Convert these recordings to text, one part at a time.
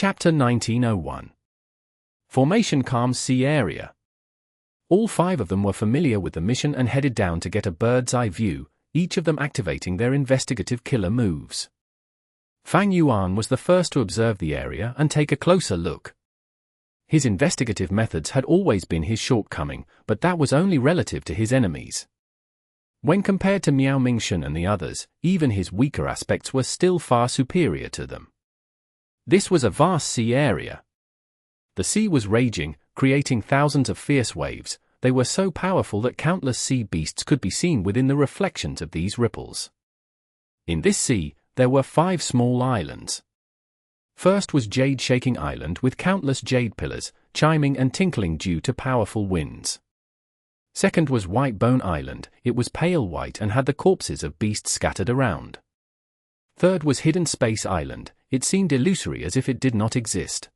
Chapter 1901. Formation Calms Sea Area. All 5 of them were familiar with the mission and headed down to get a bird's-eye view, each of them activating their investigative killer moves. Fang Yuan was the first to observe the area and take a closer look. His investigative methods had always been his shortcoming, but that was only relative to his enemies. When compared to Miao Mingshen and the others, even his weaker aspects were still far superior to them. This was a vast sea area. The sea was raging, creating thousands of fierce waves. They were so powerful that countless sea beasts could be seen within the reflections of these ripples. In this sea, there were 5 small islands. First was Jade Shaking Island with countless jade pillars, chiming and tinkling due to powerful winds. Second was White Bone Island. It was pale white and had the corpses of beasts scattered around. Third was Hidden Space Island. It seemed illusory as if it did not exist.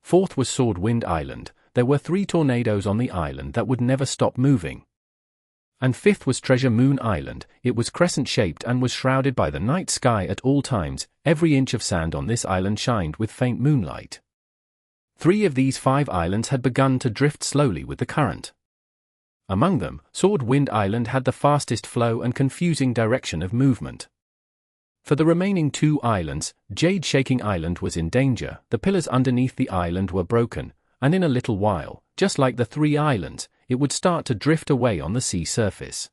Fourth was Sword Wind Island. There were 3 tornadoes on the island that would never stop moving. And fifth was Treasure Moon Island. It was crescent-shaped and was shrouded by the night sky at all times. Every inch of sand on this island shined with faint moonlight. 3 of these 5 islands had begun to drift slowly with the current. Among them, Sword Wind Island had the fastest flow and confusing direction of movement. For the remaining 2 islands, Jade Shaking Island was in danger. The pillars underneath the island were broken, and in a little while, just like the 3 islands, it would start to drift away on the sea surface.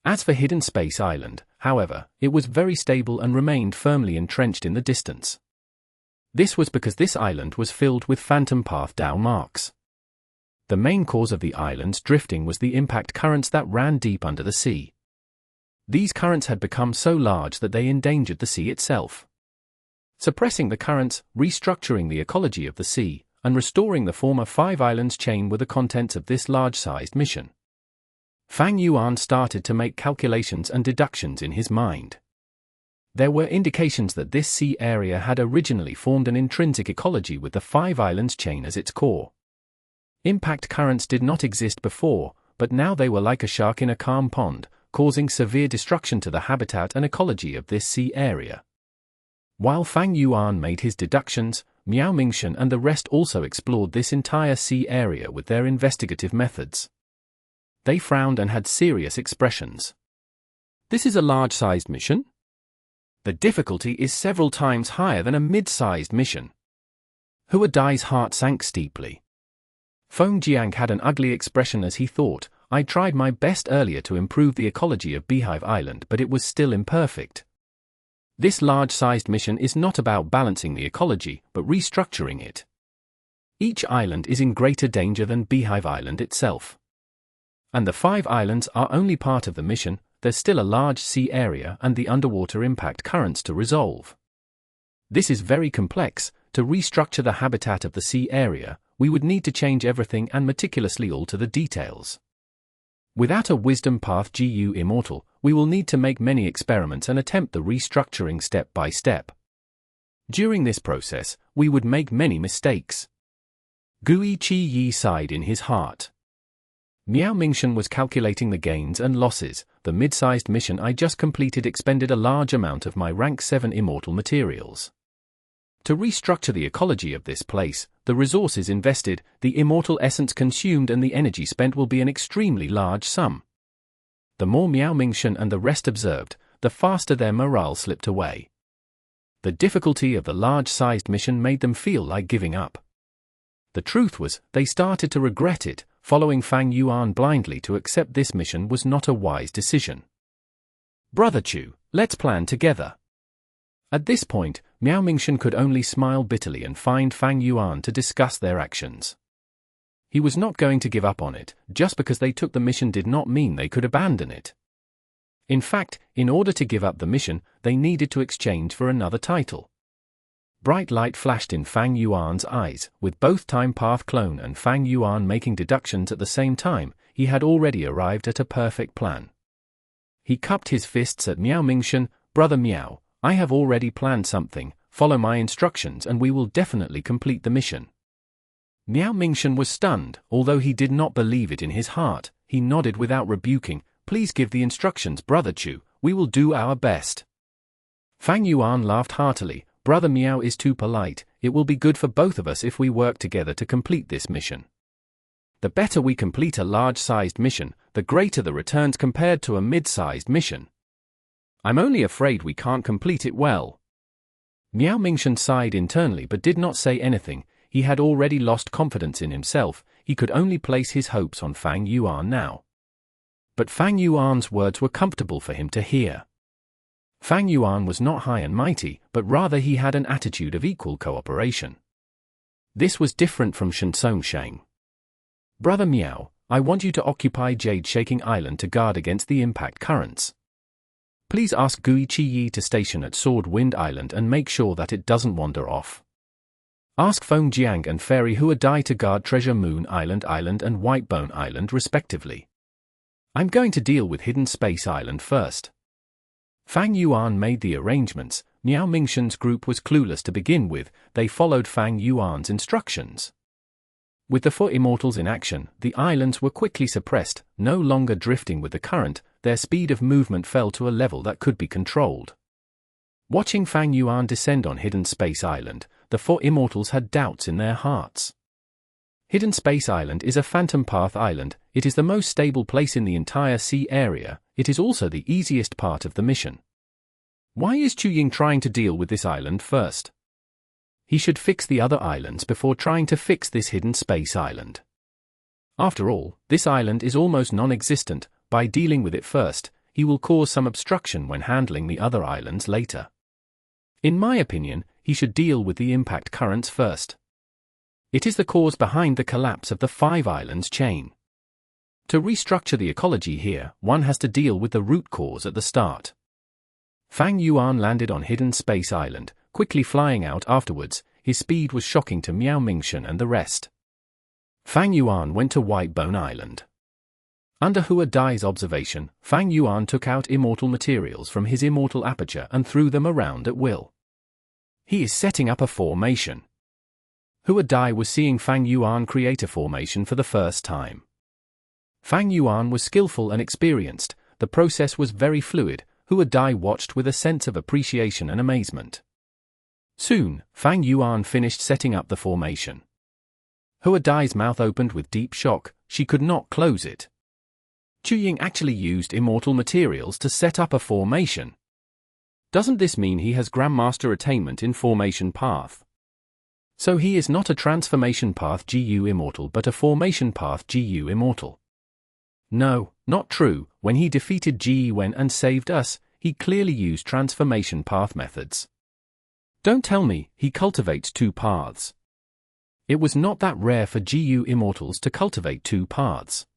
As for Hidden Space Island, however, it was very stable and remained firmly entrenched in the distance. This was because this island was filled with phantom path Dao marks. The main cause of the island's drifting was the impact currents that ran deep under the sea. These currents had become so large that they endangered the sea itself. Suppressing the currents, restructuring the ecology of the sea, and restoring the former 5 islands chain were the contents of this large-sized mission. Fang Yuan started to make calculations and deductions in his mind. There were indications that this sea area had originally formed an intrinsic ecology with the 5 islands chain as its core. Impact currents did not exist before, but now they were like a shark in a calm pond, causing severe destruction to the habitat and ecology of this sea area. While Fang Yuan made his deductions, Miao Mingshen and the rest also explored this entire sea area with their investigative methods. They frowned and had serious expressions. This is a large-sized mission? The difficulty is several times higher than a mid-sized mission. Hua Dai's heart sank steeply. Feng Jiang had an ugly expression as he thought, I tried my best earlier to improve the ecology of Beehive Island, but it was still imperfect. This large-sized mission is not about balancing the ecology, but restructuring it. Each island is in greater danger than Beehive Island itself. And the 5 islands are only part of the mission. There's still a large sea area and the underwater impact currents to resolve. This is very complex. To restructure the habitat of the sea area, we would need to change everything and meticulously alter the details. Without a wisdom path GU Immortal, we will need to make many experiments and attempt the restructuring step by step. During this process, we would make many mistakes. Gui Chi Yi sighed in his heart. Miao Mingshen was calculating the gains and losses. The mid-sized mission I just completed expended a large amount of my rank 7 immortal materials. To restructure the ecology of this place, the resources invested, the immortal essence consumed and the energy spent will be an extremely large sum. The more Miao Mingshen and the rest observed, the faster their morale slipped away. The difficulty of the large-sized mission made them feel like giving up. The truth was, they started to regret it. Following Fang Yuan blindly to accept this mission was not a wise decision. Brother Chu, let's plan together. At this point, Miao Mingshen could only smile bitterly and find Fang Yuan to discuss their actions. He was not going to give up on it. Just because they took the mission did not mean they could abandon it. In fact, in order to give up the mission, they needed to exchange for another title. Bright light flashed in Fang Yuan's eyes. With both Time Path Clone and Fang Yuan making deductions at the same time, he had already arrived at a perfect plan. He cupped his fists at Miao Mingshen. Brother Miao, I have already planned something. Follow my instructions and we will definitely complete the mission. Miao Mingshen was stunned. Although he did not believe it in his heart, he nodded without rebuking. Please give the instructions, Brother Chu. We will do our best. Fang Yuan laughed heartily. Brother Miao is too polite. it will be good for both of us if we work together to complete this mission. The better we complete a large-sized mission, the greater the returns compared to a mid-sized mission. I'm only afraid we can't complete it well. Miao Mingshen sighed internally but did not say anything. He had already lost confidence in himself. He could only place his hopes on Fang Yuan now. But Fang Yuan's words were comfortable for him to hear. Fang Yuan was not high and mighty, but rather he had an attitude of equal cooperation. This was different from Sheng. Brother Miao, I want you to occupy Jade Shaking Island to guard against the impact currents. Please ask Gui Chiyi to station at Sword Wind Island and make sure that it doesn't wander off. Ask Feng Jiang and Fairy Huadai to guard Treasure Moon Island and Whitebone Island respectively. I'm going to deal with Hidden Space Island first. Fang Yuan made the arrangements. Miao Mingshen's group was clueless to begin with. They followed Fang Yuan's instructions. With the 4 immortals in action, the islands were quickly suppressed, no longer drifting with the current. Their speed of movement fell to a level that could be controlled. Watching Fang Yuan descend on Hidden Space Island, the 4 immortals had doubts in their hearts. Hidden Space Island is a phantom path island. It is the most stable place in the entire sea area. It is also the easiest part of the mission. Why is Chu Ying trying to deal with this island first? He should fix the other islands before trying to fix this Hidden Space Island. After all, this island is almost non-existent. By dealing with it first, he will cause some obstruction when handling the other islands later. In my opinion, he should deal with the impact currents first. It is the cause behind the collapse of the 5 islands chain. To restructure the ecology here, one has to deal with the root cause at the start. Fang Yuan landed on Hidden Space Island, quickly flying out afterwards. His speed was shocking to Miao Mingshen and the rest. Fang Yuan went to Whitebone Island. Under Huadai's observation, Fang Yuan took out immortal materials from his immortal aperture and threw them around at will. He is setting up a formation. Huadai was seeing Fang Yuan create a formation for the first time. Fang Yuan was skillful and experienced. The process was very fluid. Huadai watched with a sense of appreciation and amazement. Soon, Fang Yuan finished setting up the formation. Huadai's mouth opened with deep shock. She could not close it. Chu Ying actually used immortal materials to set up a formation. Doesn't this mean he has Grandmaster attainment in formation path? So he is not a transformation path GU immortal but a formation path GU immortal. No, not true. When he defeated Ji Wen and saved us, he clearly used transformation path methods. Don't tell me he cultivates 2 paths. It was not that rare for GU immortals to cultivate 2 paths.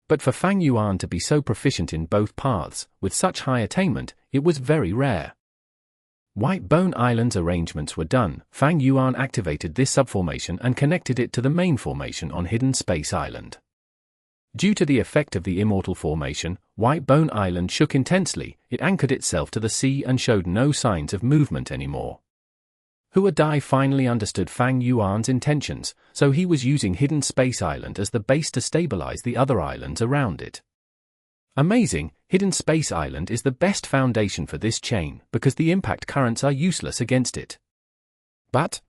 But for Fang Yuan to be so proficient in both paths, with such high attainment, it was very rare. Whitebone Island's arrangements were done. Fang Yuan activated this subformation and connected it to the main formation on Hidden Space Island. Due to the effect of the immortal formation, Whitebone Island shook intensely. It anchored itself to the sea and showed no signs of movement anymore. Huadai finally understood Fang Yuan's intentions, so he was using Hidden Space Island as the base to stabilize the other islands around it. Amazing, Hidden Space Island is the best foundation for this chain because the impact currents are useless against it. But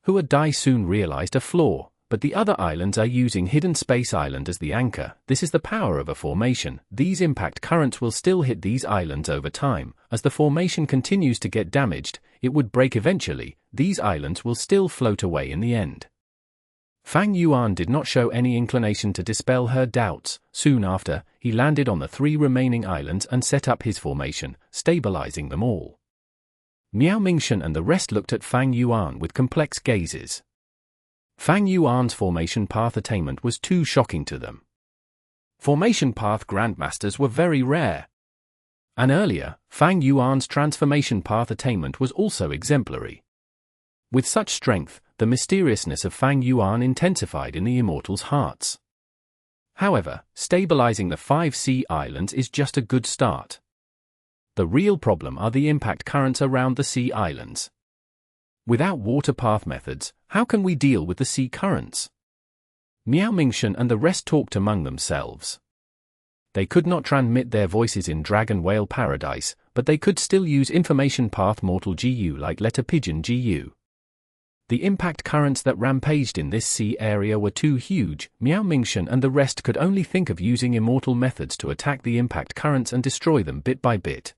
Huadai soon realized a flaw. But the other islands are using Hidden Space Island as the anchor. This is the power of a formation. These impact currents will still hit these islands over time. As the formation continues to get damaged, it would break eventually. These islands will still float away in the end. Fang Yuan did not show any inclination to dispel her doubts. Soon after, he landed on the 3 remaining islands and set up his formation, stabilizing them all. Miao Mingshen and the rest looked at Fang Yuan with complex gazes. Fang Yuan's formation path attainment was too shocking to them. Formation path grandmasters were very rare. And earlier, Fang Yuan's transformation path attainment was also exemplary. With such strength, the mysteriousness of Fang Yuan intensified in the immortals' hearts. However, stabilizing the 5 sea islands is just a good start. The real problem are the impact currents around the sea islands. Without water path methods, how can we deal with the sea currents? Miao Mingshen and the rest talked among themselves. They could not transmit their voices in Dragon Whale Paradise, but they could still use information path mortal GU like letter pigeon GU. The impact currents that rampaged in this sea area were too huge. Miao Mingchen and the rest could only think of using immortal methods to attack the impact currents and destroy them bit by bit.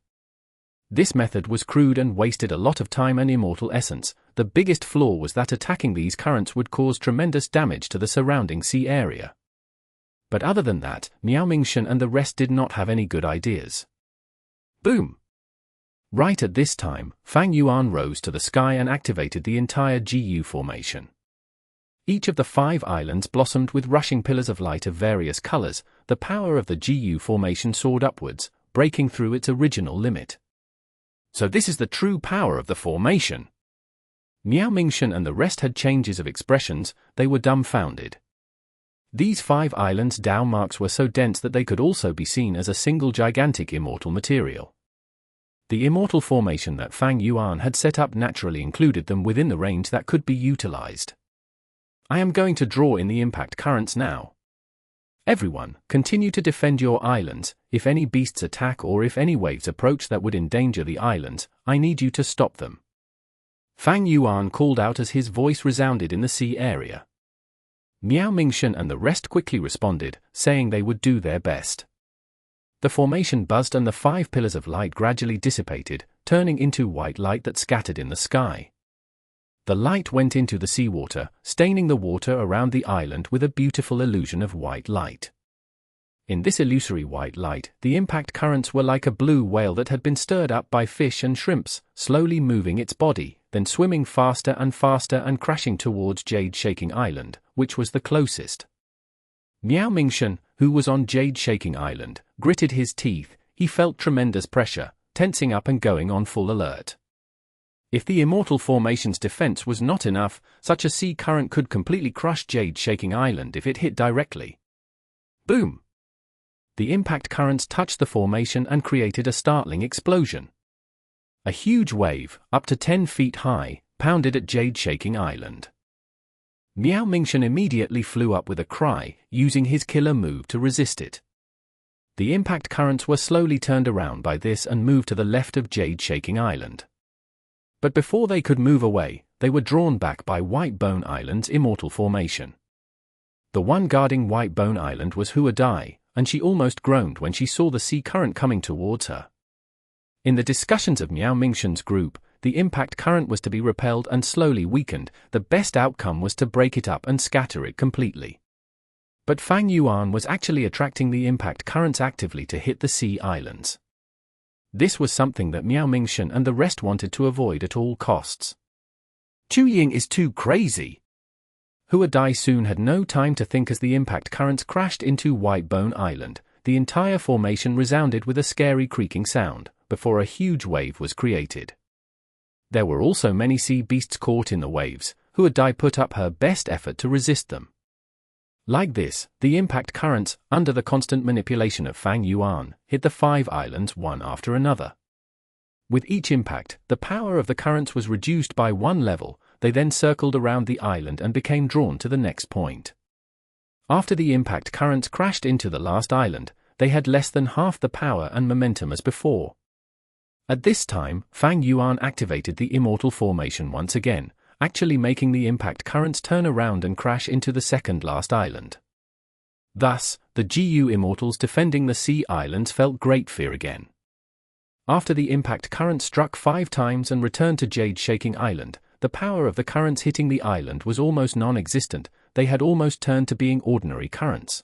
This method was crude and wasted a lot of time and immortal essence. The biggest flaw was that attacking these currents would cause tremendous damage to the surrounding sea area. But other than that, Miao Mingchen and the rest did not have any good ideas. Boom! Right at this time, Fang Yuan rose to the sky and activated the entire GU formation. Each of the 5 islands blossomed with rushing pillars of light of various colors. The power of the GU formation soared upwards, breaking through its original limit. So this is the true power of the formation. Miao Mingchen and the rest had changes of expressions. They were dumbfounded. These 5 islands' Dao marks were so dense that they could also be seen as a single gigantic immortal material. The immortal formation that Fang Yuan had set up naturally included them within the range that could be utilized. I am going to draw in the impact currents now. Everyone, continue to defend your islands. If any beasts attack or if any waves approach that would endanger the islands, I need you to stop them. Fang Yuan called out as his voice resounded in the sea area. Miao Mingchen and the rest quickly responded, saying they would do their best. The formation buzzed and the 5 pillars of light gradually dissipated, turning into white light that scattered in the sky. The light went into the seawater, staining the water around the island with a beautiful illusion of white light. In this illusory white light, the impact currents were like a blue whale that had been stirred up by fish and shrimps, slowly moving its body, then swimming faster and crashing towards Jade Shaking Island, which was the closest. Miao Mingchen, who was on Jade Shaking Island, gritted his teeth. He felt tremendous pressure, tensing up and going on full alert. If the immortal formation's defense was not enough, such a sea current could completely crush Jade Shaking Island if it hit directly. Boom! The impact currents touched the formation and created a startling explosion. A huge wave, up to 10 feet high, pounded at Jade Shaking Island. Miao Mingchen immediately flew up with a cry, using his killer move to resist it. The impact currents were slowly turned around by this and moved to the left of Jade Shaking Island. But before they could move away, they were drawn back by White Bone Island's immortal formation. The one guarding White Bone Island was Hua Dai, and she almost groaned when she saw the sea current coming towards her. In the discussions of Miao Mingchen's group, the impact current was to be repelled and slowly weakened. The best outcome was to break it up and scatter it completely. But Fang Yuan was actually attracting the impact currents actively to hit the sea islands. This was something that Miao Mingchen and the rest wanted to avoid at all costs. Chu Ying is too crazy. Hua Dai soon had no time to think as the impact currents crashed into White Bone Island. The entire formation resounded with a scary creaking sound, before a huge wave was created. There were also many sea beasts caught in the waves. Hua Dai put up her best effort to resist them. Like this, the impact currents, under the constant manipulation of Fang Yuan, hit the 5 islands one after another. With each impact, the power of the currents was reduced by 1 level. They then circled around the island and became drawn to the next point. After the impact currents crashed into the last island, they had less than half the power and momentum as before. At this time, Fang Yuan activated the immortal formation once again, actually making the impact currents turn around and crash into the second last island. Thus, the GU immortals defending the sea islands felt great fear again. After the impact current struck 5 times and returned to Jade Shaking Island, the power of the currents hitting the island was almost non-existent. They had almost turned to being ordinary currents.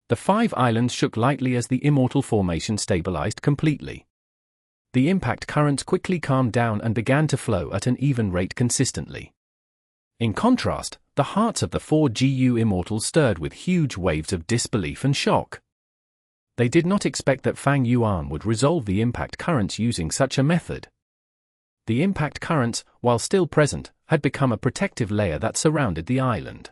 The 5 islands shook lightly as the immortal formation stabilized completely. The impact currents quickly calmed down and began to flow at an even rate consistently. In contrast, the hearts of the 4 GU immortals stirred with huge waves of disbelief and shock. They did not expect that Fang Yuan would resolve the impact currents using such a method. The impact currents, while still present, had become a protective layer that surrounded the island.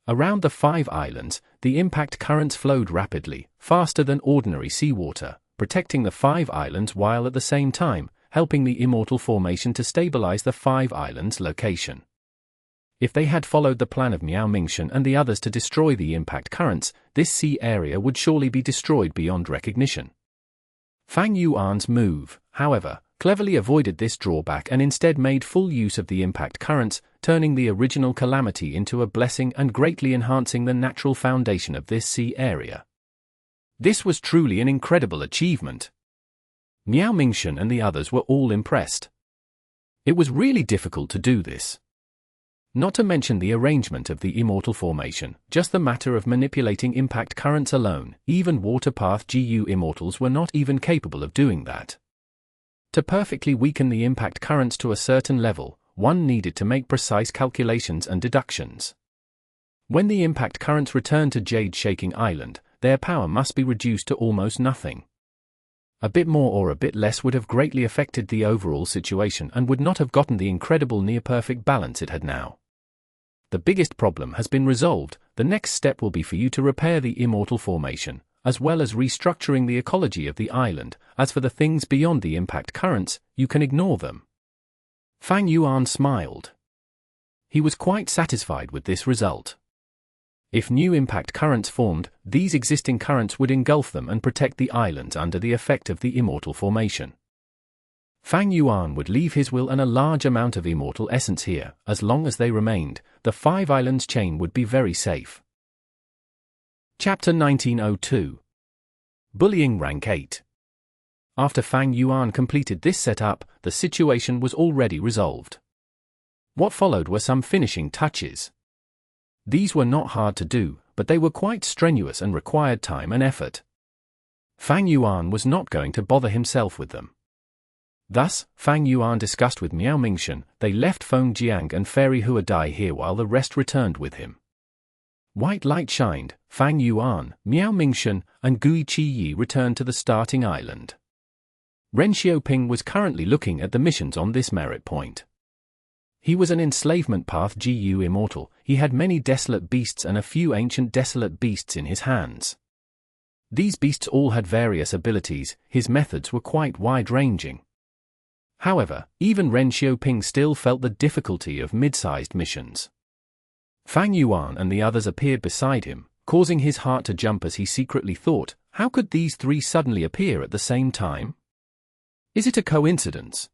Around the 5 islands, the impact currents flowed rapidly, faster than ordinary seawater, protecting the 5 islands while at the same time, helping the immortal formation to stabilize the 5 islands' location. If they had followed the plan of Miao Mingchen and the others to destroy the impact currents, this sea area would surely be destroyed beyond recognition. Fang Yuan's move, however, cleverly avoided this drawback and instead made full use of the impact currents, turning the original calamity into a blessing and greatly enhancing the natural foundation of this sea area. This was truly an incredible achievement. Miao Mingshen and the others were all impressed. It was really difficult to do this. Not to mention the arrangement of the Immortal formation, just the matter of manipulating impact currents alone, even water-path GU Immortals were not even capable of doing that. To perfectly weaken the impact currents to a certain level, one needed to make precise calculations and deductions. When the impact currents returned to Jade Shaking Island, their power must be reduced to almost nothing. A bit more or a bit less would have greatly affected the overall situation and would not have gotten the incredible near-perfect balance it had now. The biggest problem has been resolved. The next step will be for you to repair the Immortal formation, as well as restructuring the ecology of the island. As for the things beyond the impact currents, you can ignore them. Fang Yuan smiled. He was quite satisfied with this result. If new impact currents formed, these existing currents would engulf them and protect the islands under the effect of the Immortal formation. Fang Yuan would leave his will and a large amount of Immortal essence here. As long as they remained, the 5 islands chain would be very safe. Chapter 1902. Bullying Rank 8. After Fang Yuan completed this setup, the situation was already resolved. What followed were some finishing touches. These were not hard to do, but they were quite strenuous and required time and effort. Fang Yuan was not going to bother himself with them. Thus, Fang Yuan discussed with Miao Mingshen. They left Feng Jiang and Fairy Huadai here while the rest returned with him. White light shined. Fang Yuan, Miao Mingshen, and Gui Qi returned to the starting island. Ren Xiaoping was currently looking at the missions on this merit point. He was an enslavement path GU Immortal. He had many desolate beasts and a few ancient desolate beasts in his hands. These beasts all had various abilities. His methods were quite wide-ranging. However, even Ren Xiaoping still felt the difficulty of mid-sized missions. Fang Yuan and the others appeared beside him, causing his heart to jump as he secretly thought, how could these 3 suddenly appear at the same time? Is it a coincidence?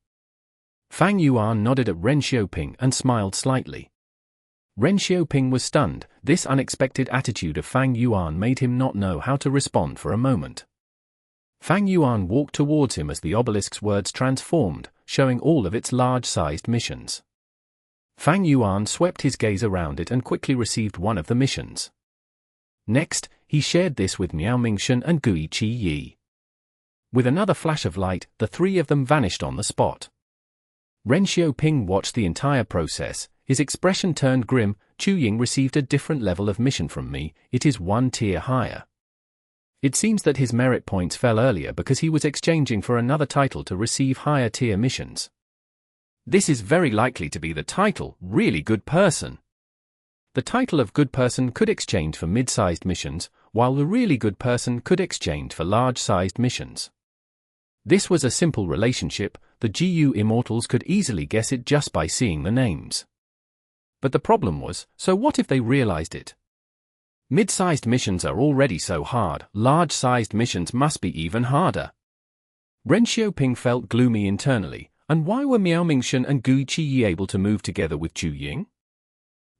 Fang Yuan nodded at Ren Xiaoping and smiled slightly. Ren Xiaoping was stunned. This unexpected attitude of Fang Yuan made him not know how to respond for a moment. Fang Yuan walked towards him as the obelisk's words transformed, showing all of its large-sized missions. Fang Yuan swept his gaze around it and quickly received one of the missions. Next, he shared this with Miao Mingshen and Gui Qi. With another flash of light, the 3 of them vanished on the spot. Ren Xiaoping watched the entire process. His expression turned grim. Chu Ying received a different level of mission from me. It is 1 tier higher. It seems that his merit points fell earlier because he was exchanging for another title to receive higher tier missions. This is very likely to be the title, Really Good Person. The title of Good Person could exchange for mid-sized missions, while the Really Good Person could exchange for large-sized missions. This was a simple relationship. The GU Immortals could easily guess it just by seeing the names. But the problem was, so what if they realized it? Mid-sized missions are already so hard, large-sized missions must be even harder. Ren Xiaoping felt gloomy internally, and why were Miao Mingshen and Gui Qi able to move together with Chu Ying?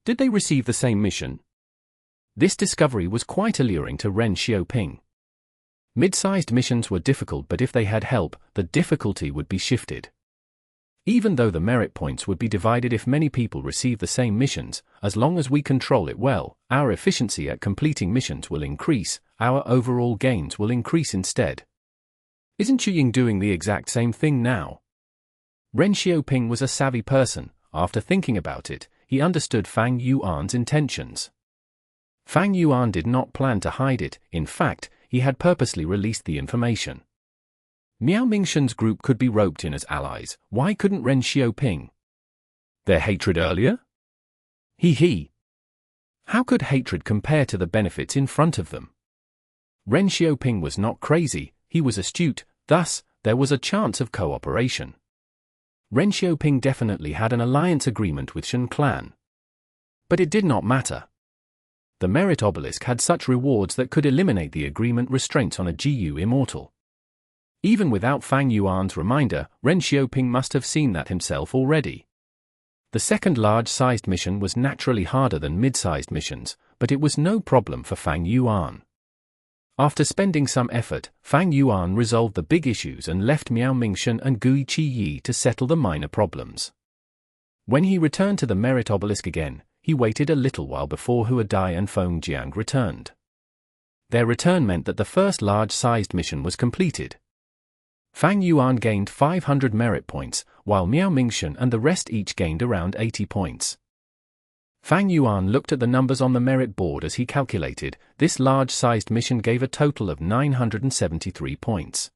Did they receive the same mission? This discovery was quite alluring to Ren Xiaoping. Mid-sized missions were difficult, but if they had help, the difficulty would be shifted. Even though the merit points would be divided if many people receive the same missions, as long as we control it well, our efficiency at completing missions will increase, our overall gains will increase instead. Isn't Chu Ying doing the exact same thing now? Ren Xiaoping was a savvy person. After thinking about it, he understood Fang Yuan's intentions. Fang Yuan did not plan to hide it. In fact, he had purposely released the information. Miao Mingshen's group could be roped in as allies. Why couldn't Ren Xiaoping? Their hatred earlier? He. How could hatred compare to the benefits in front of them? Ren Xiaoping was not crazy, he was astute, thus, there was a chance of cooperation. Ren Xiaoping definitely had an alliance agreement with Shen clan. But it did not matter. The merit obelisk had such rewards that could eliminate the agreement restraints on a GU Immortal. Even without Fang Yuan's reminder, Ren Xiaoping must have seen that himself already. The second large-sized mission was naturally harder than mid-sized missions, but it was no problem for Fang Yuan. After spending some effort, Fang Yuan resolved the big issues and left Miao Mingshen and Gui Qi to settle the minor problems. When he returned to the merit obelisk again, he waited a little while before Hua Dai and Feng Jiang returned. Their return meant that the first large-sized mission was completed. Fang Yuan gained 500 merit points, while Miao Mingshen and the rest each gained around 80 points. Fang Yuan looked at the numbers on the merit board as he calculated. This large-sized mission gave a total of 973 points.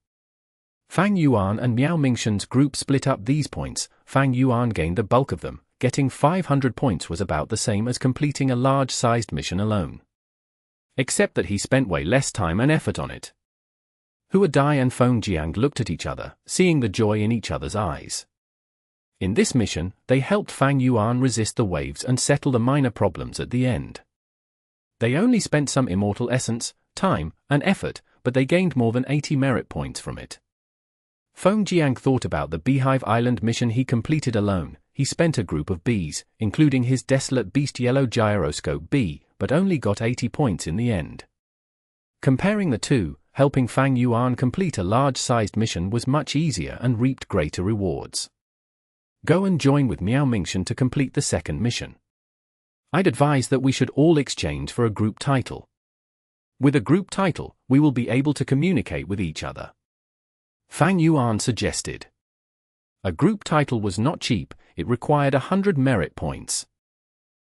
Fang Yuan and Miao Mingshen's group split up these points. Fang Yuan gained the bulk of them. Getting 500 points was about the same as completing a large-sized mission alone. Except that he spent way less time and effort on it. Hua Dai and Feng Jiang looked at each other, seeing the joy in each other's eyes. In this mission, they helped Fang Yuan resist the waves and settle the minor problems at the end. They only spent some immortal essence, time, and effort, but they gained more than 80 merit points from it. Feng Jiang thought about the Beehive Island mission he completed alone. He spent a group of bees, including his Desolate Beast Yellow Gyroscope bee, but only got 80 points in the end. Comparing the two, helping Fang Yuan complete a large-sized mission was much easier and reaped greater rewards. Go and join with Miao Mingshen to complete the second mission. I'd advise that we should all exchange for a group title. With a group title, we will be able to communicate with each other. Fang Yuan suggested. A group title was not cheap, it required 100 merit points.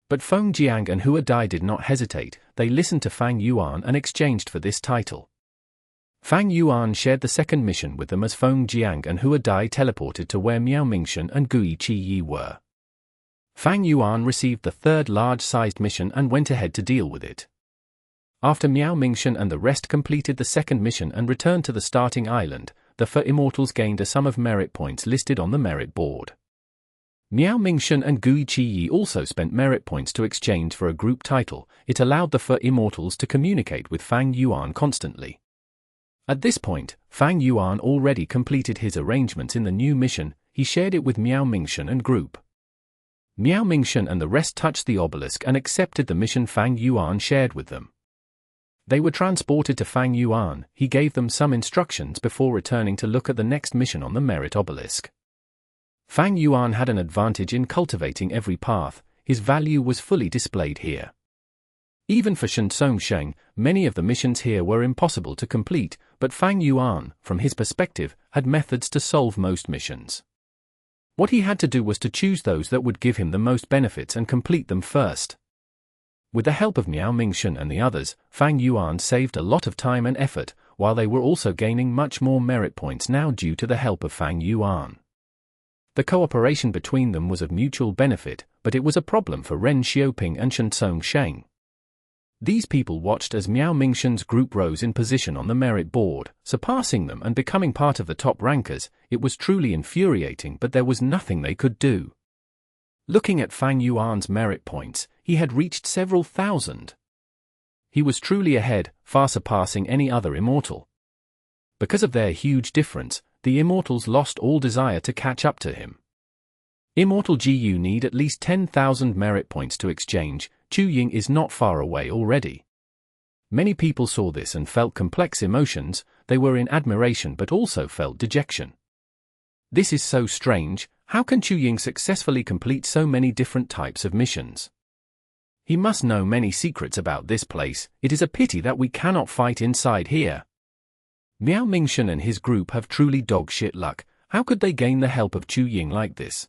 But Feng Jiang and Hua Dai did not hesitate, they listened to Fang Yuan and exchanged for this title. Fang Yuan shared the second mission with them as Feng Jiang and Hua Dai teleported to where Miao Mingshen and Gui Qi were. Fang Yuan received the third large-sized mission and went ahead to deal with it. After Miao Mingshen and the rest completed the second mission and returned to the starting island, the four immortals gained a sum of merit points listed on the merit board. Miao Mingshen and Gui Qi also spent merit points to exchange for a group title. It allowed the four immortals to communicate with Fang Yuan constantly. At this point, Fang Yuan already completed his arrangements in the new mission. He shared it with Miao Mingshen and group. Miao Mingshen and the rest touched the obelisk and accepted the mission Fang Yuan shared with them. They were transported to Fang Yuan. He gave them some instructions before returning to look at the next mission on the merit obelisk. Fang Yuan had an advantage in cultivating every path. His value was fully displayed here. Even for Sheng, many of the missions here were impossible to complete, but Fang Yuan, from his perspective, had methods to solve most missions. What he had to do was to choose those that would give him the most benefits and complete them first. With the help of Miao Mingshen and the others, Fang Yuan saved a lot of time and effort, while they were also gaining much more merit points now due to the help of Fang Yuan. The cooperation between them was of mutual benefit, but it was a problem for Ren Xiaoping and Sheng. These people watched as Miao Mingshen's group rose in position on the merit board, surpassing them and becoming part of the top rankers. It was truly infuriating, but there was nothing they could do. Looking at Fang Yuan's merit points, he had reached several thousand. He was truly ahead, far surpassing any other immortal. Because of their huge difference, the immortals lost all desire to catch up to him. Immortal GU need at least 10,000 merit points to exchange. Chu Ying is not far away already. Many people saw this and felt complex emotions. They were in admiration but also felt dejection. This is so strange. How can Chu Ying successfully complete so many different types of missions? He must know many secrets about this place. It is a pity that we cannot fight inside here. Miao Mingshen and his group have truly dog shit luck. How could they gain the help of Chu Ying like this?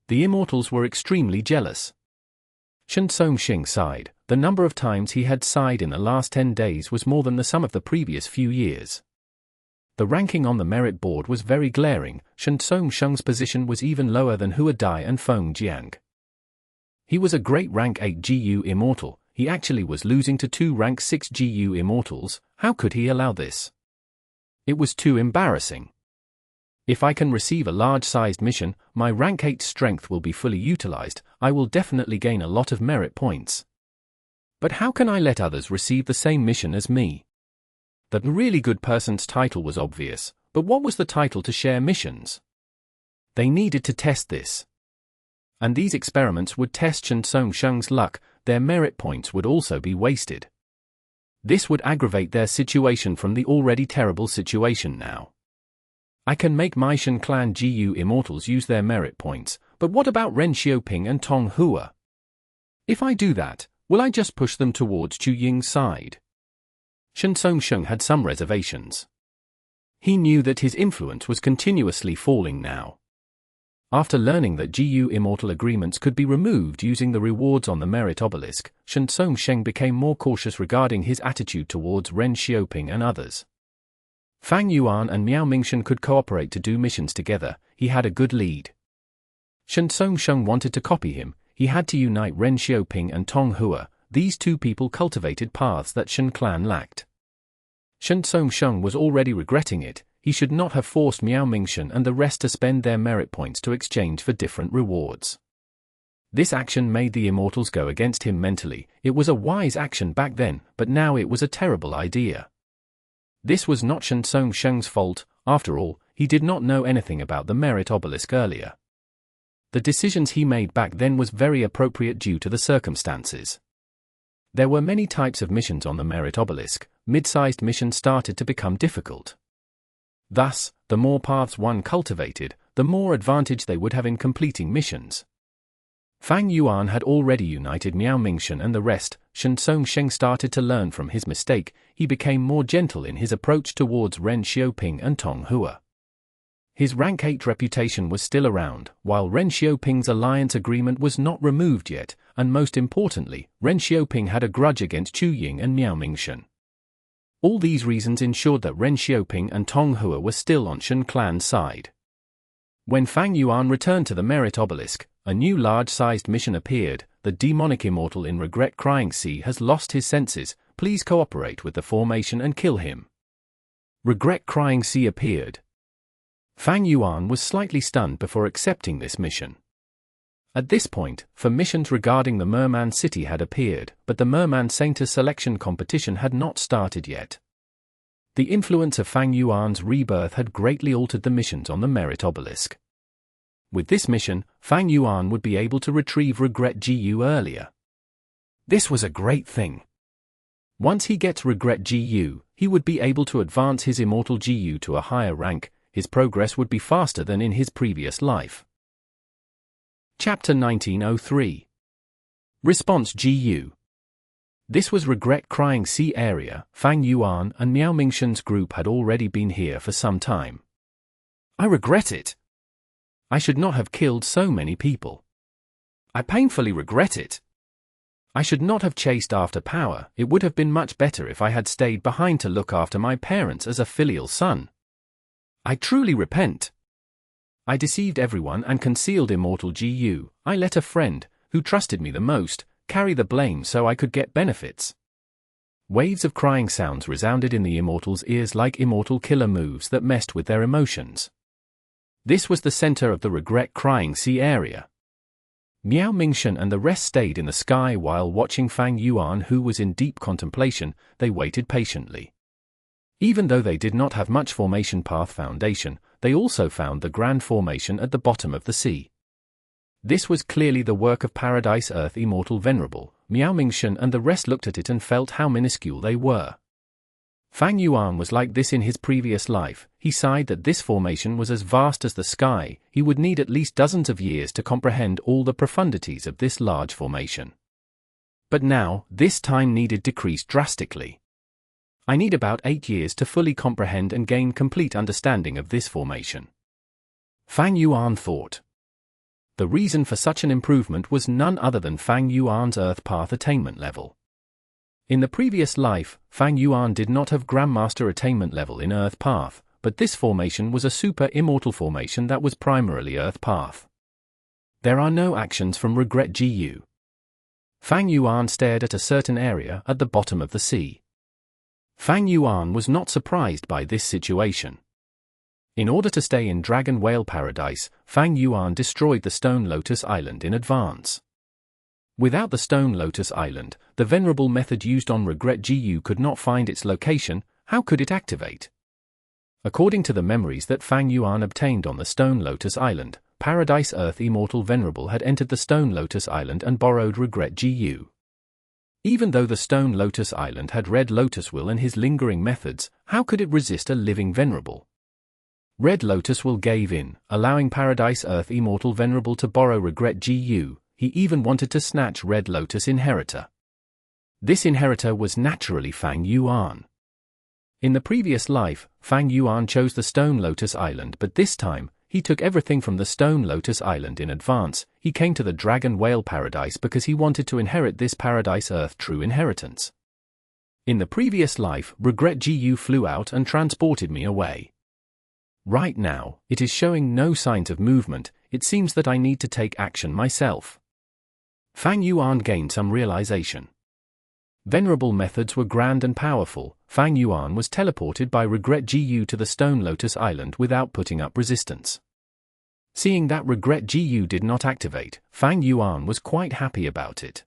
The immortals were extremely jealous. Shen sighed. The number of times he had sighed in the last 10 days was more than the sum of the previous few years. The ranking on the merit board was very glaring. Sheng's position was even lower than Hua Dai and Feng Jiang. He was a great rank 8 GU immortal. He actually was losing to 2 rank 6 GU immortals. How could he allow this? It was too embarrassing. If I can receive a large-sized mission, my rank 8 strength will be fully utilized. I will definitely gain a lot of merit points. But how can I let others receive the same mission as me? The really good person's title was obvious, but what was the title to share missions? They needed to test this. And these experiments would test Sheng's luck. Their merit points would also be wasted. This would aggravate their situation from the already terrible situation now. I can make my Shen clan GU immortals use their merit points, but what about Ren Xiaoping and Tong Hua? If I do that, will I just push them towards Chu Ying's side? Sheng had some reservations. He knew that his influence was continuously falling now. After learning that GU immortal agreements could be removed using the rewards on the merit obelisk, Sheng became more cautious regarding his attitude towards Ren Xiaoping and others. Fang Yuan and Miao Mingshen could cooperate to do missions together. He had a good lead. Sheng wanted to copy him. He had to unite Ren Xiaoping and Tong Hua. These two people cultivated paths that Shen clan lacked. Sheng was already regretting it. He should not have forced Miao Mingshen and the rest to spend their merit points to exchange for different rewards. This action made the immortals go against him mentally. It was a wise action back then, but now it was a terrible idea. This was not Sheng's fault. After all, he did not know anything about the merit obelisk earlier. The decisions he made back then was very appropriate due to the circumstances. There were many types of missions on the merit obelisk. Mid-sized missions started to become difficult. Thus, the more paths one cultivated, the more advantage they would have in completing missions. Fang Yuan had already united Miao Mingshen and the rest. Sheng started to learn from his mistake. He became more gentle in his approach towards Ren Xiaoping and Tong Hua. His rank 8 reputation was still around, while Ren Xiaoping's alliance agreement was not removed yet, and most importantly, Ren Xiaoping had a grudge against Chu Ying and Miao Mingshen. All these reasons ensured that Ren Xiaoping and Tong Hua were still on Shen clan's side. When Fang Yuan returned to the merit obelisk, a new large-sized mission appeared. The demonic immortal in Regret Crying Sea has lost his senses. Please cooperate with the formation and kill him. Regret Crying Sea appeared. Fang Yuan was slightly stunned before accepting this mission. At this point, missions regarding the Merman City had appeared, but the Merman Saintor selection competition had not started yet. The influence of Fang Yuan's rebirth had greatly altered the missions on the merit obelisk. With this mission, Fang Yuan would be able to retrieve Regret GU earlier. This was a great thing. Once he gets Regret GU, he would be able to advance his Immortal GU to a higher rank. His progress would be faster than in his previous life. Chapter 1903. Response GU. This was Regret Crying Sea area. Fang Yuan and Miao Mingshen's group had already been here for some time. I regret it. I should not have killed so many people. I painfully regret it. I should not have chased after power. It would have been much better if I had stayed behind to look after my parents as a filial son. I truly repent. I deceived everyone and concealed Immortal GU. I let a friend, who trusted me the most, carry the blame so I could get benefits. Waves of crying sounds resounded in the Immortals' ears like immortal killer moves that messed with their emotions. This was the center of the Regret Crying Sea area. Miao Mingshen and the rest stayed in the sky while watching Fang Yuan, who was in deep contemplation. They waited patiently. Even though they did not have much formation path foundation, they also found the grand formation at the bottom of the sea. This was clearly the work of Paradise Earth Immortal Venerable. Miao Mingshen and the rest looked at it and felt how minuscule they were. Fang Yuan was like this in his previous life. He sighed that this formation was as vast as the sky. He would need at least dozens of years to comprehend all the profundities of this large formation. But now, this time needed decreased drastically. I need about 8 years to fully comprehend and gain complete understanding of this formation. Fang Yuan thought. The reason for such an improvement was none other than Fang Yuan's Earth Path attainment level. In the previous life, Fang Yuan did not have Grandmaster attainment level in Earth Path, but this formation was a super immortal formation that was primarily Earth Path. There are no actions from Regret GU. Fang Yuan stared at a certain area at the bottom of the sea. Fang Yuan was not surprised by this situation. In order to stay in Dragon Whale Paradise, Fang Yuan destroyed the Stone Lotus Island in advance. Without the Stone Lotus Island, the venerable method used on Regret GU could not find its location. How could it activate? According to the memories that Fang Yuan obtained on the Stone Lotus Island, Paradise Earth Immortal Venerable had entered the Stone Lotus Island and borrowed Regret Gu. Even though the Stone Lotus Island had Red Lotus Will and his lingering methods, how could it resist a living Venerable? Red Lotus Will gave in, allowing Paradise Earth Immortal Venerable to borrow Regret Gu. He even wanted to snatch Red Lotus Inheritor. This inheritor was naturally Fang Yuan. In the previous life, Fang Yuan chose the Stone Lotus Island, but this time, he took everything from the Stone Lotus Island in advance. He came to the Dragon Whale Paradise because he wanted to inherit this Paradise Earth true inheritance. In the previous life, Regret Gu flew out and transported me away. Right now, it is showing no signs of movement. It seems that I need to take action myself. Fang Yuan gained some realization. Venerable methods were grand and powerful. Fang Yuan was teleported by Regret Gu to the Stone Lotus Island without putting up resistance. Seeing that Regret Gu did not activate, Fang Yuan was quite happy about it.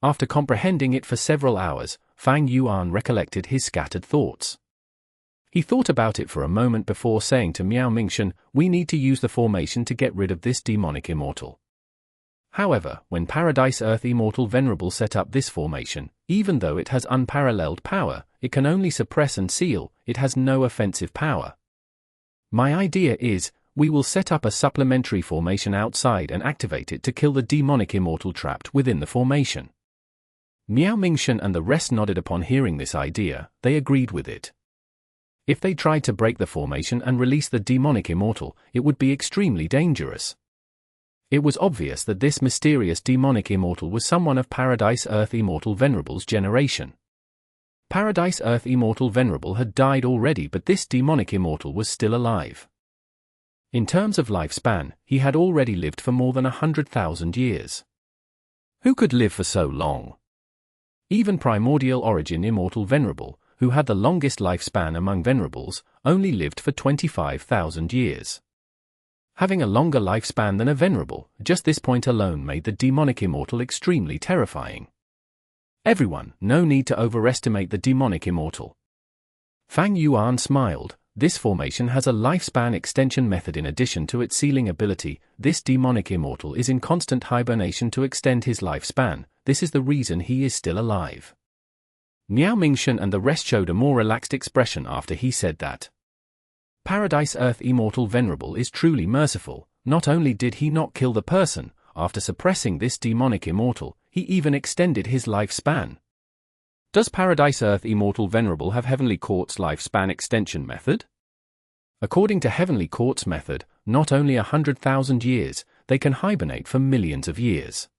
After comprehending it for several hours, Fang Yuan recollected his scattered thoughts. He thought about it for a moment before saying to Miao Mingshen, "We need to use the formation to get rid of this demonic immortal." However, when Paradise Earth Immortal Venerable set up this formation, even though it has unparalleled power, it can only suppress and seal. It has no offensive power. My idea is, we will set up a supplementary formation outside and activate it to kill the demonic immortal trapped within the formation. Miao Mingshen and the rest nodded upon hearing this idea. They agreed with it. If they tried to break the formation and release the demonic immortal, it would be extremely dangerous. It was obvious that this mysterious demonic immortal was someone of Paradise Earth Immortal Venerable's generation. Paradise Earth Immortal Venerable had died already, but this demonic immortal was still alive. In terms of lifespan, he had already lived for more than 100,000 years. Who could live for so long? Even Primordial Origin Immortal Venerable, who had the longest lifespan among Venerables, only lived for 25,000 years. Having a longer lifespan than a Venerable, just this point alone made the demonic immortal extremely terrifying. Everyone, no need to overestimate the demonic immortal. Fang Yuan smiled. This formation has a lifespan extension method in addition to its sealing ability. This demonic immortal is in constant hibernation to extend his lifespan. This is the reason he is still alive. Miao Mingshen and the rest showed a more relaxed expression after he said that. Paradise Earth Immortal Venerable is truly merciful. Not only did he not kill the person, after suppressing this demonic immortal, he even extended his lifespan. Does Paradise Earth Immortal Venerable have Heavenly Court's lifespan extension method? According to Heavenly Court's method, not only 100,000 years, they can hibernate for millions of years.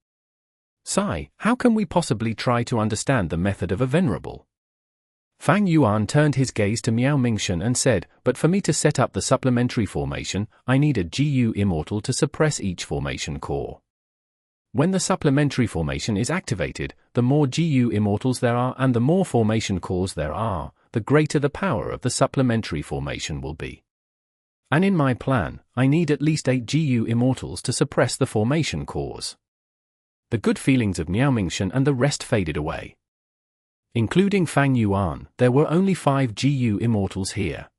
Sigh, how can we possibly try to understand the method of a Venerable? Fang Yuan turned his gaze to Miao Mingshen and said, "But for me to set up the supplementary formation, I need a Gu Immortal to suppress each formation core. When the supplementary formation is activated, the more Gu Immortals there are and the more formation cores there are, the greater the power of the supplementary formation will be. And in my plan, I need at least 8 Gu Immortals to suppress the formation cores." The good feelings of Miao Mingshen and the rest faded away. Including Fang Yuan, there were only 5 Gu Immortals here.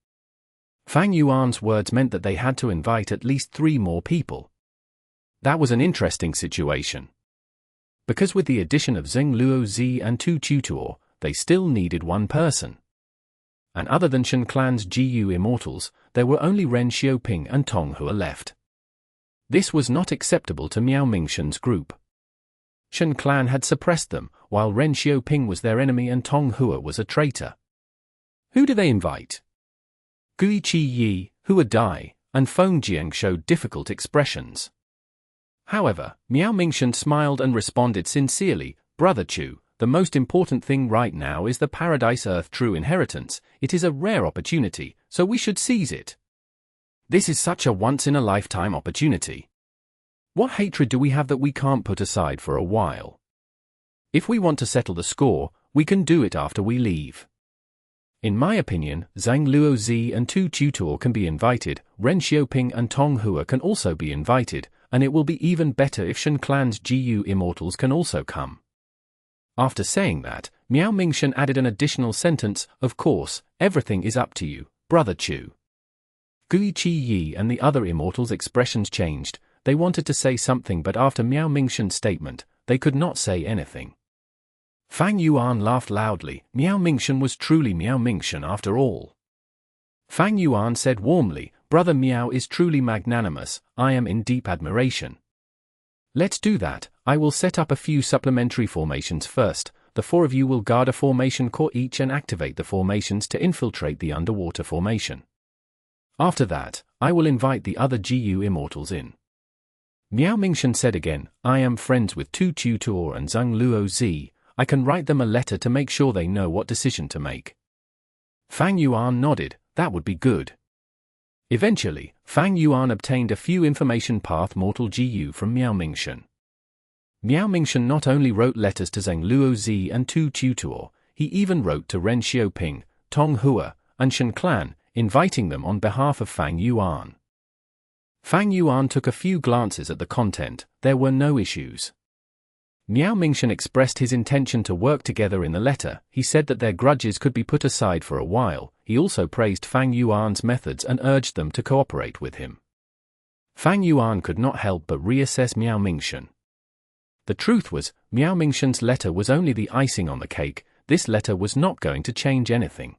Fang Yuan's words meant that they had to invite at least 3 more people. That was an interesting situation. Because with the addition of Zheng Luozi and 2 Tutor, they still needed 1 person. And other than Shen Clan's Gu Immortals, there were only Ren Xiaoping and Tong Hua left. This was not acceptable to Miao Mingshen's group. Shen Clan had suppressed them, while Ren Xiaoping was their enemy and Tong Hua was a traitor. Who do they invite? Gui Qi Yi, Hua Dai, and Feng Jiang showed difficult expressions. However, Miao Mingshen smiled and responded sincerely, "Brother Chu, the most important thing right now is the Paradise Earth true inheritance. It is a rare opportunity, so we should seize it. This is such a once-in-a-lifetime opportunity. What hatred do we have that we can't put aside for a while? If we want to settle the score, we can do it after we leave." In my opinion, Zhang Luozi and 2 Tutor can be invited, Ren Xiaoping and Tong Hua can also be invited, and it will be even better if Shen Clan's Gu Immortals can also come. After saying that, Miao Mingshen added an additional sentence, "Of course, everything is up to you, Brother Chu." Gui Qi Yi and the other immortals' expressions changed. They wanted to say something, but after Miao Mingshen's statement, they could not say anything. Fang Yuan laughed loudly. Miao Mingshen was truly Miao Mingshen after all. Fang Yuan said warmly, "Brother Miao is truly magnanimous, I am in deep admiration." "Let's do that. I will set up a few supplementary formations first. The 4 of you will guard a formation core each and activate the formations to infiltrate the underwater formation. After that, I will invite the other GU immortals in." Miao Mingshen said again, "I am friends with Tu Tutor and Zheng Luozi. I can write them a letter to make sure they know what decision to make." Fang Yuan nodded. That would be good. Eventually, Fang Yuan obtained a few information path mortal GU from Miao Mingshen. Miao Mingshen not only wrote letters to Zheng Luozi and Tu Tutor, he even wrote to Ren Xiaoping, Tong Hua, and Shen clan, inviting them on behalf of Fang Yuan. Fang Yuan took a few glances at the content. There were no issues. Miao Mingshen expressed his intention to work together in the letter. He said that their grudges could be put aside for a while. He also praised Fang Yuan's methods and urged them to cooperate with him. Fang Yuan could not help but reassess Miao Mingshen. The truth was, Miao Mingshen's letter was only the icing on the cake. This letter was not going to change anything.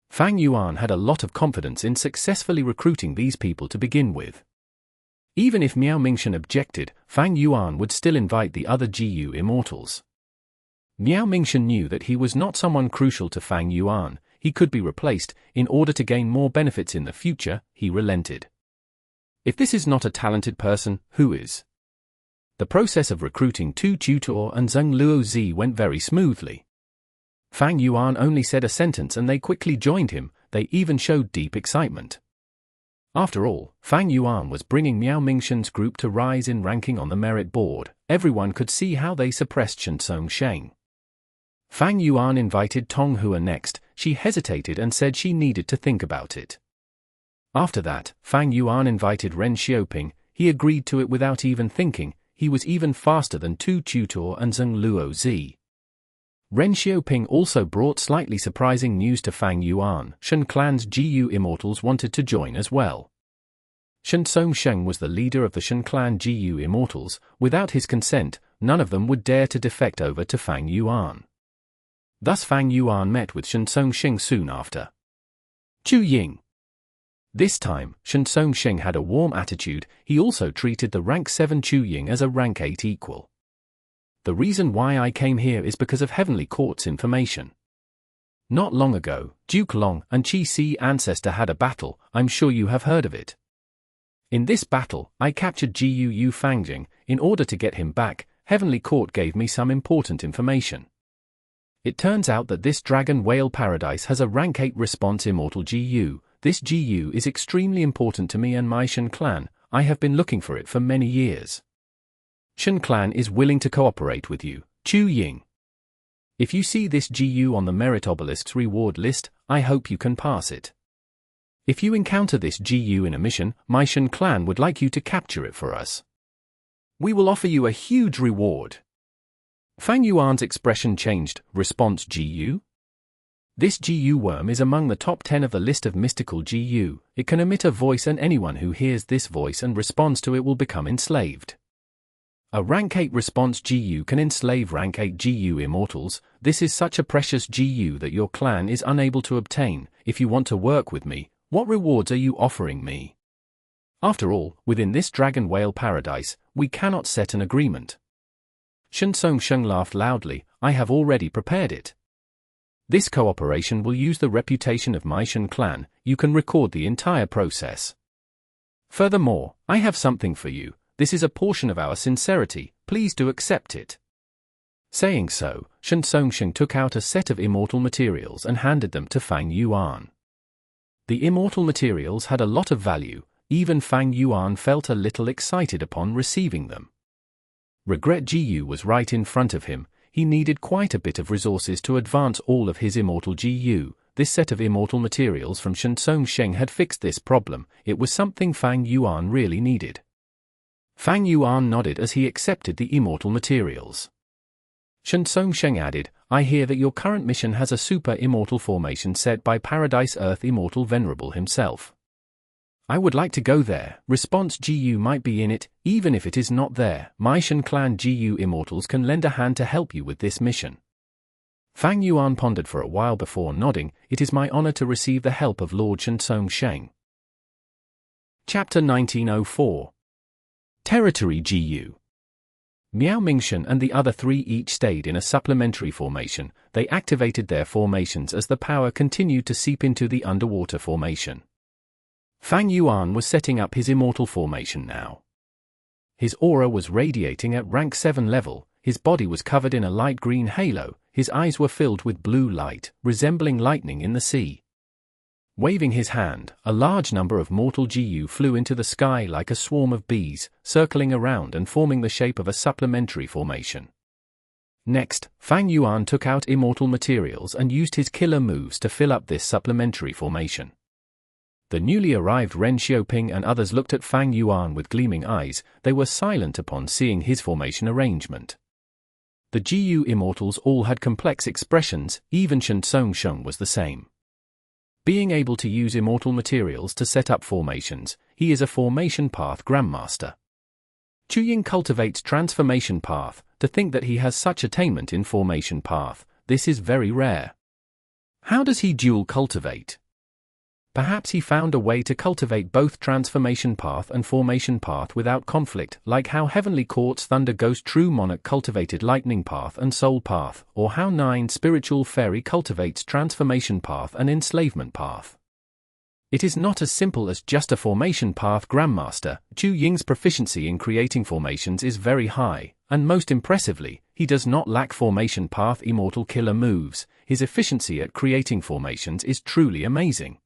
Fang Yuan had a lot of confidence in successfully recruiting these people to begin with. Even if Miao Mingshen objected, Fang Yuan would still invite the other GU immortals. Miao Mingshen knew that he was not someone crucial to Fang Yuan. He could be replaced. In order to gain more benefits in the future, he relented. If this is not a talented person, who is? The process of recruiting Tu Tutor and Zheng Luozi went very smoothly. Fang Yuan only said a sentence and they quickly joined him. They even showed deep excitement. After all, Fang Yuan was bringing Miao Mingshen's group to rise in ranking on the merit board. Everyone could see how they suppressed Sheng. Fang Yuan invited Tong Hua next. She hesitated and said she needed to think about it. After that, Fang Yuan invited Ren Xiaoping. He agreed to it without even thinking. He was even faster than Tu Tutor and Zheng Luozi. Ren Xiaoping also brought slightly surprising news to Fang Yuan. Shen clan's GU immortals wanted to join as well. Sheng was the leader of the Shen clan GU immortals. Without his consent, none of them would dare to defect over to Fang Yuan. Thus Fang Yuan met with Sheng soon after. Chu Ying. This time, Sheng had a warm attitude. He also treated the rank 7 Chu Ying as a rank 8 equal. "The reason why I came here is because of Heavenly Court's information. Not long ago, Duke Long and Qi Si ancestor had a battle. I'm sure you have heard of it. In this battle, I captured Gu Fangjing. In order to get him back, Heavenly Court gave me some important information. It turns out that this Dragon Whale Paradise has a rank 8 response immortal GU. This GU is extremely important to me and my Shen clan. I have been looking for it for many years. Shen clan is willing to cooperate with you, Chu Ying. If you see this GU on the merit obelisk's reward list, I hope you can pass it. If you encounter this GU in a mission, my Shen clan would like you to capture it for us. We will offer you a huge reward." Fang Yuan's expression changed. Response GU? This GU worm is among the top 10 of the list of mystical GU. It can emit a voice and anyone who hears this voice and responds to it will become enslaved. A rank 8 response GU can enslave rank 8 GU immortals. This is such a precious GU that your clan is unable to obtain. If you want to work with me, what rewards are you offering me? After all, within this Dragon Whale Paradise, we cannot set an agreement. Sheng laughed loudly. I have already prepared it. This cooperation will use the reputation of my Shen clan. You can record the entire process. Furthermore, I have something for you. This is a portion of our sincerity. Please do accept it. Saying so, Sheng took out a set of immortal materials and handed them to Fang Yuan. The immortal materials had a lot of value. Even Fang Yuan felt a little excited upon receiving them. Regret GU was right in front of him. He needed quite a bit of resources to advance all of his immortal GU. This set of immortal materials from Sheng had fixed this problem. It was something Fang Yuan really needed. Fang Yuan nodded as he accepted the immortal materials. Sheng added, I hear that your current mission has a super immortal formation set by Paradise Earth Immortal Venerable himself. I would like to go there. Response: GU might be in it, even if it is not there. My Shen clan GU Immortals can lend a hand to help you with this mission. Fang Yuan pondered for a while before nodding. It is my honor to receive the help of Lord Sheng Sheng. Chapter 1904. Territory GU. Miao Mingshen and the other three each stayed in a supplementary formation. They activated their formations as the power continued to seep into the underwater formation. Fang Yuan was setting up his immortal formation now. His aura was radiating at rank 7 level, his body was covered in a light green halo, his eyes were filled with blue light, resembling lightning in the sea. Waving his hand, a large number of mortal GU flew into the sky like a swarm of bees, circling around and forming the shape of a supplementary formation. Next, Fang Yuan took out immortal materials and used his killer moves to fill up this supplementary formation. The newly arrived Ren Xiaoping and others looked at Fang Yuan with gleaming eyes. They were silent upon seeing his formation arrangement. The GU Immortals all had complex expressions, even Shen Sheng was the same. Being able to use immortal materials to set up formations, he is a formation path grandmaster. Chu Ying cultivates transformation path. To think that he has such attainment in formation path, this is very rare. How does he dual cultivate? Perhaps he found a way to cultivate both transformation path and formation path without conflict, like how Heavenly Court's Thunder Ghost True Monarch cultivated lightning path and soul path, or how 9 Spiritual Fairy cultivates transformation path and enslavement path. It is not as simple as just a formation path grandmaster. Chu Ying's proficiency in creating formations is very high, and most impressively, he does not lack formation path immortal killer moves. His efficiency at creating formations is truly amazing.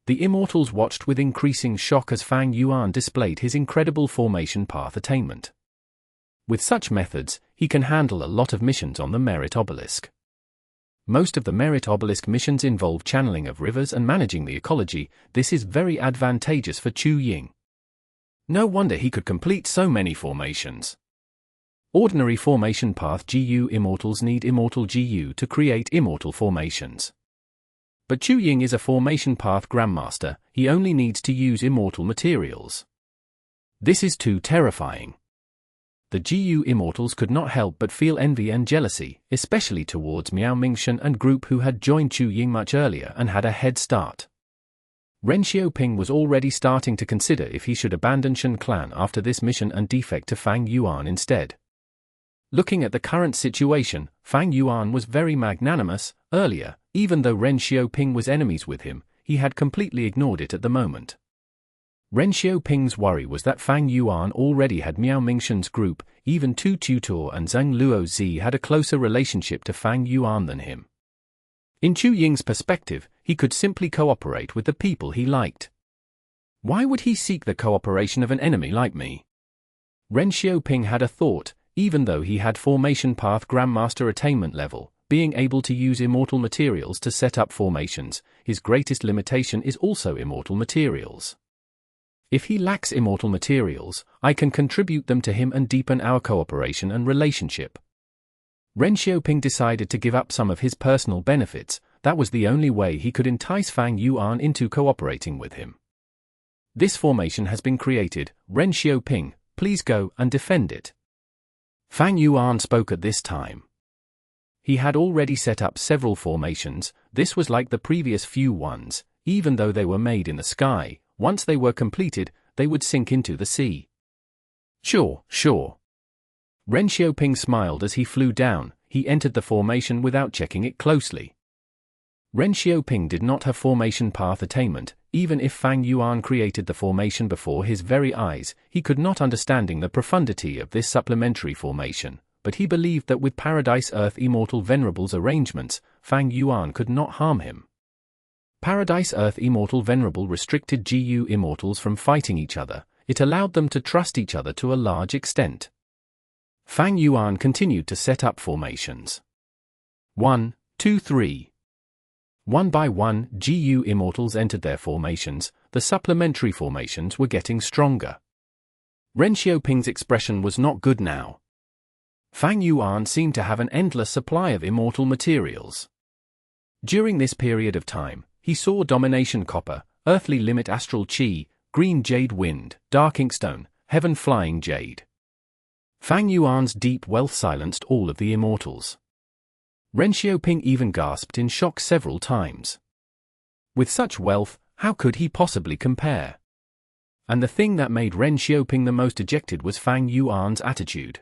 The Immortals watched with increasing shock as Fang Yuan displayed his incredible formation path attainment. With such methods, he can handle a lot of missions on the Merit Obelisk. Most of the Merit Obelisk missions involve channeling of rivers and managing the ecology. This is very advantageous for Chu Ying. No wonder he could complete so many formations. Ordinary formation path GU Immortals need immortal GU to create immortal formations. But Chu Ying is a formation path grandmaster, he only needs to use immortal materials. This is too terrifying. The GU Immortals could not help but feel envy and jealousy, especially towards Miao Mingshen and group who had joined Chu Ying much earlier and had a head start. Ren Xiaoping was already starting to consider if he should abandon Shen clan after this mission and defect to Fang Yuan instead. Looking at the current situation, Fang Yuan was very magnanimous. Earlier, even though Ren Xiaoping was enemies with him, he had completely ignored it at the moment. Ren Xiaoping's worry was that Fang Yuan already had Miao Mingshen's group. Even Tu Tutor and Zheng Luozi had a closer relationship to Fang Yuan than him. In Chu Ying's perspective, he could simply cooperate with the people he liked. Why would he seek the cooperation of an enemy like me? Ren Xiaoping had a thought. Even though he had formation path grandmaster attainment level, being able to use immortal materials to set up formations, his greatest limitation is also immortal materials. If he lacks immortal materials, I can contribute them to him and deepen our cooperation and relationship. Ren Xiaoping decided to give up some of his personal benefits. That was the only way he could entice Fang Yuan into cooperating with him. This formation has been created. Ren Xiaoping, please go and defend it. Fang Yuan spoke at this time. He had already set up several formations. This was like the previous few ones. Even though they were made in the sky, once they were completed, they would sink into the sea. Sure. Ren Xiaoping smiled as he flew down. He entered the formation without checking it closely. Ren Xiaoping did not have formation path attainment. Even if Fang Yuan created the formation before his very eyes, he could not understanding the profundity of this supplementary formation, but he believed that with Paradise Earth Immortal Venerables arrangements, Fang Yuan could not harm him. Paradise Earth Immortal Venerable restricted GU Immortals from fighting each other. It allowed them to trust each other to a large extent. Fang Yuan continued to set up formations. 1, 2, 3. One by one, GU Immortals entered their formations. The supplementary formations were getting stronger. Ren Xiaoping's expression was not good now. Fang Yuan seemed to have an endless supply of immortal materials. During this period of time, he saw Domination Copper, Earthly Limit Astral Chi, Green Jade Wind, Dark Inkstone, Heaven Flying Jade. Fang Yuan's deep wealth silenced all of the immortals. Ren Xiaoping even gasped in shock several times. With such wealth, how could he possibly compare? And the thing that made Ren Xiaoping the most dejected was Fang Yuan's attitude.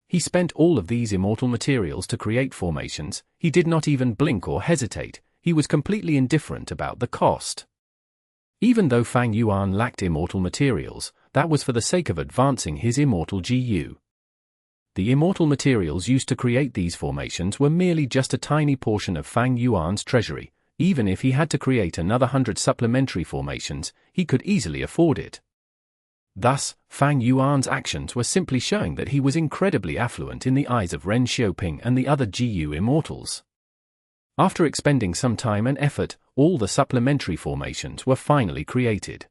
He spent all of these immortal materials to create formations, he did not even blink or hesitate, he was completely indifferent about the cost. Even though Fang Yuan lacked immortal materials, that was for the sake of advancing his immortal GU. The immortal materials used to create these formations were merely just a tiny portion of Fang Yuan's treasury. Even if he had to create another 100 supplementary formations, he could easily afford it. Thus, Fang Yuan's actions were simply showing that he was incredibly affluent in the eyes of Ren Xiaoping and the other GU immortals. After expending some time and effort, all the supplementary formations were finally created.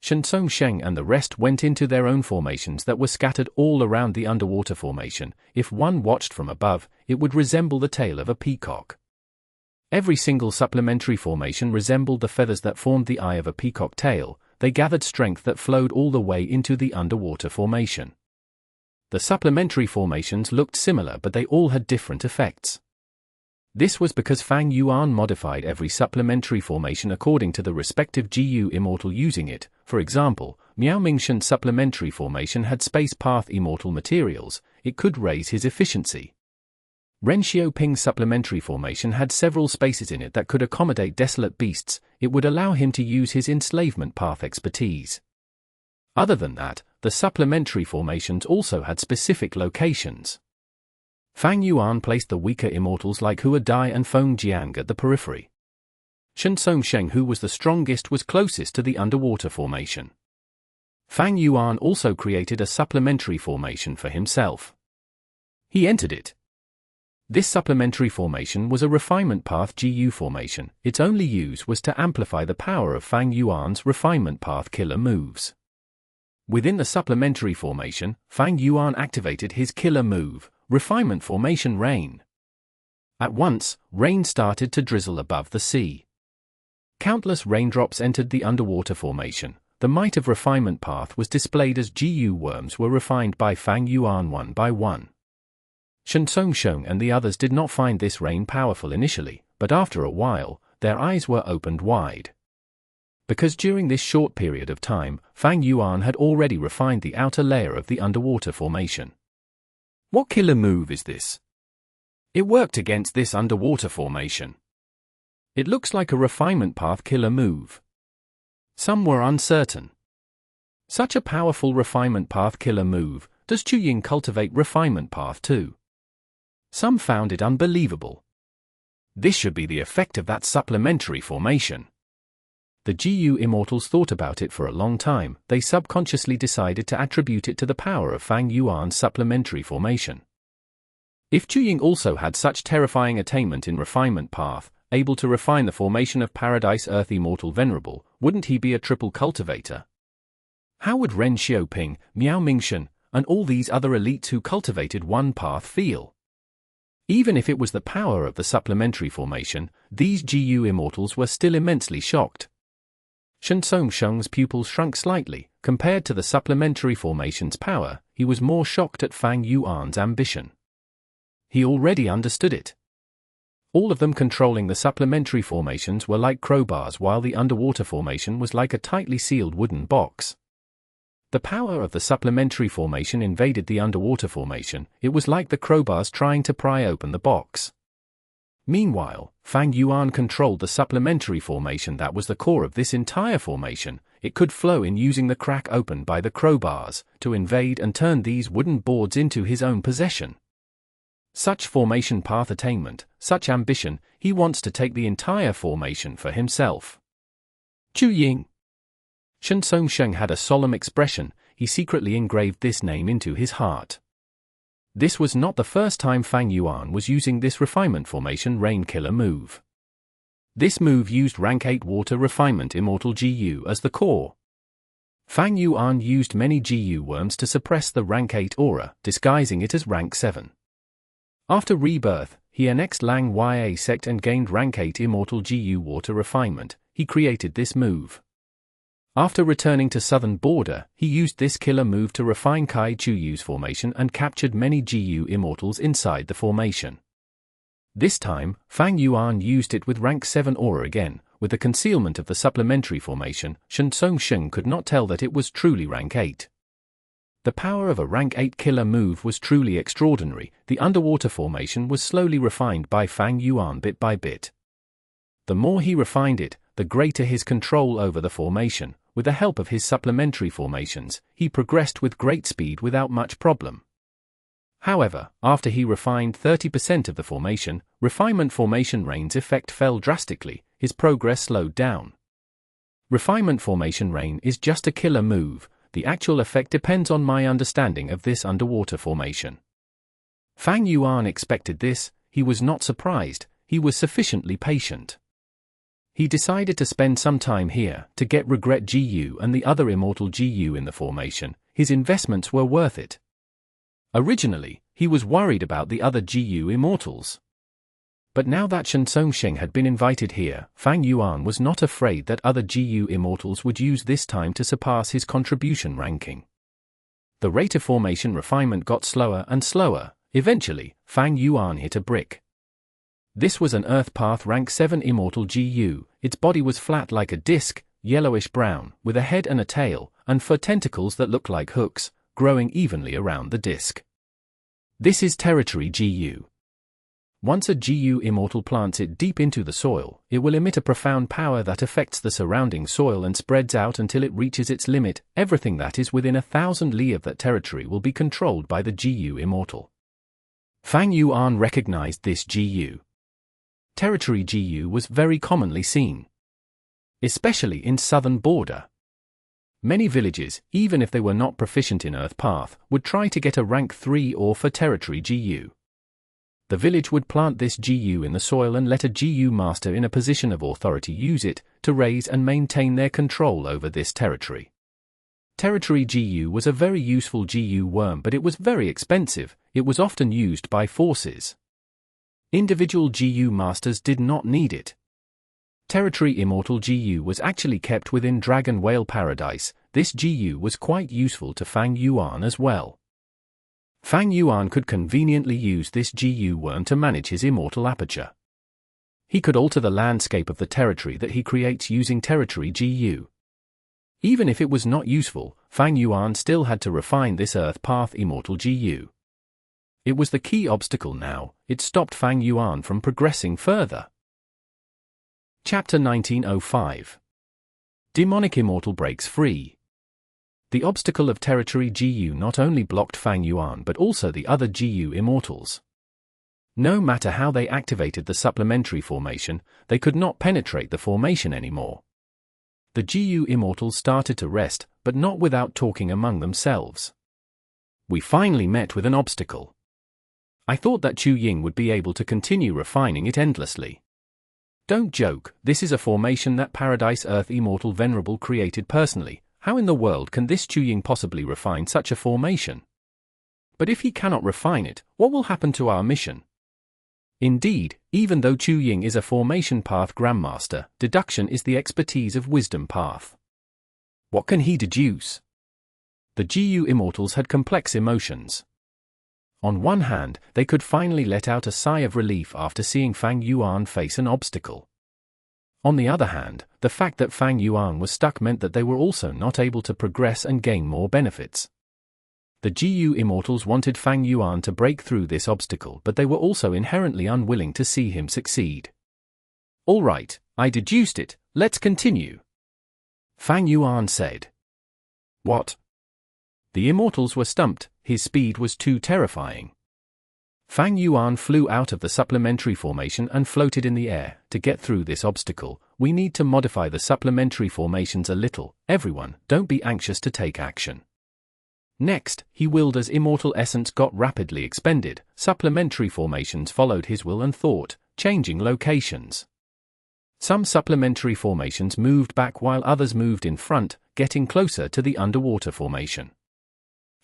Sheng, Sheng and the rest went into their own formations that were scattered all around the underwater formation. If one watched from above, it would resemble the tail of a peacock. Every single supplementary formation resembled the feathers that formed the eye of a peacock tail. They gathered strength that flowed all the way into the underwater formation. The supplementary formations looked similar, but they all had different effects. This was because Fang Yuan modified every supplementary formation according to the respective GU immortal using it. For example, Miao Mingshen's supplementary formation had space path immortal materials, it could raise his efficiency. Ren Xiaoping's supplementary formation had several spaces in it that could accommodate desolate beasts, it would allow him to use his enslavement path expertise. Other than that, the supplementary formations also had specific locations. Fang Yuan placed the weaker immortals like Hua Dai and Feng Jiang at the periphery. Sheng, who was the strongest, was closest to the underwater formation. Fang Yuan also created a supplementary formation for himself. He entered it. This supplementary formation was a refinement path GU formation. Its only use was to amplify the power of Fang Yuan's refinement path killer moves. Within the supplementary formation, Fang Yuan activated his killer move, Refinement Formation Rain. At once, rain started to drizzle above the sea. Countless raindrops entered the underwater formation. The might of refinement path was displayed as GU worms were refined by Fang Yuan one by one. Sheng and the others did not find this rain powerful initially, but after a while, their eyes were opened wide. Because during this short period of time, Fang Yuan had already refined the outer layer of the underwater formation. What killer move is this? It worked against this underwater formation. It looks like a refinement path killer move. Some were uncertain. Such a powerful refinement path killer move, does Chu Ying cultivate refinement path too? Some found it unbelievable. This should be the effect of that supplementary formation. The GU immortals thought about it for a long time. They subconsciously decided to attribute it to the power of Fang Yuan's supplementary formation. If Chu Ying also had such terrifying attainment in refinement path, able to refine the formation of Paradise Earth Immortal Venerable, wouldn't he be a triple cultivator? How would Ren Xiaoping, Miao Mingshen, and all these other elites who cultivated one path feel? Even if it was the power of the supplementary formation, these GU immortals were still immensely shocked. Sheng Sheng's pupils shrunk slightly. Compared to the supplementary formation's power, he was more shocked at Fang Yuan's ambition. He already understood it. All of them controlling the supplementary formations were like crowbars, while the underwater formation was like a tightly sealed wooden box. The power of the supplementary formation invaded the underwater formation. It was like the crowbars trying to pry open the box. Meanwhile, Fang Yuan controlled the supplementary formation that was the core of this entire formation. It could flow in using the crack opened by the crowbars to invade and turn these wooden boards into his own possession. Such formation path attainment, such ambition, he wants to take the entire formation for himself. Chu Ying. Sheng had a solemn expression. He secretly engraved this name into his heart. This was not the first time Fang Yuan was using this refinement formation rain killer move. This move used rank 8 water refinement immortal GU as the core. Fang Yuan used many GU worms to suppress the rank 8 aura, disguising it as rank 7. After rebirth, he annexed Lang Ya sect and gained rank 8 immortal GU water refinement. He created this move. After returning to southern border, he used this killer move to refine Kai Chuyu's formation and captured many GU Immortals inside the formation. This time, Fang Yuan used it with rank 7 aura again. With the concealment of the supplementary formation, Sheng could not tell that it was truly rank 8. The power of a rank 8 killer move was truly extraordinary. The underwater formation was slowly refined by Fang Yuan bit by bit. The more he refined it, the greater his control over the formation. With the help of his supplementary formations, he progressed with great speed without much problem. However, after he refined 30% of the formation, refinement formation rain's effect fell drastically. His progress slowed down. Refinement formation rain is just a killer move. The actual effect depends on my understanding of this underwater formation. Fang Yuan expected this. He was not surprised. He was sufficiently patient. He decided to spend some time here to get Regret GU and the other Immortal GU in the formation. His investments were worth it. Originally, he was worried about the other GU Immortals. But now that Sheng had been invited here, Fang Yuan was not afraid that other GU Immortals would use this time to surpass his contribution ranking. The rate of formation refinement got slower and slower. Eventually, Fang Yuan hit a brick. This was an Earth Path rank 7 Immortal GU. Its body was flat like a disc, yellowish-brown, with a head and a tail, and 4 tentacles that looked like hooks, growing evenly around the disc. This is Territory GU. Once a GU Immortal plants it deep into the soil, it will emit a profound power that affects the surrounding soil and spreads out until it reaches its limit. Everything that is within 1,000 li of that territory will be controlled by the GU Immortal. Fang Yuan recognized this GU. Territory GU was very commonly seen, especially in southern border. Many villages, even if they were not proficient in Earth Path, would try to get a rank 3 or for Territory GU. The village would plant this GU in the soil and let a GU master in a position of authority use it to raise and maintain their control over this territory. Territory GU was a very useful GU worm, but it was very expensive. It was often used by forces. Individual GU masters did not need it. Territory Immortal GU was actually kept within Dragon Whale Paradise. This GU was quite useful to Fang Yuan as well. Fang Yuan could conveniently use this GU worm to manage his immortal aperture. He could alter the landscape of the territory that he creates using Territory GU. Even if it was not useful, Fang Yuan still had to refine this Earth Path Immortal GU. It was the key obstacle now. It stopped Fang Yuan from progressing further. Chapter 1905. Demonic Immortal breaks free. The obstacle of Territory GU not only blocked Fang Yuan but also the other GU Immortals. No matter how they activated the supplementary formation, they could not penetrate the formation anymore. The GU Immortals started to rest, but not without talking among themselves. We finally met with an obstacle. I thought that Chu Ying would be able to continue refining it endlessly. Don't joke, this is a formation that Paradise Earth Immortal Venerable created personally. How in the world can this Chu Ying possibly refine such a formation? But if he cannot refine it, what will happen to our mission? Indeed, even though Chu Ying is a formation path grandmaster, deduction is the expertise of wisdom path. What can he deduce? The GU Immortals had complex emotions. On one hand, they could finally let out a sigh of relief after seeing Fang Yuan face an obstacle. On the other hand, the fact that Fang Yuan was stuck meant that they were also not able to progress and gain more benefits. The GU Immortals wanted Fang Yuan to break through this obstacle, but they were also inherently unwilling to see him succeed. All right, I deduced it, let's continue. Fang Yuan said. What? The Immortals were stumped, his speed was too terrifying. Fang Yuan flew out of the supplementary formation and floated in the air. To get through this obstacle, we need to modify the supplementary formations a little. Everyone, don't be anxious to take action. Next, he willed as immortal essence got rapidly expended. Supplementary formations followed his will and thought, changing locations. Some supplementary formations moved back while others moved in front, getting closer to the underwater formation.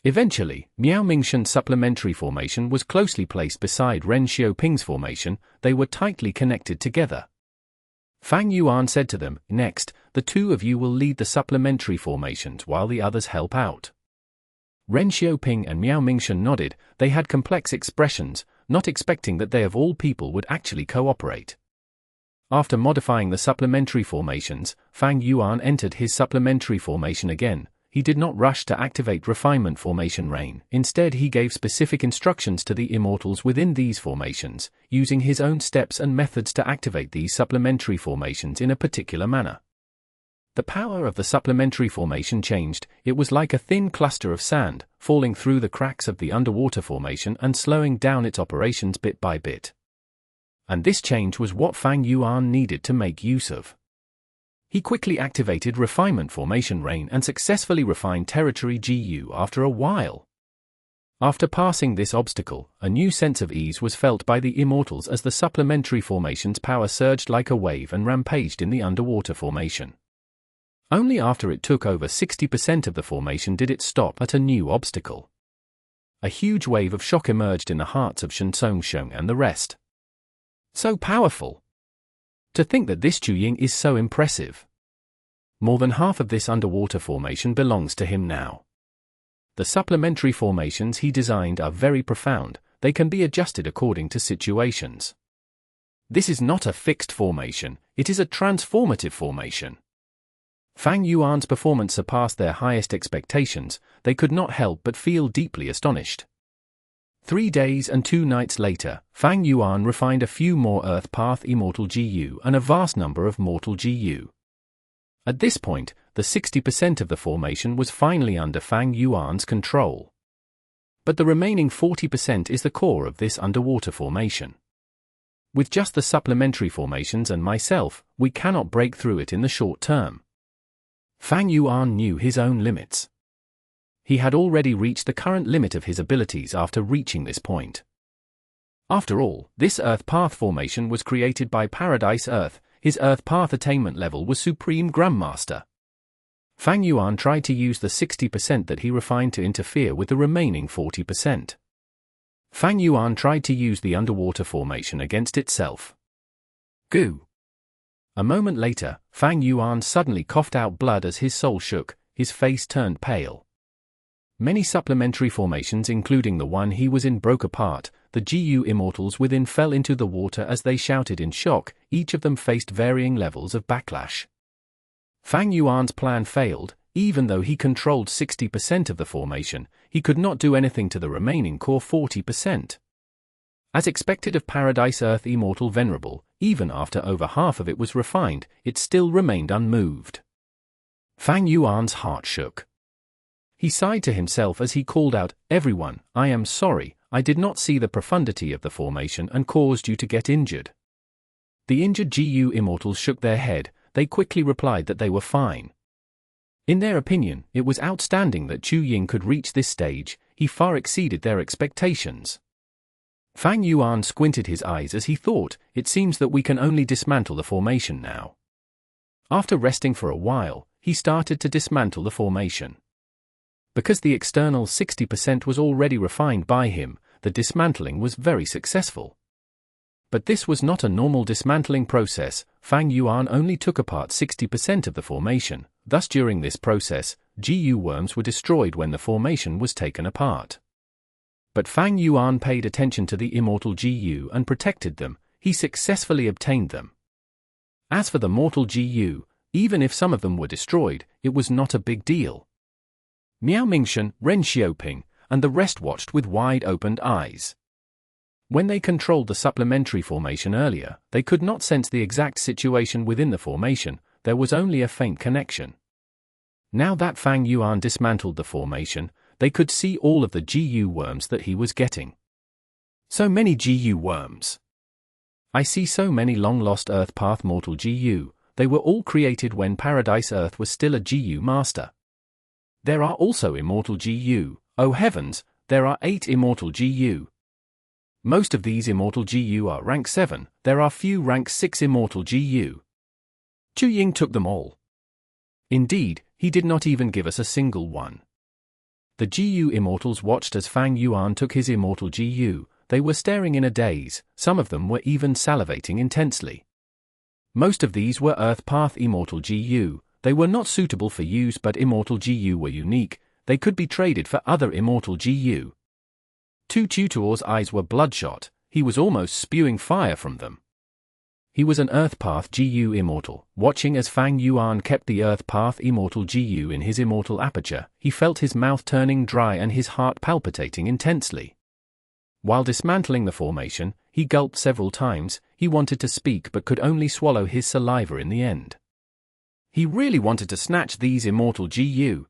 Eventually, Miao Mingshen's supplementary formation was closely placed beside Ren Xiaoping's formation. They were tightly connected together. Fang Yuan said to them, "Next, the two of you will lead the supplementary formations while the others help out." Ren Xiaoping and Miao Mingshan nodded. They had complex expressions, not expecting that they of all people would actually cooperate. After modifying the supplementary formations, Fang Yuan entered his supplementary formation again. He did not rush to activate Refinement Formation Rain. Instead, he gave specific instructions to the Immortals within these formations, using his own steps and methods to activate these supplementary formations in a particular manner. The power of the supplementary formation changed. It was like a thin cluster of sand, falling through the cracks of the underwater formation and slowing down its operations bit by bit. And this change was what Fang Yuan needed to make use of. He quickly activated Refinement Formation Rain and successfully refined Territory GU after a while. After passing this obstacle, a new sense of ease was felt by the Immortals as the supplementary formation's power surged like a wave and rampaged in the underwater formation. Only after it took over 60% of the formation did it stop at a new obstacle. A huge wave of shock emerged in the hearts of Sheng, Sheng and the rest. So powerful! To think that this Chuying is so impressive. More than half of this underwater formation belongs to him now. The supplementary formations he designed are very profound. They can be adjusted according to situations. This is not a fixed formation, it is a transformative formation. Fang Yuan's performance surpassed their highest expectations. They could not help but feel deeply astonished. 3 days and 2 nights later, Fang Yuan refined a few more Earth Path Immortal GU and a vast number of Mortal GU. At this point, the 60% of the formation was finally under Fang Yuan's control. But the remaining 40% is the core of this underwater formation. With just the supplementary formations and myself, we cannot break through it in the short term. Fang Yuan knew his own limits. He had already reached the current limit of his abilities after reaching this point. After all, this Earth Path formation was created by Paradise Earth. His Earth Path attainment level was Supreme Grandmaster. Fang Yuan tried to use the 60% that he refined to interfere with the remaining 40%. Fang Yuan tried to use the underwater formation against itself. Goo! A moment later, Fang Yuan suddenly coughed out blood as his soul shook, his face turned pale. Many supplementary formations including the one he was in broke apart. The GU Immortals within fell into the water as they shouted in shock. Each of them faced varying levels of backlash. Fang Yuan's plan failed. Even though he controlled 60% of the formation, he could not do anything to the remaining core 40%. As expected of Paradise Earth Immortal Venerable, even after over half of it was refined, it still remained unmoved. Fang Yuan's heart shook. He sighed to himself as he called out, "Everyone, I am sorry, I did not see the profundity of the formation and caused you to get injured." The injured GU Immortals shook their head. They quickly replied that they were fine. In their opinion, it was outstanding that Chuying could reach this stage. He far exceeded their expectations. Fang Yuan squinted his eyes as he thought, "It seems that we can only dismantle the formation now." After resting for a while, he started to dismantle the formation. Because the external 60% was already refined by him, the dismantling was very successful. But this was not a normal dismantling process. Fang Yuan only took apart 60% of the formation. Thus during this process, GU worms were destroyed when the formation was taken apart. But Fang Yuan paid attention to the Immortal GU and protected them. He successfully obtained them. As for the Mortal GU, even if some of them were destroyed, it was not a big deal. Miao Mingshan, Ren Xiaoping, and the rest watched with wide-opened eyes. When they controlled the supplementary formation earlier, they could not sense the exact situation within the formation. There was only a faint connection. Now that Fang Yuan dismantled the formation, they could see all of the GU worms that he was getting. So many GU worms. I see so many long-lost Earth Path Mortal GU. They were all created when Paradise Earth was still a GU master. There are also Immortal GU. Oh heavens, there are 8 Immortal GU. Most of these Immortal GU are rank 7, there are few rank 6 Immortal GU. Chuying took them all. Indeed, he did not even give us a single one. The GU Immortals watched as Fang Yuan took his Immortal GU. They were staring in a daze, some of them were even salivating intensely. Most of these were Earth Path Immortal GU. They were not suitable for use, but Immortal GU were unique. They could be traded for other Immortal GU. Tu Tutor's eyes were bloodshot. He was almost spewing fire from them. He was an Earth Path GU Immortal. Watching as Fang Yuan kept the Earth Path Immortal GU in his Immortal aperture, he felt his mouth turning dry and his heart palpitating intensely. While dismantling the formation, he gulped several times. He wanted to speak but could only swallow his saliva in the end. He really wanted to snatch these Immortal GU.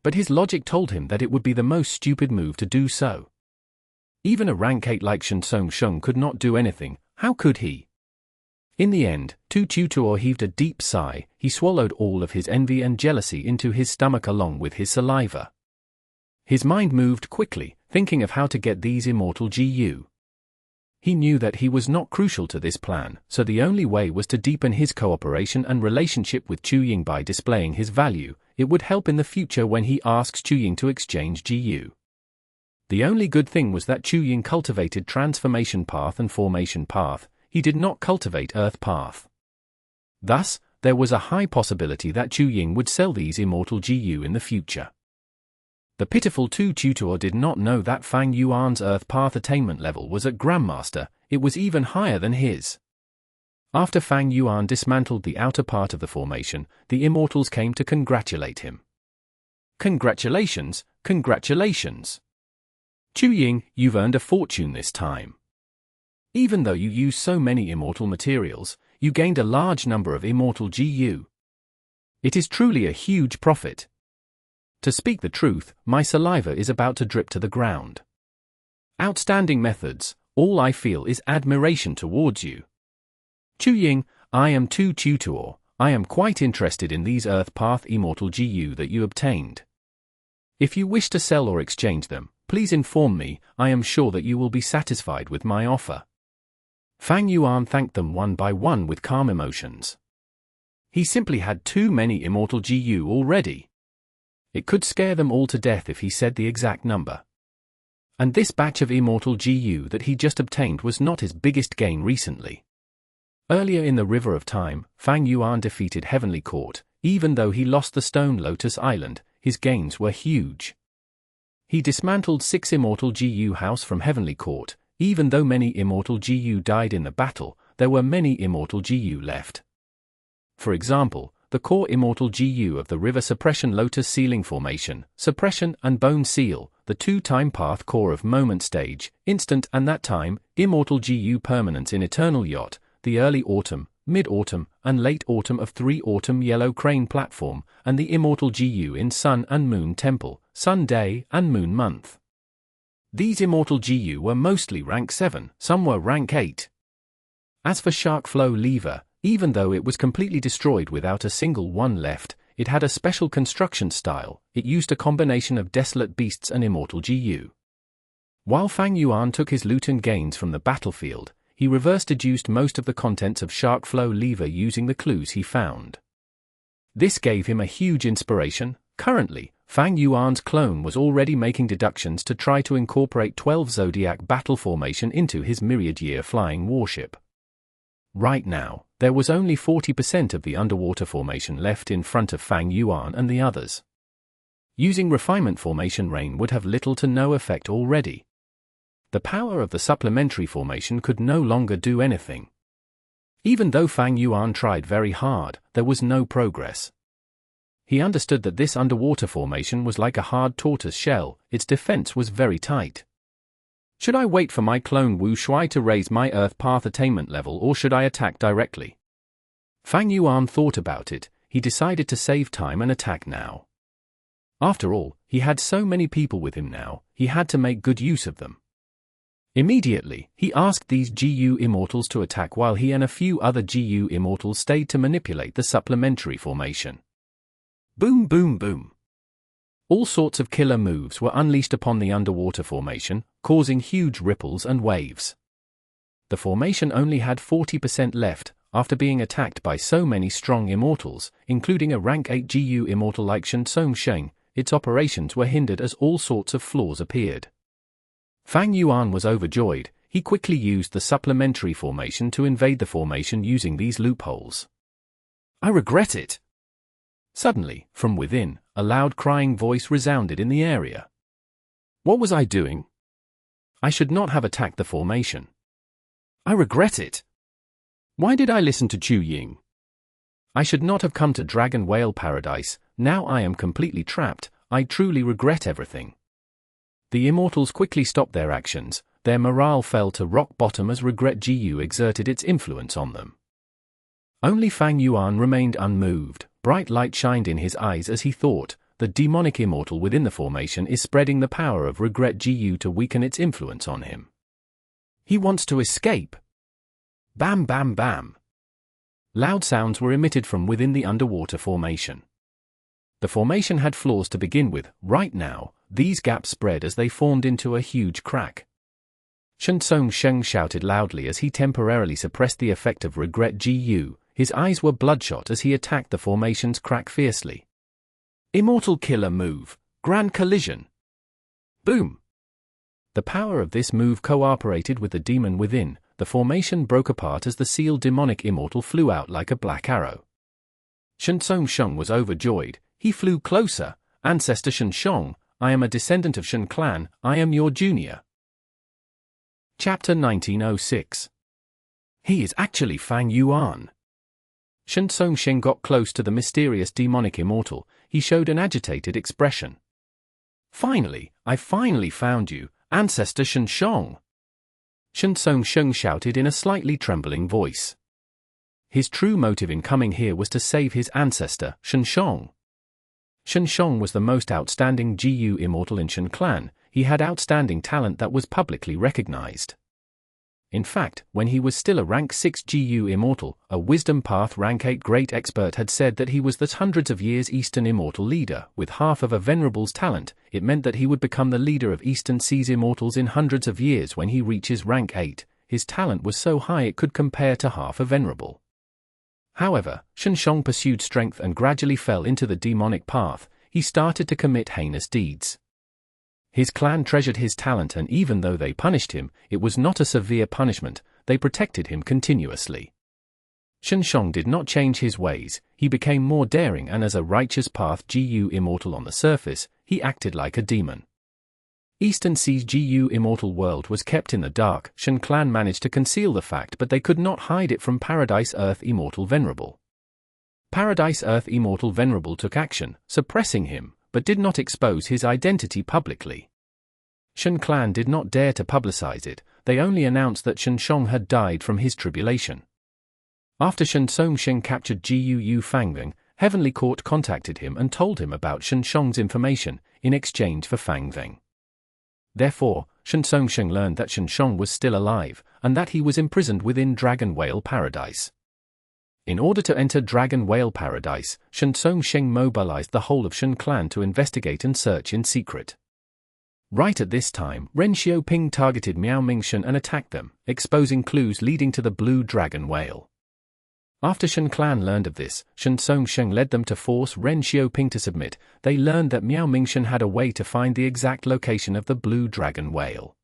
But his logic told him that it would be the most stupid move to do so. Even a rank 8 like Sheng could not do anything. How could he? In the end, Tu Tutor heaved a deep sigh. He swallowed all of his envy and jealousy into his stomach along with his saliva. His mind moved quickly, thinking of how to get these Immortal GU. He knew that he was not crucial to this plan, so the only way was to deepen his cooperation and relationship with Chu Ying by displaying his value. It would help in the future when he asks Chu Ying to exchange GU. The only good thing was that Chu Ying cultivated Transformation Path and Formation Path. He did not cultivate Earth Path. Thus, there was a high possibility that Chu Ying would sell these Immortal GU in the future. The pitiful Tu Tutor did not know that Fang Yuan's Earth Path attainment level was at Grandmaster. It was even higher than his. After Fang Yuan dismantled the outer part of the formation, the Immortals came to congratulate him. Congratulations, congratulations. Chu Ying, you've earned a fortune this time. Even though you used so many Immortal materials, you gained a large number of Immortal GU. It is truly a huge profit. To speak the truth, my saliva is about to drip to the ground. Outstanding methods. All I feel is admiration towards you. Chu Ying, I am Tu Tutor. I am quite interested in these Earth Path Immortal GU that you obtained. If you wish to sell or exchange them, please inform me. I am sure that you will be satisfied with my offer. Fang Yuan thanked them one by one with calm emotions. He simply had too many Immortal GU already. It could scare them all to death if he said the exact number. And this batch of Immortal GU that he just obtained was not his biggest gain recently. Earlier in the River of Time, Fang Yuan defeated Heavenly Court. Even though he lost the Stone Lotus Island, his gains were huge. He dismantled 6 Immortal GU house from Heavenly Court. Even though many Immortal GU died in the battle, there were many Immortal GU left. For example, the core Immortal GU of the River Suppression Lotus Ceiling Formation, Suppression and Bone Seal, the 2-time path core of Moment Stage, Instant and that time, Immortal GU Permanence in Eternal Yacht, the Early Autumn, Mid-Autumn, and Late Autumn of 3 Autumn Yellow Crane Platform, and the Immortal GU in Sun and Moon Temple, Sun Day and Moon Month. These Immortal GU were mostly rank 7, some were rank 8. As for Shark Flow Lever, even though it was completely destroyed without a single one left, it had a special construction style. It used a combination of Desolate Beasts and Immortal GU. While Fang Yuan took his loot and gains from the battlefield, he reverse deduced most of the contents of Shark Flow Lever using the clues he found. This gave him a huge inspiration. Currently, Fang Yuan's clone was already making deductions to try to incorporate 12 Zodiac battle formation into his myriad-year flying warship. Right now, there was only 40% of the underwater formation left in front of Fang Yuan and the others. Using refinement formation rain would have little to no effect already. The power of the supplementary formation could no longer do anything. Even though Fang Yuan tried very hard, there was no progress. He understood that this underwater formation was like a hard tortoise shell. Its defense was very tight. Should I wait for my clone Wu Shui to raise my Earth Path attainment level, or should I attack directly? Fang Yuan thought about it. He decided to save time and attack now. After all, he had so many people with him now, he had to make good use of them. Immediately, he asked these GU Immortals to attack while he and a few other GU Immortals stayed to manipulate the supplementary formation. Boom boom boom. All sorts of killer moves were unleashed upon the underwater formation, causing huge ripples and waves. The formation only had 40% left, after being attacked by so many strong Immortals, including a rank 8 GU Immortal like Sheng. Its operations were hindered as all sorts of flaws appeared. Fang Yuan was overjoyed. he quickly used the supplementary formation to invade the formation using these loopholes. "I regret it!" Suddenly, from within, a loud crying voice resounded in the area. "What was I doing? I should not have attacked the formation. I regret it! Why did I listen to Chu Ying? I should not have come to Dragon Whale Paradise. Now I am completely trapped. I truly regret everything." The Immortals quickly stopped their actions. Their morale fell to rock bottom as Regret GU exerted its influence on them. Only Fang Yuan remained unmoved. Bright light shined in his eyes as he thought, the demonic immortal within the formation is spreading the power of Regret GU to weaken its influence on him. He wants to escape. Bam bam bam. Loud sounds were emitted from within the underwater formation. The formation had flaws to begin with. Right now, these gaps spread as they formed into a huge crack. Sheng shouted loudly as he temporarily suppressed the effect of Regret GU. His eyes were bloodshot as he attacked the formation's crack fiercely. Immortal killer move. Grand collision. Boom. The power of this move cooperated with the demon within. The formation broke apart as the sealed demonic immortal flew out like a black arrow. Sheng was overjoyed. He flew closer. "Ancestor Sheng, I am a descendant of Shen clan. I am your junior." Chapter 1906. He is actually Fang Yuan. Sheng got close to the mysterious demonic immortal. He showed an agitated expression. I finally found you, Ancestor Sheng." Sheng shouted in a slightly trembling voice. His true motive in coming here was to save his ancestor, Sheng. Sheng was the most outstanding GU immortal in Shen clan. He had outstanding talent that was publicly recognized. In fact, when he was still a rank 6 GU immortal, a Wisdom Path rank 8 great expert had said that he was the hundreds of years Eastern immortal leader. With half of a venerable's talent, it meant that he would become the leader of Eastern Seas immortals in hundreds of years when he reaches rank 8. His talent was so high it could compare to half a venerable. However, Sheng pursued strength and gradually fell into the demonic path. He started to commit heinous deeds. His clan treasured his talent, and even though they punished him, it was not a severe punishment. They protected him continuously. Sheng did not change his ways. He became more daring, and as a righteous path GU immortal on the surface, he acted like a demon. Eastern Sea's GU immortal world was kept in the dark. Shen clan managed to conceal the fact, but they could not hide it from Paradise Earth Immortal Venerable. Paradise Earth Immortal Venerable took action, suppressing him, but did not expose his identity publicly. Shen clan did not dare to publicize it. They only announced that Sheng had died from his tribulation. After Sheng captured Guu Fang, Heavenly Court contacted him and told him about Sheng's information in exchange for Fang. Therefore, Sheng learned that Sheng was still alive and that he was imprisoned within Dragon Whale Paradise. In order to enter Dragon Whale Paradise, Sheng mobilized the whole of Shen clan to investigate and search in secret. Right at this time, Ren Xiaoping targeted Miao Mingshen and attacked them, exposing clues leading to the blue dragon whale. After Shen clan learned of this, Sheng led them to force Ren Xiaoping to submit. They learned that Miao Mingshen had a way to find the exact location of the blue dragon whale.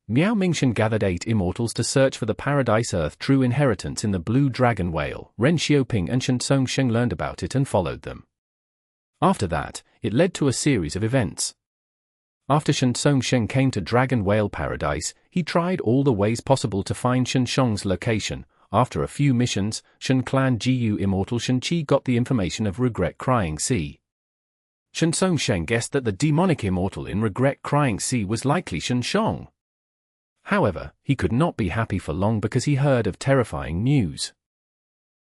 Miao Mingshen gathered 8 immortals to search for the Paradise Earth true inheritance in the blue dragon whale. Ren Xiaoping and Sheng learned about it and followed them. After that, it led to a series of events. After Sheng came to Dragon Whale Paradise, he tried all the ways possible to find Sheng's location. After a few missions, Shen clan GU immortal Shen Qi got the information of Regret Crying Sea. Sheng guessed that the demonic immortal in Regret Crying Sea was likely Sheng. However, he could not be happy for long because he heard of terrifying news.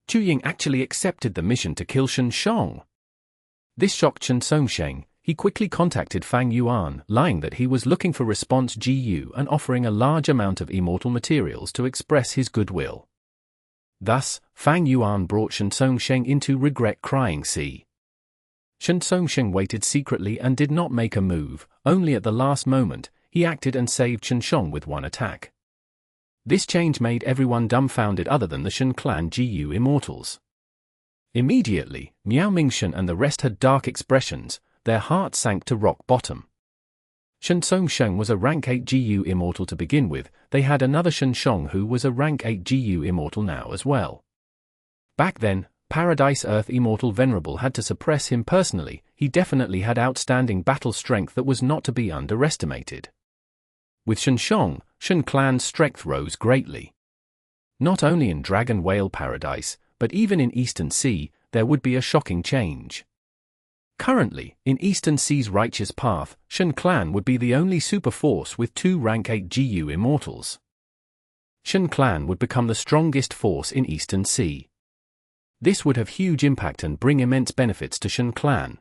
Chu Ying actually accepted the mission to kill Sheng. This shocked Sheng. He quickly contacted Fang Yuan, lying that he was looking for response GU and offering a large amount of immortal materials to express his goodwill. Thus, Fang Yuan brought Sheng into Regret Crying Sea. Sheng waited secretly and did not make a move. Only at the last moment, he acted and saved Sheng with one attack. This change made everyone dumbfounded other than the Shen clan GU immortals. Immediately, Miao Mingshen and the rest had dark expressions. Their hearts sank to rock bottom. Sheng was a rank 8 GU Immortal to begin with. They had another Shen who was a rank 8 GU Immortal now as well. Back then, Paradise Earth Immortal Venerable had to suppress him personally. He definitely had outstanding battle strength that was not to be underestimated. With Shen clan's strength rose greatly. Not only in Dragon Whale Paradise, but even in Eastern Sea, there would be a shocking change. Currently, in Eastern Sea's righteous path, Shen clan would be the only super force with 2 rank 8 GU Immortals. Shen clan would become the strongest force in Eastern Sea. This would have huge impact and bring immense benefits to Shen clan.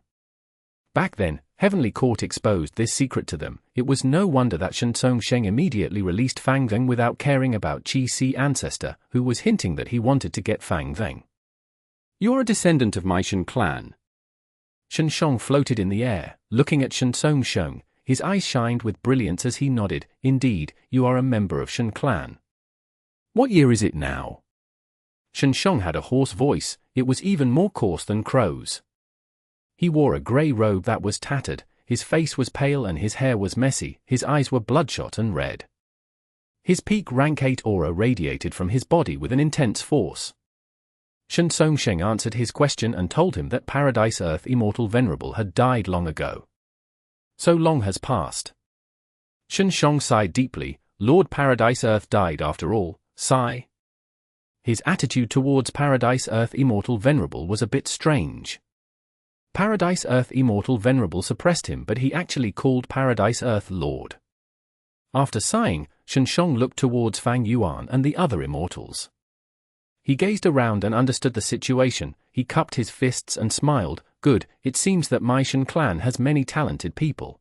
Back then, Heavenly Court exposed this secret to them. It was no wonder that Sheng immediately released Fang without caring about Qi ancestor, who was hinting that he wanted to get Fang. "You're a descendant of my Shen clan." Shen floated in the air, looking at Sheng. His eyes shined with brilliance as he nodded. "Indeed, you are a member of Shen clan." "What year is it now?" Shen had a hoarse voice. It was even more coarse than crow's. He wore a grey robe that was tattered, his face was pale and his hair was messy, his eyes were bloodshot and red. His peak rank 8 aura radiated from his body with an intense force. Sheng answered his question and told him that Paradise Earth Immortal Venerable had died long ago. So long has passed. Shen sighed deeply. Lord Paradise Earth died after all. Sigh. His attitude towards Paradise Earth Immortal Venerable was a bit strange. Paradise Earth Immortal Venerable suppressed him, but he actually called Paradise Earth Lord. After sighing, Shen looked towards Fang Yuan and the other immortals. He gazed around and understood the situation. He cupped his fists and smiled. "Good, it seems that my Shen clan has many talented people."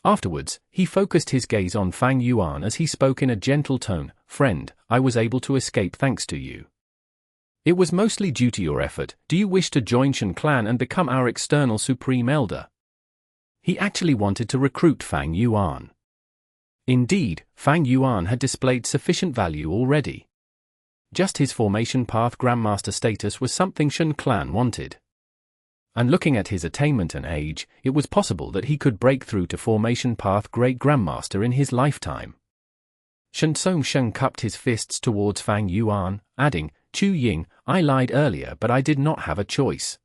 Afterwards, he focused his gaze on Fang Yuan as he spoke in a gentle tone. "Friend, I was able to escape thanks to you. It was mostly due to your effort. Do you wish to join Shen clan and become our external Supreme Elder?" He actually wanted to recruit Fang Yuan. Indeed, Fang Yuan had displayed sufficient value already. Just his Formation Path Grandmaster status was something Shen clan wanted. And looking at his attainment and age, it was possible that he could break through to Formation Path Great Grandmaster in his lifetime. Sheng cupped his fists towards Fang Yuan, adding, "Chu Ying, I lied earlier but I did not have a choice.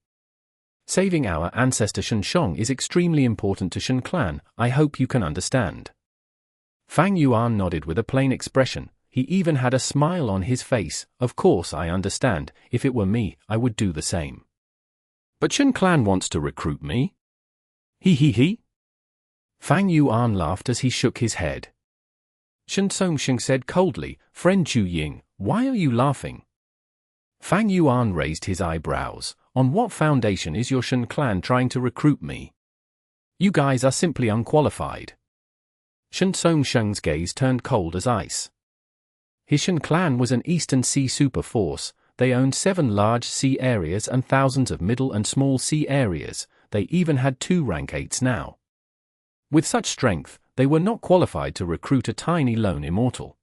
Saving our ancestor Shen is extremely important to Shen clan, I hope you can understand." Fang Yuan nodded with a plain expression. He even had a smile on his face. "Of course I understand. If it were me, I would do the same." "But Shen clan wants to recruit me." He. Fang Yuan laughed as he shook his head. Sheng said coldly, "Friend Chu Ying, why are you laughing?" Fang Yuan raised his eyebrows. "On what foundation is your Shen clan trying to recruit me? You guys are simply unqualified." Sheng's gaze turned cold as ice. His Shen clan was an Eastern Sea super force. They owned 7 large sea areas and thousands of middle and small sea areas. They even had 2 rank 8s now. With such strength, they were not qualified to recruit a tiny lone immortal.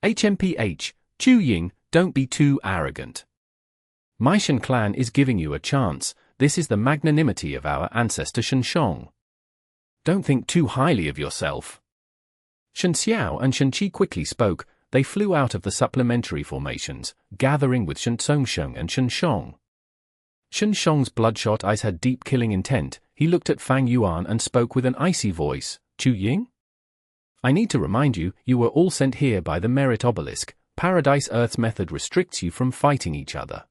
HMPH, Chu Ying, don't be too arrogant. My Shen clan is giving you a chance. This is the magnanimity of our ancestor Shen. Don't think too highly of yourself. Shen Xiao and Shen Qi quickly spoke. They flew out of the supplementary formations, gathering with Sheng and Shen. Sheng's bloodshot eyes had deep killing intent. He looked at Fang Yuan and spoke with an icy voice. "Chu Ying? I need to remind you, you were all sent here by the Merit Obelisk. Paradise Earth's method restricts you from fighting each other.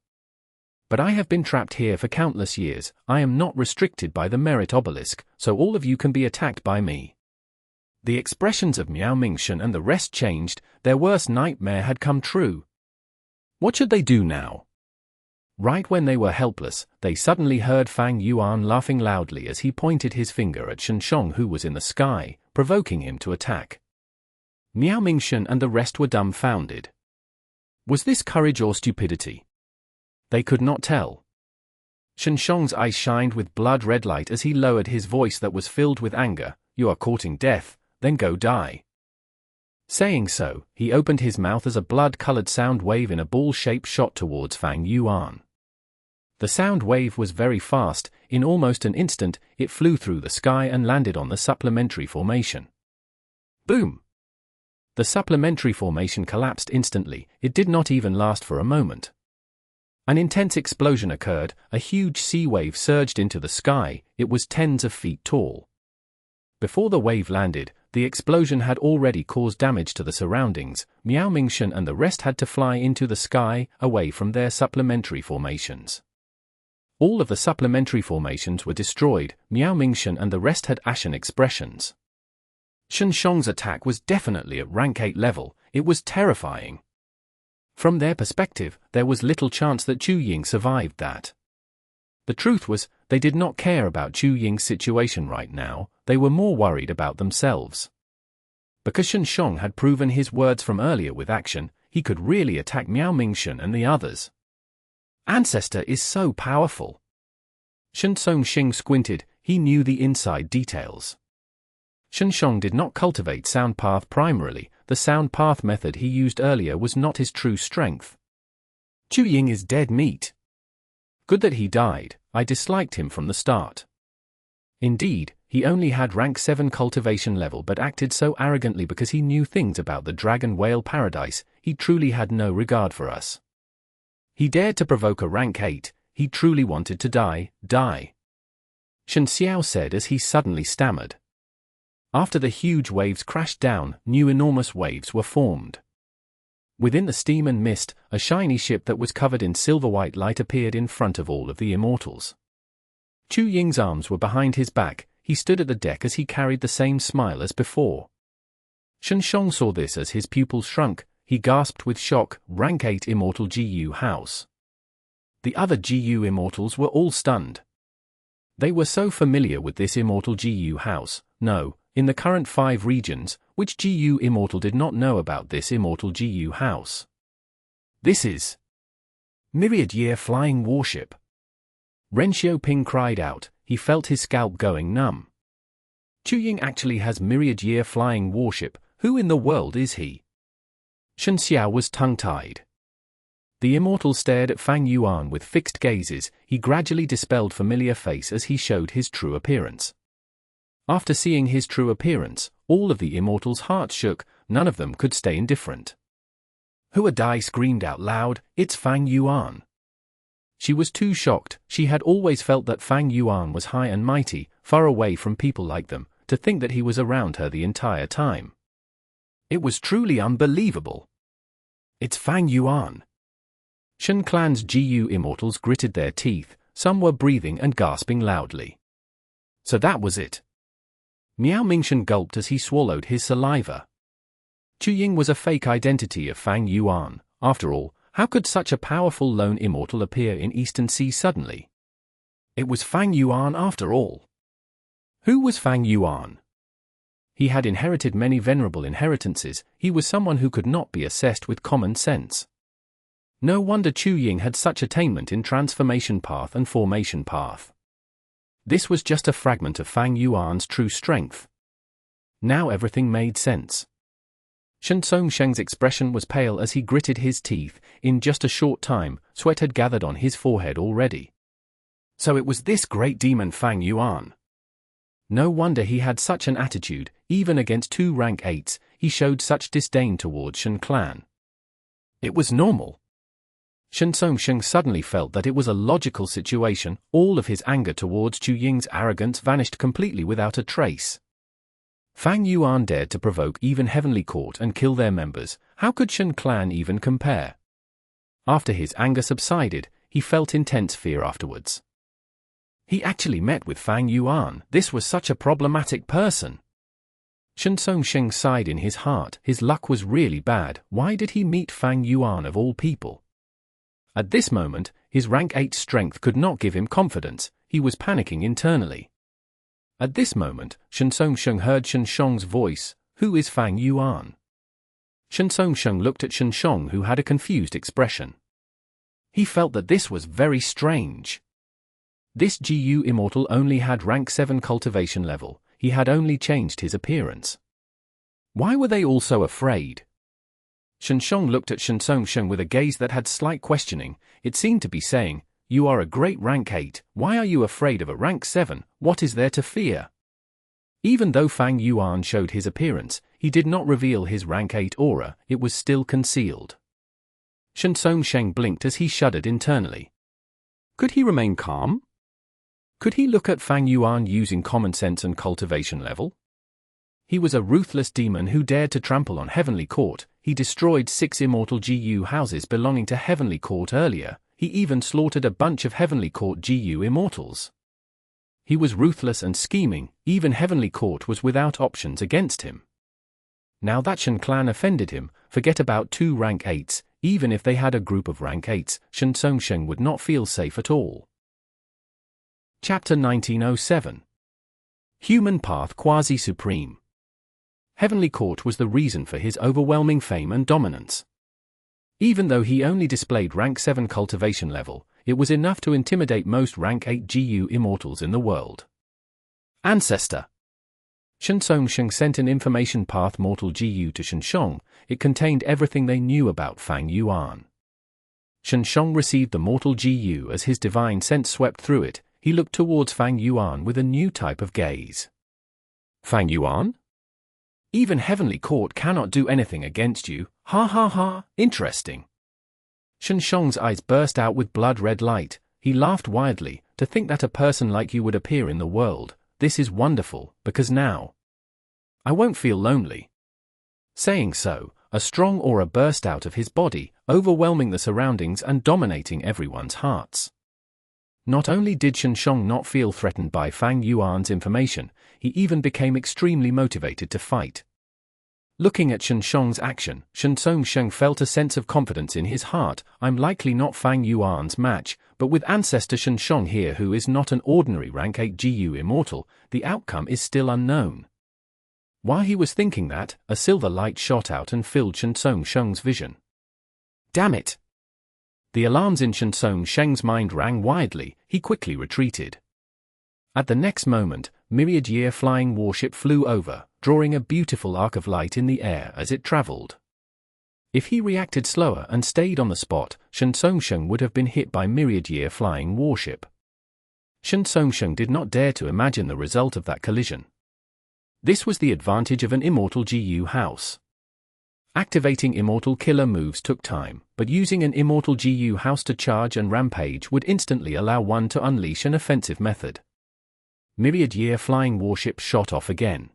But I have been trapped here for countless years. I am not restricted by the Merit Obelisk, so all of you can be attacked by me." The expressions of Miao Mingshen and the rest changed. Their worst nightmare had come true. What should they do now? Right when they were helpless, they suddenly heard Fang Yuan laughing loudly as he pointed his finger at Shen who was in the sky, provoking him to attack. Miao Mingshen and the rest were dumbfounded. Was this courage or stupidity? They could not tell. Shen's eyes shined with blood-red light as he lowered his voice that was filled with anger. "You are courting death, then go die." Saying so, he opened his mouth as a blood-colored sound wave in a ball shape shot towards Fang Yuan. The sound wave was very fast. In almost an instant, it flew through the sky and landed on the supplementary formation. Boom! The supplementary formation collapsed instantly. It did not even last for a moment. An intense explosion occurred. A huge sea wave surged into the sky. It was tens of feet tall. Before the wave landed, the explosion had already caused damage to the surroundings. Miao Mingshen and the rest had to fly into the sky, away from their supplementary formations. All of the supplementary formations were destroyed. Miao Mingshen and the rest had ashen expressions. Shen Shang's attack was definitely at rank 8 level. It was terrifying. From their perspective, there was little chance that Chu Ying survived that. The truth was, they did not care about Chu Ying's situation right now. They were more worried about themselves. Because Shen Shang had proven his words from earlier with action, he could really attack Miao Mingshen and the others. Ancestor is so powerful. Shen Sheng squinted. He knew the inside details. Shen Shang did not cultivate sound path primarily. The sound path method he used earlier was not his true strength. Chu Ying is dead meat. Good that he died. I disliked him from the start. Indeed, he only had rank 7 cultivation level but acted so arrogantly because he knew things about the dragon whale paradise. He truly had no regard for us. He dared to provoke a rank 8. He truly wanted to die. Shen Xiao said as he suddenly stammered. After the huge waves crashed down, new enormous waves were formed. Within the steam and mist, a shiny ship that was covered in silver-white light appeared in front of all of the immortals. Chu Ying's arms were behind his back. He stood at the deck as he carried the same smile as before. Shen Shang saw this as his pupils shrunk. He gasped with shock. Rank 8 Immortal GU House. The other GU Immortals were all stunned. They were so familiar with this Immortal GU House. No, in the current 5 regions, which GU Immortal did not know about this Immortal GU House? This is Myriad Year Flying Warship. Ren Xiaoping cried out. He felt his scalp going numb. Chu Ying actually has Myriad Year Flying Warship. Who in the world is he? Shen Xiao was tongue-tied. The immortal stared at Fang Yuan with fixed gazes. He gradually dispelled familiar face as he showed his true appearance. After seeing his true appearance, all of the immortals' hearts shook. None of them could stay indifferent. Hua Dai screamed out loud, "It's Fang Yuan!" She was too shocked. She had always felt that Fang Yuan was high and mighty, far away from people like them, to think that he was around her the entire time. It was truly unbelievable. It's Fang Yuan. Shen Clan's GU immortals gritted their teeth. Some were breathing and gasping loudly. So that was it. Miao Mingshen gulped as he swallowed his saliva. Chu Ying was a fake identity of Fang Yuan. After all, how could such a powerful lone immortal appear in Eastern Sea suddenly? It was Fang Yuan after all. Who was Fang Yuan? He had inherited many venerable inheritances. He was someone who could not be assessed with common sense. No wonder Chu Ying had such attainment in transformation path and formation path. This was just a fragment of Fang Yuan's true strength. Now everything made sense. Shen Sheng's expression was pale as he gritted his teeth. In just a short time, sweat had gathered on his forehead already. So it was this great demon Fang Yuan. No wonder he had such an attitude. Even against 2 rank 8s, he showed such disdain towards Shen Clan. It was normal. Shen Sheng suddenly felt that it was a logical situation. All of his anger towards Chu Ying's arrogance vanished completely without a trace. Fang Yuan dared to provoke even Heavenly Court and kill their members. How could Shen Clan even compare? After his anger subsided, he felt intense fear afterwards. He actually met with Fang Yuan. This was such a problematic person. Shen Sheng sighed in his heart. His luck was really bad. Why did he meet Fang Yuan of all people? At this moment, his rank 8 strength could not give him confidence. He was panicking internally. At this moment, Shen Sheng heard Shen Shang's voice. Who is Fang Yuan? Shen Sheng looked at Shen Shang, who had a confused expression. He felt that this was very strange. This GU immortal only had rank 7 cultivation level. He had only changed his appearance. Why were they all so afraid? Shen Shang looked at Shen Sheng with a gaze that had slight questioning. It seemed to be saying, you are a great rank 8, why are you afraid of a rank 7, what is there to fear? Even though Fang Yuan showed his appearance, he did not reveal his rank 8 aura, it was still concealed. Sheng blinked as he shuddered internally. Could he remain calm? Could he look at Fang Yuan using common sense and cultivation level? He was a ruthless demon who dared to trample on Heavenly Court. He destroyed 6 Immortal GU houses belonging to Heavenly Court earlier. He even slaughtered a bunch of Heavenly Court GU Immortals. He was ruthless and scheming, even Heavenly Court was without options against him. Now that Shen clan offended him, forget about 2 rank 8s, even if they had a group of rank 8s, Sheng would not feel safe at all. Chapter 1907. Human Path Quasi-supreme. Heavenly Court was the reason for his overwhelming fame and dominance. Even though he only displayed rank 7 cultivation level, it was enough to intimidate most rank 8 GU immortals in the world. Ancestor. Sheng sent an information path mortal GU to Sheng. It contained everything they knew about Fang Yuan. Sheng received the mortal GU as his divine sense swept through it. He looked towards Fang Yuan with a new type of gaze. Fang Yuan? Even Heavenly Court cannot do anything against you, ha ha ha, interesting. Sheng's eyes burst out with blood-red light. He laughed wildly, to think that a person like you would appear in the world. This is wonderful, because now I won't feel lonely. Saying so, a strong aura burst out of his body, overwhelming the surroundings and dominating everyone's hearts. Not only did Sheng not feel threatened by Fang Yuan's information, he even became extremely motivated to fight. Looking at Sheng's action, Sheng felt a sense of confidence in his heart. I'm likely not Fang Yuan's match, but with Ancestor Sheng here who is not an ordinary rank 8 GU immortal, the outcome is still unknown. While he was thinking that, a silver light shot out and filled Sheng's vision. Damn it! The alarms in Sheng's mind rang wildly. He quickly retreated. At the next moment, myriad-year flying warship flew over, drawing a beautiful arc of light in the air as it traveled. If he reacted slower and stayed on the spot, Sheng would have been hit by myriad-year flying warship. Sheng did not dare to imagine the result of that collision. This was the advantage of an Immortal GU house. Activating Immortal killer moves took time, but using an Immortal GU house to charge and rampage would instantly allow one to unleash an offensive method. Myriad-year flying warship shot off again.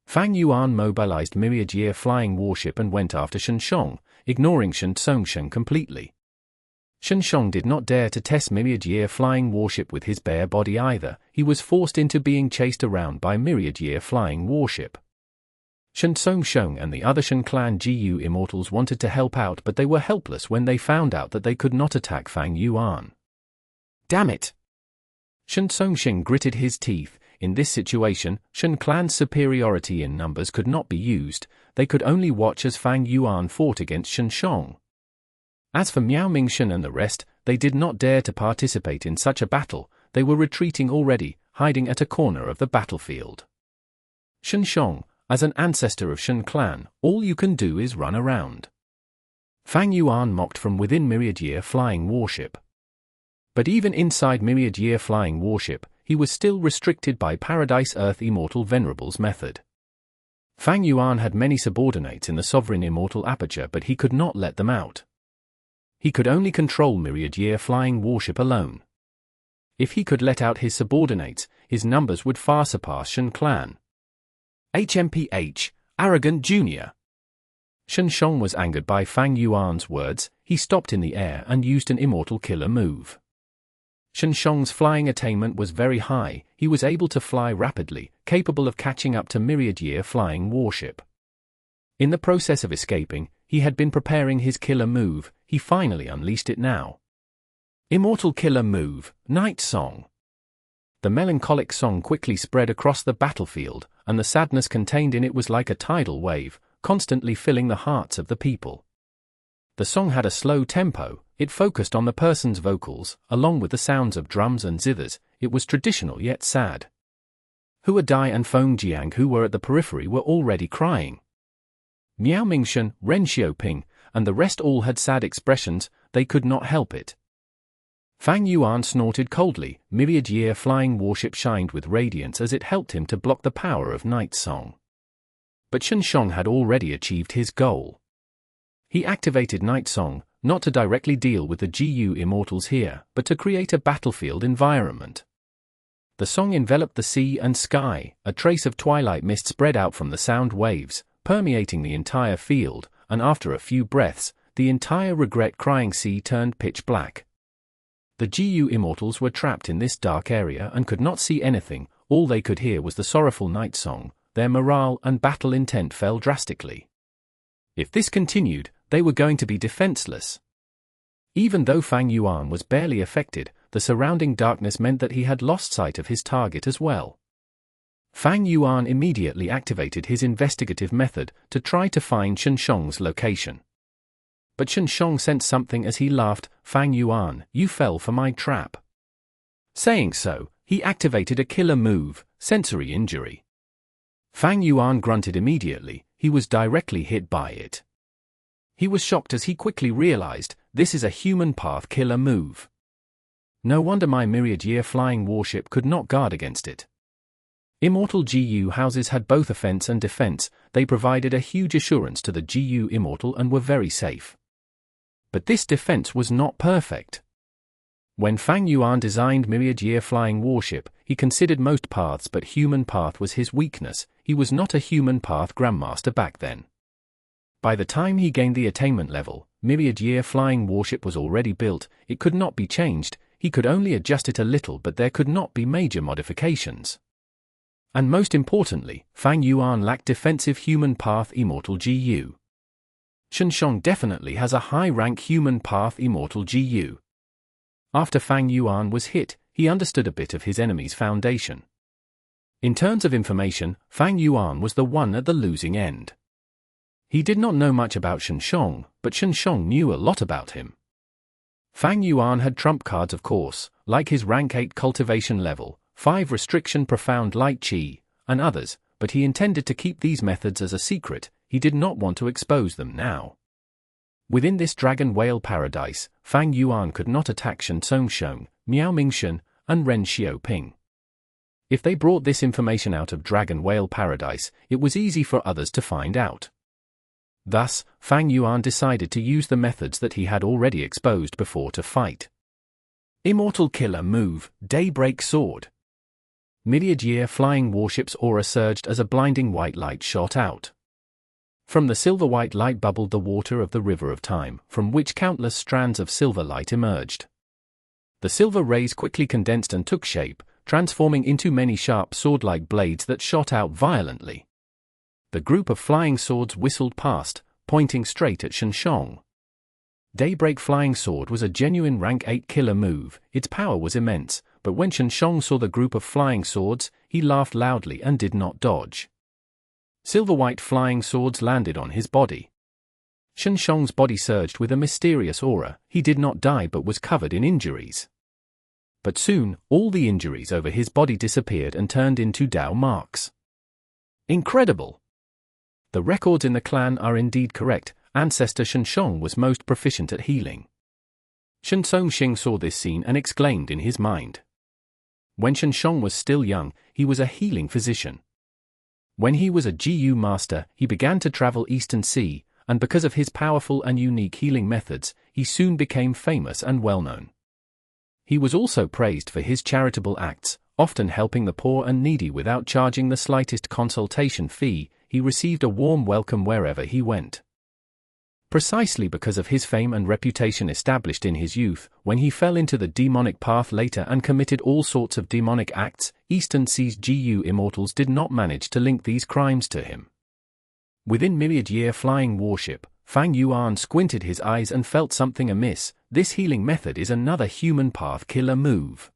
Fang Yuan mobilized myriad-year flying warship and went after Sheng, ignoring Sheng completely. Sheng did not dare to test myriad-year flying warship with his bare body either. He was forced into being chased around by myriad-year flying warship. Sheng and the other Shen clan GU immortals wanted to help out, but they were helpless when they found out that they could not attack Fang Yuan. Damn it! Sheng gritted his teeth. In this situation, Shen clan's superiority in numbers could not be used. They could only watch as Fang Yuan fought against Sheng. As for Miao Mingshen and the rest, they did not dare to participate in such a battle. They were retreating already, hiding at a corner of the battlefield. Sheng, as an ancestor of Shen clan, all you can do is run around. Fang Yuan mocked from within myriad-year flying warship. But even inside myriad-year flying warship, he was still restricted by Paradise Earth Immortal Venerables method. Fang Yuan had many subordinates in the Sovereign Immortal Aperture, but he could not let them out. He could only control myriad-year flying warship alone. If he could let out his subordinates, his numbers would far surpass Shen clan. HMPH, arrogant junior. Sheng was angered by Fang Yuan's words. He stopped in the air and used an immortal killer move. Sheng's flying attainment was very high. He was able to fly rapidly, capable of catching up to myriad-year flying warship. In the process of escaping, he had been preparing his killer move. He finally unleashed it now. Immortal killer move, Night Song. The melancholic song quickly spread across the battlefield, and the sadness contained in it was like a tidal wave, constantly filling the hearts of the people. The song had a slow tempo. It focused on the person's vocals, along with the sounds of drums and zithers. It was traditional yet sad. Hua Dai and Feng Jiang, who were at the periphery, were already crying. Miao Mingshen, Ren Xiaoping, and the rest all had sad expressions. They could not help it. Fang Yuan snorted coldly. Myriad-year flying warship shined with radiance as it helped him to block the power of Night Song. But Sheng had already achieved his goal. He activated Night Song, not to directly deal with the GU Immortals here, but to create a battlefield environment. The song enveloped the sea and sky, a trace of twilight mist spread out from the sound waves, permeating the entire field, and after a few breaths, the entire regret-crying sea turned pitch black. The GU Immortals were trapped in this dark area and could not see anything. All they could hear was the sorrowful Night Song. Their morale and battle intent fell drastically. If this continued, they were going to be defenseless. Even though Fang Yuan was barely affected, the surrounding darkness meant that he had lost sight of his target as well. Fang Yuan immediately activated his investigative method to try to find Sheng's location. But Sheng sensed something as he laughed. "Fang Yuan, you fell for my trap." Saying so, he activated a killer move, sensory injury. Fang Yuan grunted immediately. He was directly hit by it. He was shocked as he quickly realized, this is a human path killer move. No wonder my myriad-year flying warship could not guard against it. Immortal GU houses had both offense and defense. They provided a huge assurance to the GU Immortal and were very safe. But this defense was not perfect. When Fang Yuan designed myriad-year flying warship, he considered most paths, but human path was his weakness. He was not a human path grandmaster back then. By the time he gained the attainment level, myriad-year flying warship was already built. It could not be changed. He could only adjust it a little, but there could not be major modifications. And most importantly, Fang Yuan lacked defensive human path Immortal GU. Sheng definitely has a high-rank human path Immortal GU. After Fang Yuan was hit, he understood a bit of his enemy's foundation. In terms of information, Fang Yuan was the one at the losing end. He did not know much about Sheng, but Sheng knew a lot about him. Fang Yuan had trump cards, of course, like his rank 8 cultivation level, 5 restriction profound light chi, and others, but he intended to keep these methods as a secret. He did not want to expose them now. Within this dragon whale paradise, Fang Yuan could not attack Sheng, Miao Mingshen, and Ren Xiaoping. If they brought this information out of dragon whale paradise, it was easy for others to find out. Thus, Fang Yuan decided to use the methods that he had already exposed before to fight. Immortal killer move, Daybreak Sword. Myriad-year flying warship's aura surged as a blinding white light shot out. From the silver-white light bubbled the water of the river of time, from which countless strands of silver light emerged. The silver rays quickly condensed and took shape, transforming into many sharp sword-like blades that shot out violently. The group of flying swords whistled past, pointing straight at Sheng. Daybreak Flying Sword was a genuine rank 8 killer move. Its power was immense, but when Sheng saw the group of flying swords, he laughed loudly and did not dodge. Silver-white flying swords landed on his body. Sheng's body surged with a mysterious aura. He did not die but was covered in injuries. But soon, all the injuries over his body disappeared and turned into Dao marks. Incredible! The records in the clan are indeed correct. Ancestor Sheng was most proficient at healing. Sheng saw this scene and exclaimed in his mind. When Sheng was still young, he was a healing physician. When he was a GU master, he began to travel Eastern Sea, and because of his powerful and unique healing methods, he soon became famous and well-known. He was also praised for his charitable acts, often helping the poor and needy without charging the slightest consultation fee. He received a warm welcome wherever he went. Precisely because of his fame and reputation established in his youth, when he fell into the demonic path later and committed all sorts of demonic acts, Eastern Sea's GU Immortals did not manage to link these crimes to him. Within myriad-year flying warship, Fang Yuan squinted his eyes and felt something amiss. This healing method is another human path killer move.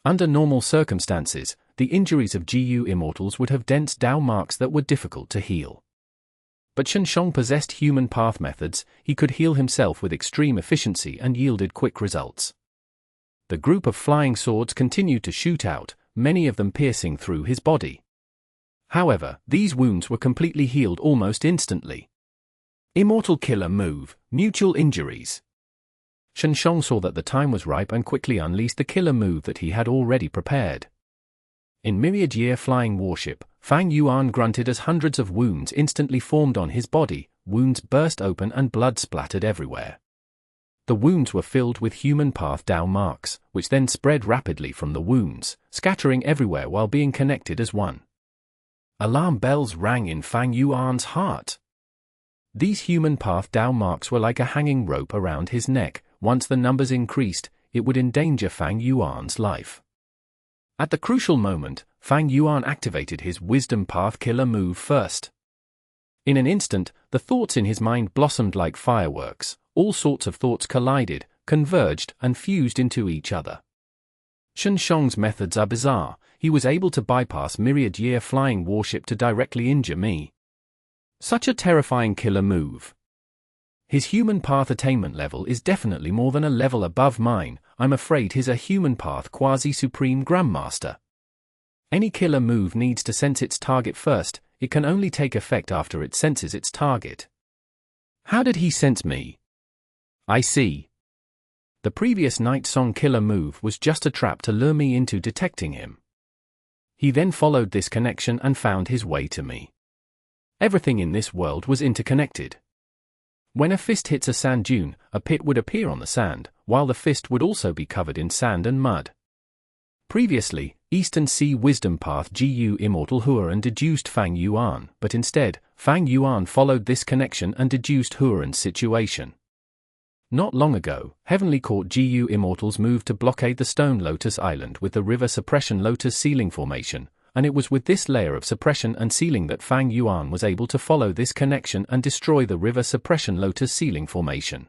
Under normal circumstances, the injuries of GU Immortals would have dense Dao marks that were difficult to heal. But Sheng possessed human path methods. He could heal himself with extreme efficiency and yielded quick results. The group of flying swords continued to shoot out, many of them piercing through his body. However, these wounds were completely healed almost instantly. Immortal killer move, mutual injuries. Shen saw that the time was ripe and quickly unleashed the killer move that he had already prepared. In myriad-year flying warship, Fang Yuan grunted as hundreds of wounds instantly formed on his body, wounds burst open and blood splattered everywhere. The wounds were filled with human path Dao marks, which then spread rapidly from the wounds, scattering everywhere while being connected as one. Alarm bells rang in Fang Yuan's heart. These human path Dao marks were like a hanging rope around his neck. Once the numbers increased, it would endanger Fang Yuan's life. At the crucial moment, Fang Yuan activated his Wisdom Path killer move first. In an instant, the thoughts in his mind blossomed like fireworks. All sorts of thoughts collided, converged, and fused into each other. Sheng's methods are bizarre. He was able to bypass myriad-year flying warship to directly injure me. Such a terrifying killer move. His human path attainment level is definitely more than a level above mine. I'm afraid he's a human path Quasi-supreme Grandmaster. Any killer move needs to sense its target first. It can only take effect after it senses its target. How did he sense me? I see. The previous Night Song killer move was just a trap to lure me into detecting him. He then followed this connection and found his way to me. Everything in this world was interconnected. When a fist hits a sand dune, a pit would appear on the sand, while the fist would also be covered in sand and mud. Previously, Eastern Sea Wisdom Path GU Immortal Huron deduced Fang Yuan, but instead, Fang Yuan followed this connection and deduced Huron's situation. Not long ago, Heavenly Court GU Immortals moved to blockade the Stone Lotus Island with the River Suppression Lotus Sealing Formation, and it was with this layer of suppression and sealing that Fang Yuan was able to follow this connection and destroy the River Suppression Lotus Sealing Formation.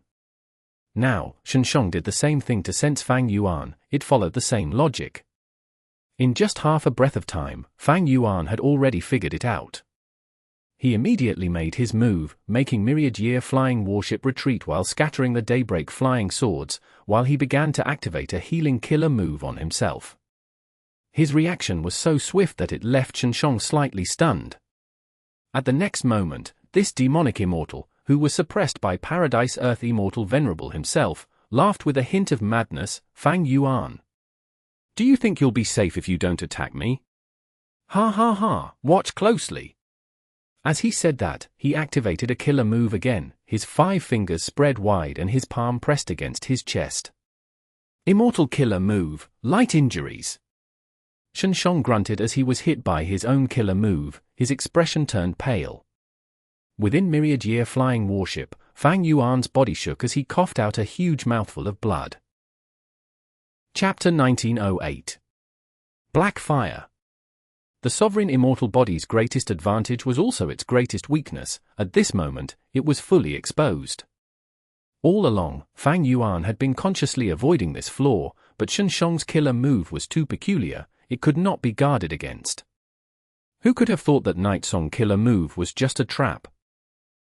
Now, Sheng did the same thing to sense Fang Yuan. It followed the same logic. In just half a breath of time, Fang Yuan had already figured it out. He immediately made his move, making myriad-year flying warship retreat while scattering the daybreak flying swords, while he began to activate a healing killer move on himself. His reaction was so swift that it left Sheng slightly stunned. At the next moment, this demonic immortal, who was suppressed by Paradise Earth Immortal Venerable himself, laughed with a hint of madness. Fang Yuan, do you think you'll be safe if you don't attack me? Ha ha ha, watch closely. As he said that, he activated a killer move again, his 5 fingers spread wide and his palm pressed against his chest. Immortal killer move, light injuries. Sheng grunted as he was hit by his own killer move. His expression turned pale. Within myriad-year flying warship, Fang Yuan's body shook as he coughed out a huge mouthful of blood. Chapter 1908. Black Fire. The sovereign immortal body's greatest advantage was also its greatest weakness. At this moment, it was fully exposed. All along, Fang Yuan had been consciously avoiding this flaw, but Sheng's killer move was too peculiar. It could not be guarded against. Who could have thought that Night Song killer move was just a trap?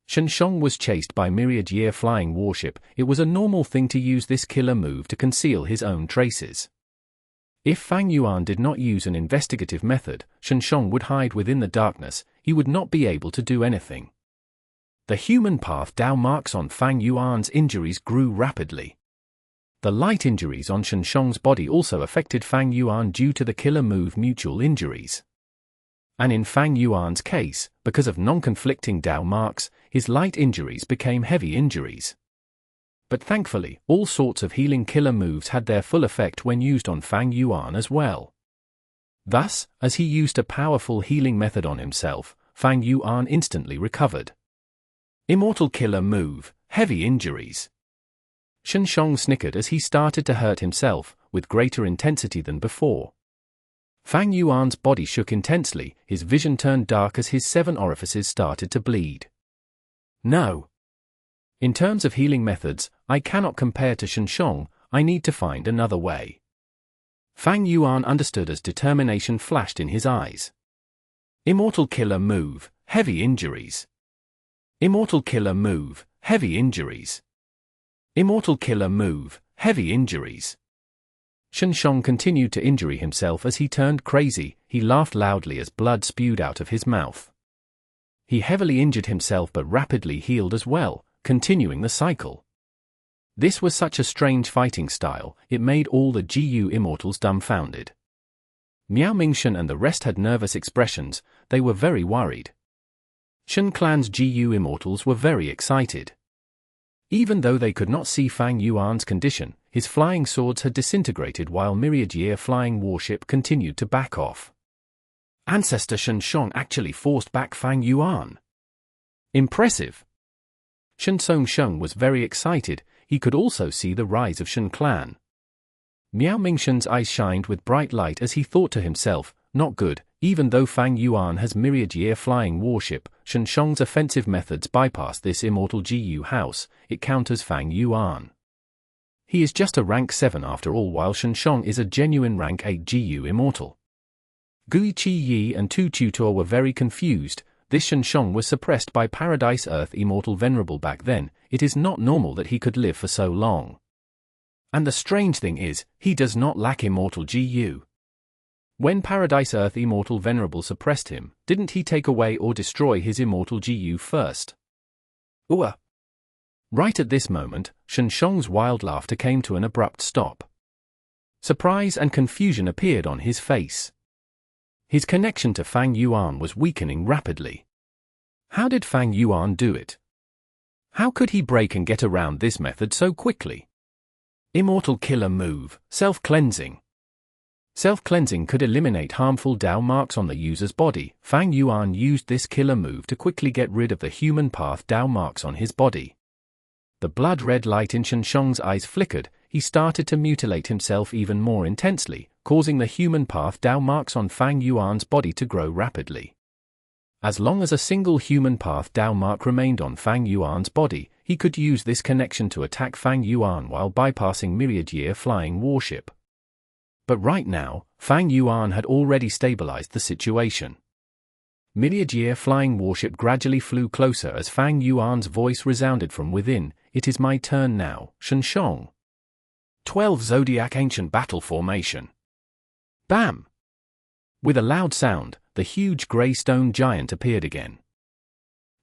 Sheng was chased by myriad-year flying warship. It was a normal thing to use this killer move to conceal his own traces. If Fang Yuan did not use an investigative method, Sheng would hide within the darkness. He would not be able to do anything. The human path Dao marks on Fang Yuan's injuries grew rapidly. The light injuries on Sheng's body also affected Fang Yuan due to the killer move mutual injuries. And in Fang Yuan's case, because of non-conflicting Dao marks, his light injuries became heavy injuries. But thankfully, all sorts of healing killer moves had their full effect when used on Fang Yuan as well. Thus, as he used a powerful healing method on himself, Fang Yuan instantly recovered. Immortal killer move, heavy injuries. Sheng snickered as he started to hurt himself, with greater intensity than before. Fang Yuan's body shook intensely, his vision turned dark as his 7 orifices started to bleed. No. In terms of healing methods, I cannot compare to Sheng. I need to find another way. Fang Yuan understood as determination flashed in his eyes. Immortal killer move, heavy injuries. Immortal killer move, heavy injuries. Immortal killer move, heavy injuries. Sheng continued to injure himself as he turned crazy. He laughed loudly as blood spewed out of his mouth. He heavily injured himself but rapidly healed as well, continuing the cycle. This was such a strange fighting style, it made all the GU Immortals dumbfounded. Miao Mingxuan and the rest had nervous expressions, they were very worried. Shen clan's GU Immortals were very excited. Even though they could not see Fang Yuan's condition, his flying swords had disintegrated while Myriad Year flying warship continued to back off. Ancestor Shen actually forced back Fang Yuan. Impressive. Sheng was very excited, he could also see the rise of Shen clan. Miao Mingxuan's eyes shined with bright light as he thought to himself, not good, even though Fang Yuan has Myriad Year flying warship, Shen Sheng's offensive methods bypass this immortal GU house, it counters Fang Yuan. He is just a rank 7 after all, while Shen Sheng is a genuine rank 8 GU immortal. Gui Qi Yi and Tu Tutor were very confused. This Shen Sheng was suppressed by Paradise Earth Immortal Venerable back then, it is not normal that he could live for so long. And the strange thing is, he does not lack Immortal GU. When Paradise Earth Immortal Venerable suppressed him, didn't he take away or destroy his Immortal GU first? Right at this moment, Shen Sheng's wild laughter came to an abrupt stop. Surprise and confusion appeared on his face. His connection to Fang Yuan was weakening rapidly. How did Fang Yuan do it? How could he break and get around this method so quickly? Immortal killer move, self-cleansing. Self-cleansing could eliminate harmful Dao marks on the user's body. Fang Yuan used this killer move to quickly get rid of the human path Dao marks on his body. The blood-red light in Shen Sheng's eyes flickered, he started to mutilate himself even more intensely, causing the human path Dao marks on Fang Yuan's body to grow rapidly. As long as a single human path Dao mark remained on Fang Yuan's body, he could use this connection to attack Fang Yuan while bypassing Myriad Year flying warship. But right now, Fang Yuan had already stabilized the situation. Myriad Year flying warship gradually flew closer as Fang Yuan's voice resounded from within, "It is my turn now, Shen Sheng." 12 Zodiac Ancient Battle Formation. Bam! With a loud sound, the huge grey stone giant appeared again.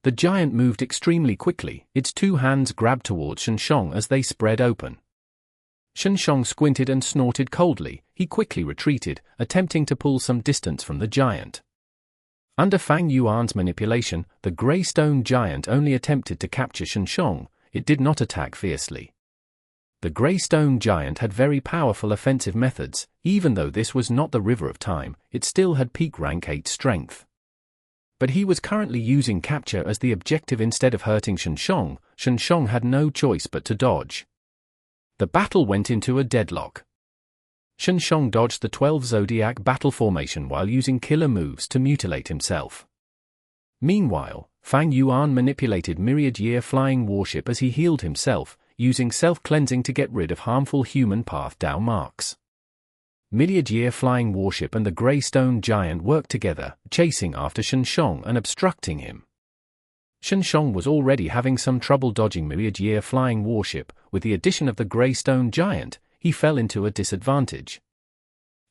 The giant moved extremely quickly, its two hands grabbed towards Shen Sheng as they spread open. Shen Sheng squinted and snorted coldly, he quickly retreated, attempting to pull some distance from the giant. Under Fang Yuan's manipulation, the grey stone giant only attempted to capture Shen Sheng, it did not attack fiercely. The grey stone giant had very powerful offensive methods, even though this was not the River of Time, it still had peak rank 8 strength. But he was currently using capture as the objective instead of hurting Shen Sheng. Shen Sheng had no choice but to dodge. The battle went into a deadlock. Shen Sheng dodged the 12 Zodiac battle formation while using killer moves to mutilate himself. Meanwhile, Fang Yuan manipulated Myriad Year flying warship as he healed himself, using self-cleansing to get rid of harmful human path Dao marks. Myriad Year flying warship and the grey stone giant worked together, chasing after Shen Sheng and obstructing him. Shen Sheng was already having some trouble dodging Myriad Year flying warship, with the addition of the grey stone giant, he fell into a disadvantage.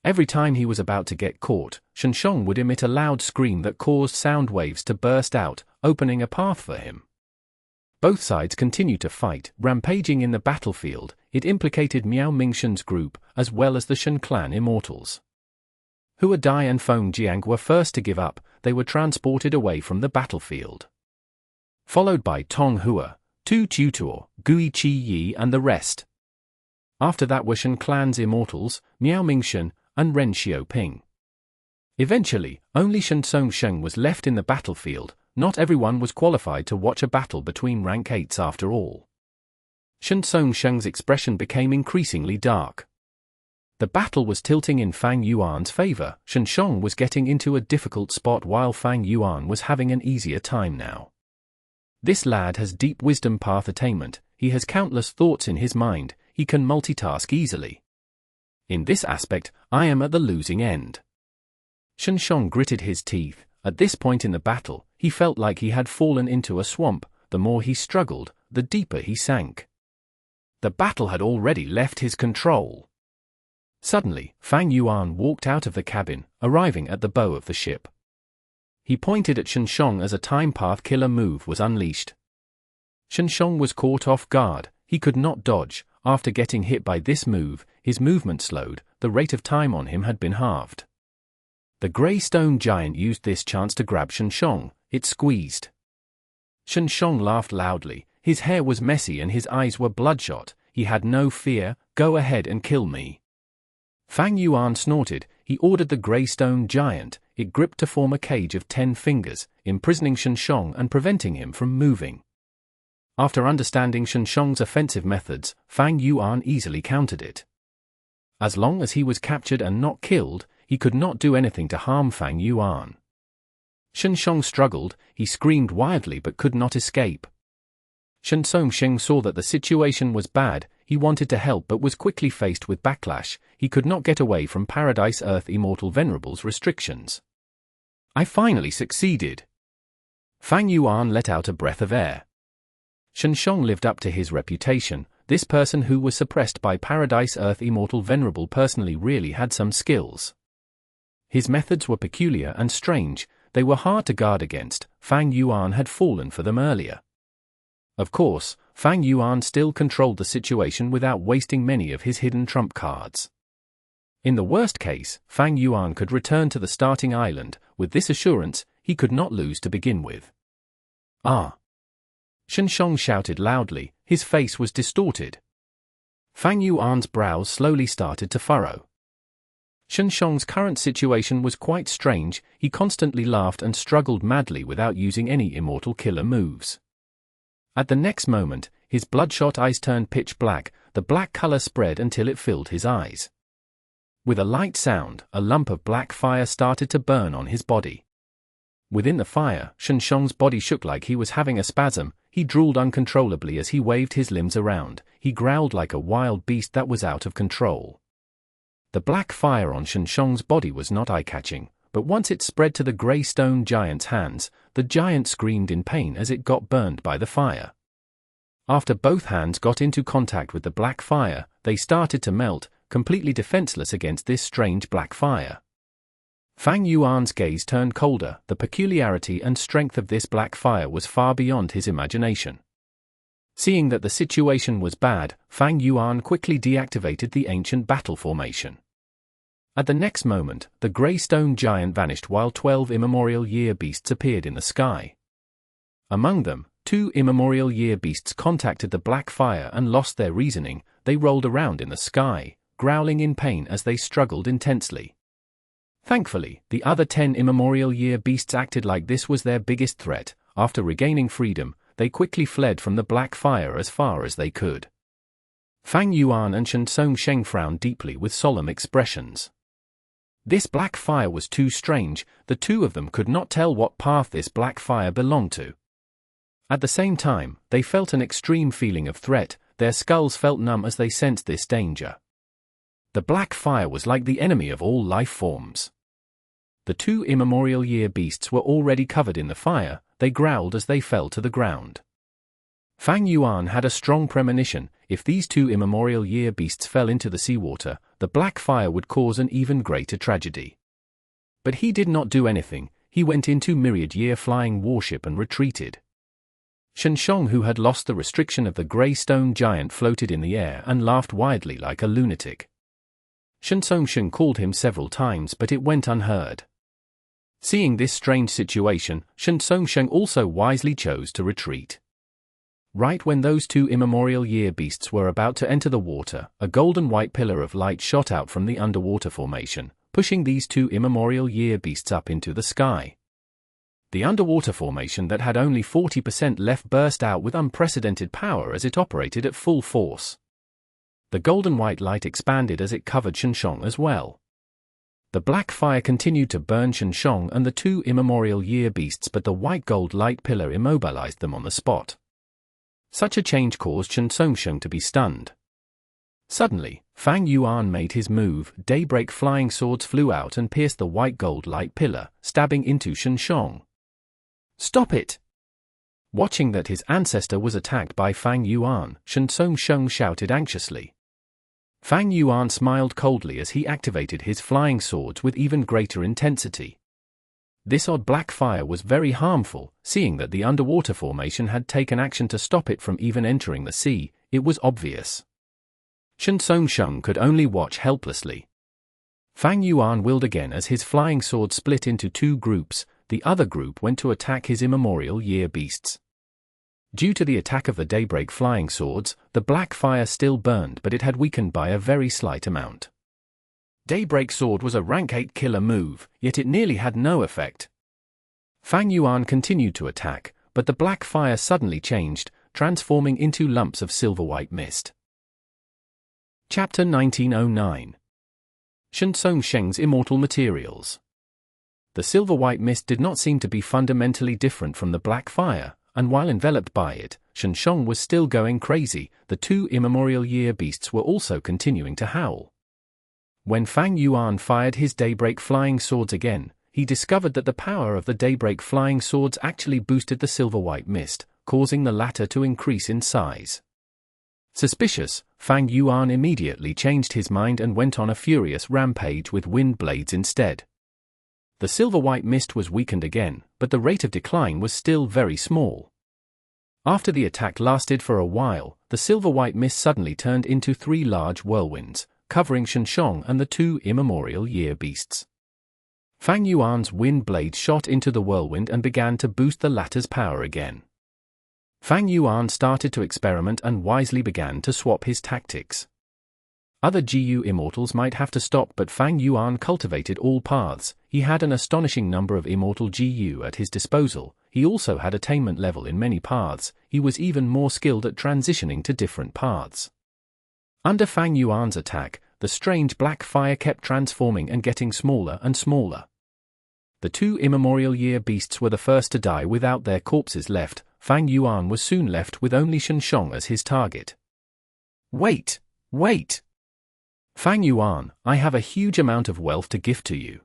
Every time he was about to get caught, Shen Sheng would emit a loud scream that caused sound waves to burst out, opening a path for him. Both sides continued to fight, rampaging in the battlefield. It implicated Miao Mingxuan's group, as well as the Shen clan immortals. Hua Dai and Feng Jiang were first to give up, they were transported away from the battlefield. Followed by Tong Hua, Tu Tutor, Gui Qi Yi and the rest. After that were Shen clan's immortals, Miao Mingxuan, and Ren Xiaoping. Eventually, only Sheng was left in the battlefield. Not everyone was qualified to watch a battle between rank 8s after all. Sheng's expression became increasingly dark. The battle was tilting in Fang Yuan's favor. Shen Sheng was getting into a difficult spot while Fang Yuan was having an easier time now. This lad has deep wisdom path attainment, he has countless thoughts in his mind, he can multitask easily. In this aspect, I am at the losing end. Shen Sheng gritted his teeth. At this point in the battle, he felt like he had fallen into a swamp. The more he struggled, the deeper he sank. The battle had already left his control. Suddenly, Fang Yuan walked out of the cabin, arriving at the bow of the ship. He pointed at Shen Sheng as a time path killer move was unleashed. Shen Sheng was caught off guard, he could not dodge. After getting hit by this move, his movement slowed, the rate of time on him had been halved. The grey stone giant used this chance to grab Shen. It squeezed. Shen laughed loudly, his hair was messy and his eyes were bloodshot. He had no fear. Go ahead and kill me. Fang Yuan snorted. He ordered the grey stone giant. It gripped to form a cage of 10 fingers, imprisoning Shen and preventing him from moving. After understanding Shen's offensive methods, Fang Yuan easily countered it. As long as he was captured and not killed, he could not do anything to harm Fang Yuan. Sheng struggled, he screamed wildly but could not escape. Sheng saw that the situation was bad. He wanted to help but was quickly faced with backlash. He could not get away from Paradise Earth Immortal Venerable's restrictions. I finally succeeded. Fang Yuan let out a breath of air. Sheng lived up to his reputation. This person who was suppressed by Paradise Earth Immortal Venerable personally really had some skills. His methods were peculiar and strange. They were hard to guard against. Fang Yuan had fallen for them earlier. Of course, Fang Yuan still controlled the situation without wasting many of his hidden trump cards. In the worst case, Fang Yuan could return to the starting island. With this assurance, he could not lose to begin with. Ah! Sheng shouted loudly, his face was distorted. Fang Yuan's brows slowly started to furrow. Sheng's current situation was quite strange. He constantly laughed and struggled madly without using any immortal killer moves. At the next moment, his bloodshot eyes turned pitch black. The black color spread until it filled his eyes. With a light sound, a lump of black fire started to burn on his body. Within the fire, Sheng's body shook like he was having a spasm. He drooled uncontrollably as he waved his limbs around. He growled like a wild beast that was out of control. The black fire on Sheng's body was not eye-catching, but once it spread to the grey stone giant's hands, the giant screamed in pain as it got burned by the fire. After both hands got into contact with the black fire, they started to melt, completely defenseless against this strange black fire. Fang Yuan's gaze turned colder. The peculiarity and strength of this black fire was far beyond his imagination. Seeing that the situation was bad, Fang Yuan quickly deactivated the ancient battle formation. At the next moment, the grey stone giant vanished while 12 immemorial year beasts appeared in the sky. Among them, 2 immemorial year beasts contacted the black fire and lost their reasoning. They rolled around in the sky, growling in pain as they struggled intensely. Thankfully, the other 10 immemorial year beasts acted like this was their biggest threat. After regaining freedom, they quickly fled from the black fire as far as they could. Fang Yuan and Sheng frowned deeply with solemn expressions. This black fire was too strange. The two of them could not tell what path this black fire belonged to. At the same time, they felt an extreme feeling of threat. Their skulls felt numb as they sensed this danger. The black fire was like the enemy of all life forms. The 2 immemorial year beasts were already covered in the fire. They growled as they fell to the ground. Fang Yuan had a strong premonition. If these 2 immemorial year beasts fell into the seawater, the black fire would cause an even greater tragedy. But he did not do anything. He went into myriad-year flying warship and retreated. Sheng, who had lost the restriction of the grey stone giant, floated in the air and laughed wildly like a lunatic. Sheng called him several times but it went unheard. Seeing this strange situation, Sheng also wisely chose to retreat. Right when those 2 immemorial year beasts were about to enter the water, a golden white pillar of light shot out from the underwater formation, pushing these 2 immemorial year beasts up into the sky. The underwater formation that had only 40% left burst out with unprecedented power as it operated at full force. The golden white light expanded as it covered Sheng as well. The black fire continued to burn Sheng and the 2 immemorial year beasts, but the white gold light pillar immobilized them on the spot. Such a change caused Sheng to be stunned. Suddenly, Fang Yuan made his move. Daybreak flying swords flew out and pierced the white gold light pillar, stabbing into Sheng. Stop it! Watching that his ancestor was attacked by Fang Yuan, Sheng shouted anxiously. Fang Yuan smiled coldly as he activated his flying swords with even greater intensity. This odd black fire was very harmful. Seeing that the underwater formation had taken action to stop it from even entering the sea, it was obvious. Sheng could only watch helplessly. Fang Yuan willed again as his flying sword split into two groups. The other group went to attack his immemorial year beasts. Due to the attack of the daybreak flying swords, the black fire still burned, but it had weakened by a very slight amount. Daybreak Sword was a rank 8 killer move, yet it nearly had no effect. Fang Yuan continued to attack, but the black fire suddenly changed, transforming into lumps of silver-white mist. Chapter 1909. Sheng's Immortal Materials. The silver-white mist did not seem to be fundamentally different from the black fire, and while enveloped by it, Sheng was still going crazy. The two immemorial year beasts were also continuing to howl. When Fang Yuan fired his daybreak flying swords again, he discovered that the power of the daybreak flying swords actually boosted the silver-white mist, causing the latter to increase in size. Suspicious, Fang Yuan immediately changed his mind and went on a furious rampage with wind blades instead. The silver-white mist was weakened again, but the rate of decline was still very small. After the attack lasted for a while, the silver-white mist suddenly turned into 3 large whirlwinds, covering Sheng and the 2 immemorial year beasts. Fang Yuan's wind blade shot into the whirlwind and began to boost the latter's power again. Fang Yuan started to experiment and wisely began to swap his tactics. Other GU immortals might have to stop, but Fang Yuan cultivated all paths. He had an astonishing number of immortal GU at his disposal. He also had attainment level in many paths. He was even more skilled at transitioning to different paths. Under Fang Yuan's attack, the strange black fire kept transforming and getting smaller and smaller. The 2 immemorial year beasts were the first to die without their corpses left. Fang Yuan was soon left with only Sheng as his target. Wait! Wait! Fang Yuan, I have a huge amount of wealth to gift to you.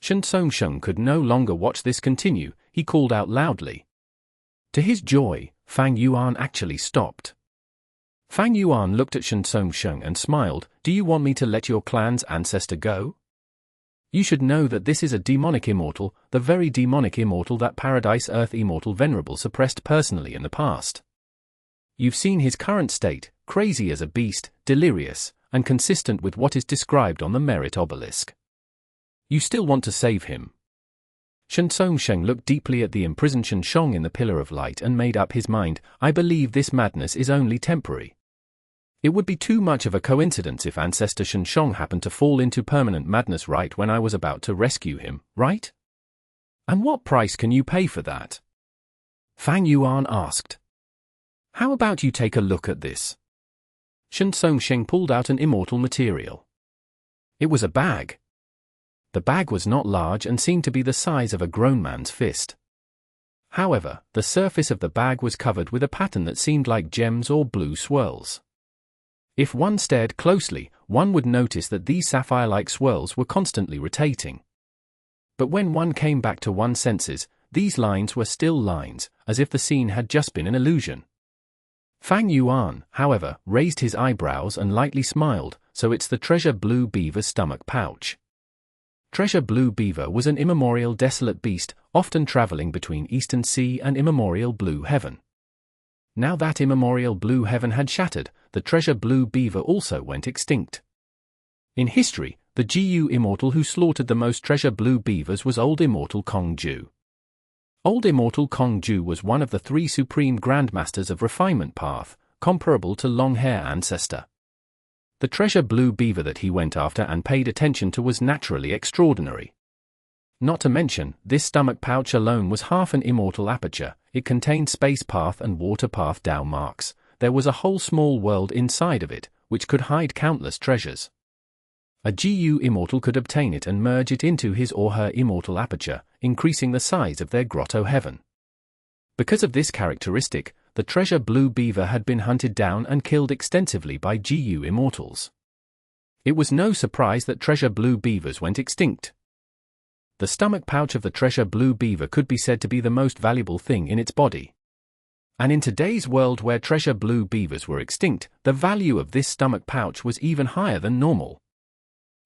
Sheng could no longer watch this continue. He called out loudly. To his joy, Fang Yuan actually stopped. Fang Yuan looked at Sheng and smiled. Do you want me to let your clan's ancestor go? You should know that this is a demonic immortal, the very demonic immortal that Paradise Earth Immortal Venerable suppressed personally in the past. You've seen his current state, crazy as a beast, delirious, and consistent with what is described on the merit obelisk. You still want to save him? Sheng looked deeply at the imprisoned Sheng in the Pillar of Light and made up his mind. I believe this madness is only temporary. It would be too much of a coincidence if Ancestor Sheng happened to fall into permanent madness right when I was about to rescue him, right? And what price can you pay for that? Fang Yuan asked. How about you take a look at this? Sheng pulled out an immortal material. It was a bag. The bag was not large and seemed to be the size of a grown man's fist. However, the surface of the bag was covered with a pattern that seemed like gems or blue swirls. If one stared closely, one would notice that these sapphire-like swirls were constantly rotating. But when one came back to one's senses, these lines were still lines, as if the scene had just been an illusion. Fang Yuan, however, raised his eyebrows and lightly smiled. So it's the treasure blue beaver's stomach pouch. Treasure blue beaver was an immemorial desolate beast, often traveling between Eastern Sea and immemorial blue heaven. Now that immemorial blue heaven had shattered, the treasure blue beaver also went extinct. In history, the GU immortal who slaughtered the most treasure blue beavers was old immortal Cong. Old immortal Cong was one of the 3 supreme grandmasters of refinement path, comparable to long hair ancestor. The treasure blue beaver that he went after and paid attention to was naturally extraordinary. Not to mention, this stomach pouch alone was half an immortal aperture. It contained space path and water path Dao marks. There was a whole small world inside of it, which could hide countless treasures. A GU immortal could obtain it and merge it into his or her immortal aperture, increasing the size of their grotto heaven. Because of this characteristic, the treasure blue beaver had been hunted down and killed extensively by GU immortals. It was no surprise that treasure blue beavers went extinct. The stomach pouch of the treasure blue beaver could be said to be the most valuable thing in its body. And in today's world where treasure blue beavers were extinct, the value of this stomach pouch was even higher than normal.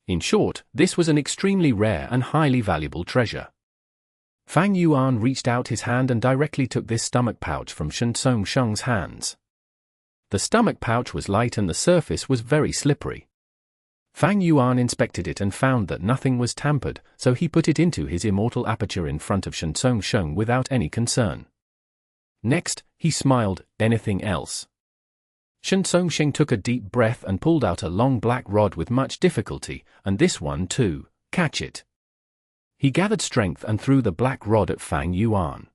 In short, this was an extremely rare and highly valuable treasure. Fang Yuan reached out his hand and directly took this stomach pouch from Sheng's hands. The stomach pouch was light and the surface was very slippery. Fang Yuan inspected it and found that nothing was tampered, so he put it into his immortal aperture in front of Sheng without any concern. Next, he smiled, anything else? Sheng took a deep breath and pulled out a long black rod with much difficulty, and this one too, catch it. He gathered strength and threw the black rod at Fang Yuan.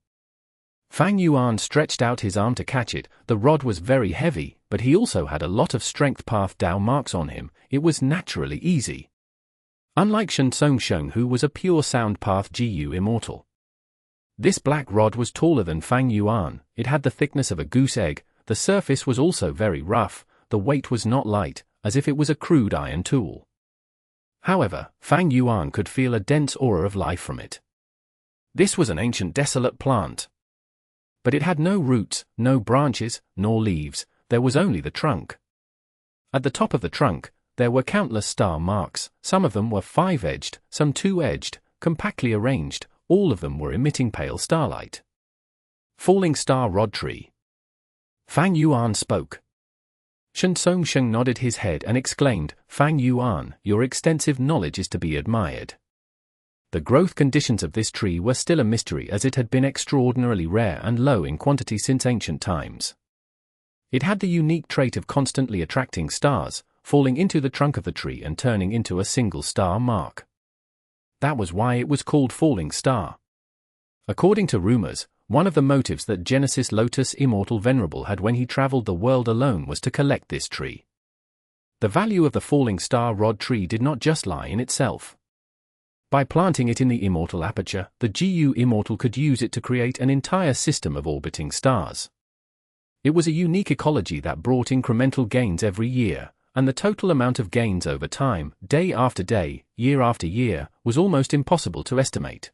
Fang Yuan stretched out his arm to catch it. The rod was very heavy, but he also had a lot of strength path Dao marks on him. It was naturally easy. Unlike Sheng, who was a pure sound path Gu immortal. This black rod was taller than Fang Yuan. It had the thickness of a goose egg. The surface was also very rough. The weight was not light, as if it was a crude iron tool. However, Fang Yuan could feel a dense aura of life from it. This was an ancient desolate plant. But it had no roots, no branches, nor leaves. There was only the trunk. At the top of the trunk, there were countless star marks. Some of them were 5-edged, some 2-edged, compactly arranged. All of them were emitting pale starlight. Falling star rod tree. Fang Yuan spoke. Sheng nodded his head and exclaimed, Fang Yuan, your extensive knowledge is to be admired. The growth conditions of this tree were still a mystery, as it had been extraordinarily rare and low in quantity since ancient times. It had the unique trait of constantly attracting stars, falling into the trunk of the tree and turning into a single star mark. That was why it was called falling star. According to rumors, one of the motives that Genesis Lotus Immortal Venerable had when he traveled the world alone was to collect this tree. The value of the falling star rod tree did not just lie in itself. By planting it in the immortal aperture, the Gu Immortal could use it to create an entire system of orbiting stars. It was a unique ecology that brought incremental gains every year, and the total amount of gains over time, day after day, year after year, was almost impossible to estimate.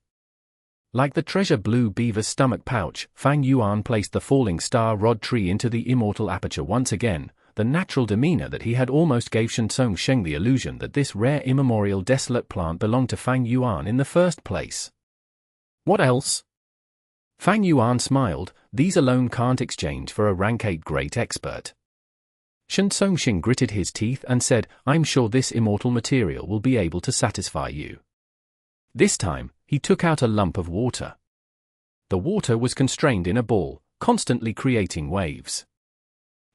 Like the treasure blue beaver's stomach pouch, Fang Yuan placed the falling star rod tree into the immortal aperture once again. The natural demeanor that he had almost gave Sheng the illusion that this rare immemorial desolate plant belonged to Fang Yuan in the first place. What else? Fang Yuan smiled. These alone can't exchange for a rank 8 great expert. Sheng gritted his teeth and said, I'm sure this immortal material will be able to satisfy you. This time, he took out a lump of water. The water was constrained in a ball, constantly creating waves.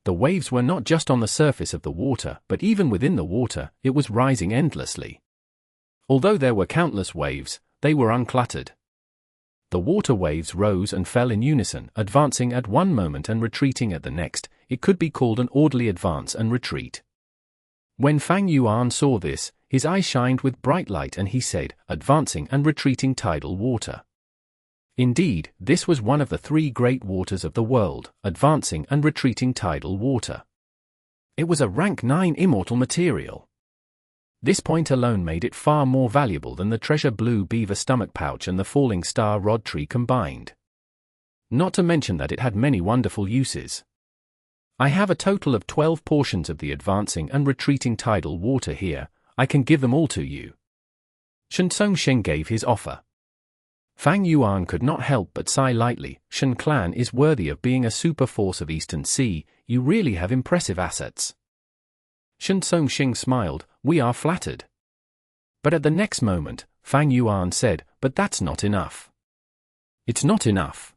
The waves were not just on the surface of the water, but even within the water, it was rising endlessly. Although there were countless waves, they were uncluttered. The water waves rose and fell in unison, advancing at one moment and retreating at the next. It could be called an orderly advance and retreat. When Fang Yuan saw this, his eyes shined with bright light and he said, advancing and retreating tidal water. Indeed, this was one of the 3 great waters of the world, advancing and retreating tidal water. It was a rank 9 immortal material. This point alone made it far more valuable than the treasure blue beaver stomach pouch and the falling star rod tree combined. Not to mention that it had many wonderful uses. I have a total of 12 portions of the advancing and retreating tidal water here. I can give them all to you. Sheng gave his offer. Fang Yuan could not help but sigh lightly. Shen clan is worthy of being a super force of Eastern Sea. You really have impressive assets. Sheng smiled. We are flattered. But at the next moment, Fang Yuan said, but that's not enough. It's not enough.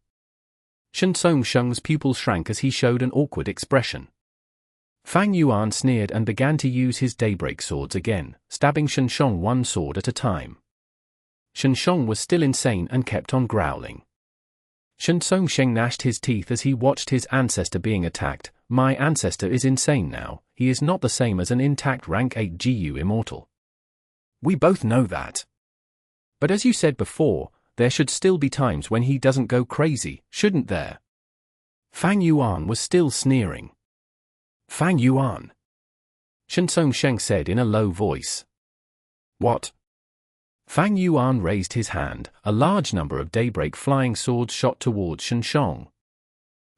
Sheng's pupil shrank as he showed an awkward expression. Fang Yuan sneered and began to use his daybreak swords again, stabbing Sheng one sword at a time. Sheng was still insane and kept on growling. Sheng gnashed his teeth as he watched his ancestor being attacked. My ancestor is insane now. He is not the same as an intact rank 8 Gu immortal. We both know that. But as you said before, there should still be times when he doesn't go crazy, shouldn't there? Fang Yuan was still sneering. Fang Yuan. Sheng said in a low voice. What? Fang Yuan raised his hand. A large number of daybreak flying swords shot towards Sheng.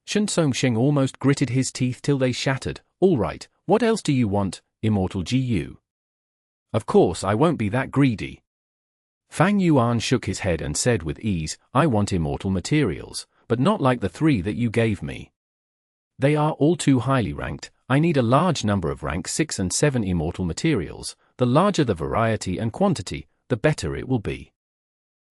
Sheng almost gritted his teeth till they shattered. All right, what else do you want, immortal Gu? Of course I won't be that greedy. Fang Yuan shook his head and said with ease, I want immortal materials, but not like the 3 that you gave me. They are all too highly ranked. I need a large number of rank 6 and 7 immortal materials. The larger the variety and quantity, the better it will be.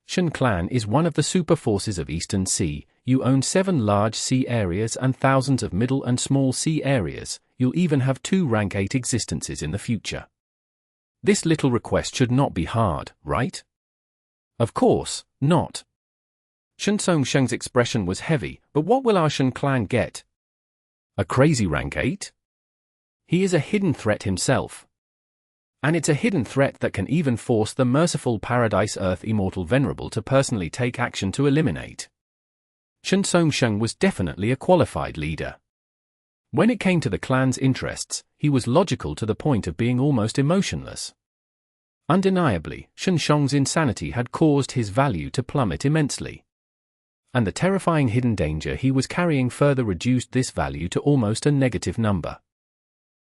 Shen clan is one of the super forces of Eastern Sea. You own 7 large sea areas and thousands of middle and small sea areas. You'll even have 2 rank 8 existences in the future. This little request should not be hard, right? Of course, not. Sheng's expression was heavy, but what will our Shen clan get? A crazy rank 8? He is a hidden threat himself. And it's a hidden threat that can even force the merciful Paradise Earth Immortal Venerable to personally take action to eliminate. Sheng was definitely a qualified leader. When it came to the clan's interests, he was logical to the point of being almost emotionless. Undeniably, Sheng's insanity had caused his value to plummet immensely. And the terrifying hidden danger he was carrying further reduced this value to almost a negative number.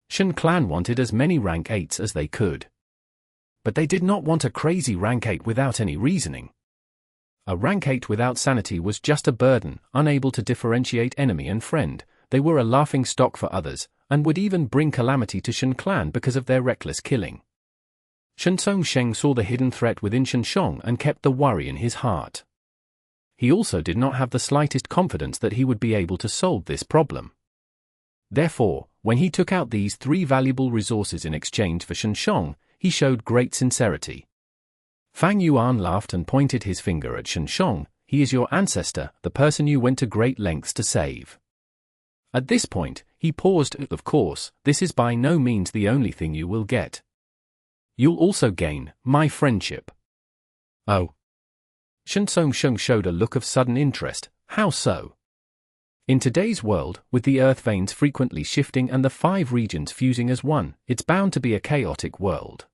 Shen clan wanted as many rank 8s as they could. But they did not want a crazy rank 8 without any reasoning. A rank 8 without sanity was just a burden, unable to differentiate enemy and friend. They were a laughing stock for others, and would even bring calamity to Shen clan because of their reckless killing. Sheng saw the hidden threat within Sheng and kept the worry in his heart. He also did not have the slightest confidence that he would be able to solve this problem. Therefore, when he took out these 3 valuable resources in exchange for Sheng, he showed great sincerity. Fang Yuan laughed and pointed his finger at Sheng. He is your ancestor, the person you went to great lengths to save. At this point, he paused. Of course, this is by no means the only thing you will get. You'll also gain my friendship. Oh. Sheng showed a look of sudden interest. How so? In today's world, with the earth veins frequently shifting and the 5 regions fusing as one, it's bound to be a chaotic world.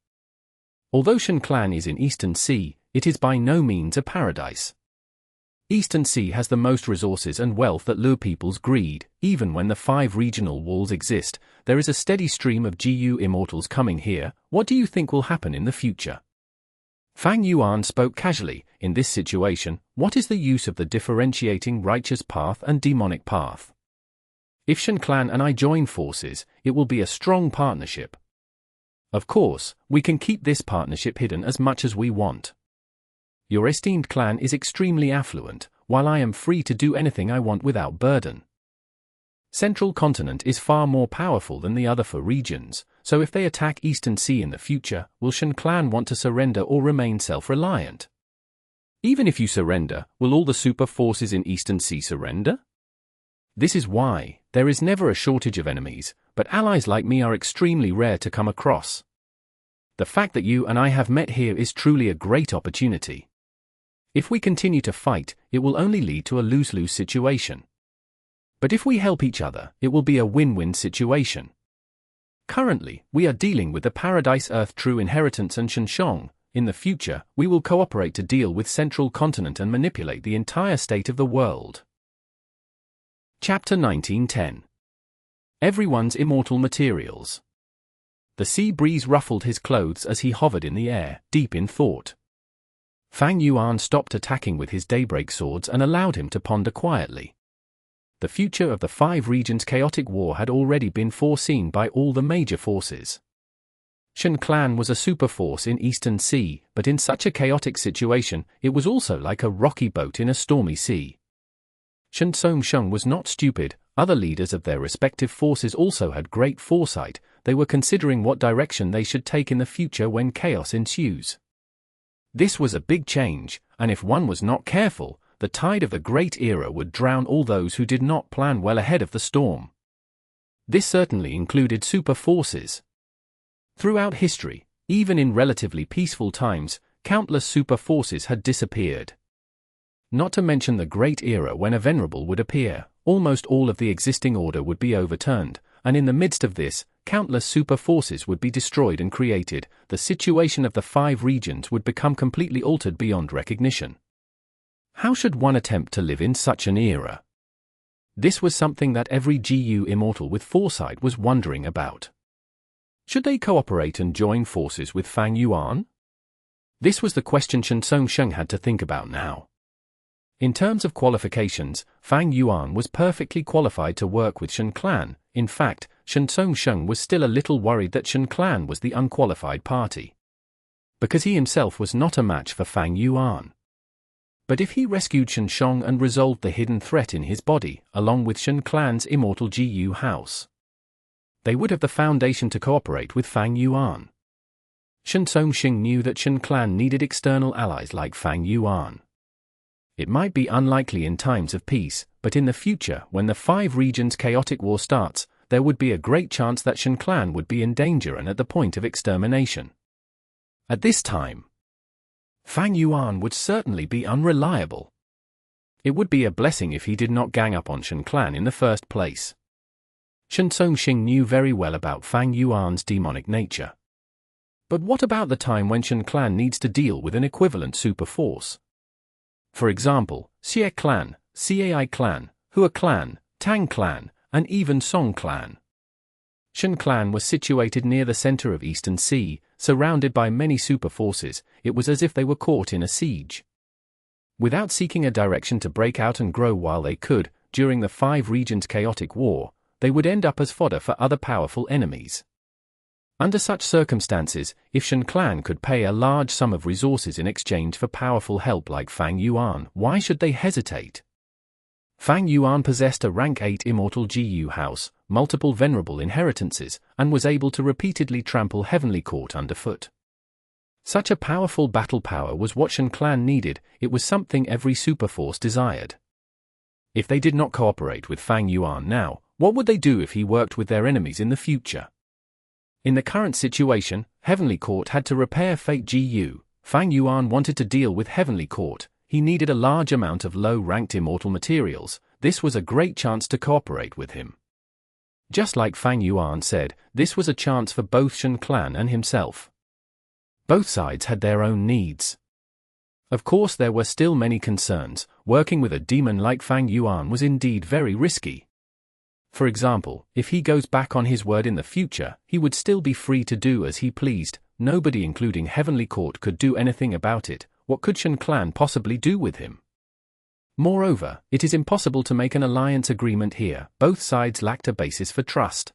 Although Shen clan is in Eastern Sea, it is by no means a paradise. Eastern Sea has the most resources and wealth that lure people's greed. Even when the 5 regional walls exist, there is a steady stream of GU immortals coming here. What do you think will happen in the future? Fang Yuan spoke casually. In this situation, what is the use of the differentiating righteous path and demonic path? If Shen clan and I join forces, it will be a strong partnership. Of course, we can keep this partnership hidden as much as we want. Your esteemed clan is extremely affluent, while I am free to do anything I want without burden. Central Continent is far more powerful than the other 4 regions, so if they attack Eastern Sea in the future, will Shen clan want to surrender or remain self-reliant? Even if you surrender, will all the super forces in Eastern Sea surrender? This is why there is never a shortage of enemies, but allies like me are extremely rare to come across. The fact that you and I have met here is truly a great opportunity. If we continue to fight, it will only lead to a lose-lose situation. But if we help each other, it will be a win-win situation. Currently, we are dealing with the Paradise Earth True Inheritance and Sheng. In the future, we will cooperate to deal with Central Continent and manipulate the entire state of the world. Chapter 1910. Everyone's Immortal Materials. The sea breeze ruffled his clothes as he hovered in the air, deep in thought. Fang Yuan stopped attacking with his daybreak swords and allowed him to ponder quietly. The future of the 5 regions' chaotic war had already been foreseen by all the major forces. Shen clan was a super force in Eastern Sea, but in such a chaotic situation, it was also like a rocky boat in a stormy sea. Sheng was not stupid. Other leaders of their respective forces also had great foresight. They were considering what direction they should take in the future when chaos ensues. This was a big change, and if one was not careful, the tide of the Great Era would drown all those who did not plan well ahead of the storm. This certainly included super forces. Throughout history, even in relatively peaceful times, countless super forces had disappeared. Not to mention the Great Era when a venerable would appear, almost all of the existing order would be overturned, and in the midst of this, countless super forces would be destroyed and created. The situation of the 5 regions would become completely altered beyond recognition. How should one attempt to live in such an era? This was something that every GU immortal with foresight was wondering about. Should they cooperate and join forces with Fang Yuan? This was the question Sheng had to think about now. In terms of qualifications, Fang Yuan was perfectly qualified to work with Shen clan. In fact, Sheng was still a little worried that Shen clan was the unqualified party, because he himself was not a match for Fang Yuan. But if he rescued Shen and resolved the hidden threat in his body, along with Shen clan's Immortal Gu house, they would have the foundation to cooperate with Fang Yuan. Sheng knew that Shen clan needed external allies like Fang Yuan. It might be unlikely in times of peace, but in the future, when the 5 regions chaotic war starts, there would be a great chance that Shen clan would be in danger and at the point of extermination. At this time, Fang Yuan would certainly be unreliable. It would be a blessing if he did not gang up on Shen clan in the first place. Sheng knew very well about Fang Yuan's demonic nature. But what about the time when Shen clan needs to deal with an equivalent super force? For example, Xie clan, Cai clan, Hua clan, Tang clan, and even Song clan. Shen clan was situated near the center of Eastern Sea, surrounded by many super forces. It was as if they were caught in a siege. Without seeking a direction to break out and grow while they could, during the 5 regions chaotic war, they would end up as fodder for other powerful enemies. Under such circumstances, if Shen clan could pay a large sum of resources in exchange for powerful help like Fang Yuan, why should they hesitate? Fang Yuan possessed a rank 8 Immortal Gu house, multiple venerable inheritances, and was able to repeatedly trample Heavenly Court underfoot. Such a powerful battle power was what Shen clan needed. It was something every superforce desired. If they did not cooperate with Fang Yuan now, what would they do if he worked with their enemies in the future? In the current situation, Heavenly Court had to repair Fate Gu. Fang Yuan wanted to deal with Heavenly Court. He needed a large amount of low-ranked immortal materials. This was a great chance to cooperate with him. Just like Fang Yuan said, this was a chance for both Shen clan and himself. Both sides had their own needs. Of course, there were still many concerns. Working with a demon like Fang Yuan was indeed very risky. For example, if he goes back on his word in the future, he would still be free to do as he pleased. Nobody, including Heavenly Court, could do anything about it. What could Shen clan possibly do with him? Moreover, it is impossible to make an alliance agreement here. Both sides lacked a basis for trust.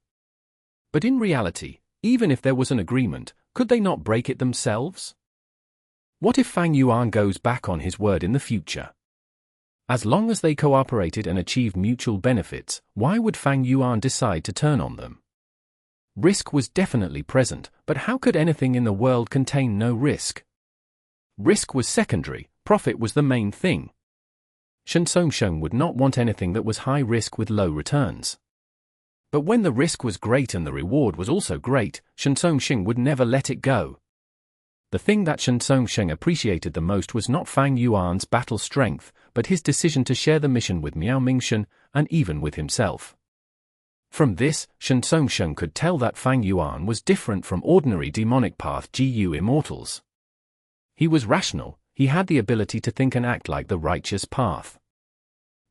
But in reality, even if there was an agreement, could they not break it themselves? What if Fang Yuan goes back on his word in the future? As long as they cooperated and achieved mutual benefits, why would Fang Yuan decide to turn on them? Risk was definitely present, but how could anything in the world contain no risk? Risk was secondary, profit was the main thing. Sheng would not want anything that was high risk with low returns. But when the risk was great and the reward was also great, Sheng would never let it go. The thing that Sheng appreciated the most was not Fang Yuan's battle strength, but his decision to share the mission with Miao Mingshen, and even with himself. From this, Sheng could tell that Fang Yuan was different from ordinary demonic path Gu immortals. He was rational, he had the ability to think and act like the righteous path.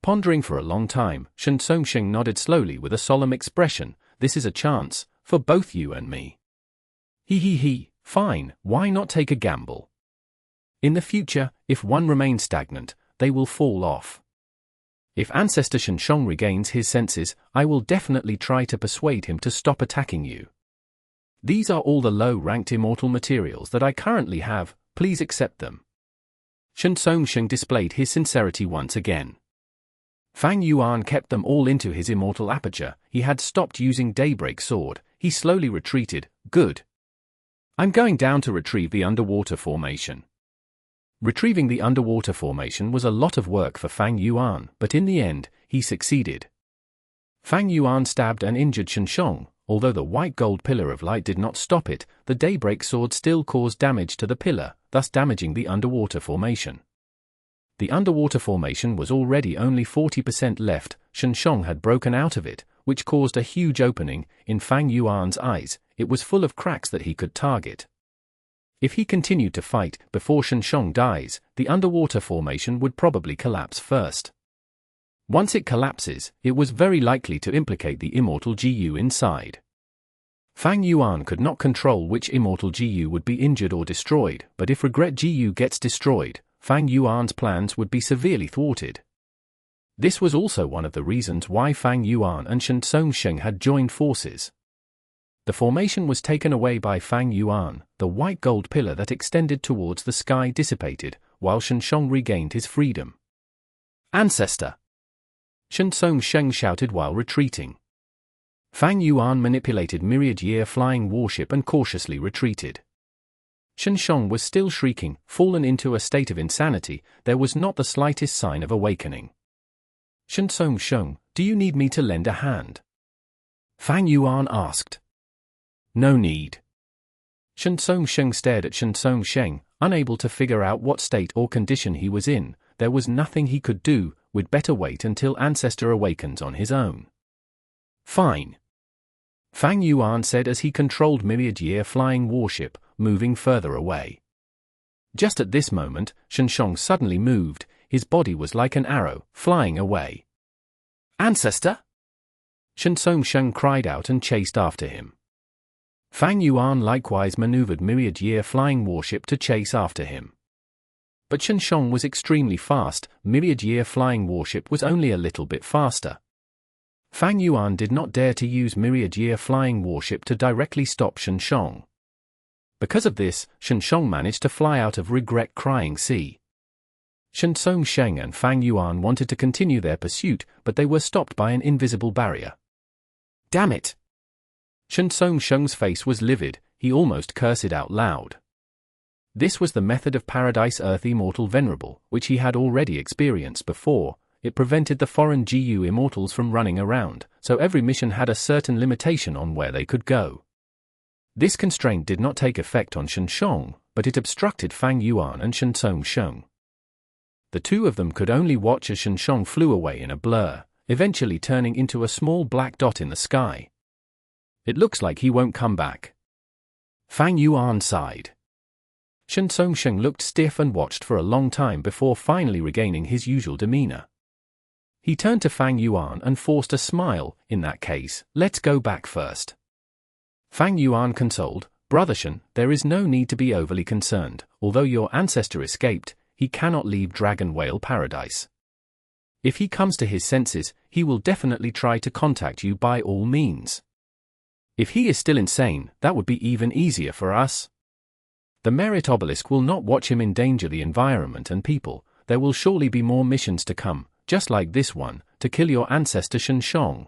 Pondering for a long time, Sheng nodded slowly with a solemn expression. This is a chance, for both you and me. He. Fine, why not take a gamble? In the future, if one remains stagnant, they will fall off. If Ancestor Sheng regains his senses, I will definitely try to persuade him to stop attacking you. These are all the low-ranked immortal materials that I currently have, please accept them. Sheng displayed his sincerity once again. Fang Yuan kept them all into his immortal aperture. He had stopped using Daybreak Sword. He slowly retreated. Good. I'm going down to retrieve the underwater formation. Retrieving the underwater formation was a lot of work for Fang Yuan, but in the end, he succeeded. Fang Yuan stabbed and injured Sheng. Although the white gold pillar of light did not stop it, the Daybreak Sword still caused damage to the pillar, thus damaging the underwater formation. The underwater formation was already only 40% left. Sheng had broken out of it, which caused a huge opening in Fang Yuan's eyes. It was full of cracks that he could target. If he continued to fight before Sheng dies, the underwater formation would probably collapse first. Once it collapses, it was very likely to implicate the Immortal Gu inside. Fang Yuan could not control which immortal GU would be injured or destroyed, but if Regret GU gets destroyed, Fang Yuan's plans would be severely thwarted. This was also one of the reasons why Fang Yuan and Sheng had joined forces. The formation was taken away by Fang Yuan, the white gold pillar that extended towards the sky dissipated, while Sheng regained his freedom. Ancestor! Sheng shouted while retreating. Fang Yuan manipulated myriad year flying warship and cautiously retreated. Sheng was still shrieking, fallen into a state of insanity. There was not the slightest sign of awakening. Sheng, do you need me to lend a hand? Fang Yuan asked. No need. Sheng stared at Sheng, unable to figure out what state or condition he was in. There was nothing he could do. We'd better wait until Ancestor awakens on his own. Fine. Fang Yuan said as he controlled myriad year flying warship, moving further away. Just at this moment, Sheng suddenly moved. His body was like an arrow, flying away. Ancestor? Sheng cried out and chased after him. Fang Yuan likewise maneuvered myriad year flying warship to chase after him. But Sheng was extremely fast. Myriad year flying warship was only a little bit faster. Fang Yuan did not dare to use myriad year flying warship to directly stop Sheng. Because of this, Sheng managed to fly out of Regret Crying Sea. Sheng and Fang Yuan wanted to continue their pursuit, but they were stopped by an invisible barrier. Damn it! Sheng's face was livid. He almost cursed out loud. This was the method of Paradise Earth Immortal Venerable, which he had already experienced before. It prevented the foreign GU Immortals from running around, so every mission had a certain limitation on where they could go. This constraint did not take effect on Sheng, but it obstructed Fang Yuan and Sheng. The two of them could only watch as Sheng flew away in a blur, eventually turning into a small black dot in the sky. It looks like he won't come back. Fang Yuan sighed. Sheng looked stiff and watched for a long time before finally regaining his usual demeanor. He turned to Fang Yuan and forced a smile. In that case, let's go back first. Fang Yuan consoled, Brother Shen, there is no need to be overly concerned. Although your ancestor escaped, he cannot leave Dragon Whale Paradise. If he comes to his senses, he will definitely try to contact you by all means. If he is still insane, that would be even easier for us. The Merit Obelisk will not watch him endanger the environment and people. There will surely be more missions to come, just like this one, to kill your ancestor Sheng.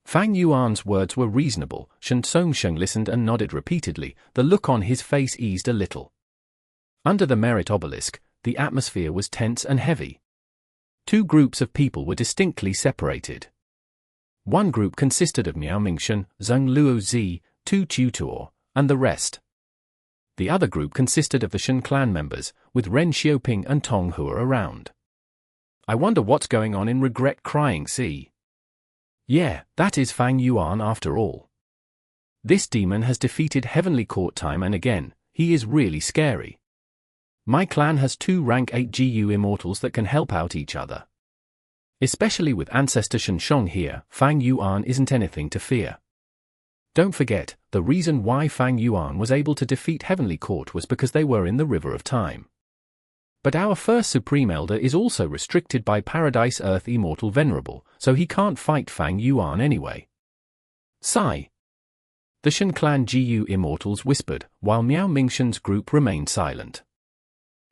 Fang Yuan's words were reasonable. Sheng listened and nodded repeatedly. The look on his face eased a little. Under the Merit Obelisk, the atmosphere was tense and heavy. Two groups of people were distinctly separated. One group consisted of Miao Mingshen, Zheng Luozi, Tu Tutor, and the rest. The other group consisted of the Shen clan members, with Ren Xiaoping and Tong Hua around. I wonder what's going on in Regret Crying Sea. Yeah, that is Fang Yuan after all. This demon has defeated Heavenly Court time and again. He is really scary. My clan has 2 rank 8 GU immortals that can help out each other. Especially with Ancestor Sheng here, Fang Yuan isn't anything to fear. Don't forget, the reason why Fang Yuan was able to defeat Heavenly Court was because they were in the River of Time. But our first Supreme Elder is also restricted by Paradise Earth Immortal Venerable, so he can't fight Fang Yuan anyway. Sigh. The Shen clan GU Immortals whispered, while Miao Mingshen's group remained silent.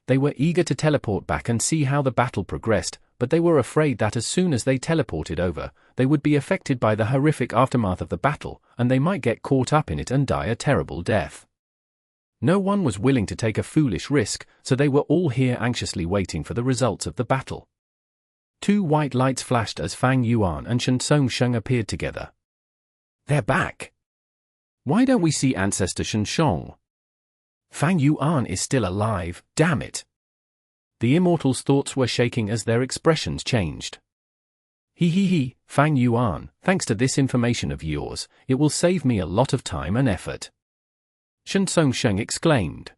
They were eager to teleport back and see how the battle progressed, but they were afraid that as soon as they teleported over, they would be affected by the horrific aftermath of the battle, and they might get caught up in it and die a terrible death. No one was willing to take a foolish risk, so they were all here anxiously waiting for the results of the battle. 2 white lights flashed as Fang Yuan and Sheng appeared together. They're back! Why don't we see Ancestor Sheng? Fang Yuan is still alive, damn it! The immortals' thoughts were shaking as their expressions changed. Fang Yuan, thanks to this information of yours, it will save me a lot of time and effort. Sheng exclaimed.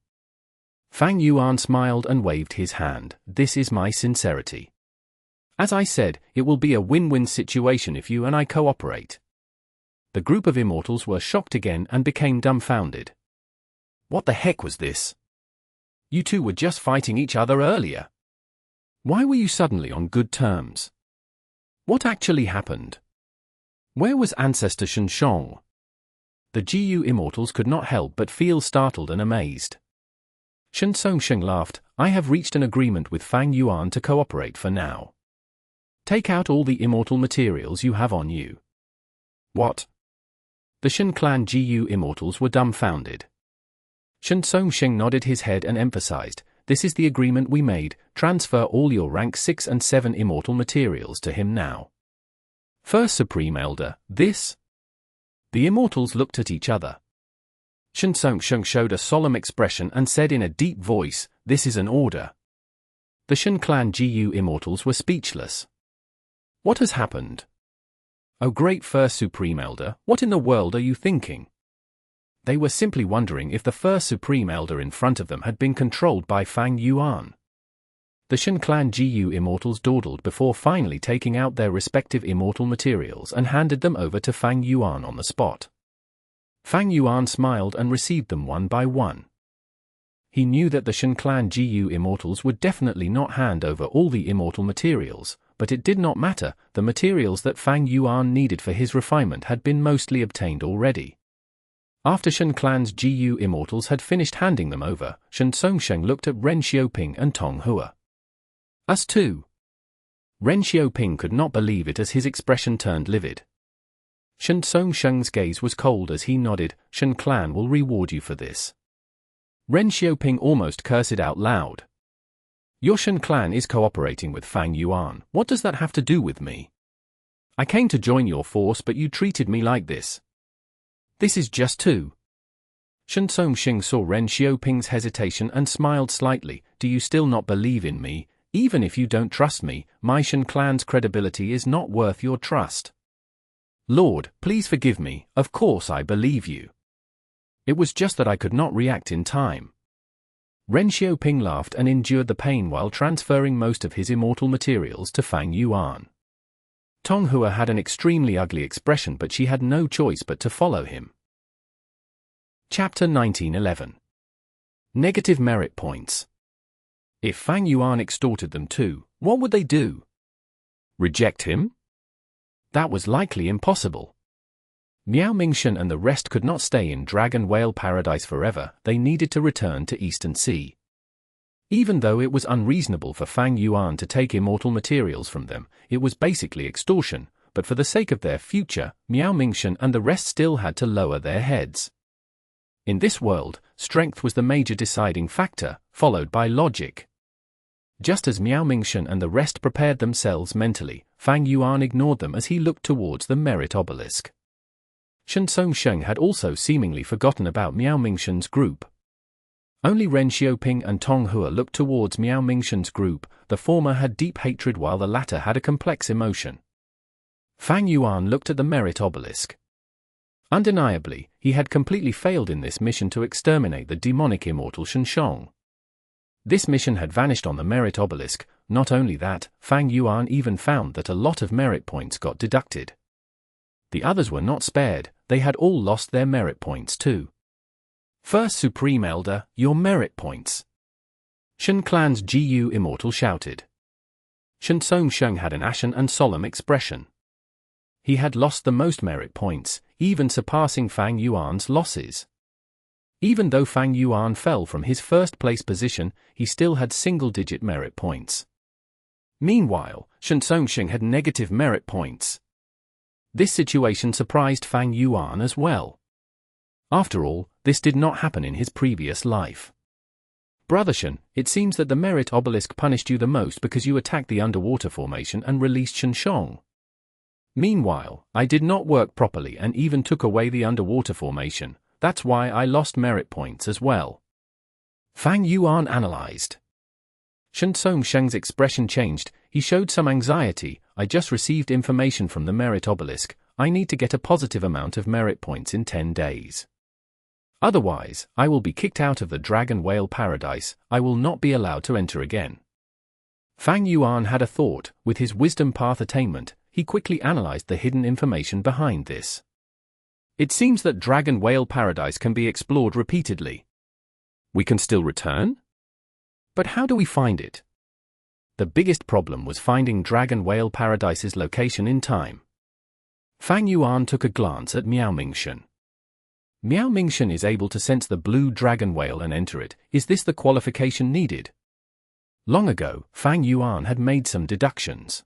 Fang Yuan smiled and waved his hand. This is my sincerity. As I said, it will be a win-win situation if you and I cooperate. The group of immortals were shocked again and became dumbfounded. What the heck was this? You two were just fighting each other earlier. Why were you suddenly on good terms? What actually happened? Where was Ancestor Sheng? The GU immortals could not help but feel startled and amazed. Sheng laughed. I have reached an agreement with Fang Yuan to cooperate for now. Take out all the immortal materials you have on you. What? The Shen clan GU immortals were dumbfounded. Sheng nodded his head and emphasized, this is the agreement we made, transfer all your rank 6 and 7 immortal materials to him now. First Supreme Elder, this? The immortals looked at each other. Sheng showed a solemn expression and said in a deep voice, this is an order. The Shen clan GU immortals were speechless. What has happened? Oh great First Supreme Elder, what in the world are you thinking? They were simply wondering if the First Supreme Elder in front of them had been controlled by Fang Yuan. The Shen clan GU immortals dawdled before finally taking out their respective immortal materials and handed them over to Fang Yuan on the spot. Fang Yuan smiled and received them one by one. He knew that the Shen clan GU immortals would definitely not hand over all the immortal materials, but it did not matter, the materials that Fang Yuan needed for his refinement had been mostly obtained already. After Shen clan's GU immortals had finished handing them over, Sheng looked at Ren Xiaoping and Tong Hua. Us too. Ren Xiaoping could not believe it as his expression turned livid. Sheng's gaze was cold as he nodded, Shen clan will reward you for this. Ren Xiaoping almost cursed out loud. Your Shen clan is cooperating with Fang Yuan, what does that have to do with me? I came to join your force but you treated me like this. This is just too. Sheng saw Ren Xiaoping's hesitation and smiled slightly, do you still not believe in me? Even if you don't trust me, my Shen clan's credibility is not worth your trust. Lord, please forgive me, of course I believe you. It was just that I could not react in time. Ren Xiaoping laughed and endured the pain while transferring most of his immortal materials to Fang Yuan. Tong Hua had an extremely ugly expression but she had no choice but to follow him. Chapter 1911. Negative Merit Points. If Fang Yuan extorted them too, what would they do? Reject him? That was likely impossible. Miao Mingshen and the rest could not stay in Dragon Whale Paradise forever, they needed to return to Eastern Sea. Even though it was unreasonable for Fang Yuan to take immortal materials from them, it was basically extortion, but for the sake of their future, Miao Mingshen and the rest still had to lower their heads. In this world, strength was the major deciding factor, followed by logic. Just as Miao Mingshen and the rest prepared themselves mentally, Fang Yuan ignored them as he looked towards the merit obelisk. Sheng had also seemingly forgotten about Miao Mingshen's group. Only Ren Xiaoping and Tong Hua looked towards Miao Mingshen's group, the former had deep hatred while the latter had a complex emotion. Fang Yuan looked at the merit obelisk. Undeniably, he had completely failed in this mission to exterminate the demonic immortal Sheng. This mission had vanished on the merit obelisk. Not only that, Fang Yuan even found that a lot of merit points got deducted. The others were not spared, they had all lost their merit points too. First Supreme Elder, your merit points. Shen clan's GU immortal shouted. Sheng had an ashen and solemn expression. He had lost the most merit points, even surpassing Fang Yuan's losses. Even though Fang Yuan fell from his first place position, he still had single-digit merit points. Meanwhile, Sheng had negative merit points. This situation surprised Fang Yuan as well. After all, this did not happen in his previous life. Brother Shen, it seems that the merit obelisk punished you the most because you attacked the underwater formation and released Sheng. Meanwhile, I did not work properly and even took away the underwater formation, that's why I lost merit points as well. Fang Yuan analyzed. Sheng's expression changed, he showed some anxiety, I just received information from the merit obelisk, I need to get a positive amount of merit points in 10 days. Otherwise, I will be kicked out of the Dragon Whale Paradise, I will not be allowed to enter again. Fang Yuan had a thought, with his wisdom path attainment, he quickly analyzed the hidden information behind this. It seems that Dragon Whale Paradise can be explored repeatedly. We can still return? But how do we find it? The biggest problem was finding Dragon Whale Paradise's location in time. Fang Yuan took a glance at Miao Mingshen. Miao Mingshen is able to sense the blue dragon whale and enter it. Is this the qualification needed? Long ago, Fang Yuan had made some deductions.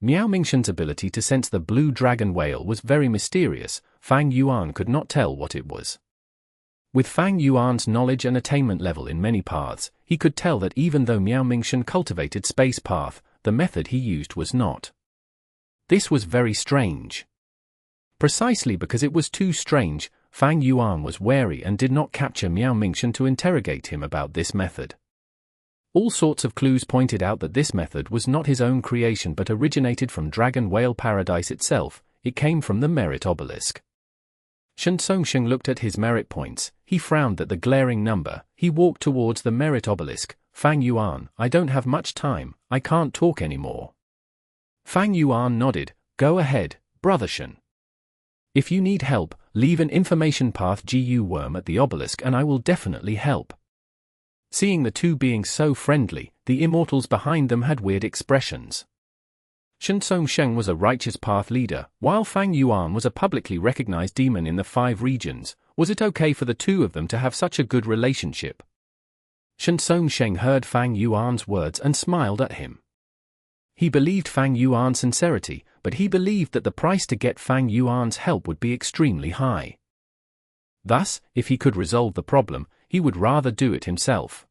Miao Mingshen's ability to sense the blue dragon whale was very mysterious. Fang Yuan could not tell what it was. With Fang Yuan's knowledge and attainment level in many paths, he could tell that even though Miao Mingshen cultivated space path, the method he used was not. This was very strange. Precisely because it was too strange, Fang Yuan was wary and did not capture Miao Mingshen to interrogate him about this method. All sorts of clues pointed out that this method was not his own creation but originated from Dragon Whale Paradise itself. It came from the merit obelisk. Sheng looked at his merit points. He frowned at the glaring number. He walked towards the merit obelisk. Fang Yuan, I don't have much time. I can't talk anymore. Fang Yuan nodded. Go ahead, brother Shen. If you need help, leave an information path GU worm at the obelisk and I will definitely help. Seeing the two being so friendly, the immortals behind them had weird expressions. Sheng was a righteous path leader, while Fang Yuan was a publicly recognized demon in the 5 regions. Was it okay for the two of them to have such a good relationship? Sheng heard Fang Yuan's words and smiled at him. He believed Fang Yuan's sincerity, but he believed that the price to get Fang Yuan's help would be extremely high. Thus, if he could resolve the problem, he would rather do it himself.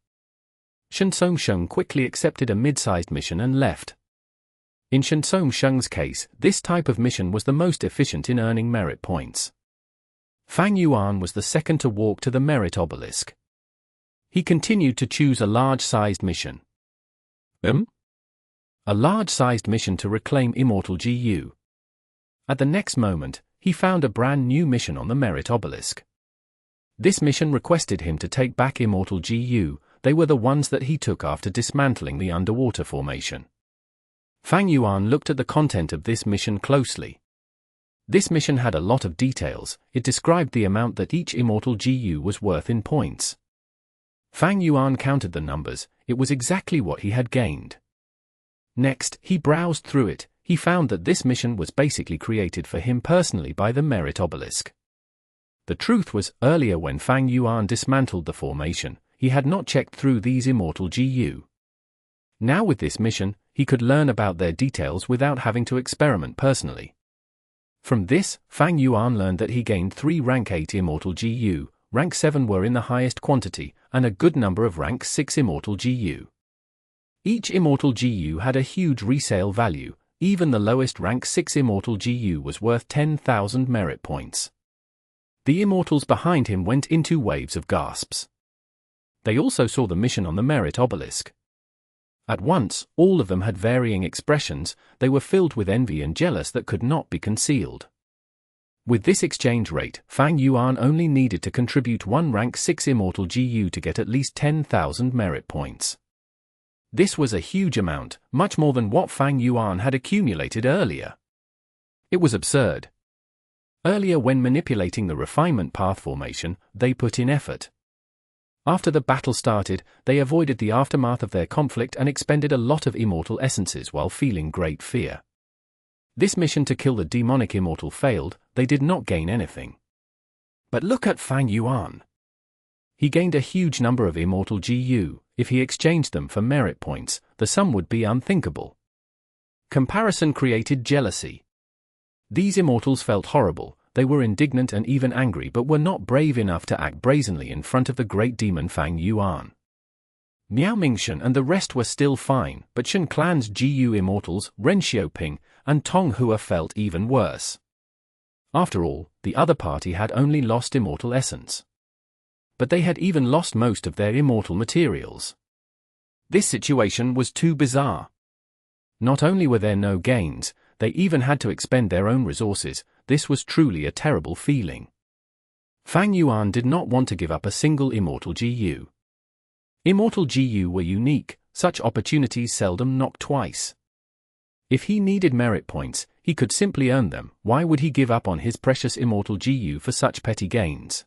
Sheng quickly accepted a mid-sized mission and left. In Sheng's case, this type of mission was the most efficient in earning merit points. Fang Yuan was the second to walk to the merit obelisk. He continued to choose a large-sized mission. A large-sized mission to reclaim Immortal GU. At the next moment, he found a brand new mission on the merit obelisk. This mission requested him to take back Immortal GU. They were the ones that he took after dismantling the underwater formation. Fang Yuan looked at the content of this mission closely. This mission had a lot of details. It described the amount that each Immortal GU was worth in points. Fang Yuan counted the numbers. It was exactly what he had gained. Next, he browsed through it. He found that this mission was basically created for him personally by the merit obelisk. The truth was, earlier when Fang Yuan dismantled the formation, he had not checked through these Immortal GU. Now with this mission, he could learn about their details without having to experiment personally. From this, Fang Yuan learned that he gained 3 rank 8 Immortal GU, rank 7 were in the highest quantity, and a good number of rank 6 Immortal GU. Each Immortal GU had a huge resale value. Even the lowest rank 6 Immortal GU was worth 10,000 merit points. The immortals behind him went into waves of gasps. They also saw the mission on the merit obelisk. At once, all of them had varying expressions. They were filled with envy and jealous that could not be concealed. With this exchange rate, Fang Yuan only needed to contribute 1 rank 6 Immortal GU to get at least 10,000 merit points. This was a huge amount, much more than what Fang Yuan had accumulated earlier. It was absurd. Earlier, when manipulating the refinement path formation, they put in effort. After the battle started, they avoided the aftermath of their conflict and expended a lot of immortal essences while feeling great fear. This mission to kill the demonic immortal failed. They did not gain anything. But look at Fang Yuan. He gained a huge number of Immortal GU. If he exchanged them for merit points, the sum would be unthinkable. Comparison created jealousy. These immortals felt horrible. They were indignant and even angry, but were not brave enough to act brazenly in front of the great demon Fang Yuan. Miao Mingshen and the rest were still fine, but Shen clan's GU immortals, Ren Xiaoping, and Tong Hua felt even worse. After all, the other party had only lost immortal essence. But they had even lost most of their immortal materials. This situation was too bizarre. Not only were there no gains, they even had to expend their own resources. This was truly a terrible feeling. Fang Yuan did not want to give up a single Immortal GU. Immortal GU were unique, such opportunities seldom knock twice. If he needed merit points, He could simply earn them. Why would he give up on his precious immortal GU for such petty gains?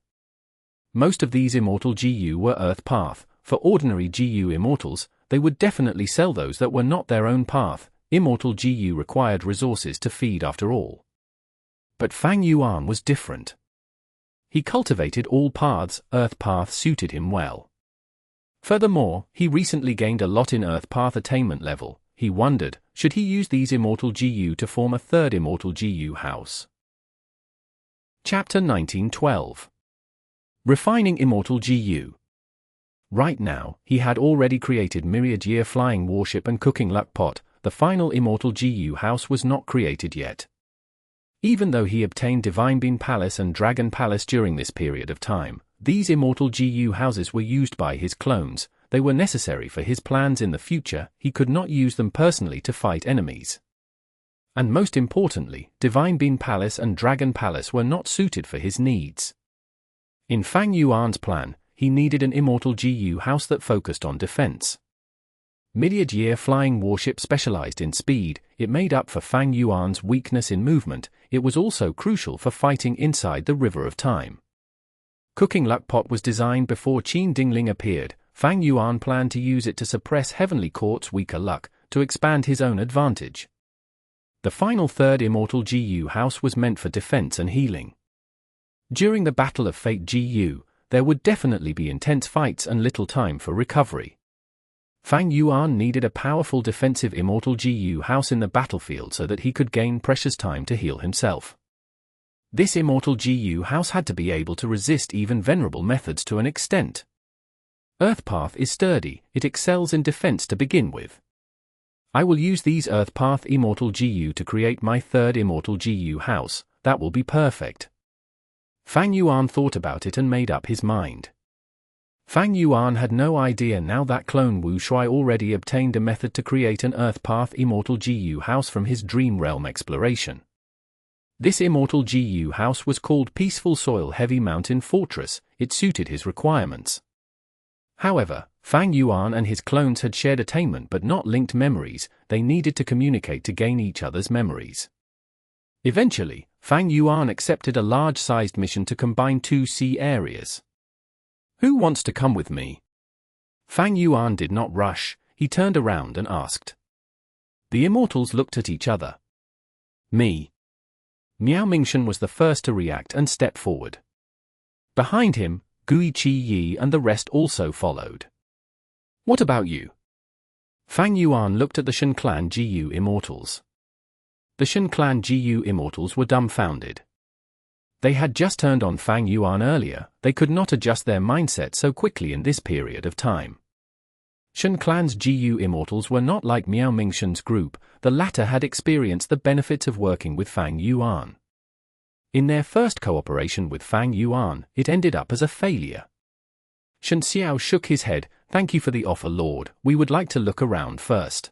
Most of these immortal GU were Earth Path. For ordinary GU immortals, they would definitely sell those that were not their own path. Immortal GU required resources to feed after all. But Fang Yuan was different. He cultivated all paths. Earth Path suited him well. Furthermore, he recently gained a lot in Earth Path attainment level. He wondered, should he use these immortal GU to form a third immortal GU house? Chapter 1912. Refining immortal GU. Right now, he had already created Myriad Year Flying Warship and Cooking Luck Pot. The final immortal GU house was not created yet. Even though he obtained Divine Bean Palace and Dragon Palace during this period of time, these immortal GU houses were used by his clones. They were necessary for his plans in the future. He could not use them personally to fight enemies. And most importantly, Divine Bean Palace and Dragon Palace were not suited for his needs. In Fang Yuan's plan, he needed an immortal GU house that focused on defense. Myriad Year Flying Warship specialized in speed. It made up for Fang Yuan's weakness in movement. It was also crucial for fighting inside the River of Time. Cooking Luck Pot was designed before Qin Dingling appeared. Fang Yuan planned to use it to suppress Heavenly Court's weaker luck, to expand his own advantage. The final third immortal GU house was meant for defense and healing. During the Battle of Fate GU, there would definitely be intense fights and little time for recovery. Fang Yuan needed a powerful defensive immortal GU house in the battlefield so that he could gain precious time to heal himself. This immortal GU house had to be able to resist even venerable methods to an extent. Earth Path is sturdy, it excels in defense to begin with. I will use these Earth Path immortal GU to create my third immortal GU house. That will be perfect. Fang Yuan thought about it and made up his mind. Fang Yuan had no idea now that clone Wu Shui already obtained a method to create an Earth Path immortal GU house from his Dream Realm exploration. This immortal GU house was called Peaceful Soil Heavy Mountain Fortress. It suited his requirements. However, Fang Yuan and his clones had shared attainment but not linked memories. They needed to communicate to gain each other's memories. Eventually, Fang Yuan accepted a large-sized mission to combine two sea areas. Who wants to come with me? Fang Yuan did not rush. He turned around and asked. The immortals looked at each other. Me. Miao Mingshan was the first to react and step forward. Behind him, Gui Qi Yi and the rest also followed. What about you? Fang Yuan looked at the Shen clan GU immortals. The Shen clan GU immortals were dumbfounded. They had just turned on Fang Yuan earlier. They could not adjust their mindset so quickly in this period of time. Shen clan's GU immortals were not like Miao Mingshan's group. The latter had experienced the benefits of working with Fang Yuan. In their first cooperation with Fang Yuan, it ended up as a failure. Shen Xiao shook his head. Thank you for the offer, Lord. We would like to look around first.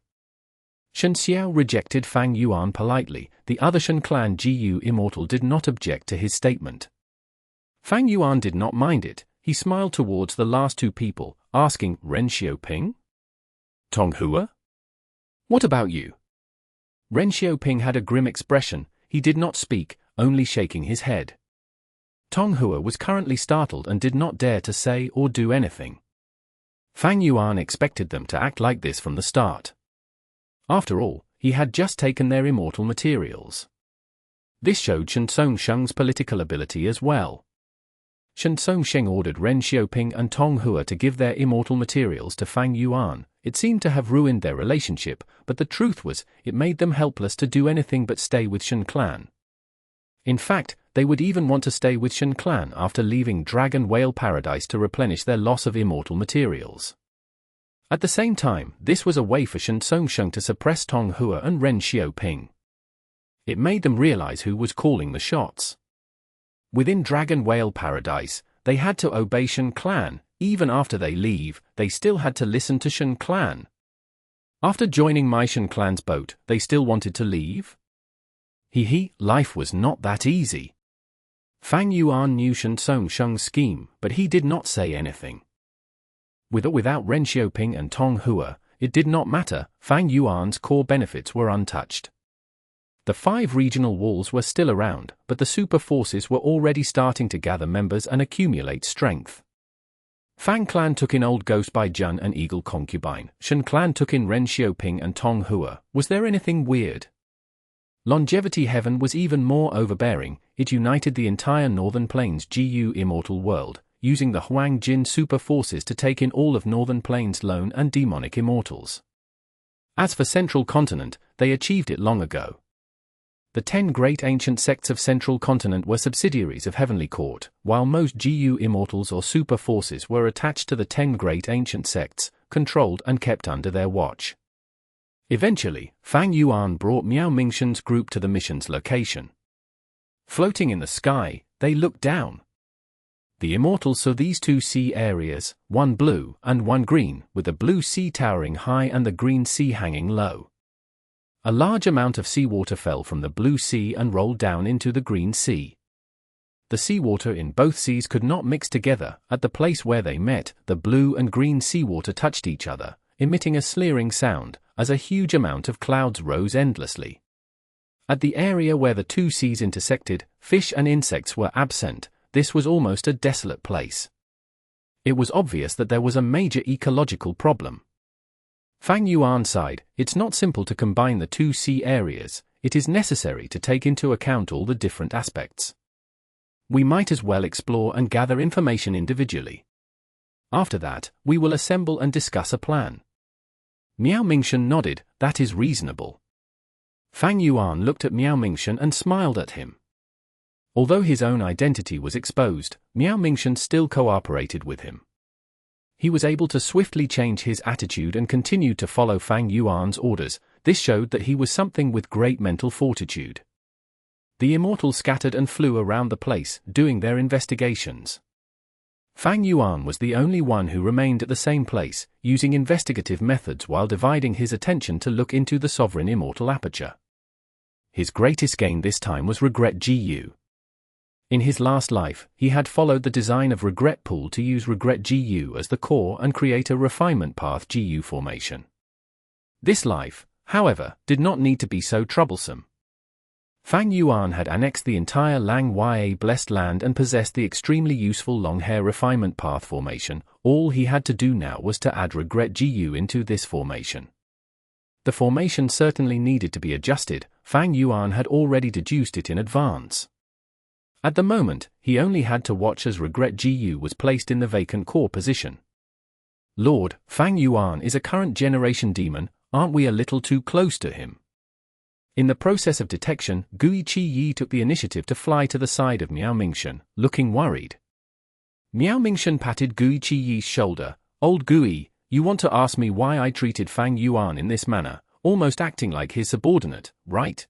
Shen Xiao rejected Fang Yuan politely. The other Shen clan GU immortal did not object to his statement. Fang Yuan did not mind it. He smiled towards the last two people, asking, Ren Xiaoping? Tong Hua? What about you? Ren Xiaoping had a grim expression. He did not speak, only shaking his head. Tong Hua was currently startled and did not dare to say or do anything. Fang Yuan expected them to act like this from the start. After all, he had just taken their immortal materials. This showed Sheng Sheng's political ability as well. Sheng Sheng ordered Ren Xiaoping and Tong Hua to give their immortal materials to Fang Yuan. It seemed to have ruined their relationship, but the truth was, it made them helpless to do anything but stay with Shen clan. In fact, they would even want to stay with Shen clan after leaving Dragon Whale Paradise to replenish their loss of immortal materials. At the same time, this was a way for Sheng Sheng to suppress Tong Hua and Ren Xiaoping. It made them realize who was calling the shots. Within Dragon Whale Paradise, they had to obey Shen clan. Even after they leave, they still had to listen to Shen clan. After joining my Shen clan's boat, they still wanted to leave? Life was not that easy. Fang Yuan knew Shen Sheng's scheme, but he did not say anything. With or without Ren Xiaoping and Tong Hua, it did not matter. Fang Yuan's core benefits were untouched. The 5 regional walls were still around, but the super forces were already starting to gather members and accumulate strength. Fang clan took in Old Ghost Bai Jun and Eagle Concubine. Shen clan took in Ren Xiaoping and Tong Hua. Was there anything weird? Longevity Heaven was even more overbearing. It united the entire Northern Plains GU Immortal world, using the Huang Jin super forces to take in all of Northern Plains lone and demonic immortals. As for Central Continent, they achieved it long ago. The 10 great ancient sects of Central Continent were subsidiaries of Heavenly Court, while most GU immortals or super forces were attached to the 10 great ancient sects, controlled and kept under their watch. Eventually, Fang Yuan brought Miao Mingshen's group to the mission's location. Floating in the sky, they looked down. The immortals saw these 2 sea areas, one blue and one green, with the blue sea towering high and the green sea hanging low. A large amount of seawater fell from the blue sea and rolled down into the green sea. The seawater in both seas could not mix together. At the place where they met, the blue and green seawater touched each other, emitting a slurring sound, as a huge amount of clouds rose endlessly. At the area where the 2 seas intersected, fish and insects were absent. This was almost a desolate place. It was obvious that there was a major ecological problem. Fang Yuan sighed. It's not simple to combine the 2 sea areas. It is necessary to take into account all the different aspects. We might as well explore and gather information individually. After that, we will assemble and discuss a plan. Miao Mingshen nodded. That is reasonable. Fang Yuan looked at Miao Mingshen and smiled at him. Although his own identity was exposed, Miao Mingshen still cooperated with him. He was able to swiftly change his attitude and continued to follow Fang Yuan's orders. This showed that he was something with great mental fortitude. The immortals scattered and flew around the place, doing their investigations. Fang Yuan was the only one who remained at the same place, using investigative methods while dividing his attention to look into the sovereign immortal aperture. His greatest gain this time was Regret GU. In his last life, he had followed the design of Regret Pool to use Regret GU as the core and create a refinement path GU formation. This life, however, did not need to be so troublesome. Fang Yuan had annexed the entire Lang Ya Blessed Land and possessed the extremely useful long-hair refinement path formation. All he had to do now was to add Regret GU into this formation. The formation certainly needed to be adjusted. Fang Yuan had already deduced it in advance. At the moment, he only had to watch as Regret GU was placed in the vacant core position. Lord, Fang Yuan is a current generation demon. Aren't we a little too close to him? In the process of detection, Gui Chi Yi took the initiative to fly to the side of Miao Mingshen, looking worried. Miao Mingshen patted Gui Chi Yi's shoulder. Old Gui, you want to ask me why I treated Fang Yuan in this manner, almost acting like his subordinate, right?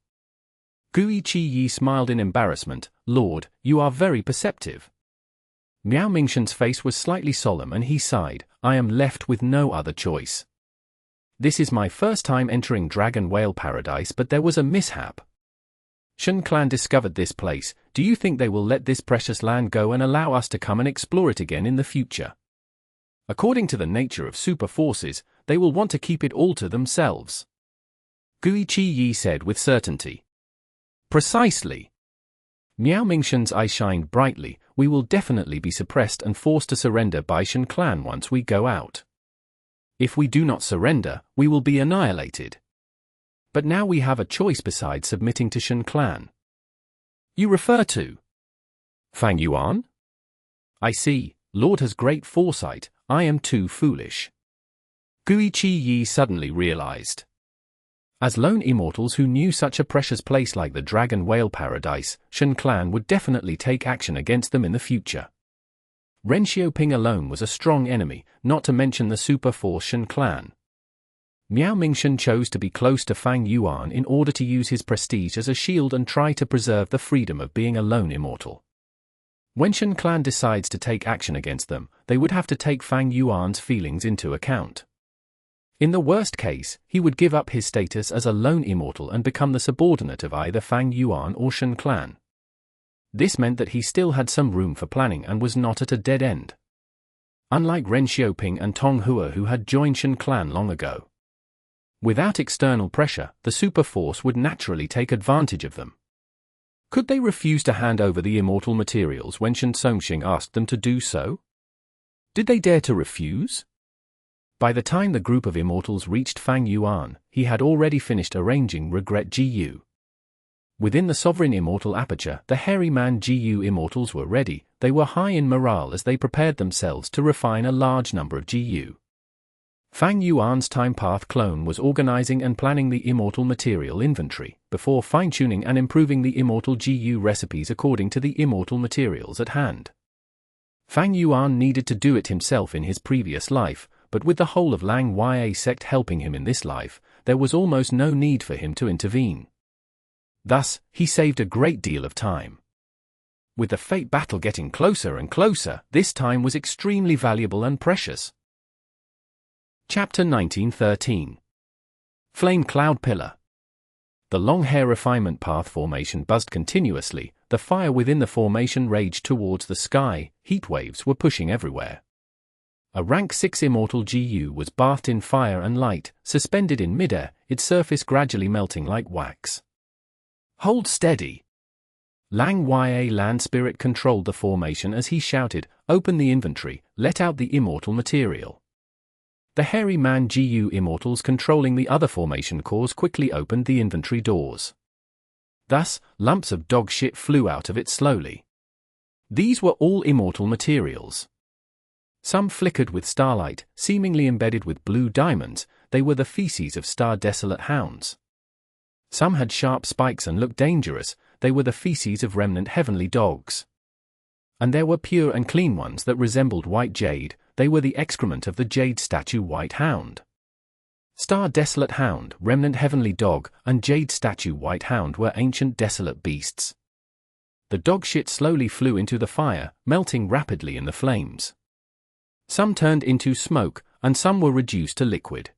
Gui Chi Yi smiled in embarrassment. Lord, you are very perceptive. Miao Mingshen's face was slightly solemn and he sighed. I am left with no other choice. This is my first time entering Dragon Whale Paradise, but there was a mishap. Shen clan discovered this place. Do you think they will let this precious land go and allow us to come and explore it again in the future? According to the nature of super forces, they will want to keep it all to themselves. Gui Chi Yi said with certainty. Precisely. Miao Mingshen's eye shined brightly. We will definitely be suppressed and forced to surrender by Shen clan once we go out. If we do not surrender, we will be annihilated. But now we have a choice besides submitting to Shen clan. You refer to Fang Yuan? I see. Lord has great foresight. I am too foolish. Gui Chi Yi suddenly realized. As lone immortals who knew such a precious place like the Dragon Whale Paradise, Shen clan would definitely take action against them in the future. Ren Xiaoping alone was a strong enemy, not to mention the super force Shen clan. Miao Mingshen chose to be close to Fang Yuan in order to use his prestige as a shield and try to preserve the freedom of being a lone immortal. When Shen clan decides to take action against them, they would have to take Fang Yuan's feelings into account. In the worst case, he would give up his status as a lone immortal and become the subordinate of either Fang Yuan or Shen clan. This meant that he still had some room for planning and was not at a dead end. Unlike Ren Xiaoping and Tong Hua who had joined Shen clan long ago. Without external pressure, the super force would naturally take advantage of them. Could they refuse to hand over the immortal materials when Sheng asked them to do so? Did they dare to refuse? By the time the group of immortals reached Fang Yuan, he had already finished arranging Regret GU. Within the sovereign immortal aperture, the hairy man GU immortals were ready. They were high in morale as they prepared themselves to refine a large number of GU. Fang Yuan's time path clone was organizing and planning the immortal material inventory, before fine-tuning and improving the immortal GU recipes according to the immortal materials at hand. Fang Yuan needed to do it himself in his previous life, but with the whole of Lang Ya sect helping him in this life, there was almost no need for him to intervene. Thus, he saved a great deal of time. With the fate battle getting closer and closer, this time was extremely valuable and precious. Chapter 1913. Flame Cloud Pillar. The long hair refinement path formation buzzed continuously. The fire within the formation raged towards the sky. Heat waves were pushing everywhere. A rank 6 immortal GU was bathed in fire and light, suspended in midair, its surface gradually melting like wax. Hold steady! Lang Ya land spirit controlled the formation as he shouted, "Open the inventory, let out the immortal material." The hairy man GU immortals controlling the other formation cores quickly opened the inventory doors. Thus, lumps of dog shit flew out of it slowly. These were all immortal materials. Some flickered with starlight, seemingly embedded with blue diamonds. They were the feces of star-desolate hounds. Some had sharp spikes and looked dangerous. They were the feces of remnant heavenly dogs. And there were pure and clean ones that resembled white jade. They were the excrement of the jade statue white hound. Star-desolate hound, remnant heavenly dog, and jade statue white hound were ancient desolate beasts. The dog shit slowly flew into the fire, melting rapidly in the flames. Some turned into smoke, and some were reduced to liquid.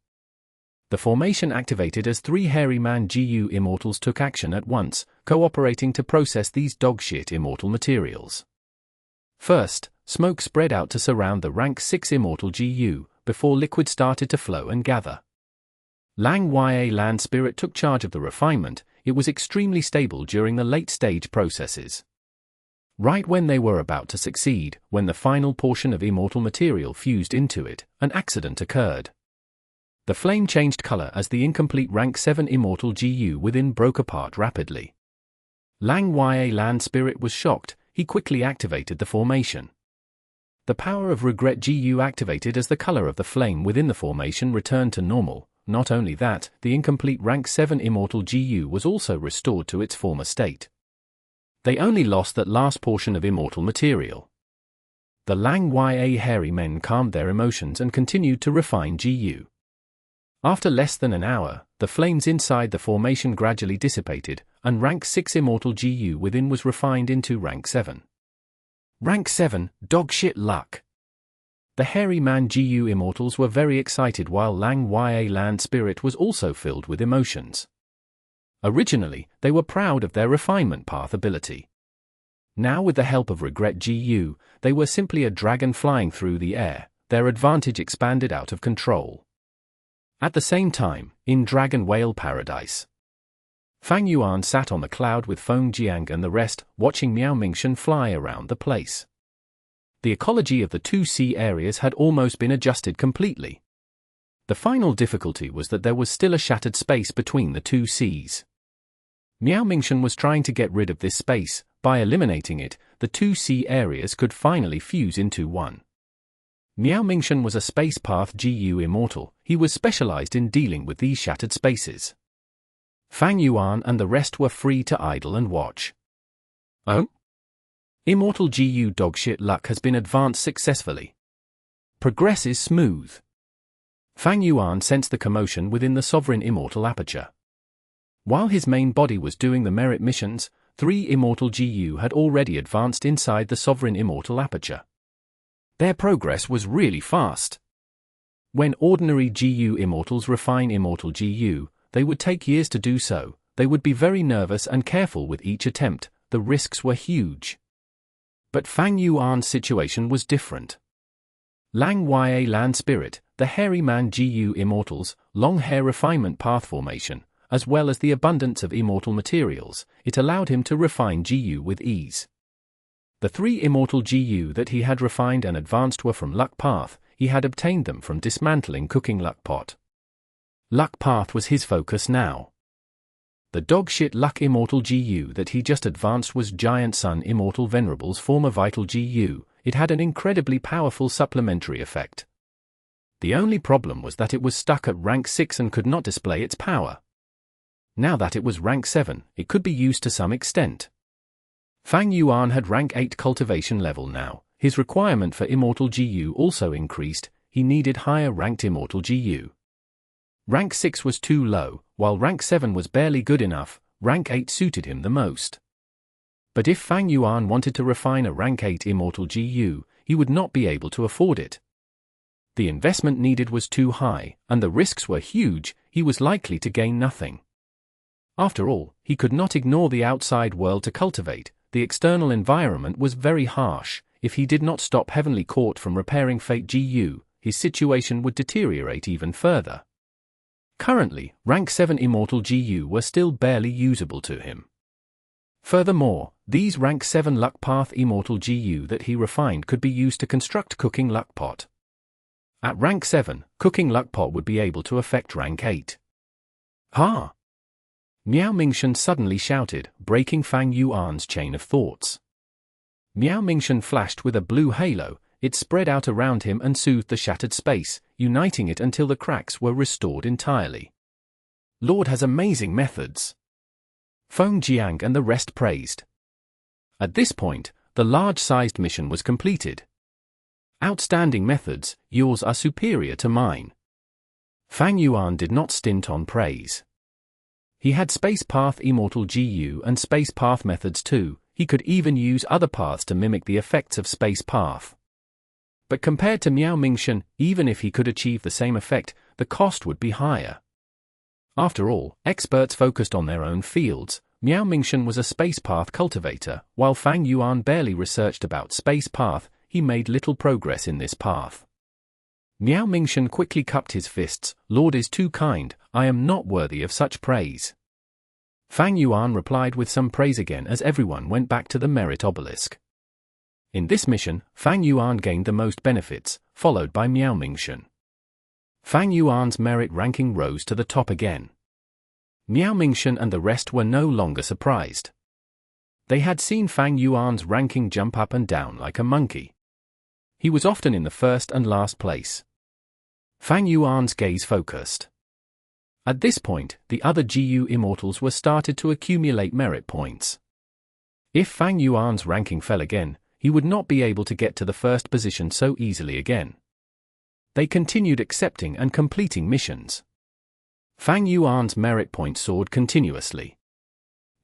The formation activated as 3 hairy man GU immortals took action at once, cooperating to process these dogshit immortal materials. First, smoke spread out to surround the rank 6 immortal GU, before liquid started to flow and gather. Lang Ya land spirit took charge of the refinement. It was extremely stable during the late stage processes. Right when they were about to succeed, when the final portion of immortal material fused into it, an accident occurred. The flame changed color as the incomplete rank 7 immortal GU within broke apart rapidly. Lang Ya land spirit was shocked. He quickly activated the formation. The power of regret GU activated as the color of the flame within the formation returned to normal. Not only that, the incomplete rank 7 immortal GU was also restored to its former state. They only lost that last portion of immortal material. The Lang Ya hairy men calmed their emotions and continued to refine GU. After less than an hour, the flames inside the formation gradually dissipated, and rank 6 immortal GU within was refined into rank 7. Rank 7, dogshit luck. The hairy man GU immortals were very excited while Lang Ya land spirit was also filled with emotions. Originally, they were proud of their refinement path ability. Now with the help of regret GU, they were simply a dragon flying through the air. Their advantage expanded out of control. At the same time, in Dragon Whale Paradise, Fang Yuan sat on the cloud with Feng Jiang and the rest, watching Miao Mingshan fly around the place. The ecology of the 2 sea areas had almost been adjusted completely. The final difficulty was that there was still a shattered space between the 2 seas. Miao Mingshan was trying to get rid of this space. By eliminating it, the 2 sea areas could finally fuse into one. Miao Mingshan was a space path GU immortal. He was specialized in dealing with these shattered spaces. Fang Yuan and the rest were free to idle and watch. Oh? Immortal GU dogshit luck has been advanced successfully. Progress is smooth. Fang Yuan sensed the commotion within the sovereign immortal aperture. While his main body was doing the merit missions, 3 immortal GU had already advanced inside the sovereign immortal aperture. Their progress was really fast. When ordinary GU immortals refine immortal GU, they would take years to do so. They would be very nervous and careful with each attempt. The risks were huge. But Fang Yuan's situation was different. Lang Ya land spirit, the Hairy Man GU Immortals, long hair refinement path formation, as well as the abundance of immortal materials, it allowed him to refine GU with ease. The 3 immortal GU that he had refined and advanced were from Luck Path. He had obtained them from dismantling Cooking Luck Pot. Luck Path was his focus now. The dogshit Luck Immortal GU that he just advanced was Giant Sun Immortal Venerable's former vital GU. It had an incredibly powerful supplementary effect. The only problem was that it was stuck at rank 6 and could not display its power. Now that it was rank 7, it could be used to some extent. Fang Yuan had rank 8 cultivation level now. His requirement for Immortal GU also increased. He needed higher ranked Immortal GU. Rank 6 was too low, while rank 7 was barely good enough. Rank 8 suited him the most. But if Fang Yuan wanted to refine a rank 8 Immortal GU, he would not be able to afford it. The investment needed was too high, and the risks were huge. He was likely to gain nothing. After all, he could not ignore the outside world to cultivate. The external environment was very harsh. If he did not stop Heavenly Court from repairing Fate GU, his situation would deteriorate even further. Currently, rank 7 Immortal GU were still barely usable to him. Furthermore, these rank 7 Luck Path Immortal GU that he refined could be used to construct Cooking Luck Pot. At rank 7, Cooking Luck Pot would be able to affect rank 8. Ha! Miao Mingshen suddenly shouted, breaking Fang Yuan's chain of thoughts. Miao Mingshen flashed with a blue halo. It spread out around him and soothed the shattered space, uniting it until the cracks were restored entirely. Lord has amazing methods. Feng Jiang and the rest praised. At this point, the large-sized mission was completed. Outstanding methods, yours are superior to mine. Fang Yuan did not stint on praise. He had Space Path Immortal GU and Space Path methods too. He could even use other paths to mimic the effects of Space Path. But compared to Miao Mingshen, even if he could achieve the same effect, the cost would be higher. After all, experts focused on their own fields. Miao Mingshen was a Space Path cultivator, while Fang Yuan barely researched about Space Path. He made little progress in this path. Miao Mingshen quickly cupped his fists. Lord is too kind, I am not worthy of such praise. Fang Yuan replied with some praise again as everyone went back to the merit obelisk. In this mission, Fang Yuan gained the most benefits, followed by Miao Mingshen. Fang Yuan's merit ranking rose to the top again. Miao Mingshen and the rest were no longer surprised. They had seen Fang Yuan's ranking jump up and down like a monkey. He was often in the first and last place. Fang Yuan's gaze focused. At this point, the other GU Immortals were started to accumulate merit points. If Fang Yuan's ranking fell again, he would not be able to get to the first position so easily again. They continued accepting and completing missions. Fang Yuan's merit point soared continuously.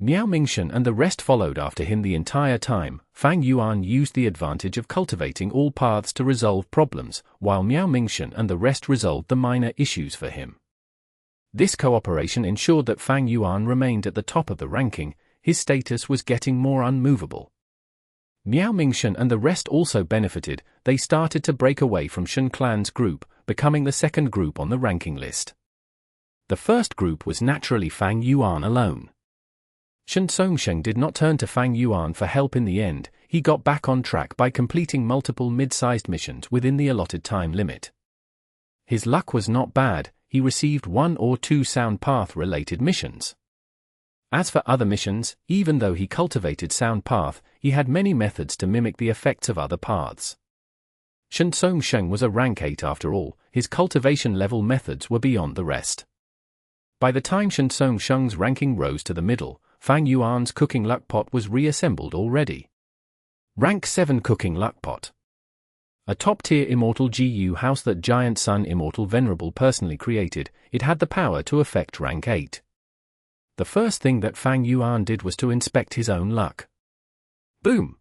Miao Mingshen and the rest followed after him the entire time. Fang Yuan used the advantage of cultivating all paths to resolve problems, while Miao Mingshen and the rest resolved the minor issues for him. This cooperation ensured that Fang Yuan remained at the top of the ranking. His status was getting more unmovable. Miao Mingshen and the rest also benefited. They started to break away from Shen clan's group, becoming the second group on the ranking list. The first group was naturally Fang Yuan alone. Sheng did not turn to Fang Yuan for help in the end. He got back on track by completing multiple mid-sized missions within the allotted time limit. His luck was not bad. He received 1 or 2 sound path-related missions. As for other missions, even though he cultivated sound path, he had many methods to mimic the effects of other paths. Sheng was a rank 8 after all. His cultivation level methods were beyond the rest. By the time Sheng's ranking rose to the middle, Fang Yuan's Cooking Luck Pot was reassembled already. Rank 7 Cooking Luck Pot. A top-tier Immortal GU house that Giant Sun Immortal Venerable personally created, it had the power to affect rank 8. The first thing that Fang Yuan did was to inspect his own luck. Boom!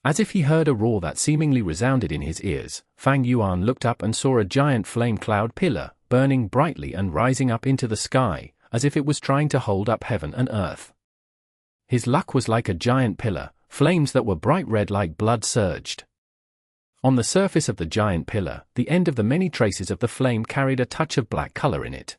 As if he heard a roar that seemingly resounded in his ears, Fang Yuan looked up and saw a giant flame cloud pillar, burning brightly and rising up into the sky, as if it was trying to hold up heaven and earth. His luck was like a giant pillar. Flames that were bright red like blood surged. On the surface of the giant pillar, the end of the many traces of the flame carried a touch of black color in it.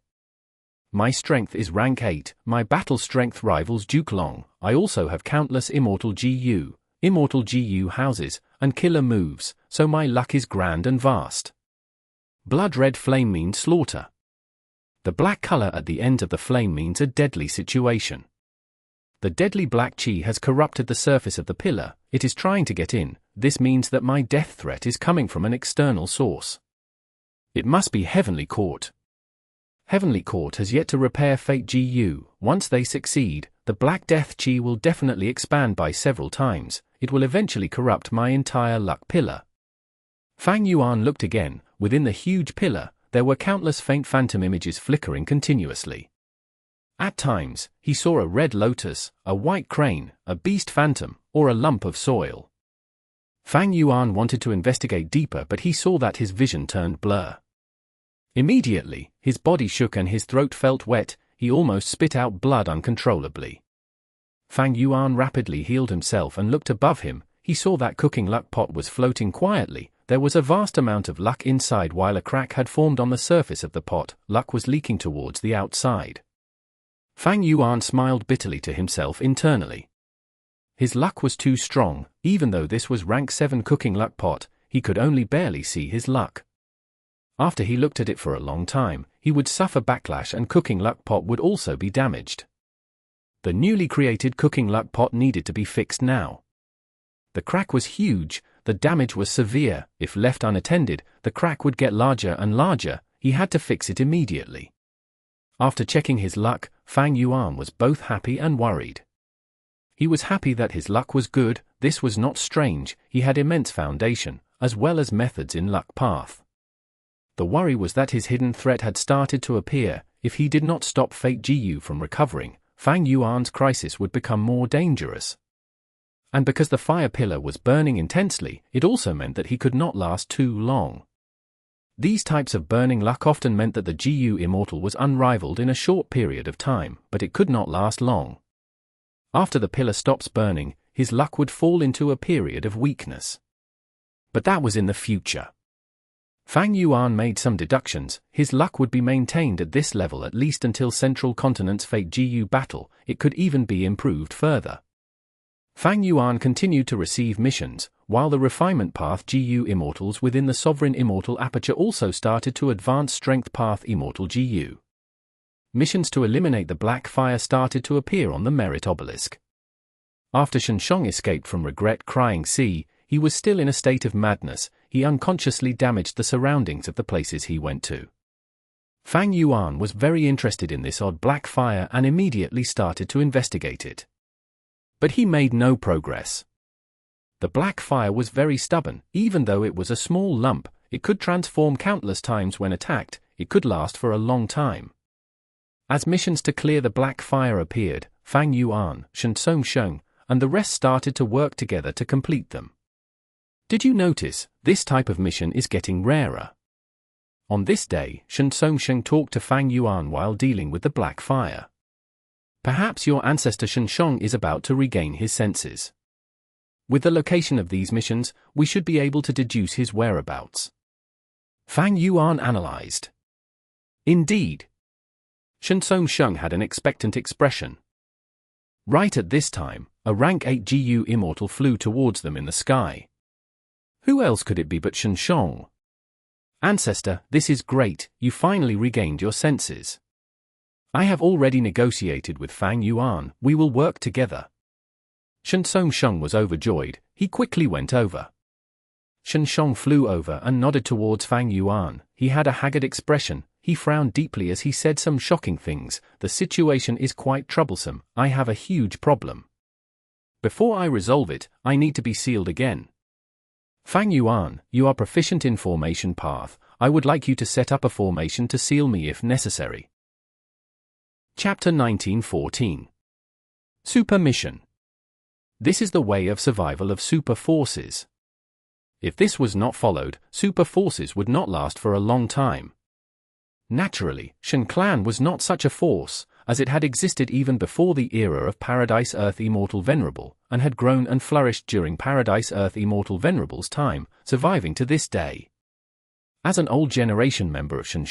My strength is rank 8, my battle strength rivals Duke Long, I also have countless immortal GU houses, and killer moves, so my luck is grand and vast. Blood red flame means slaughter. The black color at the ends of the flame means a deadly situation. The deadly black chi has corrupted the surface of the pillar, it is trying to get in, this means that my death threat is coming from an external source. It must be Heavenly Court. Heavenly Court has yet to repair Fate GU, once they succeed, the black death chi will definitely expand by several times, it will eventually corrupt my entire luck pillar. Fang Yuan looked again, within the huge pillar, there were countless faint phantom images flickering continuously. At times, he saw a red lotus, a white crane, a beast phantom, or a lump of soil. Fang Yuan wanted to investigate deeper, but he saw that his vision turned blur. Immediately, his body shook and his throat felt wet, he almost spit out blood uncontrollably. Fang Yuan rapidly healed himself and looked above him, he saw that cooking luck pot was floating quietly, there was a vast amount of luck inside while a crack had formed on the surface of the pot, luck was leaking towards the outside. Fang Yuan smiled bitterly to himself internally. His luck was too strong, even though this was rank 7 cooking luck pot, he could only barely see his luck. After he looked at it for a long time, he would suffer backlash and cooking luck pot would also be damaged. The newly created cooking luck pot needed to be fixed now. The crack was huge, the damage was severe, if left unattended, the crack would get larger and larger, he had to fix it immediately. After checking his luck, Fang Yuan was both happy and worried. He was happy that his luck was good, this was not strange, he had immense foundation, as well as methods in luck path. The worry was that his hidden threat had started to appear, if he did not stop Fate GU from recovering, Fang Yuan's crisis would become more dangerous. And because the fire pillar was burning intensely, it also meant that he could not last too long. These types of burning luck often meant that the GU Immortal was unrivaled in a short period of time, but it could not last long. After the pillar stops burning, his luck would fall into a period of weakness. But that was in the future. Fang Yuan made some deductions, his luck would be maintained at this level at least until Central Continent's Fate GU battle, it could even be improved further. Fang Yuan continued to receive missions, while the refinement path GU Immortals within the Sovereign Immortal aperture also started to advance strength path Immortal GU. Missions to eliminate the black fire started to appear on the merit obelisk. After Shen escaped from Regret Crying Sea, he was still in a state of madness, he unconsciously damaged the surroundings of the places he went to. Fang Yuan was very interested in this odd black fire and immediately started to investigate it. But he made no progress. The black fire was very stubborn, even though it was a small lump, it could transform countless times when attacked, it could last for a long time. As missions to clear the black fire appeared, Fang Yuan, Sheng, and the rest started to work together to complete them. Did you notice, this type of mission is getting rarer? On this day, Sheng talked to Fang Yuan while dealing with the black fire. Perhaps your ancestor Sheng is about to regain his senses. With the location of these missions, we should be able to deduce his whereabouts. Fang Yuan analyzed. Indeed. Sheng had an expectant expression. Right at this time, a rank 8 GU Immortal flew towards them in the sky. Who else could it be but Sheng? Ancestor, this is great, you finally regained your senses. I have already negotiated with Fang Yuan, we will work together. Sheng was overjoyed, he quickly went over. Sheng flew over and nodded towards Fang Yuan, he had a haggard expression, he frowned deeply as he said some shocking things, the situation is quite troublesome, I have a huge problem. Before I resolve it, I need to be sealed again. Fang Yuan, you are proficient in formation path, I would like you to set up a formation to seal me if necessary. Chapter 1914. Super Mission. This is the way of survival of super forces. If this was not followed, super forces would not last for a long time. Naturally, Shen clan was not such a force, as it had existed even before the era of Paradise Earth Immortal Venerable, and had grown and flourished during Paradise Earth Immortal Venerable's time, surviving to this day. As an old generation member of Shen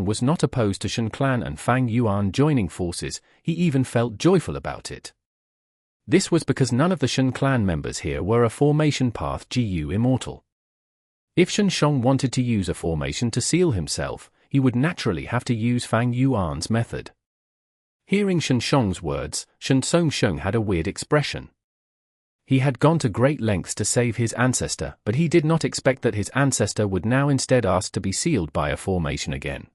was not opposed to Shen clan and Fang Yuan joining forces. He even felt joyful about it. This was because none of the Shen clan members here were a formation path GU immortal. If Sheng wanted to use a formation to seal himself, he would naturally have to use Fang Yuan's method. Hearing Sheng's words, Sheng had a weird expression. He had gone to great lengths to save his ancestor, but he did not expect that his ancestor would now instead ask to be sealed by a formation again.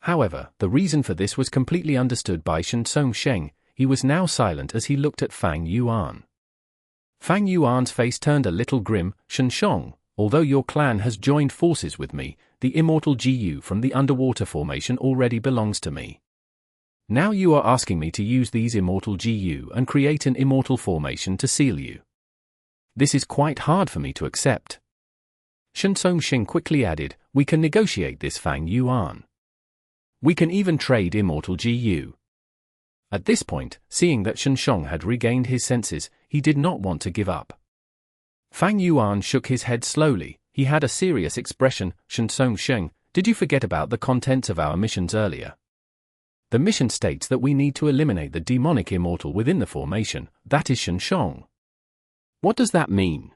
However, the reason for this was completely understood by Sheng. He was now silent as he looked at Fang Yuan. Fang Yuan's face turned a little grim. Sheng, although your clan has joined forces with me, the immortal GU from the underwater formation already belongs to me. Now you are asking me to use these immortal GU and create an immortal formation to seal you. This is quite hard for me to accept. Sheng quickly added, we can negotiate this, Fang Yuan. We can even trade immortal GU. At this point, seeing that Sheng had regained his senses, he did not want to give up. Fang Yuan shook his head slowly. He had a serious expression. Sheng, did you forget about the contents of our missions earlier? The mission states that we need to eliminate the demonic immortal within the formation, that is Sheng. What does that mean?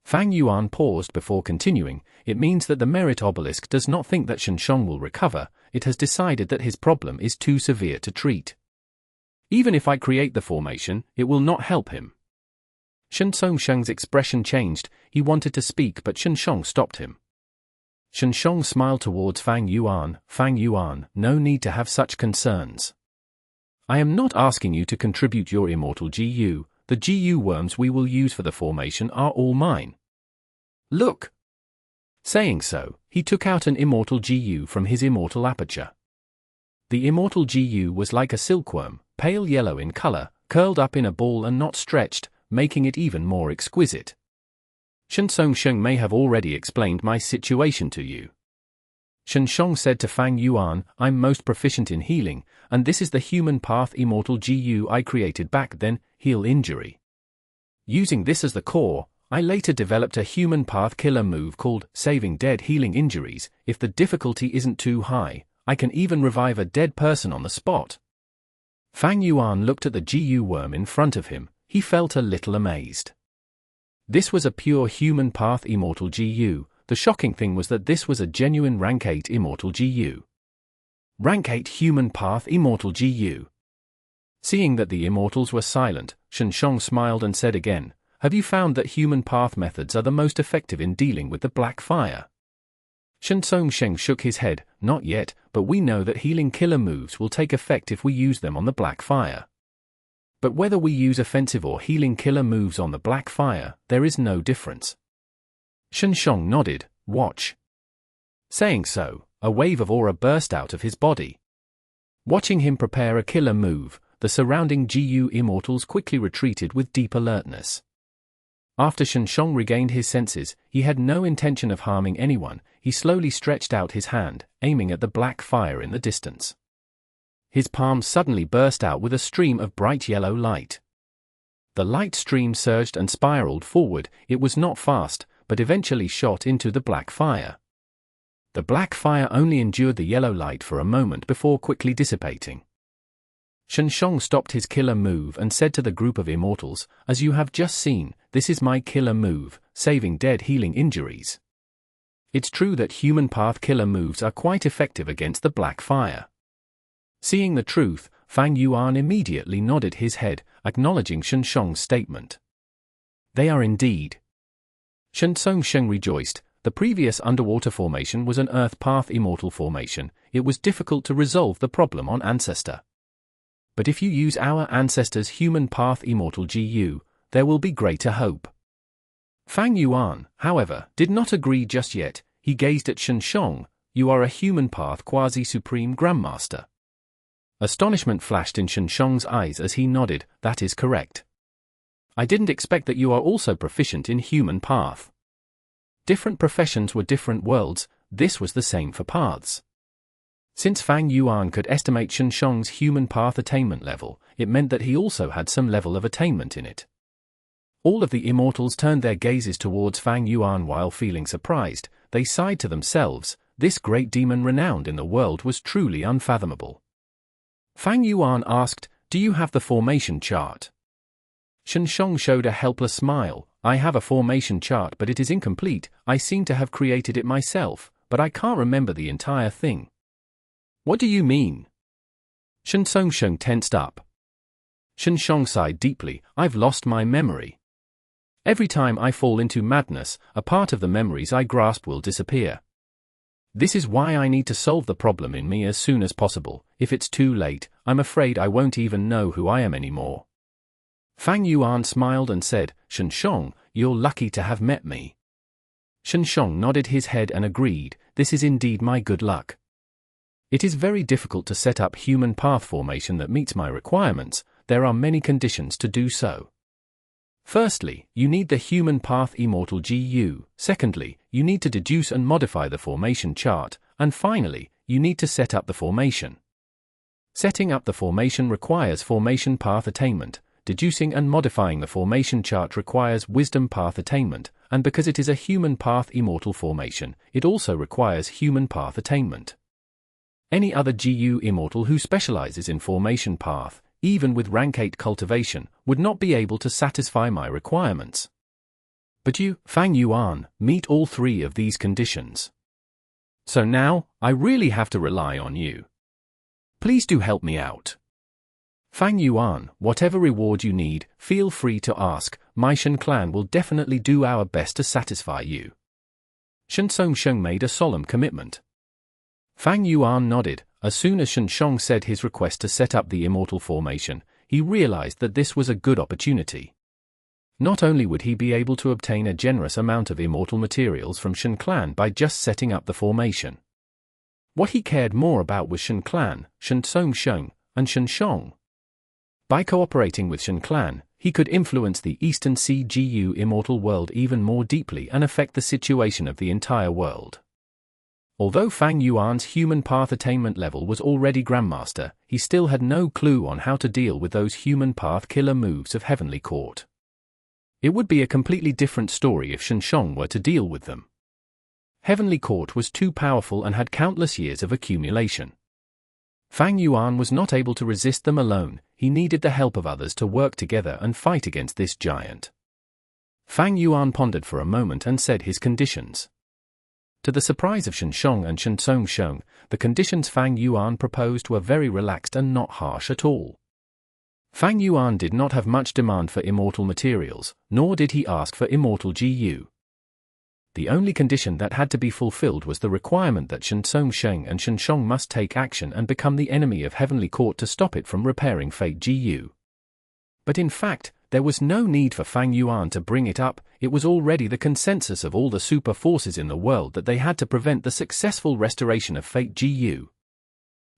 Fang Yuan paused before continuing. It means that the merit obelisk does not think that Sheng will recover. It has decided that his problem is too severe to treat. Even if I create the formation, it will not help him. Sheng's expression changed. He wanted to speak, but Sheng stopped him. Sheng smiled towards Fang Yuan. Fang Yuan, no need to have such concerns. I am not asking you to contribute your immortal GU. The GU worms we will use for the formation are all mine. Look. Saying so, he took out an immortal GU from his immortal aperture. The immortal GU was like a silkworm, pale yellow in color, curled up in a ball and not stretched, making it even more exquisite. Sheng may have already explained my situation to you. Sheng said to Fang Yuan, I'm most proficient in healing, and this is the human path immortal GU I created back then, heal injury. Using this as the core, I later developed a human path killer move called Saving Dead Healing Injuries. If the difficulty isn't too high, I can even revive a dead person on the spot. Fang Yuan looked at the GU worm in front of him. He felt a little amazed. This was a pure human path immortal GU. The shocking thing was that this was a genuine rank 8 immortal GU. Rank 8 human path immortal GU. Seeing that the immortals were silent, Sheng smiled and said again, have you found that human path methods are the most effective in dealing with the black fire? Sheng shook his head, not yet, but we know that healing killer moves will take effect if we use them on the black fire. But whether we use offensive or healing killer moves on the black fire, there is no difference. Sheng nodded, watch. Saying so, a wave of aura burst out of his body. Watching him prepare a killer move, the surrounding GU immortals quickly retreated with deep alertness. After Sheng regained his senses, he had no intention of harming anyone. He slowly stretched out his hand, aiming at the black fire in the distance. His palm suddenly burst out with a stream of bright yellow light. The light stream surged and spiraled forward. It was not fast, but eventually shot into the black fire. The black fire only endured the yellow light for a moment before quickly dissipating. Sheng stopped his killer move and said to the group of immortals, as you have just seen, this is my killer move, Saving Dead Healing Injuries. It's true that human path killer moves are quite effective against the black fire. Seeing the truth, Fang Yuan immediately nodded his head, acknowledging Sheng's statement. They are indeed. Sheng rejoiced. The previous underwater formation was an Earth Path Immortal formation. It was difficult to resolve the problem on Ancestor. But if you use our Ancestor's Human Path Immortal GU, there will be greater hope. Fang Yuan, however, did not agree just yet. He gazed at Sheng. You are a Human Path Quasi-supreme Grandmaster. Astonishment flashed in Sheng's eyes as he nodded, that is correct. I didn't expect that you are also proficient in human path. Different professions were different worlds, this was the same for paths. Since Fang Yuan could estimate Shen Sheng's human path attainment level, it meant that he also had some level of attainment in it. All of the immortals turned their gazes towards Fang Yuan while feeling surprised. They sighed to themselves, this great demon renowned in the world was truly unfathomable. Fang Yuan asked, "Do you have the formation chart?" Shen Sheng showed a helpless smile. "I have a formation chart, but it is incomplete. I seem to have created it myself, but I can't remember the entire thing." "What do you mean?" Shen Sheng tensed up. Shen Sheng sighed deeply. "I've lost my memory. Every time I fall into madness, a part of the memories I grasp will disappear. This is why I need to solve the problem in me as soon as possible. If it's too late, I'm afraid I won't even know who I am anymore." Fang Yuan smiled and said, "Shen Sheng, you're lucky to have met me." Shen Sheng nodded his head and agreed, "This is indeed my good luck. It is very difficult to set up human path formation that meets my requirements. There are many conditions to do so. Firstly, you need the human path Immortal GU. Secondly, you need to deduce and modify the formation chart. And finally, you need to set up the formation. Setting up the formation requires formation path attainment. Deducing and modifying the formation chart requires wisdom path attainment, and because it is a human path immortal formation, it also requires human path attainment. Any other GU immortal who specializes in formation path, even with rank 8 cultivation, would not be able to satisfy my requirements. But you, Fang Yuan, meet all three of these conditions. So now, I really have to rely on you. Please do help me out. Fang Yuan, whatever reward you need, feel free to ask. My Shen clan will definitely do our best to satisfy you." Shen Sheng made a solemn commitment. Fang Yuan nodded. As soon as Shen Sheng said his request to set up the immortal formation, he realized that this was a good opportunity. Not only would he be able to obtain a generous amount of immortal materials from Shen clan by just setting up the formation. What he cared more about was Shen clan, Sheng and Shen Sheng. By cooperating with Shen clan, he could influence the Eastern Sea GU immortal world even more deeply and affect the situation of the entire world. Although Fang Yuan's human path attainment level was already Grandmaster, he still had no clue on how to deal with those human path killer moves of Heavenly Court. It would be a completely different story if Shen Sheng were to deal with them. Heavenly Court was too powerful and had countless years of accumulation. Fang Yuan was not able to resist them alone. He needed the help of others to work together and fight against this giant. Fang Yuan pondered for a moment and said his conditions. To the surprise of Shen Sheng and Shen Sheng, the conditions Fang Yuan proposed were very relaxed and not harsh at all. Fang Yuan did not have much demand for immortal materials, nor did he ask for immortal GU. The only condition that had to be fulfilled was the requirement that Shen and Shen Sheng must take action and become the enemy of Heavenly Court to stop it from repairing Fate GU. But in fact, there was no need for Fang Yuan to bring it up. It was already the consensus of all the super forces in the world that they had to prevent the successful restoration of Fate GU.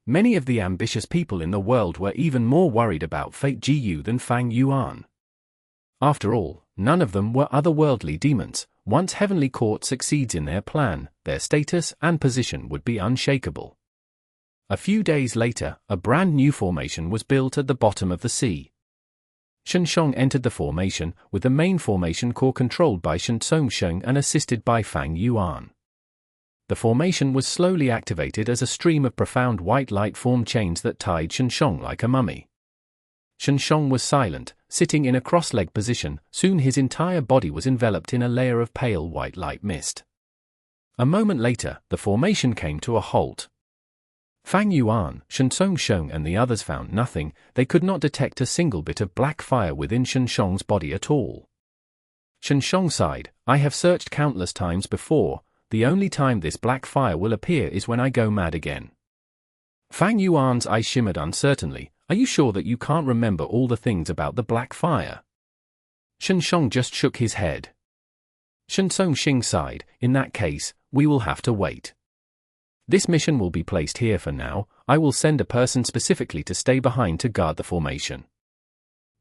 Many of the ambitious people in the world were even more worried about Fate GU than Fang Yuan. After all, none of them were otherworldly demons. Once Heavenly Court succeeds in their plan, their status and position would be unshakable. A few days later, a brand new formation was built at the bottom of the sea. Shen Sheng entered the formation, with the main formation core controlled by Shen and assisted by Fang Yuan. The formation was slowly activated as a stream of profound white light formed chains that tied Shen Sheng like a mummy. Shen Sheng was silent, sitting in a cross-legged position. Soon his entire body was enveloped in a layer of pale white light mist. A moment later, the formation came to a halt. Fang Yuan, Shen and the others found nothing. They could not detect a single bit of black fire within Shen Sheng's body at all. Shen Sheng sighed, "I have searched countless times before. The only time this black fire will appear is when I go mad again." Fang Yuan's eyes shimmered uncertainly. "Are you sure that you can't remember all the things about the black fire?" Shen Sheng just shook his head. Shen sighed, "In that case, we will have to wait. This mission will be placed here for now. I will send a person specifically to stay behind to guard the formation."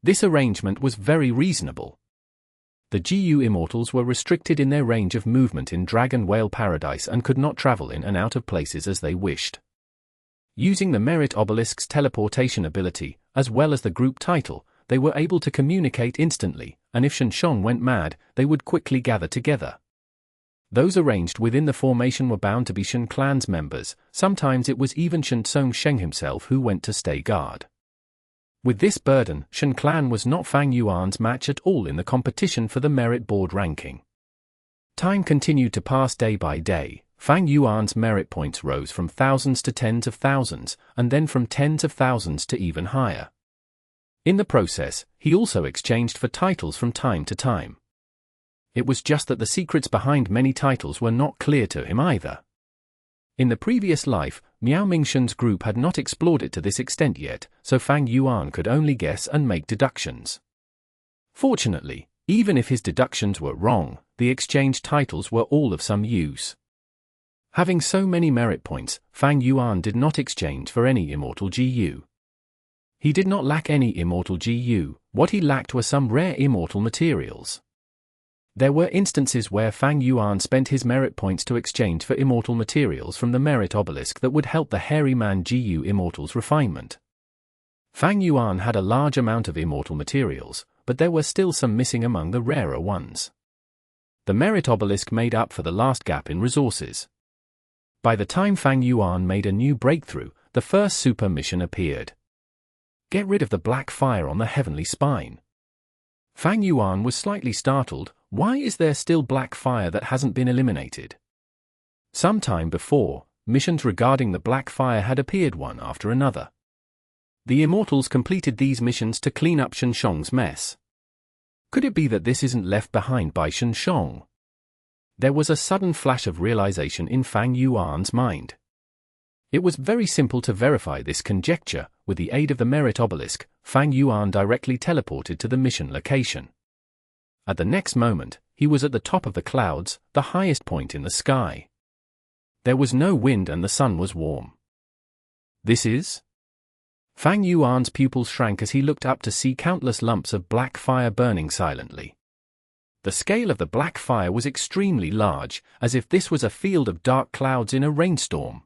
This arrangement was very reasonable. The GU Immortals were restricted in their range of movement in Dragon Whale Paradise and could not travel in and out of places as they wished. Using the Merit Obelisk's teleportation ability, as well as the group title, they were able to communicate instantly, and if Sheng went mad, they would quickly gather together. Those arranged within the formation were bound to be Shen clan's members. Sometimes it was even Sheng himself who went to stay guard. With this burden, Shen clan was not Fang Yuan's match at all in the competition for the merit board ranking. Time continued to pass day by day. Fang Yuan's merit points rose from thousands to tens of thousands, and then from tens of thousands to even higher. In the process, he also exchanged for titles from time to time. It was just that the secrets behind many titles were not clear to him either. In the previous life, Miao Mingshen's group had not explored it to this extent yet, so Fang Yuan could only guess and make deductions. Fortunately, even if his deductions were wrong, the exchanged titles were all of some use. Having so many merit points, Fang Yuan did not exchange for any Immortal GU. He did not lack any Immortal GU, what he lacked were some rare Immortal materials. There were instances where Fang Yuan spent his merit points to exchange for Immortal materials from the Merit Obelisk that would help the Hairy Man GU Immortal's refinement. Fang Yuan had a large amount of Immortal materials, but there were still some missing among the rarer ones. The Merit Obelisk made up for the last gap in resources. By the time Fang Yuan made a new breakthrough, the first super mission appeared. Get rid of the black fire on the heavenly spine. Fang Yuan was slightly startled. Why is there still black fire that hasn't been eliminated? Some time before, missions regarding the black fire had appeared one after another. The Immortals completed these missions to clean up Sheng's mess. Could it be that this isn't left behind by Sheng? There was a sudden flash of realization in Fang Yuan's mind. It was very simple to verify this conjecture. With the aid of the Merit Obelisk, Fang Yuan directly teleported to the mission location. At the next moment, he was at the top of the clouds, the highest point in the sky. There was no wind and the sun was warm. This is? Fang Yuan's pupils shrank as he looked up to see countless lumps of black fire burning silently. The scale of the black fire was extremely large, as if this was a field of dark clouds in a rainstorm.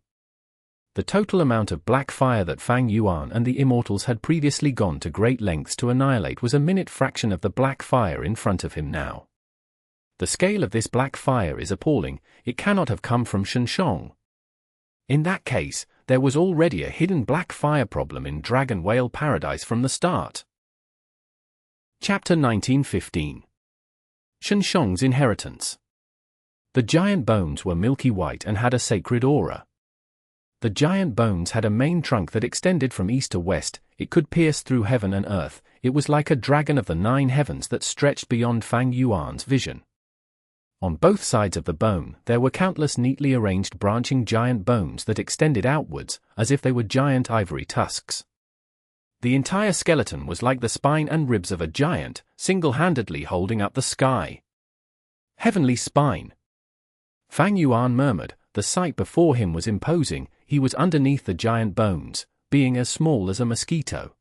The total amount of black fire that Fang Yuan and the Immortals had previously gone to great lengths to annihilate was a minute fraction of the black fire in front of him now. The scale of this black fire is appalling. It cannot have come from Sheng. In that case, there was already a hidden black fire problem in Dragon Whale Paradise from the start. Chapter 1915. Sheng's Inheritance. The giant bones were milky white and had a sacred aura. The giant bones had a main trunk that extended from east to west. It could pierce through heaven and earth. It was like a dragon of the 9 heavens that stretched beyond Fang Yuan's vision. On both sides of the bone, there were countless neatly arranged branching giant bones that extended outwards, as if they were giant ivory tusks. The entire skeleton was like the spine and ribs of a giant, single-handedly holding up the sky. Heavenly spine. Fang Yuan murmured. The sight before him was imposing. He was underneath the giant bones, being as small as a mosquito.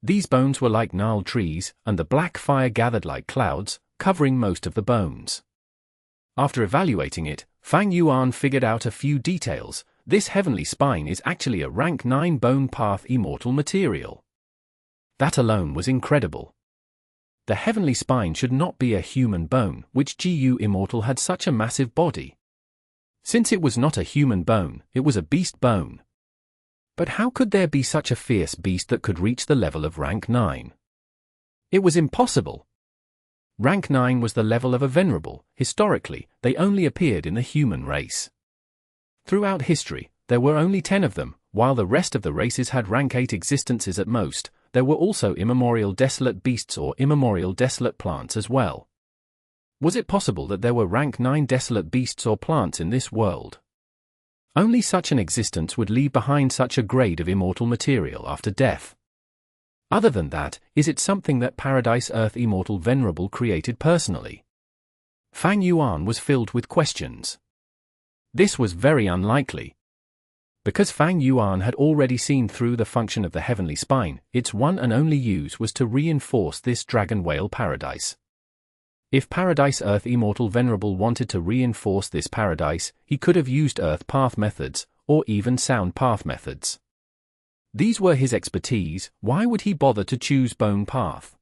These bones were like gnarled trees, and the black fire gathered like clouds, covering most of the bones. After evaluating it, Fang Yuan figured out a few details. This heavenly spine is actually a rank 9 bone path immortal material. That alone was incredible. The heavenly spine should not be a human bone, which GU Immortal had such a massive body. Since it was not a human bone, it was a beast bone. But how could there be such a fierce beast that could reach the level of rank 9? It was impossible. Rank 9 was the level of a venerable. Historically, they only appeared in the human race. Throughout history, there were only 10 of them, while the rest of the races had rank 8 existences at most. There were also immemorial desolate beasts or immemorial desolate plants as well. Was it possible that there were rank 9 desolate beasts or plants in this world? Only such an existence would leave behind such a grade of immortal material after death. Other than that, is it something that Paradise Earth Immortal Venerable created personally? Fang Yuan was filled with questions. This was very unlikely. Because Fang Yuan had already seen through the function of the heavenly spine, its one and only use was to reinforce this Dragon Whale Paradise. If Paradise Earth Immortal Venerable wanted to reinforce this paradise, he could have used Earth Path methods, or even sound path methods. These were his expertise. Why would he bother to choose bone path?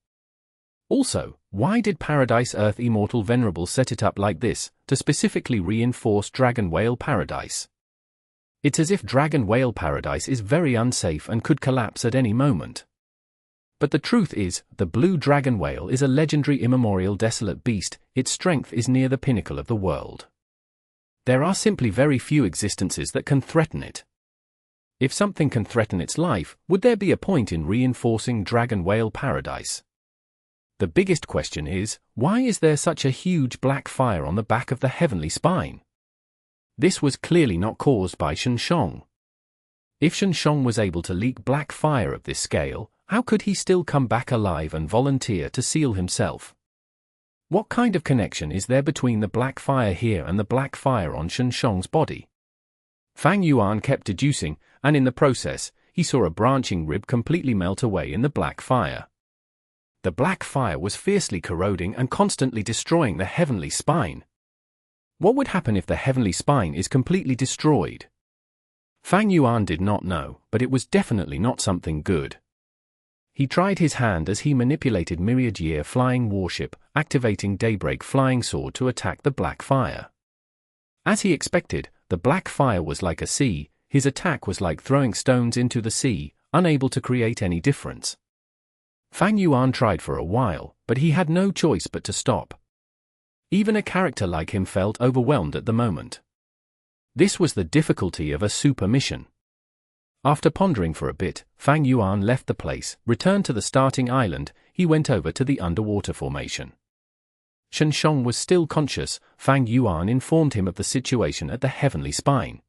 Also, why did Paradise Earth Immortal Venerable set it up like this, to specifically reinforce Dragon Whale Paradise? It's as if Dragon Whale Paradise is very unsafe and could collapse at any moment. But the truth is, the blue dragon whale is a legendary immemorial desolate beast. Its strength is near the pinnacle of the world. There are simply very few existences that can threaten it. If something can threaten its life, would there be a point in reinforcing Dragon Whale Paradise? The biggest question is, why is there such a huge black fire on the back of the heavenly spine? This was clearly not caused by Shen. If Shen was able to leak black fire of this scale, how could he still come back alive and volunteer to seal himself? What kind of connection is there between the black fire here and the black fire on Shen's body? Fang Yuan kept deducing, and in the process, he saw a branching rib completely melt away in the black fire. The black fire was fiercely corroding and constantly destroying the heavenly spine. What would happen if the heavenly spine is completely destroyed? Fang Yuan did not know, but it was definitely not something good. He tried his hand as he manipulated Myriad Year Flying Warship, activating Daybreak Flying Sword to attack the black fire. As he expected, the black fire was like a sea. His attack was like throwing stones into the sea, unable to create any difference. Fang Yuan tried for a while, but he had no choice but to stop. Even a character like him felt overwhelmed at the moment. This was the difficulty of a super mission. After pondering for a bit, Fang Yuan left the place, returned to the starting island. He went over to the underwater formation. Sheng was still conscious. Fang Yuan informed him of the situation at the heavenly spine.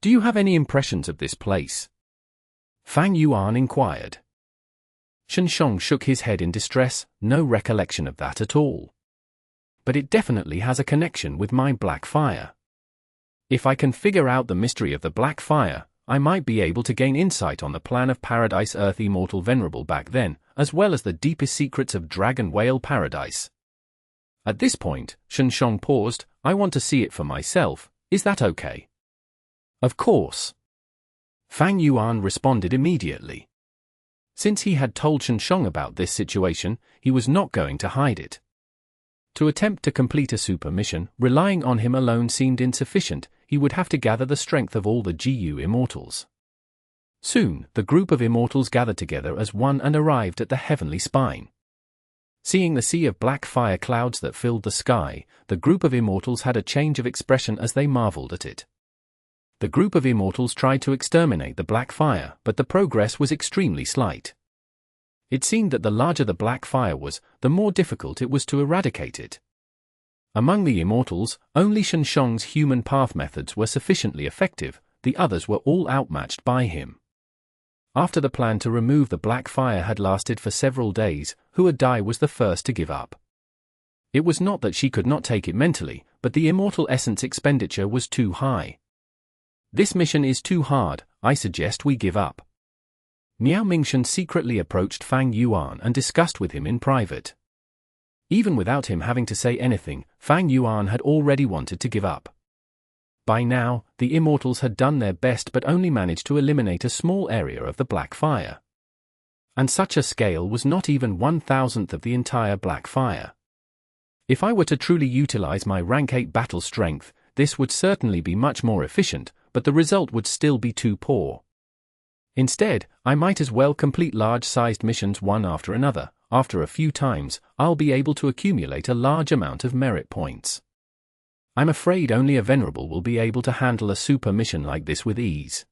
"Do you have any impressions of this place?" Fang Yuan inquired. Sheng shook his head in distress. "No recollection of that at all. But it definitely has a connection with my black fire. If I can figure out the mystery of the black fire, I might be able to gain insight on the plan of Paradise Earth Immortal Venerable back then, as well as the deepest secrets of Dragon Whale Paradise." At this point, Sheng paused. "I want to see it for myself. Is that okay?" "Of course." Fang Yuan responded immediately. Since he had told Sheng about this situation, he was not going to hide it. To attempt to complete a super mission, relying on him alone seemed insufficient. He would have to gather the strength of all the GU Immortals. Soon, the group of Immortals gathered together as one and arrived at the heavenly spine. Seeing the sea of black fire clouds that filled the sky, the group of Immortals had a change of expression as they marveled at it. The group of Immortals tried to exterminate the black fire, but the progress was extremely slight. It seemed that the larger the black fire was, the more difficult it was to eradicate it. Among the Immortals, only Sheng's human path methods were sufficiently effective. The others were all outmatched by him. After the plan to remove the black fire had lasted for several days, Hua Dai was the first to give up. It was not that she could not take it mentally, but the immortal essence expenditure was too high. "This mission is too hard. I suggest we give up." Miao Mingshan secretly approached Fang Yuan and discussed with him in private. Even without him having to say anything, Fang Yuan had already wanted to give up. By now, the Immortals had done their best but only managed to eliminate a small area of the black fire. And such a scale was not even 1/1000th of the entire black fire. If I were to truly utilize my rank 8 battle strength, this would certainly be much more efficient, but the result would still be too poor. Instead, I might as well complete large-sized missions one after another. After a few times, I'll be able to accumulate a large amount of merit points. I'm afraid only a Venerable will be able to handle a super mission like this with ease.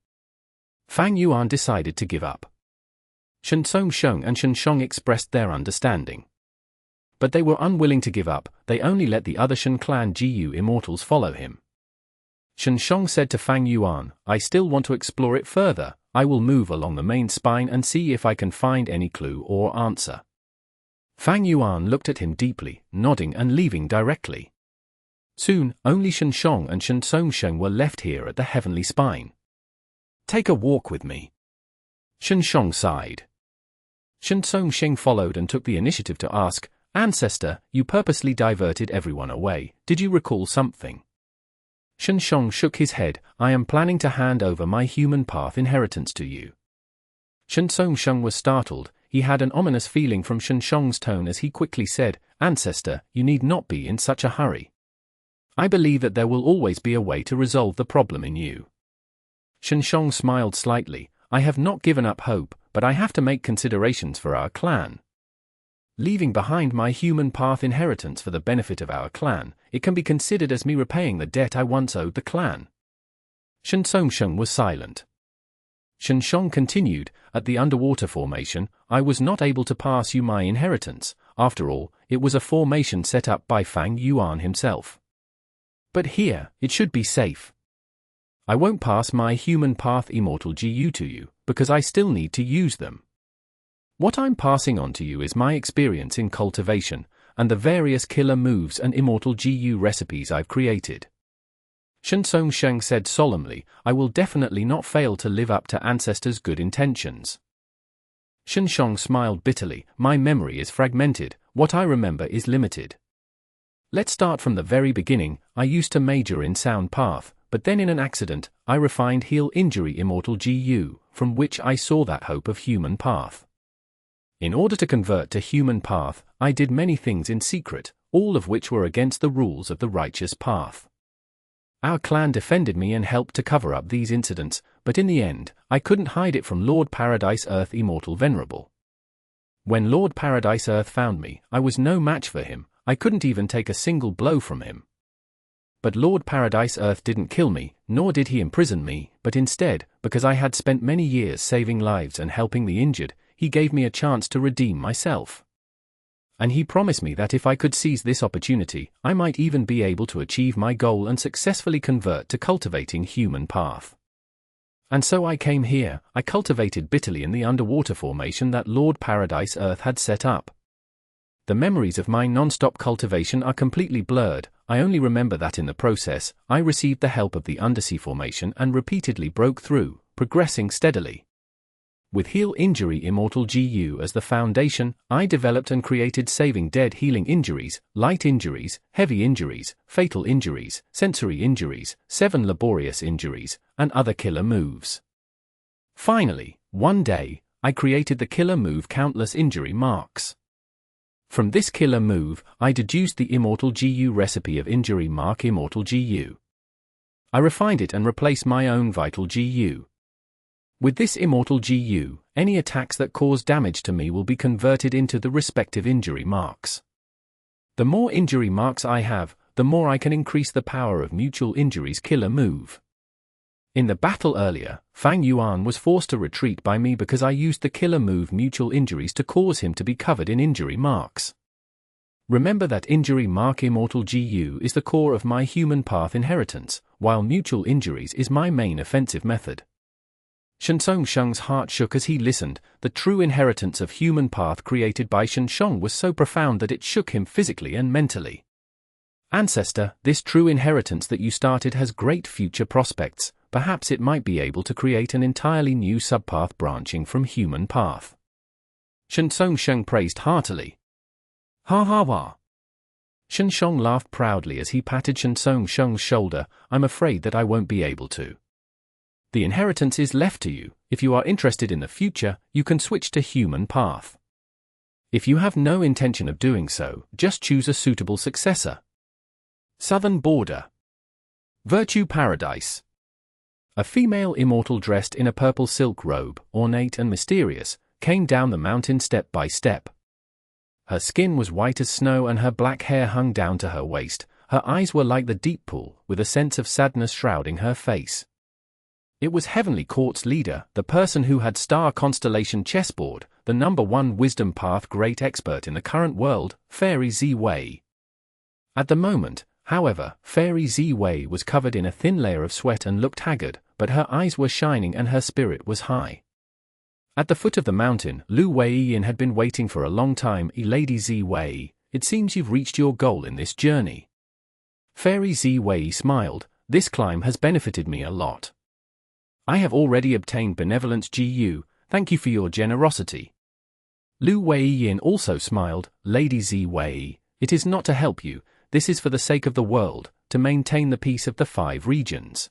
Fang Yuan decided to give up. Sheng and Sheng expressed their understanding. But they were unwilling to give up. They only let the other Shen clan GU Immortals follow him. Sheng said to Fang Yuan, "I still want to explore it further. I will move along the main spine and see if I can find any clue or answer." Fang Yuan looked at him deeply, nodding and leaving directly. Soon, only Sheng and Sheng were left here at the heavenly spine. "Take a walk with me." Sheng sighed. Sheng followed and took the initiative to ask, "Ancestor, you purposely diverted everyone away. Did you recall something?" Shen shook his head. I am planning to hand over my human path inheritance to you. Sheng was startled. He had an ominous feeling from Sheng's tone as he quickly said, Ancestor, you need not be in such a hurry. I believe that there will always be a way to resolve the problem in you. Sheng smiled slightly. I have not given up hope, but I have to make considerations for our clan. Leaving behind my human path inheritance for the benefit of our clan, it can be considered as me repaying the debt I once owed the clan. Sheng was silent. Sheng continued, at the underwater formation, I was not able to pass you my inheritance. After all, it was a formation set up by Fang Yuan himself. But here, it should be safe. I won't pass my human path Immortal GU to you, because I still need to use them. What I'm passing on to you is my experience in cultivation, and the various killer moves and Immortal GU recipes I've created. Sheng said solemnly, I will definitely not fail to live up to ancestors' good intentions. Sheng smiled bitterly, my memory is fragmented, what I remember is limited. Let's start from the very beginning. I used to major in sound path, but then in an accident, I refined heal injury Immortal GU, from which I saw that hope of human path. In order to convert to human path, I did many things in secret, all of which were against the rules of the righteous path. Our clan defended me and helped to cover up these incidents, but in the end, I couldn't hide it from Lord Paradise Earth Immortal Venerable. When Lord Paradise Earth found me, I was no match for him. I couldn't even take a single blow from him. But Lord Paradise Earth didn't kill me, nor did he imprison me, but instead, because I had spent many years saving lives and helping the injured, he gave me a chance to redeem myself. And he promised me that if I could seize this opportunity, I might even be able to achieve my goal and successfully convert to cultivating human path. And so I came here. I cultivated bitterly in the underwater formation that Lord Paradise Earth had set up. The memories of my non-stop cultivation are completely blurred. I only remember that in the process, I received the help of the undersea formation and repeatedly broke through, progressing steadily. With heal injury Immortal GU as the foundation, I developed and created saving dead healing injuries, light injuries, heavy injuries, fatal injuries, sensory injuries, 7 laborious injuries, and other killer moves. Finally, one day, I created the killer move Countless Injury Marks. From this killer move, I deduced the Immortal GU recipe of injury mark Immortal GU. I refined it and replaced my own vital GU. With this Immortal GU, any attacks that cause damage to me will be converted into the respective injury marks. The more injury marks I have, the more I can increase the power of Mutual Injury's killer move. In the battle earlier, Fang Yuan was forced to retreat by me because I used the killer move Mutual Injuries to cause him to be covered in injury marks. Remember that injury mark Immortal GU is the core of my human path inheritance, while Mutual Injuries is my main offensive method. Sheng's heart shook as he listened. The true inheritance of human path created by Sheng was so profound that it shook him physically and mentally. Ancestor, this true inheritance that you started has great future prospects. Perhaps it might be able to create an entirely new subpath branching from human path. Sheng praised heartily. Ha ha ha. Sheng laughed proudly as he patted Sheng's shoulder. I'm afraid that I won't be able to. The inheritance is left to you. If you are interested in the future, you can switch to human path. If you have no intention of doing so, just choose a suitable successor. Southern Border. Virtue Paradise. A female immortal dressed in a purple silk robe, ornate and mysterious, came down the mountain step by step. Her skin was white as snow and her black hair hung down to her waist. Her eyes were like the deep pool, with a sense of sadness shrouding her face. It was Heavenly Court's leader, the person who had Star Constellation chessboard, the #1 Wisdom Path great expert in the current world, Fairy Ziwei. At the moment, however, Fairy Ziwei was covered in a thin layer of sweat and looked haggard, but her eyes were shining and her spirit was high. At the foot of the mountain, Lu Weiyin had been waiting for a long time. Lady Ziwei, it seems you've reached your goal in this journey. Fairy Ziwei smiled. This climb has benefited me a lot. I have already obtained Benevolence GU, thank you for your generosity. Lu Weiyin also smiled. Lady Ziwei, it is not to help you, this is for the sake of the world, to maintain the peace of the 5 regions.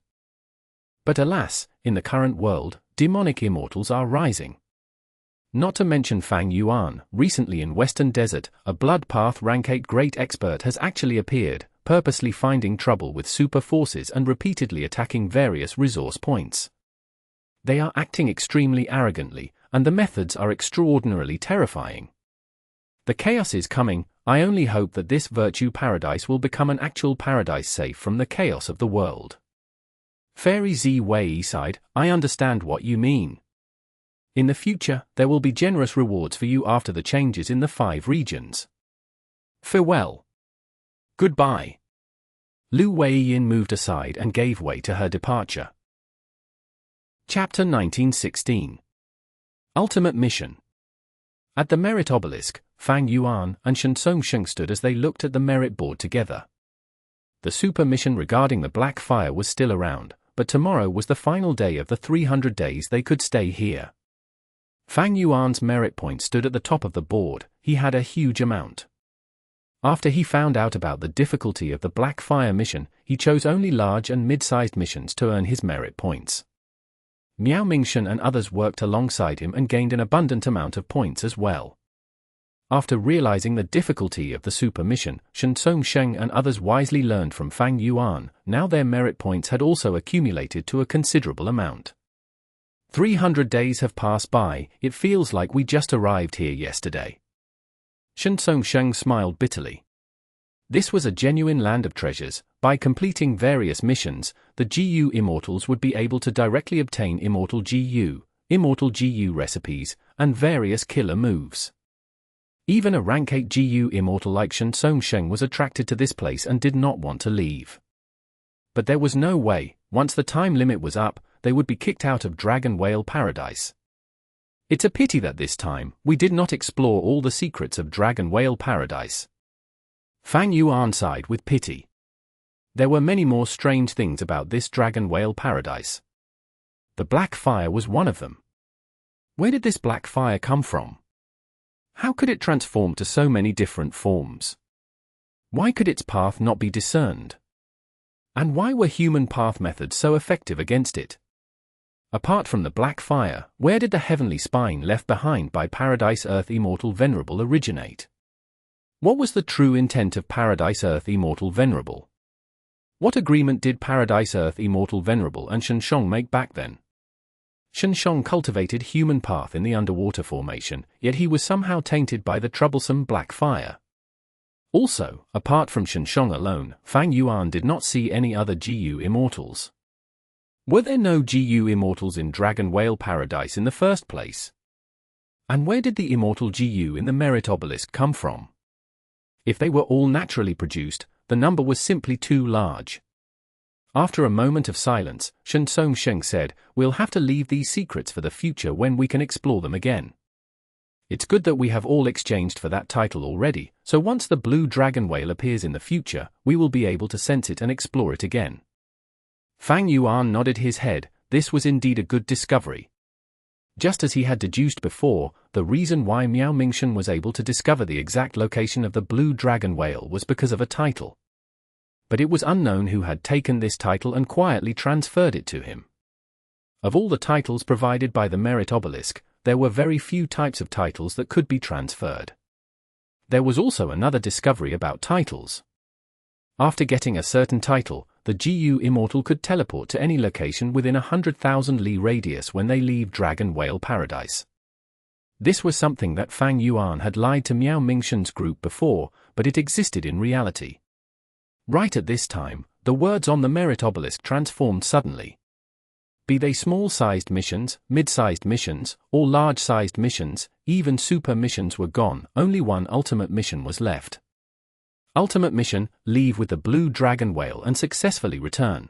But alas, in the current world, demonic immortals are rising. Not to mention Fang Yuan, recently in Western Desert, a Blood Path Rank 8 great expert has actually appeared, purposely finding trouble with super forces and repeatedly attacking various resource points. They are acting extremely arrogantly, and the methods are extraordinarily terrifying. The chaos is coming. I only hope that this virtue paradise will become an actual paradise safe from the chaos of the world. Fairy Z Wei side, I understand what you mean. In the future, there will be generous rewards for you after the changes in the 5 regions. Farewell. Goodbye. Lu Weiyin moved aside and gave way to her departure. Chapter 1916. Ultimate Mission. At the Merit Obelisk, Fang Yuan and Sheng stood as they looked at the merit board together. The super mission regarding the Black Fire was still around, but tomorrow was the final day of the 300 days they could stay here. Fang Yuan's merit point stood at the top of the board. He had a huge amount. After he found out about the difficulty of the Black Fire mission, he chose only large and mid-sized missions to earn his merit points. Miao Mingshen and others worked alongside him and gained an abundant amount of points as well. After realizing the difficulty of the super mission, Sheng and others wisely learned from Fang Yuan. Now their merit points had also accumulated to a considerable amount. 300 days have passed by. It feels like we just arrived here yesterday. Sheng smiled bitterly. This was a genuine land of treasures. By completing various missions, the GU Immortals would be able to directly obtain Immortal GU recipes, and various killer moves. Even a Rank 8 GU Immortal like Sheng was attracted to this place and did not want to leave. But there was no way. Once the time limit was up, they would be kicked out of Dragon Whale Paradise. It's a pity that this time, we did not explore all the secrets of Dragon Whale Paradise. Fang Yuan sighed with pity. There were many more strange things about this Dragon Whale Paradise. The Black Fire was one of them. Where did this Black Fire come from? How could it transform to so many different forms? Why could its path not be discerned? And why were human path methods so effective against it? Apart from the Black Fire, where did the heavenly spine left behind by Paradise Earth Immortal Venerable originate? What was the true intent of Paradise Earth Immortal Venerable? What agreement did Paradise Earth Immortal Venerable and Sheng make back then? Sheng cultivated human path in the underwater formation, yet he was somehow tainted by the troublesome Black Fire. Also, apart from Sheng alone, Fang Yuan did not see any other GU Immortals. Were there no GU Immortals in Dragon Whale Paradise in the first place? And where did the Immortal GU in the Merit Obelisk come from? If they were all naturally produced, the number was simply too large. After a moment of silence, Sheng said, "We'll have to leave these secrets for the future when we can explore them again. It's good that we have all exchanged for that title already, so once the blue dragon whale appears in the future, we will be able to sense it and explore it again." Fang Yuan nodded his head. This was indeed a good discovery. Just as he had deduced before, the reason why Miao Mingshen was able to discover the exact location of the blue dragon whale was because of a title. But it was unknown who had taken this title and quietly transferred it to him. Of all the titles provided by the Merit Obelisk, there were very few types of titles that could be transferred. There was also another discovery about titles. After getting a certain title, the GU Immortal could teleport to any location within 100,000 li radius when they leave Dragon Whale Paradise. This was something that Fang Yuan had lied to Miao Mingshen's group before, but it existed in reality. Right at this time, the words on the Merit Obelisk transformed suddenly. Be they small-sized missions, mid-sized missions, or large-sized missions, even super missions were gone, only one ultimate mission was left. Ultimate mission, leave with the blue dragon whale and successfully return.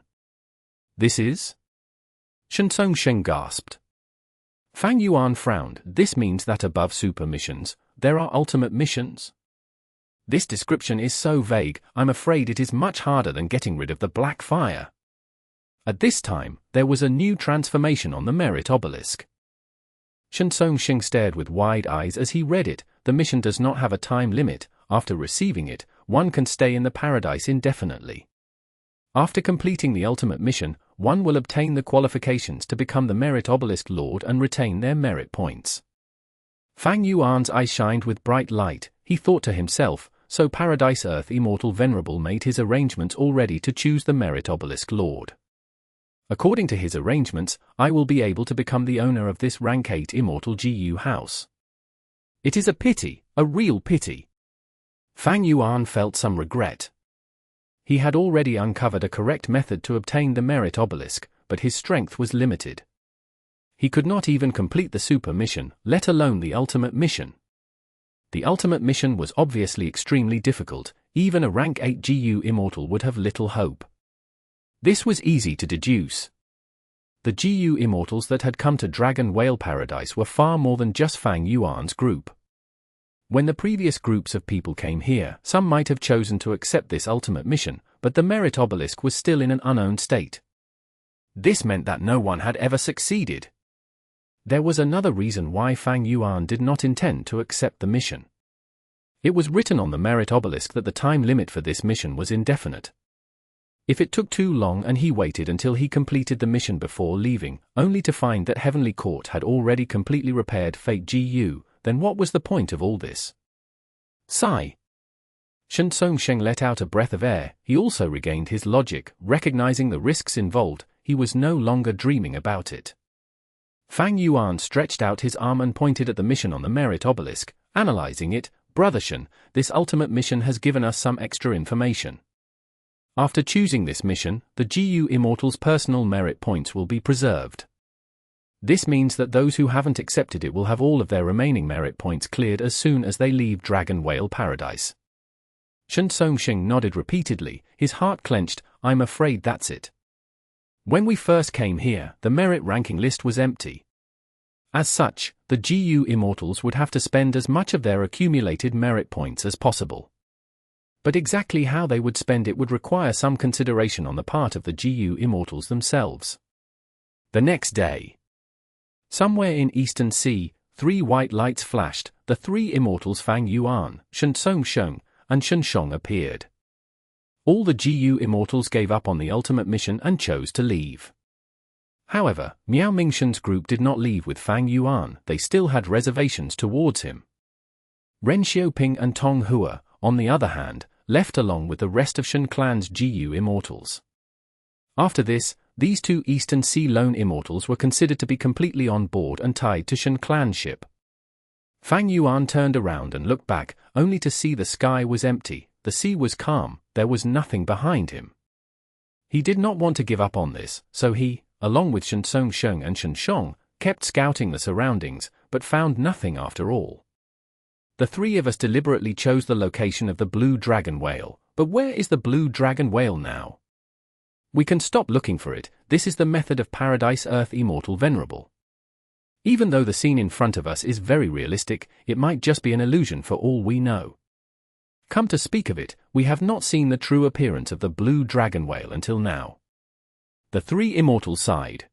This is? Sheng gasped. Fang Yuan frowned. This means that above super missions, there are ultimate missions? This description is so vague, I'm afraid it is much harder than getting rid of the Black Fire. At this time, there was a new transformation on the Merit Obelisk. Sheng stared with wide eyes as he read it. The mission does not have a time limit. After receiving it, one can stay in the paradise indefinitely. After completing the ultimate mission, one will obtain the qualifications to become the Merit Obelisk Lord and retain their merit points. Fang Yuan's eyes shined with bright light. He thought to himself, so Paradise Earth Immortal Venerable made his arrangements already to choose the Merit Obelisk Lord. According to his arrangements, I will be able to become the owner of this rank 8 Immortal GU house. It is a pity, a real pity. Fang Yuan felt some regret. He had already uncovered a correct method to obtain the Merit Obelisk, but his strength was limited. He could not even complete the super mission, let alone the ultimate mission. The ultimate mission was obviously extremely difficult. Even a rank 8 GU Immortal would have little hope. This was easy to deduce. The GU Immortals that had come to Dragon Whale Paradise were far more than just Fang Yuan's group. When the previous groups of people came here, some might have chosen to accept this ultimate mission, but the Merit Obelisk was still in an unowned state. This meant that no one had ever succeeded. There was another reason why Fang Yuan did not intend to accept the mission. It was written on the Merit Obelisk that the time limit for this mission was indefinite. If it took too long and he waited until he completed the mission before leaving, only to find that Heavenly Court had already completely repaired Fate GU, then what was the point of all this? Sigh. Sheng let out a breath of air. He also regained his logic, recognizing the risks involved. He was no longer dreaming about it. Fang Yuan stretched out his arm and pointed at the mission on the Merit Obelisk, analyzing it. Brother Shen, this ultimate mission has given us some extra information. After choosing this mission, the GU Immortals' personal merit points will be preserved. This means that those who haven't accepted it will have all of their remaining merit points cleared as soon as they leave Dragon Whale Paradise. Sheng nodded repeatedly, his heart clenched. I'm afraid that's it. When we first came here, the merit ranking list was empty. As such, the GU Immortals would have to spend as much of their accumulated merit points as possible. But exactly how they would spend it would require some consideration on the part of the GU Immortals themselves. The next day, somewhere in Eastern Sea, 3 white lights flashed. The 3 Immortals Fang Yuan, Sheng, and Sheng appeared. All the GU Immortals gave up on the ultimate mission and chose to leave. However, Miao Mingshen's group did not leave with Fang Yuan. They still had reservations towards him. Ren Xiaoping and Tong Hua, on the other hand, left along with the rest of Shen Clan's GU Immortals. After this, these 2 Eastern Sea lone Immortals were considered to be completely on board and tied to Shen Clan's ship. Fang Yuan turned around and looked back, only to see the sky was empty, the sea was calm, there was nothing behind him. He did not want to give up on this, so he, along with Sheng and Sheng, kept scouting the surroundings, but found nothing after all. The 3 of us deliberately chose the location of the Blue Dragon Whale, but where is the Blue Dragon Whale now? We can stop looking for it. This is the method of Paradise Earth Immortal Venerable. Even though the scene in front of us is very realistic, it might just be an illusion for all we know. Come to speak of it, we have not seen the true appearance of the Blue Dragon Whale until now. The 3 Immortals sighed.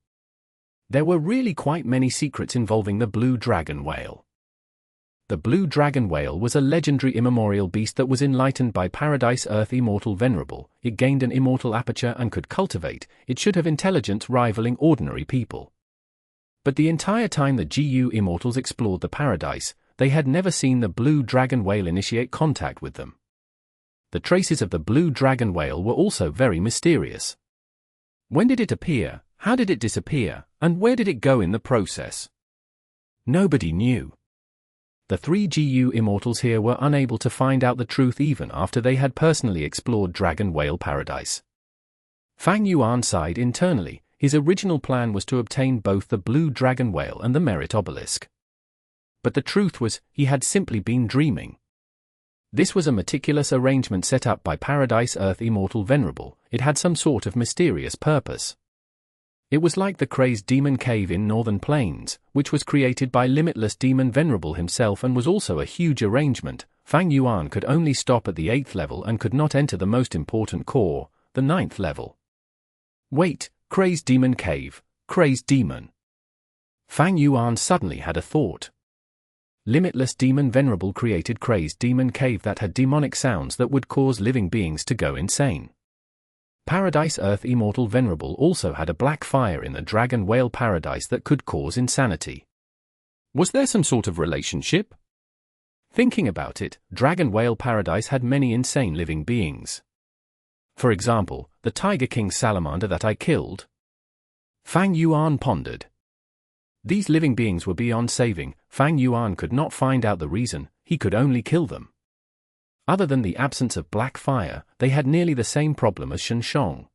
There were really quite many secrets involving the Blue Dragon Whale. The Blue Dragon Whale was a legendary immemorial beast that was enlightened by Paradise Earth Immortal Venerable. It gained an immortal aperture and could cultivate. It should have intelligence rivaling ordinary people. But the entire time the GU Immortals explored the paradise, they had never seen the Blue Dragon Whale initiate contact with them. The traces of the Blue Dragon Whale were also very mysterious. When did it appear, how did it disappear, and where did it go in the process? Nobody knew. The 3 GU Immortals here were unable to find out the truth even after they had personally explored Dragon Whale Paradise. Fang Yuan sighed internally. His original plan was to obtain both the Blue Dragon Whale and the Merit Obelisk. But the truth was, he had simply been dreaming. This was a meticulous arrangement set up by Paradise Earth Immortal Venerable. It had some sort of mysterious purpose. It was like the crazed demon cave in Northern Plains, which was created by Limitless Demon Venerable himself and was also a huge arrangement. Fang Yuan could only stop at the 8th level and could not enter the most important core, the 9th level. Wait, crazed demon cave, crazed demon. Fang Yuan suddenly had a thought. Limitless Demon Venerable created Crazed Demon Cave that had demonic sounds that would cause living beings to go insane. Paradise Earth Immortal Venerable also had a black fire in the Dragon Whale Paradise that could cause insanity. Was there some sort of relationship? Thinking about it, Dragon Whale Paradise had many insane living beings. For example, the Tiger King Salamander that I killed. Fang Yuan pondered. These living beings were beyond saving. Fang Yuan could not find out the reason, he could only kill them. Other than the absence of black fire, they had nearly the same problem as Shen.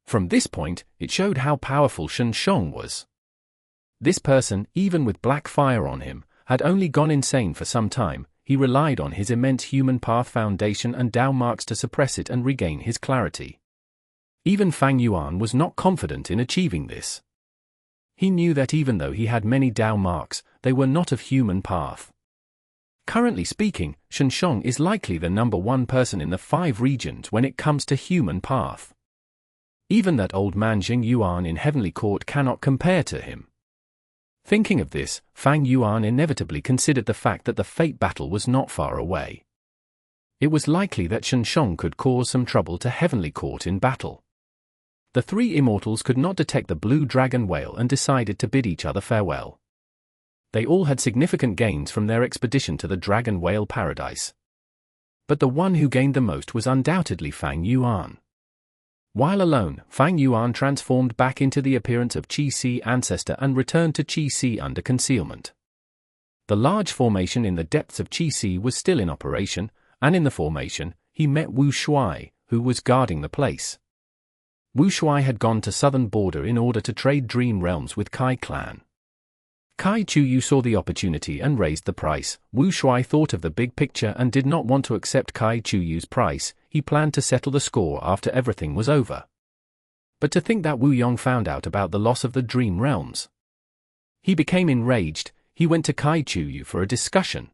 From this point, it showed how powerful Shen was. This person, even with black fire on him, had only gone insane for some time. He relied on his immense human path foundation and Dao marks to suppress it and regain his clarity. Even Fang Yuan was not confident in achieving this. He knew that even though he had many Dao marks, they were not of human path. Currently speaking, Sheng is likely the #1 person in the 5 regions when it comes to human path. Even that old man Jing Yuan in Heavenly Court cannot compare to him. Thinking of this, Fang Yuan inevitably considered the fact that the fate battle was not far away. It was likely that Sheng could cause some trouble to Heavenly Court in battle. The 3 immortals could not detect the blue dragon whale and decided to bid each other farewell. They all had significant gains from their expedition to the Dragon Whale Paradise. But the one who gained the most was undoubtedly Fang Yuan. While alone, Fang Yuan transformed back into the appearance of Qi-Si ancestor and returned to Qi-Si under concealment. The large formation in the depths of Qi-Si was still in operation, and in the formation, he met Wu Shuai, who was guarding the place. Wu Shuai had gone to southern border in order to trade dream realms with Kai clan. Kai Chuyu saw the opportunity and raised the price. Wu Shuai thought of the big picture and did not want to accept Kai Chuyu's price. He planned to settle the score after everything was over. But to think that Wu Yong found out about the loss of the dream realms. He became enraged. He went to Kai Chuyu for a discussion.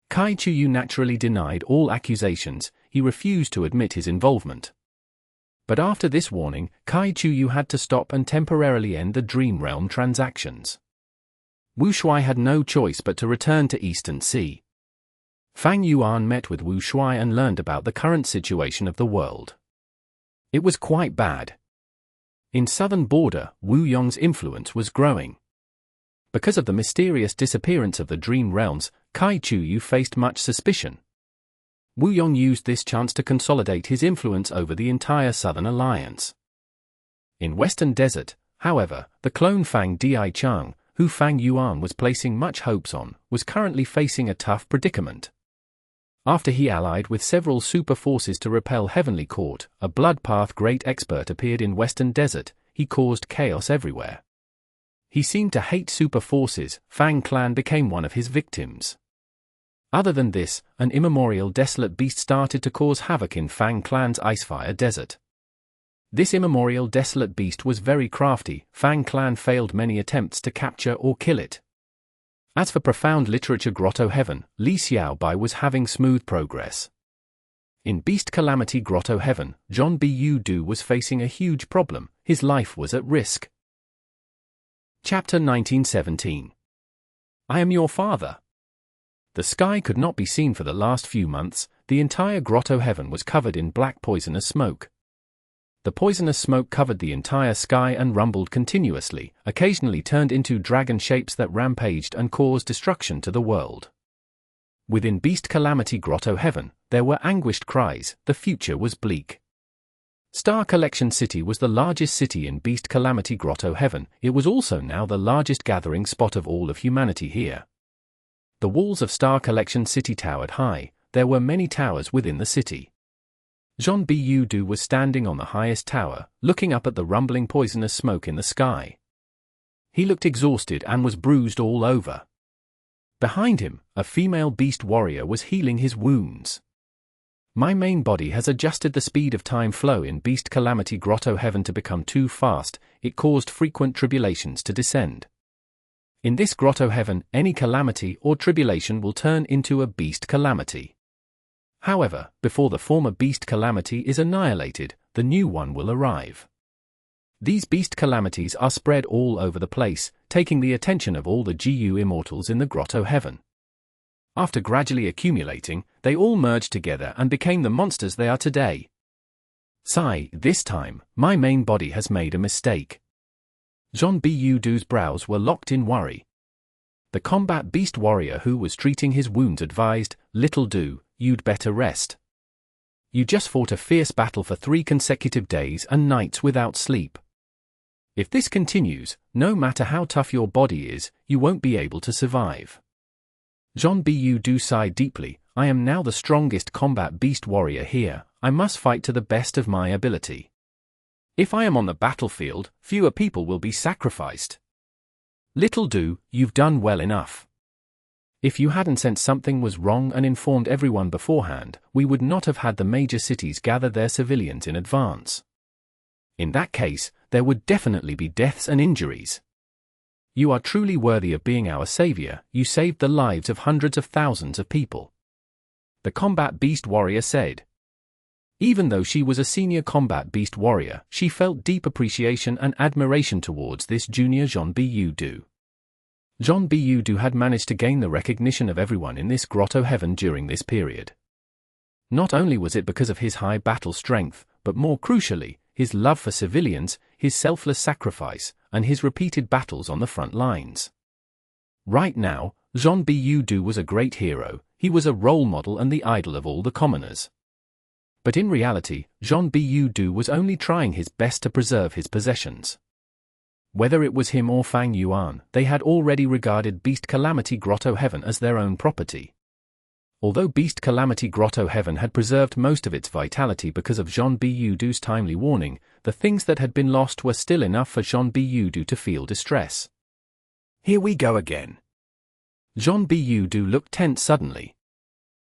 Kai Chuyu naturally denied all accusations. He refused to admit his involvement. But after this warning, Kai Chuyu had to stop and temporarily end the dream realm transactions. Wu Shuai had no choice but to return to Eastern Sea. Fang Yuan met with Wu Shuai and learned about the current situation of the world. It was quite bad. In southern border, Wu Yong's influence was growing. Because of the mysterious disappearance of the dream realms, Kai Chuyu faced much suspicion. Wu Yong used this chance to consolidate his influence over the entire Southern Alliance. In Western Desert, however, the clone Fang Dichang, who Fang Yuan was placing much hopes on, was currently facing a tough predicament. After he allied with several super forces to repel Heavenly Court, a blood path great expert appeared in Western Desert. He caused chaos everywhere. He seemed to hate super forces. Fang clan became one of his victims. Other than this, an immemorial desolate beast started to cause havoc in Fang clan's Icefire Desert. This immemorial desolate beast was very crafty. Fang clan failed many attempts to capture or kill it. As for Profound Literature Grotto Heaven, Li Xiaobai was having smooth progress. In Beast Calamity Grotto Heaven, John Bu Du was facing a huge problem. His life was at risk. Chapter 1917. I am your father. The sky could not be seen for the last few months. The entire Grotto Heaven was covered in black poisonous smoke. The poisonous smoke covered the entire sky and rumbled continuously, occasionally turned into dragon shapes that rampaged and caused destruction to the world. Within Beast Calamity Grotto Heaven, there were anguished cries. The future was bleak. Star Collection City was the largest city in Beast Calamity Grotto Heaven. It was also now the largest gathering spot of all of humanity here. The walls of Star Collection City towered high. There were many towers within the city. Jean Bu Du was standing on the highest tower, looking up at the rumbling poisonous smoke in the sky. He looked exhausted and was bruised all over. Behind him, a female beast warrior was healing his wounds. My main body has adjusted the speed of time flow in Beast Calamity Grotto Heaven to become too fast. It caused frequent tribulations to descend. In this Grotto Heaven, any calamity or tribulation will turn into a beast calamity. However, before the former beast calamity is annihilated, the new one will arrive. These beast calamities are spread all over the place, taking the attention of all the GU immortals in the Grotto Heaven. After gradually accumulating, they all merged together and became the monsters they are today. Sigh, this time, my main body has made a mistake. Jean Budu's brows were locked in worry. The combat beast warrior who was treating his wounds advised, "Little Do, you'd better rest. You just fought a fierce battle for 3 consecutive days and nights without sleep. If this continues, no matter how tough your body is, you won't be able to survive." Jean Budu sighed deeply. "I am now the strongest combat beast warrior here. I must fight to the best of my ability. If I am on the battlefield, fewer people will be sacrificed. Little Do, you've done well enough. If you hadn't sensed something was wrong and informed everyone beforehand, we would not have had the major cities gather their civilians in advance. In that case, there would definitely be deaths and injuries. You are truly worthy of being our savior. You saved the lives of hundreds of thousands of people," the combat beast warrior said. Even though she was a senior combat beast warrior, she felt deep appreciation and admiration towards this junior Jean Budu. Jean Budu had managed to gain the recognition of everyone in this Grotto Heaven during this period. Not only was it because of his high battle strength, but more crucially, his love for civilians, his selfless sacrifice, and his repeated battles on the front lines. Right now, Jean Budu was a great hero. He was a role model and the idol of all the commoners. But in reality, Jean Budu was only trying his best to preserve his possessions. Whether it was him or Fang Yuan, they had already regarded Beast Calamity Grotto Heaven as their own property. Although Beast Calamity Grotto Heaven had preserved most of its vitality because of Jean Budu's timely warning, the things that had been lost were still enough for Jean Budu to feel distress. "Here we go again." Jean Budu looked tense suddenly.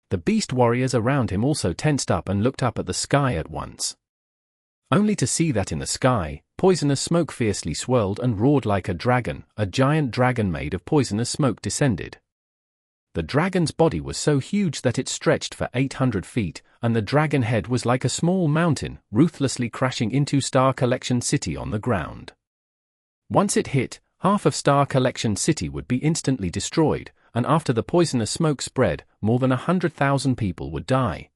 The beast warriors around him also tensed up and looked up at the sky at once. Only to see that in the sky, poisonous smoke fiercely swirled and roared like a dragon. A giant dragon made of poisonous smoke descended. The dragon's body was so huge that it stretched for 800 feet, and the dragon head was like a small mountain, ruthlessly crashing into Star Collection City on the ground. Once it hit, half of Star Collection City would be instantly destroyed, and after the poisonous smoke spread, more than 100,000 people would die.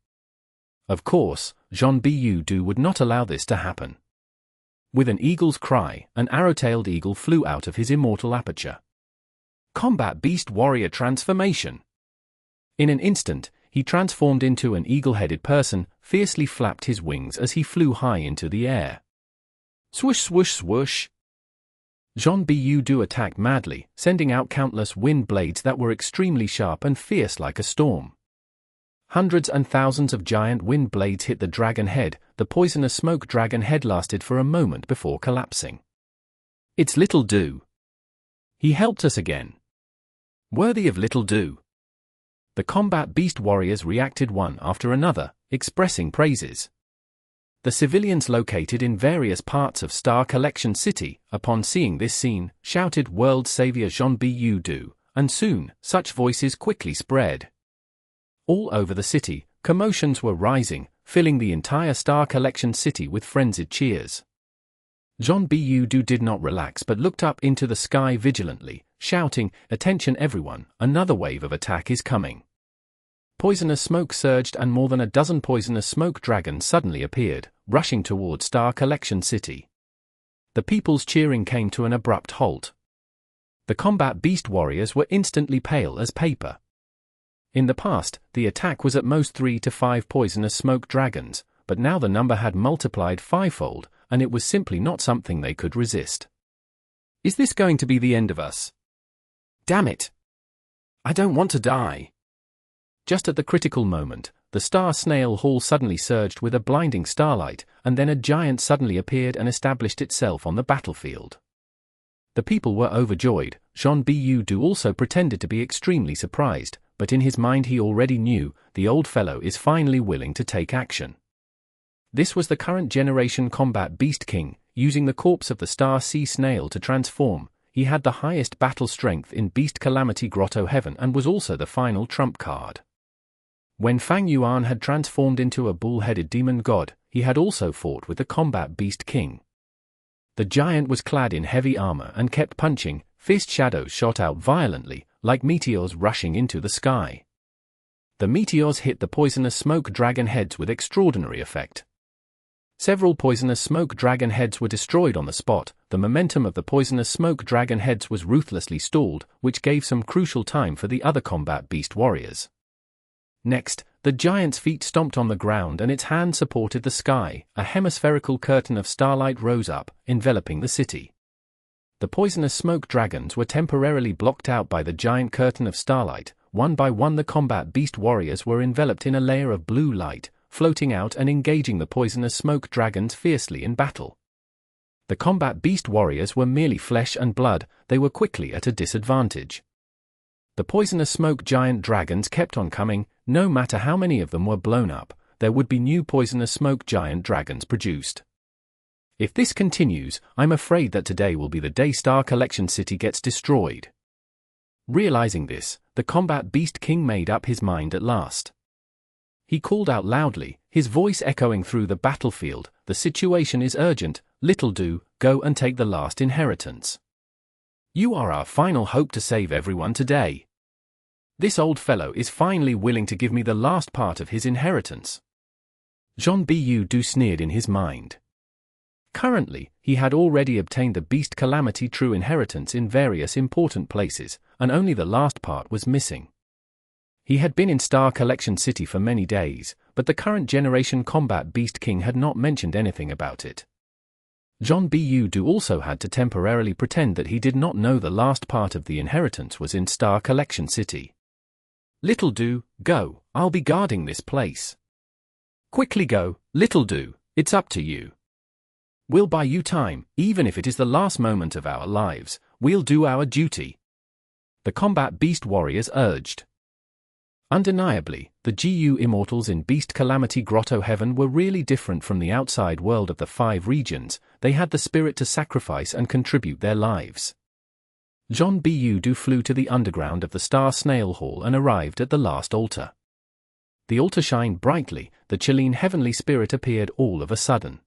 Of course, Jean Budu would not allow this to happen. With an eagle's cry, an arrow-tailed eagle flew out of his immortal aperture. Combat Beast Warrior Transformation. In an instant, he transformed into an eagle-headed person, fiercely flapped his wings as he flew high into the air. Swoosh swoosh swoosh. Jean Budu attacked madly, sending out countless wind blades that were extremely sharp and fierce like a storm. Hundreds and thousands of giant wind blades hit the dragon head. The poisonous smoke dragon head lasted for a moment before collapsing. "It's Little Do. He helped us again. Worthy of Little Do." The combat beast warriors reacted one after another, expressing praises. The civilians located in various parts of Star Collection City, upon seeing this scene, shouted "World Savior Jean Budu," and soon, such voices quickly spread. All over the city, commotions were rising, filling the entire Star Collection City with frenzied cheers. Jean Budu did not relax but looked up into the sky vigilantly, shouting, "Attention everyone, another wave of attack is coming." Poisonous smoke surged and more than a dozen poisonous smoke dragons suddenly appeared, rushing toward Star Collection City. The people's cheering came to an abrupt halt. The combat beast warriors were instantly pale as paper. In the past, the attack was at most 3 to 5 poisonous smoke dragons, but now the number had multiplied 5-fold, and it was simply not something they could resist. "Is this going to be the end of us? Damn it! I don't want to die." Just at the critical moment, the Star Snail Hall suddenly surged with a blinding starlight, and then a giant suddenly appeared and established itself on the battlefield. The people were overjoyed. Jean Budu also pretended to be extremely surprised, but in his mind he already knew, the old fellow is finally willing to take action. This was the current generation combat beast king, using the corpse of the Star Sea Snail to transform. He had the highest battle strength in Beast Calamity Grotto Heaven and was also the final trump card. When Fang Yuan had transformed into a bull-headed demon god, he had also fought with the combat beast king. The giant was clad in heavy armor and kept punching, fierce shadows shot out violently, like meteors rushing into the sky. The meteors hit the poisonous smoke dragon heads with extraordinary effect. Several poisonous smoke dragon heads were destroyed on the spot. The momentum of the poisonous smoke dragon heads was ruthlessly stalled, which gave some crucial time for the other combat beast warriors. Next, the giant's feet stomped on the ground and its hand supported the sky. A hemispherical curtain of starlight rose up, enveloping the city. The poisonous smoke dragons were temporarily blocked out by the giant curtain of starlight. One by one the combat beast warriors were enveloped in a layer of blue light, floating out and engaging the poisonous smoke dragons fiercely in battle. The combat beast warriors were merely flesh and blood. They were quickly at a disadvantage. The poisonous smoke giant dragons kept on coming. No matter how many of them were blown up, there would be new poisonous smoke giant dragons produced. If this continues, I'm afraid that today will be the day Star Collection City gets destroyed. Realizing this, the combat beast king made up his mind at last. He called out loudly, his voice echoing through the battlefield, "The situation is urgent, Little Do, go and take the last inheritance. You are our final hope to save everyone today. This old fellow is finally willing to give me the last part of his inheritance." Jean Bu sneered in his mind. Currently, he had already obtained the Beast Calamity True Inheritance in various important places, and only the last part was missing. He had been in Star Collection City for many days, but the current generation Combat Beast King had not mentioned anything about it. Jean Bu also had to temporarily pretend that he did not know the last part of the inheritance was in Star Collection City. "Little Do, go, I'll be guarding this place." "Quickly go, Little Do, it's up to you. We'll buy you time, even if it is the last moment of our lives. We'll do our duty," the combat beast warriors urged. Undeniably, the GU Immortals in Beast Calamity Grotto Heaven were really different from the outside world of the 5 regions. They had the spirit to sacrifice and contribute their lives. Jean Bu flew to the underground of the Star Snail Hall and arrived at the last altar. The altar shined brightly. The Chilean heavenly spirit appeared all of a sudden.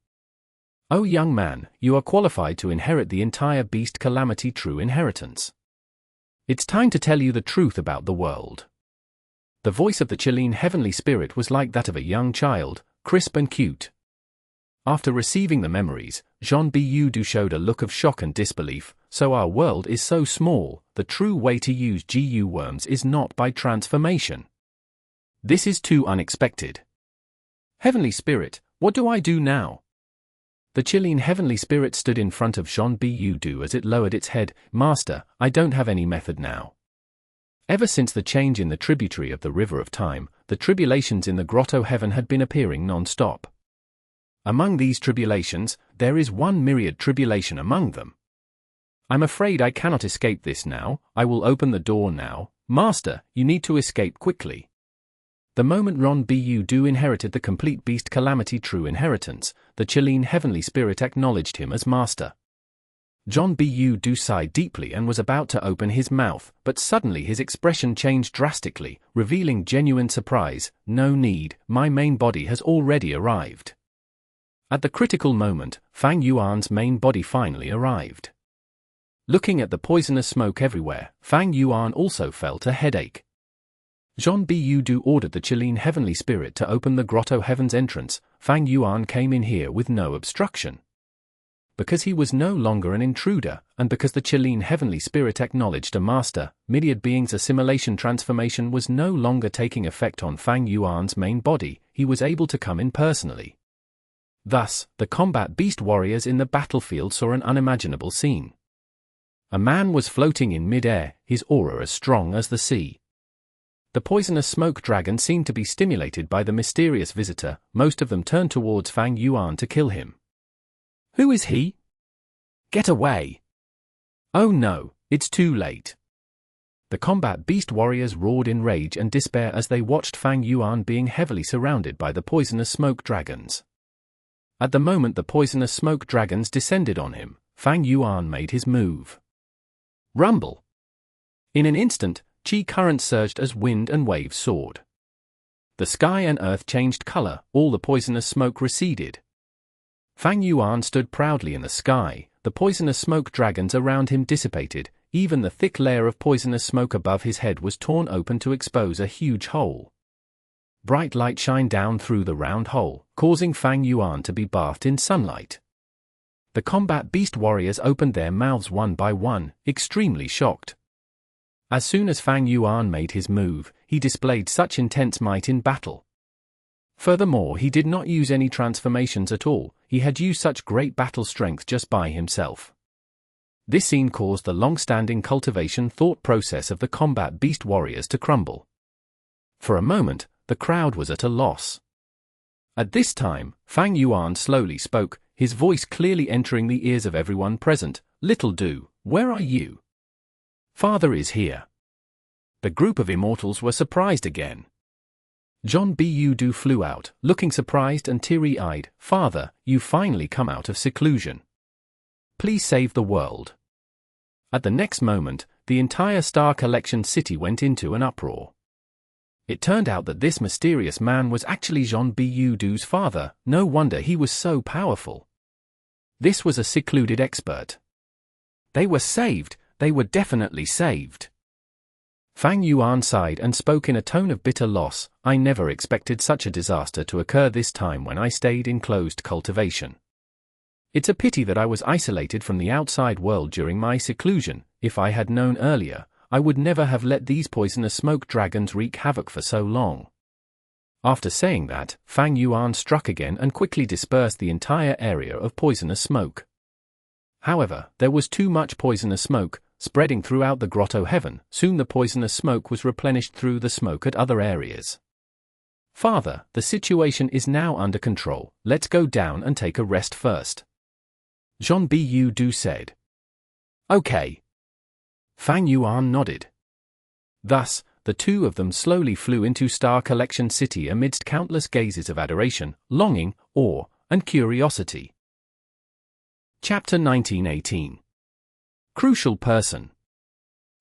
"Oh young man, you are qualified to inherit the entire Beast Calamity True Inheritance. It's time to tell you the truth about the world." The voice of the Chilean heavenly spirit was like that of a young child, crisp and cute. After receiving the memories, Jean Bu showed a look of shock and disbelief. "So our world is so small. The true way to use GU worms is not by transformation. This is too unexpected. Heavenly Spirit, what do I do now?" The Chilean heavenly spirit stood in front of Jean Bu as it lowered its head. "Master, I don't have any method now. Ever since the change in the tributary of the River of Time, the tribulations in the Grotto Heaven had been appearing non-stop. Among these tribulations, there is one myriad tribulation among them. I'm afraid I cannot escape this now. I will open the door now. Master, you need to escape quickly." The moment Jean Bu inherited the complete Beast Calamity True Inheritance, the Chilean heavenly spirit acknowledged him as master. Jean Bu sighed deeply and was about to open his mouth, but suddenly his expression changed drastically, revealing genuine surprise. "No need, my main body has already arrived." At the critical moment, Fang Yuan's main body finally arrived. Looking at the poisonous smoke everywhere, Fang Yuan also felt a headache. Jean Bu ordered the Chilean heavenly spirit to open the Grotto Heaven's entrance. Fang Yuan came in here with no obstruction. Because he was no longer an intruder, and because the Chilean heavenly spirit acknowledged a master, myriad beings' assimilation transformation was no longer taking effect on Fang Yuan's main body. He was able to come in personally. Thus, the combat beast warriors in the battlefield saw an unimaginable scene. A man was floating in mid-air, his aura as strong as the sea. The poisonous smoke dragon seemed to be stimulated by the mysterious visitor. Most of them turned towards Fang Yuan to kill him. "Who is he? Get away! Oh no, it's too late." The combat beast warriors roared in rage and despair as they watched Fang Yuan being heavily surrounded by the poisonous smoke dragons. At the moment the poisonous smoke dragons descended on him, Fang Yuan made his move. Rumble! In an instant, Qi current surged as wind and waves soared. The sky and earth changed color, all the poisonous smoke receded. Fang Yuan stood proudly in the sky, the poisonous smoke dragons around him dissipated, even the thick layer of poisonous smoke above his head was torn open to expose a huge hole. Bright light shined down through the round hole, causing Fang Yuan to be bathed in sunlight. The combat beast warriors opened their mouths one by one, extremely shocked. As soon as Fang Yuan made his move, he displayed such intense might in battle. Furthermore, he did not use any transformations at all, he had used such great battle strength just by himself. This scene caused the long-standing cultivation thought process of the combat beast warriors to crumble. For a moment, the crowd was at a loss. At this time, Fang Yuan slowly spoke, his voice clearly entering the ears of everyone present. "Little Du, where are you? Father is here." The group of immortals were surprised again. John Bu flew out, looking surprised and teary-eyed. "Father, you finally come out of seclusion. Please save the world." At the next moment, the entire Star Collection city went into an uproar. It turned out that this mysterious man was actually John Bu's father. No wonder he was so powerful. This was a secluded expert. They were saved, they were definitely saved. Fang Yuan sighed and spoke in a tone of bitter loss. "I never expected such a disaster to occur this time when I stayed in closed cultivation. It's a pity that I was isolated from the outside world during my seclusion. If I had known earlier, I would never have let these poisonous smoke dragons wreak havoc for so long." After saying that, Fang Yuan struck again and quickly dispersed the entire area of poisonous smoke. However, there was too much poisonous smoke, spreading throughout the grotto heaven. Soon the poisonous smoke was replenished through the smoke at other areas. "Father, the situation is now under control, let's go down and take a rest first," John Bu said. "Okay." Fang Yuan nodded. Thus, the two of them slowly flew into Star Collection City amidst countless gazes of adoration, longing, awe, and curiosity. Chapter 1918. Crucial Person.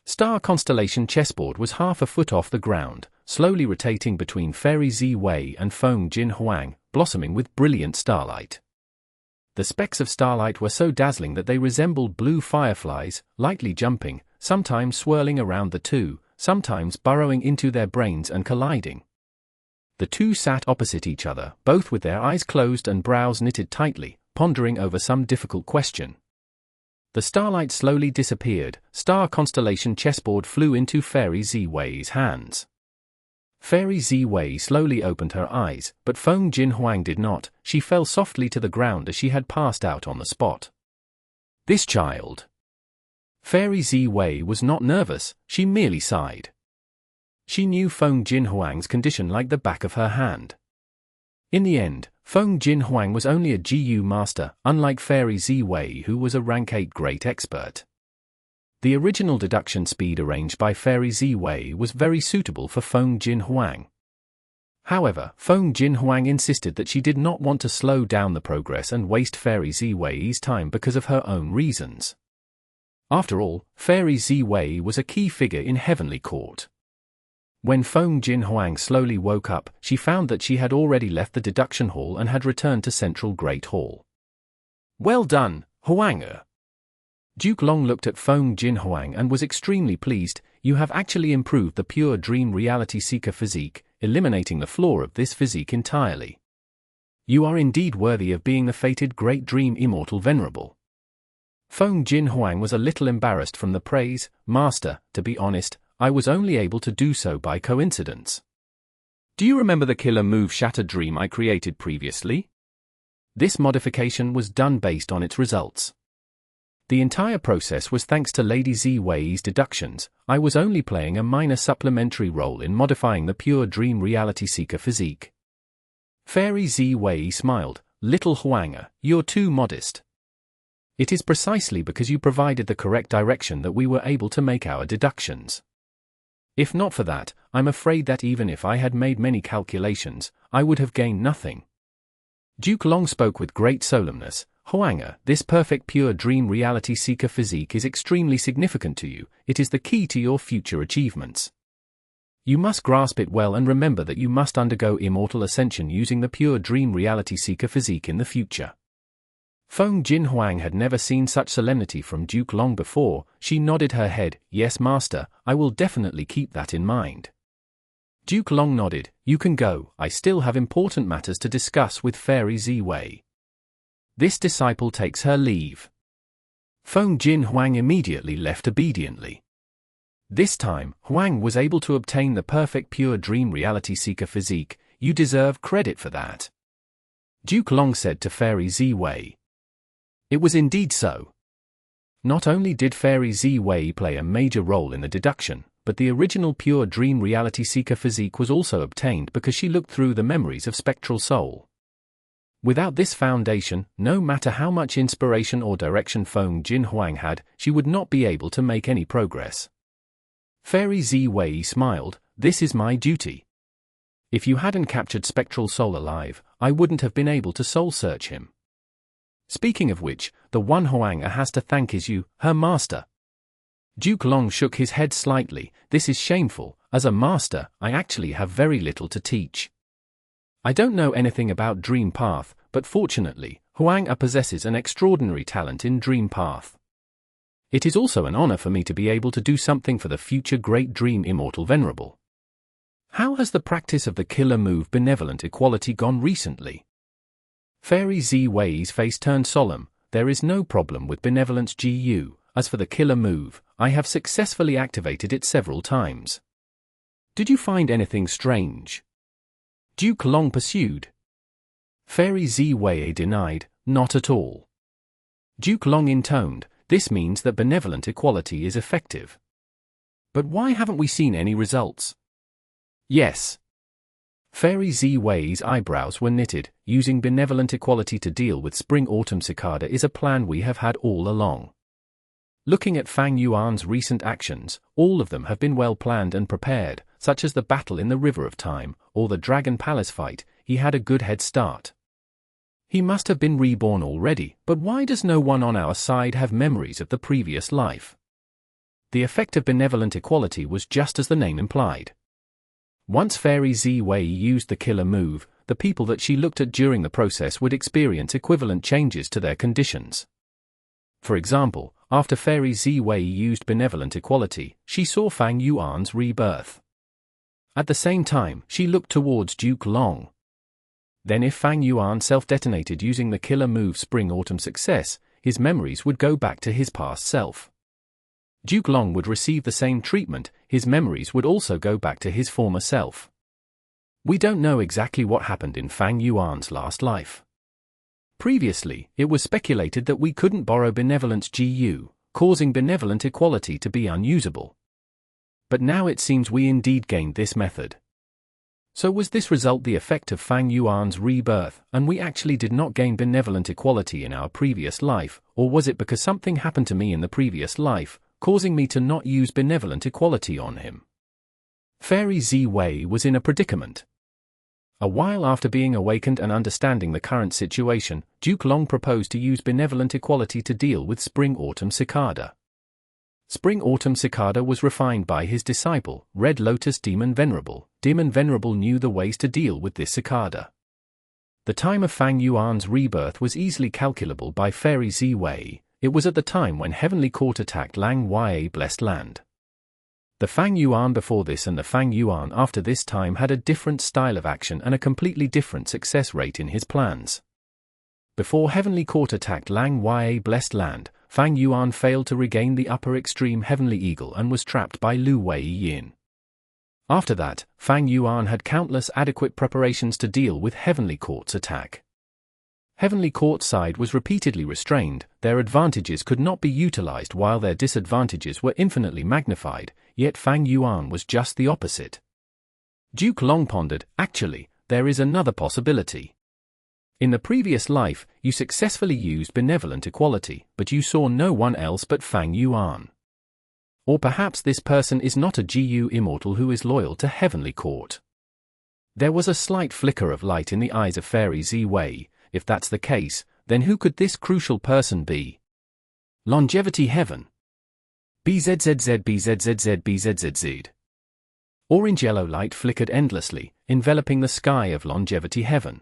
Star Constellation chessboard was half a foot off the ground, slowly rotating between Fairy Ziwei and Feng Jin Huang, blossoming with brilliant starlight. The specks of starlight were so dazzling that they resembled blue fireflies, lightly jumping, sometimes swirling around the two, sometimes burrowing into their brains and colliding. The two sat opposite each other, both with their eyes closed and brows knitted tightly, pondering over some difficult question. The starlight slowly disappeared. Star Constellation chessboard flew into Fairy Ziwei's hands. Fairy Ziwei slowly opened her eyes, but Feng Jin Huang did not. She fell softly to the ground as she had passed out on the spot. This child. Fairy Ziwei was not nervous, she merely sighed. She knew Feng Jin Huang's condition like the back of her hand. In the end, Feng Jin Huang was only a GU master, unlike Fairy Ziwei who was a rank 8 great expert. The original deduction speed arranged by Fairy Ziwei was very suitable for Feng Jin Huang. However, Feng Jin Huang insisted that she did not want to slow down the progress and waste Fairy Ziwei's time because of her own reasons. After all, Fairy Ziwei was a key figure in Heavenly Court. When Feng Jin Huang slowly woke up, she found that she had already left the deduction hall and had returned to Central Great Hall. "Well done, Huang." Duke Long looked at Feng Jin Huang and was extremely pleased. "You have actually improved the pure dream reality seeker physique, eliminating the flaw of this physique entirely. You are indeed worthy of being the fated Great Dream Immortal Venerable." Feng Jin Huang was a little embarrassed from the praise. "Master, to be honest, I was only able to do so by coincidence. Do you remember the killer move Shattered Dream I created previously? This modification was done based on its results. The entire process was thanks to Lady Ziwei's deductions. I was only playing a minor supplementary role in modifying the pure dream reality seeker physique." Fairy Ziwei smiled. "Little Huang, you're too modest. It is precisely because you provided the correct direction that we were able to make our deductions. If not for that, I'm afraid that even if I had made many calculations, I would have gained nothing." Duke Long spoke with great solemnness. "Huang, this perfect pure dream reality seeker physique is extremely significant to you. It is the key to your future achievements. You must grasp it well and remember that you must undergo immortal ascension using the pure dream reality seeker physique in the future." Feng Jinhuang had never seen such solemnity from Duke Long before. She nodded her head. Yes, master, I will definitely keep that in mind. Duke Long nodded. You can go, I still have important matters to discuss with Fairy Ziwei. This disciple takes her leave. Feng Jinhuang immediately left obediently. This time, Huang was able to obtain the perfect pure dream reality seeker physique. You deserve credit for that, Duke Long said to Fairy Ziwei. It was indeed so. Not only did Fairy Ziwei play a major role in the deduction, but the original pure dream reality seeker physique was also obtained because she looked through the memories of Spectral Soul. Without this foundation, no matter how much inspiration or direction Feng Jinhuang had, she would not be able to make any progress. Fairy Ziwei smiled. This is my duty. If you hadn't captured Spectral Soul alive, I wouldn't have been able to soul search him. Speaking of which, the one Huang has to thank is you, her master. Duke Long shook his head slightly. This is shameful. As a master, I actually have very little to teach. I don't know anything about Dream Path, but fortunately, Huang possesses an extraordinary talent in Dream Path. It is also an honor for me to be able to do something for the future Great Dream Immortal Venerable. How has the practice of the killer move Benevolent Equality gone recently? Fairy Ziwei's face turned solemn. There is no problem with Benevolence GU. As for the killer move, I have successfully activated it several times. Did you find anything strange? Duke Long pursued. Fairy Ziwei denied, not at all. Duke Long intoned, this means that Benevolent Equality is effective. But why haven't we seen any results? Yes. Fairy Ziwei's eyebrows were knitted. Using Benevolent Equality to deal with Spring-Autumn Cicada is a plan we have had all along. Looking at Fang Yuan's recent actions, all of them have been well planned and prepared, such as the battle in the River of Time, or the Dragon Palace fight. He had a good head start. He must have been reborn already, but why does no one on our side have memories of the previous life? The effect of Benevolent Equality was just as the name implied. Once Fairy Ziwei used the killer move, the people that she looked at during the process would experience equivalent changes to their conditions. For example, after Fairy Ziwei used Benevolent Equality, she saw Fang Yuan's rebirth. At the same time, she looked towards Duke Long. Then if Fang Yuan self-detonated using the killer move Spring-Autumn Success, his memories would go back to his past self. Duke Long would receive the same treatment, his memories would also go back to his former self. We don't know exactly what happened in Fang Yuan's last life. Previously, it was speculated that we couldn't borrow Benevolence GU, causing Benevolent Equality to be unusable. But now it seems we indeed gained this method. So was this result the effect of Fang Yuan's rebirth, and we actually did not gain Benevolent Equality in our previous life, or was it because something happened to me in the previous life, causing me to not use Benevolent Equality on him? Fairy Ziwei was in a predicament. A while after being awakened and understanding the current situation, Duke Long proposed to use Benevolent Equality to deal with Spring-Autumn Cicada. Spring-Autumn Cicada was refined by his disciple, Red Lotus Demon Venerable. Demon Venerable knew the ways to deal with this cicada. The time of Fang Yuan's rebirth was easily calculable by Fairy Ziwei. It was at the time when Heavenly Court attacked Lang Yue Blessed Land. The Fang Yuan before this and the Fang Yuan after this time had a different style of action and a completely different success rate in his plans. Before Heavenly Court attacked Lang Yue Blessed Land, Fang Yuan failed to regain the upper extreme Heavenly Eagle and was trapped by Lu Wei Yin. After that, Fang Yuan had countless adequate preparations to deal with Heavenly Court's attack. Heavenly Court's side was repeatedly restrained, their advantages could not be utilized while their disadvantages were infinitely magnified, yet Fang Yuan was just the opposite. Duke Long pondered, actually, there is another possibility. In the previous life, you successfully used Benevolent Equality, but you saw no one else but Fang Yuan. Or perhaps this person is not a GU Immortal who is loyal to Heavenly Court. There was a slight flicker of light in the eyes of Fairy Ziwei. If that's the case, then who could this crucial person be? Longevity Heaven. BZZZ. Orange-yellow light flickered endlessly, enveloping the sky of Longevity Heaven.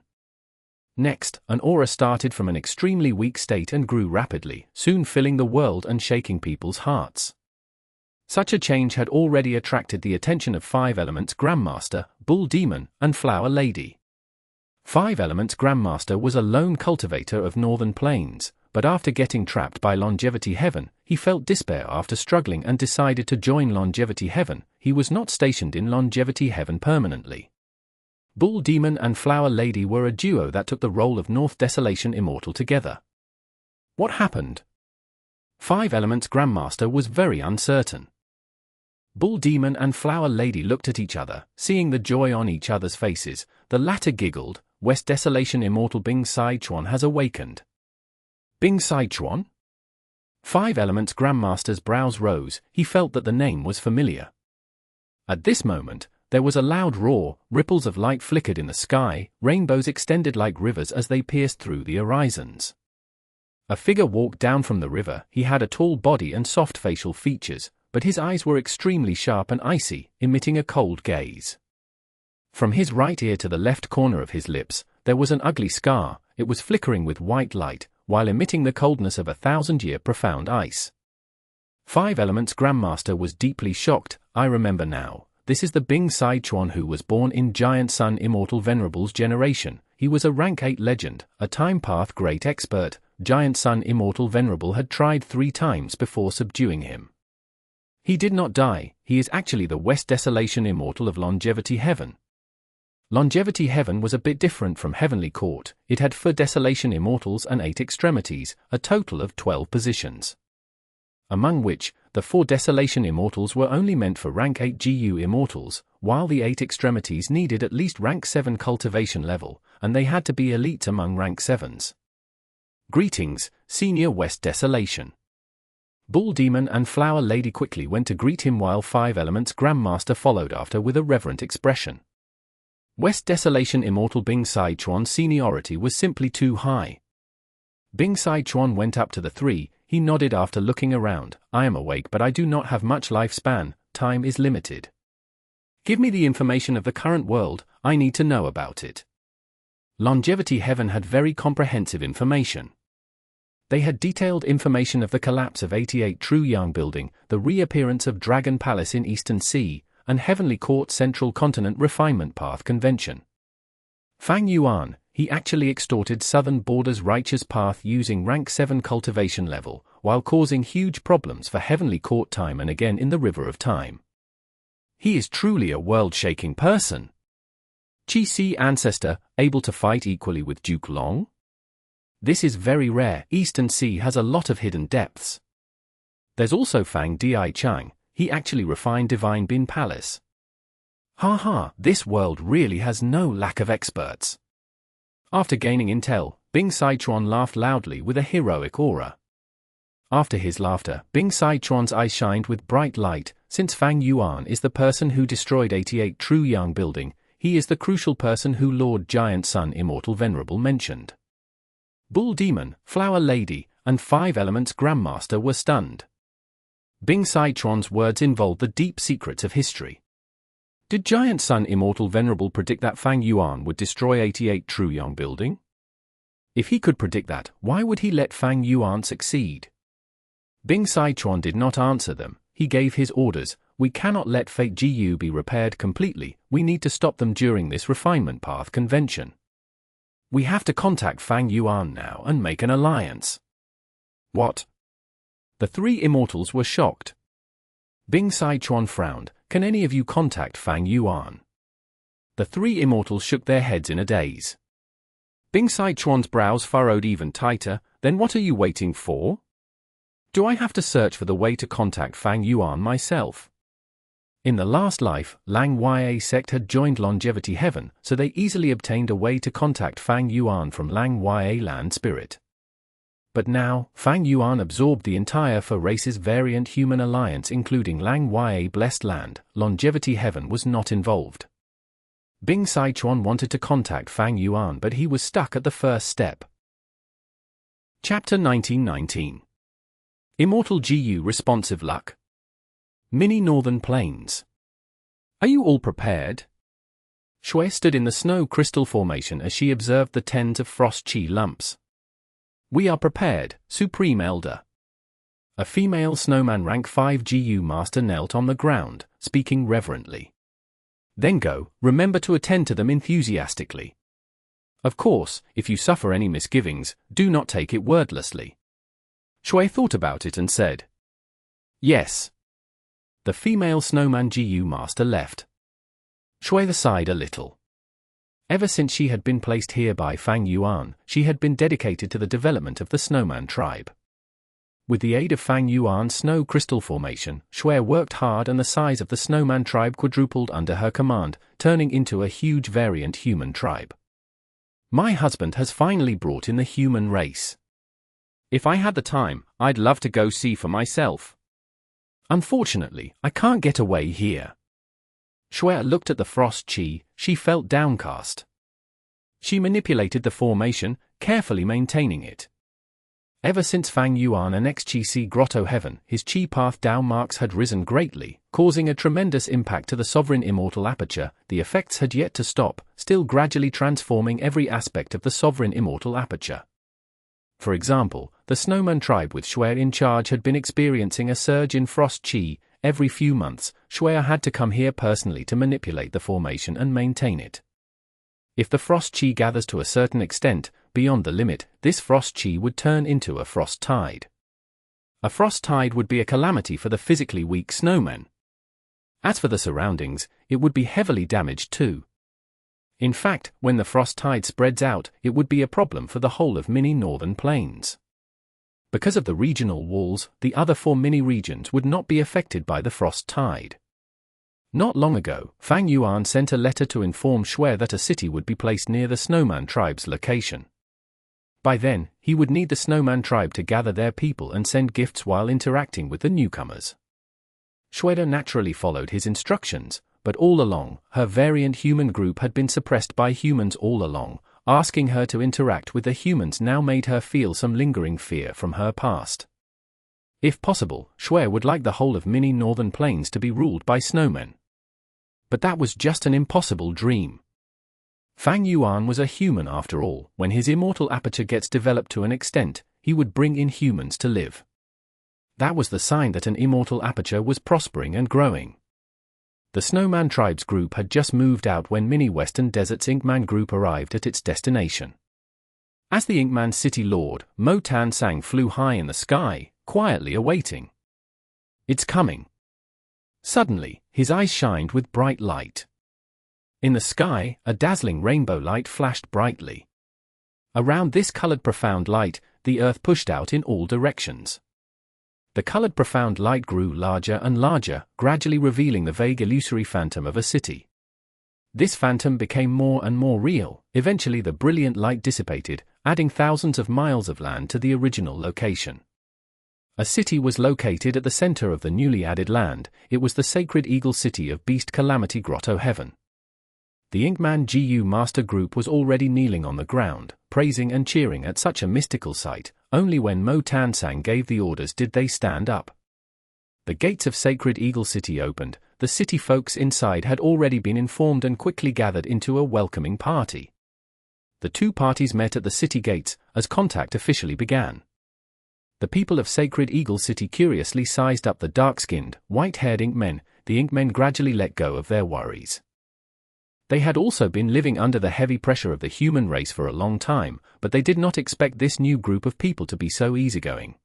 Next, an aura started from an extremely weak state and grew rapidly, soon filling the world and shaking people's hearts. Such a change had already attracted the attention of Five Elements Grandmaster, Bull Demon, and Flower Lady. Five Elements Grandmaster was a lone cultivator of Northern Plains, but after getting trapped by Longevity Heaven, he felt despair after struggling and decided to join Longevity Heaven. He was not stationed in Longevity Heaven permanently. Bull Demon and Flower Lady were a duo that took the role of North Desolation Immortal together. What happened? Five Elements Grandmaster was very uncertain. Bull Demon and Flower Lady looked at each other, seeing the joy on each other's faces. The latter giggled. West Desolation Immortal Bing Sai-chuan has awakened. Bing Sai-chuan? Five Elements Grandmaster's brows rose. He felt that the name was familiar. At this moment, there was a loud roar, ripples of light flickered in the sky, rainbows extended like rivers as they pierced through the horizons. A figure walked down from the river. He had a tall body and soft facial features, but his eyes were extremely sharp and icy, emitting a cold gaze. From his right ear to the left corner of his lips, there was an ugly scar. It was flickering with white light, while emitting the coldness of 1,000-year profound ice. Five Elements Grandmaster was deeply shocked. I remember now. This is the Bing Sai-chuan who was born in Giant Sun Immortal Venerable's generation. He was a rank 8 legend, a time path great expert. Giant Sun Immortal Venerable had tried 3 times before subduing him. He did not die. He is actually the West Desolation Immortal of Longevity Heaven. Longevity Heaven was a bit different from Heavenly Court. It had 4 Desolation Immortals and 8 extremities, a total of 12 positions. Among which, the 4 Desolation Immortals were only meant for rank 8 GU Immortals, while the 8 extremities needed at least rank 7 cultivation level, and they had to be elites among rank 7s. Greetings, Senior West Desolation. Bull Demon and Flower Lady quickly went to greet him while Five Elements Grandmaster followed after with a reverent expression. West Desolation Immortal Bing Sai-chuan's seniority was simply too high. Bing Sai-chuan went up to the 3, he nodded after looking around. I am awake but I do not have much lifespan, time is limited. Give me the information of the current world, I need to know about it. Longevity Heaven had very comprehensive information. They had detailed information of the collapse of 88 True Yang Building, the reappearance of Dragon Palace in Eastern Sea, and Heavenly Court Central Continent Refinement Path Convention. Fang Yuan, he actually extorted Southern Border's Righteous Path using rank 7 cultivation level, while causing huge problems for Heavenly Court time and again in the River of Time. He is truly a world-shaking person. Qi Si ancestor, able to fight equally with Duke Long? This is very rare. Eastern Sea has a lot of hidden depths. There's also Fang Di Chang. He actually refined Divine Bin Palace. Haha, this world really has no lack of experts. After gaining intel, Bing Sai-chuan laughed loudly with a heroic aura. After his laughter, Bing Sai-chuan's eyes shined with bright light. Since Fang Yuan is the person who destroyed 88 True Yang Building, he is the crucial person who Lord Giant Sun Immortal Venerable mentioned. Bull Demon, Flower Lady, and Five Elements Grandmaster were stunned. Bing Sai-chuan's words involved the deep secrets of history. Did Giant Sun Immortal Venerable predict that Fang Yuan would destroy 88 True Yang Building? If he could predict that, why would he let Fang Yuan succeed? Bing Sai-chuan did not answer them. He gave his orders. We cannot let Fate GU be repaired completely. We need to stop them during this Refinement Path Convention. We have to contact Fang Yuan now and make an alliance. What? The 3 immortals were shocked. Bing Sai-chuan frowned. Can any of you contact Fang Yuan? The 3 immortals shook their heads in a daze. Bing Sai-chuan's brows furrowed even tighter. Then what are you waiting for? Do I have to search for the way to contact Fang Yuan myself? In the last life, Lang Ya sect had joined Longevity Heaven, so they easily obtained a way to contact Fang Yuan from Lang Ya land spirit. But now, Fang Yuan absorbed the entire 4 races variant human alliance including Lang Ya blessed land. Longevity Heaven was not involved. Bing Sai-chuan wanted to contact Fang Yuan but he was stuck at the first step. Chapter 1919. Immortal GU Responsive Luck. Mini Northern Plains. Are you all prepared? Shui stood in the snow crystal formation as she observed the tens of frost chi lumps. "We are prepared, Supreme Elder." A female snowman rank 5 GU master knelt on the ground, speaking reverently. "Then go, remember to attend to them enthusiastically. Of course, if you suffer any misgivings, do not take it wordlessly." Shui thought about it and said, "Yes." The female snowman GU master left. Shui sighed a little. Ever since she had been placed here by Fang Yuan, she had been dedicated to the development of the snowman tribe. With the aid of Fang Yuan's snow crystal formation, Shui worked hard and the size of the snowman tribe quadrupled under her command, turning into a huge variant human tribe. "My husband has finally brought in the human race. If I had the time, I'd love to go see for myself. Unfortunately, I can't get away here." Shui looked at the frost chi. She felt downcast. She manipulated the formation, carefully maintaining it. Ever since Fang Yuan annexed Chi Grotto Heaven, his chi path down marks had risen greatly, causing a tremendous impact to the sovereign immortal aperture. The effects had yet to stop, still gradually transforming every aspect of the sovereign immortal aperture. For example, the snowman tribe with Shui in charge had been experiencing a surge in frost chi. Every few months, Shui had to come here personally to manipulate the formation and maintain it. If the frost chi gathers to a certain extent, beyond the limit, this frost chi would turn into a frost tide. A frost tide would be a calamity for the physically weak snowmen. As for the surroundings, it would be heavily damaged too. In fact, when the frost tide spreads out, it would be a problem for the whole of mini northern plains. Because of the regional walls, the other 4 mini-regions would not be affected by the frost tide. Not long ago, Fang Yuan sent a letter to inform Shui that a city would be placed near the snowman tribe's location. By then, he would need the snowman tribe to gather their people and send gifts while interacting with the newcomers. Shui naturally followed his instructions, but all along, her variant human group had been suppressed by humans all along. Asking her to interact with the humans now made her feel some lingering fear from her past. If possible, Shui would like the whole of mini northern plains to be ruled by snowmen. But that was just an impossible dream. Fang Yuan was a human after all. When his immortal aperture gets developed to an extent, he would bring in humans to live. That was the sign that an immortal aperture was prospering and growing. The Snowman Tribe's group had just moved out when Mini-Western Desert's Inkman group arrived at its destination. As the Inkman City Lord, Mo Tan Sang flew high in the sky, quietly awaiting. "It's coming." Suddenly, his eyes shined with bright light. In the sky, a dazzling rainbow light flashed brightly. Around this colored profound light, the earth pushed out in all directions. The colored profound light grew larger and larger, gradually revealing the vague illusory phantom of a city. This phantom became more and more real. Eventually the brilliant light dissipated, adding thousands of miles of land to the original location. A city was located at the center of the newly added land. It was the sacred eagle city of Beast Calamity Grotto Heaven. The Inkman GU Master Group was already kneeling on the ground, praising and cheering at such a mystical sight. Only when Mo Tan Sang gave the orders did they stand up. The gates of Sacred Eagle City opened. The city folks inside had already been informed and quickly gathered into a welcoming party. The two parties met at the city gates as contact officially began. The people of Sacred Eagle City curiously sized up the dark-skinned, white-haired Inkmen. The Inkmen gradually let go of their worries. They had also been living under the heavy pressure of the human race for a long time, but they did not expect this new group of people to be so easygoing.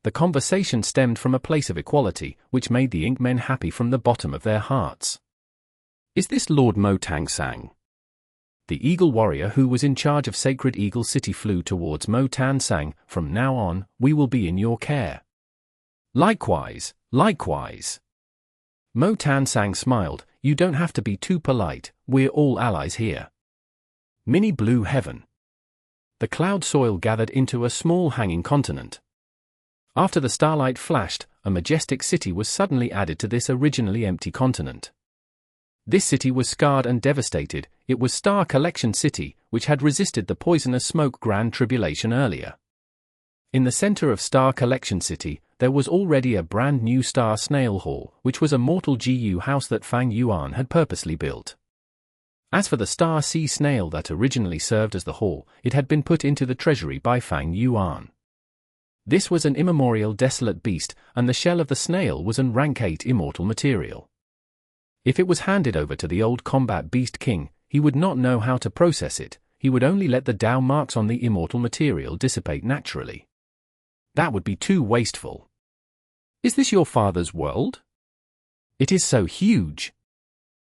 The conversation stemmed from a place of equality, which made the Inkmen happy from the bottom of their hearts. "Is this Lord Mo Tan Sang?" The eagle warrior who was in charge of Sacred Eagle City flew towards Mo Tan Sang. "From now on, we will be in your care." "Likewise, likewise." Mo Tan Sang smiled. "You don't have to be too polite, we're all allies here." Mini Blue Heaven. The cloud soil gathered into a small hanging continent. After the starlight flashed, a majestic city was suddenly added to this originally empty continent. This city was scarred and devastated. It was Star Collection City, which had resisted the poisonous smoke Grand Tribulation earlier. In the center of Star Collection City, there was already a brand new Star Snail Hall, which was a mortal GU house that Fang Yuan had purposely built. As for the star sea snail that originally served as the hall, it had been put into the treasury by Fang Yuan. This was an immemorial desolate beast, and the shell of the snail was an rank 8 immortal material. If it was handed over to the old combat beast king, he would not know how to process it, he would only let the Dao marks on the immortal material dissipate naturally. That would be too wasteful. Is this your father's world? It is so huge.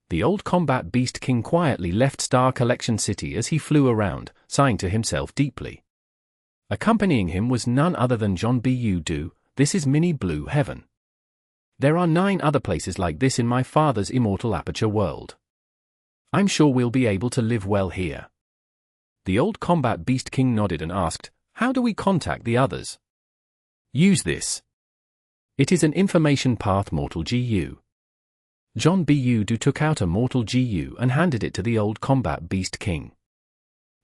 The old combat beast king quietly left Star Collection City as he flew around, sighing to himself deeply. Accompanying him was none other than John Bu. This is Mini Blue Heaven. There are 9 other places like this in my father's immortal aperture world. I'm sure we'll be able to live well here. The old combat beast king nodded and asked, how do we contact the others? Use this. It is an information path Mortal GU. John Bu took out a Mortal GU and handed it to the old combat beast king.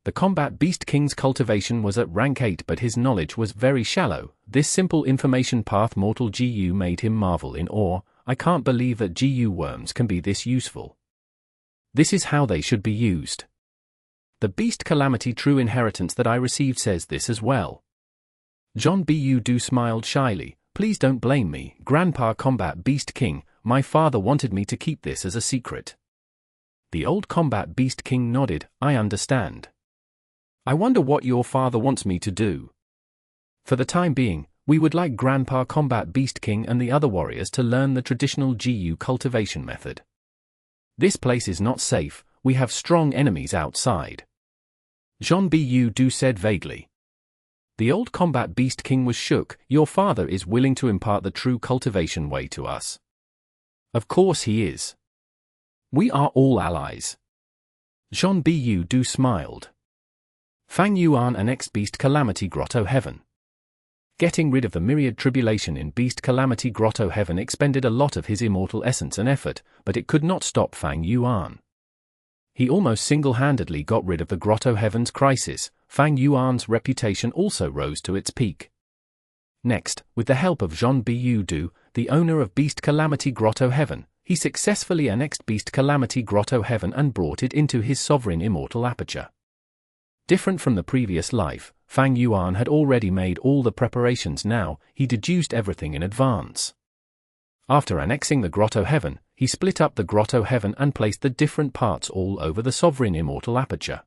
The combat beast king's cultivation was at rank 8, but his knowledge was very shallow. This simple information path Mortal GU made him marvel in awe. I can't believe that GU worms can be this useful. This is how they should be used. The beast calamity true inheritance that I received says this as well. John Bu smiled shyly. Please don't blame me, Grandpa Combat Beast King, my father wanted me to keep this as a secret. The old Combat Beast King nodded, I understand. I wonder what your father wants me to do. For the time being, we would like Grandpa Combat Beast King and the other warriors to learn the traditional GU cultivation method. This place is not safe, we have strong enemies outside. John Bu said vaguely. The old combat beast king was shook. Your father is willing to impart the true cultivation way to us. Of course he is. We are all allies. John Bu smiled. Fang Yuan annexed Beast Calamity Grotto Heaven. Getting rid of the myriad tribulation in Beast Calamity Grotto Heaven expended a lot of his immortal essence and effort, but it could not stop Fang Yuan. He almost single-handedly got rid of the Grotto Heaven's crisis. Fang Yuan's reputation also rose to its peak. Next, with the help of John Bu, the owner of Beast Calamity Grotto Heaven, he successfully annexed Beast Calamity Grotto Heaven and brought it into his sovereign immortal aperture. Different from the previous life, Fang Yuan had already made all the preparations. Now, he deduced everything in advance. After annexing the Grotto Heaven, he split up the Grotto Heaven and placed the different parts all over the sovereign immortal aperture.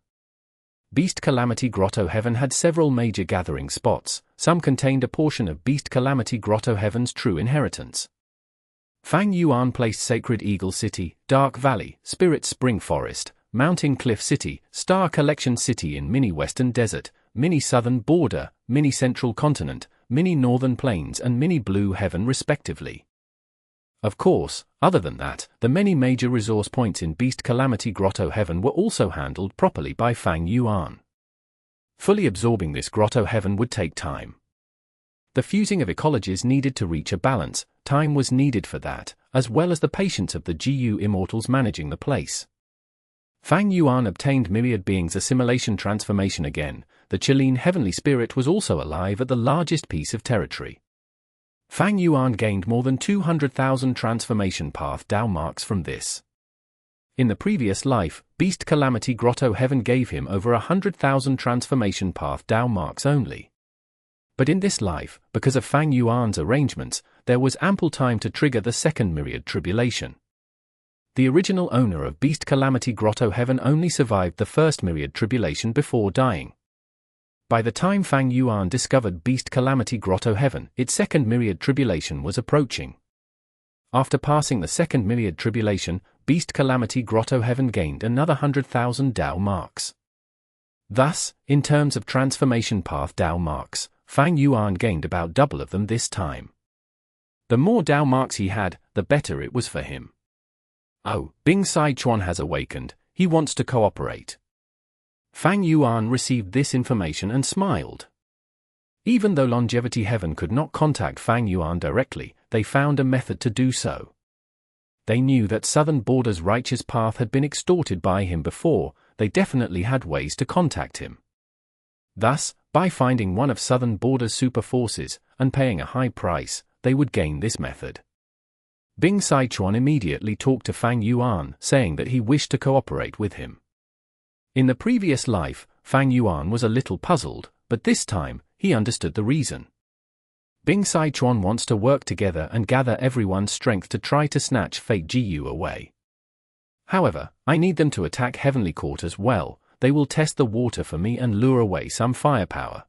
Beast Calamity Grotto Heaven had several major gathering spots, some contained a portion of Beast Calamity Grotto Heaven's true inheritance. Fang Yuan placed Sacred Eagle City, Dark Valley, Spirit Spring Forest, Mountain Cliff City, Star Collection City in Mini Western Desert, Mini Southern Border, Mini Central Continent, Mini Northern Plains and Mini Blue Heaven respectively. Of course, other than that, the many major resource points in Beast Calamity Grotto Heaven were also handled properly by Fang Yuan. Fully absorbing this Grotto Heaven would take time. The fusing of ecologies needed to reach a balance, time was needed for that, as well as the patience of the GU immortals managing the place. Fang Yuan obtained myriad beings assimilation transformation again. The Chilean heavenly spirit was also alive at the largest piece of territory. Fang Yuan gained more than 200,000 transformation path Dao marks from this. In the previous life, Beast Calamity Grotto Heaven gave him over 100,000 transformation path Dao marks only. But in this life, because of Fang Yuan's arrangements, there was ample time to trigger the second myriad tribulation. The original owner of Beast Calamity Grotto Heaven only survived the first myriad tribulation before dying. By the time Fang Yuan discovered Beast Calamity Grotto Heaven, its second myriad tribulation was approaching. After passing the second myriad tribulation, Beast Calamity Grotto Heaven gained another 100,000 Dao marks. Thus, in terms of transformation path Dao marks, Fang Yuan gained about double of them this time. The more Dao marks he had, the better it was for him. Oh, Bing Sichuan has awakened, he wants to cooperate. Fang Yuan received this information and smiled. Even though Longevity Heaven could not contact Fang Yuan directly, they found a method to do so. They knew that Southern Border's righteous path had been extorted by him before, they definitely had ways to contact him. Thus, by finding one of Southern Border's super forces, and paying a high price, they would gain this method. Bing Saichuan immediately talked to Fang Yuan, saying that he wished to cooperate with him. In the previous life, Fang Yuan was a little puzzled, but this time, he understood the reason. Bing Saichuan wants to work together and gather everyone's strength to try to snatch Fate Jiyu away. However, I need them to attack Heavenly Court as well. They will test the water for me and lure away some firepower.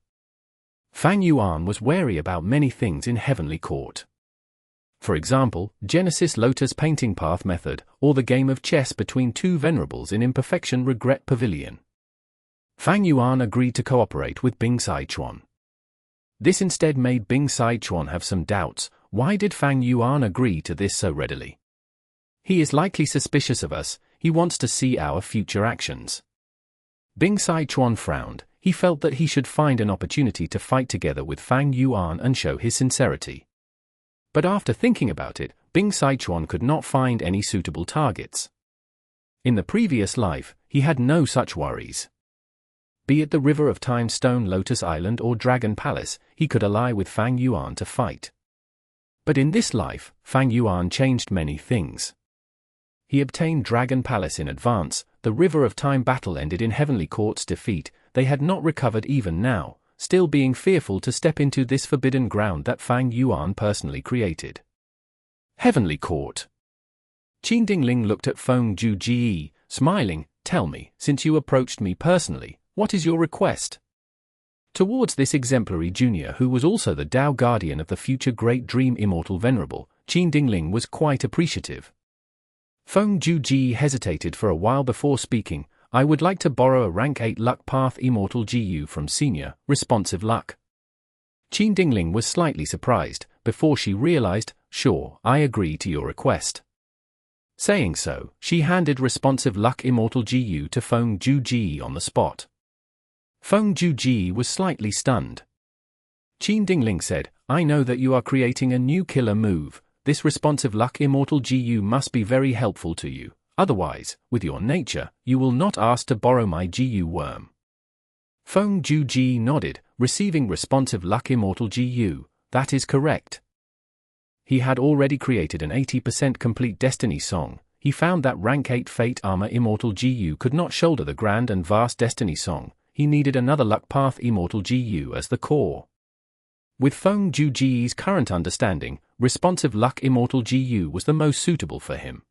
Fang Yuan was wary about many things in Heavenly Court. For example, Genesis Lotus Painting Path Method, or the game of chess between two venerables in Imperfection Regret Pavilion. Fang Yuan agreed to cooperate with Bing Saichuan. This instead made Bing Saichuan have some doubts. Why did Fang Yuan agree to this so readily? He is likely suspicious of us. He wants to see our future actions. Bing Saichuan frowned. He felt that he should find an opportunity to fight together with Fang Yuan and show his sincerity. But after thinking about it, Bing Saichuan could not find any suitable targets. In the previous life, he had no such worries. Be it the River of Time Stone Lotus Island or Dragon Palace, he could ally with Fang Yuan to fight. But in this life, Fang Yuan changed many things. He obtained Dragon Palace in advance. The River of Time battle ended in Heavenly Court's defeat. They had not recovered even now, still being fearful to step into this forbidden ground that Fang Yuan personally created. Heavenly Court. Qin Dingling looked at Feng Juji, smiling. Tell me, since you approached me personally, what is your request? Towards this exemplary junior who was also the Tao guardian of the future Great Dream Immortal Venerable, Qin Dingling was quite appreciative. Feng Juji hesitated for a while before speaking. I would like to borrow a rank 8 Luck Path Immortal GU from Senior, Responsive Luck. Qin Dingling was slightly surprised, before she realized, sure, I agree to your request. Saying so, she handed Responsive Luck Immortal GU to Feng Juji on the spot. Feng Juji was slightly stunned. Qin Dingling said, I know that you are creating a new killer move. This Responsive Luck Immortal GU must be very helpful to you. Otherwise, with your nature, you will not ask to borrow my GU worm. Feng Juji nodded, receiving Responsive Luck Immortal GU, that is correct. He had already created an 80% complete Destiny Song. He found that rank 8 Fate Armor Immortal GU could not shoulder the grand and vast Destiny Song. He needed another Luck Path Immortal GU as the core. With Feng Juji's current understanding, Responsive Luck Immortal GU was the most suitable for him.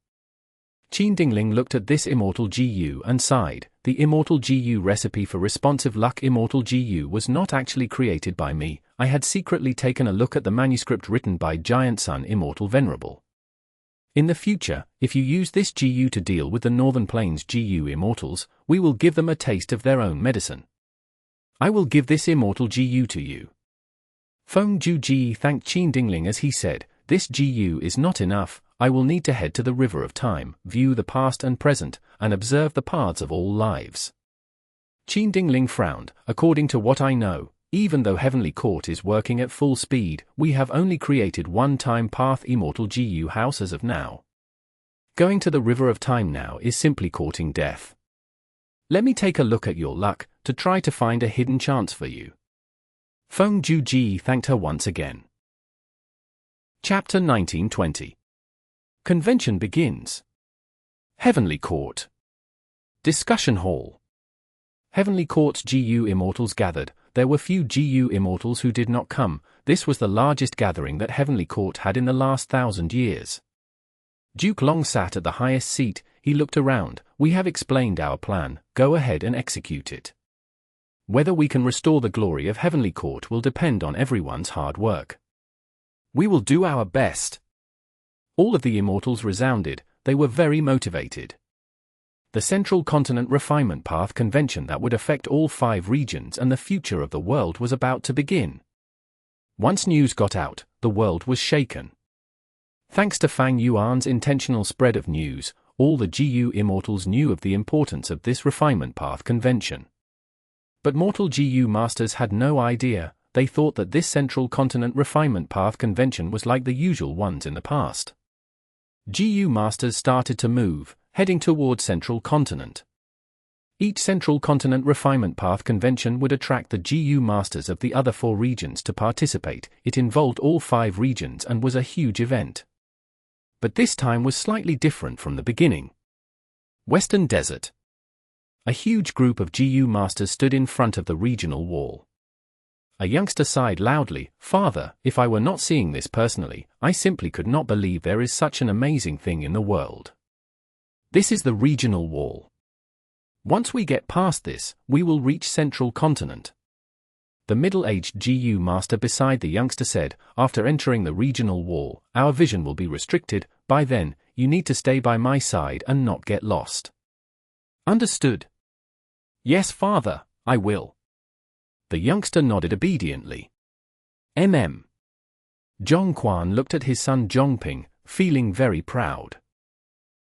Qin Dingling looked at this Immortal GU and sighed. The Immortal GU recipe for Responsive Luck Immortal GU was not actually created by me. I had secretly taken a look at the manuscript written by Giant Sun Immortal Venerable. In the future, if you use this GU to deal with the Northern Plains GU Immortals, we will give them a taste of their own medicine. I will give this Immortal GU to you. Feng Juji thanked Qin Dingling as he said, this GU is not enough. I will need to head to the River of Time, view the past and present, and observe the paths of all lives. Qin Dingling frowned. According to what I know, even though Heavenly Court is working at full speed, we have only created one Time Path Immortal GU house as of now. Going to the River of Time now is simply courting death. Let me take a look at your luck, to try to find a hidden chance for you. Feng Juji thanked her once again. Chapter 1920. Convention begins. Heavenly Court. Discussion Hall. Heavenly Court's GU Immortals gathered. There were few GU Immortals who did not come. This was the largest gathering that Heavenly Court had in the last 1,000 years. Duke Long sat at the highest seat. He looked around. We have explained our plan. Go ahead and execute it. Whether we can restore the glory of Heavenly Court will depend on everyone's hard work. We will do our best. All of the Immortals resounded. They were very motivated. The Central Continent Refinement Path Convention that would affect all 5 regions and the future of the world was about to begin. Once news got out, the world was shaken. Thanks to Fang Yuan's intentional spread of news, all the GU Immortals knew of the importance of this Refinement Path Convention. But mortal GU Masters had no idea. They thought that this Central Continent Refinement Path Convention was like the usual ones in the past. GU Masters started to move, heading toward Central Continent. Each Central Continent Refinement Path Convention would attract the GU Masters of the other 4 regions to participate. It involved all 5 regions and was a huge event. But this time was slightly different from the beginning. Western Desert. A huge group of GU masters stood in front of the regional wall. A youngster sighed loudly, "Father, if I were not seeing this personally, I simply could not believe there is such an amazing thing in the world. This is the regional wall. Once we get past this, we will reach Central Continent." The middle-aged GU master beside the youngster said, "After entering the regional wall, our vision will be restricted. By then, you need to stay by my side and not get lost." "Understood." "Yes, father, I will." The youngster nodded obediently. Zhongquan looked at his son Zhongping, feeling very proud.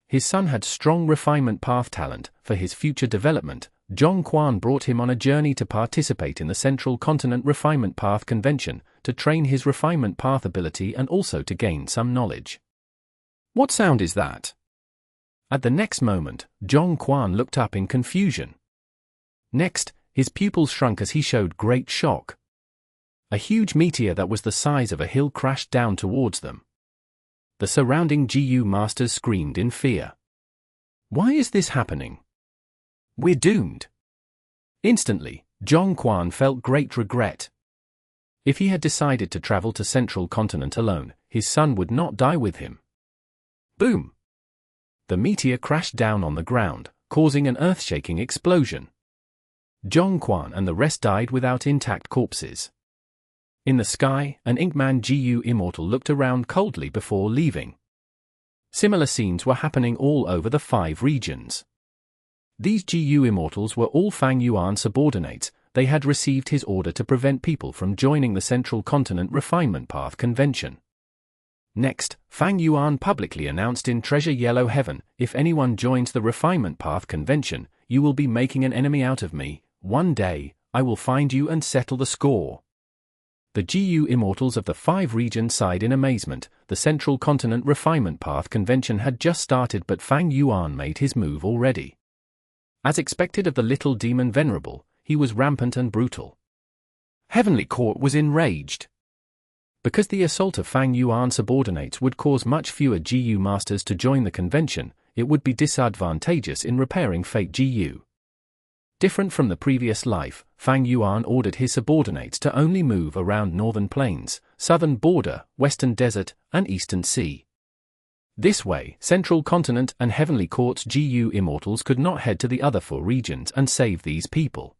His son had strong refinement path talent. For his future development, Zhongquan brought him on a journey to participate in the Central Continent Refinement Path Convention, to train his refinement path ability and also to gain some knowledge. "What sound is that?" At the next moment, Zhongquan looked up in confusion. Next, his pupils shrunk as he showed great shock. A huge meteor that was the size of a hill crashed down towards them. The surrounding GU masters screamed in fear. "Why is this happening? We're doomed." Instantly, Zhongquan felt great regret. If he had decided to travel to Central Continent alone, his son would not die with him. Boom! The meteor crashed down on the ground, causing an earth-shaking explosion. Zhongquan and the rest died without intact corpses. In the sky, an Inkman GU Immortal looked around coldly before leaving. Similar scenes were happening all over the 5 regions. These GU Immortals were all Fang Yuan subordinates. They had received his order to prevent people from joining the Central Continent Refinement Path Convention. Next, Fang Yuan publicly announced in Treasure Yellow Heaven, "If anyone joins the Refinement Path Convention, you will be making an enemy out of me. One day, I will find you and settle the score." The GU Immortals of the 5 regions sighed in amazement. The Central Continent Refinement Path Convention had just started, but Fang Yuan made his move already. As expected of the little demon Venerable, he was rampant and brutal. Heavenly Court was enraged. Because the assault of Fang Yuan subordinates would cause much fewer GU masters to join the convention, it would be disadvantageous in repairing Fate GU. Different from the previous life, Fang Yuan ordered his subordinates to only move around Northern Plains, Southern Border, Western Desert, and Eastern Sea. This way, Central Continent and Heavenly Court's GU Immortals could not head to the other 4 regions and save these people.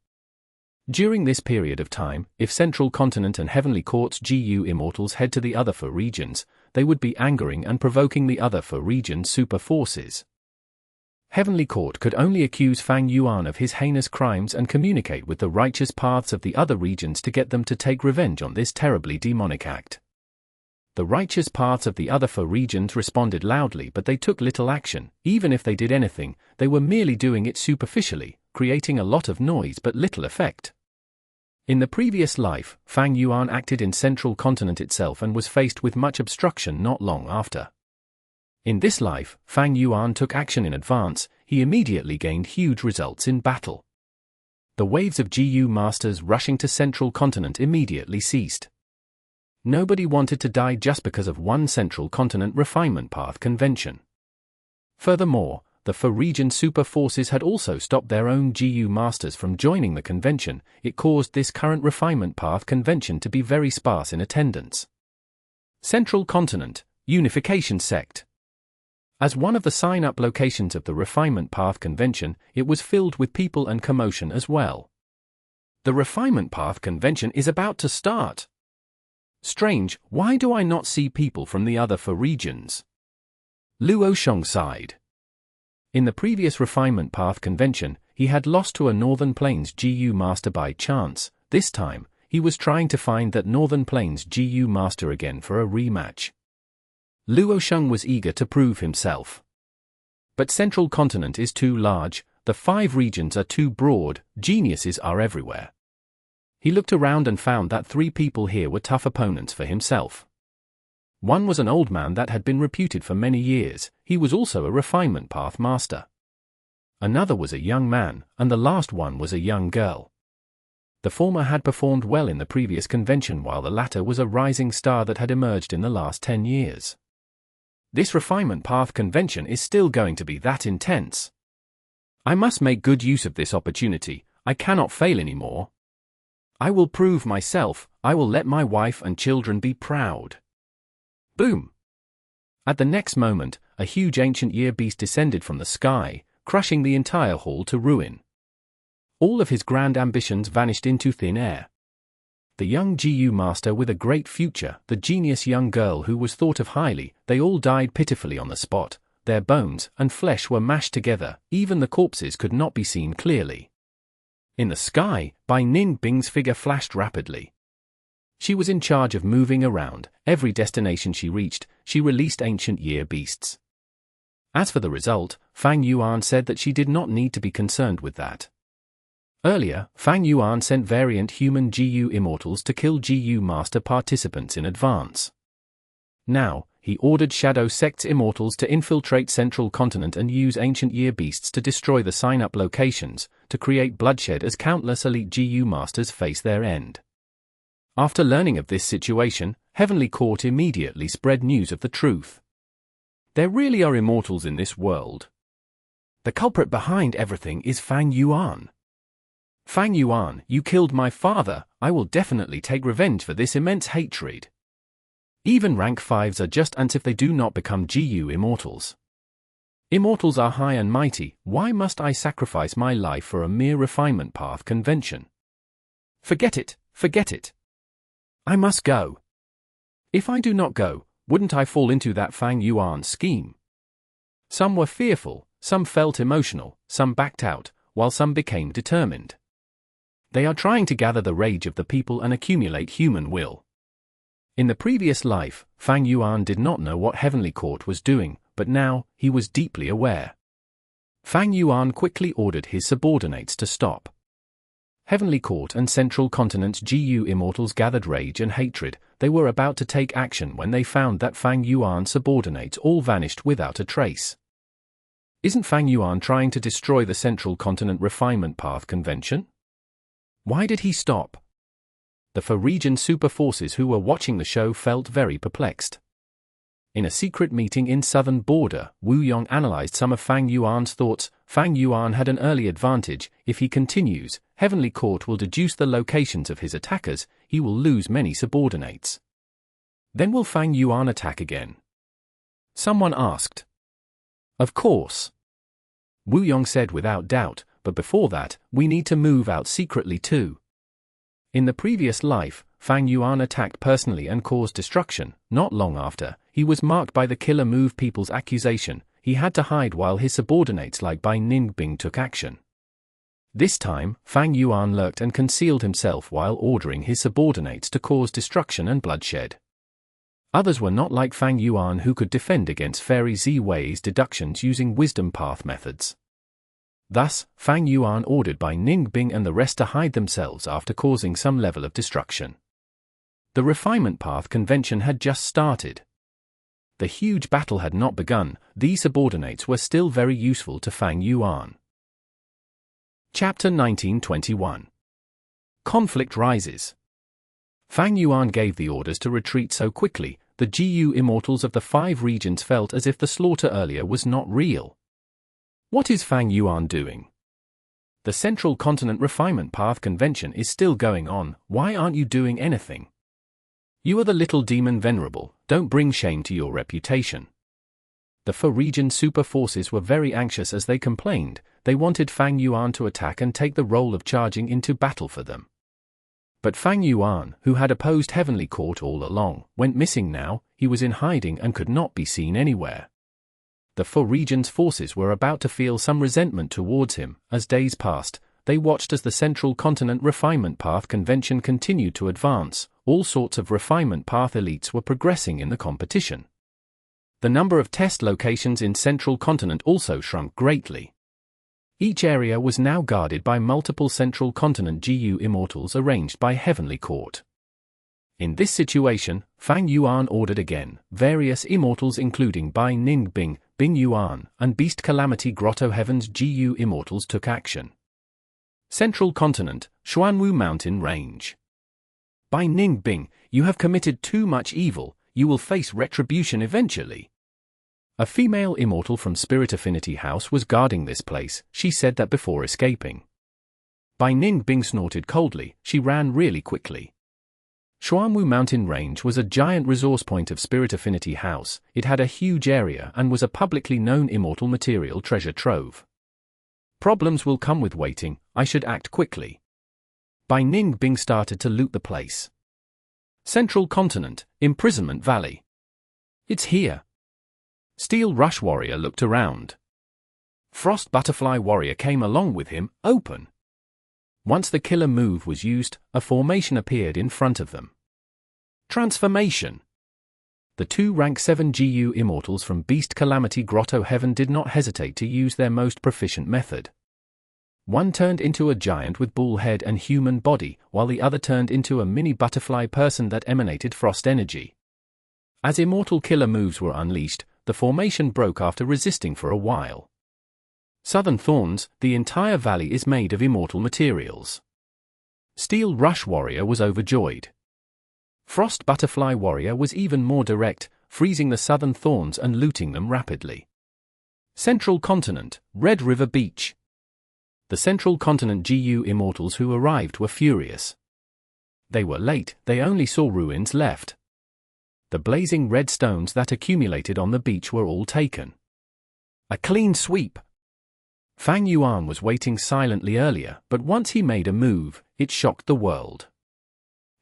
During this period of time, if Central Continent and Heavenly Court's GU Immortals head to the other 4 regions, they would be angering and provoking the other 4 regions' super forces. Heavenly Court could only accuse Fang Yuan of his heinous crimes and communicate with the righteous paths of the other regions to get them to take revenge on this terribly demonic act. The righteous paths of the other 4 regions responded loudly, but they took little action. Even if they did anything, they were merely doing it superficially, creating a lot of noise but little effect. In the previous life, Fang Yuan acted in Central Continent itself and was faced with much obstruction not long after. In this life, Fang Yuan took action in advance. He immediately gained huge results in battle. The waves of GU masters rushing to Central Continent immediately ceased. Nobody wanted to die just because of one Central Continent Refinement Path Convention. Furthermore, the 4 region super forces had also stopped their own GU masters from joining the convention. It caused this current Refinement Path Convention to be very sparse in attendance. Central Continent, Unification Sect. As one of the sign-up locations of the Refinement Path Convention, it was filled with people and commotion as well. The Refinement Path Convention is about to start. Strange, why do I not see people from the other 4 regions? Luo Sheng sighed. In the previous Refinement Path Convention, he had lost to a Northern Plains GU master by chance. This time, he was trying to find that Northern Plains GU master again for a rematch. Luo Sheng was eager to prove himself. But Central Continent is too large, the 5 regions are too broad, geniuses are everywhere. He looked around and found that 3 people here were tough opponents for himself. One was an old man that had been reputed for many years. He was also a refinement path master. Another was a young man, and the last one was a young girl. The former had performed well in the previous convention, while the latter was a rising star that had emerged in the last 10 years. This refinement path convention is still going to be that intense. I must make good use of this opportunity. I cannot fail anymore. I will prove myself. I will let my wife and children be proud. Boom! At the next moment, a huge ancient year beast descended from the sky, crushing the entire hall to ruin. All of his grand ambitions vanished into thin air. The young GU master with a great future, the genius young girl who was thought of highly, they all died pitifully on the spot. Their bones and flesh were mashed together, even the corpses could not be seen clearly. In the sky, Bai Ningbing's figure flashed rapidly. She was in charge of moving around. Every destination she reached, she released ancient year beasts. As for the result, Fang Yuan said that she did not need to be concerned with that. Earlier, Fang Yuan sent variant human GU immortals to kill GU master participants in advance. Now, he ordered Shadow Sect's immortals to infiltrate Central Continent and use ancient year beasts to destroy the sign-up locations, to create bloodshed as countless elite GU masters face their end. After learning of this situation, Heavenly Court immediately spread news of the truth. There really are immortals in this world. The culprit behind everything is Fang Yuan. Fang Yuan, you killed my father. I will definitely take revenge for this immense hatred. Even rank 5s are just ants if they do not become GU immortals. Immortals are high and mighty. Why must I sacrifice my life for a mere refinement path convention? Forget it, forget it. I must go. If I do not go, wouldn't I fall into that Fang Yuan scheme? Some were fearful, some felt emotional, some backed out, while some became determined. They are trying to gather the rage of the people and accumulate human will. In the previous life, Fang Yuan did not know what Heavenly Court was doing, but now, he was deeply aware. Fang Yuan quickly ordered his subordinates to stop. Heavenly Court and Central Continent's GU immortals gathered rage and hatred. They were about to take action when they found that Fang Yuan's subordinates all vanished without a trace. Isn't Fang Yuan trying to destroy the Central Continent Refinement Path Convention? Why did he stop? The Four-region super forces who were watching the show felt very perplexed. In a secret meeting in southern border, Wu Yong analyzed some of Fang Yuan's thoughts. Fang Yuan had an early advantage. If he continues, Heavenly Court will deduce the locations of his attackers. He will lose many subordinates. Then will Fang Yuan attack again? Someone asked. Of course. Wu Yong said without doubt, but before that, we need to move out secretly too. In the previous life, Fang Yuan attacked personally and caused destruction. Not long after, he was marked by the Killer Move people's accusation. He had to hide while his subordinates like Bai Ningbing took action. This time, Fang Yuan lurked and concealed himself while ordering his subordinates to cause destruction and bloodshed. Others were not like Fang Yuan who could defend against Fairy Z-Wei's deductions using wisdom path methods. Thus, Fang Yuan ordered Bai Ningbing and the rest to hide themselves after causing some level of destruction. The Refinement Path Convention had just started. The huge battle had not begun. These subordinates were still very useful to Fang Yuan. Chapter 1921. Conflict rises. Fang Yuan gave the orders to retreat so quickly, the GU immortals of the 5 regions felt as if the slaughter earlier was not real. What is Fang Yuan doing? The Central Continent Refinement Path Convention is still going on. Why aren't you doing anything? You are the little demon venerable. Don't bring shame to your reputation. The Four-region super forces were very anxious as they complained. They wanted Fang Yuan to attack and take the role of charging into battle for them. But Fang Yuan, who had opposed Heavenly Court all along, went missing now. He was in hiding and could not be seen anywhere. The Four-region's forces were about to feel some resentment towards him. As days passed, they watched as the Central Continent Refinement Path Convention continued to advance. All sorts of Refinement Path elites were progressing in the competition. The number of test locations in Central Continent also shrunk greatly. Each area was now guarded by multiple Central Continent GU immortals arranged by Heavenly Court. In this situation, Fang Yuan ordered again. Various immortals including Bai Ningbing, Bing Yuan, and Beast Calamity Grotto Heaven's GU immortals took action. Central Continent, Xuanwu Mountain Range. Bai Ningbing, you have committed too much evil. You will face retribution eventually. A female immortal from Spirit Affinity House was guarding this place. She said that before escaping. Bai Ningbing snorted coldly. She ran really quickly. Xuanwu Mountain Range was a giant resource point of Spirit Affinity House. It had a huge area and was a publicly known immortal material treasure trove. Problems will come with waiting. I should act quickly. Bai Ningbing started to loot the place. Central Continent, Imprisonment Valley. It's here. Steel Rush Warrior looked around. Frost Butterfly Warrior came along with him, open. Once the killer move was used, a formation appeared in front of them. Transformation. The two rank 7 GU immortals from Beast Calamity Grotto Heaven did not hesitate to use their most proficient method. One turned into a giant with bull head and human body, while the other turned into a mini butterfly person that emanated frost energy. As immortal killer moves were unleashed, the formation broke after resisting for a while. Southern Thorns, the entire valley is made of immortal materials. Steel Rush Warrior was overjoyed. Frost Butterfly Warrior was even more direct, freezing the Southern Thorns and looting them rapidly. Central Continent, Red River Beach. The Central Continent GU immortals who arrived were furious. They were late, they only saw ruins left. The blazing red stones that accumulated on the beach were all taken. A clean sweep. Fang Yuan was waiting silently earlier, but once he made a move, it shocked the world.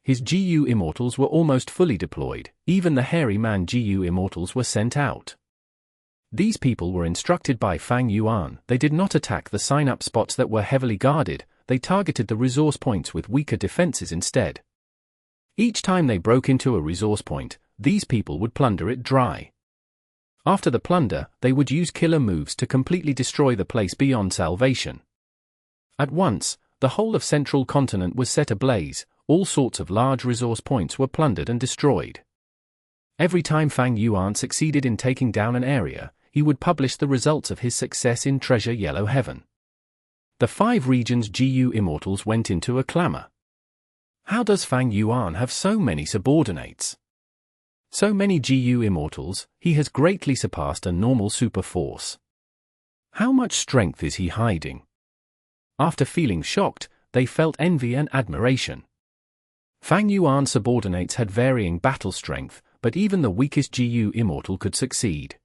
His GU immortals were almost fully deployed. Even the hairy man GU immortals were sent out. These people were instructed by Fang Yuan. They did not attack the sign-up spots that were heavily guarded, they targeted the resource points with weaker defenses instead. Each time they broke into a resource point, these people would plunder it dry. After the plunder, they would use killer moves to completely destroy the place beyond salvation. At once, the whole of Central Continent was set ablaze. All sorts of large resource points were plundered and destroyed. Every time Fang Yuan succeeded in taking down an area, he would publish the results of his success in Treasure Yellow Heaven. The 5 regions GU immortals went into a clamor. How does Fang Yuan have so many subordinates? So many GU immortals, he has greatly surpassed a normal super force. How much strength is he hiding? After feeling shocked, they felt envy and admiration. Fang Yuan's subordinates had varying battle strength, but even the weakest GU immortal could succeed.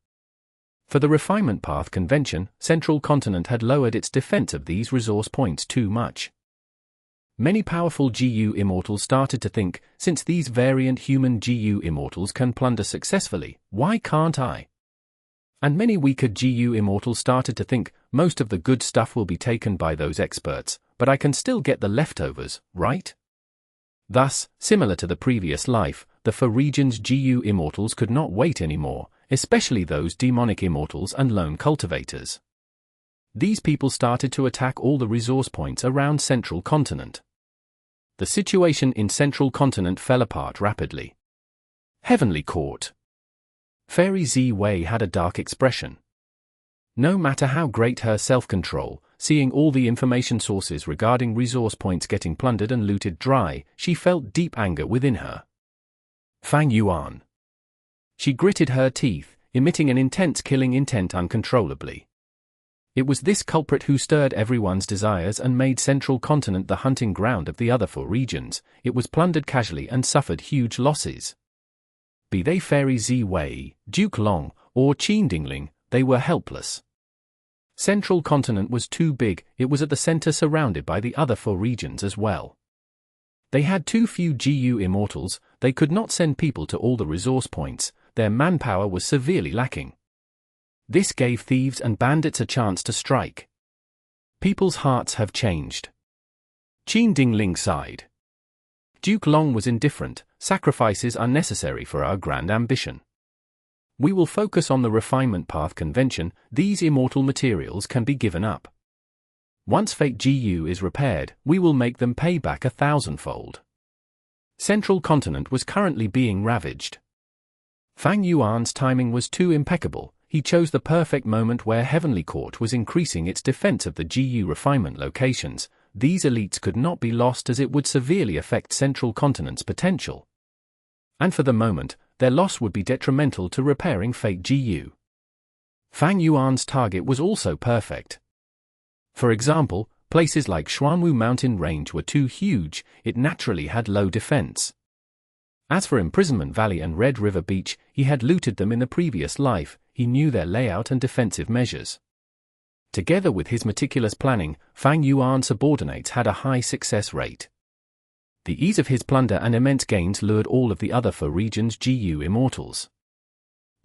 For the Refinement Path Convention, Central Continent had lowered its defense of these resource points too much. Many powerful GU immortals started to think, since these variant human GU immortals can plunder successfully, why can't I? And many weaker GU immortals started to think, most of the good stuff will be taken by those experts, but I can still get the leftovers, right? Thus, similar to the previous life, the 4 regions GU immortals could not wait anymore, especially those demonic immortals and lone cultivators. These people started to attack all the resource points around Central Continent. The situation in Central Continent fell apart rapidly. Heavenly Court. Fairy Z Wei had a dark expression. No matter how great her self-control, seeing all the information sources regarding resource points getting plundered and looted dry, she felt deep anger within her. Fang Yuan. She gritted her teeth, emitting an intense killing intent uncontrollably. It was this culprit who stirred everyone's desires and made Central Continent the hunting ground of the other 4 regions. It was plundered casually and suffered huge losses. Be they Fairy Z Wei, Duke Long, or Qin Dingling, they were helpless. Central Continent was too big, it was at the center surrounded by the other 4 regions as well. They had too few GU immortals, they could not send people to all the resource points, their manpower was severely lacking. This gave thieves and bandits a chance to strike. People's hearts have changed. Qin Dingling sighed. Duke Long was indifferent, sacrifices are necessary for our grand ambition. We will focus on the Refinement Path Convention, these immortal materials can be given up. Once Fate GU is repaired, we will make them pay back 1,000-fold. Central Continent was currently being ravaged. Fang Yuan's timing was too impeccable, he chose the perfect moment where Heavenly Court was increasing its defense of the GU refinement locations. These elites could not be lost as it would severely affect Central Continent's potential. And for the moment, their loss would be detrimental to repairing Fate GU. Fang Yuan's target was also perfect. For example, places like Xuanwu mountain range were too huge, it naturally had low defense. As for Imprisonment Valley and Red River Beach, he had looted them in the previous life, he knew their layout and defensive measures. Together with his meticulous planning, Fang Yuan's subordinates had a high success rate. The ease of his plunder and immense gains lured all of the other Four regions' GU Immortals.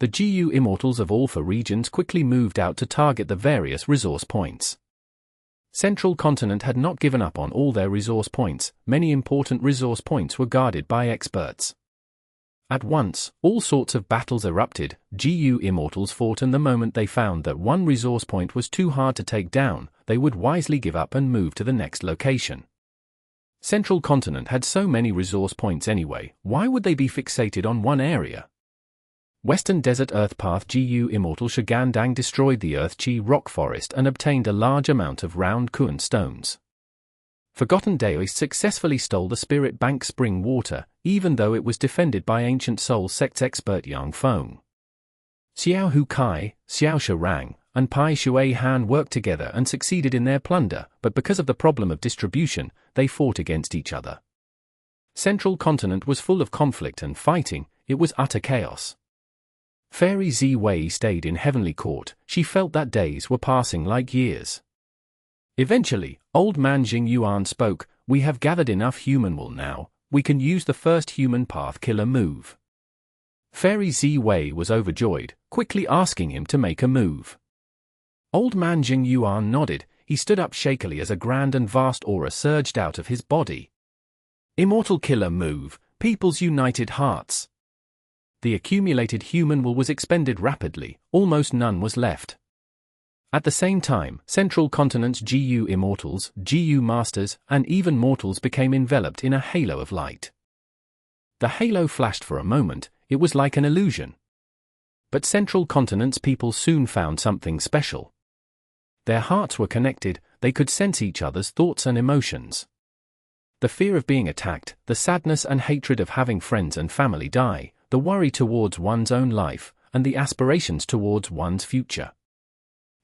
The GU Immortals of all Four regions quickly moved out to target the various resource points. Central Continent had not given up on all their resource points, many important resource points were guarded by experts. At once, all sorts of battles erupted, GU Immortals fought, and the moment they found that one resource point was too hard to take down, they would wisely give up and move to the next location. Central Continent had so many resource points anyway, why would they be fixated on one area? Western Desert Earth Path GU Immortal Shigandang destroyed the Earth Chi rock forest and obtained a large amount of round Kuan stones. Forgotten Daoist successfully stole the Spirit Bank spring water, even though it was defended by Ancient Soul Sect's expert Yang Feng. Xiao Hu Kai, Xiao Sharang, and Pai Shui Han worked together and succeeded in their plunder, but because of the problem of distribution, they fought against each other. Central Continent was full of conflict and fighting, it was utter chaos. Fairy Zi Wei stayed in Heavenly Court, she felt that days were passing like years. Eventually, old man Jing Yuan spoke, "We have gathered enough human wool now, we can use the first human path killer move." Fairy Zi Wei was overjoyed, quickly asking him to make a move. Old man Jing Yuan nodded, he stood up shakily as a grand and vast aura surged out of his body. Immortal killer move, People's United Hearts. The accumulated human wool was expended rapidly, almost none was left. At the same time, Central Continent's GU Immortals, GU Masters, and even mortals became enveloped in a halo of light. The halo flashed for a moment, it was like an illusion. But Central Continent's people soon found something special. Their hearts were connected, they could sense each other's thoughts and emotions. The fear of being attacked, the sadness and hatred of having friends and family die, the worry towards one's own life, and the aspirations towards one's future.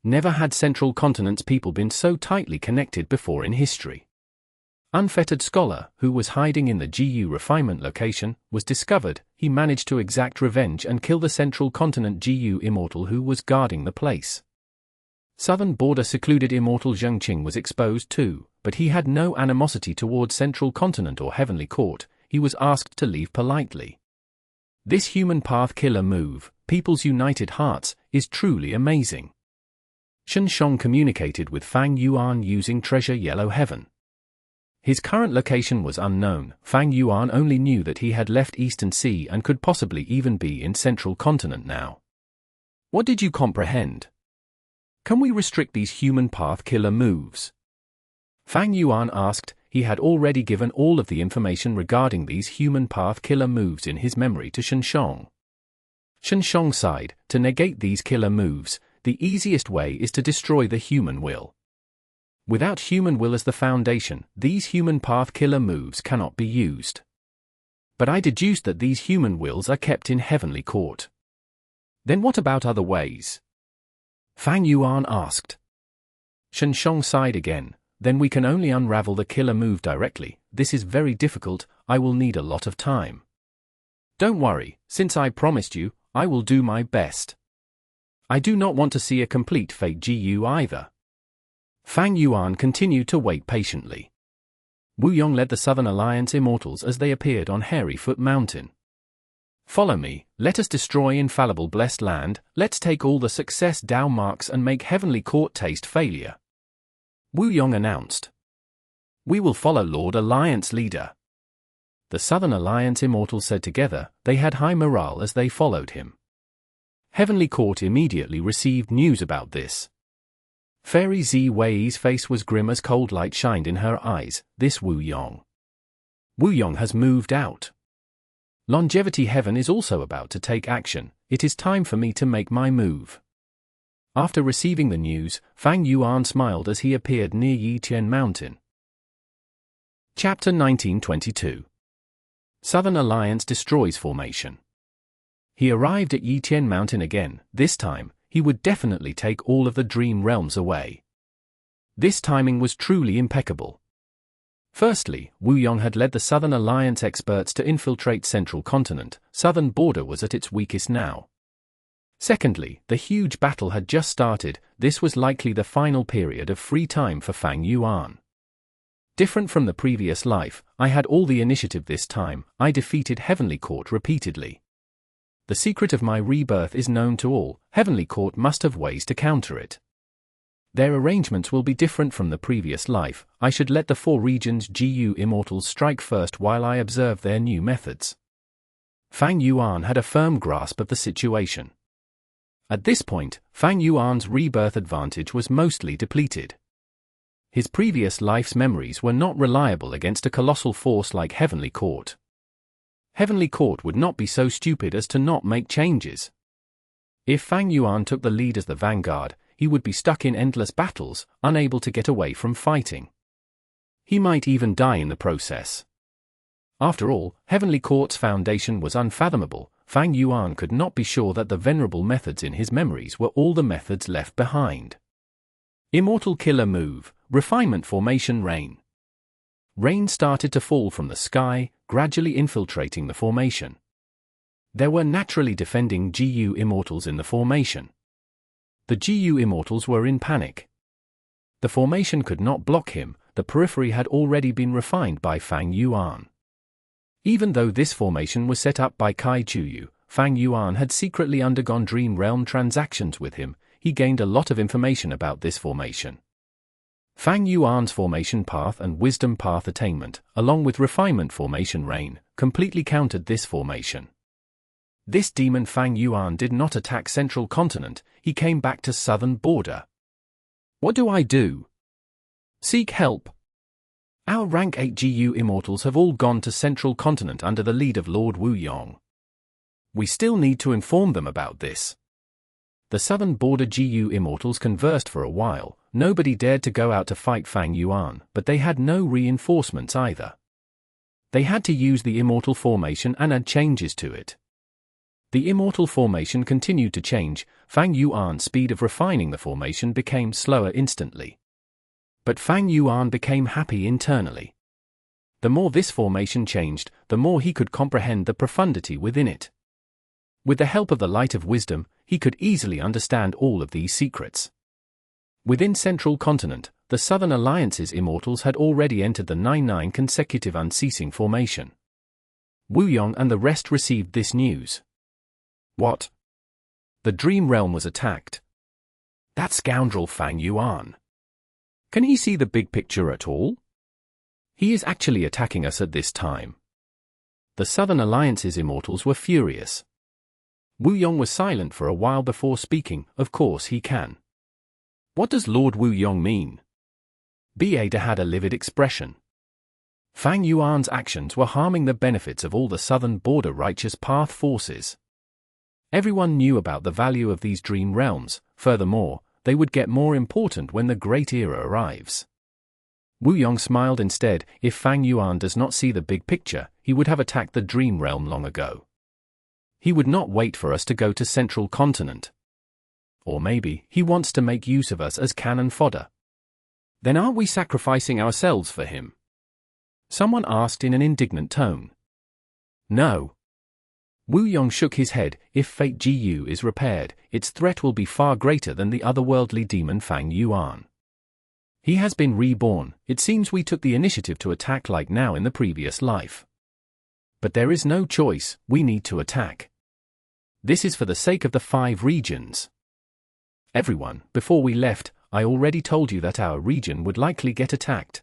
Never had Central Continent's people been so tightly connected before in history. Unfettered Scholar, who was hiding in the GU refinement location, was discovered, he managed to exact revenge and kill the Central Continent GU Immortal who was guarding the place. Southern Border secluded Immortal Zhengqing was exposed too, but he had no animosity towards Central Continent or Heavenly Court, he was asked to leave politely. This human path killer move, People's United Hearts, is truly amazing. Sheng communicated with Fang Yuan using Treasure Yellow Heaven. His current location was unknown, Fang Yuan only knew that he had left Eastern Sea and could possibly even be in Central Continent now. What did you comprehend? Can we restrict these human path killer moves? Fang Yuan asked, he had already given all of the information regarding these human path killer moves in his memory to Shen. Shen sighed, to negate these killer moves, the easiest way is to destroy the human will. Without human will as the foundation, these human path killer moves cannot be used. But I deduced that these human wills are kept in Heavenly Court. Then what about other ways? Fang Yuan asked. Shen sighed again, then we can only unravel the killer move directly, this is very difficult, I will need a lot of time. Don't worry, since I promised you, I will do my best. I do not want to see a complete fake GU either. Fang Yuan continued to wait patiently. Wu Yong led the Southern Alliance Immortals as they appeared on Hairy Foot Mountain. Follow me, let us destroy infallible blessed land, let's take all the success Dao marks and make Heavenly Court taste failure. Wu Yong announced. We will follow Lord Alliance leader. The Southern Alliance Immortals said together, they had high morale as they followed him. Heavenly Court immediately received news about this. Fairy Zi Wei's face was grim as cold light shined in her eyes, this Wu Yong. Wu Yong has moved out. Longevity Heaven is also about to take action, it is time for me to make my move. After receiving the news, Fang Yuan smiled as he appeared near Yiqian Mountain. Chapter 1922. Southern Alliance destroys formation. He arrived at Yiqian Mountain again, this time, he would definitely take all of the dream realms away. This timing was truly impeccable. Firstly, Wu Yong had led the Southern Alliance experts to infiltrate Central Continent. Southern border was at its weakest now. Secondly, the huge battle had just started. This was likely the final period of free time for Fang Yuan. Different from the previous life, I had all the initiative this time. I defeated Heavenly Court repeatedly. The secret of my rebirth is known to all. Heavenly Court must have ways to counter it. Their arrangements will be different from the previous life. I should let the 4 regions GU Immortals strike first while I observe their new methods. Fang Yuan had a firm grasp of the situation. At this point, Fang Yuan's rebirth advantage was mostly depleted. His previous life's memories were not reliable against a colossal force like Heavenly Court. Heavenly Court would not be so stupid as to not make changes. If Fang Yuan took the lead as the vanguard, he would be stuck in endless battles, unable to get away from fighting. He might even die in the process. After all, Heavenly Court's foundation was unfathomable. Fang Yuan could not be sure that the venerable methods in his memories were all the methods left behind. Immortal killer move, refinement formation rain. Rain started to fall from the sky, gradually infiltrating the formation. There were naturally defending GU Immortals in the formation. The GU Immortals were in panic. The formation could not block him. The periphery had already been refined by Fang Yuan. Even though this formation was set up by Kai Chuyu, Fang Yuan had secretly undergone Dream Realm transactions with him. He gained a lot of information about this formation. Fang Yuan's formation path and wisdom path attainment, along with refinement formation rain, completely countered this formation. This demon Fang Yuan did not attack Central Continent, he came back to Southern border. What do I do? Seek help. Our rank 8 GU Immortals have all gone to Central Continent under the lead of Lord Wu Yong. We still need to inform them about this. The Southern border GU Immortals conversed for a while. Nobody dared to go out to fight Fang Yuan, but they had no reinforcements either. They had to use the Immortal formation and add changes to it. The Immortal formation continued to change. Fang Yuan's speed of refining the formation became slower instantly. But Fang Yuan became happy internally. The more this formation changed, the more he could comprehend the profundity within it. With the help of the light of wisdom, he could easily understand all of these secrets. Within Central Continent, the Southern Alliance's Immortals had already entered the 9-9 consecutive unceasing formation. Wu Yong and the rest received this news. What? The Dream Realm was attacked. That scoundrel Fang Yuan. Can he see the big picture at all? He is actually attacking us at this time. The Southern Alliance's Immortals were furious. Wu Yong was silent for a while before speaking. Of course he can. What does Lord Wu Yong mean? Beheaded had a livid expression. Fang Yuan's actions were harming the benefits of all the Southern border righteous path forces. Everyone knew about the value of these dream realms. Furthermore, they would get more important when the Great Era arrives. Wu Yong smiled instead. If Fang Yuan does not see the big picture, he would have attacked the Dream Realm long ago. He would not wait for us to go to Central Continent. Or maybe he wants to make use of us as cannon fodder. Then aren't we sacrificing ourselves for him? Someone asked in an indignant tone. No. Wu Yong shook his head. If Fate GU is repaired, its threat will be far greater than the otherworldly demon Fang Yuan. He has been reborn. It seems we took the initiative to attack like now in the previous life. But there is no choice, we need to attack. This is for the sake of the 5 regions. Everyone, before we left, I already told you that our region would likely get attacked.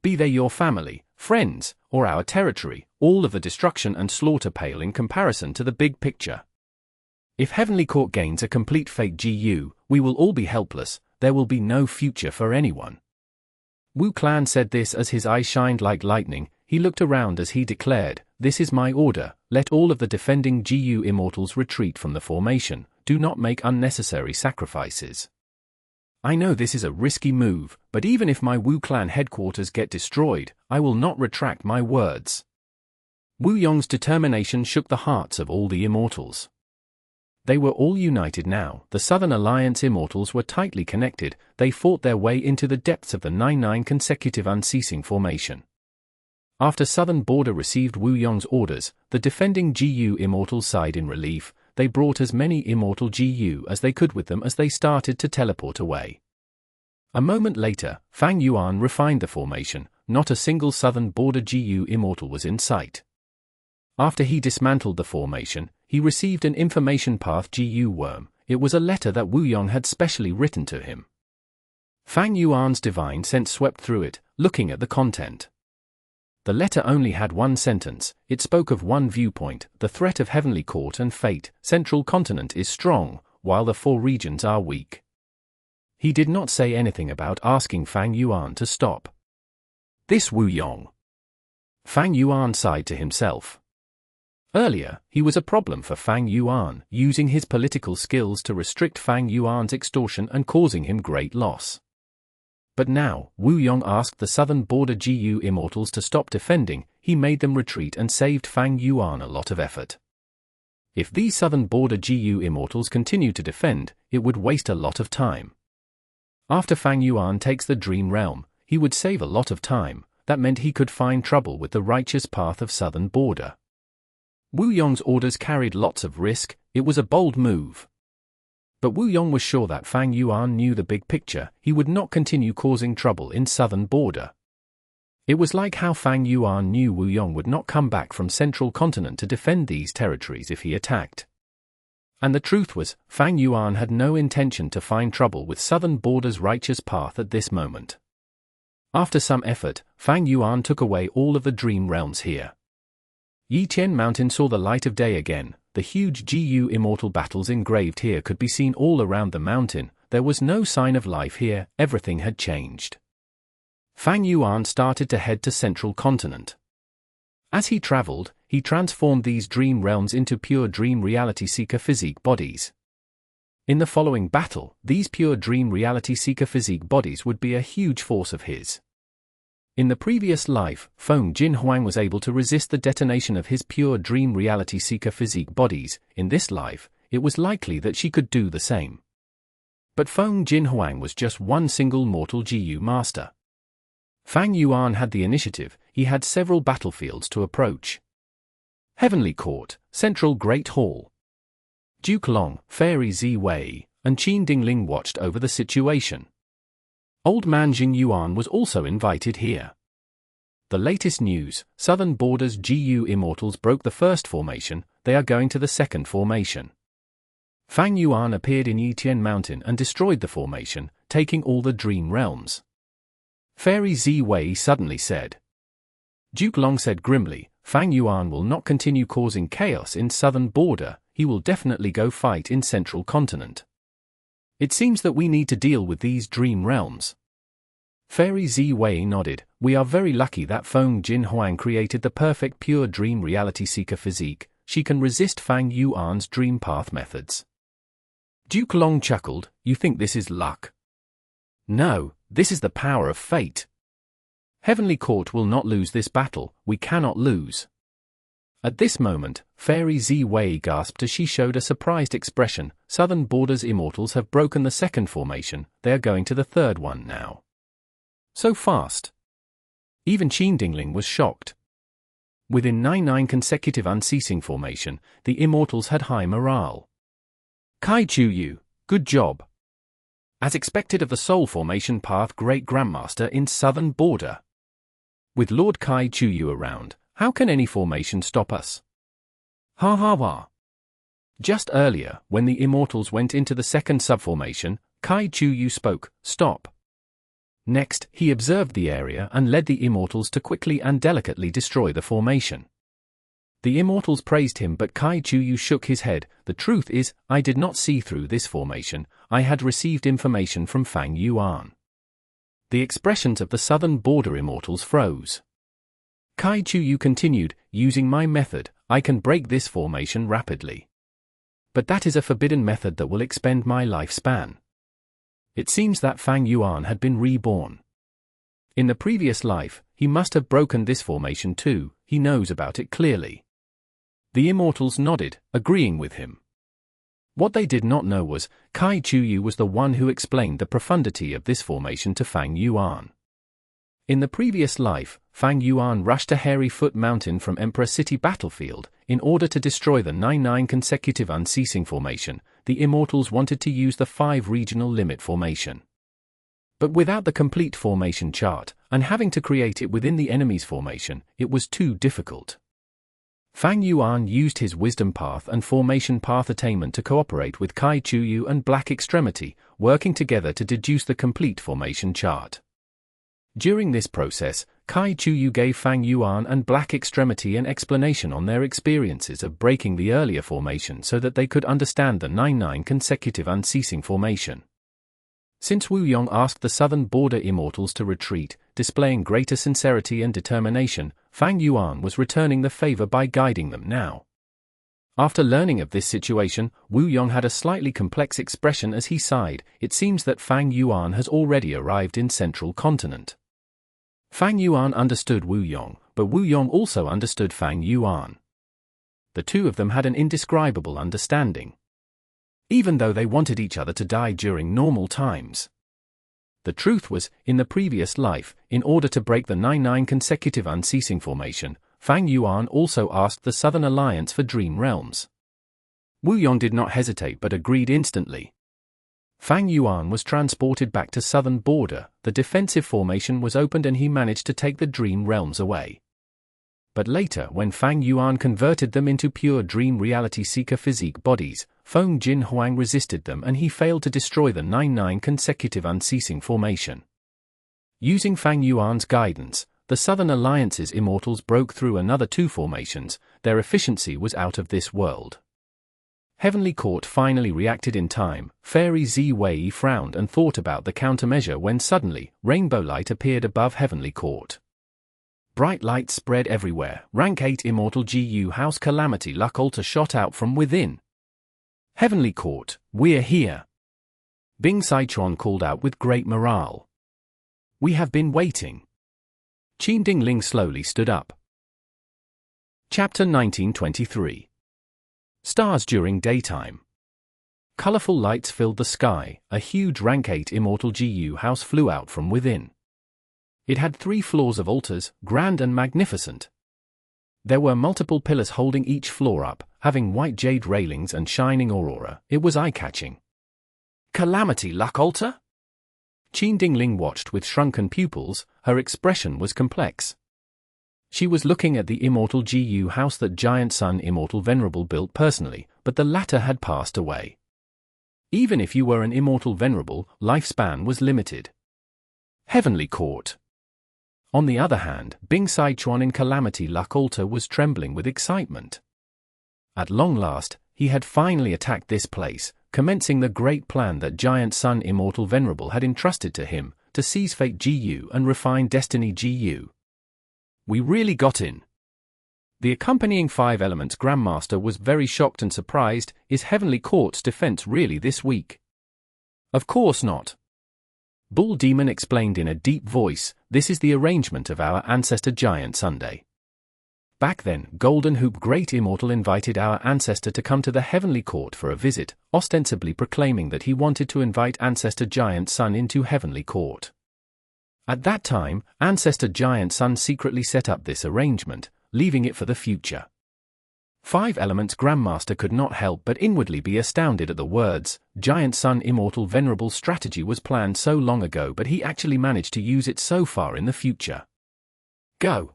Be they your family, friends, or our territory, all of the destruction and slaughter pale in comparison to the big picture. If Heavenly Court gains a complete Fate GU, we will all be helpless. There will be no future for anyone. Wu Clan said this as his eyes shined like lightning. He looked around as he declared, "This is my order, let all of the defending GU Immortals retreat from the formation, do not make unnecessary sacrifices." I know this is a risky move, but even if my Wu Clan headquarters get destroyed, I will not retract my words. Wu Yong's determination shook the hearts of all the Immortals. They were all united now. The Southern Alliance Immortals were tightly connected. They fought their way into the depths of the 9-9 consecutive unceasing formation. After Southern Border received Wu Yong's orders, the defending GU Immortals sighed in relief. They brought as many Immortal GU as they could with them as they started to teleport away. A moment later, Fang Yuan refined the formation. Not a single Southern Border GU Immortal was in sight. After he dismantled the formation, he received an information path GU worm. It was a letter that Wu Yong had specially written to him. Fang Yuan's divine sense swept through it, looking at the content. The letter only had one sentence. It spoke of one viewpoint: the threat of Heavenly Court and Fate. Central Continent is strong, while the 4 regions are weak. He did not say anything about asking Fang Yuan to stop. This Wu Yong. Fang Yuan sighed to himself. Earlier, he was a problem for Fang Yuan, using his political skills to restrict Fang Yuan's extortion and causing him great loss. But now, Wu Yong asked the Southern Border GU Immortals to stop defending. He made them retreat and saved Fang Yuan a lot of effort. If these Southern Border GU Immortals continue to defend, it would waste a lot of time. After Fang Yuan takes the Dream Realm, he would save a lot of time. That meant he could find trouble with the righteous path of Southern Border. Wu Yong's orders carried lots of risk. It was a bold move. But Wu Yong was sure that Fang Yuan knew the big picture. He would not continue causing trouble in Southern Border. It was like how Fang Yuan knew Wu Yong would not come back from Central Continent to defend these territories if he attacked. And the truth was, Fang Yuan had no intention to find trouble with Southern Border's righteous path at this moment. After some effort, Fang Yuan took away all of the Dream Realms here. Yitian Mountain saw the light of day again. The huge GU Immortal battles engraved here could be seen all around the mountain. There was no sign of life here. Everything had changed. Fang Yuan started to head to Central Continent. As he traveled, he transformed these dream realms into pure dream reality seeker physique bodies. In the following battle, these pure dream reality seeker physique bodies would be a huge force of his. In the previous life, Feng Jinhuang was able to resist the detonation of his pure dream reality seeker physique bodies. In this life, it was likely that she could do the same. But Feng Jinhuang was just one single mortal GU master. Fang Yuan had the initiative. He had several battlefields to approach. Heavenly Court, Central Great Hall. Duke Long, Fairy Zi Wei, and Qin Dingling watched over the situation. Old Man Jing Yuan was also invited here. The latest news: Southern Border's GU Immortals broke the first formation. They are going to the second formation. Fang Yuan appeared in Yitian Mountain and destroyed the formation, taking all the Dream Realms. Fairy Zi Wei suddenly said. Duke Long said grimly, Fang Yuan will not continue causing chaos in Southern Border. He will definitely go fight in Central Continent. It seems that we need to deal with these Dream Realms. Fairy Zi Wei nodded. We are very lucky that Feng Jinhuang created the perfect pure dream reality seeker physique. She can resist Fang Yuan's dream path methods. Duke Long chuckled. You think this is luck? No, this is the power of fate. Heavenly Court will not lose this battle. We cannot lose. At this moment, Fairy Zi Wei gasped as she showed a surprised expression. Southern Border's Immortals have broken the second formation. They are going to the third one now. So fast. Even Qin Dingling was shocked. Within 9-9 consecutive unceasing formation, the Immortals had high morale. Kai Chu-yu, good job. As expected of the Soul Formation Path Great Grandmaster in Southern Border. With Lord Kai Chu-yu around, how can any formation stop us? Ha ha ha. Just earlier, when the Immortals went into the second subformation, Kai Chu-yu spoke, stop. Next, he observed the area and led the Immortals to quickly and delicately destroy the formation. The Immortals praised him, but Kai Chu-yu shook his head. The truth is, I did not see through this formation. I had received information from Fang Yuan. The expressions of the Southern Border Immortals froze. Kai Chu-yu continued, using my method, I can break this formation rapidly. But that is a forbidden method that will expend my lifespan. It seems that Fang Yuan had been reborn. In the previous life, he must have broken this formation too. He knows about it clearly. The Immortals nodded, agreeing with him. What they did not know was, Kai Chuyu was the one who explained the profundity of this formation to Fang Yuan. In the previous life, Fang Yuan rushed to Hairy Foot Mountain from Emperor City battlefield. In order to destroy the 9-9 consecutive unceasing formation, the Immortals wanted to use the 5 regional limit formation. But without the complete formation chart, and having to create it within the enemy's formation, it was too difficult. Fang Yuan used his wisdom path and formation path attainment to cooperate with Kai Chuyu and Black Extremity, working together to deduce the complete formation chart. During this process, Kai Chuyu gave Fang Yuan and Black Extremity an explanation on their experiences of breaking the earlier formation so that they could understand the 9-9 consecutive unceasing formation. Since Wu Yong asked the southern border Immortals to retreat, displaying greater sincerity and determination, Fang Yuan was returning the favor by guiding them now. After learning of this situation, Wu Yong had a slightly complex expression as he sighed. It seems that Fang Yuan has already arrived in Central Continent. Fang Yuan understood Wu Yong, but Wu Yong also understood Fang Yuan. The two of them had an indescribable understanding. Even though they wanted each other to die during normal times. The truth was, in the previous life, in order to break the 9-9 consecutive unceasing formation, Fang Yuan also asked the Southern Alliance for Dream Realms. Wu Yong did not hesitate but agreed instantly. Fang Yuan was transported back to southern border, the defensive formation was opened and he managed to take the Dream Realms away. But later, when Fang Yuan converted them into pure dream reality seeker physique bodies, Feng Jin Huang resisted them and he failed to destroy the 9-9 consecutive unceasing formation. Using Fang Yuan's guidance, the Southern Alliance's Immortals broke through another 2 formations. Their efficiency was out of this world. Heavenly Court finally reacted in time. Fairy Zi Wei frowned and thought about the countermeasure when suddenly, rainbow light appeared above Heavenly Court. Bright light spread everywhere. Rank 8 Immortal GU House Calamity Luck Altar shot out from within. Heavenly Court, we're here. Bing Saichuan called out with great morale. We have been waiting. Qin Dingling slowly stood up. Chapter 1923. Stars during daytime. Colorful lights filled the sky. A huge Rank 8 Immortal GU house flew out from within. It had 3 floors of altars, grand and magnificent. There were multiple pillars holding each floor up, having white jade railings and shining aurora. It was eye-catching. Calamity Luck Altar? Qin Dingling watched with shrunken pupils. Her expression was complex. She was looking at the Immortal GU house that Giant Sun Immortal Venerable built personally, but the latter had passed away. Even if you were an Immortal Venerable, lifespan was limited. Heavenly Court. On the other hand, Bing Saichuan in Calamity Luck Altar was trembling with excitement. At long last, he had finally attacked this place, commencing the great plan that Giant Sun Immortal Venerable had entrusted to him, to seize Fate GU and refine Destiny GU. We really got in. The accompanying 5 Elements Grandmaster was very shocked and surprised. Is Heavenly Court's defense really this weak? Of course not. Bull Demon explained in a deep voice, this is the arrangement of our ancestor Giant Sunday. Back then, Golden Hoop Great Immortal invited our ancestor to come to the Heavenly Court for a visit, ostensibly proclaiming that he wanted to invite ancestor Giant Sun into Heavenly Court. At that time, ancestor Giant Sun secretly set up this arrangement, leaving it for the future. 5 Elements Grandmaster could not help but inwardly be astounded at the words. Giant Sun Immortal Venerable's strategy was planned so long ago, but he actually managed to use it so far in the future. Go.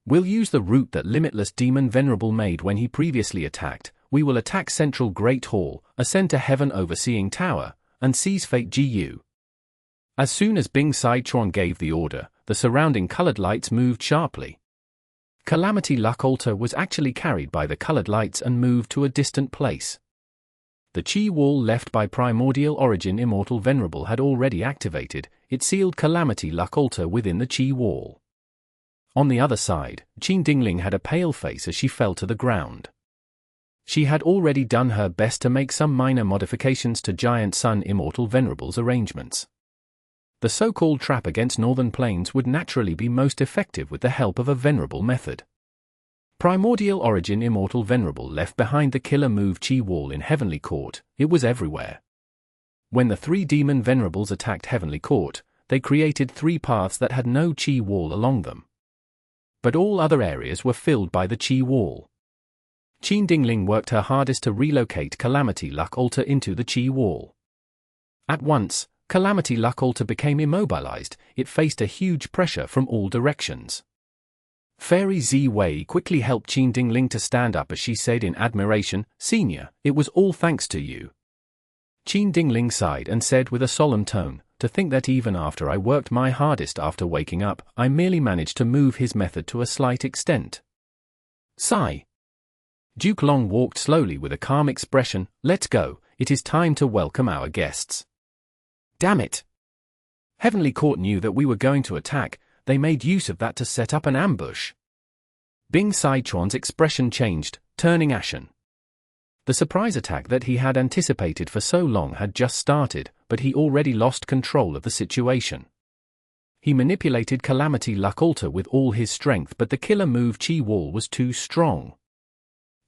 We'll use the route that Limitless Demon Venerable made when he previously attacked. We will attack Central Great Hall, ascend to Heaven Overseeing Tower, and seize Fate GU. As soon as Bing Saichuan gave the order, the surrounding colored lights moved sharply. Calamity Luck Altar was actually carried by the colored lights and moved to a distant place. The Chi wall left by Primordial Origin Immortal Venerable had already activated. It sealed Calamity Luck Altar within the Chi wall. On the other side, Qin Dingling had a pale face as she fell to the ground. She had already done her best to make some minor modifications to Giant Sun Immortal Venerable's arrangements. The so-called trap against Northern Plains would naturally be most effective with the help of a venerable method. Primordial origin Immortal Venerable left behind the killer move Chi Wall in Heavenly Court. It was everywhere. When the 3 demon venerables attacked Heavenly Court, they created 3 paths that had no Chi Wall along them. But all other areas were filled by the Chi Wall. Qin Dingling worked her hardest to relocate Calamity Luck Altar into the Chi Wall. At once, Calamity Luck Altar became immobilized. It faced a huge pressure from all directions. Fairy Zi Wei quickly helped Qin Dingling to stand up as she said in admiration, "Senior, it was all thanks to you." Qin Dingling sighed and said with a solemn tone, "To think that even after I worked my hardest after waking up, I merely managed to move his method to a slight extent." Sigh. Duke Long walked slowly with a calm expression. "Let's go, it is time to welcome our guests." Damn it! Heavenly Court knew that we were going to attack. They made use of that to set up an ambush. Bing Sichuan's expression changed, turning ashen. The surprise attack that he had anticipated for so long had just started, but he already lost control of the situation. He manipulated Calamity Luck Altar with all his strength, but the killer move Chi Wall was too strong.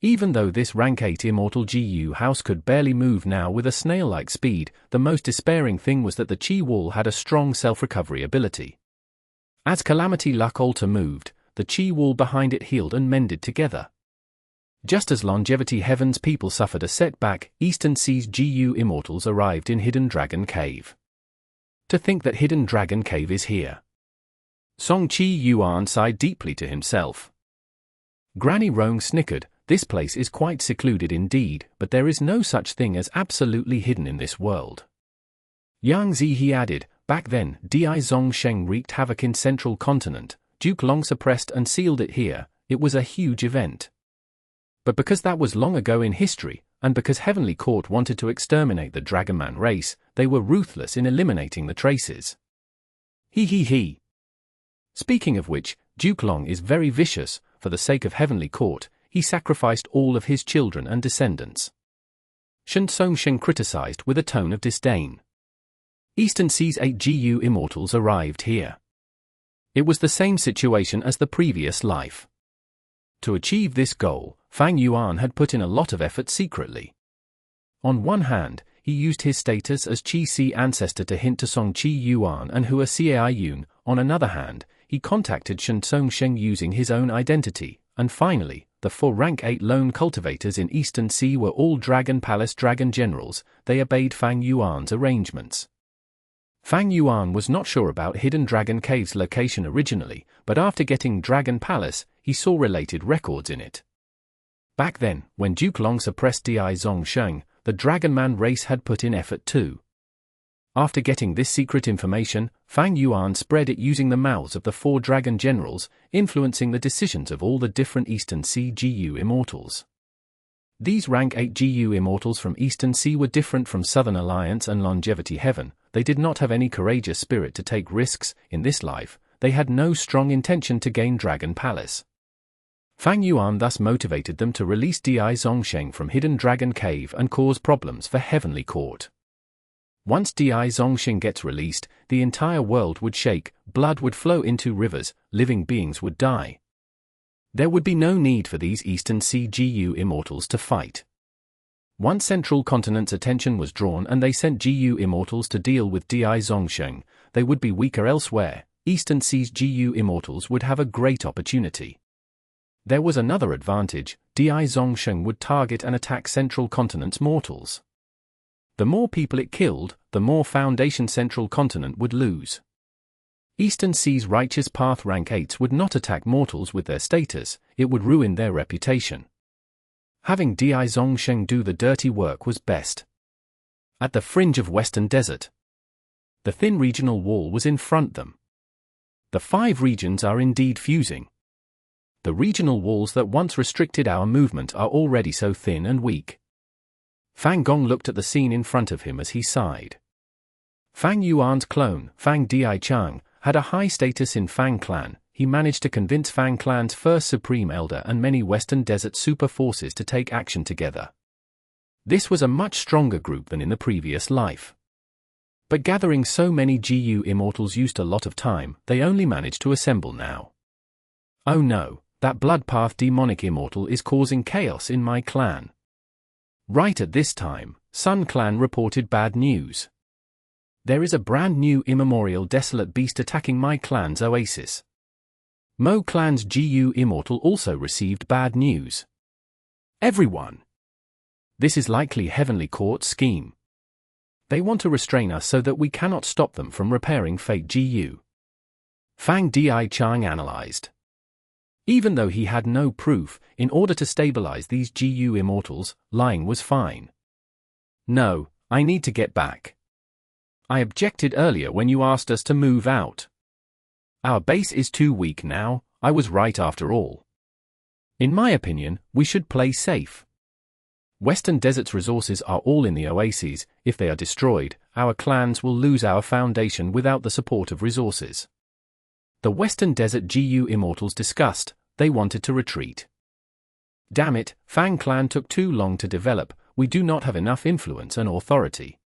Even though this rank 8 Immortal GU house could barely move now with a snail-like speed, the most despairing thing was that the Chi Wall had a strong self-recovery ability. As Calamity Luck Altar moved, the Chi Wall behind it healed and mended together. Just as Longevity Heaven's people suffered a setback, Eastern Sea's GU Immortals arrived in Hidden Dragon Cave. To think that Hidden Dragon Cave is here. Song Chi Yuan sighed deeply to himself. Granny Rong snickered. This place is quite secluded indeed, but there is no such thing as absolutely hidden in this world. Yang Zi he added, back then, Di Zong Sheng wreaked havoc in Central Continent, Duke Long suppressed and sealed it here. It was a huge event. But because that was long ago in history, and because Heavenly Court wanted to exterminate the Dragonman race, they were ruthless in eliminating the traces. He. Speaking of which, Duke Long is very vicious. For the sake of Heavenly Court, he sacrificed all of his children and descendants. Sheng criticized with a tone of disdain. Eastern Sea's 8 GU Immortals arrived here. It was the same situation as the previous life. To achieve this goal, Fang Yuan had put in a lot of effort secretly. On one hand, he used his status as Qi Si ancestor to hint to Song Qi Yuan and Hua Cai Yun. On another hand, he contacted Sheng using his own identity. And finally, the 4 rank 8 lone cultivators in Eastern Sea were all Dragon Palace Dragon Generals. They obeyed Fang Yuan's arrangements. Fang Yuan was not sure about Hidden Dragon Cave's location originally, but after getting Dragon Palace, he saw related records in it. Back then, when Duke Long suppressed Di Zong Sheng, the Dragonman race had put in effort too. After getting this secret information, Fang Yuan spread it using the mouths of the 4 Dragon Generals, influencing the decisions of all the different Eastern Sea GU Immortals. These rank 8 GU Immortals from Eastern Sea were different from Southern Alliance and Longevity Heaven. They did not have any courageous spirit to take risks. In this life, they had no strong intention to gain Dragon Palace. Fang Yuan thus motivated them to release Di Zongsheng from Hidden Dragon Cave and cause problems for Heavenly Court. Once Di Zongsheng gets released, the entire world would shake, blood would flow into rivers, living beings would die. There would be no need for these Eastern Sea GU Immortals to fight. Once Central Continent's attention was drawn and they sent GU Immortals to deal with Di Zongsheng, they would be weaker elsewhere. Eastern Sea's GU Immortals would have a great opportunity. There was another advantage. Di Zongsheng would target and attack Central Continent's mortals. The more people it killed, the more Foundation Central Continent would lose. Eastern Sea's Righteous Path rank 8s would not attack mortals with their status. It would ruin their reputation. Having Di Zongsheng do the dirty work was best. At the fringe of Western Desert, the thin regional wall was in front them. The 5 regions are indeed fusing. The regional walls that once restricted our movement are already so thin and weak. Fang Gong looked at the scene in front of him as he sighed. Fang Yuan's clone, Fang Di Chang, had a high status in Fang clan. He managed to convince Fang clan's first supreme elder and many Western Desert super forces to take action together. This was a much stronger group than in the previous life. But gathering so many GU Immortals used a lot of time. They only managed to assemble now. Oh no, That Bloodpath demonic immortal is causing chaos in my clan. Right at this time, Sun Clan reported bad news. There is a brand new immemorial desolate beast attacking my clan's oasis. Mo Clan's GU Immortal also received bad news. Everyone! This is likely Heavenly Court's scheme. They want to restrain us so that we cannot stop them from repairing Fate GU. Fang Di Chang analyzed. Even though he had no proof, in order to stabilize these GU Immortals, lying was fine. No, I need to get back. I objected earlier when you asked us to move out. Our base is too weak now, I was right after all. In my opinion, we should play safe. Western Desert's resources are all in the oases. If they are destroyed, our clans will lose our foundation without the support of resources. The Western Desert GU Immortals discussed, they wanted to retreat. Damn it, Fang Clan took too long to develop, we do not have enough influence and authority.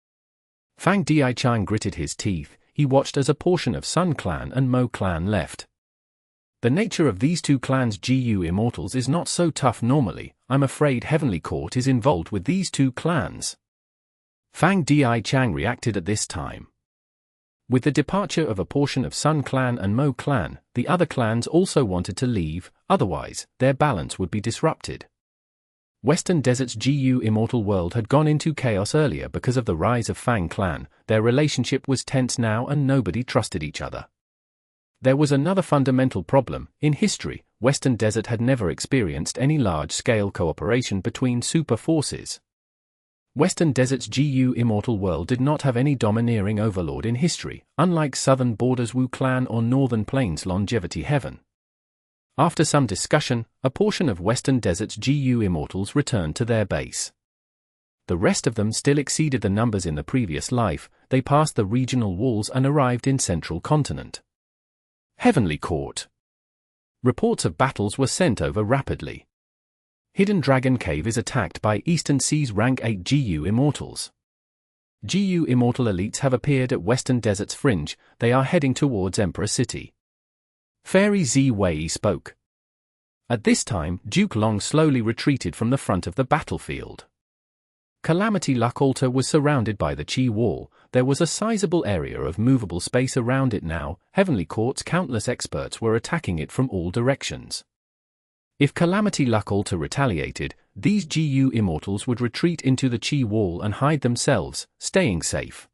Fang Di Chang gritted his teeth, he watched as a portion of Sun Clan and Mo Clan left. The nature of these two clans' GU Immortals is not so tough normally, I'm afraid Heavenly Court is involved with these two clans. Fang Di Chang reacted at this time. With the departure of a portion of Sun Clan and Mo Clan, the other clans also wanted to leave, otherwise, their balance would be disrupted. Western Desert's GU Immortal world had gone into chaos earlier because of the rise of Fang Clan, their relationship was tense now and nobody trusted each other. There was another fundamental problem. In history, Western Desert had never experienced any large-scale cooperation between super forces. Western Desert's GU Immortal world did not have any domineering overlord in history, unlike Southern Borders Wu Clan or Northern Plains Longevity Heaven. After some discussion, a portion of Western Desert's GU Immortals returned to their base. The rest of them still exceeded the numbers in the previous life, they passed the regional walls and arrived in Central Continent. Heavenly Court. Reports of battles were sent over rapidly. Hidden Dragon Cave is attacked by Eastern Sea's Rank 8 GU Immortals. GU Immortal elites have appeared at Western Desert's fringe, they are heading towards Emperor City. Fairy Zi Wei spoke. At this time, Duke Long slowly retreated from the front of the battlefield. Calamity Luck Altar was surrounded by the Qi Wall, there was a sizable area of movable space around it now, Heavenly Court's countless experts were attacking it from all directions. If Calamity Luck Altar retaliated, these GU Immortals would retreat into the Qi Wall and hide themselves, staying safe.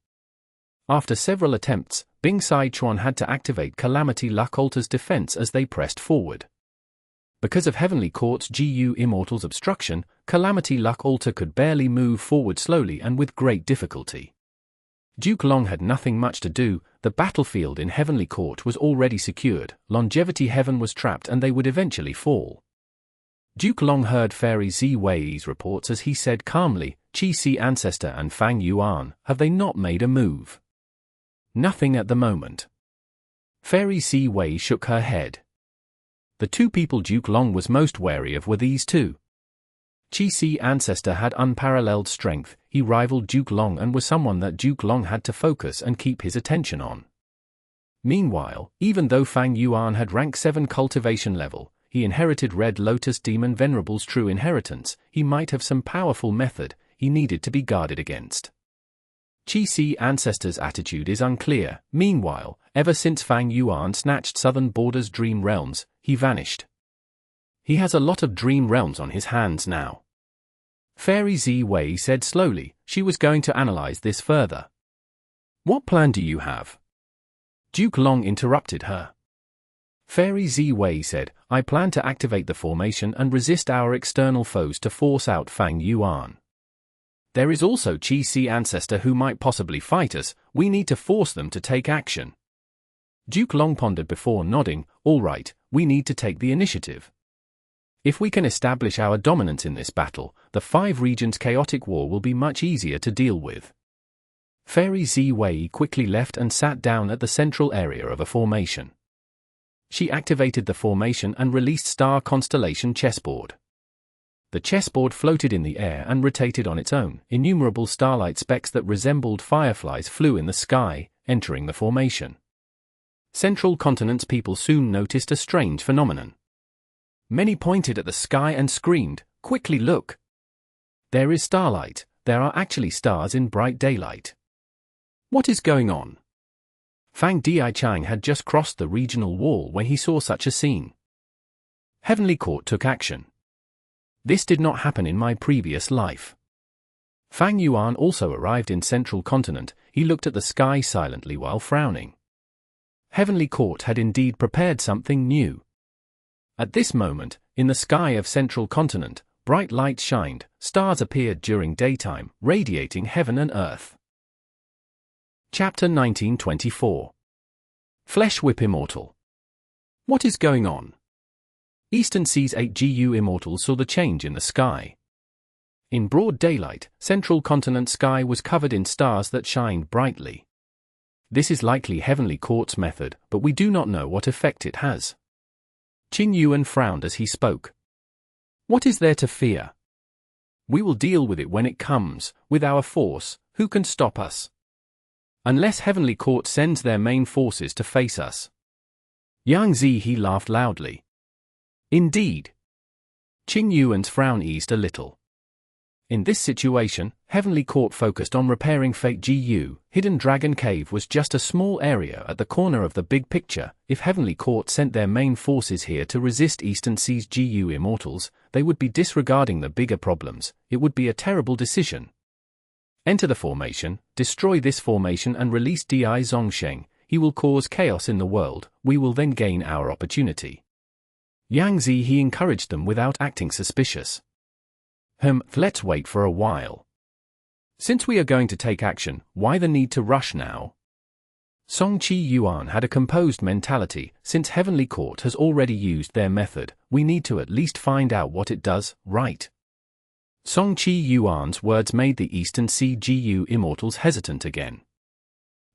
After several attempts, Bing Sai Chuan had to activate Calamity Luck Altar's defense as they pressed forward. Because of Heavenly Court's GU Immortals' obstruction, Calamity Luck Altar could barely move forward slowly and with great difficulty. Duke Long had nothing much to do, the battlefield in Heavenly Court was already secured, Longevity Heaven was trapped and they would eventually fall. Duke Long heard Fairy Zi Wei's reports as he said calmly, Qi Si Ancestor and Fang Yuan, have they not made a move? Nothing at the moment. Fairy Zi Wei shook her head. The two people Duke Long was most wary of were these two. Qi Si Ancestor had unparalleled strength, he rivaled Duke Long and was someone that Duke Long had to focus and keep his attention on. Meanwhile, even though Fang Yuan had rank 7 cultivation level, he inherited Red Lotus Demon Venerable's true inheritance, he might have some powerful method, he needed to be guarded against. Qi Si Ancestor's attitude is unclear, meanwhile, ever since Fang Yuan snatched Southern Borders Dream Realms, he vanished. He has a lot of Dream Realms on his hands now. Fairy Zi Wei said slowly, she was going to analyze this further. What plan do you have? Duke Long interrupted her. Fairy Zi Wei said, I plan to activate the formation and resist our external foes to force out Fang Yuan. There is also Qi Si Ancestor who might possibly fight us, we need to force them to take action. Duke Long pondered before nodding, all right, we need to take the initiative. If we can establish our dominance in this battle, the 5 regions chaotic war will be much easier to deal with. Fairy Zi Wei quickly left and sat down at the central area of a formation. She activated the formation and released Star Constellation chessboard. The chessboard floated in the air and rotated on its own. Innumerable starlight specks that resembled fireflies flew in the sky, entering the formation. Central Continent's people soon noticed a strange phenomenon. Many pointed at the sky and screamed, "Quickly look! There is starlight, there are actually stars in bright daylight. What is going on?" Fang Dichang had just crossed the regional wall when he saw such a scene. Heavenly Court took action. This did not happen in my previous life. Fang Yuan also arrived in Central Continent. He looked at the sky silently while frowning. Heavenly Court had indeed prepared something new. At this moment, in the sky of Central Continent, bright lights shined, stars appeared during daytime, radiating heaven and earth. Chapter 1924. Flesh Whip Immortal. What is going on? Eastern Sea's 8 GU Immortals saw the change in the sky. In broad daylight, Central Continent sky was covered in stars that shined brightly. This is likely Heavenly Court's method, but we do not know what effect it has. Yuan frowned as he spoke. What is there to fear? We will deal with it when it comes, with our force. Who can stop us? Unless Heavenly Court sends their main forces to face us. Yang Zihe laughed loudly. Indeed. Yuan's frown eased a little. In this situation, Heavenly Court focused on repairing Fate GU. Hidden Dragon Cave was just a small area at the corner of the big picture. If Heavenly Court sent their main forces here to resist Eastern Sea's GU Immortals, they would be disregarding the bigger problems. It would be a terrible decision. Enter the formation, destroy this formation and release Di Zongsheng. He will cause chaos in the world. We will then gain our opportunity. Yang Zihe encouraged them without acting suspicious. Let's wait for a while. Since we are going to take action, why the need to rush now? Song Yuan had a composed mentality. Since Heavenly Court has already used their method, we need to at least find out what it does, right? Song Yuan's words made the Eastern Sea GU Immortals hesitant again.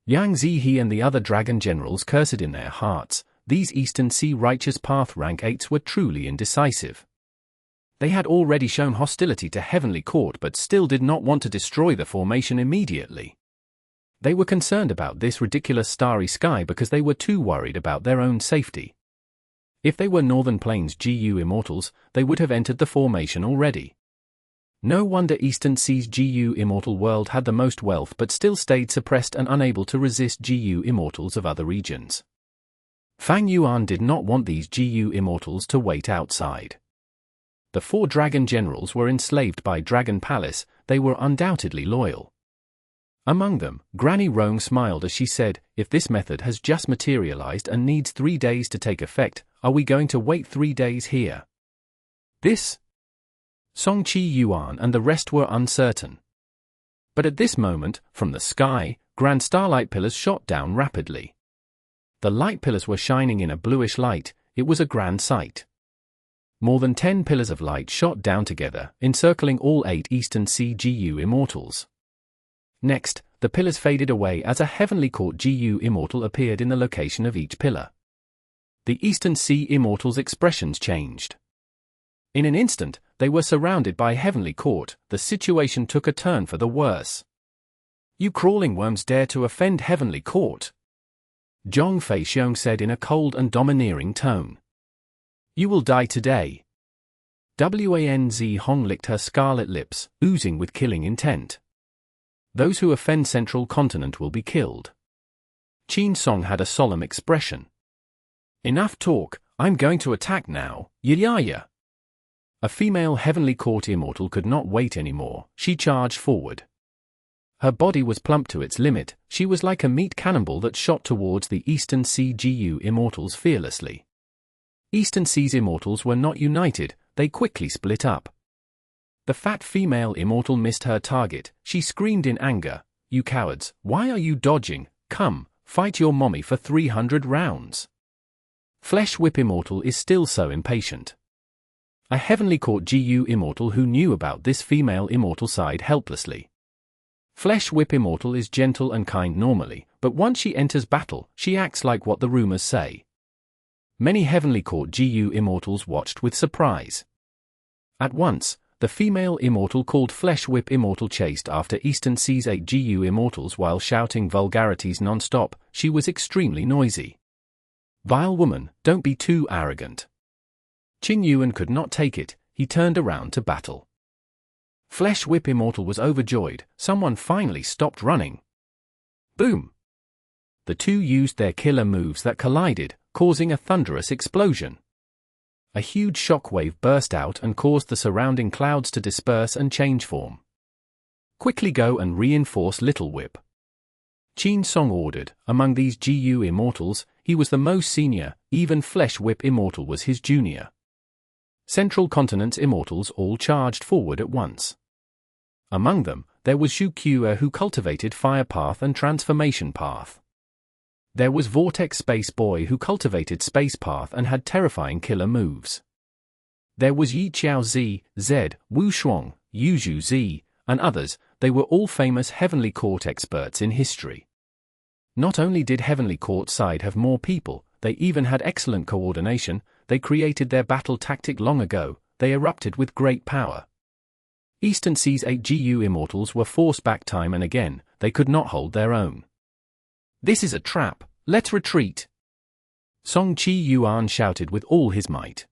Yang Zihe and the other dragon generals cursed in their hearts. These Eastern Sea Righteous Path rank 8s were truly indecisive. They had already shown hostility to Heavenly Court but still did not want to destroy the formation immediately. They were concerned about this ridiculous starry sky because they were too worried about their own safety. If they were Northern Plains GU Immortals, they would have entered the formation already. No wonder Eastern Sea's GU Immortal world had the most wealth but still stayed suppressed and unable to resist GU Immortals of other regions. Fang Yuan did not want these GU Immortals to wait outside. The 4 dragon generals were enslaved by Dragon Palace. They were undoubtedly loyal. Among them, Granny Rong smiled as she said, if this method has just materialized and needs 3 days to take effect, are we going to wait 3 days here? This? Song Yuan and the rest were uncertain. But at this moment, from the sky, grand starlight pillars shot down rapidly. The light pillars were shining in a bluish light. It was a grand sight. More than 10 pillars of light shot down together, encircling all 8 Eastern Sea GU Immortals. Next, the pillars faded away as a Heavenly Court GU Immortal appeared in the location of each pillar. The Eastern Sea Immortals' expressions changed. In an instant, they were surrounded by Heavenly Court. The situation took a turn for the worse. You crawling worms dare to offend Heavenly Court? Zhong Feixiong said in a cold and domineering tone. You will die today. Wanz Hong licked her scarlet lips, oozing with killing intent. Those who offend Central Continent will be killed. Qin Song had a solemn expression. Enough talk, I'm going to attack now, Yaya. A female Heavenly Court Immortal could not wait anymore. She charged forward. Her body was plump to its limit. She was like a meat cannonball that shot towards the Eastern Sea GU Immortals fearlessly. Eastern Sea's Immortals were not united, they quickly split up. The fat female Immortal missed her target. She screamed in anger, "You cowards, why are you dodging? Come, fight your mommy for 300 rounds." Flesh Whip Immortal is still so impatient. A Heavenly Court GU Immortal who knew about this female Immortal sighed helplessly. Flesh Whip Immortal is gentle and kind normally, but once she enters battle, she acts like what the rumors say. Many Heavenly Court GU Immortals watched with surprise. At once, the female Immortal called Flesh Whip Immortal chased after Eastern Sea's 8 GU Immortals while shouting vulgarities non-stop. She was extremely noisy. Vile woman, don't be too arrogant. Yuan could not take it, he turned around to battle. Flesh Whip Immortal was overjoyed, someone finally stopped running. Boom! The two used their killer moves that collided, causing a thunderous explosion. A huge shockwave burst out and caused the surrounding clouds to disperse and change form. Quickly go and reinforce Little Whip. Song ordered. Among these GU Immortals, he was the most senior, even Flesh Whip Immortal was his junior. Central Continent's Immortals all charged forward at once. Among them, there was Zhu Que who cultivated Fire Path and Transformation Path. There was Vortex Space Boy who cultivated Space Path and had terrifying killer moves. There was Yi Xiao Z, Wu Shuang, Yu Zhu Z, and others. They were all famous Heavenly Court experts in history. Not only did Heavenly Court side have more people, they even had excellent coordination. They created their battle tactic long ago, they erupted with great power. Eastern Sea's 8 GU Immortals were forced back time and again, they could not hold their own. This is a trap, let's retreat! Song Yuan shouted with all his might.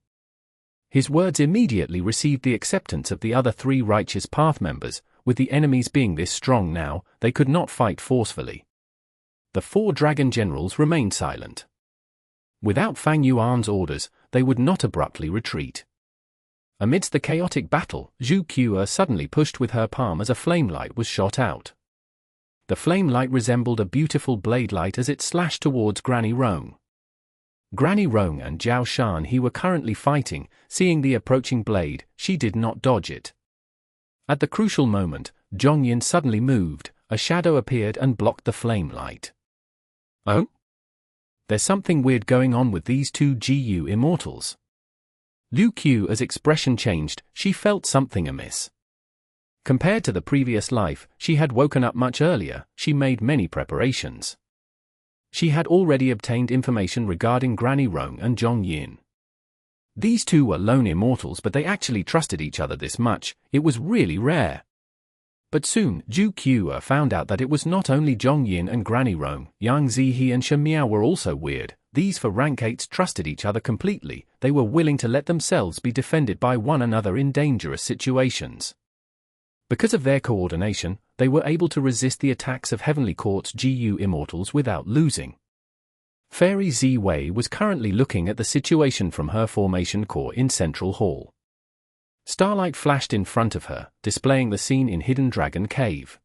His words immediately received the acceptance of the other 3 Righteous Path members. With the enemies being this strong now, they could not fight forcefully. The 4 dragon generals remained silent. Without Fang Yuan's orders, they would not abruptly retreat. Amidst the chaotic battle, Zhu Que suddenly pushed with her palm as a flame light was shot out. The flame light resembled a beautiful blade light as it slashed towards Granny Rong. Granny Rong and Zhao Shan he were currently fighting, seeing the approaching blade, she did not dodge it. At the crucial moment, Zhongyin suddenly moved, a shadow appeared and blocked the flame light. Oh? There's something weird going on with these 2 GU Immortals. Liu Que's expression changed, she felt something amiss. Compared to the previous life, she had woken up much earlier, she made many preparations. She had already obtained information regarding Granny Rong and Zhongyin. These 2 were lone immortals, but they actually trusted each other this much, it was really rare. But soon, Zhu Que found out that it was not only Zhongyin and Granny Rong, Yang Zihe and Shen Miao were also weird. These 4 rank 8s trusted each other completely, they were willing to let themselves be defended by one another in dangerous situations. Because of their coordination, they were able to resist the attacks of Heavenly Court's GU Immortals without losing. Fairy Z Wei was currently looking at the situation from her formation core in Central Hall. Starlight flashed in front of her, displaying the scene in Hidden Dragon Cave.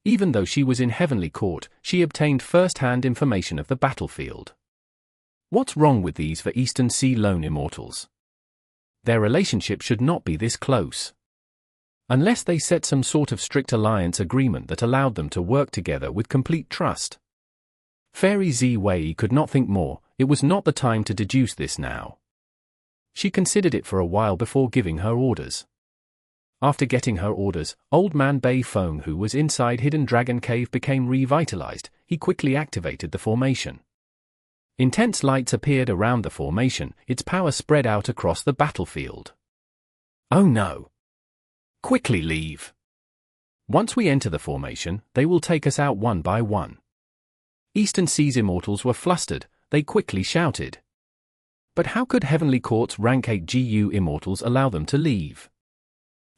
Even though she was in Heavenly Court, she obtained first-hand information of the battlefield. What's wrong with these for Eastern Sea lone immortals? Their relationship should not be this close. Unless they set some sort of strict alliance agreement that allowed them to work together with complete trust. Fairy Z Wei could not think more, it was not the time to deduce this now. She considered it for a while before giving her orders. After getting her orders, Old Man Bei Feng who was inside Hidden Dragon Cave became revitalized, he quickly activated the formation. Intense lights appeared around the formation, its power spread out across the battlefield. Oh no! Quickly leave! Once we enter the formation, they will take us out one by one. Eastern Sea's Immortals were flustered, they quickly shouted. But how could Heavenly Court's rank 8 GU Immortals allow them to leave?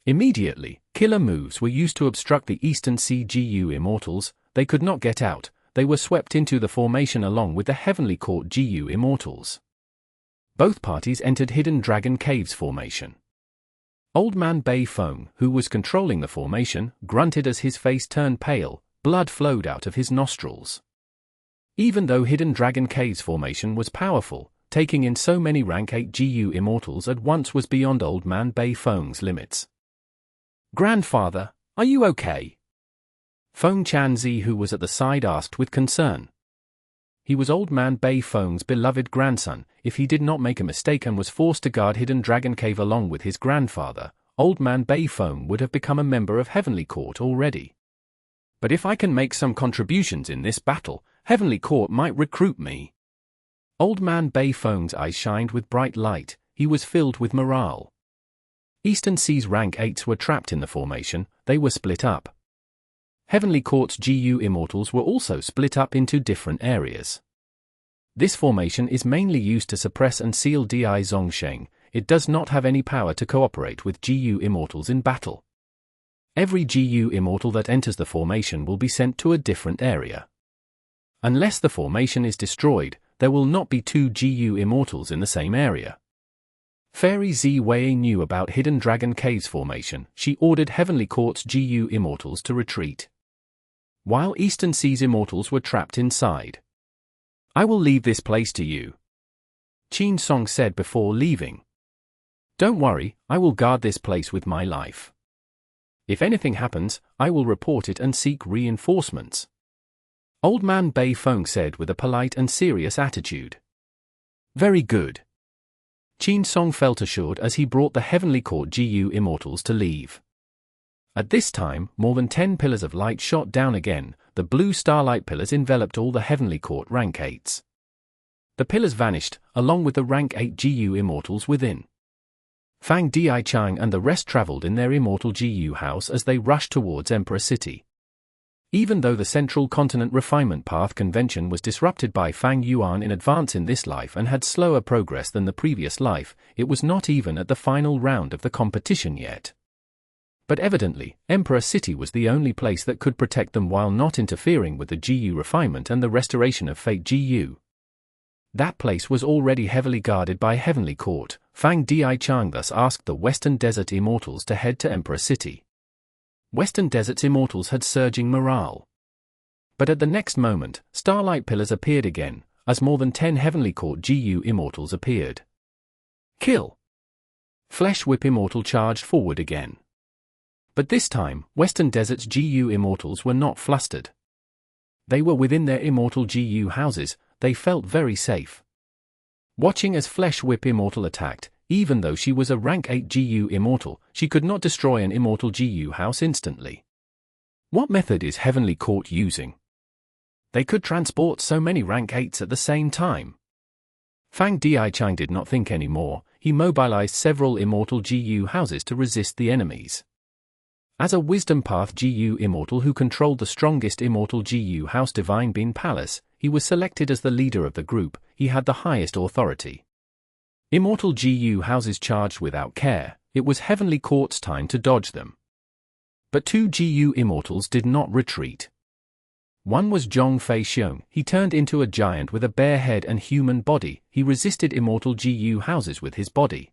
Immediately, killer moves were used to obstruct the Eastern Sea GU Immortals, they could not get out, they were swept into the formation along with the Heavenly Court GU Immortals. Both parties entered Hidden Dragon Cave's formation. Old Man Bei Feng, who was controlling the formation, grunted as his face turned pale, blood flowed out of his nostrils. Even though Hidden Dragon Cave's formation was powerful, taking in so many rank 8 GU Immortals at once was beyond Old Man Bei Feng's limits. Grandfather, are you okay? Feng Chanzi who was at the side asked with concern. He was Old Man Bei Feng's beloved grandson, if he did not make a mistake and was forced to guard Hidden Dragon Cave along with his grandfather, Old Man Bei Feng would have become a member of Heavenly Court already. But if I can make some contributions in this battle, Heavenly Court might recruit me. Old Man Bei Feng's eyes shined with bright light, he was filled with morale. Eastern Sea's rank 8s were trapped in the formation, they were split up. Heavenly Court's GU Immortals were also split up into different areas. This formation is mainly used to suppress and seal Di Zongsheng, it does not have any power to cooperate with GU Immortals in battle. Every GU Immortal that enters the formation will be sent to a different area. Unless the formation is destroyed, there will not be two GU Immortals in the same area. Fairy Ziwei knew about Hidden Dragon Cave's formation. She ordered Heavenly Court's GU Immortals to retreat, while Eastern Sea's Immortals were trapped inside. "I will leave this place to you," Qin Song said before leaving. "Don't worry, I will guard this place with my life. If anything happens, I will report it and seek reinforcements," Old Man Bei Feng said with a polite and serious attitude. "Very good." Qin Song felt assured as he brought the Heavenly Court GU Immortals to leave. At this time, more than 10 pillars of light shot down again. The blue starlight pillars enveloped all the Heavenly Court rank 8s. The pillars vanished, along with the rank 8 GU Immortals within. Fang Dichang and the rest traveled in their Immortal GU house as they rushed towards Emperor City. Even though the Central Continent Refinement Path Convention was disrupted by Fang Yuan in advance in this life and had slower progress than the previous life, it was not even at the final round of the competition yet. But evidently, Emperor City was the only place that could protect them while not interfering with the GU refinement and the restoration of Fate GU. That place was already heavily guarded by Heavenly Court. Fang Dichang thus asked the Western Desert Immortals to head to Emperor City. Western Desert's Immortals had surging morale. But at the next moment, starlight pillars appeared again, as more than 10 Heavenly Court GU Immortals appeared. "Kill!" Flesh Whip Immortal charged forward again. But this time, Western Desert's GU Immortals were not flustered. They were within their Immortal GU houses. They felt very safe. Watching as Flesh Whip Immortal attacked, even though she was a rank 8 GU Immortal, she could not destroy an Immortal GU house instantly. What method is Heavenly Court using? They could transport so many rank 8s at the same time. Fang Dichang did not think anymore. He mobilized several Immortal GU houses to resist the enemies. As a Wisdom Path GU Immortal who controlled the strongest Immortal GU house Divine Bean Palace, he was selected as the leader of the group. He had the highest authority. Immortal GU houses charged without care. It was Heavenly Court's time to dodge them. But 2 GU Immortals did not retreat. One was Zhong Fei Sheng. He turned into a giant with a bare head and human body. He resisted Immortal GU houses with his body.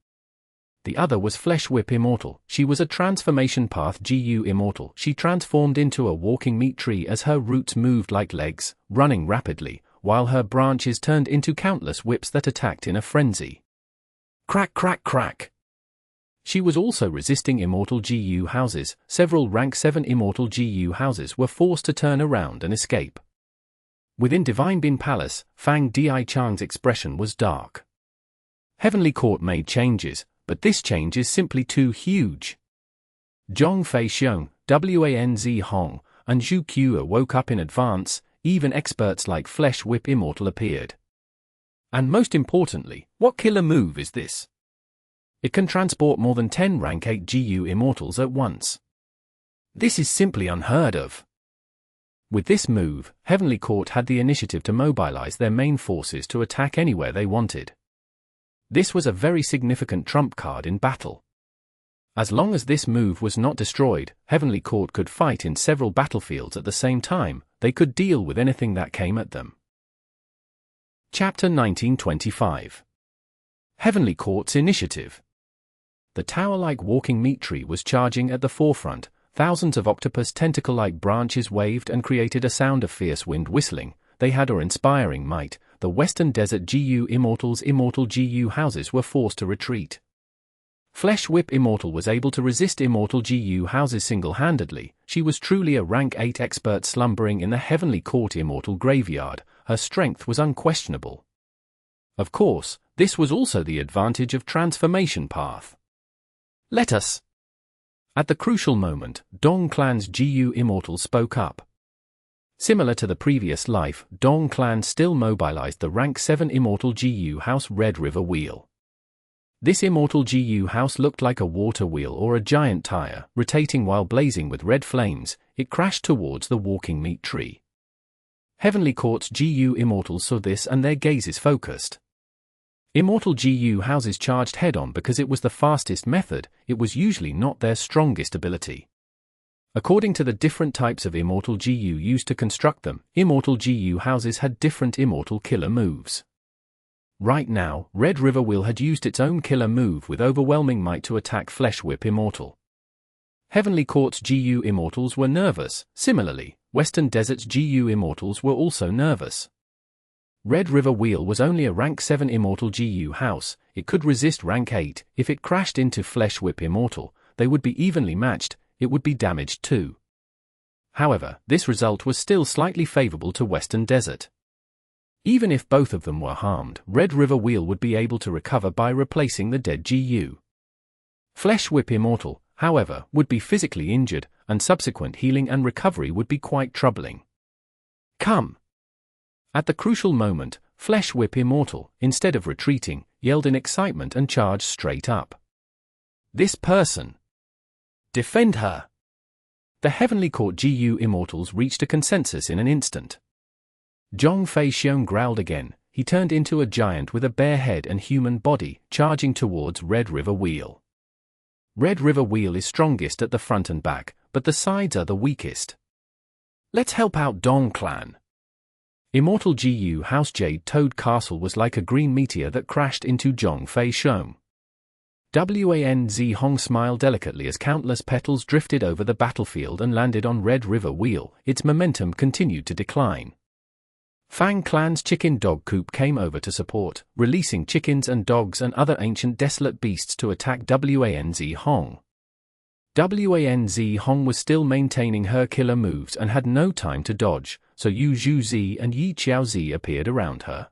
The other was Flesh Whip Immortal. She was a Transformation Path GU Immortal. She transformed into a walking meat tree as her roots moved like legs, running rapidly, while her branches turned into countless whips that attacked in a frenzy. Crack, crack, crack. She was also resisting Immortal GU houses. Several rank 7 Immortal GU houses were forced to turn around and escape. Within Divine Bean Palace, Fang Dichang's expression was dark. Heavenly Court made changes, but this change is simply too huge. Zhong Fei Sheng, Wanz Hong, and Zhu Qiu woke up in advance. Even experts like Flesh Whip Immortal appeared. And most importantly, what killer move is this? It can transport more than 10 rank 8 GU Immortals at once. This is simply unheard of. With this move, Heavenly Court had the initiative to mobilize their main forces to attack anywhere they wanted. This was a very significant trump card in battle. As long as this move was not destroyed, Heavenly Court could fight in several battlefields at the same time. They could deal with anything that came at them. Chapter 1925. Heavenly Court's Initiative. The tower-like walking meat tree was charging at the forefront. Thousands of octopus tentacle-like branches waved and created a sound of fierce wind whistling. They had inspiring might. The Western Desert GU Immortals' Immortal GU houses were forced to retreat. Flesh Whip Immortal was able to resist Immortal GU houses single-handedly. She was truly a rank 8 expert slumbering in the Heavenly Court Immortal graveyard. Her strength was unquestionable. Of course, this was also the advantage of Transformation Path. Let us. At the crucial moment, Dong Clan's GU Immortal spoke up. Similar to the previous life, Dong Clan still mobilized the rank 7 Immortal GU House Red River Wheel. This Immortal GU house looked like a water wheel or a giant tire, rotating while blazing with red flames. It crashed towards the walking meat tree. Heavenly Court's GU Immortals saw this and their gazes focused. Immortal GU houses charged head-on because it was the fastest method. It was usually not their strongest ability. According to the different types of Immortal GU used to construct them, Immortal GU houses had different Immortal killer moves. Right now, Red River Wheel had used its own killer move with overwhelming might to attack Flesh Whip Immortal. Heavenly Court's GU Immortals were nervous. Similarly, Western Desert's GU Immortals were also nervous. Red River Wheel was only a rank 7 Immortal GU house. It could resist rank 8. If it crashed into Flesh Whip Immortal, they would be evenly matched. It would be damaged too. However, this result was still slightly favorable to Western Desert. Even if both of them were harmed, Red River Wheel would be able to recover by replacing the dead GU. Flesh Whip Immortal, however, would be physically injured, and subsequent healing and recovery would be quite troubling. Come! At the crucial moment, Flesh Whip Immortal, instead of retreating, yelled in excitement and charged straight up. This person! Defend her! The Heavenly Court GU Immortals reached a consensus in an instant. Zhong Fei Xiong growled again. He turned into a giant with a bare head and human body, charging towards Red River Wheel. Red River Wheel is strongest at the front and back, but the sides are the weakest. Let's help out Dong Clan. Immortal GU House Jade Toad Castle was like a green meteor that crashed into Zhong Fei Xiong. Wanz Hong smiled delicately as countless petals drifted over the battlefield and landed on Red River Wheel. Its momentum continued to decline. Fang Clan's chicken dog coop came over to support, releasing chickens and dogs and other ancient desolate beasts to attack Wanz Hong. Wanz Hong was still maintaining her killer moves and had no time to dodge, so Yu Zhu and Yi Xiaozi appeared around her.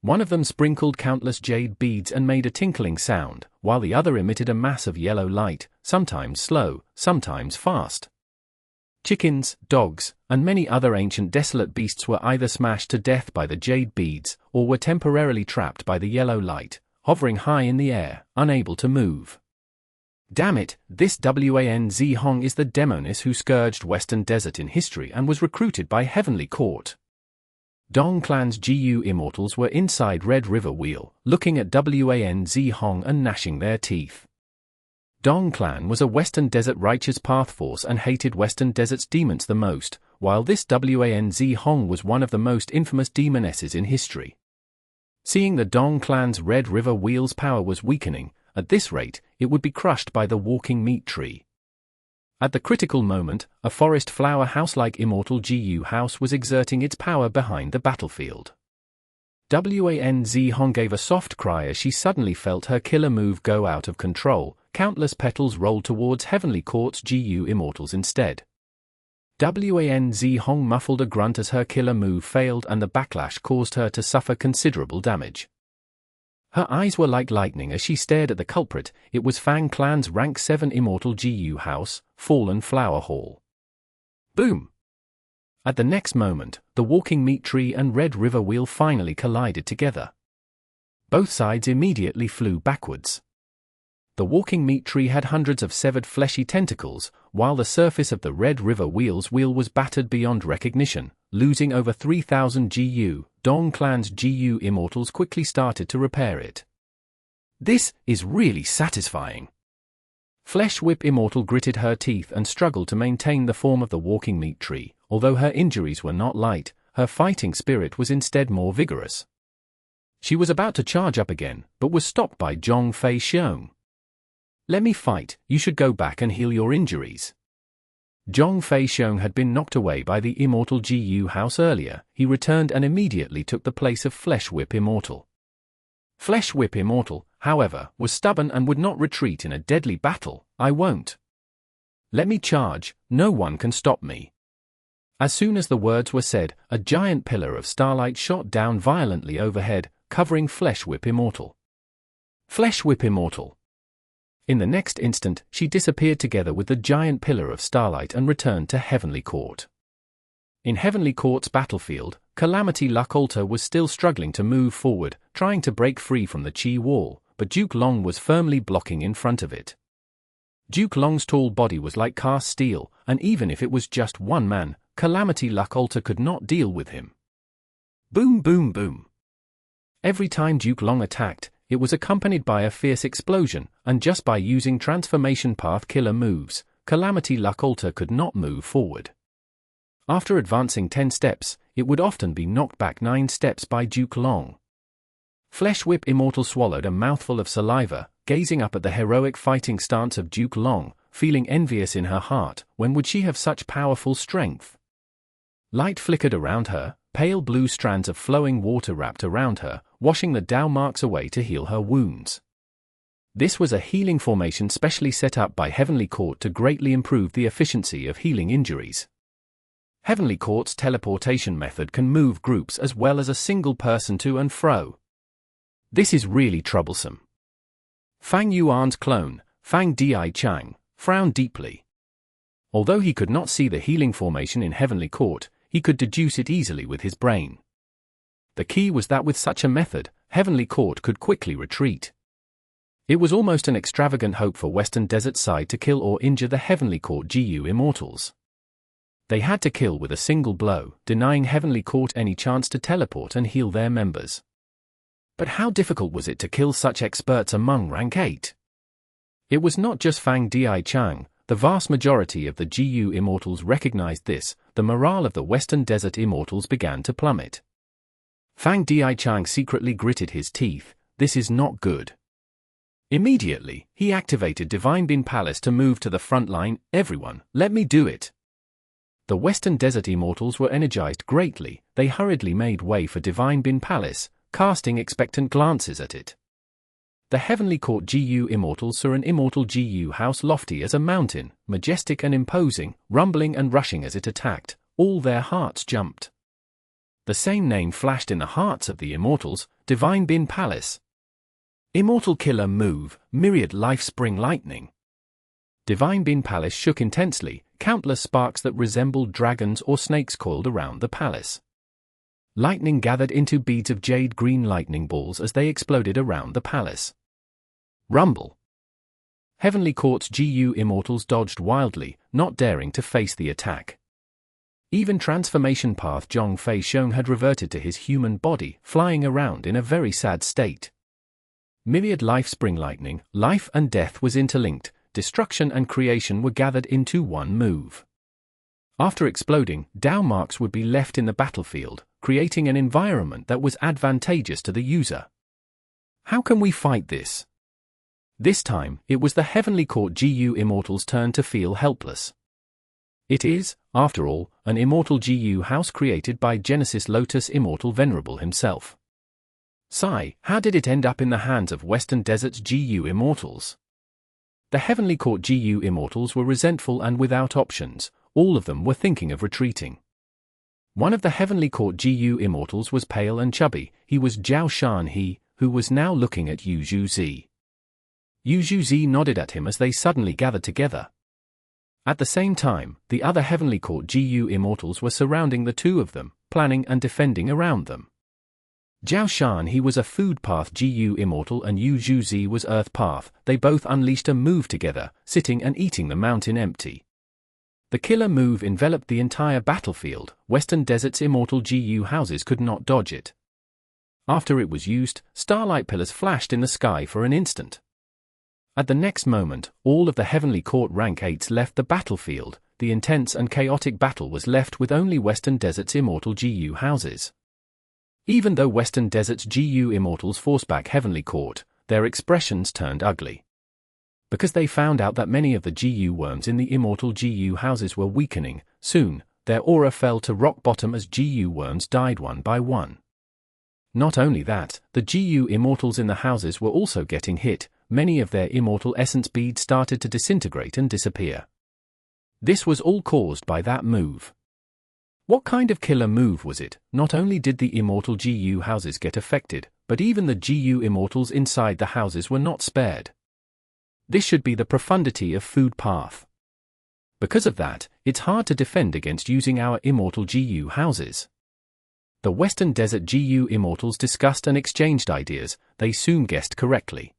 One of them sprinkled countless jade beads and made a tinkling sound, while the other emitted a mass of yellow light, sometimes slow, sometimes fast. Chickens, dogs, and many other ancient desolate beasts were either smashed to death by the jade beads, or were temporarily trapped by the yellow light, hovering high in the air, unable to move. Damn it, this Wanz Hong is the demoness who scourged Western Desert in history and was recruited by Heavenly Court. Dong Clan's GU Immortals were inside Red River Wheel, looking at Wanz Hong and gnashing their teeth. Dong Clan was a Western Desert righteous path force and hated Western Desert's demons the most, while this Wanz Hong was one of the most infamous demonesses in history. Seeing the Dong Clan's Red River Wheel's power was weakening, at this rate, it would be crushed by the walking meat tree. At the critical moment, a forest flower house-like Immortal GU house was exerting its power behind the battlefield. Wanz Hong gave a soft cry as she suddenly felt her killer move go out of control. Countless petals rolled towards Heavenly Court's GU Immortals instead. Wanz Hong muffled a grunt as her killer move failed and the backlash caused her to suffer considerable damage. Her eyes were like lightning as she stared at the culprit. It was Fang Clan's rank 7 Immortal GU house, Fallen Flower Hall. Boom! At the next moment, the walking meat tree and Red River Wheel finally collided together. Both sides immediately flew backwards. The walking meat tree had hundreds of severed fleshy tentacles, while the surface of the Red River Wheel's wheel was battered beyond recognition, losing over 3,000 GU. Dong Clan's GU Immortals quickly started to repair it. This is really satisfying. Flesh Whip Immortal gritted her teeth and struggled to maintain the form of the walking meat tree. Although her injuries were not light, her fighting spirit was instead more vigorous. She was about to charge up again, but was stopped by Zhong Fei Xiong. Let me fight, you should go back and heal your injuries. Zhong Fei Xiong had been knocked away by the Immortal GU house earlier. He returned and immediately took the place of Flesh Whip Immortal. Flesh Whip Immortal, however, was stubborn and would not retreat in a deadly battle. I won't. Let me charge, no one can stop me. As soon as the words were said, a giant pillar of starlight shot down violently overhead, covering Flesh Whip Immortal. Flesh Whip Immortal! In the next instant, she disappeared together with the giant pillar of starlight and returned to Heavenly Court. In Heavenly Court's battlefield, Calamity Luck Altar was still struggling to move forward, trying to break free from the Qi wall, but Duke Long was firmly blocking in front of it. Duke Long's tall body was like cast steel, and even if it was just one man, Calamity Luck Altar could not deal with him. Boom boom boom. Every time Duke Long attacked, it was accompanied by a fierce explosion, and just by using transformation path killer moves, Calamity Luck Alter could not move forward. After advancing 10 steps, it would often be knocked back 9 steps by Duke Long. Flesh Whip Immortal swallowed a mouthful of saliva, gazing up at the heroic fighting stance of Duke Long, feeling envious in her heart. When would she have such powerful strength? Light flickered around her, pale blue strands of flowing water wrapped around her, washing the Dao marks away to heal her wounds. This was a healing formation specially set up by Heavenly Court to greatly improve the efficiency of healing injuries. Heavenly Court's teleportation method can move groups as well as a single person to and fro. This is really troublesome. Fang Yuan's clone, Fang Di Chang, frowned deeply. Although he could not see the healing formation in Heavenly Court, he could deduce it easily with his brain. The key was that with such a method, Heavenly Court could quickly retreat. It was almost an extravagant hope for Western Desert side to kill or injure the Heavenly Court GU Immortals. They had to kill with a single blow, denying Heavenly Court any chance to teleport and heal their members. But how difficult was it to kill such experts among Rank 8? It was not just Fang Di Chang. The vast majority of the GU Immortals recognized this. The morale of the Western Desert Immortals began to plummet. Fang Di Chang secretly gritted his teeth. This is not good. Immediately, he activated Divine Bin Palace to move to the front line. Everyone, let me do it. The Western Desert Immortals were energized greatly. They hurriedly made way for Divine Bin Palace, casting expectant glances at it. The Heavenly Court GU Immortals saw an immortal GU house lofty as a mountain, majestic and imposing, rumbling and rushing as it attacked. All their hearts jumped. The same name flashed in the hearts of the Immortals, Divine Bin Palace. Immortal Killer Move, Myriad Life Spring Lightning. Divine Bin Palace shook intensely, countless sparks that resembled dragons or snakes coiled around the palace. Lightning gathered into beads of jade-green lightning balls as they exploded around the palace. Rumble. Heavenly Court's GU Immortals dodged wildly, not daring to face the attack. Even Transformation Path Zhong Fei Sheng had reverted to his human body, flying around in a very sad state. Myriad Life Spring Lightning, life and death was interlinked, destruction and creation were gathered into one move. After exploding, Dao marks would be left in the battlefield, creating an environment that was advantageous to the user. How can we fight this? This time, it was the Heavenly Court GU Immortals' turn to feel helpless. It is, after all, an immortal GU house created by Genesis Lotus Immortal Venerable himself. Sigh, how did it end up in the hands of Western Desert's GU Immortals? The Heavenly Court GU Immortals were resentful and without options. All of them were thinking of retreating. One of the Heavenly Court GU Immortals was pale and chubby. He was Zhao Shan, who was now looking at Yu Zhuzi. Yu Zhuzi nodded at him as they suddenly gathered together. At the same time, the other Heavenly Court GU Immortals were surrounding the two of them, planning and defending around them. Zhao Shan was a Food Path GU Immortal and Yu Zhuzi was Earth Path. They both unleashed a move together, sitting and eating the mountain empty. The killer move enveloped the entire battlefield. Western Desert's immortal GU houses could not dodge it. After it was used, starlight pillars flashed in the sky for an instant. At the next moment, all of the Heavenly Court Rank 8s left the battlefield. The intense and chaotic battle was left with only Western Desert's immortal GU houses. Even though Western Desert's GU Immortals forced back Heavenly Court, their expressions turned ugly. Because they found out that many of the GU worms in the immortal GU houses were weakening, soon, their aura fell to rock bottom as GU worms died one by one. Not only that, the GU Immortals in the houses were also getting hit. Many of their immortal essence beads started to disintegrate and disappear. This was all caused by that move. What kind of killer move was it? Not only did the immortal GU houses get affected, but even the GU Immortals inside the houses were not spared. This should be the profundity of Food Path. Because of that, it's hard to defend against using our immortal GU houses. The Western Desert GU Immortals discussed and exchanged ideas. They soon guessed correctly.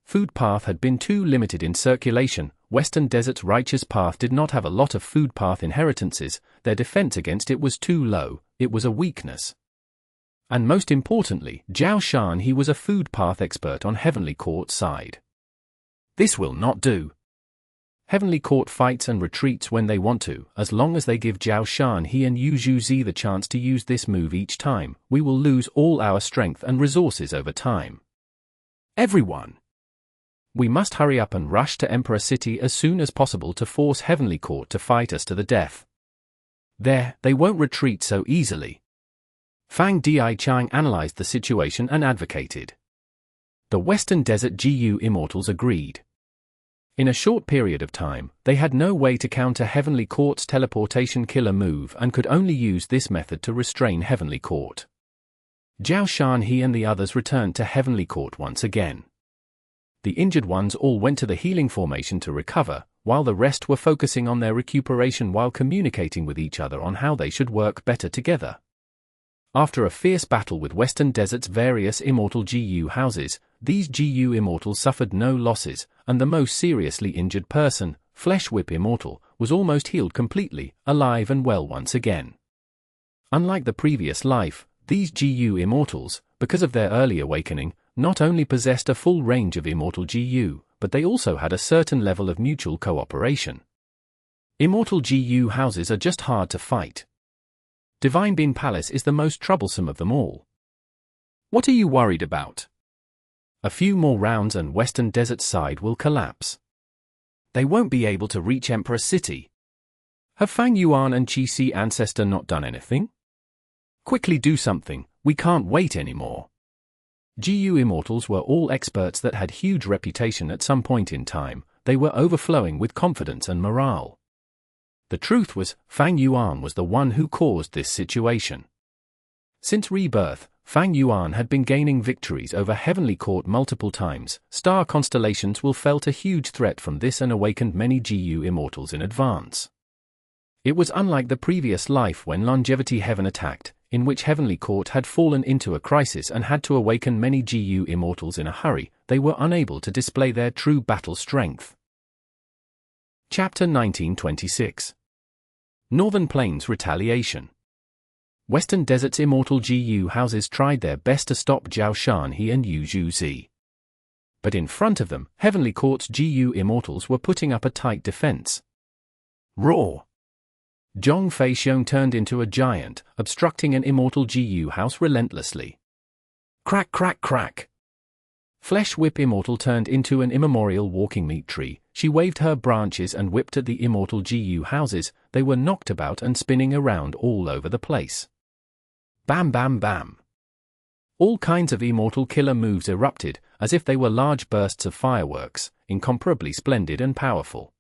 Food Path had been too limited in circulation. Western Desert's Righteous Path did not have a lot of Food Path inheritances. Their defense against it was too low. It was a weakness. And most importantly, Zhao Shan, he was a food path expert on Heavenly Court's side. This will not do. Heavenly Court fights and retreats when they want to. As long as they give Zhao Shan he and Yu Zhuzi the chance to use this move each time, we will lose all our strength and resources over time. Everyone! We must hurry up and rush to Emperor City as soon as possible to force Heavenly Court to fight us to the death. They won't retreat so easily. Fang Dichang analyzed the situation and advocated. The Western Desert GU Immortals agreed. In a short period of time, they had no way to counter Heavenly Court's teleportation killer move and could only use this method to restrain Heavenly Court. Zhao Shan he and the others returned to Heavenly Court once again. The injured ones all went to the healing formation to recover, while the rest were focusing on their recuperation while communicating with each other on how they should work better together. After a fierce battle with Western Desert's various Immortal GU houses, these GU Immortals suffered no losses, and the most seriously injured person, Flesh Whip Immortal, was almost healed completely, alive and well once again. Unlike the previous life, these GU Immortals, because of their early awakening, not only possessed a full range of Immortal GU, but they also had a certain level of mutual cooperation. Immortal GU houses are just hard to fight. Divine Bean Palace is the most troublesome of them all. What are you worried about? A few more rounds and Western Desert's side will collapse. They won't be able to reach Emperor City. Have Fang Yuan and Qi Si Ancestor not done anything? Quickly do something, we can't wait anymore. GU Immortals were all experts that had huge reputation at some point in time. They were overflowing with confidence and morale. The truth was, Fang Yuan was the one who caused this situation. Since rebirth, Fang Yuan had been gaining victories over Heavenly Court multiple times. Star constellations will felt a huge threat from this and awakened many GU Immortals in advance. It was unlike the previous life when Longevity Heaven attacked, in which Heavenly Court had fallen into a crisis and had to awaken many GU Immortals in a hurry. They were unable to display their true battle strength. Chapter 1926. Northern Plains Retaliation. Western Desert's Immortal GU houses tried their best to stop Zhao Shan he and Yu Zhuzi. But in front of them, Heavenly Court's GU Immortals were putting up a tight defense. Roar! Zhong Fei Xiong turned into a giant, obstructing an Immortal GU house relentlessly. Crack crack crack! Flesh Whip Immortal turned into an immemorial walking meat tree. She waved her branches and whipped at the Immortal GU houses. They were knocked about and spinning around all over the place. Bam bam bam! All kinds of Immortal killer moves erupted, as if they were large bursts of fireworks, incomparably splendid and powerful.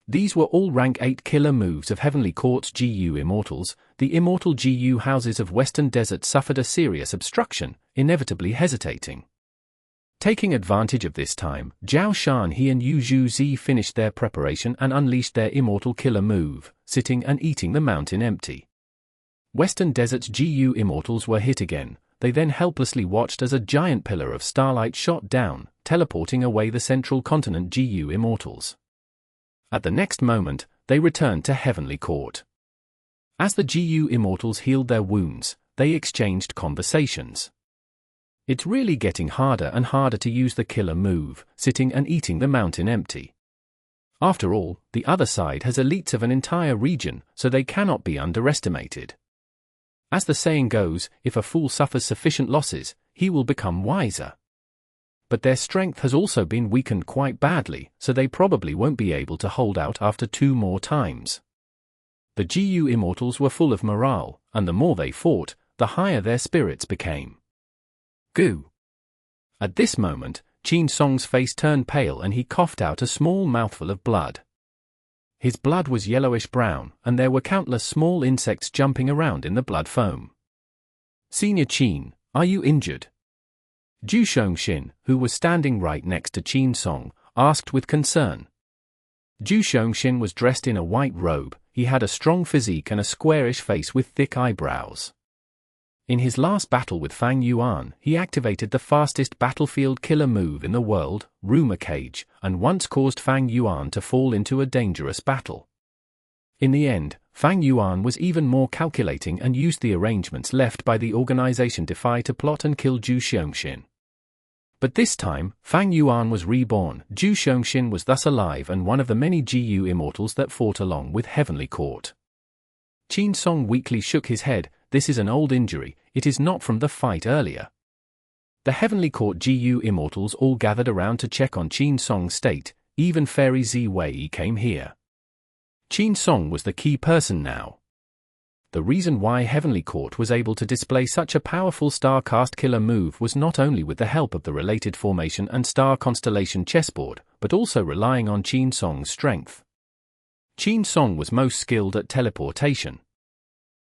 These were all rank 8 killer moves of Heavenly Court's GU Immortals. The Immortal GU houses of Western Desert suffered a serious obstruction, inevitably hesitating. Taking advantage of this time, Zhao Shan he and Yu Zhuzi finished their preparation and unleashed their Immortal killer move, sitting and eating the mountain empty. Western Desert's GU Immortals were hit again. They then helplessly watched as a giant pillar of starlight shot down, teleporting away the central continent GU Immortals. At the next moment, they returned to Heavenly Court. As the GU Immortals healed their wounds, they exchanged conversations. It's really getting harder and harder to use the killer move, sitting and eating the mountain empty. After all, the other side has elites of an entire region, so they cannot be underestimated. As the saying goes, if a fool suffers sufficient losses, he will become wiser. But their strength has also been weakened quite badly, so they probably won't be able to hold out after 2 more times. The GU Immortals were full of morale, and the more they fought, the higher their spirits became. Goo! At this moment, Qin Song's face turned pale and he coughed out a small mouthful of blood. His blood was yellowish-brown, and there were countless small insects jumping around in the blood foam. Senior Qin, are you injured? Zhu Shongxin, who was standing right next to Qin Song, asked with concern. Zhu Shongxin was dressed in a white robe. He had a strong physique and a squarish face with thick eyebrows. In his last battle with Fang Yuan, he activated the fastest battlefield killer move in the world, Rumor Cage, and once caused Fang Yuan to fall into a dangerous battle. In the end, Fang Yuan was even more calculating and used the arrangements left by the organization Defy to plot and kill Zhu Xiongxin. But this time, Fang Yuan was reborn. Zhu Xiongxin was thus alive and one of the many GU immortals that fought along with Heavenly Court. Qin Song weakly shook his head. This is an old injury, it is not from the fight earlier. The Heavenly Court GU immortals all gathered around to check on Qin Song's state, even Fairy Ziwei came here. Qin Song was the key person now. The reason why Heavenly Court was able to display such a powerful star-cast killer move was not only with the help of the related formation and star constellation chessboard, but also relying on Qin Song's strength. Qin Song was most skilled at teleportation.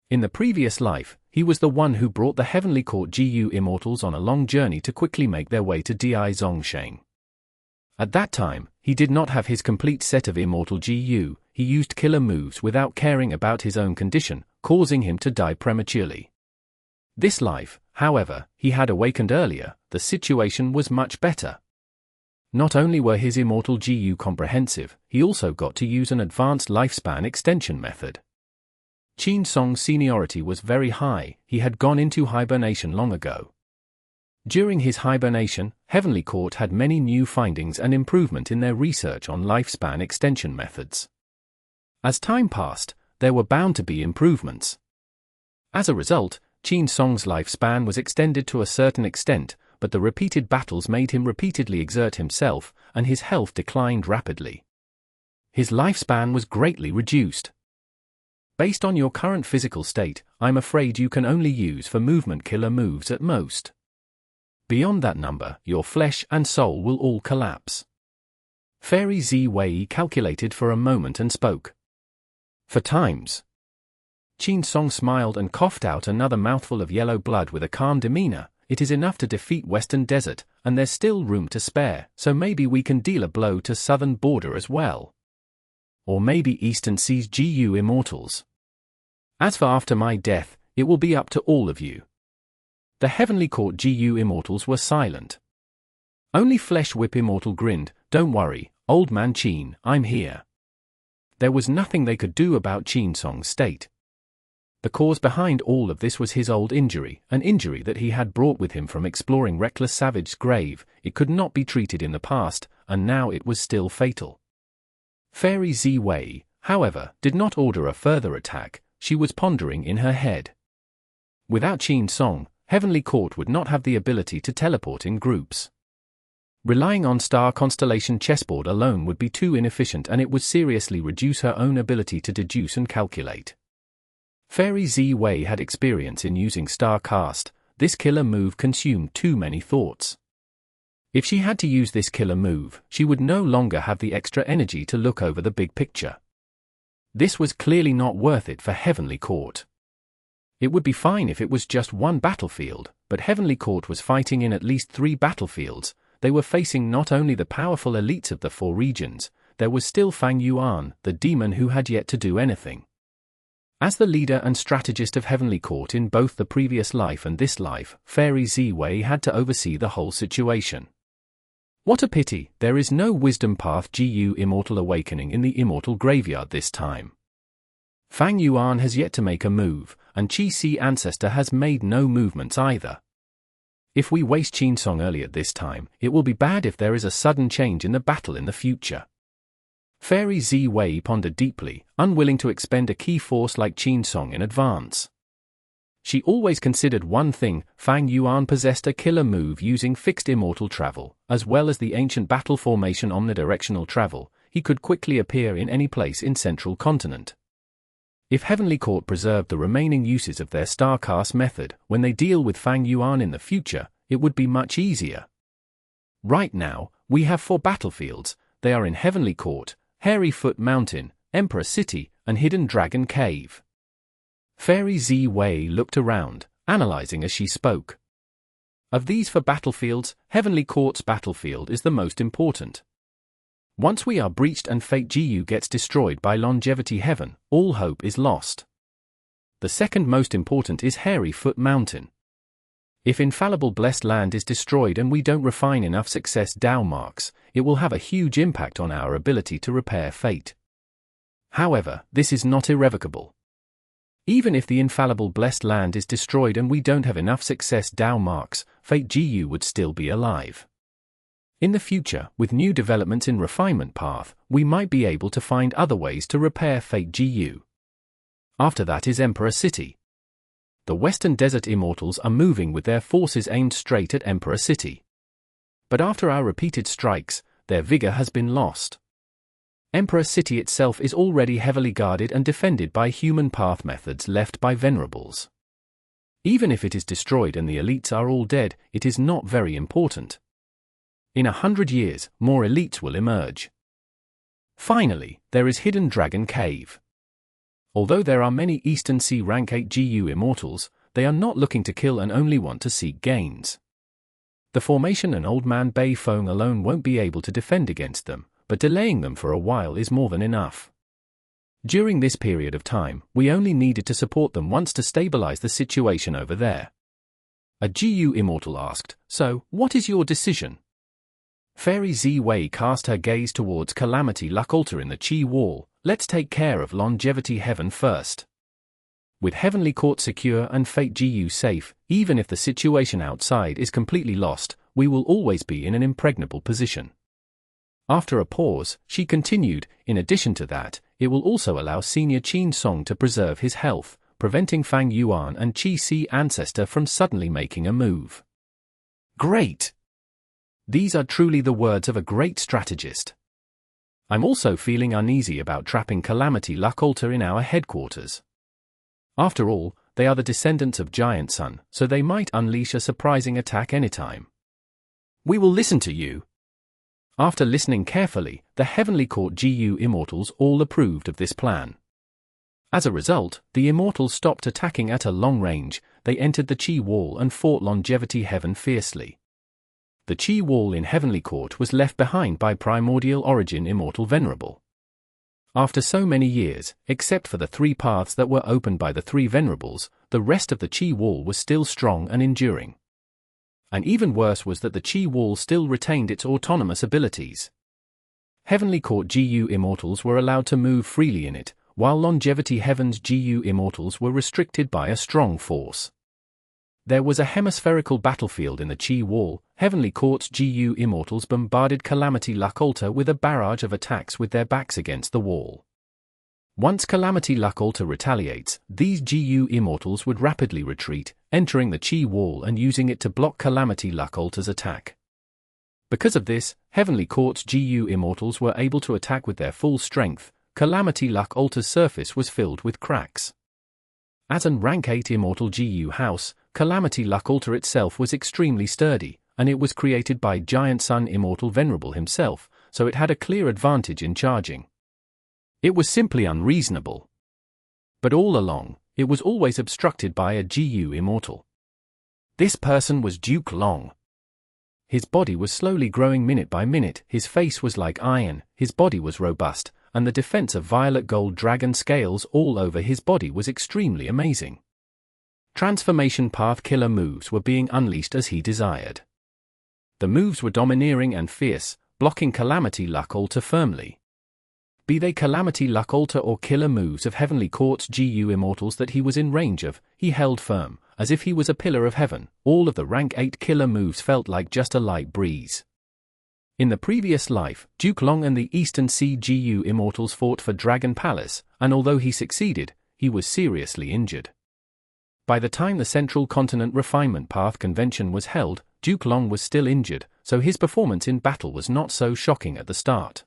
In the previous life, he was the one who brought the Heavenly Court GU immortals on a long journey to quickly make their way to Di Zongsheng. At that time, he did not have his complete set of immortal GU, he used killer moves without caring about his own condition, causing him to die prematurely. This life, however, he had awakened earlier, the situation was much better. Not only were his immortal GU comprehensive, he also got to use an advanced lifespan extension method. Qin Song's seniority was very high, he had gone into hibernation long ago. During his hibernation, Heavenly Court had many new findings and improvement in their research on lifespan extension methods. As time passed, there were bound to be improvements. As a result, Qin Song's lifespan was extended to a certain extent, but the repeated battles made him repeatedly exert himself, and his health declined rapidly. His lifespan was greatly reduced. Based on your current physical state, I'm afraid you can only use for movement killer moves at most. Beyond that number, your flesh and soul will all collapse. Fairy Ziwei calculated for a moment and spoke. For times. Qin Song smiled and coughed out another mouthful of yellow blood with a calm demeanor. It is enough to defeat Western Desert, and there's still room to spare, so maybe we can deal a blow to Southern Border as well. Or maybe Eastern Seas GU immortals. As for after my death, it will be up to all of you. The Heavenly Court GU immortals were silent. Only Flesh Whip Immortal grinned. Don't worry, old man Qin, I'm here. There was nothing they could do about Qin Song's state. The cause behind all of this was his old injury, an injury that he had brought with him from exploring Reckless Savage's grave. It could not be treated in the past, and now it was still fatal. Fairy Ziwei, however, did not order a further attack. She was pondering in her head. Without Qin Song, Heavenly Court would not have the ability to teleport in groups. Relying on star constellation chessboard alone would be too inefficient, and it would seriously reduce her own ability to deduce and calculate. Fairy Ziwei had experience in using star cast. This killer move consumed too many thoughts. If she had to use this killer move, she would no longer have the extra energy to look over the big picture. This was clearly not worth it for Heavenly Court. It would be fine if it was just one battlefield, but Heavenly Court was fighting in at least 3 battlefields. They were facing not only the powerful elites of the 4 regions, there was still Fang Yuan, the demon who had yet to do anything. As the leader and strategist of Heavenly Court in both the previous life and this life, Fairy Ziwei had to oversee the whole situation. What a pity, there is no Wisdom Path GU Immortal Awakening in the Immortal Graveyard this time. Fang Yuan has yet to make a move, and Qi Si Ancestor has made no movements either. If we waste Qin Song earlier this time, it will be bad if there is a sudden change in the battle in the future. Fairy Ziwei pondered deeply, unwilling to expend a key force like Qin Song in advance. She always considered one thing: Fang Yuan possessed a killer move using fixed immortal travel, as well as the ancient battle formation omnidirectional travel. He could quickly appear in any place in Central Continent. If Heavenly Court preserved the remaining uses of their Starcast method, when they deal with Fang Yuan in the future, it would be much easier. Right now, we have 4 battlefields. They are in Heavenly Court, Hairy Foot Mountain, Emperor City, and Hidden Dragon Cave. Fairy Ziwei looked around, analyzing as she spoke. Of these 4 battlefields, Heavenly Court's battlefield is the most important. Once we are breached and Fate GU gets destroyed by Longevity Heaven, all hope is lost. The second most important is Hairy Foot Mountain. If Infallible Blessed Land is destroyed and we don't refine enough success Dao marks, it will have a huge impact on our ability to repair Fate. However, this is not irrevocable. Even if the infallible blessed land is destroyed and we don't have enough success Dao marks, Fate GU would still be alive. In the future, with new developments in refinement path, we might be able to find other ways to repair Fate GU. After that is Emperor City. The Western Desert Immortals are moving with their forces aimed straight at Emperor City. But after our repeated strikes, their vigor has been lost. Emperor City itself is already heavily guarded and defended by human path methods left by Venerables. Even if it is destroyed and the elites are all dead, it is not very important. In 100 years, more elites will emerge. Finally, there is Hidden Dragon Cave. Although there are many Eastern Sea Rank 8 GU Immortals, they are not looking to kill and only want to seek gains. The formation and Old Man Bei Feng alone won't be able to defend against them, but delaying them for a while is more than enough. During this period of time, we only needed to support them once to stabilize the situation over there. A GU Immortal asked, "So, what is your decision?" Fairy Zi Wei cast her gaze towards Calamity Luck Altar in the Qi Wall. "Let's take care of Longevity Heaven first. With Heavenly Court secure and Fate GU safe, even if the situation outside is completely lost, we will always be in an impregnable position." After a pause, she continued, "In addition to that, it will also allow Senior Qin Song to preserve his health, preventing Fang Yuan and Qi Si Ancestor from suddenly making a move." Great! These are truly the words of a great strategist. I'm also feeling uneasy about trapping Calamity Luck Altar in our headquarters. After all, they are the descendants of Giant Sun, so they might unleash a surprising attack anytime. "We will listen to you." After listening carefully, the Heavenly Court GU Immortals all approved of this plan. As a result, the Immortals stopped attacking at a long range, they entered the Qi Wall and fought Longevity Heaven fiercely. The Qi Wall in Heavenly Court was left behind by Primordial Origin Immortal Venerable. After so many years, except for the 3 paths that were opened by the 3 Venerables, the rest of the Qi Wall was still strong and enduring. And even worse was that the Qi Wall still retained its autonomous abilities. Heavenly Court GU Immortals were allowed to move freely in it, while Longevity Heaven's GU Immortals were restricted by a strong force. There was a hemispherical battlefield in the Qi Wall. Heavenly Court's GU Immortals bombarded Calamity Luck Altar with a barrage of attacks with their backs against the wall. Once Calamity Luck Altar retaliates, these GU Immortals would rapidly retreat, entering the Qi Wall and using it to block Calamity Luck Altar's attack. Because of this, Heavenly Court's GU Immortals were able to attack with their full strength. Calamity Luck Altar's surface was filled with cracks. As an Rank 8 Immortal GU house, Calamity Luck Altar itself was extremely sturdy, and it was created by Giant Sun Immortal Venerable himself, so it had a clear advantage in charging. It was simply unreasonable. But all along, it was always obstructed by a GU Immortal. This person was Duke Long. His body was slowly growing minute by minute, his face was like iron, his body was robust, and the defense of violet gold dragon scales all over his body was extremely amazing. Transformation path killer moves were being unleashed as he desired. The moves were domineering and fierce, blocking Calamity Luck Altar firmly. Be they Calamity Luck Altar or killer moves of Heavenly Court's GU Immortals that he was in range of, he held firm, as if he was a pillar of heaven. All of the Rank 8 killer moves felt like just a light breeze. In the previous life, Duke Long and the Eastern Sea GU Immortals fought for Dragon Palace, and although he succeeded, he was seriously injured. By the time the Central Continent Refinement Path Convention was held, Duke Long was still injured, so his performance in battle was not so shocking at the start.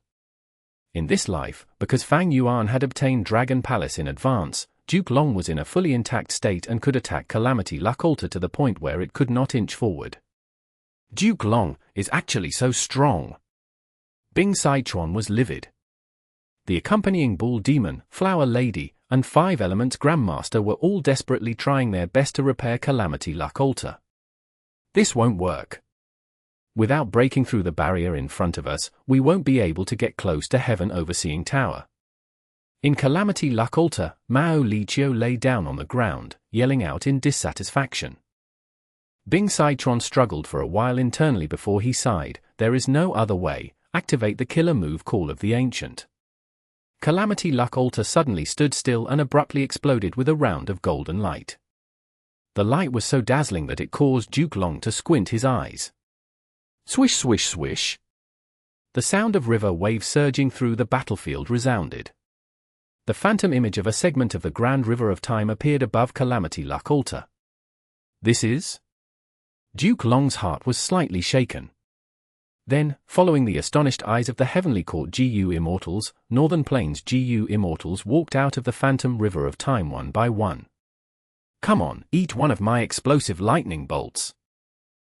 In this life, because Fang Yuan had obtained Dragon Palace in advance, Duke Long was in a fully intact state and could attack Calamity Luck Altar to the point where it could not inch forward. Duke Long is actually so strong. Bing Saichuan was livid. The accompanying Bull Demon, Flower Lady, and 5 Elements Grandmaster were all desperately trying their best to repair Calamity Luck Altar. This won't work. Without breaking through the barrier in front of us, we won't be able to get close to Heaven Overseeing Tower. In Calamity Luck Altar, Mao Liqiu lay down on the ground, yelling out in dissatisfaction. Bing Saichuan struggled for a while internally before he sighed, "There is no other way, activate the killer move Call of the Ancient." Calamity Luck Altar suddenly stood still and abruptly exploded with a round of golden light. The light was so dazzling that it caused Duke Long to squint his eyes. Swish, swish, swish. The sound of river waves surging through the battlefield resounded. The phantom image of a segment of the Grand River of Time appeared above Calamity Luck Altar. This is? Duke Long's heart was slightly shaken. Then, following the astonished eyes of the Heavenly Court GU Immortals, Northern Plains GU Immortals walked out of the phantom river of time one by one. Come on, eat one of my explosive lightning bolts.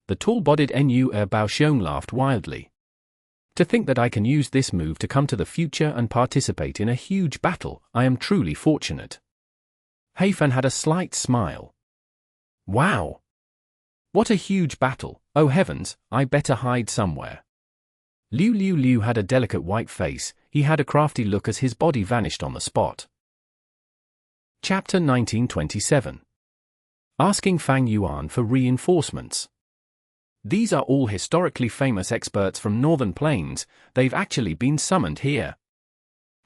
The tall-bodied Nu Bao Xiong laughed wildly. To think that I can use this move to come to the future and participate in a huge battle, I am truly fortunate. Heifan had a slight smile. Wow! What a huge battle, oh heavens, I better hide somewhere. Liu Liu Liu had a delicate white face, he had a crafty look as his body vanished on the spot. Chapter 1927. Asking Fang Yuan for reinforcements. These are all historically famous experts from Northern Plains, they've actually been summoned here.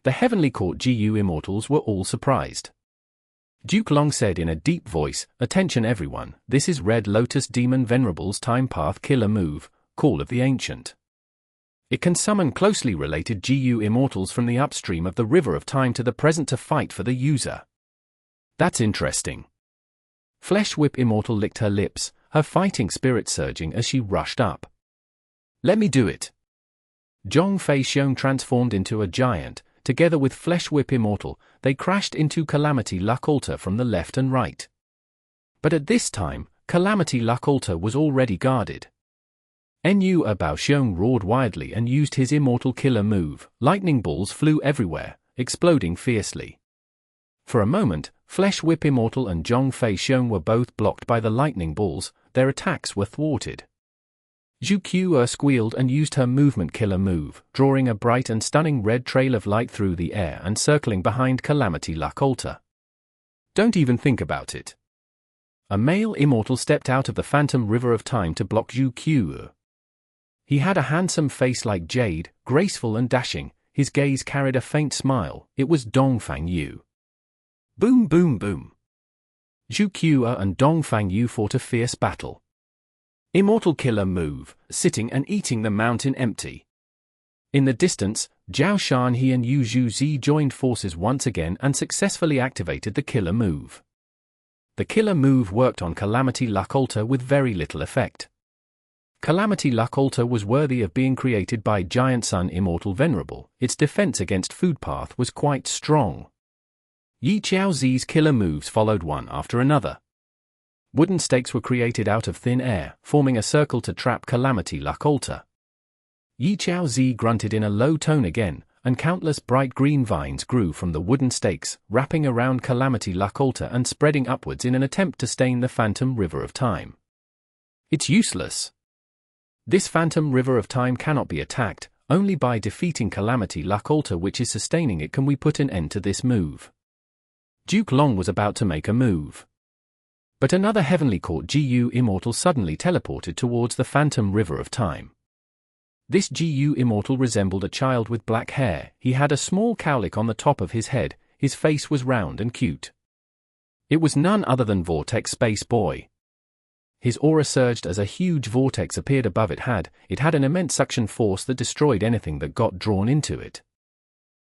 The Heavenly Court GU Immortals were all surprised. Duke Long said in a deep voice, "Attention everyone, this is Red Lotus Demon Venerable's Time Path Killer move, Call of the Ancient. It can summon closely related GU Immortals from the upstream of the River of Time to the present to fight for the user." That's interesting. Flesh Whip Immortal licked her lips, her fighting spirit surging as she rushed up. Let me do it. Zhong Fei Xiong transformed into a giant. Together with Flesh Whip Immortal, they crashed into Calamity Luck Altar from the left and right. But at this time, Calamity Luck Altar was already guarded. Nu Bao Xiong roared wildly and used his immortal killer move. Lightning balls flew everywhere, exploding fiercely. For a moment, Flesh Whip Immortal and Zhong Fei Xiong were both blocked by the lightning balls, their attacks were thwarted. Zhu Qiu squealed and used her movement killer move, drawing a bright and stunning red trail of light through the air and circling behind Calamity Luck Altar. Don't even think about it. A male immortal stepped out of the phantom river of time to block Zhu Qiu. He had a handsome face like jade, graceful and dashing, his gaze carried a faint smile. It was Dong Fang Yu. Boom boom boom. Zhu Qiu and Dong Fang Yu fought a fierce battle. Immortal killer move, sitting and eating the mountain empty. In the distance, Zhao Shanhe and Yu Zhuzi joined forces once again and successfully activated the killer move. The killer move worked on Calamity Luck Altar with very little effect. Calamity Luck Altar was worthy of being created by Giant Sun Immortal Venerable, its defense against Food Path was quite strong. Yi Qiaozi's killer moves followed one after another. Wooden stakes were created out of thin air, forming a circle to trap Calamity Luck Altar. Yi Qiaozi grunted in a low tone again, and countless bright green vines grew from the wooden stakes, wrapping around Calamity Luck Altar and spreading upwards in an attempt to stain the phantom river of time. It's useless. This phantom river of time cannot be attacked, only by defeating Calamity Luck Altar which is sustaining it can we put an end to this move. Duke Long was about to make a move. But another Heavenly Court GU Immortal suddenly teleported towards the phantom river of time. This GU Immortal resembled a child with black hair, he had a small cowlick on the top of his head, his face was round and cute. It was none other than Vortex Space Boy. His aura surged as a huge vortex appeared above it had an immense suction force that destroyed anything that got drawn into it.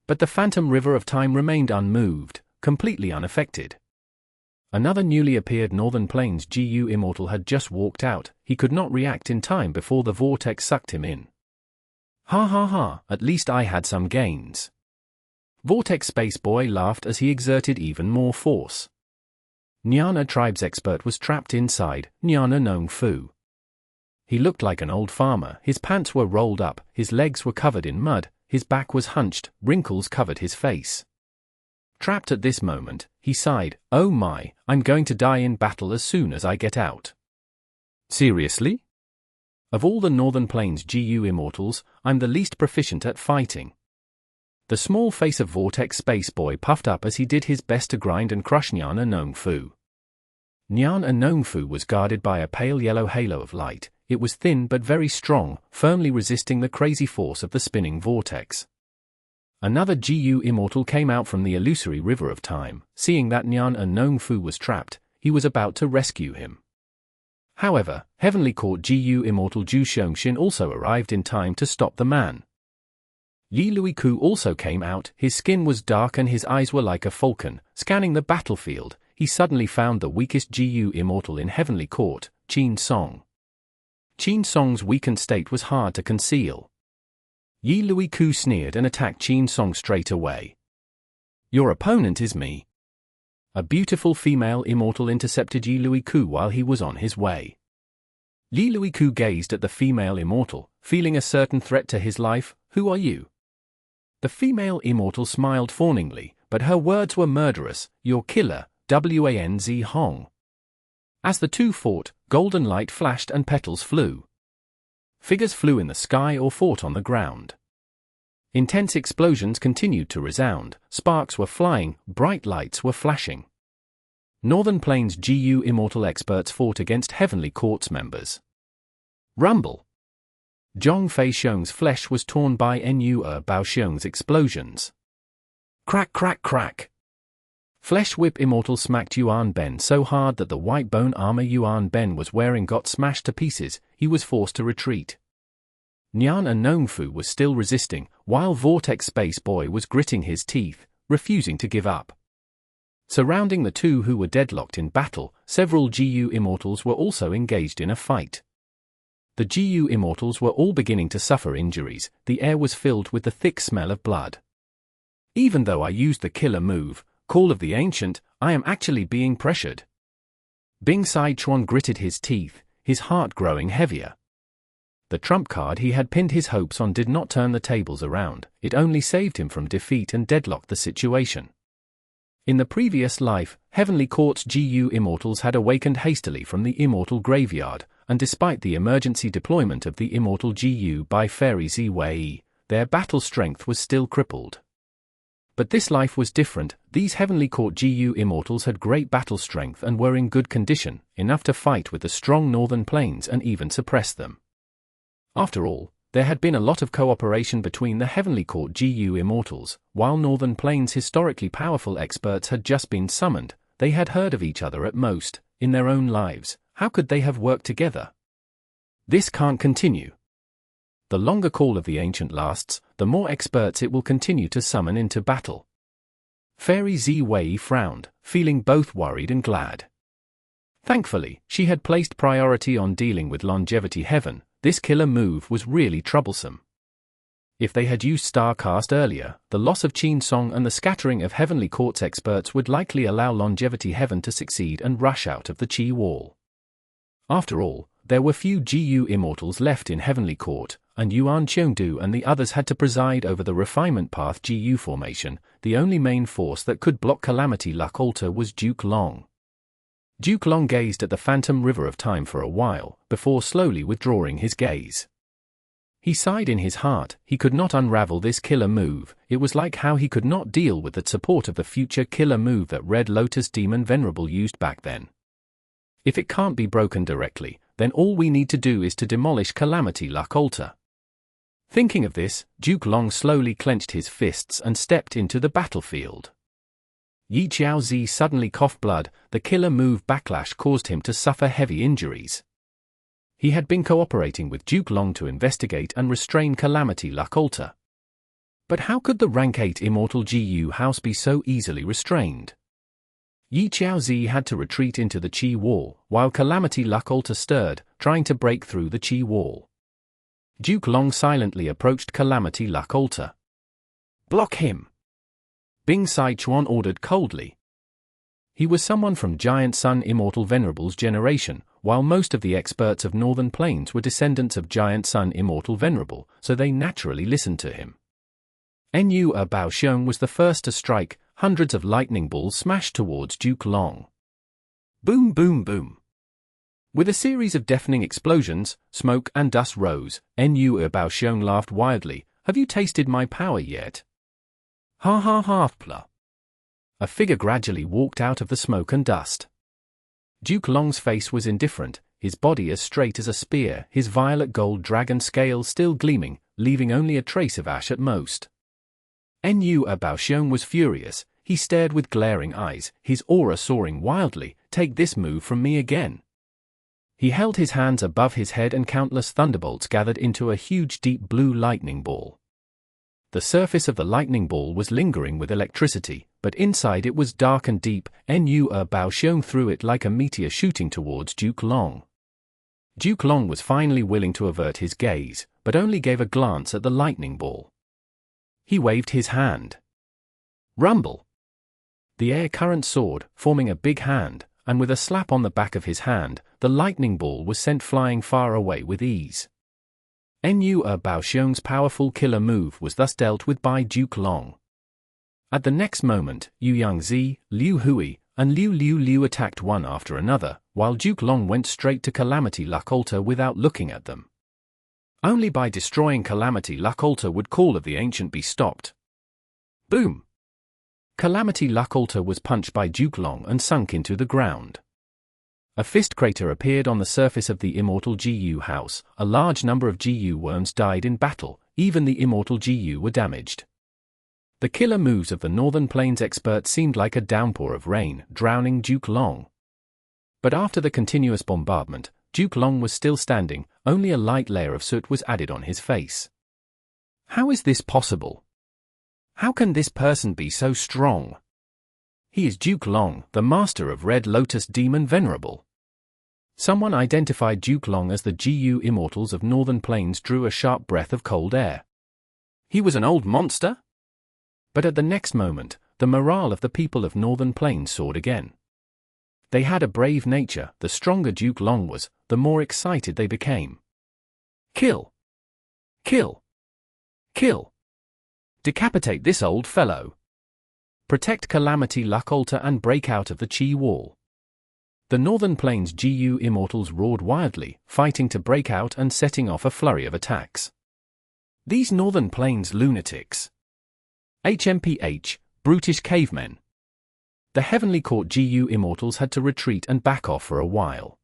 But the phantom river of time remained unmoved, completely unaffected. Another newly appeared Northern Plains GU Immortal had just walked out, he could not react in time before the vortex sucked him in. Ha ha ha, at least I had some gains. Vortex Space Boy laughed as he exerted even more force. Nyana Tribe's expert was trapped inside, Nyana Nong Fu. He looked like an old farmer, his pants were rolled up, his legs were covered in mud, his back was hunched, wrinkles covered his face. Trapped at this moment, he sighed, "Oh my, I'm going to die in battle as soon as I get out." Seriously? Of all the Northern Plains GU Immortals, I'm the least proficient at fighting. The small face of Vortex Space Boy puffed up as he did his best to grind and crush Nyana Nong Fu. Nyana Nong Fu was guarded by a pale yellow halo of light, it was thin but very strong, firmly resisting the crazy force of the spinning vortex. Another GU Immortal came out from the illusory river of time. Seeing that Yuan and Nong Fu was trapped, he was about to rescue him. However, Heavenly Court GU Immortal Zhu Xiongxin also arrived in time to stop the man. Yi Lui Ku also came out. His skin was dark and his eyes were like a falcon. Scanning the battlefield, he suddenly found the weakest GU Immortal in Heavenly Court, Qin Song. Qin Song's weakened state was hard to conceal. Yi Lui Ku sneered and attacked Qin Song straight away. "Your opponent is me." A beautiful female immortal intercepted Yi Lui Ku while he was on his way. Yi Lui Ku gazed at the female immortal, feeling a certain threat to his life. "Who are you?" The female immortal smiled fawningly, but her words were murderous. "Your killer, Wanz Hong." As the two fought, golden light flashed and petals flew. Figures flew in the sky or fought on the ground. Intense explosions continued to resound, sparks were flying, bright lights were flashing. Northern Plains GU Immortal experts fought against Heavenly Court's members. Rumble. Zhong Fei Xiong's flesh was torn by Nu Bao Xiong's explosions. Crack crack crack. Flesh Whip Immortal smacked Yuan Ben so hard that the white bone armor Yuan Ben was wearing got smashed to pieces. He was forced to retreat. Nian and Nong Fu was still resisting, while Vortex Space Boy was gritting his teeth, refusing to give up. Surrounding the two who were deadlocked in battle, several GU Immortals were also engaged in a fight. The GU Immortals were all beginning to suffer injuries. The air was filled with the thick smell of blood. "Even though I used the killer move, Call of the Ancient, I am actually being pressured." Bing Sichuan gritted his teeth, his heart growing heavier. The trump card he had pinned his hopes on did not turn the tables around. It only saved him from defeat and deadlocked the situation. In the previous life, Heavenly Court's GU Immortals had awakened hastily from the Immortal Graveyard, and despite the emergency deployment of the Immortal GU by Fairy Ziwei, their battle strength was still crippled. But this life was different. These Heavenly Court GU Immortals had great battle strength and were in good condition, enough to fight with the strong Northern Plains and even suppress them. After all, there had been a lot of cooperation between the Heavenly Court GU Immortals. While Northern Plains' historically powerful experts had just been summoned, they had heard of each other at most, in their own lives. How could they have worked together? This can't continue. The longer Call of the Ancient lasts, the more experts it will continue to summon into battle. Fairy Ziwei frowned, feeling both worried and glad. Thankfully, she had placed priority on dealing with Longevity Heaven. This killer move was really troublesome. If they had used Starcast earlier, the loss of Qin Song and the scattering of Heavenly Court's experts would likely allow Longevity Heaven to succeed and rush out of the Qi Wall. After all, there were few GU Immortals left in Heavenly Court, and Yuan Qiongdu and the others had to preside over the Refinement Path GU formation. The only main force that could block Calamity Luck Altar was Duke Long. Duke Long gazed at the phantom river of time for a while, before slowly withdrawing his gaze. He sighed in his heart. He could not unravel this killer move. It was like how he could not deal with the support of the future killer move that Red Lotus Demon Venerable used back then. If it can't be broken directly, then all we need to do is to demolish Calamity Luck Altar. Thinking of this, Duke Long slowly clenched his fists and stepped into the battlefield. Yi Xiaozi suddenly coughed blood. The killer move backlash caused him to suffer heavy injuries. He had been cooperating with Duke Long to investigate and restrain Calamity Luck Altar. But how could the Rank 8 Immortal GU house be so easily restrained? Yi Xiaozi had to retreat into the Qi Wall, while Calamity Luck Altar stirred, trying to break through the Qi Wall. Duke Long silently approached Calamity Luck Altar. "Block him!" Bing Sichuan ordered coldly. He was someone from Giant Sun Immortal Venerable's generation, while most of the experts of Northern Plains were descendants of Giant Sun Immortal Venerable, so they naturally listened to him. Nu Bao Xiong was the first to strike. Hundreds of lightning balls smashed towards Duke Long. Boom boom boom. With a series of deafening explosions, smoke and dust rose. Nu Bao Xiong laughed wildly. "Have you tasted my power yet?" "Ha ha ha pla." A figure gradually walked out of the smoke and dust. Duke Long's face was indifferent, his body as straight as a spear, his violet gold dragon scales still gleaming, leaving only a trace of ash at most. Nu Baoxiong was furious. He stared with glaring eyes, his aura soaring wildly. Take this move from me again. He held his hands above his head and countless thunderbolts gathered into a huge deep blue lightning ball. The surface of the lightning ball was lingering with electricity, but inside it was dark and deep. Nu Baoxiong threw it like a meteor shooting towards Duke Long. Duke Long was finally willing to avert his gaze, but only gave a glance at the lightning ball. He waved his hand. Rumble! The air current soared, forming a big hand, and with a slap on the back of his hand, the lightning ball was sent flying far away with ease. Nu Baoxiong's powerful killer move was thus dealt with by Duke Long. At the next moment, Yu Yangzi, Liu Hui, and Liu Liu attacked one after another, while Duke Long went straight to Calamity Luck Altar without looking at them. Only by destroying Calamity Luck Altar would Call of the Ancient be stopped. Boom! Calamity Luck Altar was punched by Duke Long and sunk into the ground. A fist crater appeared on the surface of the Immortal GU house. A large number of GU worms died in battle, even the Immortal GU were damaged. The killer moves of the Northern Plains expert seemed like a downpour of rain, drowning Duke Long. But after the continuous bombardment, Duke Long was still standing, only a light layer of soot was added on his face. How is this possible? How can this person be so strong? He is Duke Long, the master of Red Lotus Demon Venerable. Someone identified Duke Long as the GU Immortals of Northern Plains drew a sharp breath of cold air. He was an old monster? But at the next moment, the morale of the people of Northern Plains soared again. They had a brave nature. The stronger Duke Long was, the more excited they became. Kill! Kill! Kill! Decapitate this old fellow. Protect Calamity Luck Altar and break out of the Chi Wall. The Northern Plains GU Immortals roared wildly, fighting to break out and setting off a flurry of attacks. These Northern Plains lunatics. HMPH, brutish cavemen. The Heavenly Court GU Immortals had to retreat and back off for a while.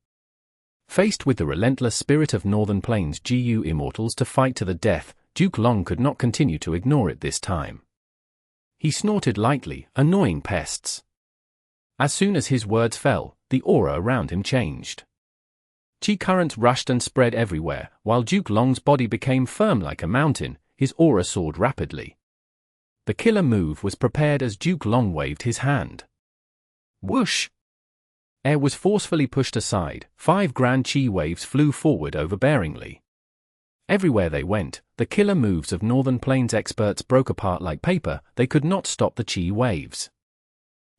Faced with the relentless spirit of Northern Plains GU Immortals to fight to the death, Duke Long could not continue to ignore it this time. He snorted lightly, annoying pests. As soon as his words fell, the aura around him changed. Chi currents rushed and spread everywhere, while Duke Long's body became firm like a mountain. His aura soared rapidly. The killer move was prepared as Duke Long waved his hand. Whoosh! Air was forcefully pushed aside. 5 grand chi waves flew forward overbearingly. Everywhere they went, the killer moves of Northern Plains experts broke apart like paper. They could not stop the chi waves.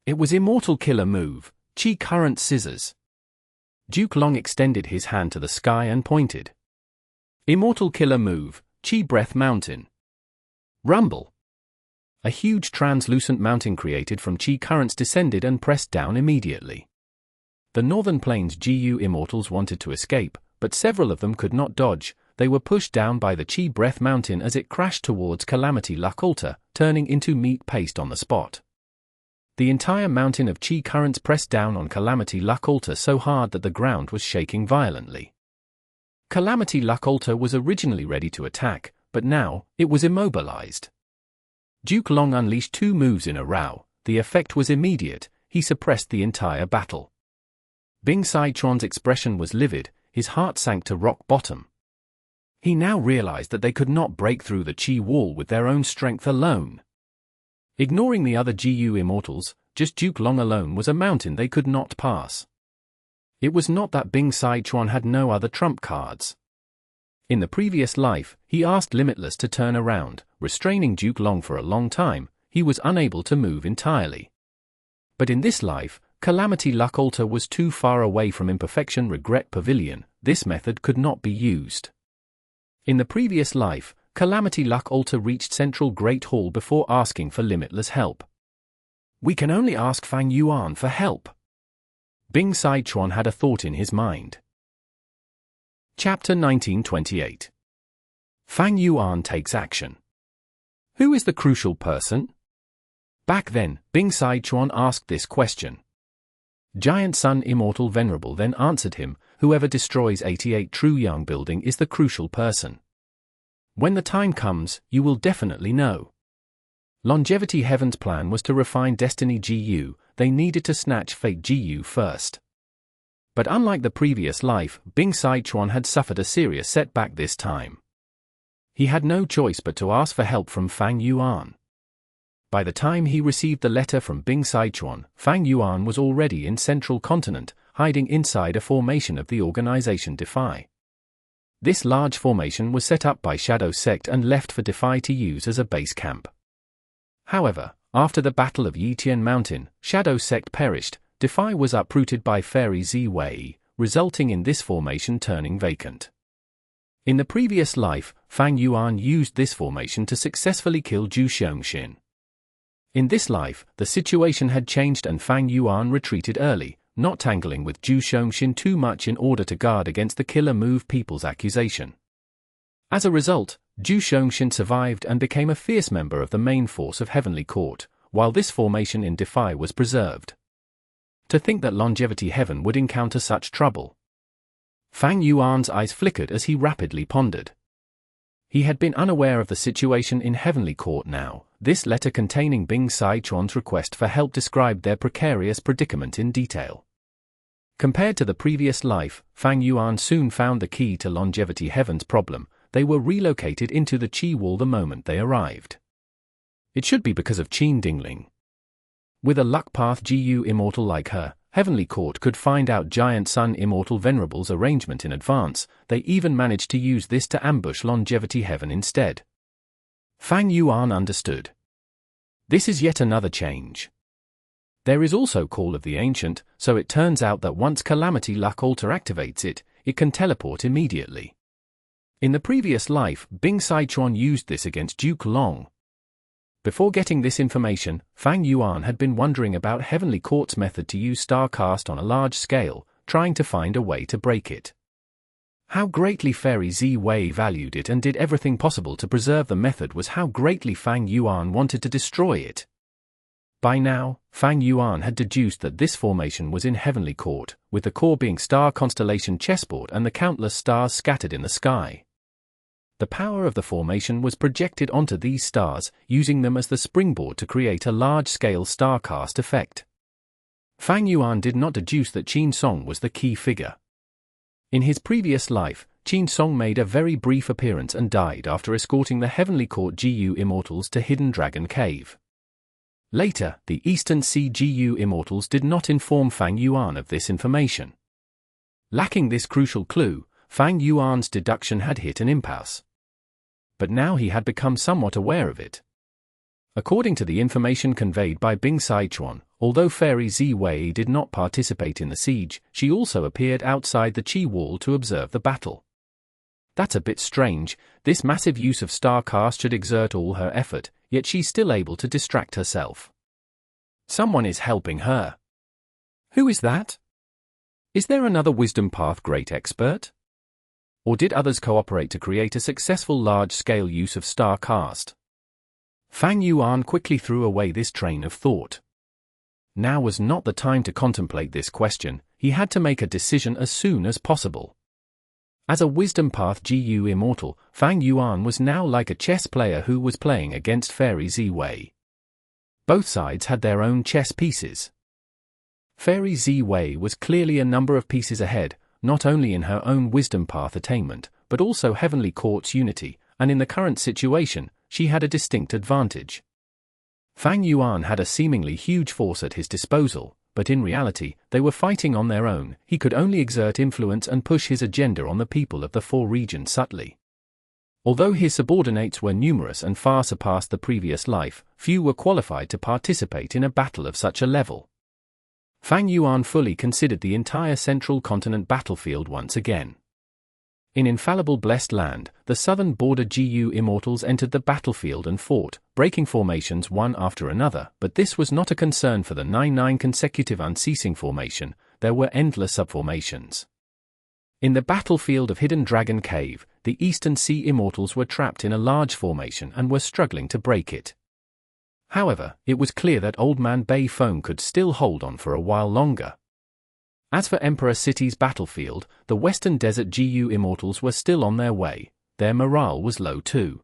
It was Immortal killer move, Chi current scissors. Duke Long extended his hand to the sky and pointed. Immortal killer move, Chi breath mountain. Rumble! A huge translucent mountain created from Chi currents descended and pressed down immediately. The Northern Plains GU Immortals wanted to escape, but several of them could not dodge. They were pushed down by the Chi breath mountain as it crashed towards Calamity Luck Altar, turning into meat paste on the spot. The entire mountain of Chi currents pressed down on Calamity Luck Altar so hard that the ground was shaking violently. Calamity Luck Altar was originally ready to attack, but now, it was immobilized. Duke Long unleashed 2 moves in a row. The effect was immediate. He suppressed the entire battle. Bing Sichuan's expression was livid. His heart sank to rock bottom. He now realized that they could not break through the Chi wall with their own strength alone. Ignoring the other GU Immortals, just Duke Long alone was a mountain they could not pass. It was not that Bing Sichuan had no other trump cards. In the previous life, he asked Limitless to turn around, restraining Duke Long for a long time. He was unable to move entirely. But in this life, Calamity Luck Altar was too far away from Imperfection Regret Pavilion. This method could not be used. In the previous life, Calamity Luck Altar reached Central Great Hall before asking for Limitless help. We can only ask Fang Yuan for help. Bing Sichuan had a thought in his mind. Chapter 1928. Fang Yuan takes action. Who is the crucial person? Back then, Bing Sichuan asked this question. Giant Sun Immortal Venerable then answered him, whoever destroys 88 True Yang building is the crucial person. When the time comes, you will definitely know. Longevity Heaven's plan was to refine Destiny GU, they needed to snatch Fate GU first. But unlike the previous life, Bing Sichuan had suffered a serious setback this time. He had no choice but to ask for help from Fang Yuan. By the time he received the letter from Bing Sichuan, Fang Yuan was already in Central Continent, hiding inside a formation of the organization Defy. This large formation was set up by Shadow Sect and left for Defy to use as a base camp. However, after the Battle of Yitian Mountain, Shadow Sect perished, Defy was uprooted by Fairy Ziwei, resulting in this formation turning vacant. In the previous life, Fang Yuan used this formation to successfully kill Zhu Xiongxin. In this life, the situation had changed and Fang Yuan retreated early, not tangling with Zhu Xiongxin too much in order to guard against the killer move people's accusation. As a result, Zhu Xiongxin survived and became a fierce member of the main force of Heavenly Court, while this formation in Defy was preserved. To think that Longevity Heaven would encounter such trouble. Fang Yuan's eyes flickered as he rapidly pondered. He had been unaware of the situation in Heavenly Court now. This letter containing Bing Sichuan's request for help described their precarious predicament in detail. Compared to the previous life, Fang Yuan soon found the key to Longevity Heaven's problem. They were relocated into the Qi Wall the moment they arrived. It should be because of Qin Dingling. With a luck path GU Immortal like her, Heavenly Court could find out Giant Sun Immortal Venerable's arrangement in advance. They even managed to use this to ambush Longevity Heaven instead. Fang Yuan understood. This is yet another change. There is also Call of the Ancient, so it turns out that once Calamity Luck Altar activates it, it can teleport immediately. In the previous life, Bing Sichuan used this against Duke Long. Before getting this information, Fang Yuan had been wondering about Heavenly Court's method to use Starcast on a large scale, trying to find a way to break it. How greatly Fairy Ziwei valued it and did everything possible to preserve the method was how greatly Fang Yuan wanted to destroy it. By now, Fang Yuan had deduced that this formation was in Heavenly Court, with the core being Star Constellation chessboard and the countless stars scattered in the sky. The power of the formation was projected onto these stars, using them as the springboard to create a large-scale starcast effect. Fang Yuan did not deduce that Qin Song was the key figure. In his previous life, Qin Song made a very brief appearance and died after escorting the Heavenly Court GU Immortals to Hidden Dragon Cave. Later, the Eastern Sea GU Immortals did not inform Fang Yuan of this information. Lacking this crucial clue, Fang Yuan's deduction had hit an impasse. But now he had become somewhat aware of it. According to the information conveyed by Bing Sichuan, although Fairy Ziwei did not participate in the siege, she also appeared outside the Qi Wall to observe the battle. That's a bit strange. This massive use of Starcast should exert all her effort, yet she's still able to distract herself. Someone is helping her. Who is that? Is there another Wisdom Path Great Expert? Or did others cooperate to create a successful large-scale use of Starcast? Fang Yuan quickly threw away this train of thought. Now was not the time to contemplate this question. He had to make a decision as soon as possible. As a Wisdom Path GU Immortal, Fang Yuan was now like a chess player who was playing against Fairy Ziwei. Both sides had their own chess pieces. Fairy Ziwei was clearly a number of pieces ahead, not only in her own Wisdom Path attainment, but also Heavenly Court's unity, and in the current situation, she had a distinct advantage. Fang Yuan had a seemingly huge force at his disposal, but in reality, they were fighting on their own. He could only exert influence and push his agenda on the people of the four regions subtly. Although his subordinates were numerous and far surpassed the previous life, few were qualified to participate in a battle of such a level. Fang Yuan fully considered the entire Central Continent battlefield once again. In Infallible Blessed Land, the southern border GU Immortals entered the battlefield and fought, breaking formations one after another, but this was not a concern for the 9-9 consecutive unceasing formation. There were endless subformations. In the battlefield of Hidden Dragon Cave, the Eastern Sea Immortals were trapped in a large formation and were struggling to break it. However, it was clear that Old Man Bei Feng could still hold on for a while longer. As for Emperor City's battlefield, the Western Desert GU Immortals were still on their way. Their morale was low too.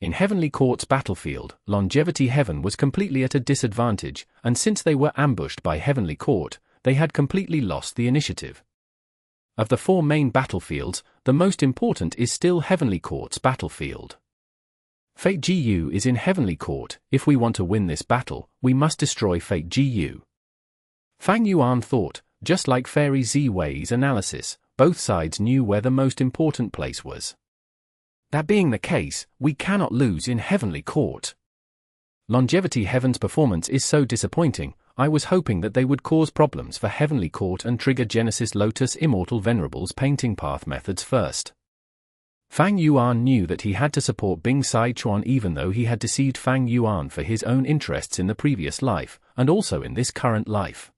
In Heavenly Court's battlefield, Longevity Heaven was completely at a disadvantage, and since they were ambushed by Heavenly Court, they had completely lost the initiative. Of the 4 main battlefields, the most important is still Heavenly Court's battlefield. Fate GU is in Heavenly Court. If we want to win this battle, we must destroy Fate GU. Fang Yuan thought, just like Fairy Z-Wei's analysis, both sides knew where the most important place was. That being the case, we cannot lose in Heavenly Court. Longevity Heaven's performance is so disappointing. I was hoping that they would cause problems for Heavenly Court and trigger Genesis Lotus Immortal Venerable's painting path methods first. Fang Yuan knew that he had to support Bing Sichuan even though he had deceived Fang Yuan for his own interests in the previous life, and also in this current life.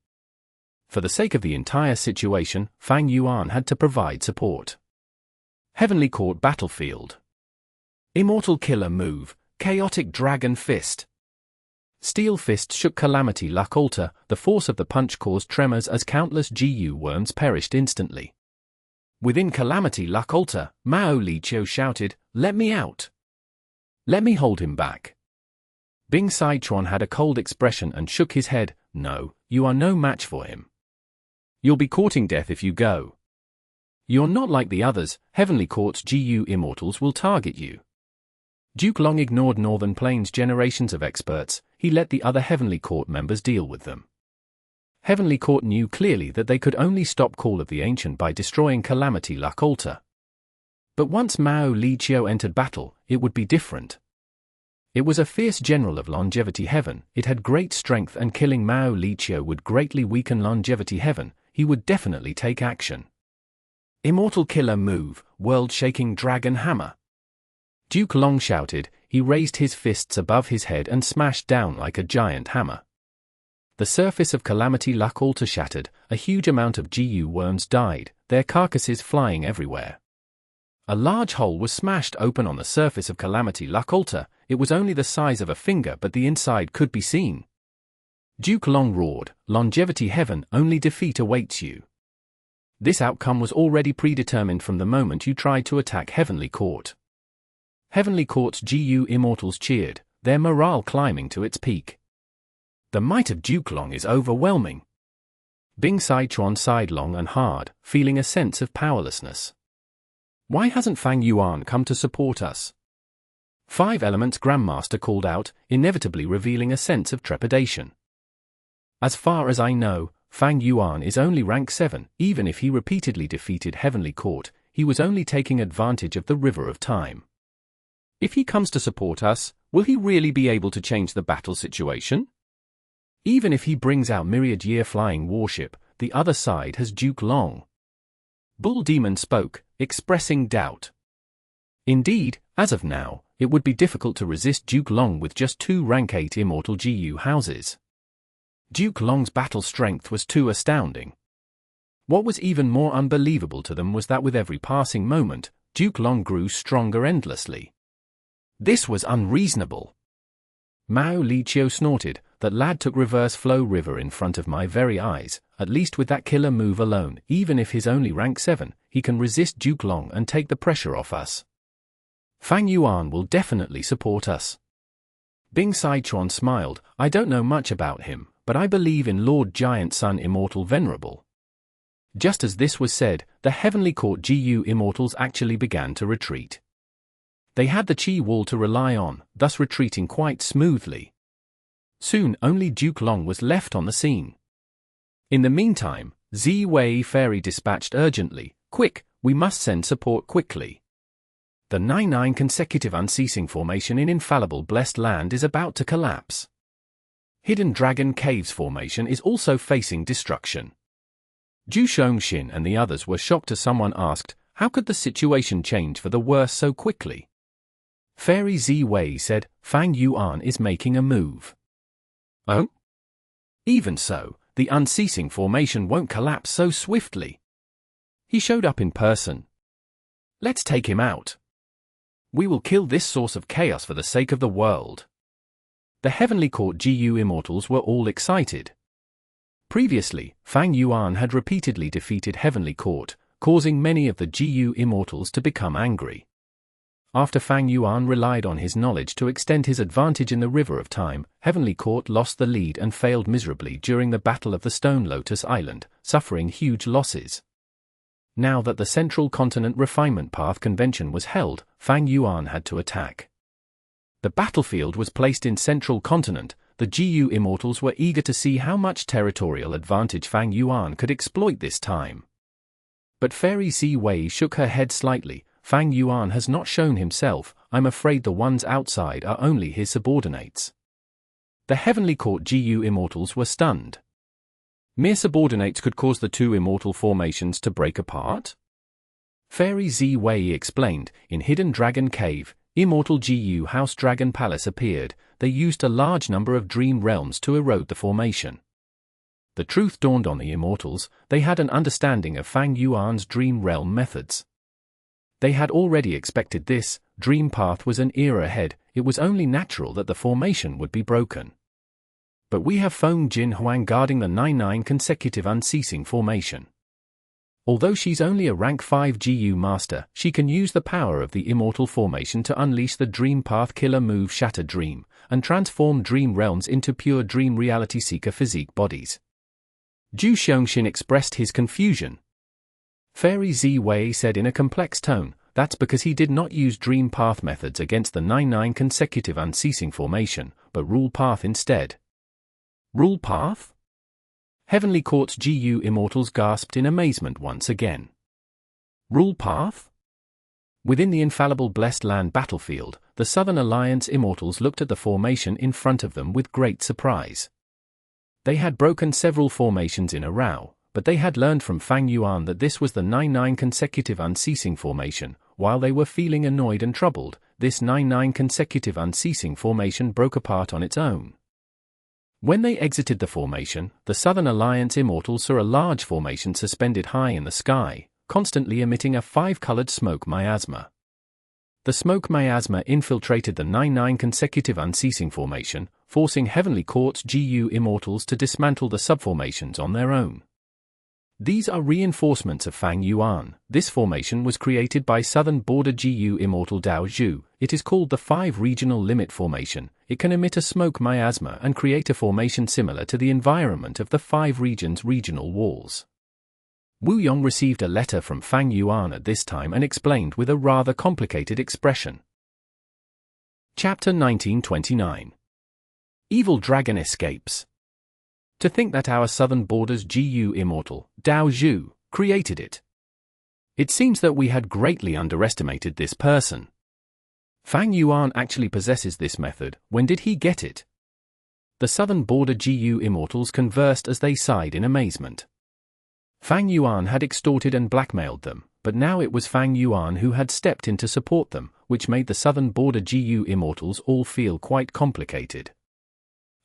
For the sake of the entire situation, Fang Yuan had to provide support. Heavenly Court battlefield. Immortal Killer Move, Chaotic Dragon Fist. Steel Fist shook Calamity Luck Altar. The force of the punch caused tremors as countless GU worms perished instantly. Within Calamity Luck Altar, Mao Liqiu shouted, "Let me out! Let me hold him back." Bing Sichuan had a cold expression and shook his head. "No, you are no match for him. You'll be courting death if you go. You're not like the others. Heavenly Court's GU Immortals will target you." Duke Long ignored Northern Plains' generations of experts. He let the other Heavenly Court members deal with them. Heavenly Court knew clearly that they could only stop Call of the Ancient by destroying Calamity Luck Altar. But once Mao Liqiu entered battle, it would be different. It was a fierce general of Longevity Heaven. It had great strength, and killing Mao Liqiu would greatly weaken Longevity Heaven. He would definitely take action. Immortal Killer Move, World-Shaking Dragon Hammer. Duke Long shouted. He raised his fists above his head and smashed down like a giant hammer. The surface of Calamity Luck Altar shattered. A huge amount of GU worms died, their carcasses flying everywhere. A large hole was smashed open on the surface of Calamity Luck Altar. It was only the size of a finger, but the inside could be seen. Duke Long roared, "Longevity Heaven, only defeat awaits you." This outcome was already predetermined from the moment you tried to attack Heavenly Court. Heavenly Court's GU Immortals cheered, their morale climbing to its peak. The might of Duke Long is overwhelming. Bing Sichuan sighed long and hard, feeling a sense of powerlessness. Why hasn't Fang Yuan come to support us? 5 Elements Grandmaster called out, inevitably revealing a sense of trepidation. As far as I know, Fang Yuan is only rank 7. Even if he repeatedly defeated Heavenly Court, he was only taking advantage of the River of Time. If he comes to support us, will he really be able to change the battle situation? Even if he brings out Myriad Year Flying Warship, the other side has Duke Long. Bull Demon spoke, expressing doubt. Indeed, as of now, it would be difficult to resist Duke Long with just 2 rank 8 Immortal GU houses. Duke Long's battle strength was too astounding. What was even more unbelievable to them was that with every passing moment, Duke Long grew stronger endlessly. This was unreasonable. Mao Liqiu snorted, "That lad took reverse flow river in front of my very eyes. At least with that killer move alone, even if he's only rank 7, he can resist Duke Long and take the pressure off us. Fang Yuan will definitely support us." Bing Sichuan smiled. "I don't know much about him, but I believe in Lord Giant Sun Immortal Venerable." Just as this was said, the Heavenly Court GU Immortals actually began to retreat. They had the Qi wall to rely on, thus retreating quite smoothly. Soon only Duke Long was left on the scene. In the meantime, Z-Wei Fairy dispatched urgently, "Quick, we must send support quickly. The 9-9 consecutive unceasing formation in Infallible Blessed Land is about to collapse. Hidden Dragon Caves formation is also facing destruction." Zhu Shongxin and the others were shocked as someone asked, "How could the situation change for the worse so quickly?" Fairy Z-Wei said, "Fang Yuan is making a move." "Oh? Even so, the unceasing formation won't collapse so swiftly. He showed up in person. Let's take him out. We will kill this source of chaos for the sake of the world." The Heavenly Court GU Immortals were all excited. Previously, Fang Yuan had repeatedly defeated Heavenly Court, causing many of the GU Immortals to become angry. After Fang Yuan relied on his knowledge to extend his advantage in the River of Time, Heavenly Court lost the lead and failed miserably during the Battle of the Stone Lotus Island, suffering huge losses. Now that the Central Continent Refinement Path Convention was held, Fang Yuan had to attack. The battlefield was placed in Central Continent. The GU Immortals were eager to see how much territorial advantage Fang Yuan could exploit this time. But Fairy Ziwei shook her head slightly. Fang Yuan has not shown himself. I'm afraid the ones outside are only his subordinates. The Heavenly Court GU Immortals were stunned. Mere subordinates could cause the two immortal formations to break apart? Fairy Ziwei explained. In Hidden Dragon Cave, Immortal GU House Dragon Palace appeared. They used a large number of dream realms to erode the formation. The truth dawned on the Immortals. They had an understanding of Fang Yuan's dream realm methods. They had already expected this. Dream Path was an era ahead. It was only natural that the formation would be broken. But we have Feng Jin Huang guarding the 9-9 consecutive unceasing formation. Although she's only a rank 5 GU master, she can use the power of the immortal formation to unleash the Dream Path killer move Shatter Dream, and transform dream realms into pure dream reality seeker physique bodies. Zhu Xiongxin expressed his confusion. Fairy Ziwei said in a complex tone, that's because he did not use Dream Path methods against the 9-9 consecutive unceasing formation, but Rule Path instead. Rule Path? Heavenly Court's GU Immortals gasped in amazement once again. Rule Path? Within the infallible Blessed Land battlefield, the Southern Alliance Immortals looked at the formation in front of them with great surprise. They had broken several formations in a row, but they had learned from Fang Yuan that this was the 9-9 consecutive unceasing formation. While they were feeling annoyed and troubled, this 9-9 consecutive unceasing formation broke apart on its own. When they exited the formation, the Southern Alliance Immortals saw a large formation suspended high in the sky, constantly emitting a 5-colored smoke miasma. The smoke miasma infiltrated the 9-9 consecutive unceasing formation, forcing Heavenly Court's GU Immortals to dismantle the subformations on their own. These are reinforcements of Fang Yuan. This formation was created by Southern Border GU Immortal Dao Zhu. It is called the 5 Regional Limit Formation. It can emit a smoke miasma and create a formation similar to the environment of the 5 regions' regional walls. Wu Yong received a letter from Fang Yuan at this time and explained with a rather complicated expression. Chapter 1929. Evil Dragon Escapes. To think that our Southern Borders GU Immortal, Dao Zhu, created it. It seems that we had greatly underestimated this person. Fang Yuan actually possesses this method. When did he get it? The Southern Border GU Immortals conversed as they sighed in amazement. Fang Yuan had extorted and blackmailed them, but now it was Fang Yuan who had stepped in to support them, which made the Southern Border GU Immortals all feel quite complicated.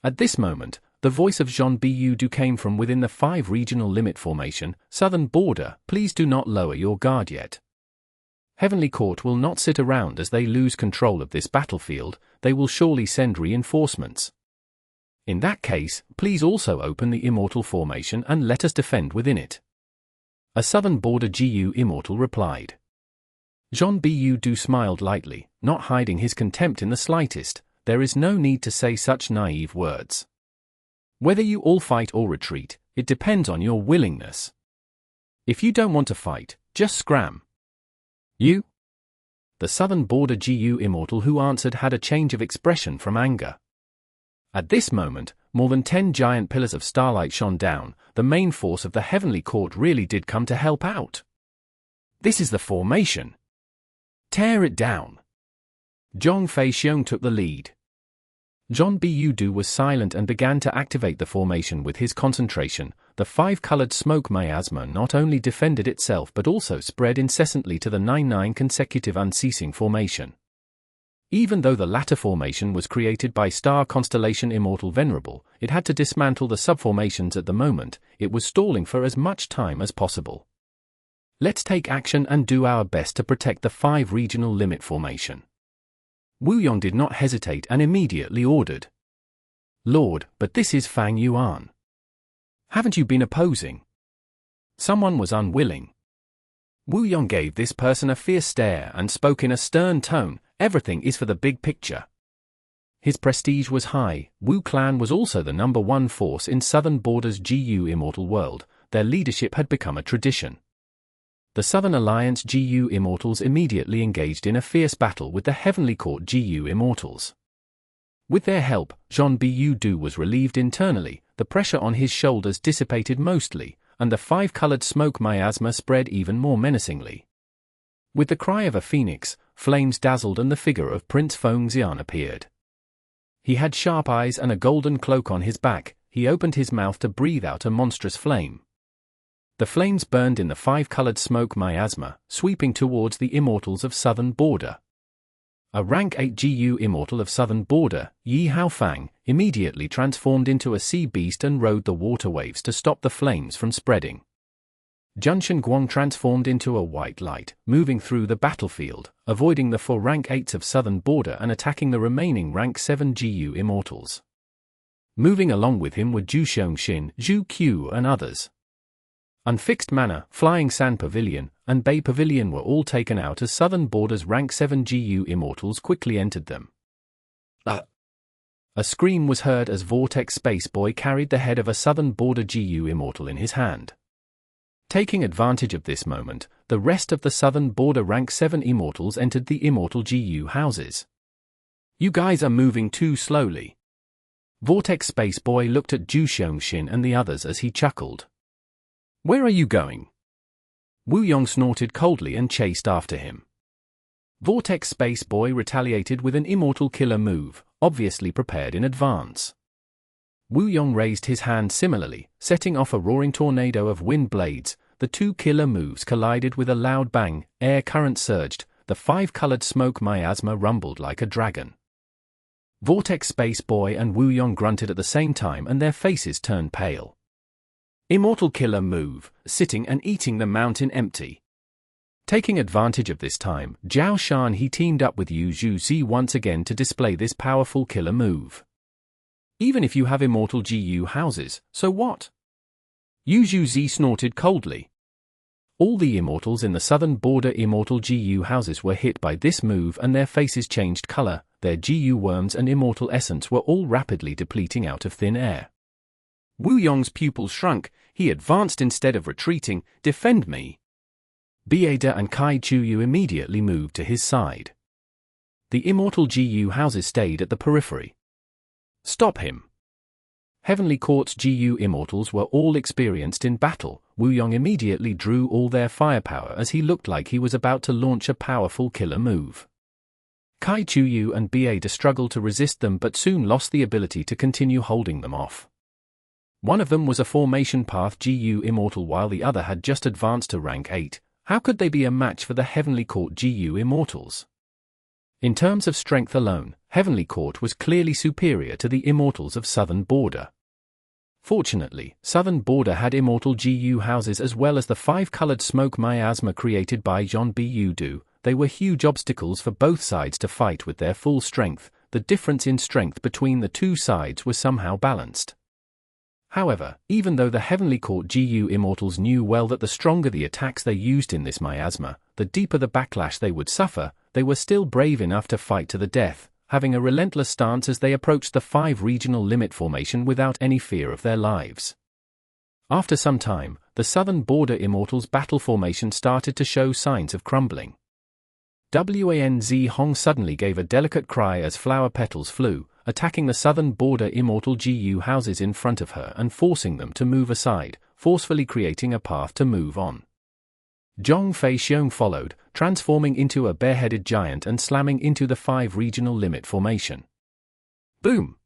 At this moment, the voice of Zhon Biyudu came from within the 5 Regional Limit Formation. Southern Border, please do not lower your guard yet. Heavenly Court will not sit around as they lose control of this battlefield. They will surely send reinforcements. In that case, please also open the Immortal Formation and let us defend within it. A Southern Border GU Immortal replied. Zhon Biyudu smiled lightly, not hiding his contempt in the slightest. There is no need to say such naive words. Whether you all fight or retreat, it depends on your willingness. If you don't want to fight, just scram. You? The Southern Border GU Immortal who answered had a change of expression from anger. At this moment, more than 10 giant pillars of starlight shone down. The main force of the Heavenly Court really did come to help out. This is the formation. Tear it down. Zhong Feixiong took the lead. Zhon Biyudu was silent and began to activate the formation with his concentration. The 5-colored smoke miasma not only defended itself but also spread incessantly to the 9-9 consecutive unceasing formation. Even though the latter formation was created by Star Constellation Immortal Venerable, it had to dismantle the subformations at the moment. It was stalling for as much time as possible. Let's take action and do our best to protect the 5 Regional Limit Formation. Wu Yong did not hesitate and immediately ordered. Lord, but this is Fang Yuan. Haven't you been opposing? Someone was unwilling. Wu Yong gave this person a fierce stare and spoke in a stern tone, "Everything is for the big picture." His prestige was high. Wu clan was also the #1 force in Southern Border's GU Immortal world. Their leadership had become a tradition. The Southern Alliance GU Immortals immediately engaged in a fierce battle with the Heavenly Court GU Immortals. With their help, Jean Bu was relieved internally, the pressure on his shoulders dissipated mostly, and the five-colored smoke miasma spread even more menacingly. With the cry of a phoenix, flames dazzled and the figure of Prince Feng Xian appeared. He had sharp eyes and a golden cloak on his back. He opened his mouth to breathe out a monstrous flame. The flames burned in the five-colored smoke miasma, sweeping towards the Immortals of Southern Border. A rank 8 GU Immortal of Southern Border, Yi Hao Fang, immediately transformed into a sea beast and rode the water waves to stop the flames from spreading. Junshan Guang transformed into a white light, moving through the battlefield, avoiding the 4 rank 8s of Southern Border and attacking the remaining rank 7 GU Immortals. Moving along with him were Zhu Xiongxin, Zhu Qiu and others. Unfixed Manor, Flying Sand Pavilion, and Bay Pavilion were all taken out as Southern Border's rank 7 GU Immortals quickly entered them. A scream was heard as Vortex Space Boy carried the head of a Southern Border GU Immortal in his hand. Taking advantage of this moment, the rest of the Southern Border rank 7 Immortals entered the Immortal GU houses. "You guys are moving too slowly." Vortex Space Boy looked at Zhu Xiongxin and the others as he chuckled. "Where are you going?" Wu Yong snorted coldly and chased after him. Vortex Space Boy retaliated with an Immortal Killer move, obviously prepared in advance. Wu Yong raised his hand similarly, setting off a roaring tornado of wind blades. The two killer moves collided with a loud bang, air current surged, the five-colored smoke miasma rumbled like a dragon. Vortex Space Boy and Wu Yong grunted at the same time and their faces turned pale. Immortal Killer move, sitting and eating the mountain empty. Taking advantage of this time, Zhao Shan he teamed up with Yu Zhu once again to display this powerful killer move. "Even if you have Immortal GU houses, so what?" Yu Zhu snorted coldly. All the Immortals in the Southern Border Immortal GU houses were hit by this move and their faces changed color, their GU worms and Immortal essence were all rapidly depleting out of thin air. Wu Yong's pupils shrunk, he advanced instead of retreating. "Defend me." Beheaded and Kai Chuyu immediately moved to his side. The Immortal GU houses stayed at the periphery. "Stop him." Heavenly Court's GU Immortals were all experienced in battle. Wu Yong immediately drew all their firepower as he looked like he was about to launch a powerful killer move. Kai Chuyu and Beheaded struggled to resist them but soon lost the ability to continue holding them off. One of them was a Formation Path GU Immortal while the other had just advanced to rank 8. How could they be a match for the Heavenly Court GU Immortals? In terms of strength alone, Heavenly Court was clearly superior to the Immortals of Southern Border. Fortunately, Southern Border had Immortal GU houses as well as the five-colored smoke miasma created by Jean Bu. They were huge obstacles for both sides to fight with their full strength. The difference in strength between the two sides was somehow balanced. However, even though the Heavenly Court GU Immortals knew well that the stronger the attacks they used in this miasma, the deeper the backlash they would suffer, they were still brave enough to fight to the death, having a relentless stance as they approached the 5 regional limit formation without any fear of their lives. After some time, the Southern Border Immortals battle formation started to show signs of crumbling. Wanz Hong suddenly gave a delicate cry as flower petals flew, attacking the Southern Border Immortal GU houses in front of her and forcing them to move aside, forcefully creating a path to move on. Zhong Fei Xiong followed, transforming into a bareheaded giant and slamming into the 5 regional limit formation. Boom!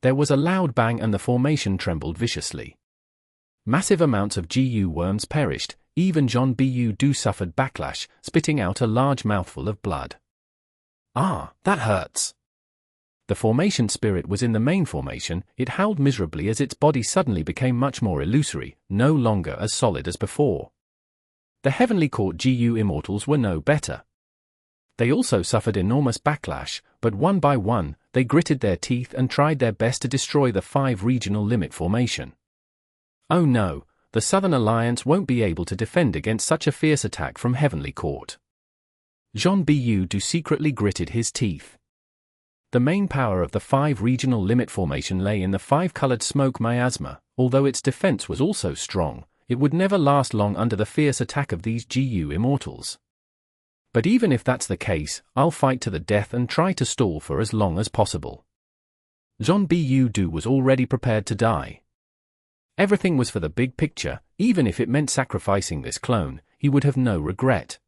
There was a loud bang and the formation trembled viciously. Massive amounts of GU worms perished, even Jean Bu suffered backlash, spitting out a large mouthful of blood. "Ah, that hurts." The formation spirit was in the main formation. It howled miserably as its body suddenly became much more illusory, no longer as solid as before. The Heavenly Court GU Immortals were no better. They also suffered enormous backlash, but one by one, they gritted their teeth and tried their best to destroy the 5 regional limit formation. Oh no, the Southern Alliance won't be able to defend against such a fierce attack from Heavenly Court. Jean Bu secretly gritted his teeth. The main power of the 5 regional limit formation lay in the 5-colored smoke miasma. Although its defense was also strong, it would never last long under the fierce attack of these GU Immortals. But even if that's the case, I'll fight to the death and try to stall for as long as possible. Jean Bu was already prepared to die. Everything was for the big picture. Even if it meant sacrificing this clone, he would have no regret.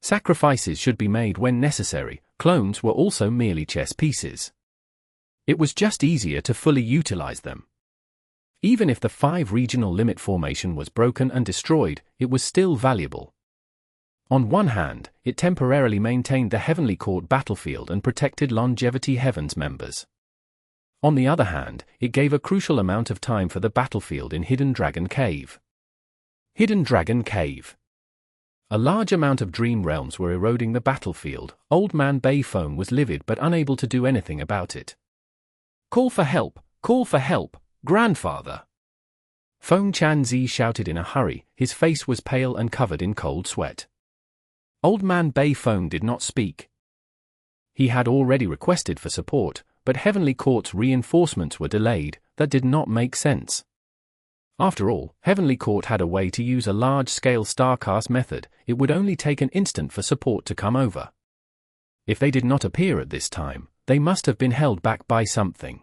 Sacrifices should be made when necessary. Clones were also merely chess pieces. It was just easier to fully utilize them. Even if the 5 regional limit formation was broken and destroyed, it was still valuable. On one hand, it temporarily maintained the Heavenly Court battlefield and protected Longevity Heaven's members. On the other hand, it gave a crucial amount of time for the battlefield in Hidden Dragon Cave. Hidden Dragon Cave. A large amount of dream realms were eroding the battlefield. Old Man Bei Feng was livid but unable to do anything about it. Call for help! Call for help! Grandfather! Feng Chanzi shouted in a hurry. His face was pale and covered in cold sweat. Old Man Bei Feng did not speak. He had already requested for support, but Heavenly Court's reinforcements were delayed. That did not make sense. After all, Heavenly Court had a way to use a large-scale starcast method. It would only take an instant for support to come over. If they did not appear at this time, they must have been held back by something.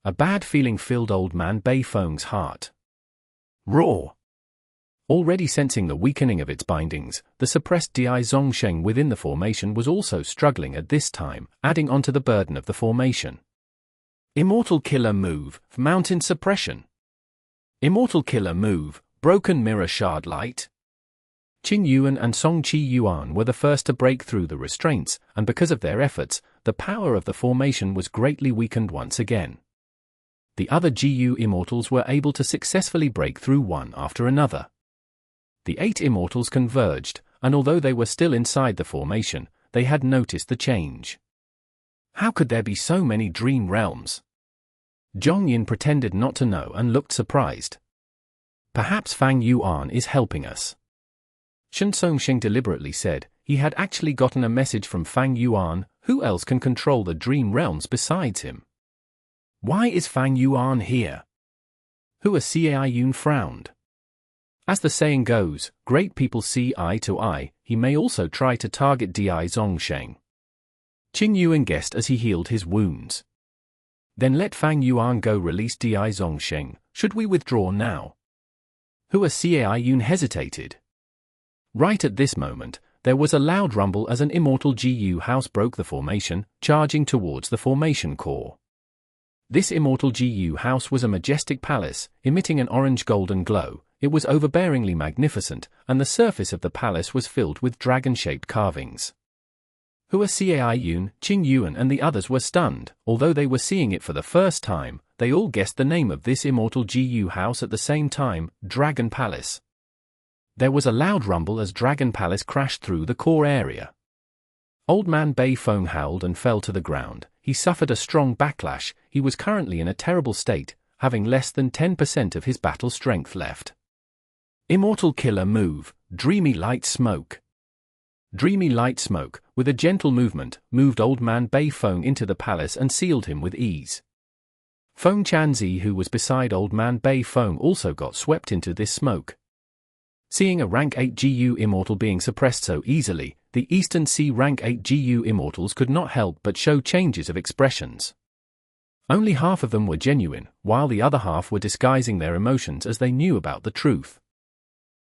A bad feeling filled Old Man Bei Feng's heart. Roar! Already sensing the weakening of its bindings, the suppressed Di Zongsheng within the formation was also struggling at this time, adding onto the burden of the formation. Immortal Killer Move, Mountain Suppression. Immortal Killer Move, Broken Mirror Shard Light. Qing Yuan and Songqi Yuan were the first to break through the restraints, and because of their efforts, the power of the formation was greatly weakened once again. The other GU Immortals were able to successfully break through one after another. The 8 Immortals converged, and although they were still inside the formation, they had noticed the change. How could there be so many dream realms? Zhongyin pretended not to know and looked surprised. Perhaps Fang Yuan is helping us. Shen Songxing deliberately said. He had actually gotten a message from Fang Yuan. Who else can control the dream realms besides him? Why is Fang Yuan here? Hua Cai Yun frowned. As the saying goes, great people see eye to eye. He may also try to target Di Zongsheng. Qing Yuan guessed as he healed his wounds. Then let Fang Yuan go. Release Di Zongsheng. Should we withdraw now? Hua Cai Yun hesitated. Right at this moment, there was a loud rumble as an immortal GU house broke the formation, charging towards the formation core. This immortal GU house was a majestic palace, emitting an orange-golden glow. It was overbearingly magnificent, and the surface of the palace was filled with dragon-shaped carvings. Hua Cai Yun, Qing Yuan and the others were stunned. Although they were seeing it for the first time, they all guessed the name of this immortal GU house at the same time, Dragon Palace. There was a loud rumble as Dragon Palace crashed through the core area. Old Man Bei Feng howled and fell to the ground. He suffered a strong backlash. He was currently in a terrible state, having less than 10% of his battle strength left. Immortal Killer Move, Dreamy Light Smoke. Dreamy Light Smoke, with a gentle movement, moved Old Man Bei Feng into the palace and sealed him with ease. Feng Chanzi, who was beside Old Man Bei Feng, also got swept into this smoke. Seeing a rank 8 GU Immortal being suppressed so easily, the Eastern Sea rank 8 GU Immortals could not help but show changes of expressions. Only half of them were genuine, while the other half were disguising their emotions as they knew about the truth.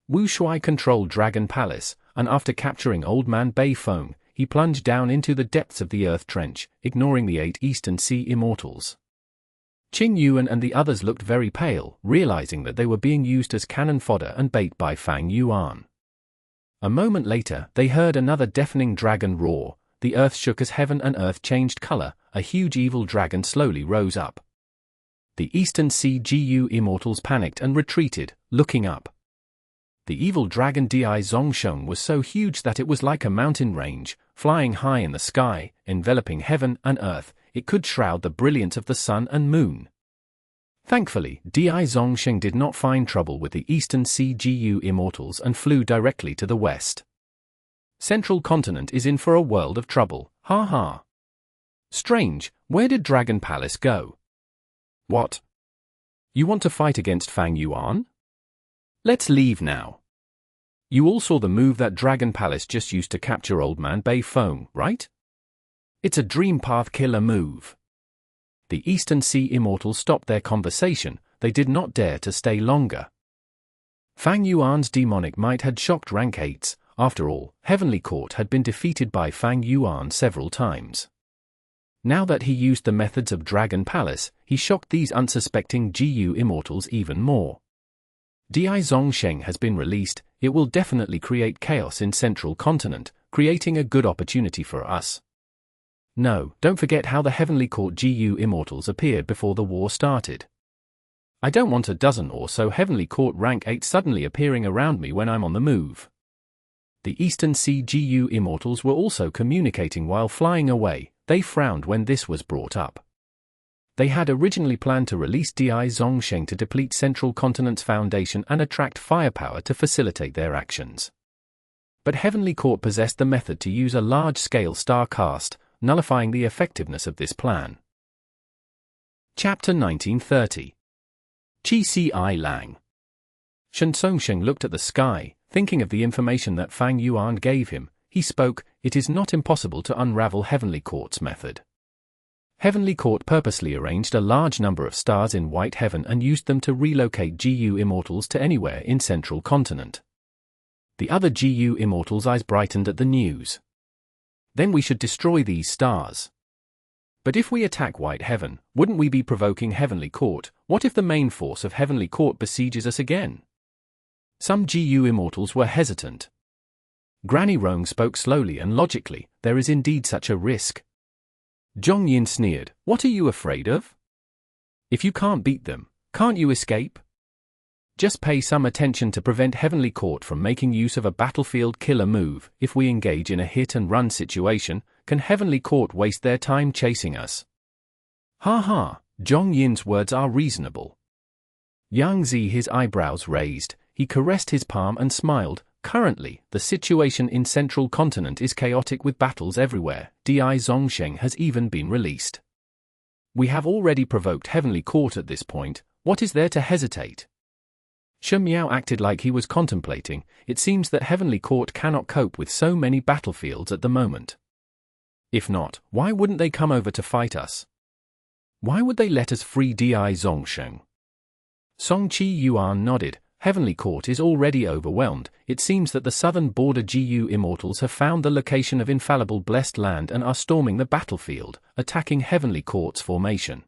Wu Shuai controlled Dragon Palace, and after capturing Old Man Bei Feng, he plunged down into the depths of the Earth Trench, ignoring the 8 Eastern Sea Immortals. Qing Yuan and the others looked very pale, realizing that they were being used as cannon fodder and bait by Fang Yuan. A moment later, they heard another deafening dragon roar. The earth shook as heaven and earth changed color. A huge evil dragon slowly rose up. The Eastern Sea GU Immortals panicked and retreated, looking up. The evil dragon Di Zongsheng was so huge that it was like a mountain range, flying high in the sky, enveloping heaven and earth. It could shroud the brilliance of the sun and moon. Thankfully, Sheng did not find trouble with the Eastern Sea GU Immortals and flew directly to the west. Central Continent is in for a world of trouble, ha ha. Strange, where did Dragon Palace go? What? You want to fight against Fang Yuan? Let's leave now. You all saw the move that Dragon Palace just used to capture Old Man Bei Feng, right? It's a Dream Path killer move. The Eastern Sea Immortals stopped their conversation, they did not dare to stay longer. Fang Yuan's demonic might had shocked rank 8s, after all, Heavenly Court had been defeated by Fang Yuan several times. Now that he used the methods of Dragon Palace, he shocked these unsuspecting GU Immortals even more. Sheng has been released, it will definitely create chaos in Central Continent, creating a good opportunity for us. No, don't forget how the Heavenly Court GU Immortals appeared before the war started. I don't want a dozen or so Heavenly Court rank 8 suddenly appearing around me when I'm on the move. The Eastern Sea GU Immortals were also communicating while flying away, they frowned when this was brought up. They had originally planned to release Sheng to deplete Central Continent's foundation and attract firepower to facilitate their actions. But Heavenly Court possessed the method to use a large-scale star cast, nullifying the effectiveness of this plan. Chapter 1930. Chi Si Lang. Sheng looked at the sky, thinking of the information that Fang Yuan gave him. He spoke, "It is not impossible to unravel Heavenly Court's method." Heavenly Court purposely arranged a large number of stars in White Heaven and used them to relocate GU Immortals to anywhere in Central Continent. The other GU Immortals' eyes brightened at the news. Then we should destroy these stars. But if we attack White Heaven, wouldn't we be provoking Heavenly Court? What if the main force of Heavenly Court besieges us again? Some GU Immortals were hesitant. Granny Rong spoke slowly and logically, there is indeed such a risk. Zhong Yin sneered, what are you afraid of? If you can't beat them, can't you escape? Just pay some attention to prevent Heavenly Court from making use of a battlefield killer move. If we engage in a hit-and-run situation, can Heavenly Court waste their time chasing us? Ha ha, Zhong Yin's words are reasonable. Yang Zi, his eyebrows raised, he caressed his palm and smiled. Currently, the situation in Central Continent is chaotic with battles everywhere. Sheng has even been released. We have already provoked Heavenly Court at this point, what is there to hesitate? Shen Miao acted like he was contemplating. It seems that Heavenly Court cannot cope with so many battlefields at the moment. If not, why wouldn't they come over to fight us? Why would they let us free Sheng? Song Chi Yuan nodded. Heavenly Court is already overwhelmed. It seems that the southern border GU Immortals have found the location of infallible blessed land and are storming the battlefield, attacking Heavenly Court's formation.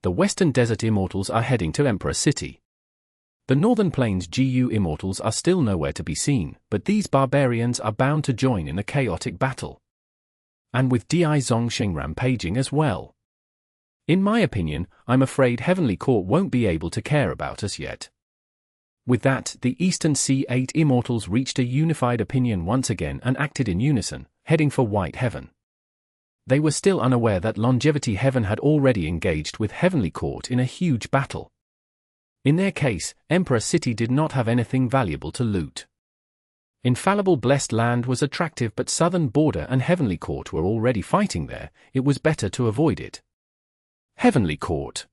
The western desert Immortals are heading to Emperor City. The northern plains GU Immortals are still nowhere to be seen, but these barbarians are bound to join in a chaotic battle. And with Sheng rampaging as well. In my opinion, I'm afraid Heavenly Court won't be able to care about us yet. With that, the Eastern Sea 8 Immortals reached a unified opinion once again and acted in unison, heading for White Heaven. They were still unaware that Longevity Heaven had already engaged with Heavenly Court in a huge battle. In their case, Emperor City did not have anything valuable to loot. Infallible blessed land was attractive, but southern border and Heavenly Court were already fighting there, it was better to avoid it. Heavenly Court.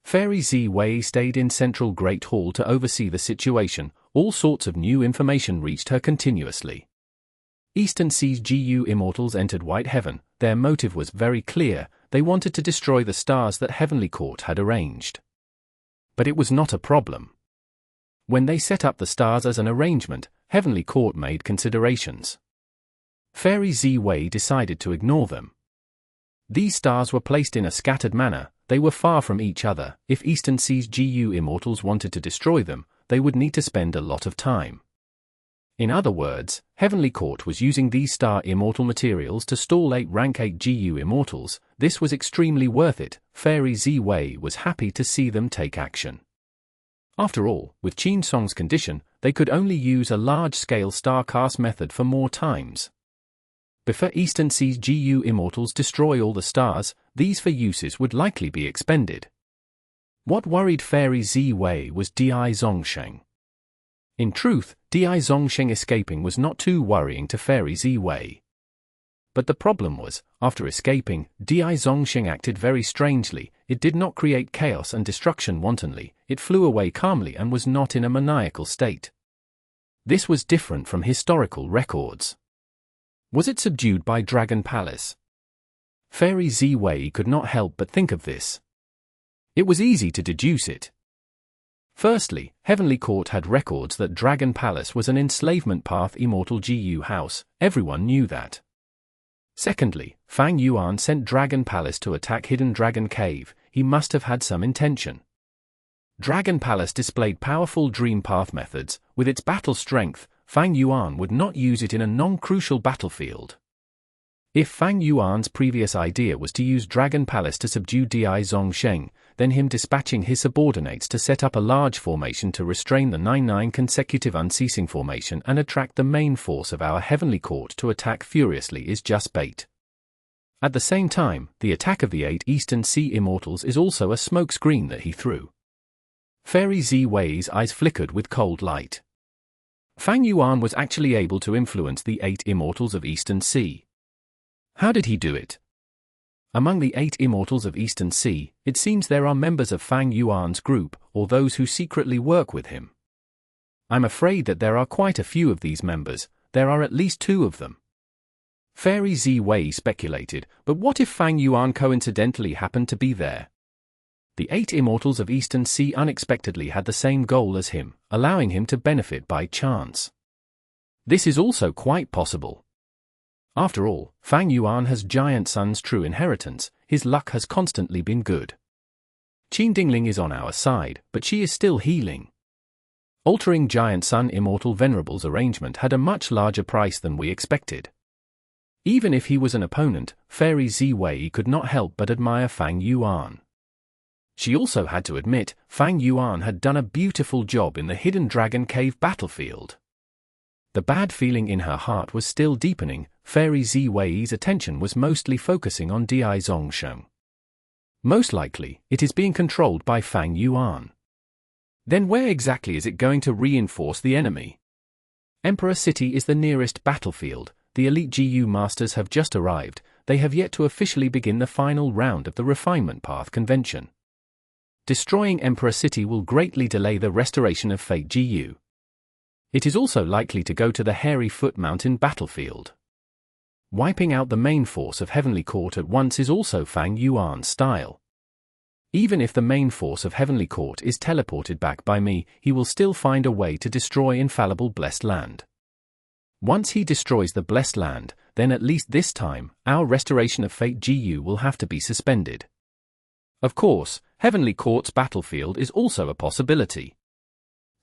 Fairy Zi Wei stayed in Central Great Hall to oversee the situation. All sorts of new information reached her continuously. Eastern Sea's GU Immortals entered White Heaven. Their motive was very clear, they wanted to destroy the stars that Heavenly Court had arranged. But it was not a problem. When they set up the stars as an arrangement, Heavenly Court made considerations. Fairy Zi Wei decided to ignore them. These stars were placed in a scattered manner, they were far from each other. If Eastern Sea's GU Immortals wanted to destroy them, they would need to spend a lot of time. In other words, Heavenly Court was using these star immortal materials to stall 8 rank 8 GU Immortals. This was extremely worth it. Fairy Zi Wei was happy to see them take action. After all, with Qin Song's condition, they could only use a large-scale star-cast method for more times. Before Eastern Sea's GU Immortals destroy all the stars, these for uses would likely be expended. What worried Fairy Ziwei was Di Zongsheng. In truth, Di Zongsheng escaping was not too worrying to Fairy Ziwei. But the problem was, after escaping, Di Zongsheng acted very strangely. It did not create chaos and destruction wantonly, it flew away calmly and was not in a maniacal state. This was different from historical records. Was it subdued by Dragon Palace? Fairy Ziwei could not help but think of this. It was easy to deduce it. Firstly, Heavenly Court had records that Dragon Palace was an enslavement path Immortal GU house, everyone knew that. Secondly, Fang Yuan sent Dragon Palace to attack Hidden Dragon Cave. He must have had some intention. Dragon Palace displayed powerful Dream Path methods. With its battle strength, Fang Yuan would not use it in a non-crucial battlefield. If Fang Yuan's previous idea was to use Dragon Palace to subdue Di Zongsheng, then him dispatching his subordinates to set up a large formation to restrain the 9-9 consecutive unceasing formation and attract the main force of our Heavenly Court to attack furiously is just bait. At the same time, the attack of the 8 Eastern Sea Immortals is also a smokescreen that he threw. Fairy Ziwei's eyes flickered with cold light. Fang Yuan was actually able to influence the 8 Immortals of Eastern Sea. How did he do it? Among the 8 Immortals of Eastern Sea, it seems there are members of Fang Yuan's group, or those who secretly work with him. I'm afraid that there are quite a few of these members. There are at least 2 of them. Fairy Ziwei speculated, but what if Fang Yuan coincidentally happened to be there? The 8 Immortals of Eastern Sea unexpectedly had the same goal as him, allowing him to benefit by chance. This is also quite possible. After all, Fang Yuan has Giant Sun's true inheritance. His luck has constantly been good. Qin Dingling is on our side, but she is still healing. Altering Giant Sun Immortal Venerable's arrangement had a much larger price than we expected. Even if he was an opponent, Fairy Ziwei could not help but admire Fang Yuan. She also had to admit, Fang Yuan had done a beautiful job in the Hidden Dragon Cave battlefield. The bad feeling in her heart was still deepening. Fairy Ziwei's attention was mostly focusing on Di Zongsheng. Most likely, it is being controlled by Fang Yuan. Then where exactly is it going to reinforce the enemy? Emperor City is the nearest battlefield. The elite GU masters have just arrived. They have yet to officially begin the final round of the Refinement Path Convention. Destroying Emperor City will greatly delay the restoration of Fate GU. It is also likely to go to the Hairy Foot Mountain battlefield. Wiping out the main force of Heavenly Court at once is also Fang Yuan's style. Even if the main force of Heavenly Court is teleported back by me, he will still find a way to destroy infallible Blessed Land. Once he destroys the Blessed Land, then at least this time, our restoration of Fate GU will have to be suspended. Of course, Heavenly Court's battlefield is also a possibility.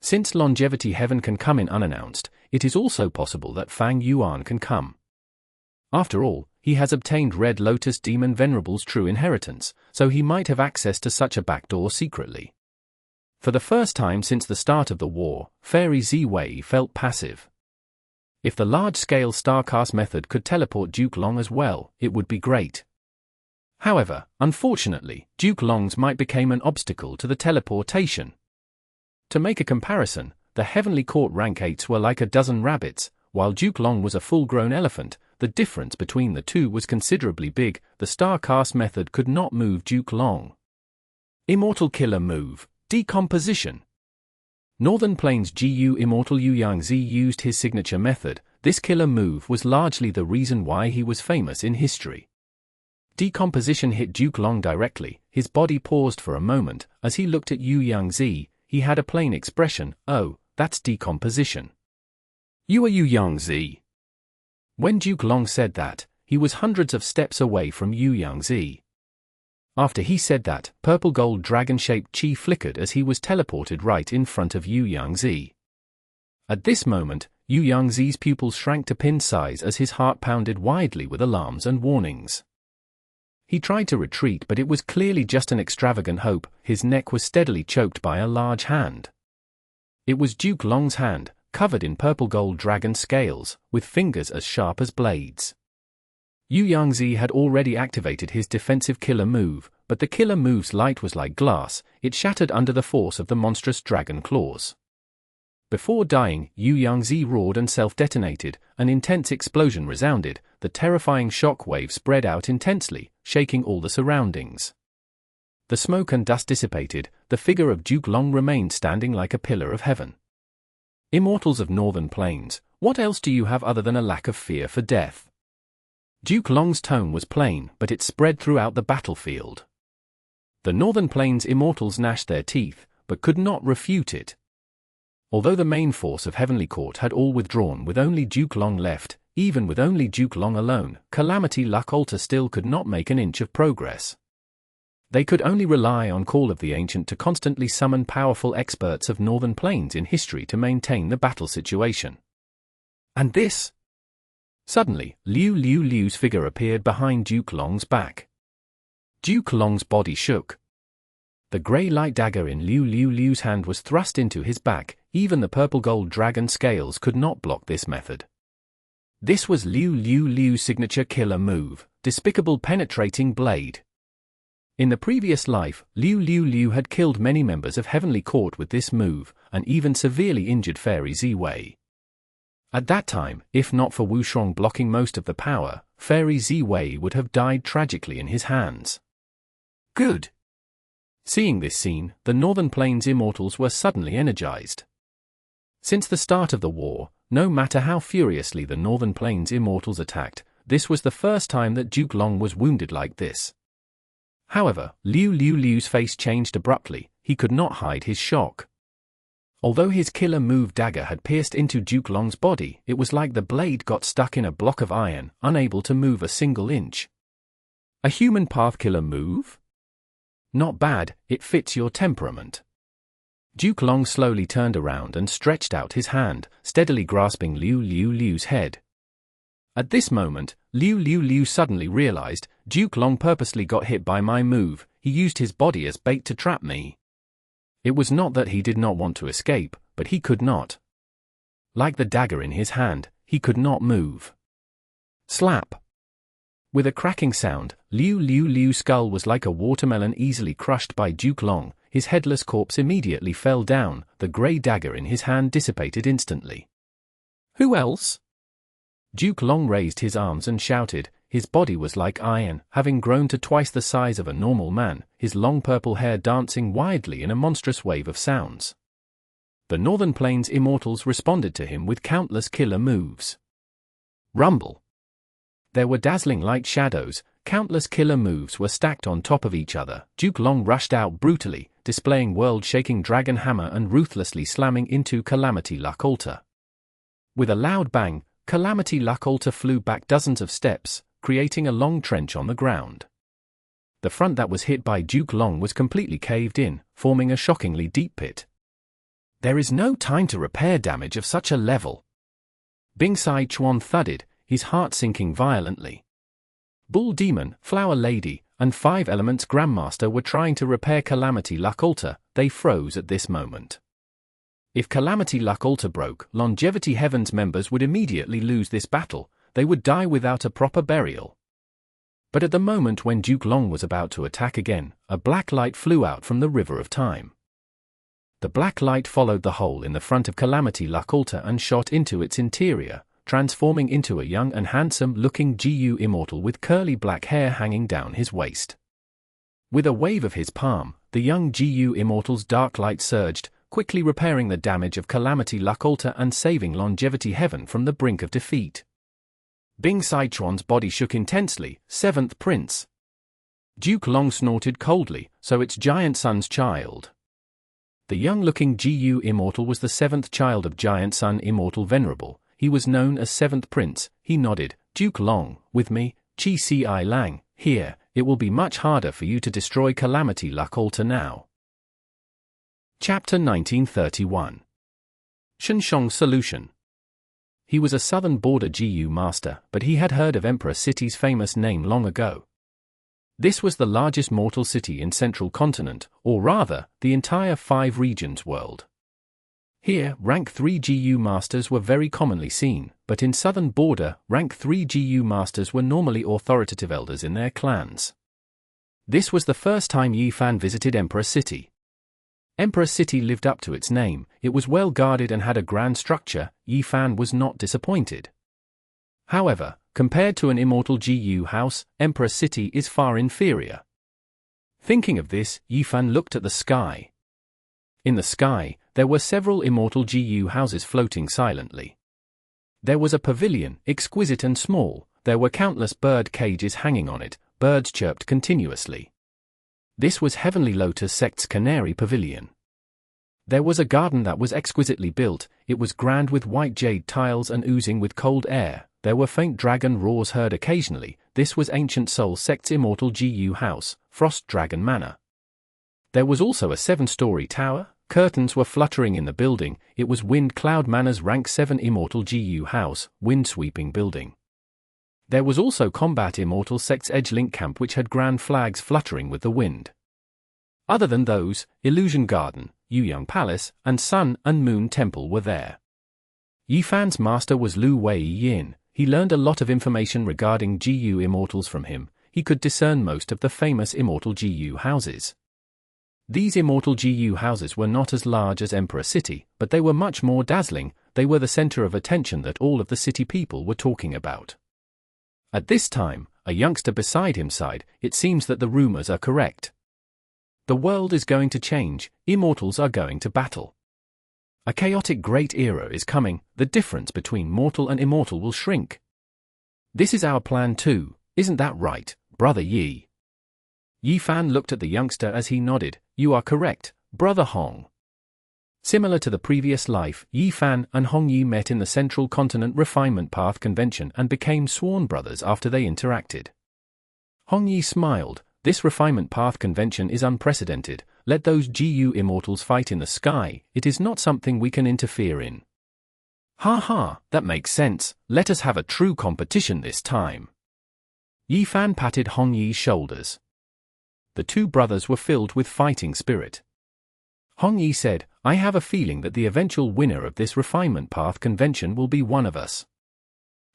Since Longevity Heaven can come in unannounced, it is also possible that Fang Yuan can come. After all, he has obtained Red Lotus Demon Venerable's true inheritance, so he might have access to such a backdoor secretly. For the first time since the start of the war, Fairy Ziwei felt passive. If the large-scale Starcast method could teleport Duke Long as well, it would be great. However, unfortunately, Duke Long's might became an obstacle to the teleportation. To make a comparison, the Heavenly Court rank 8s were like a dozen rabbits, while Duke Long was a full-grown elephant. The difference between the two was considerably big. The Starcast method could not move Duke Long. Immortal Killer Move, Decomposition. Northern Plains GU Immortal Yuan-Zi used his signature method. This killer move was largely the reason why he was famous in history. Decomposition hit Duke Long directly. His body paused for a moment. As he looked at Yuan-Zi, he had a plain expression, "Oh, that's decomposition. You are Yuan-Zi." When Duke Long said that, he was hundreds of steps away from Yuan-Zi. After he said that, purple-gold dragon-shaped chi flickered as he was teleported right in front of Yuan-Zi. At this moment, Yuan-Zi's pupils shrank to pin size as his heart pounded wildly with alarms and warnings. He tried to retreat, but it was clearly just an extravagant hope. His neck was steadily choked by a large hand. It was Duke Long's hand, covered in purple-gold dragon scales, with fingers as sharp as blades. Yuan-Zi had already activated his defensive killer move, but the killer move's light was like glass, it shattered under the force of the monstrous dragon claws. Before dying, Yu Yangzi roared and self-detonated, an intense explosion resounded, the terrifying shock wave spread out intensely, shaking all the surroundings. The smoke and dust dissipated, the figure of Duke Long remained standing like a pillar of heaven. Immortals of Northern Plains, what else do you have other than a lack of fear for death? Duke Long's tone was plain, but it spread throughout the battlefield. The Northern Plains Immortals gnashed their teeth, but could not refute it. Although the main force of Heavenly Court had all withdrawn with only Duke Long left, even with only Duke Long alone, Calamity Luck Altar still could not make an inch of progress. They could only rely on call of the Ancient to constantly summon powerful experts of Northern Plains in history to maintain the battle situation. And this? Suddenly, Liu's figure appeared behind Duke Long's back. Duke Long's body shook. The grey light dagger in Liu's hand was thrust into his back, even the purple-gold dragon scales could not block this method. This was Liu's signature killer move, Despicable Penetrating Blade. In the previous life, Liu had killed many members of Heavenly Court with this move, and even severely injured Fairy Ziwei. At that time, if not for Wu Shuang blocking most of the power, Fairy Ziwei would have died tragically in his hands. Good. Seeing this scene, the Northern Plains Immortals were suddenly energized. Since the start of the war, no matter how furiously the Northern Plains Immortals attacked, this was the first time that Duke Long was wounded like this. However, Liu's face changed abruptly, he could not hide his shock. Although his killer move dagger had pierced into Duke Long's body, it was like the blade got stuck in a block of iron, unable to move a single inch. A human path killer move? Not bad, it fits your temperament. Duke Long slowly turned around and stretched out his hand, steadily grasping Liu's head. At this moment, Liu suddenly realized, Duke Long purposely got hit by my move, he used his body as bait to trap me. It was not that he did not want to escape, but he could not. Like the dagger in his hand, he could not move. Slap. With a cracking sound, Liu's skull was like a watermelon easily crushed by Duke Long, his headless corpse immediately fell down, the grey dagger in his hand dissipated instantly. Who else? Duke Long raised his arms and shouted, his body was like iron, having grown to twice the size of a normal man, his long purple hair dancing wildly in a monstrous wave of sounds. The Northern Plains Immortals responded to him with countless killer moves. Rumble. There were dazzling light shadows, countless killer moves were stacked on top of each other. Duke Long rushed out brutally, displaying world-shaking dragon hammer and ruthlessly slamming into Calamity Luck Altar. With a loud bang, Calamity Luck Altar flew back dozens of steps, creating a long trench on the ground. The front that was hit by Duke Long was completely caved in, forming a shockingly deep pit. There is no time to repair damage of such a level. Bing Sai Chuan thudded, his heart sinking violently. Bull Demon, Flower Lady, and 5 Elements Grandmaster were trying to repair Calamity Luck Altar, they froze at this moment. If Calamity Luck Altar broke, Longevity Heaven's members would immediately lose this battle, they would die without a proper burial. But at the moment when Duke Long was about to attack again, a black light flew out from the River of Time. The black light followed the hole in the front of Calamity Luck Altar and shot into its interior, transforming into a young and handsome-looking GU Immortal with curly black hair hanging down his waist. With a wave of his palm, the young GU Immortal's dark light surged, quickly repairing the damage of Calamity Luck Altar and saving Longevity Heaven from the brink of defeat. Bing Saichuan's body shook intensely, 7th Prince. Duke Long snorted coldly, so it's Giant Sun's child. The young-looking GU Immortal was the 7th child of Giant Sun Immortal Venerable. He was known as 7th Prince. He nodded. Duke Long, with me, Chi Si Lang, here, it will be much harder for you to destroy Calamity Luck Altar now. Chapter 1931. Shenshong's Solution. He was a southern border GU master, but he had heard of Emperor City's famous name long ago. This was the largest mortal city in Central Continent, or rather, the entire 5 regions world. Here, rank 3 GU masters were very commonly seen, but in southern border, rank 3 GU masters were normally authoritative elders in their clans. This was the first time Yifan visited Emperor City. Emperor City lived up to its name, it was well guarded and had a grand structure. Yifan was not disappointed. However, compared to an Immortal GU house, Emperor City is far inferior. Thinking of this, Yifan looked at the sky. In the sky, there were several Immortal GU houses floating silently. There was a pavilion, exquisite and small, there were countless bird cages hanging on it, birds chirped continuously. This was Heavenly Lotus Sect's Canary Pavilion. There was a garden that was exquisitely built, it was grand with white jade tiles and oozing with cold air, there were faint dragon roars heard occasionally. This was Ancient Soul Sect's Immortal GU house, Frost Dragon Manor. There was also a 7-story tower, curtains were fluttering in the building, it was Wind Cloud Manor's Rank 7 Immortal GU house, wind-sweeping building. There was also Combat Immortal Sect's Edgelink camp which had grand flags fluttering with the wind. Other than those, Illusion Garden, Youyang Palace, and Sun and Moon Temple were there. Yifan's master was Lu Wei Yin. He learned a lot of information regarding GU Immortals from him. He could discern most of the famous Immortal GU houses. These Immortal GU houses were not as large as Emperor City, but they were much more dazzling. They were the center of attention that all of the city people were talking about. At this time, a youngster beside him sighed, it seems that the rumors are correct. The world is going to change, immortals are going to battle. A chaotic great era is coming, the difference between mortal and immortal will shrink. This is our plan too, isn't that right, Brother Yi? Yifan looked at the youngster as he nodded, you are correct, Brother Hong. Similar to the previous life, Yifan and Hong Yi met in the Central Continent Refinement Path Convention and became sworn brothers after they interacted. Hong Yi smiled, this Refinement Path Convention is unprecedented, let those GU Immortals fight in the sky, it is not something we can interfere in. Ha ha, that makes sense, let us have a true competition this time. Yifan patted Hong Yi's shoulders. The two brothers were filled with fighting spirit. Hong Yi said, I have a feeling that the eventual winner of this Refinement Path Convention will be one of us.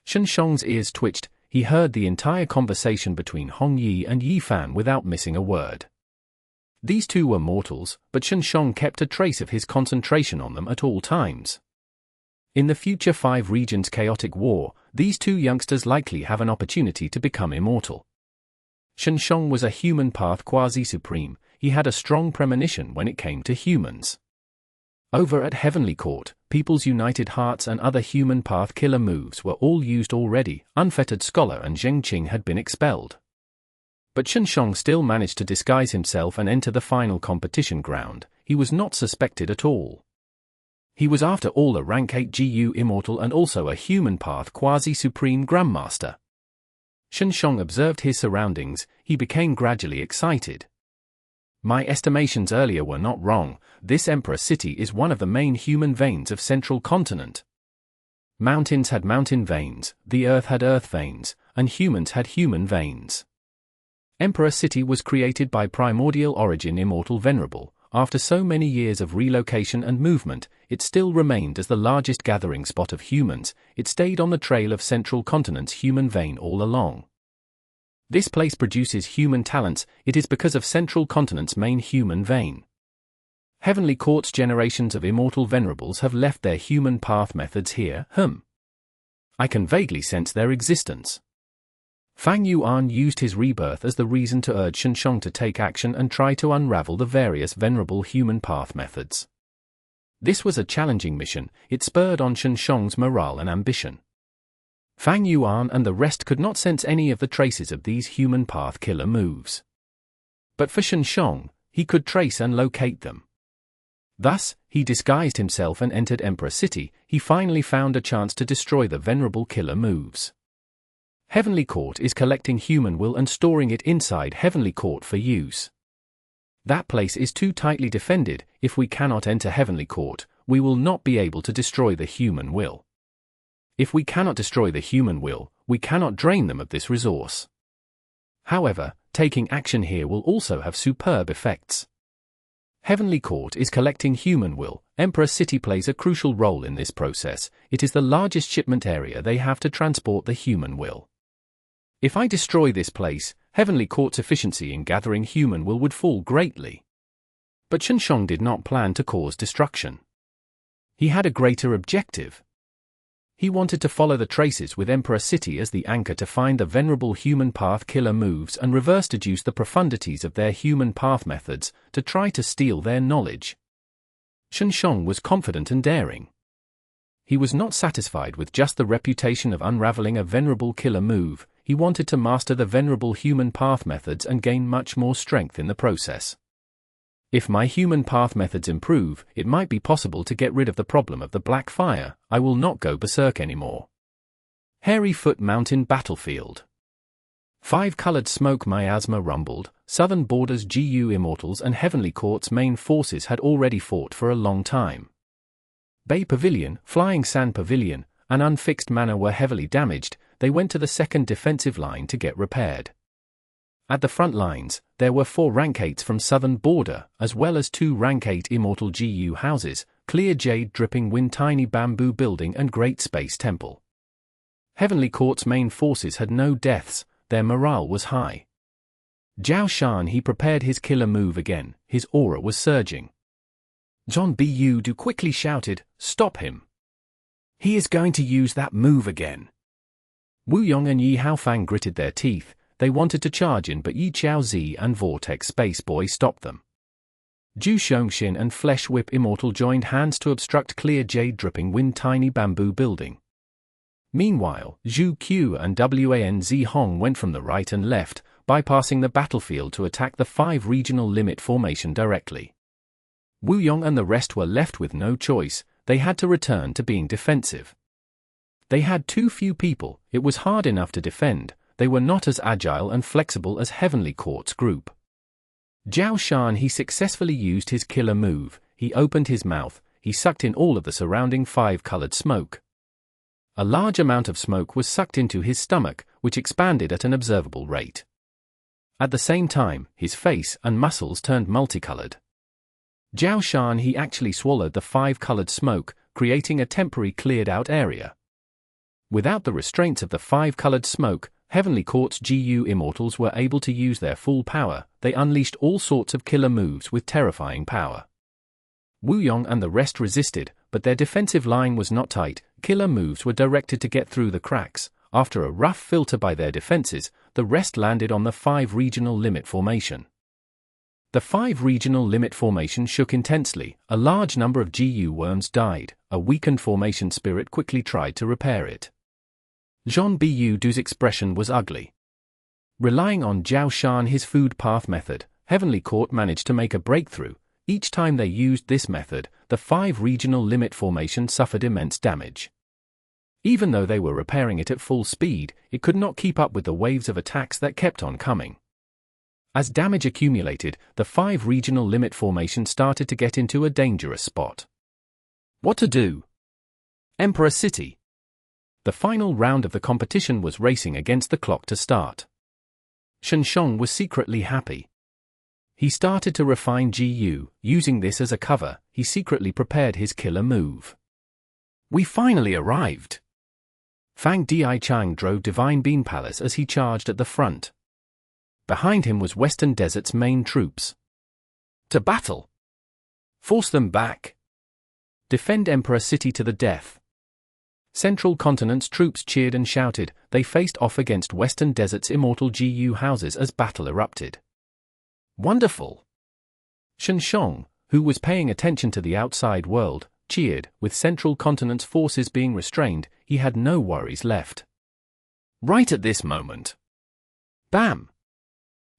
Shen Sheng's ears twitched, he heard the entire conversation between Hong Yi and Yifan without missing a word. These two were mortals, but Shen Sheng kept a trace of his concentration on them at all times. In the future 5 regions chaotic war, these two youngsters likely have an opportunity to become immortal. Shen Sheng was a human path quasi-supreme, he had a strong premonition when it came to humans. Over at Heavenly Court, People's United Hearts and other human path killer moves were all used already, Unfettered Scholar and Zheng Qing had been expelled. But Shen Sheng still managed to disguise himself and enter the final competition ground, he was not suspected at all. He was after all a rank 8 GU Immortal and also a human path quasi-supreme Grandmaster. Shen Sheng observed his surroundings, he became gradually excited. My estimations earlier were not wrong, this Emperor City is one of the main human veins of Central Continent. Mountains had mountain veins, the earth had earth veins, and humans had human veins. Emperor City was created by primordial origin Immortal Venerable. After so many years of relocation and movement, it still remained as the largest gathering spot of humans, it stayed on the trail of Central Continent's human vein all along. This place produces human talents, it is because of Central Continent's main human vein. Heavenly Court's generations of Immortal Venerables have left their human path methods here, I can vaguely sense their existence. Fang Yuan used his rebirth as the reason to urge Shen Sheng to take action and try to unravel the various venerable human path methods. This was a challenging mission, it spurred on Shen Sheng's morale and ambition. Fang Yuan and the rest could not sense any of the traces of these human path killer moves. But for Shen Sheng, he could trace and locate them. Thus, he disguised himself and entered Emperor City, he finally found a chance to destroy the venerable killer moves. Heavenly Court is collecting human will and storing it inside Heavenly Court for use. That place is too tightly defended, if we cannot enter Heavenly Court, we will not be able to destroy the human will. If we cannot destroy the human will, we cannot drain them of this resource. However, taking action here will also have superb effects. Heavenly Court is collecting human will, Emperor City plays a crucial role in this process, it is the largest shipment area they have to transport the human will. If I destroy this place, Heavenly Court's efficiency in gathering human will would fall greatly. But Sheng did not plan to cause destruction. He had a greater objective. He wanted to follow the traces with Emperor City as the anchor to find the venerable human path killer moves and reverse deduce the profundities of their human path methods to try to steal their knowledge. Sheng was confident and daring. He was not satisfied with just the reputation of unraveling a venerable killer move. He wanted to master the venerable human path methods and gain much more strength in the process. If my human path methods improve, it might be possible to get rid of the problem of the black fire. I will not go berserk anymore. Hairy Foot Mountain Battlefield. 5-colored smoke miasma rumbled. Southern Borders GU Immortals and Heavenly Court's main forces had already fought for a long time. Bay Pavilion, Flying Sand Pavilion, and Unfixed Manor were heavily damaged. They went to the second defensive line to get repaired. At the front lines, there were 4 rank 8s from Southern Border, as well as 2 rank 8 Immortal GU houses, Clear Jade Dripping Wind Tiny Bamboo Building and Great Space Temple. Heavenly Court's main forces had no deaths, their morale was high. Zhao Shan he prepared his killer move again, his aura was surging. John Bu Du quickly shouted, "Stop him! He is going to use that move again." Wu Yong and Yi Hao Fang gritted their teeth. They wanted to charge in but Yi Chaozi and Vortex Space Boy stopped them. Ju Xiongxin and Flesh Whip Immortal joined hands to obstruct Clear Jade Dripping Wind Tiny Bamboo Building. Meanwhile, Zhu Q and Wanz Hong went from the right and left, bypassing the battlefield to attack the 5 regional limit formation directly. Wu Yong and the rest were left with no choice. They had to return to being defensive. They had too few people. It was hard enough to defend. They were not as agile and flexible as Heavenly Court's group. Zhao Shan he successfully used his killer move. He opened his mouth. He sucked in all of the surrounding 5-colored smoke. A large amount of smoke was sucked into his stomach, which expanded at an observable rate. At the same time, his face and muscles turned multicolored. Zhao Shan he actually swallowed the 5-colored smoke, creating a temporary cleared-out area. Without the restraints of the 5-colored smoke, Heavenly Court's GU Immortals were able to use their full power. They unleashed all sorts of killer moves with terrifying power. Wu Yong and the rest resisted, but their defensive line was not tight. Killer moves were directed to get through the cracks. After a rough filter by their defenses, the rest landed on the 5 regional limit formation. The 5 regional limit formation shook intensely. A large number of GU worms died. A weakened formation spirit quickly tried to repair it. Jean Bu Du's expression was ugly. Relying on Zhao Shan his food path method, Heavenly Court managed to make a breakthrough. Each time they used this method, the 5 regional limit formation suffered immense damage. Even though they were repairing it at full speed, it could not keep up with the waves of attacks that kept on coming. As damage accumulated, the 5 regional limit formation started to get into a dangerous spot. What to do? Emperor City. The final round of the competition was racing against the clock to start. Sheng was secretly happy. He started to refine GU, using this as a cover. He secretly prepared his killer move. We finally arrived. Fang Di Chang drove Divine Bean Palace as he charged at the front. Behind him was Western Desert's main troops. To battle! Force them back! Defend Emperor City to the death! Central Continent's troops cheered and shouted. They faced off against Western Desert's Immortal GU houses as battle erupted. Wonderful! Sheng, who was paying attention to the outside world, cheered. With Central Continent's forces being restrained, he had no worries left. Right at this moment. Bam!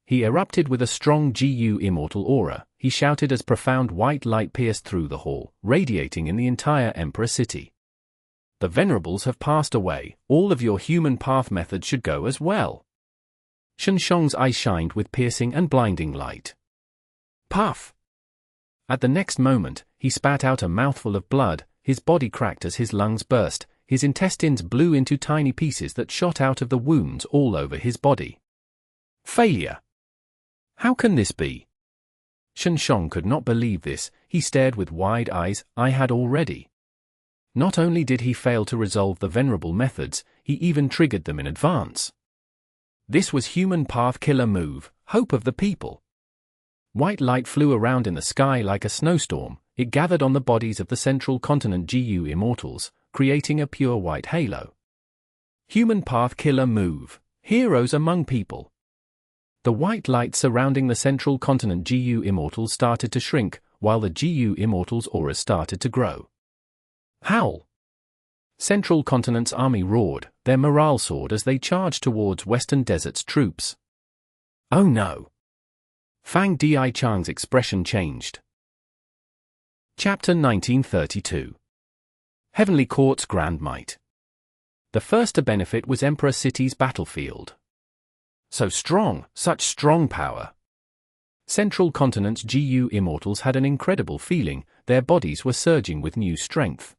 He erupted with a strong GU Immortal aura. He shouted as profound white light pierced through the hall, radiating in the entire Emperor City. The Venerables have passed away. All of your human path methods should go as well. Sheng's eyes shined with piercing and blinding light. Puff! At the next moment, he spat out a mouthful of blood. His body cracked as his lungs burst. His intestines blew into tiny pieces that shot out of the wounds all over his body. Failure! How can this be? Sheng could not believe this. He stared with wide eyes. I had already. Not only did he fail to resolve the venerable methods, he even triggered them in advance. This was human path killer move, hope of the people. White light flew around in the sky like a snowstorm. It gathered on the bodies of the central continent GU Immortals, creating a pure white halo. Human path killer move, heroes among people. The white light surrounding the central continent GU Immortals started to shrink, while the GU Immortals' auras started to grow. Howl! Central Continent's army roared, their morale soared as they charged towards Western Desert's troops. Oh no! Fang Di Chang's expression changed. Chapter 1932. Heavenly Court's Grand Might. The first to benefit was Emperor City's battlefield. So strong, such strong power. Central Continent's GU Immortals had an incredible feeling, their bodies were surging with new strength.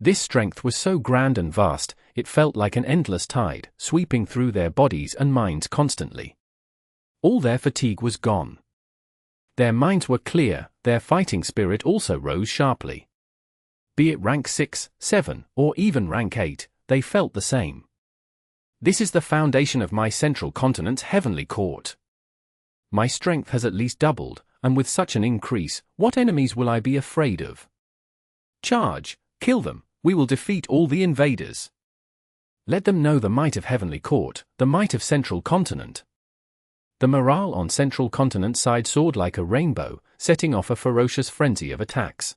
This strength was so grand and vast, it felt like an endless tide, sweeping through their bodies and minds constantly. All their fatigue was gone. Their minds were clear, their fighting spirit also rose sharply. Be it rank 6, 7, or even rank 8, they felt the same. This is the foundation of my central continent's heavenly court. My strength has at least doubled, and with such an increase, what enemies will I be afraid of? Charge, kill them, we will defeat all the invaders. Let them know the might of heavenly court, the might of central continent. The morale on central continent side soared like a rainbow, setting off a ferocious frenzy of attacks.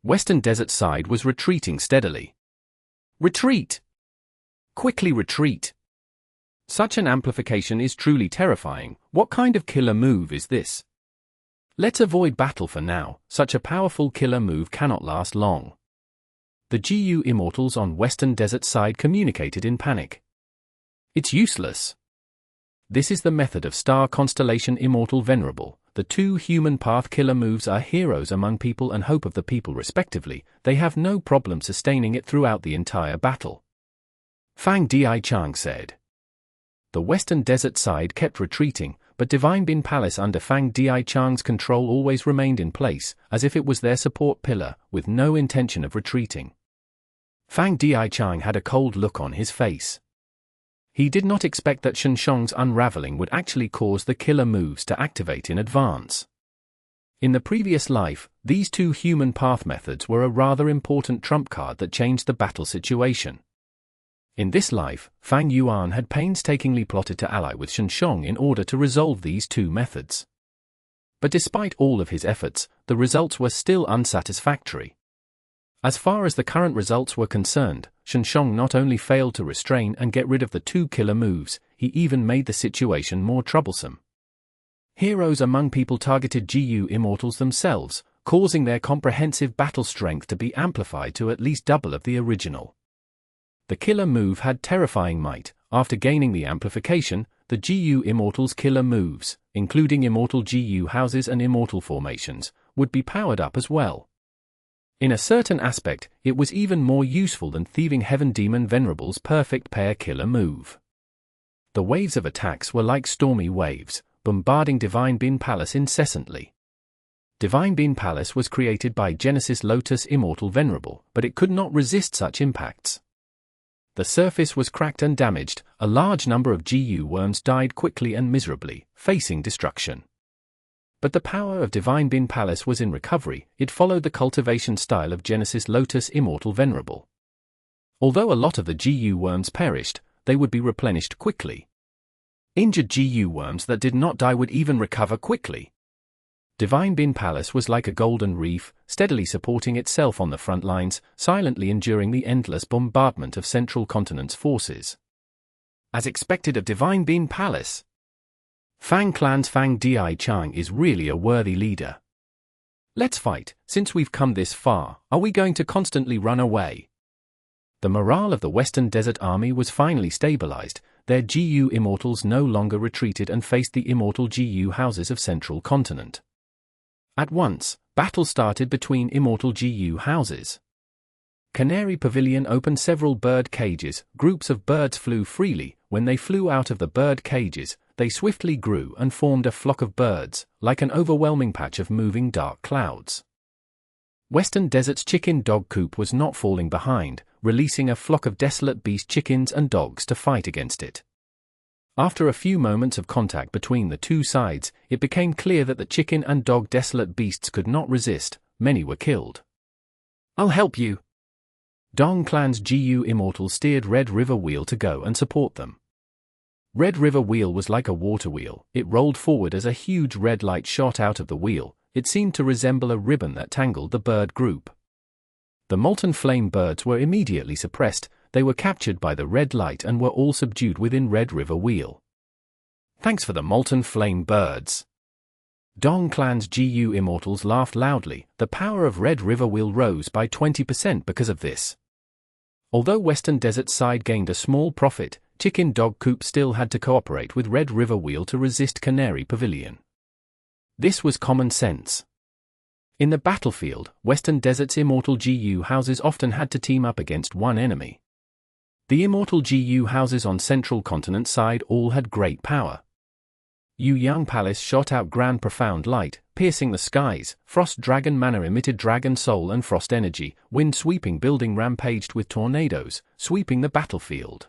Western Desert side was retreating steadily. Retreat! Quickly retreat! Such an amplification is truly terrifying. What kind of killer move is this? Let's avoid battle for now. Such a powerful killer move cannot last long. The GU Immortals on Western Desert side communicated in panic. It's useless. This is the method of Star Constellation Immortal Venerable. The two human path killer moves are heroes among people and hope of the people respectively. They have no problem sustaining it throughout the entire battle. Fang Di Chang said. The Western Desert side kept retreating, but Divine Bin Palace under Fang Di Chang's control always remained in place, as if it was their support pillar, with no intention of retreating. Fang Di Chang had a cold look on his face. He did not expect that Sheng's unraveling would actually cause the killer moves to activate in advance. In the previous life, these two human path methods were a rather important trump card that changed the battle situation. In this life, Fang Yuan had painstakingly plotted to ally with Sheng in order to resolve these two methods. But despite all of his efforts, the results were still unsatisfactory. As far as the current results were concerned, Sheng not only failed to restrain and get rid of the two killer moves, he even made the situation more troublesome. Heroes among people targeted GU Immortals themselves, causing their comprehensive battle strength to be amplified to at least double of the original. The killer move had terrifying might. After gaining the amplification, the GU Immortals' killer moves, including Immortal GU houses and Immortal formations, would be powered up as well. In a certain aspect, it was even more useful than Thieving Heaven Demon Venerable's perfect pair killer move. The waves of attacks were like stormy waves, bombarding Divine Bin Palace incessantly. Divine Bin Palace was created by Genesis Lotus Immortal Venerable, but it could not resist such impacts. The surface was cracked and damaged, a large number of GU worms died quickly and miserably, facing destruction. But the power of Divine Bin Palace was in recovery. It followed the cultivation style of Genesis Lotus Immortal Venerable. Although a lot of the GU worms perished, they would be replenished quickly. Injured GU worms that did not die would even recover quickly. Divine Bin Palace was like a golden reef, steadily supporting itself on the front lines, silently enduring the endless bombardment of Central Continent's forces. As expected of Divine Bin Palace, Fang Clan's Fang Di Chang is really a worthy leader. Let's fight. Since we've come this far, are we going to constantly run away? The morale of the Western Desert Army was finally stabilized. Their GU Immortals no longer retreated and faced the Immortal GU houses of Central Continent. At once, battle started between Immortal GU houses. Canary Pavilion opened several bird cages. Groups of birds flew freely. When they flew out of the bird cages, they swiftly grew and formed a flock of birds, like an overwhelming patch of moving dark clouds. Western Desert's chicken dog coop was not falling behind, releasing a flock of desolate beast chickens and dogs to fight against it. After a few moments of contact between the two sides, it became clear that the chicken and dog desolate beasts could not resist. Many were killed. I'll help you. Dong Clan's GU Immortal steered Red River Wheel to go and support them. Red River Wheel was like a water wheel. It rolled forward as a huge red light shot out of the wheel. It seemed to resemble a ribbon that tangled the bird group. The molten flame birds were immediately suppressed. They were captured by the red light and were all subdued within Red River Wheel. Thanks for the molten flame birds. Dong Clan's GU Immortals laughed loudly. The power of Red River Wheel rose by 20% because of this. Although Western Desert side gained a small profit, Chicken Dog Coop still had to cooperate with Red River Wheel to resist Canary Pavilion. This was common sense. In the battlefield, Western Desert's Immortal GU houses often had to team up against one enemy. The Immortal GU houses on Central Continent side all had great power. Yuan Palace shot out grand profound light, piercing the skies. Frost Dragon Manor emitted dragon soul and frost energy. Wind Sweeping Building rampaged with tornadoes, sweeping the battlefield.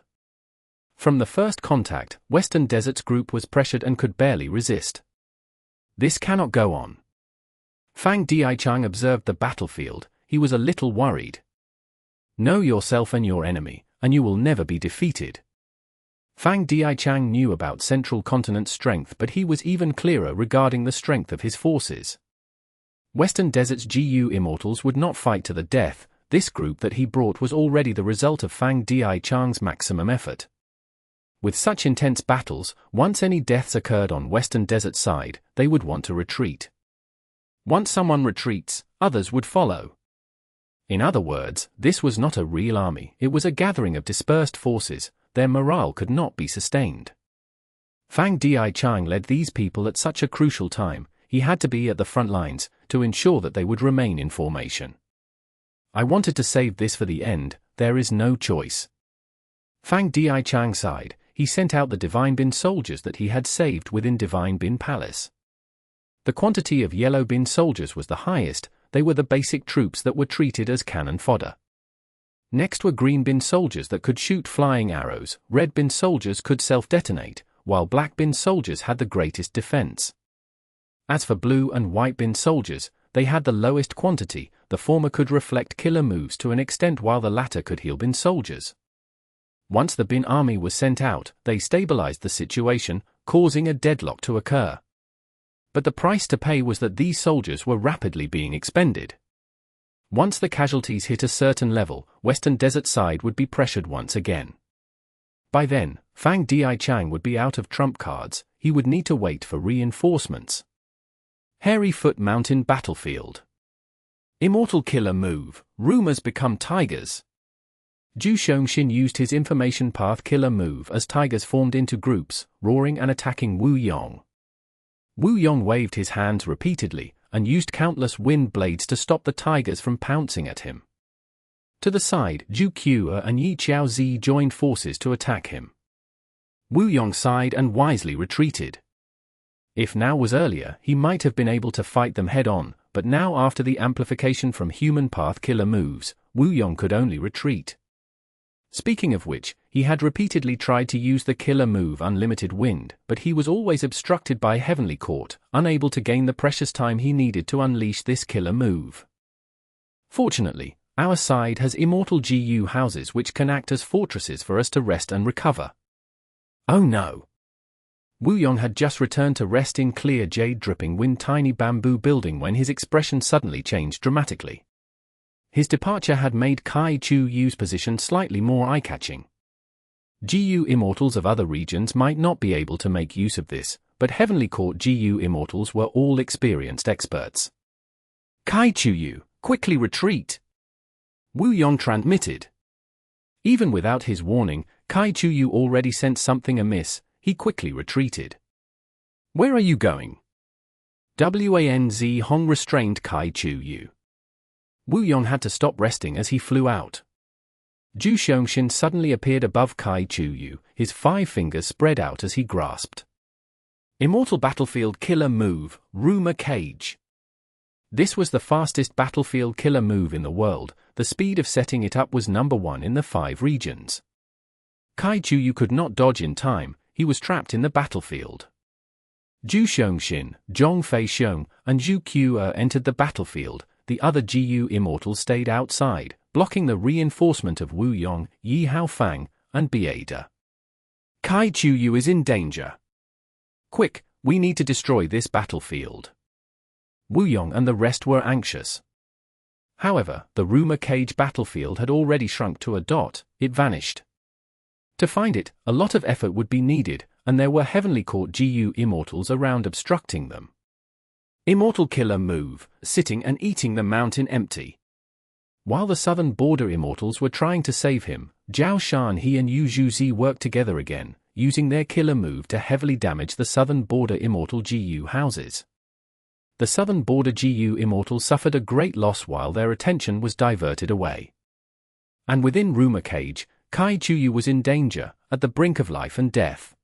From the first contact, Western Desert's group was pressured and could barely resist. This cannot go on. Fang Dichang observed the battlefield. He was a little worried. Know yourself and your enemy, and you will never be defeated. Fang Dichang knew about Central Continent's strength, but he was even clearer regarding the strength of his forces. Western Desert's GU Immortals would not fight to the death. This group that he brought was already the result of Fang Dichang's maximum effort. With such intense battles, once any deaths occurred on Western Desert side, they would want to retreat. Once someone retreats, others would follow. In other words, this was not a real army, it was a gathering of dispersed forces. Their morale could not be sustained. Fang Dichang led these people at such a crucial time. He had to be at the front lines to ensure that they would remain in formation. I wanted to save this for the end. There is no choice. Fang Dichang sighed. He sent out the Divine Bin soldiers that he had saved within Divine Bin Palace. The quantity of Yellow Bin soldiers was the highest. They were the basic troops that were treated as cannon fodder. Next were Green Bin soldiers that could shoot flying arrows. Red Bin soldiers could self-detonate, while Black Bin soldiers had the greatest defense. As for Blue and White Bin soldiers, they had the lowest quantity. The former could reflect killer moves to an extent while the latter could heal Bin soldiers. Once the Bin army was sent out, they stabilized the situation, causing a deadlock to occur. But the price to pay was that these soldiers were rapidly being expended. Once the casualties hit a certain level, Western Desert side would be pressured once again. By then, Fang Dichang would be out of trump cards. He would need to wait for reinforcements. Hairy Foot Mountain Battlefield. Immortal Killer Move. Rumors become tigers. Zhu Shengxin used his Information Path Killer Move as tigers formed into groups, roaring and attacking Wu Yong. Wu Yong waved his hands repeatedly, and used countless wind blades to stop the tigers from pouncing at him. To the side, Zhu Qiu and Yi Xiaozi joined forces to attack him. Wu Yong sighed and wisely retreated. If now was earlier, he might have been able to fight them head-on, but now after the amplification from human path killer moves, Wu Yong could only retreat. Speaking of which, he had repeatedly tried to use the killer move Unlimited Wind, but he was always obstructed by Heavenly Court, unable to gain the precious time he needed to unleash this killer move. Fortunately, our side has Immortal GU houses which can act as fortresses for us to rest and recover. Oh no! Wu Yong had just returned to rest in clear jade-dripping wind tiny bamboo building when his expression suddenly changed dramatically. His departure had made Kai Chu Yu's position slightly more eye-catching. GU Immortals of other regions might not be able to make use of this, but Heavenly Court GU Immortals were all experienced experts. Kai Chu Yu, quickly retreat! Wu Yong transmitted. Even without his warning, Kai Chu Yu already sensed something amiss. He quickly retreated. Where are you going? Wanz Hong restrained Kai Chu Yu. Wu Yong had to stop resting as he flew out. Zhu Shengxin suddenly appeared above Kai Chu Yu, his 5 fingers spread out as he grasped. Immortal Battlefield Killer Move, Rumor Cage. This was the fastest battlefield killer move in the world. The speed of setting it up was #1 in the 5 regions. Kai Chu Yu could not dodge in time. he was trapped in the battlefield. Zhu Xiongxin, Zhongfei Sheng, and Zhu Qe entered the battlefield. The other GU Immortals stayed outside, blocking the reinforcement of Wu Yong, Yi Hao Fang, and Beheaded. Kai Chuyu is in danger. Quick, we need to destroy this battlefield. Wu Yong and the rest were anxious. However, the rumor cage battlefield had already shrunk to a dot. It vanished. To find it, a lot of effort would be needed, and there were Heavenly Court GU Immortals around obstructing them. Immortal Killer Move, sitting and eating the mountain empty. While the Southern Border Immortals were trying to save him, Zhao Shan He and Yu Zhuzi worked together again, using their killer move to heavily damage the Southern Border Immortal GU houses. The Southern Border GU Immortals suffered a great loss while their attention was diverted away. And within Rumor Cage, Kai Chuyu was in danger, at the brink of life and death.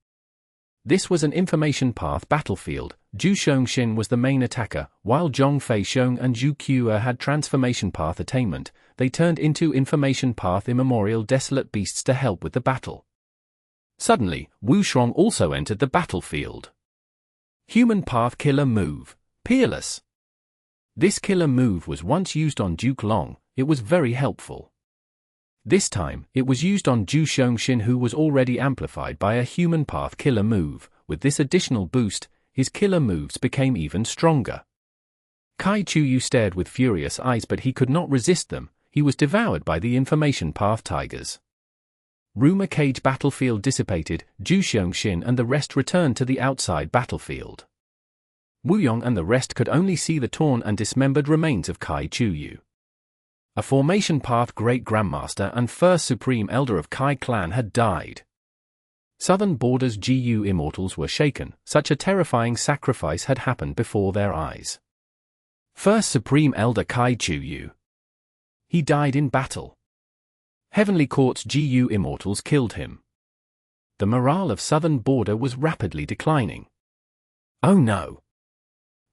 This was an information path battlefield. Zhu Xiongxin was the main attacker, while Zhongfei Sheng and Zhu Qe had transformation path attainment. They turned into information path immemorial desolate beasts to help with the battle. Suddenly, Wu Shuang also entered the battlefield. Human path killer move, Peerless. This killer move was once used on Duke Long. It was very helpful. This time, it was used on Zhu Xiongxin, who was already amplified by a human path killer move. With this additional boost, his killer moves became even stronger. Kai Chuyu stared with furious eyes, but he could not resist them. He was devoured by the information path tigers. Rumor Cage battlefield dissipated. Zhu Xiongxin and the rest returned to the outside battlefield. Wu Yong and the rest could only see the torn and dismembered remains of Kai Chuyu. A formation path great grandmaster and first supreme elder of Kai clan had died. Southern Borders GU Immortals were shaken. Such a terrifying sacrifice had happened before their eyes. First supreme elder Kai Chuyu. He died in battle. Heavenly Court's GU Immortals killed him. The morale of Southern Border was rapidly declining. Oh no!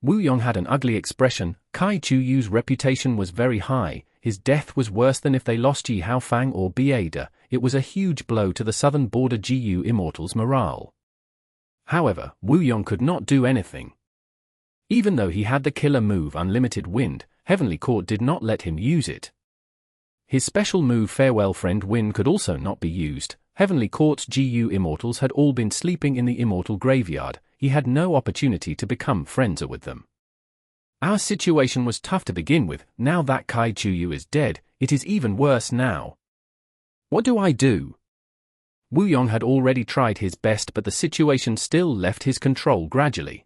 Wu Yong had an ugly expression. Kai Chuyu's reputation was very high. His death was worse than if they lost Yi Hao Fang or Beheaded. It was a huge blow to the Southern Border GU Immortals' morale. However, Wu Yong could not do anything. Even though he had the killer move Unlimited Wind, Heavenly Court did not let him use it. His special move Farewell Friend Wind could also not be used. Heavenly Court's GU Immortals had all been sleeping in the Immortal Graveyard. He had no opportunity to become friends with them. Our situation was tough to begin with. Now that Kai Chuyu is dead, it is even worse now. What do I do? Wu Yong had already tried his best, but the situation still left his control gradually.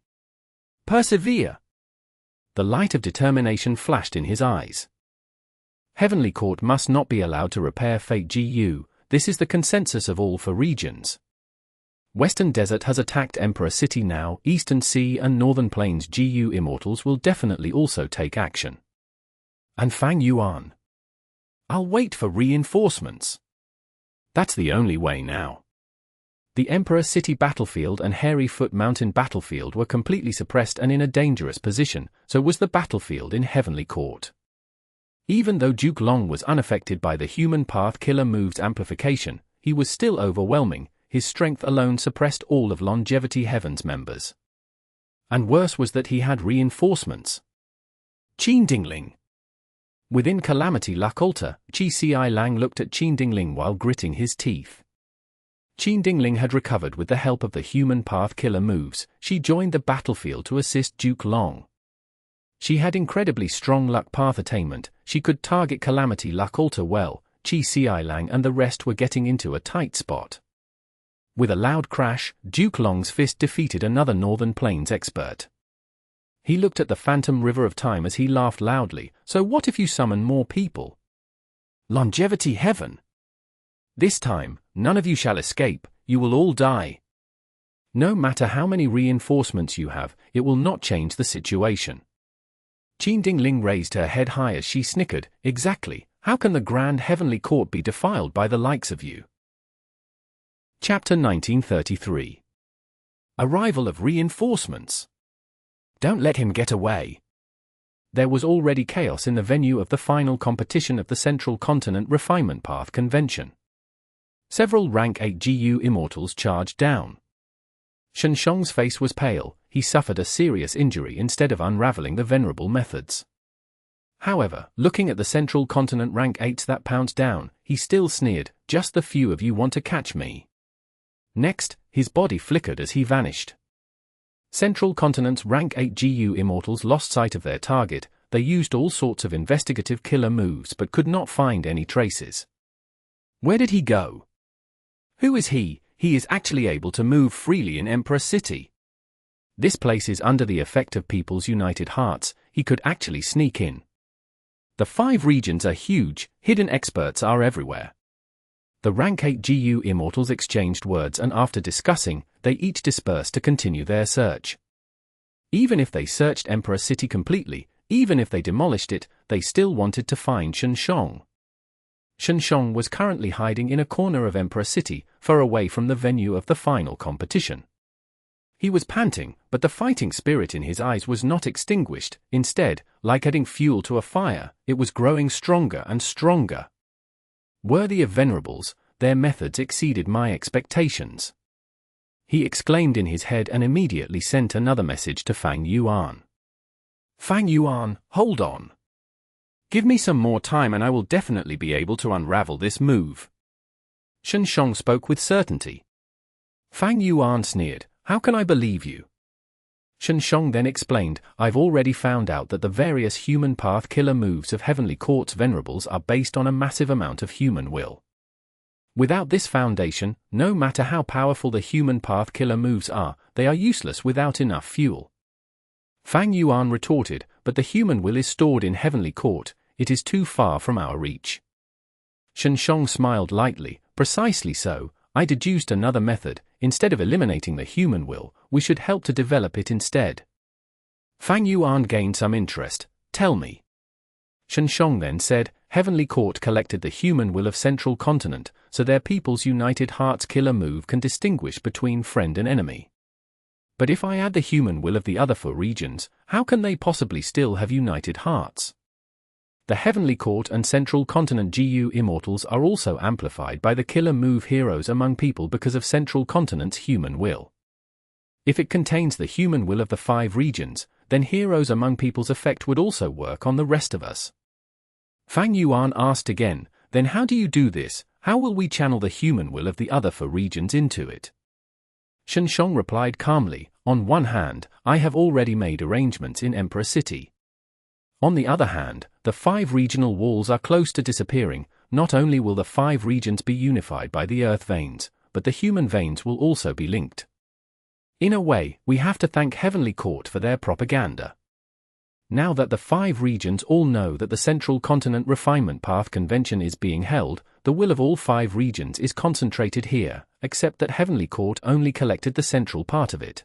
Persevere! The light of determination flashed in his eyes. Heavenly Court must not be allowed to repair Fate GU. This is the consensus of all 4 regions. Western Desert has attacked Emperor City now. Eastern Sea and Northern Plains GU Immortals will definitely also take action. And Fang Yuan. I'll wait for reinforcements. That's the only way now. The Emperor City battlefield and Hairy Foot Mountain battlefield were completely suppressed and in a dangerous position, so was the battlefield in Heavenly Court. Even though Duke Long was unaffected by the human path killer move's amplification, he was still overwhelming. His strength alone suppressed all of Longevity Heaven's members. And worse was that he had reinforcements. Qin Dingling. Within Calamity Luck Altar, Qi Ci Lang looked at Qin Dingling while gritting his teeth. Qin Dingling had recovered with the help of the human path killer moves. She joined the battlefield to assist Duke Long. She had incredibly strong luck path attainment. She could target Calamity Luck Altar well. Qi Ci Lang and the rest were getting into a tight spot. With a loud crash, Duke Long's fist defeated another Northern Plains expert. He looked at the phantom river of time as he laughed loudly. So what if you summon more people? Longevity Heaven. This time, none of you shall escape. You will all die. No matter how many reinforcements you have, it will not change the situation. Qin Dingling raised her head high as she snickered. Exactly. How can the Grand Heavenly Court be defiled by the likes of you? Chapter 1933. Arrival of reinforcements. Don't let him get away. There was already chaos in the venue of the final competition of the Central Continent Refinement Path Convention. Several Rank 8 GU Immortals charged down. Sheng's face was pale. He suffered a serious injury instead of unraveling the venerable methods. However, looking at the Central Continent rank 8s that pounced down, he still sneered, "Just the few of you want to catch me." Next, his body flickered as he vanished. Central Continent's rank 8 GU Immortals lost sight of their target. They used all sorts of investigative killer moves but could not find any traces. Where did he go? Who is he? He is actually able to move freely in Emperor City. This place is under the effect of people's united hearts. He could actually sneak in. The 5 regions are huge. Hidden experts are everywhere. The rank 8 GU Immortals exchanged words, and after discussing, they each dispersed to continue their search. Even if they searched Emperor City completely, even if they demolished it, they still wanted to find Sheng. Sheng was currently hiding in a corner of Emperor City, far away from the venue of the final competition. He was panting, but the fighting spirit in his eyes was not extinguished. Instead, like adding fuel to a fire, it was growing stronger and stronger. Worthy of venerables, their methods exceeded my expectations. He exclaimed in his head and immediately sent another message to Fang Yuan. "Fang Yuan, hold on. Give me some more time and I will definitely be able to unravel this move." Sheng spoke with certainty. Fang Yuan sneered, "How can I believe you?" Sheng then explained, "I've already found out that the various human path killer moves of Heavenly Court's venerables are based on a massive amount of human will. Without this foundation, no matter how powerful the human path killer moves are, they are useless without enough fuel." Fang Yuan retorted, "But the human will is stored in Heavenly Court. It is too far from our reach." Sheng smiled lightly, "Precisely so. I deduced another method. Instead of eliminating the human will, we should help to develop it instead." Fang Yuan gained some interest. "Tell me." Sheng then said, "Heavenly Court collected the human will of Central Continent, so their people's united hearts killer move can distinguish between friend and enemy. But if I add the human will of the other 4 regions, how can they possibly still have united hearts? The Heavenly Court and Central Continent GU Immortals are also amplified by the killer move heroes among people because of Central Continent's human will. If it contains the human will of the 5 regions, then heroes among people's effect would also work on the rest of us." Fang Yuan asked again, "Then how do you do this? How will we channel the human will of the other 4 regions into it?" Sheng replied calmly, "On one hand, I have already made arrangements in Emperor City. On the other hand, the 5 regional walls are close to disappearing. Not only will the 5 regions be unified by the earth veins, but the human veins will also be linked. In a way, we have to thank Heavenly Court for their propaganda. Now that the 5 regions all know that the Central Continent Refinement Path Convention is being held, the will of all 5 regions is concentrated here, except that Heavenly Court only collected the central part of it."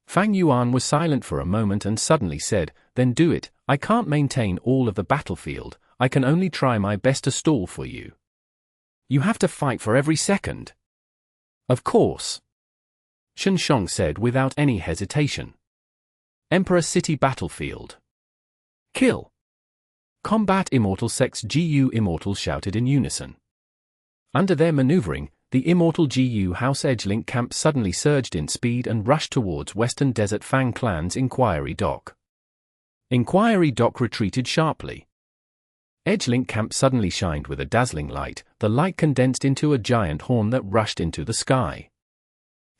Fang Yuan was silent for a moment and suddenly said, "Then do it. I can't maintain all of the battlefield. I can only try my best to stall for you." "You have to fight for every second." "Of course," Sheng said without any hesitation. Emperor City Battlefield. Kill. Combat Immortal Sect's GU Immortals shouted in unison. Under their maneuvering, the Immortal GU House Edgelink camp suddenly surged in speed and rushed towards Western Desert Fang Clan's Inquiry Dock. Inquiry Dock retreated sharply. Edgelink camp suddenly shined with a dazzling light. The light condensed into a giant horn that rushed into the sky.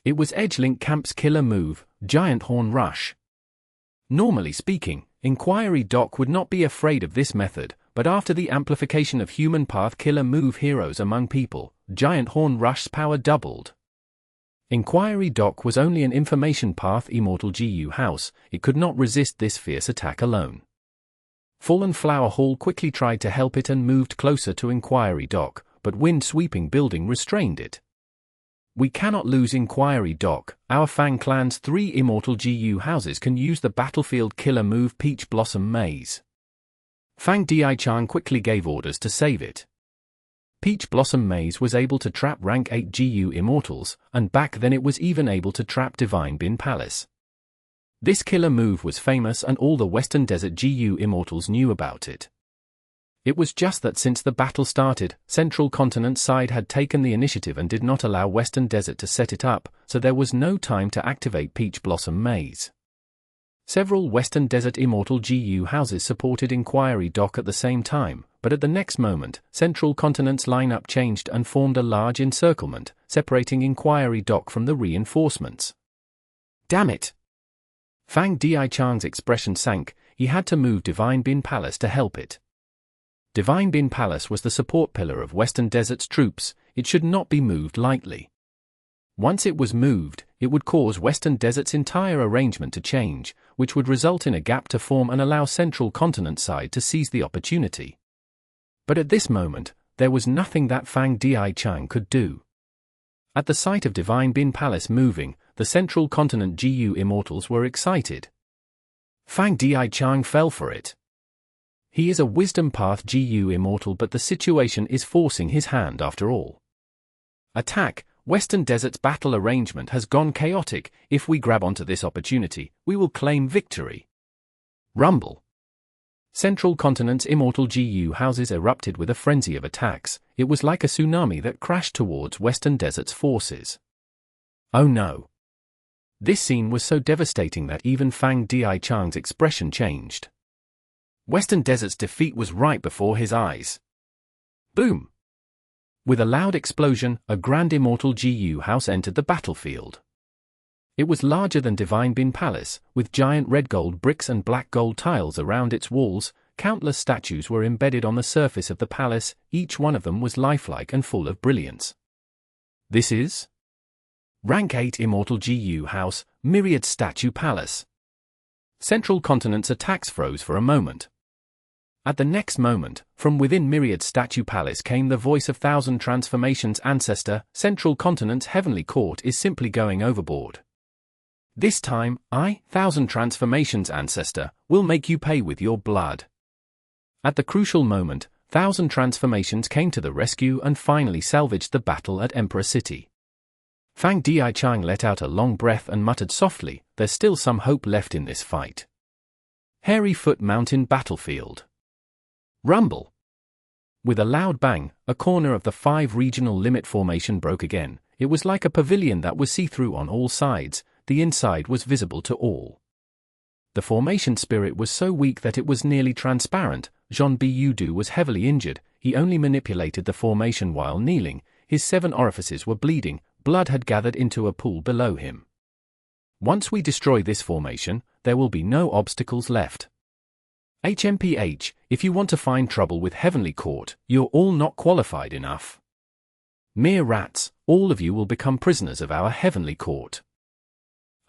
It was Edgelink camp's killer move, Giant Horn Rush. Normally speaking, Inquiry Dock would not be afraid of this method, but after the amplification of human path killer move heroes among people, Giant Horn Rush's power doubled. Inquiry Dock was only an information path Immortal GU house. It could not resist this fierce attack alone. Fallen Flower Hall quickly tried to help it and moved closer to Inquiry Dock, but wind-sweeping building restrained it. "We cannot lose Inquiry Dock. Our Fang Clan's 3 Immortal GU houses can use the battlefield killer move Peach Blossom Maze." Fang Diaichan quickly gave orders to save it. Peach Blossom Maze was able to trap rank 8 GU Immortals, and back then it was even able to trap Divine Bin Palace. This killer move was famous and all the Western Desert GU Immortals knew about it. It was just that since the battle started, Central Continent side had taken the initiative and did not allow Western Desert to set it up, so there was no time to activate Peach Blossom Maze. Several Western Desert Immortal GU houses supported Inquiry Dock at the same time, but at the next moment, Central Continent's lineup changed and formed a large encirclement, separating Inquiry Dock from the reinforcements. Damn it! Fang Di-Chang's expression sank. He had to move Divine Bin Palace to help it. Divine Bin Palace was the support pillar of Western Desert's troops. It should not be moved lightly. Once it was moved, it would cause Western Desert's entire arrangement to change, which would result in a gap to form and allow Central Continent side to seize the opportunity. But at this moment, there was nothing that Fang Di-Chang could do. At the sight of Divine Bin Palace moving, the Central Continent GU Immortals were excited. Fang Di-Chang fell for it. He is a Wisdom Path GU Immortal, but the situation is forcing his hand after all. Attack! Western Desert's battle arrangement has gone chaotic. If we grab onto this opportunity, we will claim victory. Rumble! Central Continent's Immortal GU houses erupted with a frenzy of attacks. It was like a tsunami that crashed towards Western Desert's forces. Oh no! This scene was so devastating that even Fang Di-Chang's expression changed. Western Desert's defeat was right before his eyes. Boom! With a loud explosion, a Grand Immortal GU house entered the battlefield. It was larger than Divine Bin Palace, with giant red gold bricks and black gold tiles around its walls. Countless statues were embedded on the surface of the palace, each one of them was lifelike and full of brilliance. This is Rank 8 Immortal GU House, Myriad Statue Palace. Central Continent's attacks froze for a moment. At the next moment, from within Myriad Statue Palace came the voice of Thousand Transformations Ancestor. Central Continent's Heavenly Court is simply going overboard. This time, Thousand Transformations Ancestor, will make you pay with your blood. At the crucial moment, Thousand Transformations came to the rescue and finally salvaged the battle at Emperor City. Fang Di-Chang let out a long breath and muttered softly, "There's still some hope left in this fight." Hairy Foot Mountain Battlefield. Rumble! With a loud bang, a corner of the 5 regional limit formation broke again. It was like a pavilion that was see-through on all sides. The inside was visible to all. The formation spirit was so weak that it was nearly transparent. Jean Budu was heavily injured. He only manipulated the formation while kneeling. His 7 orifices were bleeding. Blood had gathered into a pool below him. Once we destroy this formation, there will be no obstacles left. HMPH, if you want to find trouble with Heavenly Court, you're all not qualified enough. Mere rats, all of you will become prisoners of our Heavenly Court.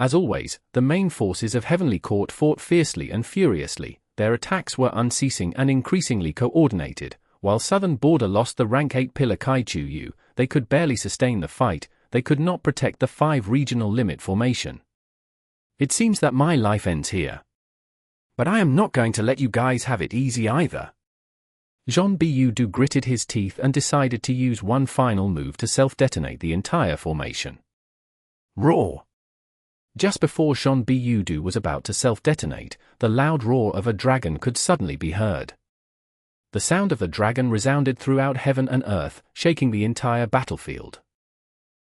As always, the main forces of Heavenly Court fought fiercely and furiously. Their attacks were unceasing and increasingly coordinated. While Southern Border lost the Rank 8 Pillar Kaichu, they could barely sustain the fight. They could not protect the 5 regional limit formation. It seems that my life ends here. But I am not going to let you guys have it easy either. Jean Budu gritted his teeth and decided to use one final move to self-detonate the entire formation. Roar! Just before Jean Budu was about to self-detonate, the loud roar of a dragon could suddenly be heard. The sound of the dragon resounded throughout heaven and earth, shaking the entire battlefield.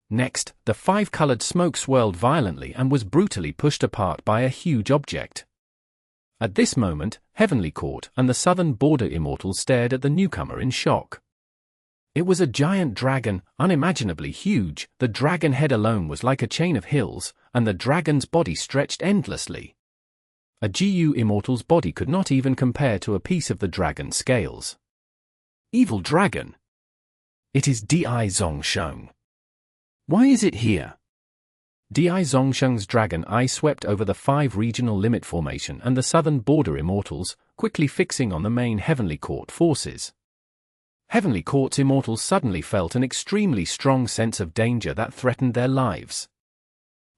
Next, the 5-colored smoke swirled violently and was brutally pushed apart by a huge object. At this moment, Heavenly Court and the Southern Border Immortals stared at the newcomer in shock. It was a giant dragon, unimaginably huge. The dragon head alone was like a chain of hills, and the dragon's body stretched endlessly. A GU Immortal's body could not even compare to a piece of the dragon's scales. Evil dragon! It is Di-Zongsheng. Why is it here? Di-Zongsheng's dragon eye swept over the 5 regional limit formation and the Southern Border Immortals, quickly fixing on the main Heavenly Court forces. Heavenly Court's Immortals suddenly felt an extremely strong sense of danger that threatened their lives.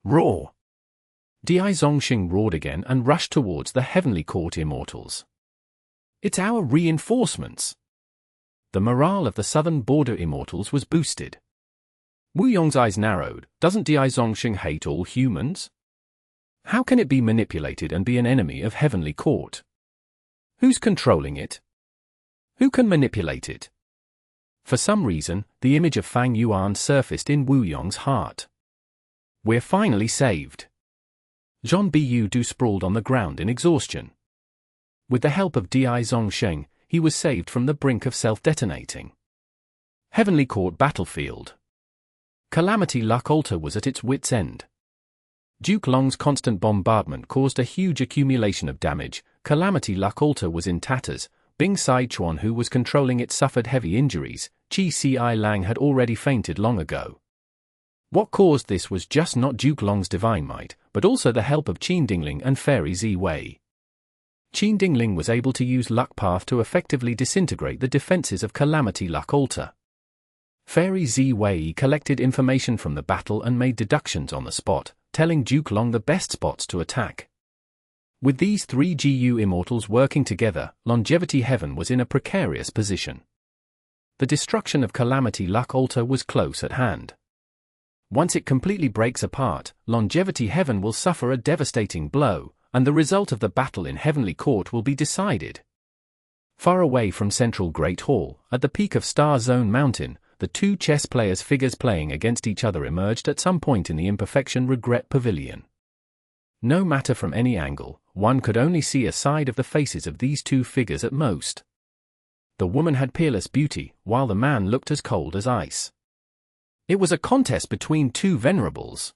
Roar! Di-Zongsheng roared again and rushed towards the Heavenly Court Immortals. It's our reinforcements! The morale of the Southern Border Immortals was boosted. Wu Yong's eyes narrowed. Doesn't Di-Zongsheng hate all humans? How can it be manipulated and be an enemy of Heavenly Court? Who's controlling it? Who can manipulate it? For some reason, the image of Fang Yuan surfaced in Wu Yong's heart. We're finally saved. Zhon Bu sprawled on the ground in exhaustion. With the help of Di Zong Sheng, he was saved from the brink of self-detonating. Heavenly Court battlefield. Calamity Luck Altar was at its wit's end. Duke Long's constant bombardment caused a huge accumulation of damage. Calamity Luck Altar was in tatters. Bing Sichuan, who was controlling it, suffered heavy injuries. Qi Si Lang had already fainted long ago. What caused this was just not Duke Long's divine might, but also the help of Qin Dingling and Fairy Zi Wei. Qin Dingling was able to use Luck Path to effectively disintegrate the defenses of Calamity Luck Altar. Fairy Zi Wei collected information from the battle and made deductions on the spot, telling Duke Long the best spots to attack. With these three GU immortals working together, Longevity Heaven was in a precarious position. The destruction of Calamity Luck Altar was close at hand. Once it completely breaks apart, Longevity Heaven will suffer a devastating blow, and the result of the battle in Heavenly Court will be decided. Far away from Central Great Hall, at the peak of Star Zone Mountain, the two chess players' figures playing against each other emerged at some point in the Imperfection Regret Pavilion. No matter from any angle, one could only see a side of the faces of these two figures at most. The woman had peerless beauty, while the man looked as cold as ice. It was a contest between two venerables.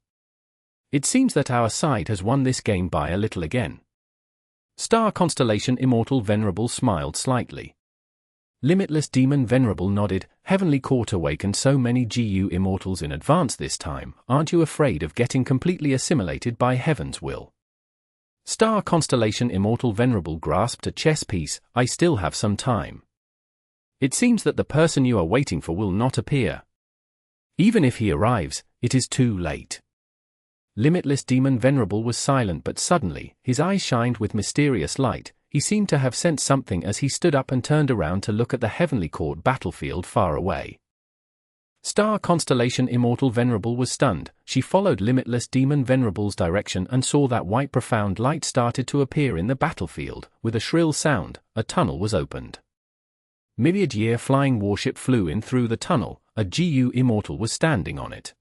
It seems that our side has won this game by a little again. Star Constellation Immortal Venerable smiled slightly. Limitless Demon Venerable nodded. Heavenly Court awakened so many GU immortals in advance this time. Aren't you afraid of getting completely assimilated by Heaven's will? Star Constellation Immortal Venerable grasped a chess piece. I still have some time. It seems that the person you are waiting for will not appear. Even if he arrives, it is too late. Limitless Demon Venerable was silent, but suddenly, his eyes shined with mysterious light. He seemed to have sensed something as he stood up and turned around to look at the Heavenly Court battlefield far away. Star Constellation Immortal Venerable was stunned. She followed Limitless Demon Venerable's direction and saw that white profound light started to appear in the battlefield. With a shrill sound, a tunnel was opened. Myriad-year flying warship flew in through the tunnel. A GU immortal was standing on it.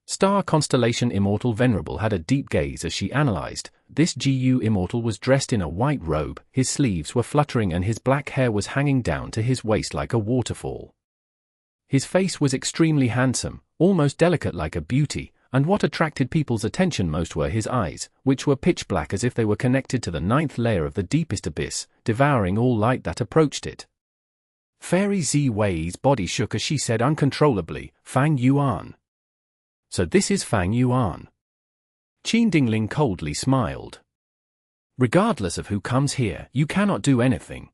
Star Constellation Immortal Venerable had a deep gaze as she analyzed. This GU immortal was dressed in a white robe, his sleeves were fluttering and his black hair was hanging down to his waist like a waterfall. His face was extremely handsome, almost delicate like a beauty, and what attracted people's attention most were his eyes, which were pitch black as if they were connected to the ninth layer of the deepest abyss, devouring all light that approached it. Fairy Zi Wei's body shook as she said uncontrollably, Fang Yuan. So this is Fang Yuan. Qin Dingling coldly smiled. Regardless of who comes here, you cannot do anything.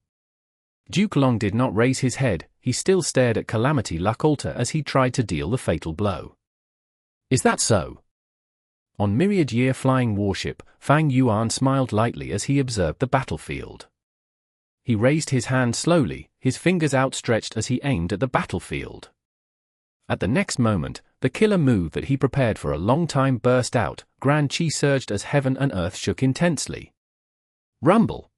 Duke Long did not raise his head, he still stared at Calamity Luck Altar as he tried to deal the fatal blow. Is that so? On Myriad-year flying warship, Fang Yuan smiled lightly as he observed the battlefield. He raised his hand slowly, his fingers outstretched as he aimed at the battlefield. At the next moment, the killer move that he prepared for a long time burst out. Grand Qi surged as heaven and earth shook intensely. Rumble!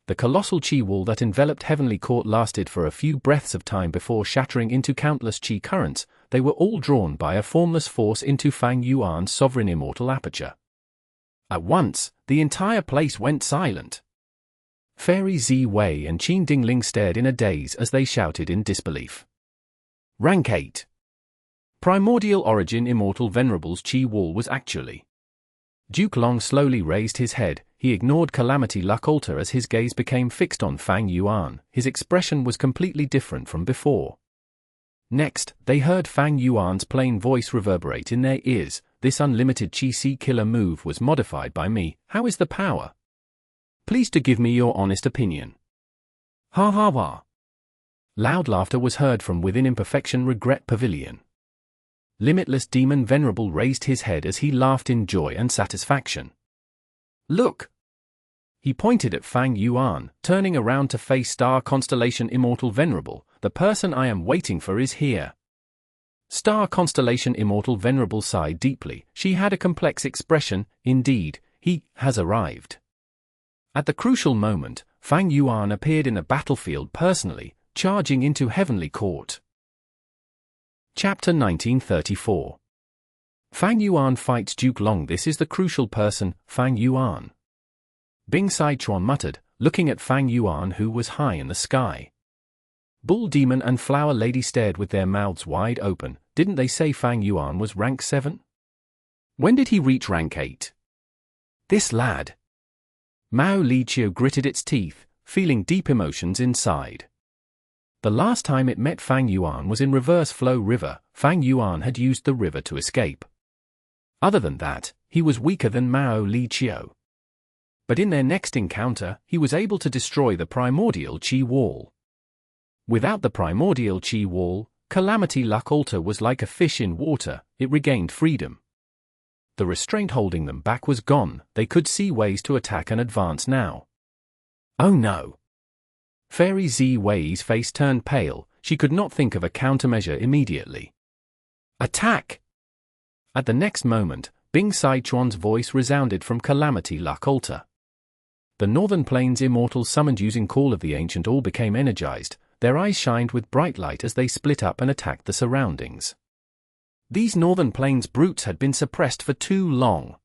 The colossal Qi wall that enveloped Heavenly Court lasted for a few breaths of time before shattering into countless Qi currents. They were all drawn by a formless force into Fang Yuan's sovereign immortal aperture. At once, the entire place went silent. Fairy Zi Wei and Qin Dingling stared in a daze as they shouted in disbelief. Rank 8. Primordial Origin Immortal Venerable's Qi wall was actually. Duke Long slowly raised his head. He ignored Calamity Luck Altar as his gaze became fixed on Fang Yuan. His expression was completely different from before. Next, they heard Fang Yuan's plain voice reverberate in their ears. This unlimited Qi Si killer move was modified by me. How is the power? Please to give me your honest opinion. Ha ha ha. Loud laughter was heard from within Imperfection Regret Pavilion. Limitless Demon Venerable raised his head as he laughed in joy and satisfaction. Look! He pointed at Fang Yuan, turning around to face Star Constellation Immortal Venerable. The person I am waiting for is here. Star Constellation Immortal Venerable sighed deeply. She had a complex expression. Indeed, he has arrived. At the crucial moment, Fang Yuan appeared in the battlefield personally, charging into Heavenly Court. Chapter 1934. Fang Yuan fights Duke Long. This is the crucial person, Fang Yuan. Bing Saichuan muttered, looking at Fang Yuan, who was high in the sky. Bull Demon and Flower Lady stared with their mouths wide open. Didn't they say Fang Yuan was rank 7? When did he reach rank 8? This lad. Mao Li Chiu gritted its teeth, feeling deep emotions inside. The last time it met Fang Yuan was in Reverse Flow River. Fang Yuan had used the river to escape. Other than that, he was weaker than Mao Li Chiu. But in their next encounter, he was able to destroy the primordial Qi wall. Without the primordial Qi wall, Calamity Luck Altar was like a fish in water. It regained freedom. The restraint holding them back was gone. They could see ways to attack and advance now. Oh no! Fairy Zi Wei's face turned pale. She could not think of a countermeasure immediately. Attack! At the next moment, Bing Saichuan's voice resounded from Calamity Luck Altar. The Northern Plains Immortal summoned using Call of the Ancient all became energized. Their eyes shined with bright light as they split up and attacked the surroundings. These Northern Plains brutes had been suppressed for too long.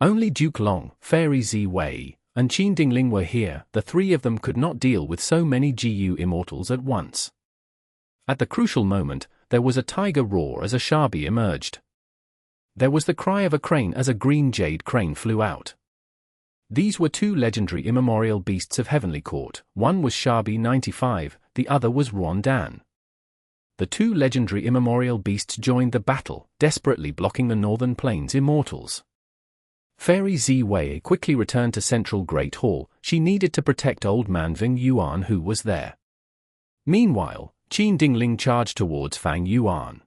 Only Duke Long, Fairy Zi Wei, and Qin Dingling were here. The three of them could not deal with so many GU Immortals at once. At the crucial moment, there was a tiger roar as a Shabi emerged. There was the cry of a crane as a green jade crane flew out. These were two legendary immemorial beasts of Heavenly Court. One was Shabi 95, the other was Ruan Dan. The two legendary immemorial beasts joined the battle, desperately blocking the Northern Plains Immortals. Fairy Zi Wei quickly returned to Central Great Hall. She needed to protect old man Fang Yuan, who was there. Meanwhile, Qin Dingling charged towards Fang Yuan.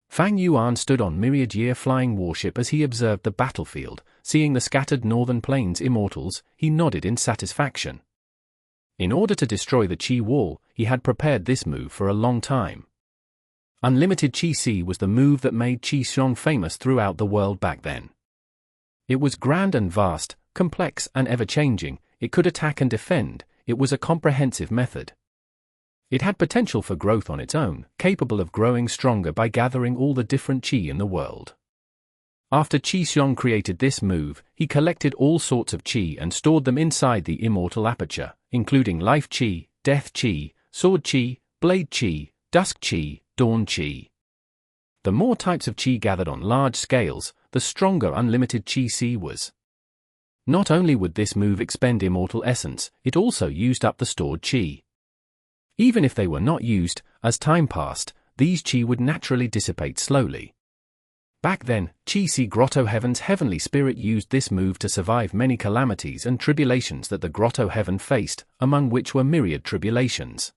Fang Yuan stood on myriad-year flying warship as he observed the battlefield. Seeing the scattered Northern Plains Immortals, he nodded in satisfaction. In order to destroy the Qi wall, he had prepared this move for a long time. Unlimited Qi Si was the move that made Qi Sheng famous throughout the world back then. It was grand and vast, complex and ever-changing. It could attack and defend. It was a comprehensive method. It had potential for growth on its own, capable of growing stronger by gathering all the different Qi in the world. After Qi Sheng created this move, he collected all sorts of Qi and stored them inside the immortal aperture, including Life Qi, Death Qi, Sword Qi, Blade Qi, Dusk Qi, Dawn Qi. The more types of Qi gathered on large scales, the stronger unlimited Qi Si was. Not only would this move expend immortal essence, it also used up the stored Qi. Even if they were not used, as time passed, these Qi would naturally dissipate slowly. Back then, Qi Si Grotto Heaven's heavenly spirit used this move to survive many calamities and tribulations that the Grotto Heaven faced, among which were myriad tribulations.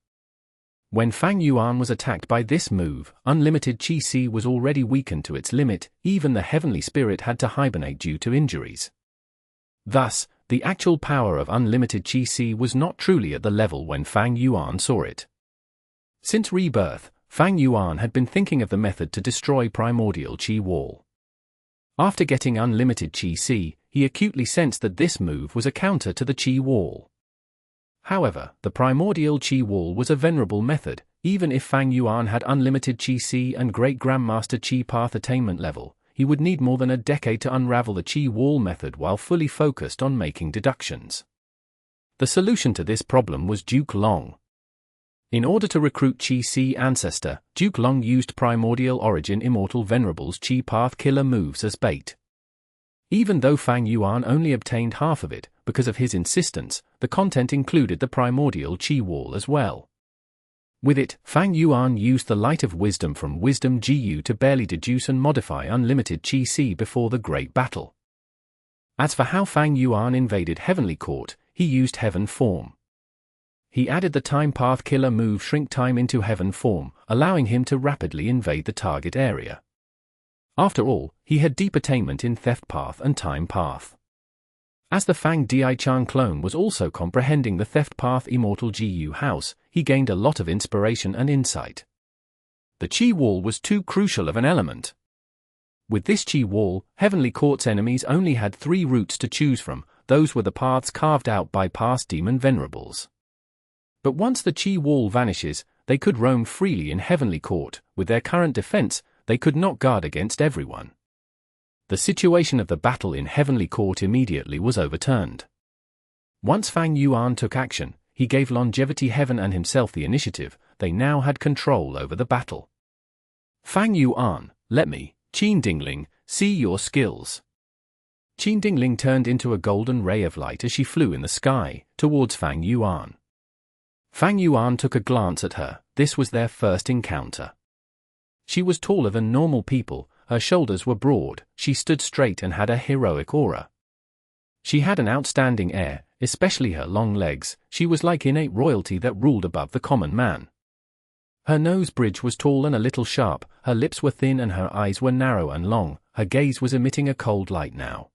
When Fang Yuan was attacked by this move, unlimited Qi Si was already weakened to its limit. Even the heavenly spirit had to hibernate due to injuries. Thus, the actual power of unlimited Qi Si was not truly at the level when Fang Yuan saw it. Since rebirth, Fang Yuan had been thinking of the method to destroy primordial Qi wall. After getting unlimited Qi Si, he acutely sensed that this move was a counter to the Qi wall. However, the primordial Qi wall was a venerable method. Even if Fang Yuan had unlimited Qi Si and Great Grandmaster Qi Path attainment level, he would need more than a decade to unravel the Qi wall method while fully focused on making deductions. The solution to this problem was Duke Long. In order to recruit Qi Si ancestor, Duke Long used primordial origin immortal venerables Qi Path killer moves as bait. Even though Fang Yuan only obtained half of it, because of his insistence, the content included the primordial Qi wall as well. With it, Fang Yuan used the light of wisdom from Wisdom GU to barely deduce and modify unlimited Qi Si before the great battle. As for how Fang Yuan invaded Heavenly Court, he used Heaven form. He added the Time Path killer move Shrink Time into Heaven form, allowing him to rapidly invade the target area. After all, he had deep attainment in Theft Path and Time Path. As the Fang Diaichan clone was also comprehending the Theft Path Immortal GU house, he gained a lot of inspiration and insight. The Qi wall was too crucial of an element. With this Qi wall, Heavenly Court's enemies only had 3 routes to choose from: those were the paths carved out by past demon venerables. But once the chi wall vanishes, they could roam freely in Heavenly Court. With their current defense, they could not guard against everyone. The situation of the battle in Heavenly Court immediately was overturned. Once Fang Yuan took action, he gave Longevity Heaven and himself the initiative. They now had control over the battle. Fang Yuan, let me, Qin Dingling, see your skills. Qin Dingling turned into a golden ray of light as she flew in the sky, towards Fang Yuan. Fang Yuan took a glance at her. This was their first encounter. She was taller than normal people, her shoulders were broad, she stood straight and had a heroic aura. She had an outstanding air, especially her long legs. She was like innate royalty that ruled above the common man. Her nose bridge was tall and a little sharp, her lips were thin and her eyes were narrow and long, her gaze was emitting a cold light now.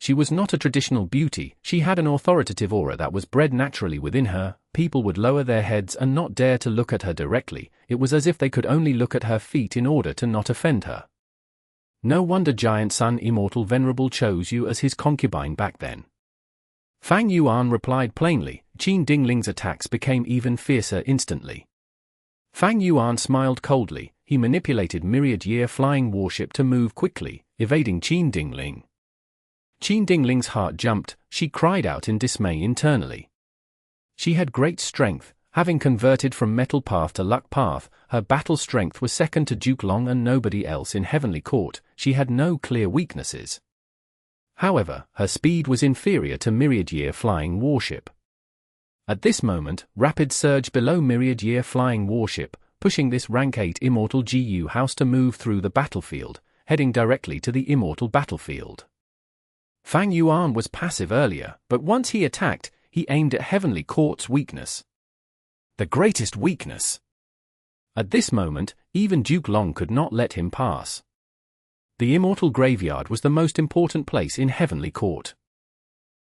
She was not a traditional beauty, she had an authoritative aura that was bred naturally within her. People would lower their heads and not dare to look at her directly. It was as if they could only look at her feet in order to not offend her. No wonder Giant Sun Immortal Venerable chose you as his concubine back then. Fang Yuan replied plainly. Qin Dingling's attacks became even fiercer instantly. Fang Yuan smiled coldly. He manipulated Myriad Year Flying Warship to move quickly, evading Qin Dingling. Qin Dingling's heart jumped. She cried out in dismay internally. She had great strength. Having converted from Metal Path to Luck Path, her battle strength was second to Duke Long and nobody else in Heavenly Court. She had no clear weaknesses. However, her speed was inferior to Myriad Year Flying Warship. At this moment, Rapid surged below Myriad Year Flying Warship, pushing this rank 8 Immortal GU house to move through the battlefield, heading directly to the Immortal battlefield. Fang Yuan was passive earlier, but once he attacked, he aimed at Heavenly Court's weakness. The greatest weakness. At this moment, even Duke Long could not let him pass. The Immortal Graveyard was the most important place in Heavenly Court.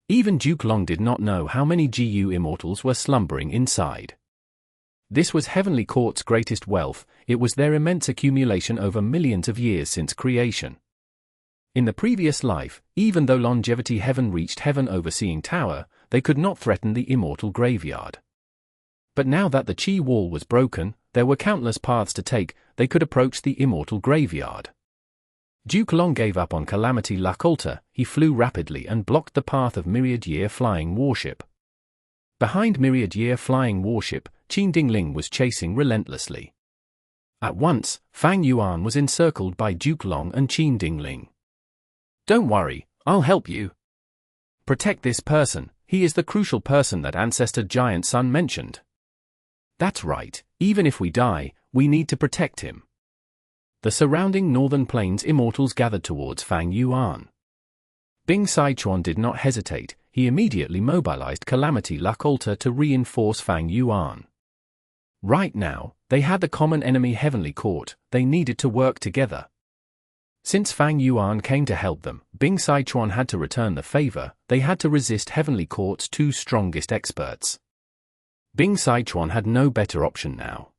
Even Duke Long did not know how many GU Immortals were slumbering inside. This was Heavenly Court's greatest wealth. It was their immense accumulation over millions of years since creation. In the previous life, even though Longevity Heaven reached Heaven Overseeing Tower, they could not threaten the Immortal Graveyard. But now that the Chi Wall was broken, there were countless paths to take. They could approach the Immortal Graveyard. Duke Long gave up on Calamity Laculta. He flew rapidly and blocked the path of Myriad Year Flying Warship. Behind Myriad Year Flying Warship, Qin Dingling was chasing relentlessly. At once, Fang Yuan was encircled by Duke Long and Qin Dingling. Don't worry, I'll help you. Protect this person. He is the crucial person that Ancestor Giant Sun mentioned. That's right, even if we die, we need to protect him. The surrounding northern plains immortals gathered towards Fang Yuan. Bing Saichuan did not hesitate. He immediately mobilized Calamity Laculta to reinforce Fang Yuan. Right now, they had the common enemy Heavenly Court. They needed to work together. Since Fang Yuan came to help them, Bing Saichuan had to return the favor. They had to resist Heavenly Court's two strongest experts. Bing Saichuan had no better option now.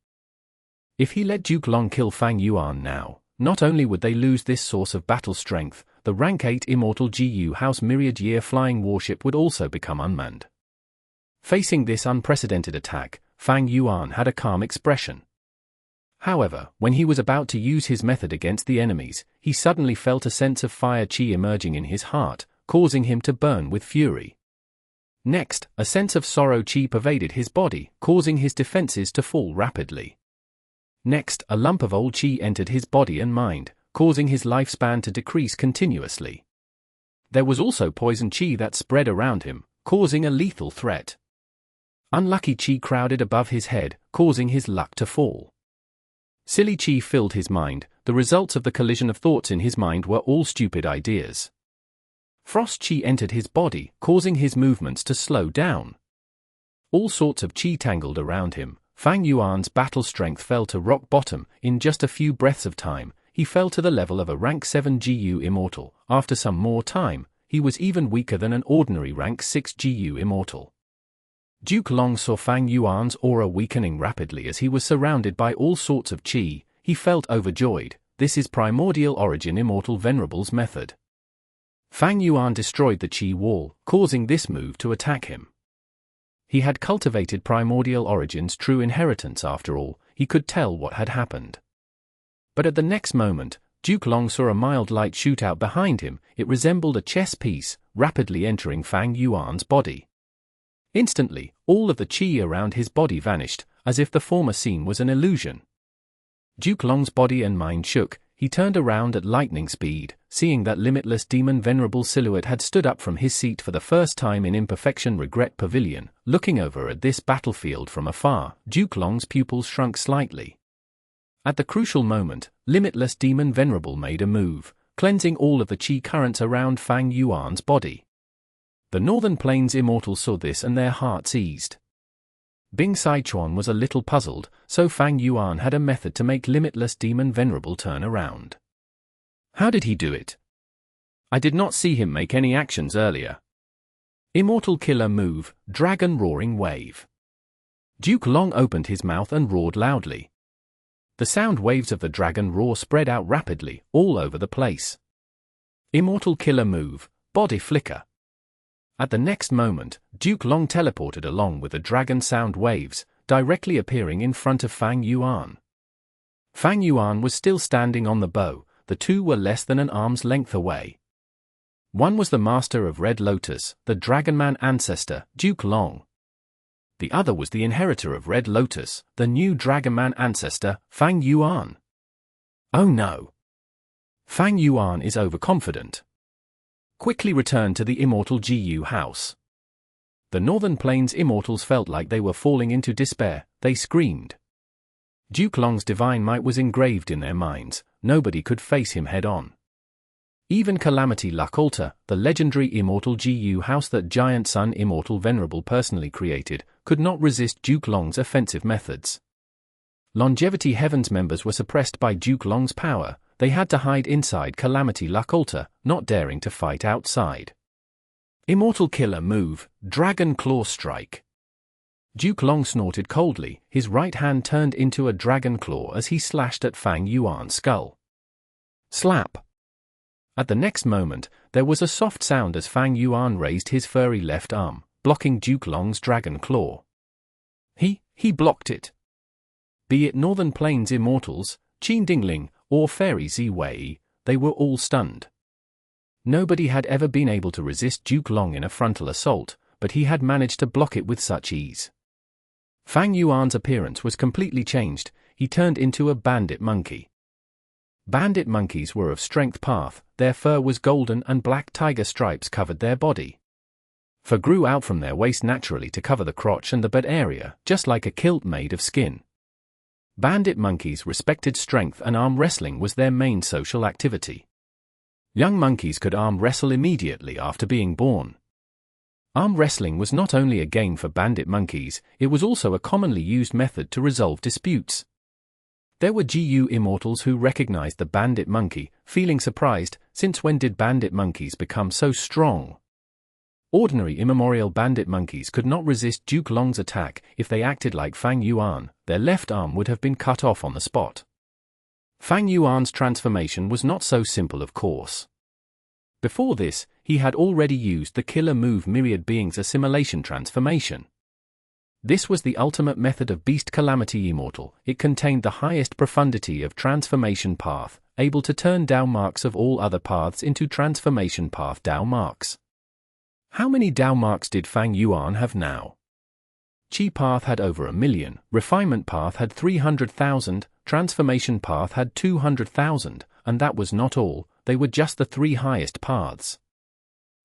If he let Duke Long kill Fang Yuan now, not only would they lose this source of battle strength, the rank 8 Immortal GU House Myriad Year Flying Warship would also become unmanned. Facing this unprecedented attack, Fang Yuan had a calm expression. However, when he was about to use his method against the enemies, he suddenly felt a sense of fire chi emerging in his heart, causing him to burn with fury. Next, a sense of sorrow chi pervaded his body, causing his defenses to fall rapidly. Next, a lump of old chi entered his body and mind, causing his lifespan to decrease continuously. There was also poison chi that spread around him, causing a lethal threat. Unlucky chi crowded above his head, causing his luck to fall. Silly chi filled his mind. The results of the collision of thoughts in his mind were all stupid ideas. Frost chi entered his body, causing his movements to slow down. All sorts of chi tangled around him. Fang Yuan's battle strength fell to rock bottom. In just a few breaths of time, he fell to the level of a rank 7 GU Immortal. After some more time, he was even weaker than an ordinary rank 6 GU Immortal. Duke Long saw Fang Yuan's aura weakening rapidly as he was surrounded by all sorts of chi. He felt overjoyed. This is Primordial Origin Immortal Venerable's method. Fang Yuan destroyed the Qi wall, causing this move to attack him. He had cultivated primordial origins, true inheritance after all, he could tell what had happened. But at the next moment, Duke Long saw a mild light shoot out behind him. It resembled a chess piece, rapidly entering Fang Yuan's body. Instantly, all of the Qi around his body vanished, as if the former scene was an illusion. Duke Long's body and mind shook. He turned around at lightning speed, seeing that limitless demon venerable silhouette had stood up from his seat for the first time in Imperfection Regret Pavilion. Looking over at this battlefield from afar, Duke Long's pupils shrunk slightly. At the crucial moment, limitless demon venerable made a move, cleansing all of the Qi currents around Fang Yuan's body. The Northern Plains Immortals saw this and their hearts eased. Bing Saichuan was a little puzzled, so Fang Yuan had a method to make limitless demon venerable turn around. How did he do it? I did not see him make any actions earlier. Immortal killer move, dragon roaring wave. Duke Long opened his mouth and roared loudly. The sound waves of the dragon roar spread out rapidly, all over the place. Immortal killer move, body flicker. At the next moment, Duke Long teleported along with the dragon sound waves, directly appearing in front of Fang Yuan. Fang Yuan was still standing on the bow, the two were less than an arm's length away. One was the master of Red Lotus, the Dragonman ancestor, Duke Long. The other was the inheritor of Red Lotus, the new Dragonman ancestor, Fang Yuan. Oh no! Fang Yuan is overconfident. Quickly returned to the Immortal GU house. The Northern Plains Immortals felt like they were falling into despair. They screamed. Duke Long's divine might was engraved in their minds. Nobody could face him head-on. Even Calamity Luculta, the legendary Immortal GU house that Giant Sun Immortal Venerable personally created, could not resist Duke Long's offensive methods. Longevity Heaven's members were suppressed by Duke Long's power. They had to hide inside Calamity Luculta, not daring to fight outside. Immortal killer move, Dragon Claw Strike. Duke Long snorted coldly, his right hand turned into a dragon claw as he slashed at Fang Yuan's skull. Slap! At the next moment, there was a soft sound as Fang Yuan raised his furry left arm, blocking Duke Long's dragon claw. He blocked it. Be it Northern Plains Immortals, Qin Dingling, or Fairy Ziwei, they were all stunned. Nobody had ever been able to resist Duke Long in a frontal assault, but he had managed to block it with such ease. Fang Yuan's appearance was completely changed. He turned into a bandit monkey. Bandit monkeys were of strength path, their fur was golden and black tiger stripes covered their body. Fur grew out from their waist naturally to cover the crotch and the butt area, just like a kilt made of skin. Bandit monkeys respected strength and arm wrestling was their main social activity. Young monkeys could arm wrestle immediately after being born. Arm wrestling was not only a game for bandit monkeys, it was also a commonly used method to resolve disputes. There were GU immortals who recognized the bandit monkey, feeling surprised, since when did bandit monkeys become so strong? Ordinary immemorial bandit monkeys could not resist Duke Long's attack. If they acted like Fang Yuan, their left arm would have been cut off on the spot. Fang Yuan's transformation was not so simple, of course. Before this, he had already used the killer move Myriad Beings Assimilation Transformation. This was the ultimate method of Beast Calamity Immortal. It contained the highest profundity of transformation path, able to turn Dao marks of all other paths into transformation path Dao marks. How many Dao marks did Fang Yuan have now? Qi path had over 1 million, refinement path had 300,000, transformation path had 200,000, and that was not all, they were just the 3 highest paths.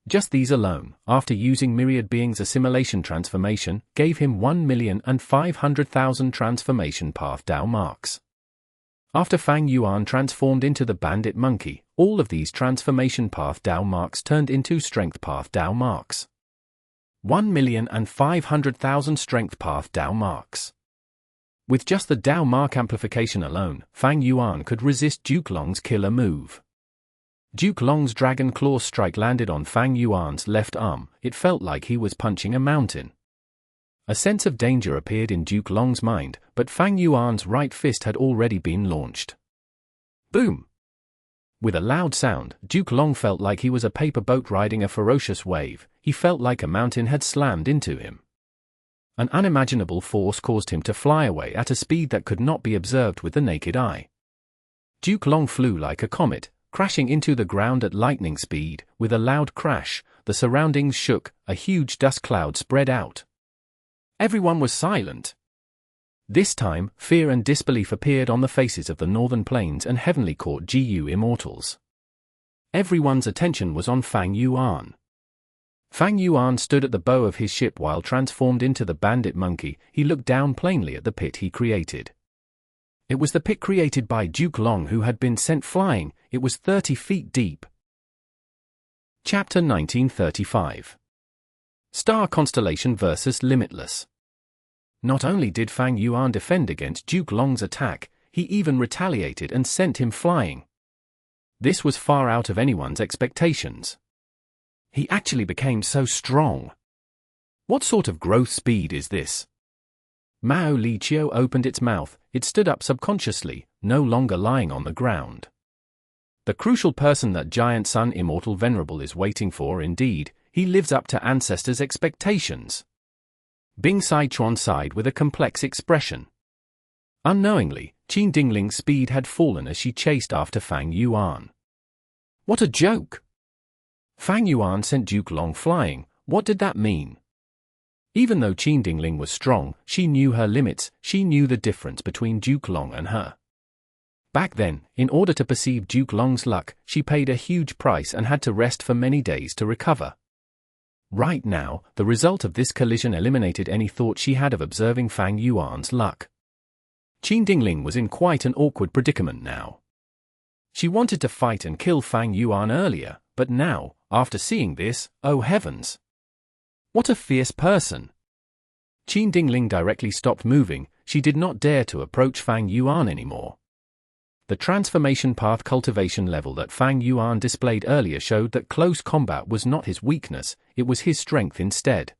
Just these alone, after using Myriad Beings Assimilation Transformation, gave him 1,500,000 transformation path Dao marks. After Fang Yuan transformed into the bandit monkey, all of these transformation path Dao marks turned into strength path Dao marks. 1,500,000 strength path Dao marks. With just the Dao mark amplification alone, Fang Yuan could resist Duke Long's killer move. Duke Long's dragon claw strike landed on Fang Yuan's left arm. It felt like he was punching a mountain. A sense of danger appeared in Duke Long's mind, but Fang Yuan's right fist had already been launched. Boom! With a loud sound, Duke Long felt like he was a paper boat riding a ferocious wave. He felt like a mountain had slammed into him. An unimaginable force caused him to fly away at a speed that could not be observed with the naked eye. Duke Long flew like a comet, crashing into the ground at lightning speed. With a loud crash, the surroundings shook, a huge dust cloud spread out. Everyone was silent. This time, fear and disbelief appeared on the faces of the Northern Plains and Heavenly Court GU Immortals. Everyone's attention was on Fang Yuan. Fang Yuan stood at the bow of his ship while transformed into the bandit monkey. He looked down plainly at the pit he created. It was the pit created by Duke Long who had been sent flying. It was 30 feet deep. Chapter 1935. Star Constellation vs. Limitless. Not only did Fang Yuan defend against Duke Long's attack, he even retaliated and sent him flying. This was far out of anyone's expectations. He actually became so strong. What sort of growth speed is this? Mao Li Chiu opened its mouth. It stood up subconsciously, no longer lying on the ground. The crucial person that Giant Sun Immortal Venerable is waiting for. Indeed, he lives up to ancestors' expectations. Bing Sichuan sighed with a complex expression. Unknowingly, Qin Dingling's speed had fallen as she chased after Fang Yuan. What a joke! Fang Yuan sent Duke Long flying. What did that mean? Even though Qin Dingling was strong, she knew her limits. She knew the difference between Duke Long and her. Back then, in order to perceive Duke Long's luck, she paid a huge price and had to rest for many days to recover. Right now, the result of this collision eliminated any thought she had of observing Fang Yuan's luck. Qin Dingling was in quite an awkward predicament now. She wanted to fight and kill Fang Yuan earlier, but now, after seeing this, oh heavens! What a fierce person! Qin Dingling directly stopped moving. She did not dare to approach Fang Yuan anymore. The transformation path cultivation level that Fang Yuan displayed earlier showed that close combat was not his weakness, it was his strength instead.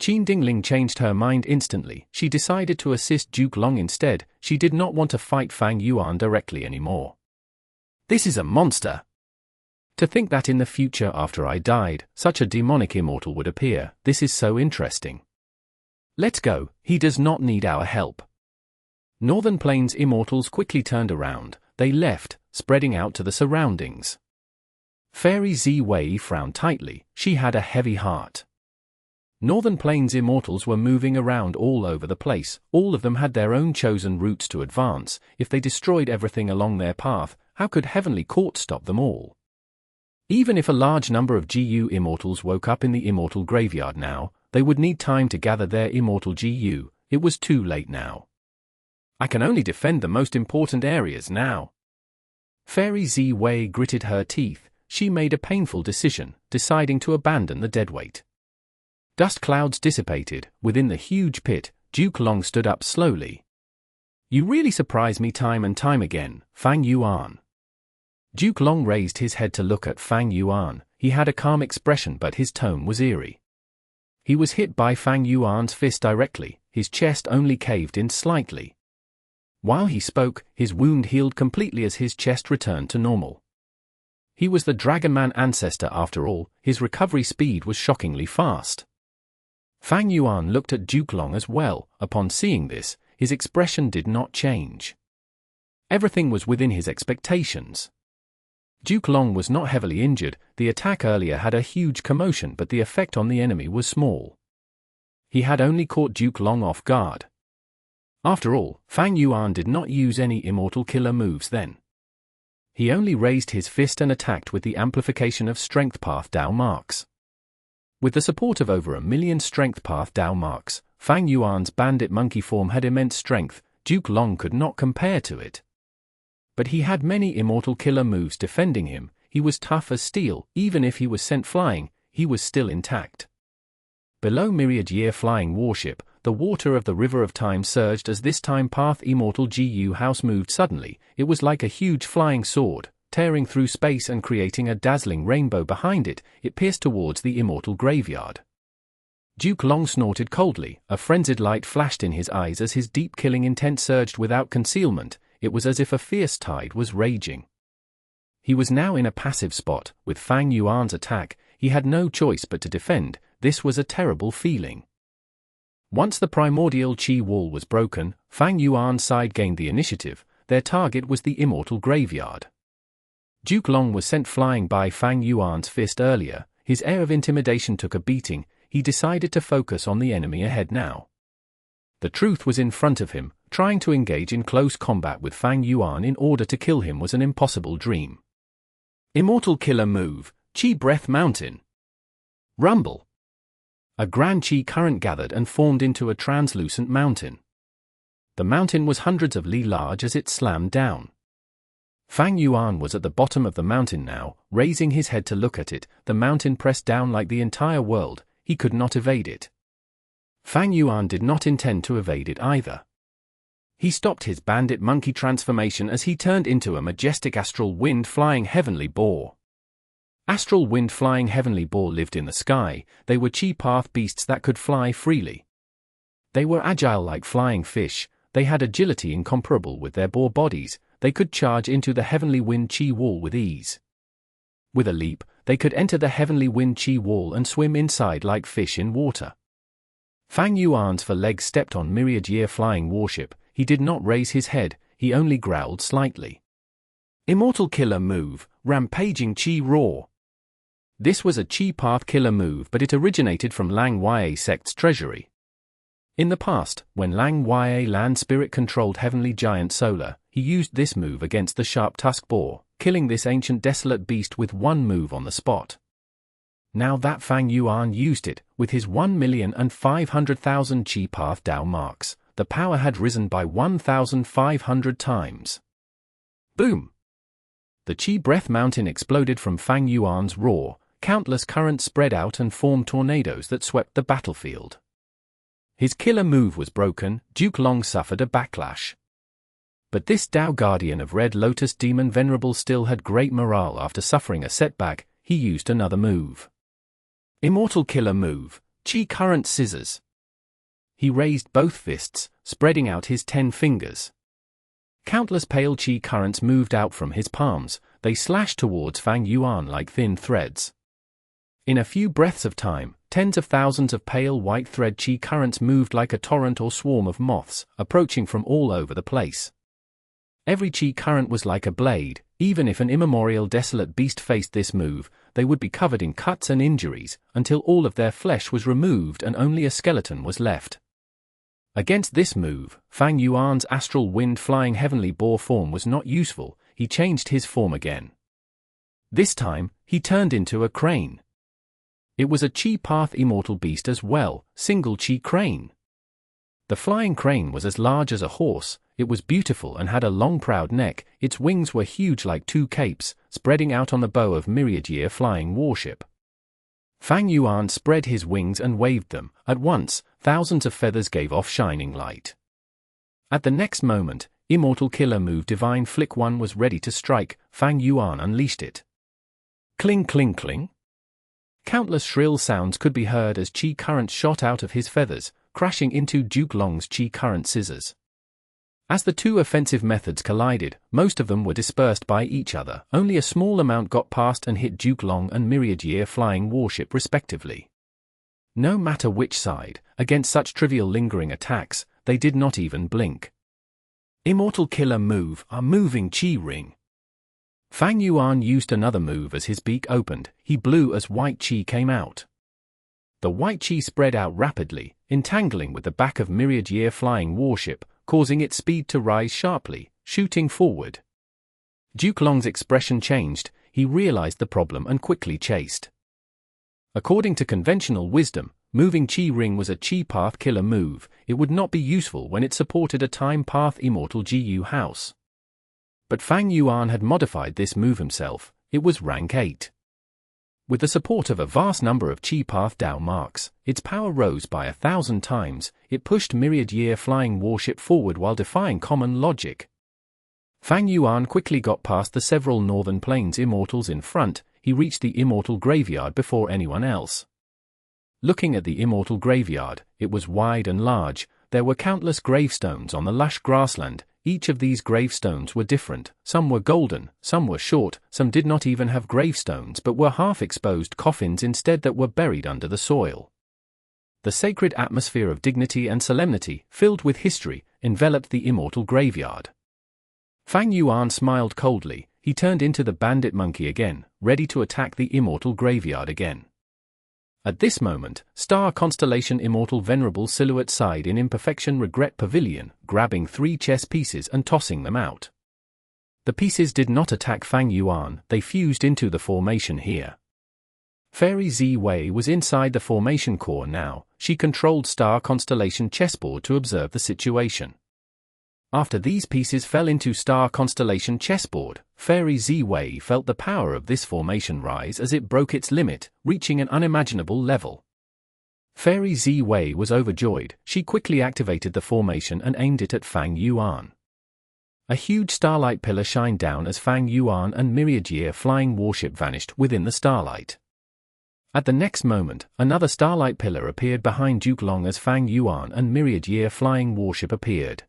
Qin Dingling changed her mind instantly. She decided to assist Duke Long instead. She did not want to fight Fang Yuan directly anymore. This is a monster! To think that in the future after I died, such a demonic immortal would appear, this is so interesting. Let's go, he does not need our help. Northern Plains Immortals quickly turned around. They left, spreading out to the surroundings. Fairy Zi Wei frowned tightly. She had a heavy heart. Northern Plains Immortals were moving around all over the place. All of them had their own chosen routes to advance. If they destroyed everything along their path, how could Heavenly Court stop them all? Even if a large number of GU Immortals woke up in the Immortal Graveyard now, they would need time to gather their Immortal GU. It was too late now. I can only defend the most important areas now. Fairy Zi Wei gritted her teeth. She made a painful decision, deciding to abandon the deadweight. Dust clouds dissipated. Within the huge pit, Duke Long stood up slowly. You really surprise me time and time again, Fang Yuan. Duke Long raised his head to look at Fang Yuan. He had a calm expression but his tone was eerie. He was hit by Fang Yuan's fist directly. His chest only caved in slightly. While he spoke, his wound healed completely as his chest returned to normal. He was the Dragon Man ancestor after all. His recovery speed was shockingly fast. Fang Yuan looked at Duke Long as well. Upon seeing this, his expression did not change. Everything was within his expectations. Duke Long was not heavily injured. The attack earlier had a huge commotion but the effect on the enemy was small. He had only caught Duke Long off guard. After all, Fang Yuan did not use any immortal killer moves then. He only raised his fist and attacked with the amplification of Strength Path Dao marks. With the support of over 1 million Strength Path Dao marks, Fang Yuan's bandit monkey form had immense strength. Duke Long could not compare to it. But he had many immortal killer moves defending him. He was tough as steel. Even if he was sent flying, he was still intact. Below Myriad-Year Flying Warship, the water of the River of Time surged as this Time Path Immortal GU house moved suddenly. It was like a huge flying sword, tearing through space and creating a dazzling rainbow behind it. It pierced towards the Immortal Graveyard. Duke Long snorted coldly. A frenzied light flashed in his eyes as his deep killing intent surged without concealment. It was as if a fierce tide was raging. He was now in a passive spot. With Fang Yuan's attack, he had no choice but to defend. This was a terrible feeling. Once the primordial Qi wall was broken, Fang Yuan's side gained the initiative. Their target was the Immortal Graveyard. Duke Long was sent flying by Fang Yuan's fist earlier. His air of intimidation took a beating. He decided to focus on the enemy ahead now. The truth was in front of him. Trying to engage in close combat with Fang Yuan in order to kill him was an impossible dream. Immortal Killer Move, Qi Breath Mountain. Rumble. A grand Qi current gathered and formed into a translucent mountain. The mountain was hundreds of li large as it slammed down. Fang Yuan was at the bottom of the mountain now, raising his head to look at it. The mountain pressed down like the entire world. He could not evade it. Fang Yuan did not intend to evade it either. He stopped his bandit monkey transformation as he turned into a majestic astral wind flying heavenly boar. Astral wind flying heavenly boar lived in the sky. They were Qi path beasts that could fly freely. They were agile like flying fish. They had agility incomparable with their boar bodies. They could charge into the heavenly wind Qi wall with ease. With a leap, they could enter the heavenly wind Qi wall and swim inside like fish in water. Fang Yuan's four legs stepped on myriad year flying warship. He did not raise his head, he only growled slightly. Immortal Killer Move, Rampaging Qi Roar. This was a Qi path killer move, but it originated from Lang Ya sect's treasury. In the past, when Lang Ya land spirit controlled heavenly giant Solar, he used this move against the sharp tusk boar, killing this ancient desolate beast with one move on the spot. Now that Fang Yuan used it, with his 1,500,000 Qi path Dao marks, the power had risen by 1,500 times. Boom! The Qi breath mountain exploded from Fang Yuan's roar. Countless currents spread out and formed tornadoes that swept the battlefield. His killer move was broken. Duke Long suffered a backlash. But this Dao Guardian of Red Lotus Demon Venerable still had great morale after suffering a setback. He used another move. Immortal Killer Move, Qi Current Scissors. He raised both fists, spreading out his 10 fingers. Countless pale Qi currents moved out from his palms. They slashed towards Fang Yuan like thin threads. In a few breaths of time, tens of thousands of pale white thread Qi currents moved like a torrent or swarm of moths, approaching from all over the place. Every Qi current was like a blade. Even if an immemorial desolate beast faced this move, they would be covered in cuts and injuries, until all of their flesh was removed and only a skeleton was left. Against this move, Fang Yuan's astral wind flying heavenly boar form was not useful. He changed his form again. This time, he turned into a crane. It was a Qi path immortal beast as well, single Qi crane. The flying crane was as large as a horse. It was beautiful and had a long proud neck. Its wings were huge like 2 capes, spreading out on the bow of myriad year flying warship. Fang Yuan spread his wings and waved them. At once, thousands of feathers gave off shining light. At the next moment, Immortal Killer Move Divine Flick 1 was ready to strike. Fang Yuan unleashed it. Cling cling cling. Countless shrill sounds could be heard as Qi currents shot out of his feathers, crashing into Duke Long's Qi current scissors. As the two offensive methods collided, most of them were dispersed by each other. Only a small amount got past and hit Duke Long and myriad year flying warship respectively. No matter which side, against such trivial lingering attacks, they did not even blink. Immortal Killer Move, a moving Qi ring. Fang Yuan used another move as his beak opened. He blew as white Qi came out. The white Qi spread out rapidly, entangling with the back of myriad year flying warship, causing its speed to rise sharply, shooting forward. Duke Long's expression changed. He realized the problem and quickly chased. According to conventional wisdom, moving Qi ring was a Qi path killer move. It would not be useful when it supported a time path immortal GU house. But Fang Yuan had modified this move himself. It was rank 8. With the support of a vast number of Qi path Dao marks, its power rose by 1,000 times. It pushed myriad year flying warship forward while defying common logic. Fang Yuan quickly got past the several northern plains immortals in front. He reached the immortal graveyard before anyone else. Looking at the immortal graveyard, it was wide and large. There were countless gravestones on the lush grassland. each of these gravestones were different. Some were golden, some were short, some did not even have gravestones but were half-exposed coffins instead that were buried under the soil. The sacred atmosphere of dignity and solemnity, filled with history, enveloped the immortal graveyard. Fang Yuan smiled coldly. He turned into the bandit monkey again, ready to attack the immortal graveyard again. At this moment, Star Constellation Immortal Venerable Silhouette sighed in imperfection regret pavilion, grabbing 3 chess pieces and tossing them out. The pieces did not attack Fang Yuan, they fused into the formation here. Fairy Zi Wei was inside the formation core now. She controlled Star Constellation chessboard to observe the situation. After these pieces fell into Star Constellation chessboard, Fairy Zi Wei felt the power of this formation rise as it broke its limit, reaching an unimaginable level. Fairy Zi Wei was overjoyed. She quickly activated the formation and aimed it at Fang Yuan. A huge starlight pillar shined down as Fang Yuan and Myriad Year flying warship vanished within the starlight. At the next moment, another starlight pillar appeared behind Duke Long as Fang Yuan and Myriad Year flying warship appeared.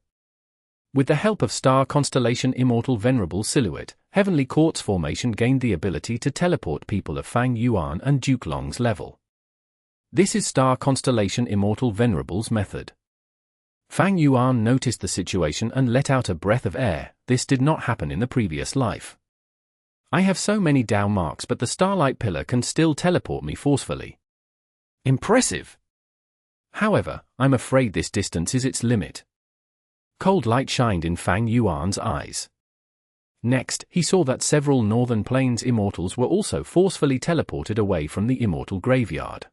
With the help of Star Constellation Immortal Venerable Silhouette, Heavenly Court's formation gained the ability to teleport people of Fang Yuan and Duke Long's level. This is Star Constellation Immortal Venerable's method. Fang Yuan noticed the situation and let out a breath of air. This did not happen in the previous life. I have so many Dao marks but the starlight pillar can still teleport me forcefully. Impressive! However, I'm afraid this distance is its limit. Cold light shined in Fang Yuan's eyes. Next, he saw that several Northern Plains immortals were also forcefully teleported away from the immortal graveyard.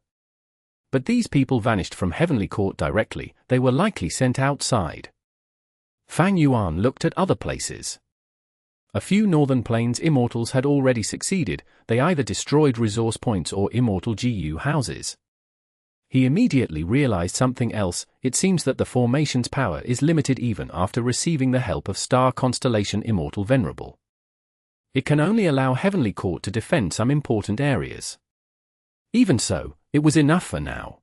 But these people vanished from Heavenly Court directly, they were likely sent outside. Fang Yuan looked at other places. A few Northern Plains immortals had already succeeded, they either destroyed resource points or immortal GU houses. He immediately realized something else. It seems that the formation's power is limited even after receiving the help of Star Constellation Immortal Venerable. It can only allow Heavenly Court to defend some important areas. Even so, it was enough for now.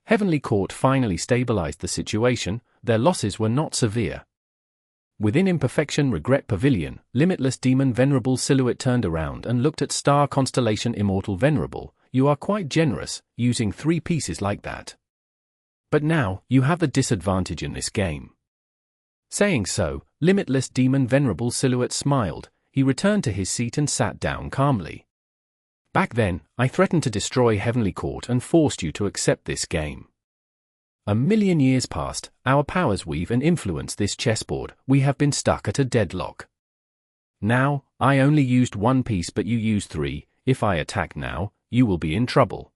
Heavenly Court finally stabilized the situation, their losses were not severe. Within Imperfection Regret Pavilion, Limitless Demon Venerable Silhouette turned around and looked at Star Constellation Immortal Venerable. You are quite generous, using 3 pieces like that. But now, you have the disadvantage in this game. Saying so, Limitless Demon Venerable Silhouette smiled. He returned to his seat and sat down calmly. Back then, I threatened to destroy Heavenly Court and forced you to accept this game. 1,000,000 years passed, our powers weave and influence this chessboard, we have been stuck at a deadlock. Now, I only used 1 piece but you used 3, if I attack now, you will be in trouble.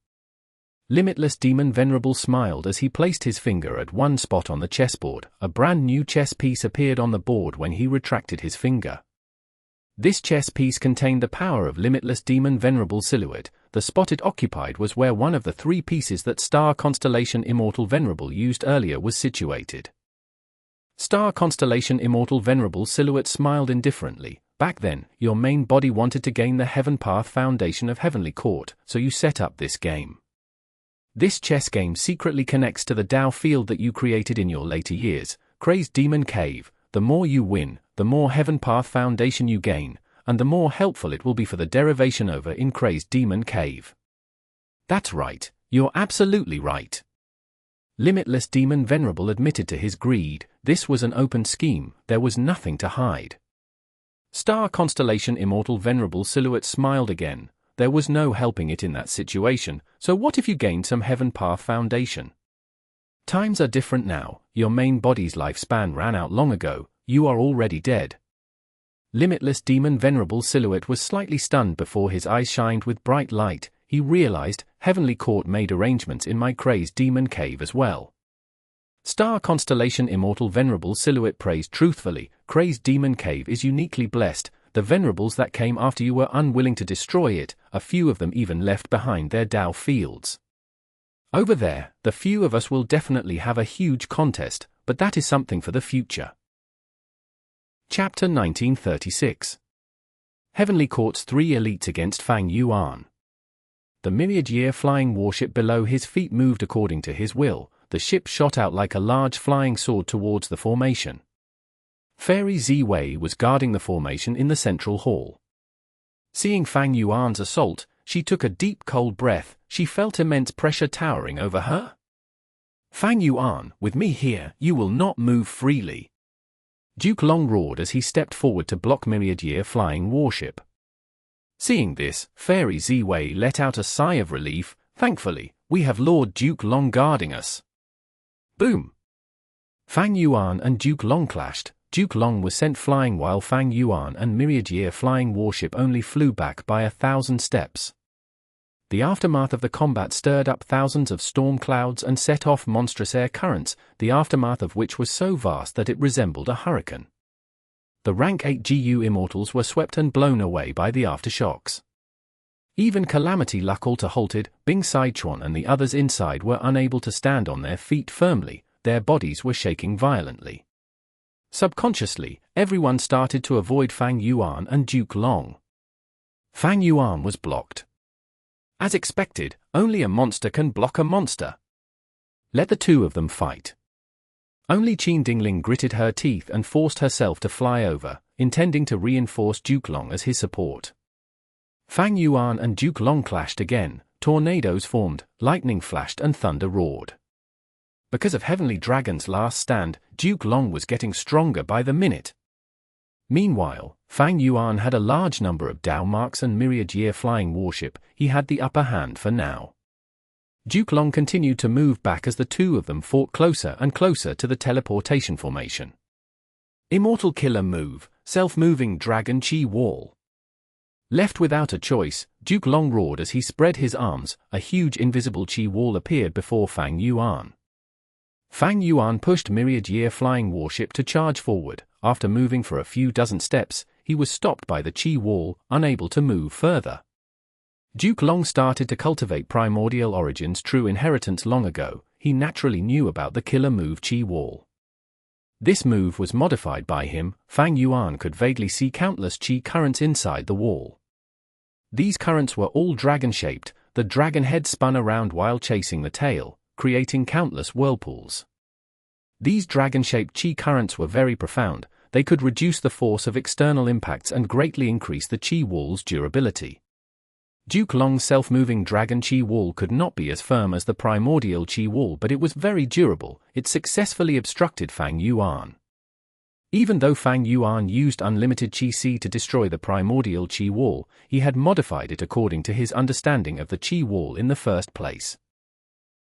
Limitless Demon Venerable smiled as he placed his finger at one spot on the chessboard. A brand new chess piece appeared on the board when he retracted his finger. This chess piece contained the power of Limitless Demon Venerable Silhouette. The spot it occupied was where one of the 3 pieces that Star Constellation Immortal Venerable used earlier was situated. Star Constellation Immortal Venerable Silhouette smiled indifferently. Back then, your main body wanted to gain the Heaven Path Foundation of Heavenly Court, so you set up this game. This chess game secretly connects to the Dao field that you created in your later years, Crazed Demon Cave. The more you win, the more Heaven Path Foundation you gain, and the more helpful it will be for the derivation over in Crazed Demon Cave. That's right, you're absolutely right. Limitless Demon Venerable admitted to his greed. This was an open scheme, there was nothing to hide. Star Constellation Immortal Venerable Silhouette smiled again. There was no helping it in that situation, so what if you gained some Heaven Path Foundation? Times are different now, your main body's lifespan ran out long ago, you are already dead. Limitless Demon Venerable Silhouette was slightly stunned before his eyes shined with bright light. He realized, Heavenly Court made arrangements in my Crazed Demon Cave as well. Star Constellation Immortal Venerable Silhouette praised truthfully, Crazed Demon Cave is uniquely blessed. The venerables that came after you were unwilling to destroy it, a few of them even left behind their Dao fields. Over there, the few of us will definitely have a huge contest, but that is something for the future. Chapter 1936. Heavenly Court's 3 elites against Fang Yuan. The Myriad Year flying warship below his feet moved according to his will. The ship shot out like a large flying sword towards the formation. Fairy Ziwei was guarding the formation in the central hall. Seeing Fang Yuan's assault, she took a deep cold breath. She felt immense pressure towering over her. "Fang Yuan, with me here, you will not move freely," Duke Long roared as he stepped forward to block Myriad Year flying warship. Seeing this, Fairy Ziwei let out a sigh of relief. "Thankfully, we have Lord Duke Long guarding us." Boom! Fang Yuan and Duke Long clashed. Duke Long was sent flying while Fang Yuan and Myriad Year flying warship only flew back by 1,000 steps. The aftermath of the combat stirred up thousands of storm clouds and set off monstrous air currents, the aftermath of which was so vast that it resembled a hurricane. The rank 8 GU Immortals were swept and blown away by the aftershocks. Even Calamity Luckalta Halted, Bing Sichuan and the others inside were unable to stand on their feet firmly, their bodies were shaking violently. Subconsciously, everyone started to avoid Fang Yuan and Duke Long. Fang Yuan was blocked. As expected, only a monster can block a monster. Let the two of them fight. Only Qin Dingling gritted her teeth and forced herself to fly over, intending to reinforce Duke Long as his support. Fang Yuan and Duke Long clashed again, tornadoes formed, lightning flashed and thunder roared. Because of Heavenly Dragon's last stand, Duke Long was getting stronger by the minute. Meanwhile, Fang Yuan had a large number of Dao marks and Myriad Year flying warship. He had the upper hand for now. Duke Long continued to move back as the two of them fought closer and closer to the teleportation formation. Immortal killer move, self-moving dragon chi wall. Left without a choice, Duke Long roared as he spread his arms. A huge invisible chi wall appeared before Fang Yuan. Fang Yuan pushed Myriad Year flying warship to charge forward. After moving for a few dozen steps, he was stopped by the chi wall, unable to move further. Duke Long started to cultivate primordial origins true inheritance long ago. He naturally knew about the killer move chi wall. This move was modified by him. Fang Yuan could vaguely see countless chi currents inside the wall. These currents were all dragon-shaped. The dragon head spun around while chasing the tail, creating countless whirlpools. These dragon-shaped chi currents were very profound. They could reduce the force of external impacts and greatly increase the chi wall's durability. Duke Long's self-moving dragon chi wall could not be as firm as the primordial chi wall, but it was very durable. It successfully obstructed Fang Yuan. Even though Fang Yuan used unlimited chi C to destroy the primordial chi wall, he had modified it according to his understanding of the chi wall in the first place.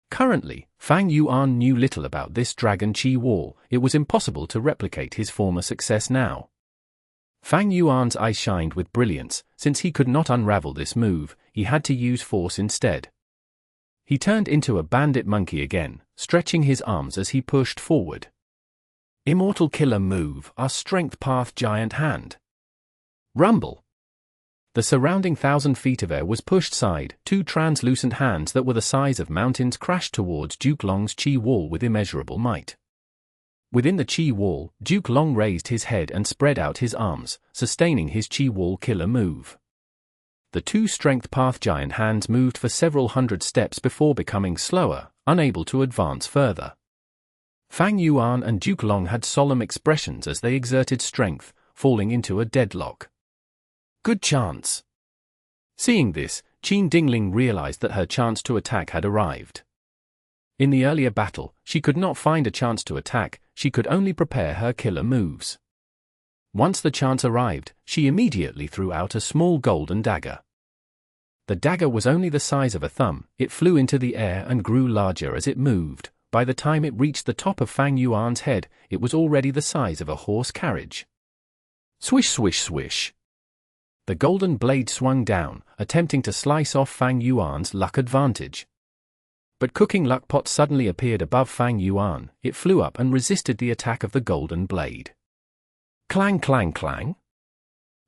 Currently, Fang Yuan knew little about this dragon chi wall. It was impossible to replicate his former success now. Fang Yuan's eyes shined with brilliance. Since he could not unravel this move, he had to use force instead. He turned into a bandit monkey again, stretching his arms as he pushed forward. Immortal killer move, our strength path giant hand. Rumble. The surrounding 1,000 feet of air was pushed aside. Two translucent hands that were the size of mountains crashed towards Duke Long's chi wall with immeasurable might. Within the chi wall, Duke Long raised his head and spread out his arms, sustaining his chi wall killer move. The two strength path giant hands moved for several hundred steps before becoming slower, unable to advance further. Fang Yuan and Duke Long had solemn expressions as they exerted strength, falling into a deadlock. Good chance. Seeing this, Qin Dingling realized that her chance to attack had arrived. In the earlier battle, she could not find a chance to attack. She could only prepare her killer moves. Once the chance arrived, she immediately threw out a small golden dagger. The dagger was only the size of a thumb. It flew into the air and grew larger as it moved. By the time it reached the top of Fang Yuan's head, it was already the size of a horse carriage. Swish, swish, swish. The golden blade swung down, attempting to slice off Fang Yuan's luck advantage. But Cooking Luck Pot suddenly appeared above Fang Yuan. It flew up and resisted the attack of the golden blade. Clang, clang, clang.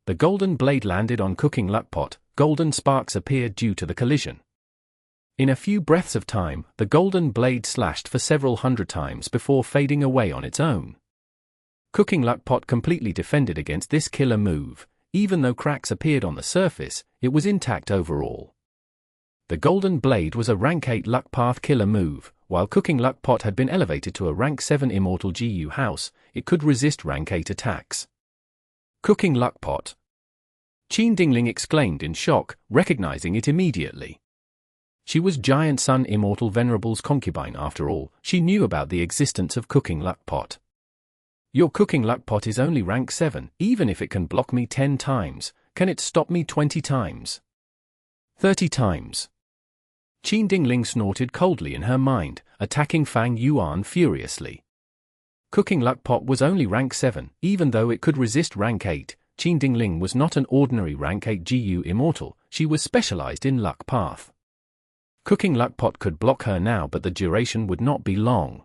The golden blade landed on Cooking Luck Pot. Golden sparks appeared due to the collision. In a few breaths of time, the golden blade slashed for several hundred times before fading away on its own. Cooking Luck Pot completely defended against this killer move. Even though cracks appeared on the surface, it was intact overall. The golden blade was a rank 8 luck path killer move. while Cooking Luck Pot had been elevated to a rank 7 Immortal GU house, it could resist rank 8 attacks. Cooking Luck Pot. Qin Dingling exclaimed in shock, recognizing it immediately. She was Giant Sun Immortal Venerable's concubine after all. She knew about the existence of Cooking Luck Pot. Your Cooking Luck Pot is only rank 7, even if it can block me 10 times, can it stop me 20 times? 30 times. Qin Dingling snorted coldly in her mind, attacking Fang Yuan furiously. Cooking Luck Pot was only rank 7, even though it could resist rank 8. Qin Dingling was not an ordinary rank 8 GU Immortal, she was specialized in Luck Path. Cooking Luck Pot could block her now, but the duration would not be long.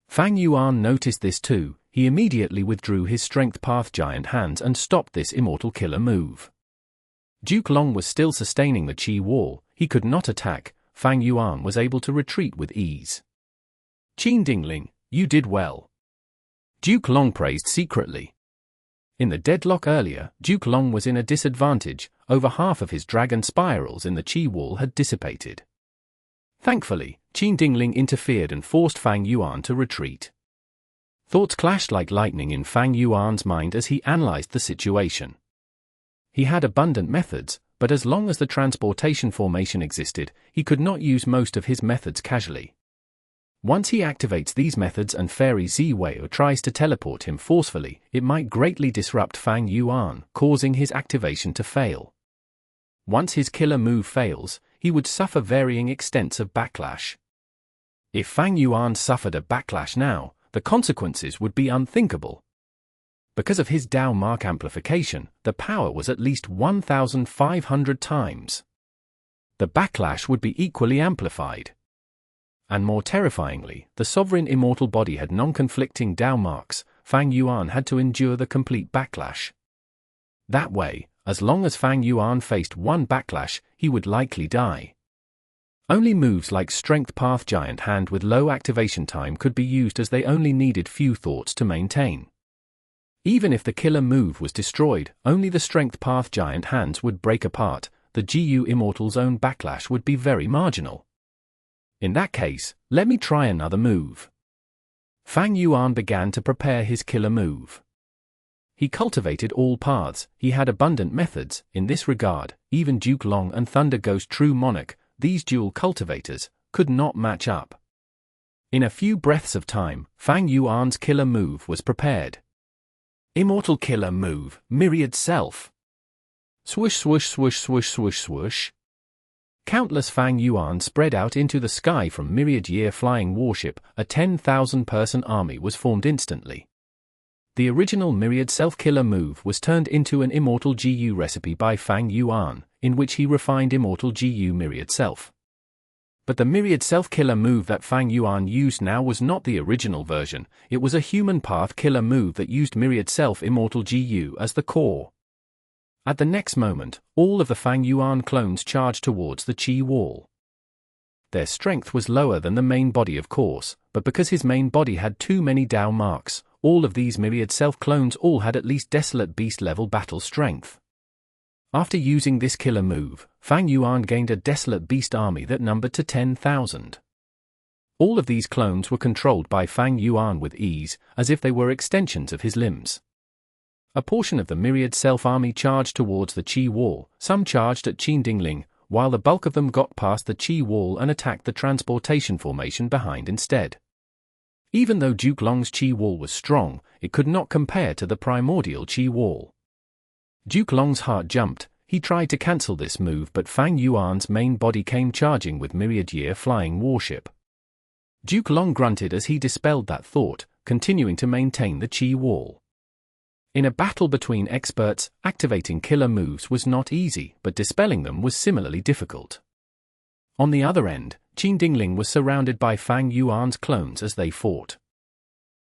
Fang Yuan noticed this too. He immediately withdrew his Strength Path giant hands and stopped this Immortal killer move. Duke Long was still sustaining the Qi wall. He could not attack. Fang Yuan was able to retreat with ease. Qin Dingling, you did well. Duke Long praised secretly. In the deadlock earlier, Duke Long was in a disadvantage. Over half of his dragon spirals in the Qi wall had dissipated. Thankfully, Qin Dingling interfered and forced Fang Yuan to retreat. Thoughts clashed like lightning in Fang Yuan's mind as he analyzed the situation. He had abundant methods, but as long as the transportation formation existed, he could not use most of his methods casually. Once he activates these methods and Fairy Ziwei tries to teleport him forcefully, it might greatly disrupt Fang Yuan, causing his activation to fail. Once his killer move fails, he would suffer varying extents of backlash. If Fang Yuan suffered a backlash now, the consequences would be unthinkable. Because of his Dao Mark amplification, the power was at least 1,500 times. The backlash would be equally amplified. And more terrifyingly, the sovereign immortal body had non-conflicting Dao marks. Fang Yuan had to endure the complete backlash. That way, as long as Fang Yuan faced one backlash, he would likely die. Only moves like Strength Path Giant Hand with low activation time could be used, as they only needed few thoughts to maintain. Even if the killer move was destroyed, only the Strength Path Giant Hands would break apart. The GU Immortal's own backlash would be very marginal. In that case, let me try another move. Fang Yuan began to prepare his killer move. He cultivated all paths. He had abundant methods. In this regard, even Duke Long and Thunder Ghost True Monarch, these dual cultivators, could not match up. In a few breaths of time, Fang Yuan's killer move was prepared. Immortal killer move, Myriad Self. Swoosh swoosh swoosh swoosh swoosh swoosh. Countless Fang Yuan spread out into the sky from Myriad Year flying warship. A 10,000-person army was formed instantly. The original Myriad Self-Killer move was turned into an Immortal GU recipe by Fang Yuan, in which he refined Immortal GU Myriad Self. But the Myriad Self-Killer move that Fang Yuan used now was not the original version. It was a human path killer move that used Myriad Self Immortal GU as the core. At the next moment, all of the Fang Yuan clones charged towards the Qi wall. Their strength was lower than the main body, of course, but because his main body had too many Dao marks, all of these Myriad Self-clones all had at least Desolate Beast level battle strength. After using this killer move, Fang Yuan gained a Desolate Beast army that numbered to 10,000. All of these clones were controlled by Fang Yuan with ease, as if they were extensions of his limbs. A portion of the Myriad Self army charged towards the Qi wall. Some charged at Qin Dingling, while the bulk of them got past the Qi wall and attacked the transportation formation behind instead. Even though Duke Long's Qi wall was strong, it could not compare to the primordial Qi wall. Duke Long's heart jumped. He tried to cancel this move, but Fang Yuan's main body came charging with Myriad Year flying warship. Duke Long grunted as he dispelled that thought, continuing to maintain the Qi wall. In a battle between experts, activating killer moves was not easy, but dispelling them was similarly difficult. On the other end, Qin Dingling was surrounded by Fang Yuan's clones as they fought.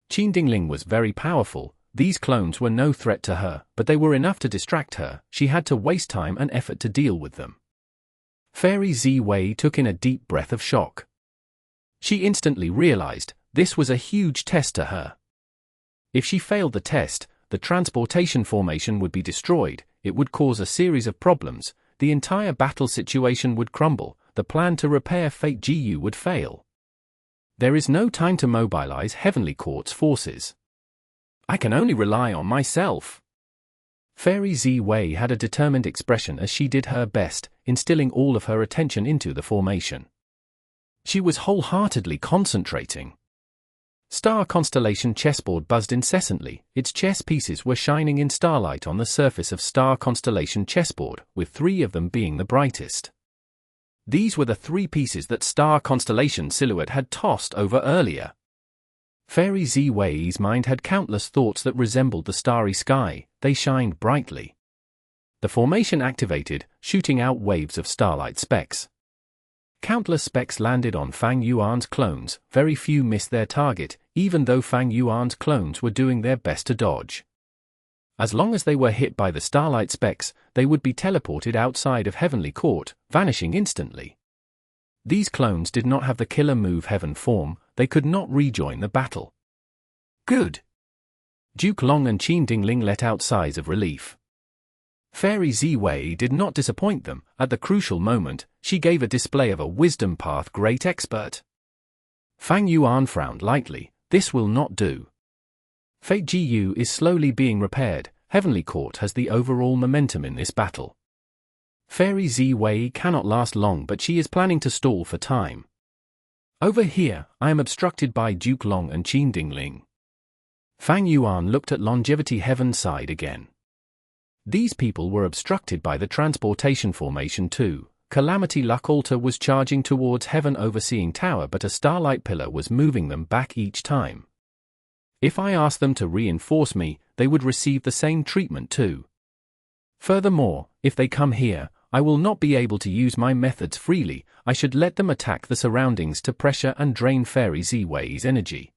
Qin Dingling was very powerful. These clones were no threat to her, but they were enough to distract her. She had to waste time and effort to deal with them. Fairy Ziwei took in a deep breath of shock. She instantly realized this was a huge test to her. If she failed the test, the transportation formation would be destroyed. It would cause a series of problems. The entire battle situation would crumble. The plan to repair Fate GU would fail. There is no time to mobilize Heavenly Court's forces. I can only rely on myself. Fairy Zi-Wei had a determined expression as she did her best, instilling all of her attention into the formation. She was wholeheartedly concentrating. Star Constellation chessboard buzzed incessantly, its chess pieces were shining in starlight on the surface of Star Constellation chessboard, with 3 of them being the brightest. These were the 3 pieces that Star Constellation Silhouette had tossed over earlier. Fairy Zi-Wei's mind had countless thoughts that resembled the starry sky, they shined brightly. The formation activated, shooting out waves of starlight specks. Countless specks landed on Fang Yuan's clones, very few missed their target, even though Fang Yuan's clones were doing their best to dodge. As long as they were hit by the starlight specks, they would be teleported outside of Heavenly Court, vanishing instantly. These clones did not have the killer move Heaven form, they could not rejoin the battle. Good. Duke Long and Qin Dingling let out sighs of relief. Fairy Zi-Wei did not disappoint them. At the crucial moment, she gave a display of a wisdom path great expert. Fang Yuan frowned lightly, this will not do. Fate GU is slowly being repaired, Heavenly Court has the overall momentum in this battle. Fairy Zi-Wei cannot last long, but she is planning to stall for time. Over here, I am obstructed by Duke Long and Qin Dingling. Fang Yuan looked at Longevity Heaven's side again. These people were obstructed by the transportation formation too. Calamity Luck Altar was charging towards Heaven Overseeing Tower, but a starlight pillar was moving them back each time. If I asked them to reinforce me, they would receive the same treatment too. Furthermore, if they come here, I will not be able to use my methods freely. I should let them attack the surroundings to pressure and drain Fairy Zi-Wei's energy.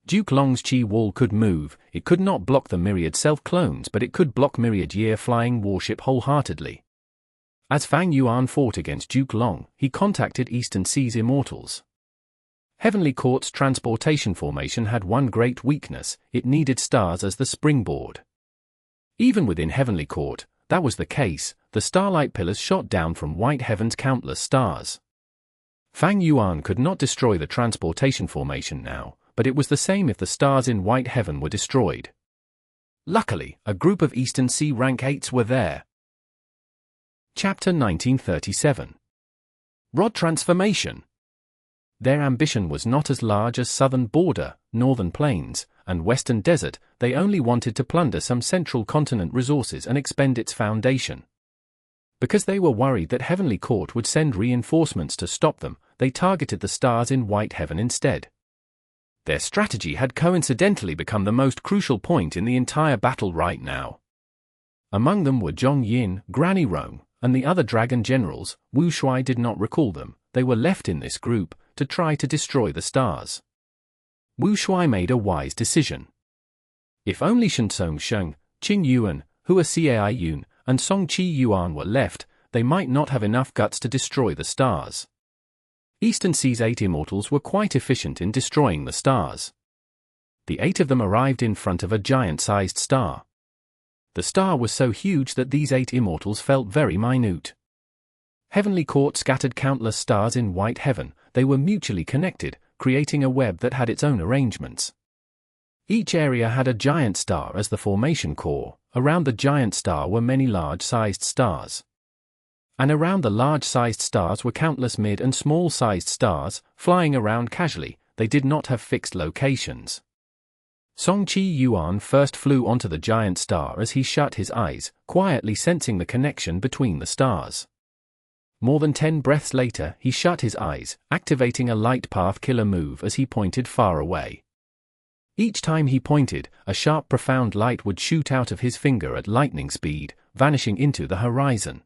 Duke Long's Chi Wall could move, it could not block the myriad self-clones, but it could block myriad year-flying warship wholeheartedly. As Fang Yuan fought against Duke Long, he contacted Eastern Sea's Immortals. Heavenly Court's transportation formation had one great weakness, it needed stars as the springboard. Even within Heavenly Court, that was the case, the starlight pillars shot down from White Heaven's countless stars. Fang Yuan could not destroy the transportation formation now, but it was the same if the stars in White Heaven were destroyed. Luckily, a group of Eastern Sea rank 8s were there. Chapter 1937. Rod Transformation. Their ambition was not as large as Southern Border, Northern Plains, and Western Desert, they only wanted to plunder some central continent resources and expend its foundation. Because they were worried that Heavenly Court would send reinforcements to stop them, they targeted the stars in White Heaven instead. Their strategy had coincidentally become the most crucial point in the entire battle right now. Among them were Zhong Yin, Granny Rong, and the other dragon generals. Wu Shuai did not recall them, they were left in this group, to try to destroy the stars. Wu Shuai made a wise decision. If only Shen Sheng, Qing Yuan, Hua Cai Yun, and Song Qi Yuan were left, they might not have enough guts to destroy the stars. Eastern Sea's 8 Immortals were quite efficient in destroying the stars. The 8 of them arrived in front of a giant-sized star. The star was so huge that these 8 Immortals felt very minute. Heavenly Court scattered countless stars in White Heaven, they were mutually connected, creating a web that had its own arrangements. Each area had a giant star as the formation core, around the giant star were many large-sized stars. And around the large-sized stars were countless mid- and small-sized stars, flying around casually, they did not have fixed locations. Song Qi Yuan first flew onto the giant star as he shut his eyes, quietly sensing the connection between the stars. More than 10 breaths later, he shut his eyes, activating a light path killer move as he pointed far away. Each time he pointed, a sharp profound light would shoot out of his finger at lightning speed, vanishing into the horizon.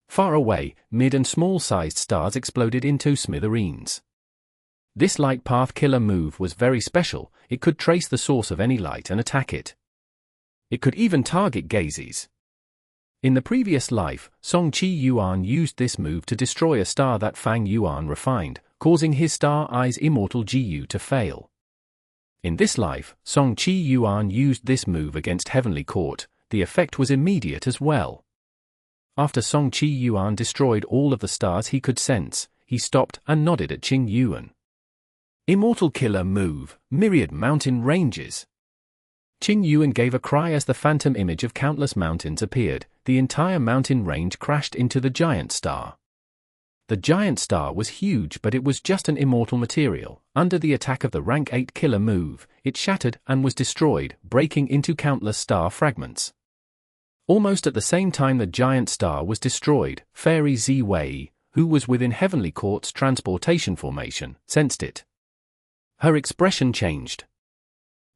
Far away, mid- and small-sized stars exploded into smithereens. This light path killer move was very special, it could trace the source of any light and attack it. It could even target gazes. In the previous life, Song Qi Yuan used this move to destroy a star that Fang Yuan refined, causing his Star Eyes Immortal GU to fail. In this life, Song Qi Yuan used this move against Heavenly Court, the effect was immediate as well. After Song Qi Yuan destroyed all of the stars he could sense, he stopped and nodded at Qing Yuan. Immortal killer move, myriad mountain ranges. Yuan gave a cry as the phantom image of countless mountains appeared. The entire mountain range crashed into the giant star. The giant star was huge, but it was just an immortal material. Under the attack of the rank 8 killer move, it shattered and was destroyed, breaking into countless star fragments. Almost at the same time the giant star was destroyed, Fairy Z-Wei, who was within Heavenly Court's transportation formation, sensed it. Her expression changed.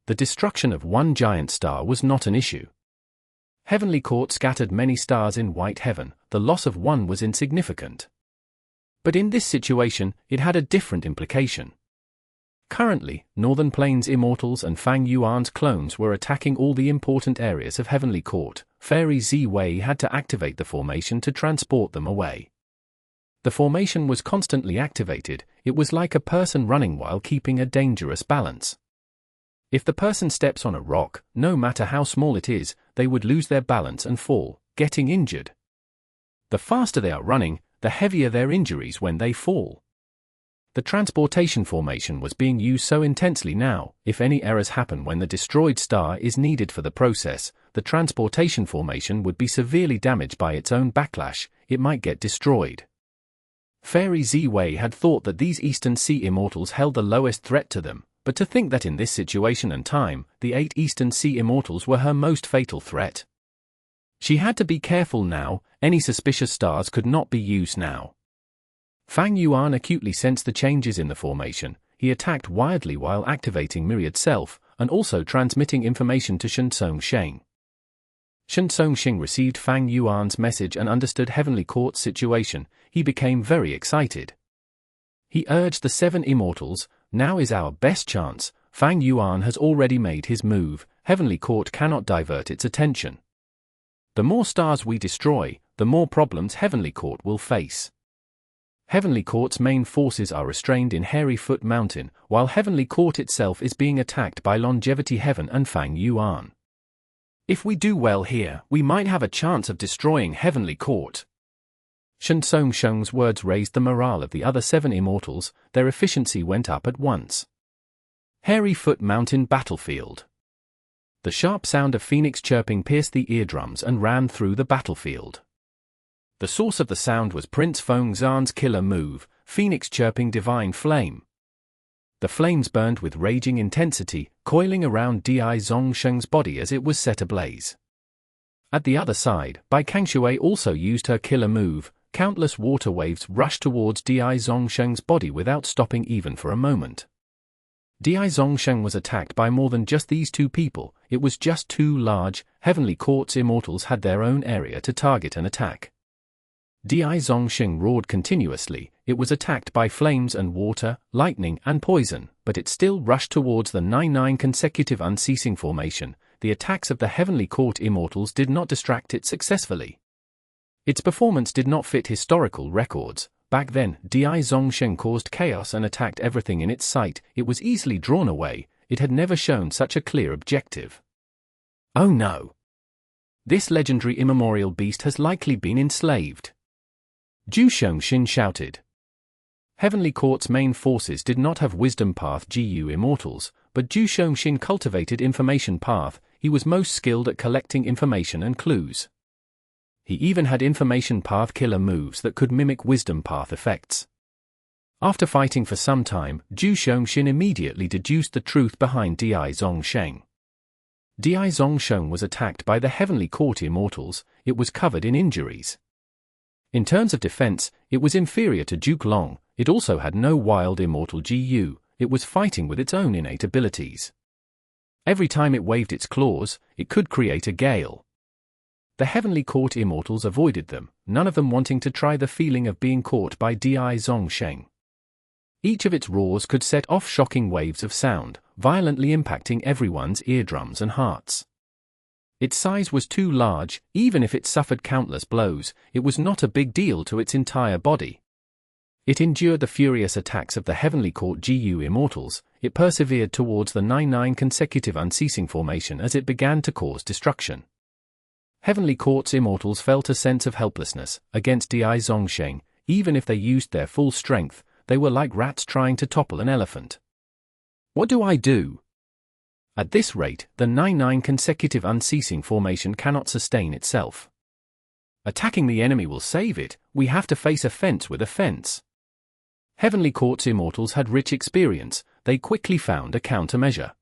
The destruction of one giant star was not an issue. Heavenly Court scattered many stars in White Heaven, the loss of one was insignificant. But in this situation, it had a different implication. Currently, Northern Plains Immortals and Fang Yuan's clones were attacking all the important areas of Heavenly Court. Fairy Z-Wei had to activate the formation to transport them away. The formation was constantly activated. It was like a person running while keeping a dangerous balance. If the person steps on a rock, no matter how small it is, they would lose their balance and fall, getting injured. The faster they are running, the heavier their injuries when they fall. The transportation formation was being used so intensely now. If any errors happen when the destroyed star is needed for the process, the transportation formation would be severely damaged by its own backlash. It might get destroyed. Fairy Z-Wei had thought that these Eastern Sea Immortals held the lowest threat to them, but to think that in this situation and time, the 8 Eastern Sea Immortals were her most fatal threat. She had to be careful now. Any suspicious stars could not be used now. Fang Yuan acutely sensed the changes in the formation. He attacked wildly while activating Myriad Self, and also transmitting information to Sheng. Sheng received Fang Yuan's message and understood Heavenly Court's situation. He became very excited. He urged the 7 Immortals, "Now is our best chance. Fang Yuan has already made his move. Heavenly Court cannot divert its attention. The more stars we destroy, the more problems Heavenly Court will face." Heavenly Court's main forces are restrained in Hairy Foot Mountain, while Heavenly Court itself is being attacked by Longevity Heaven and Fang Yuan. If we do well here, we might have a chance of destroying Heavenly Court. Sheng's words raised the morale of the other 7 Immortals. Their efficiency went up at once. Hairy Foot Mountain Battlefield. The sharp sound of Phoenix chirping pierced the eardrums and ran through the battlefield. The source of the sound was Prince Feng Zhan's killer move, Phoenix chirping Divine Flame. The flames burned with raging intensity, coiling around Di Zongsheng's body as it was set ablaze. At the other side, Bai Kangshui also used her killer move. Countless water waves rushed towards Di Zongsheng's body without stopping even for a moment. Di Zongsheng was attacked by more than just these 2 people. It was just too large. Heavenly Court's Immortals had their own area to target and attack. Di Zongsheng roared continuously. It was attacked by flames and water, lightning and poison, but it still rushed towards the 9 consecutive unceasing formation. The attacks of the Heavenly Court Immortals did not distract it successfully. Its performance did not fit historical records. Back then, Di Zongsheng caused chaos and attacked everything in its sight. It was easily drawn away. It had never shown such a clear objective. Oh no! This legendary immemorial beast has likely been enslaved. Zhu Shengxin shouted. Heavenly Court's main forces did not have Wisdom Path GU Immortals, but Zhu Shengxin cultivated Information Path. He was most skilled at collecting information and clues. He even had Information Path killer moves that could mimic Wisdom Path effects. After fighting for some time, Zhu Shengxin immediately deduced the truth behind Di Zongsheng. Di Zongsheng was attacked by the Heavenly Court Immortals. It was covered in injuries. In terms of defense, it was inferior to Duke Long. It also had no wild immortal GU. It was fighting with its own innate abilities. Every time it waved its claws, it could create a gale. The Heavenly Court Immortals avoided them, none of them wanting to try the feeling of being caught by Di Zongsheng. Each of its roars could set off shocking waves of sound, violently impacting everyone's eardrums and hearts. Its size was too large. Even if it suffered countless blows, it was not a big deal to its entire body. It endured the furious attacks of the Heavenly Court GU Immortals. It persevered towards the 9 consecutive unceasing formation as it began to cause destruction. Heavenly Court's Immortals felt a sense of helplessness against Di Zongsheng. Even if they used their full strength, they were like rats trying to topple an elephant. What do I do? At this rate, the 9-9 consecutive unceasing formation cannot sustain itself. Attacking the enemy will save it, we have to face a fence with a fence. Heavenly Court's Immortals had rich experience, they quickly found a countermeasure.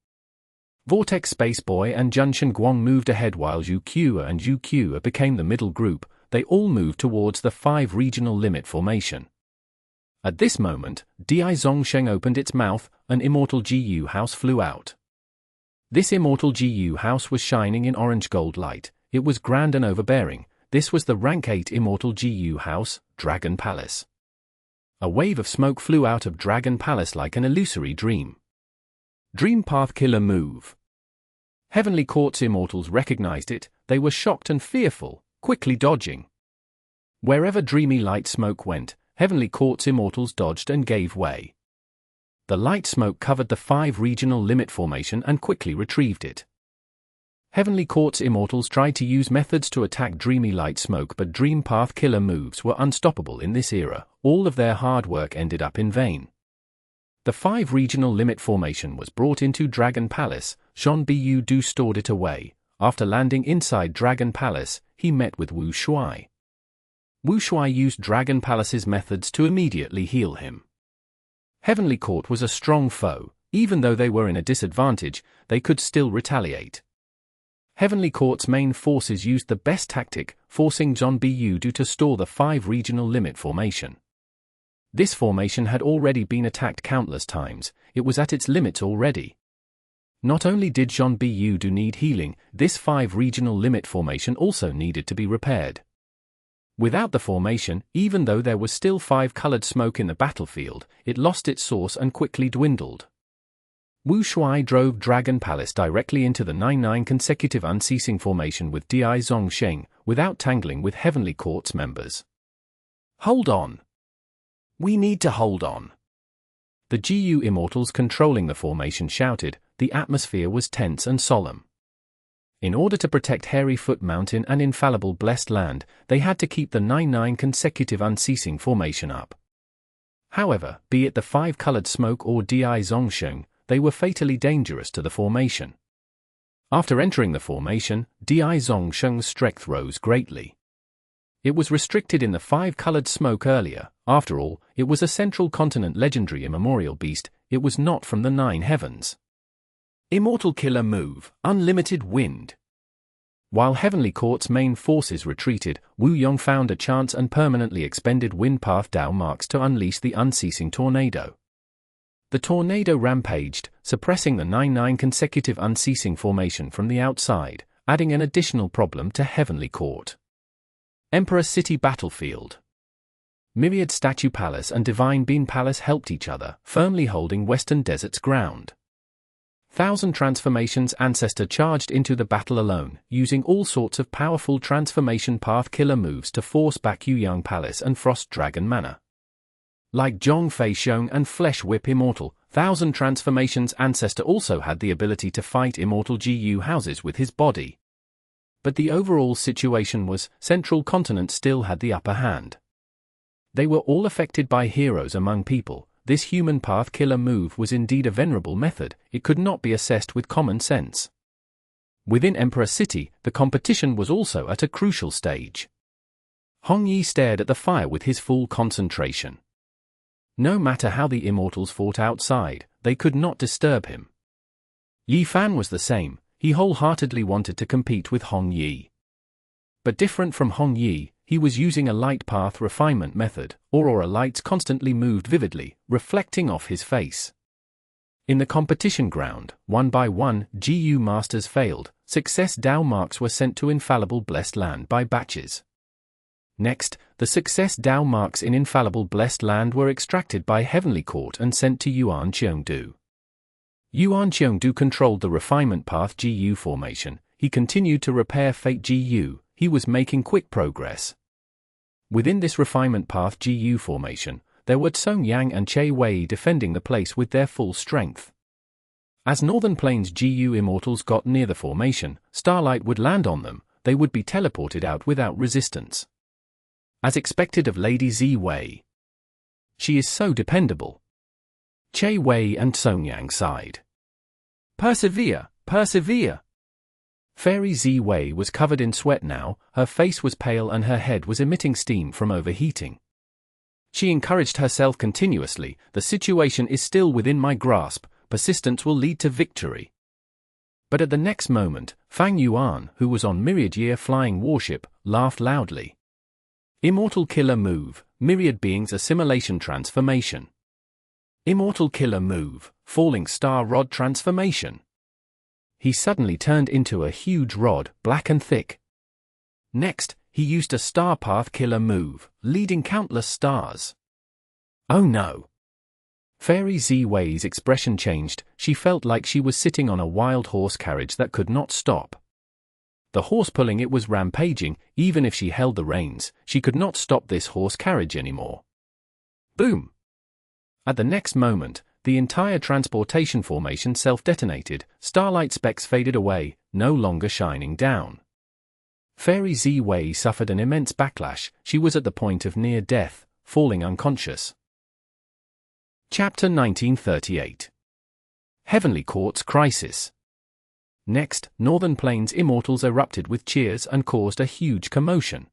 Vortex Space Boy and Junshin Guang moved ahead while Zhu Qia and Yu Qia became the middle group, they all moved towards the 5 regional limit formation. At this moment, Di Zongsheng opened its mouth, an Immortal GU house flew out. This Immortal GU house was shining in orange gold light, it was grand and overbearing, this was the rank 8 Immortal GU house, Dragon Palace. A wave of smoke flew out of Dragon Palace like an illusory dream. Dream Path Killer move. Heavenly Court's Immortals recognized it, they were shocked and fearful, quickly dodging. Wherever dreamy light smoke went, Heavenly Court's Immortals dodged and gave way. The light smoke covered the 5 regional limit formation and quickly retrieved it. Heavenly Court's Immortals tried to use methods to attack dreamy light smoke, but Dream Path Killer moves were unstoppable in this era, all of their hard work ended up in vain. The 5 regional limit formation was brought into Dragon Palace, Shen Bu Du stored it away. After landing inside Dragon Palace, he met with Wu Shuai. Wu Shuai used Dragon Palace's methods to immediately heal him. Heavenly Court was a strong foe, even though they were in a disadvantage, they could still retaliate. Heavenly Court's main forces used the best tactic, forcing Zhon Bu Du to store the 5 regional limit formation. This formation had already been attacked countless times, it was at its limits already. Not only did Zhon Bu Du need healing, this 5 regional limit formation also needed to be repaired. Without the formation, even though there was still 5-colored smoke in the battlefield, it lost its source and quickly dwindled. Wu Shuai drove Dragon Palace directly into the 9-9 consecutive unceasing formation with Di Zongsheng, without tangling with Heavenly Court's members. Hold on. We need to hold on. The GU Immortals controlling the formation shouted, the atmosphere was tense and solemn. In order to protect Hairy Foot Mountain and infallible Blessed Land, they had to keep the 9-9 consecutive unceasing formation up. However, be it the 5-colored smoke or Di Zongsheng, they were fatally dangerous to the formation. After entering the formation, Di Zongsheng's strength rose greatly. It was restricted in the 5-colored smoke earlier, after all, it was a Central Continent legendary immemorial beast, it was not from the 9 heavens. Immortal Killer move, Unlimited Wind. While Heavenly Court's main forces retreated, Wu Yong found a chance and permanently expended Wind Path Dao marks to unleash the unceasing tornado. The tornado rampaged, suppressing the 9-9 consecutive unceasing formation from the outside, adding an additional problem to Heavenly Court. Emperor City Battlefield. Myriad Statue Palace and Divine Bean Palace helped each other, firmly holding Western Desert's ground. 1,000 Transformations Ancestor charged into the battle alone, using all sorts of powerful transformation path killer moves to force back Yuyang Palace and Frost Dragon Manor. Like Zhong Fei Sheng and Flesh Whip Immortal, 1,000 Transformations Ancestor also had the ability to fight Immortal GU houses with his body. But the overall situation was, Central Continent still had the upper hand. They were all affected by heroes among people. This human path killer move was indeed a venerable method, it could not be assessed with common sense. Within Emperor City, the competition was also at a crucial stage. Hong Yi stared at the fire with his full concentration. No matter how the Immortals fought outside, they could not disturb him. Yi Fan was the same, he wholeheartedly wanted to compete with Hong Yi. But different from Hong Yi, he was using a light path refinement method, aurora lights constantly moved vividly, reflecting off his face. In the competition ground, one by one, GU masters failed, success Dao marks were sent to infallible Blessed Land by batches. Next, the success Dao marks in infallible Blessed Land were extracted by Heavenly Court and sent to Yuan Cheongdu. Yuan Cheongdu controlled the refinement path GU formation, he continued to repair Fate GU, he was making quick progress. Within this refinement path GU formation, there were Song Yang and Che Wei defending the place with their full strength. As Northern Plains GU Immortals got near the formation, starlight would land on them, they would be teleported out without resistance. As expected of Lady Zi Wei. She is so dependable. Che Wei and Song Yang sighed. Persevere, persevere. Fairy Z-Wei was covered in sweat now, her face was pale and her head was emitting steam from overheating. She encouraged herself continuously, the situation is still within my grasp, persistence will lead to victory. But at the next moment, Fang Yuan, who was on myriad-year flying warship, laughed loudly. Immortal killer move, myriad beings assimilation transformation. Immortal killer move, falling star rod transformation. He suddenly turned into a huge rod, black and thick. Next, he used a star path killer move, leading countless stars. Oh no! Fairy Z-Wei's expression changed, she felt like she was sitting on a wild horse carriage that could not stop. The horse pulling it was rampaging, even if she held the reins, she could not stop this horse carriage anymore. Boom! At the next moment, the entire transportation formation self-detonated, starlight specks faded away, no longer shining down. Fairy Z-Wei suffered an immense backlash, she was at the point of near death, falling unconscious. Chapter 1938. Heavenly Court's Crisis. Next, Northern Plains Immortals erupted with cheers and caused a huge commotion.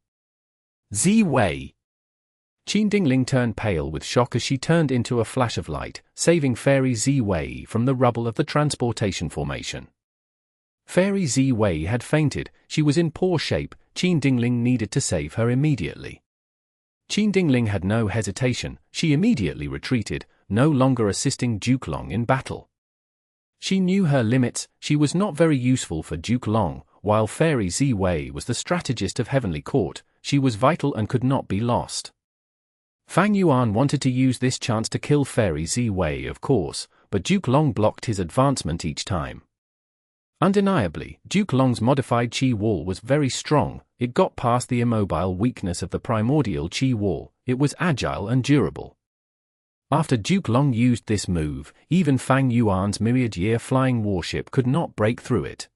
Z-Wei! Qin Dingling turned pale with shock as she turned into a flash of light, saving Fairy Z-Wei from the rubble of the transportation formation. Fairy Z-Wei had fainted, she was in poor shape, Qin Dingling needed to save her immediately. Qin Dingling had no hesitation, she immediately retreated, no longer assisting Duke Long in battle. She knew her limits, she was not very useful for Duke Long, while Fairy Z-Wei was the strategist of Heavenly Court, she was vital and could not be lost. Fang Yuan wanted to use this chance to kill Fairy Z-Wei of course, but Duke Long blocked his advancement each time. Undeniably, Duke Long's modified Qi wall was very strong, it got past the immobile weakness of the primordial Qi wall, it was agile and durable. After Duke Long used this move, even Fang Yuan's myriad-year flying warship could not break through it.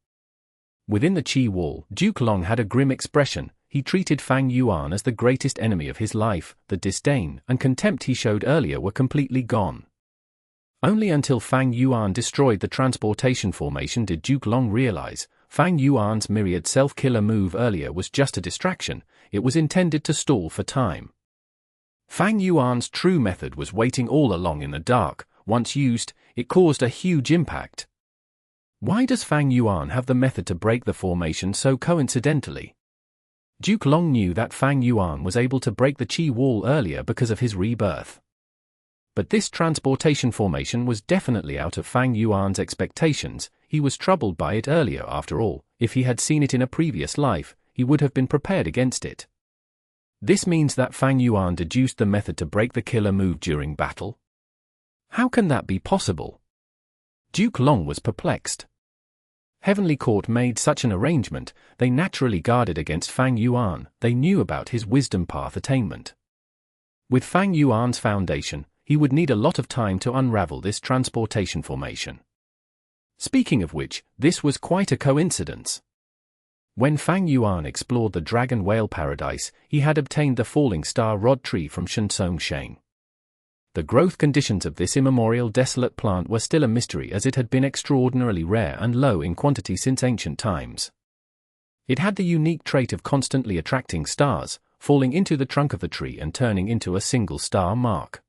Within the Qi wall, Duke Long had a grim expression, he treated Fang Yuan as the greatest enemy of his life, the disdain and contempt he showed earlier were completely gone. Only until Fang Yuan destroyed the transportation formation did Duke Long realize, Fang Yuan's myriad self-killer move earlier was just a distraction, it was intended to stall for time. Fang Yuan's true method was waiting all along in the dark, once used, it caused a huge impact. Why does Fang Yuan have the method to break the formation so coincidentally? Duke Long knew that Fang Yuan was able to break the Qi wall earlier because of his rebirth. But this transportation formation was definitely out of Fang Yuan's expectations, he was troubled by it earlier after all, if he had seen it in a previous life, he would have been prepared against it. This means that Fang Yuan deduced the method to break the killer move during battle? How can that be possible? Duke Long was perplexed. Heavenly Court made such an arrangement, they naturally guarded against Fang Yuan, they knew about his wisdom path attainment. With Fang Yuan's foundation, he would need a lot of time to unravel this transportation formation. Speaking of which, this was quite a coincidence. When Fang Yuan explored the Dragon Whale Paradise, he had obtained the falling star rod tree from Sheng. The growth conditions of this immemorial desolate plant were still a mystery as it had been extraordinarily rare and low in quantity since ancient times. It had the unique trait of constantly attracting stars, falling into the trunk of the tree and turning into a single star mark.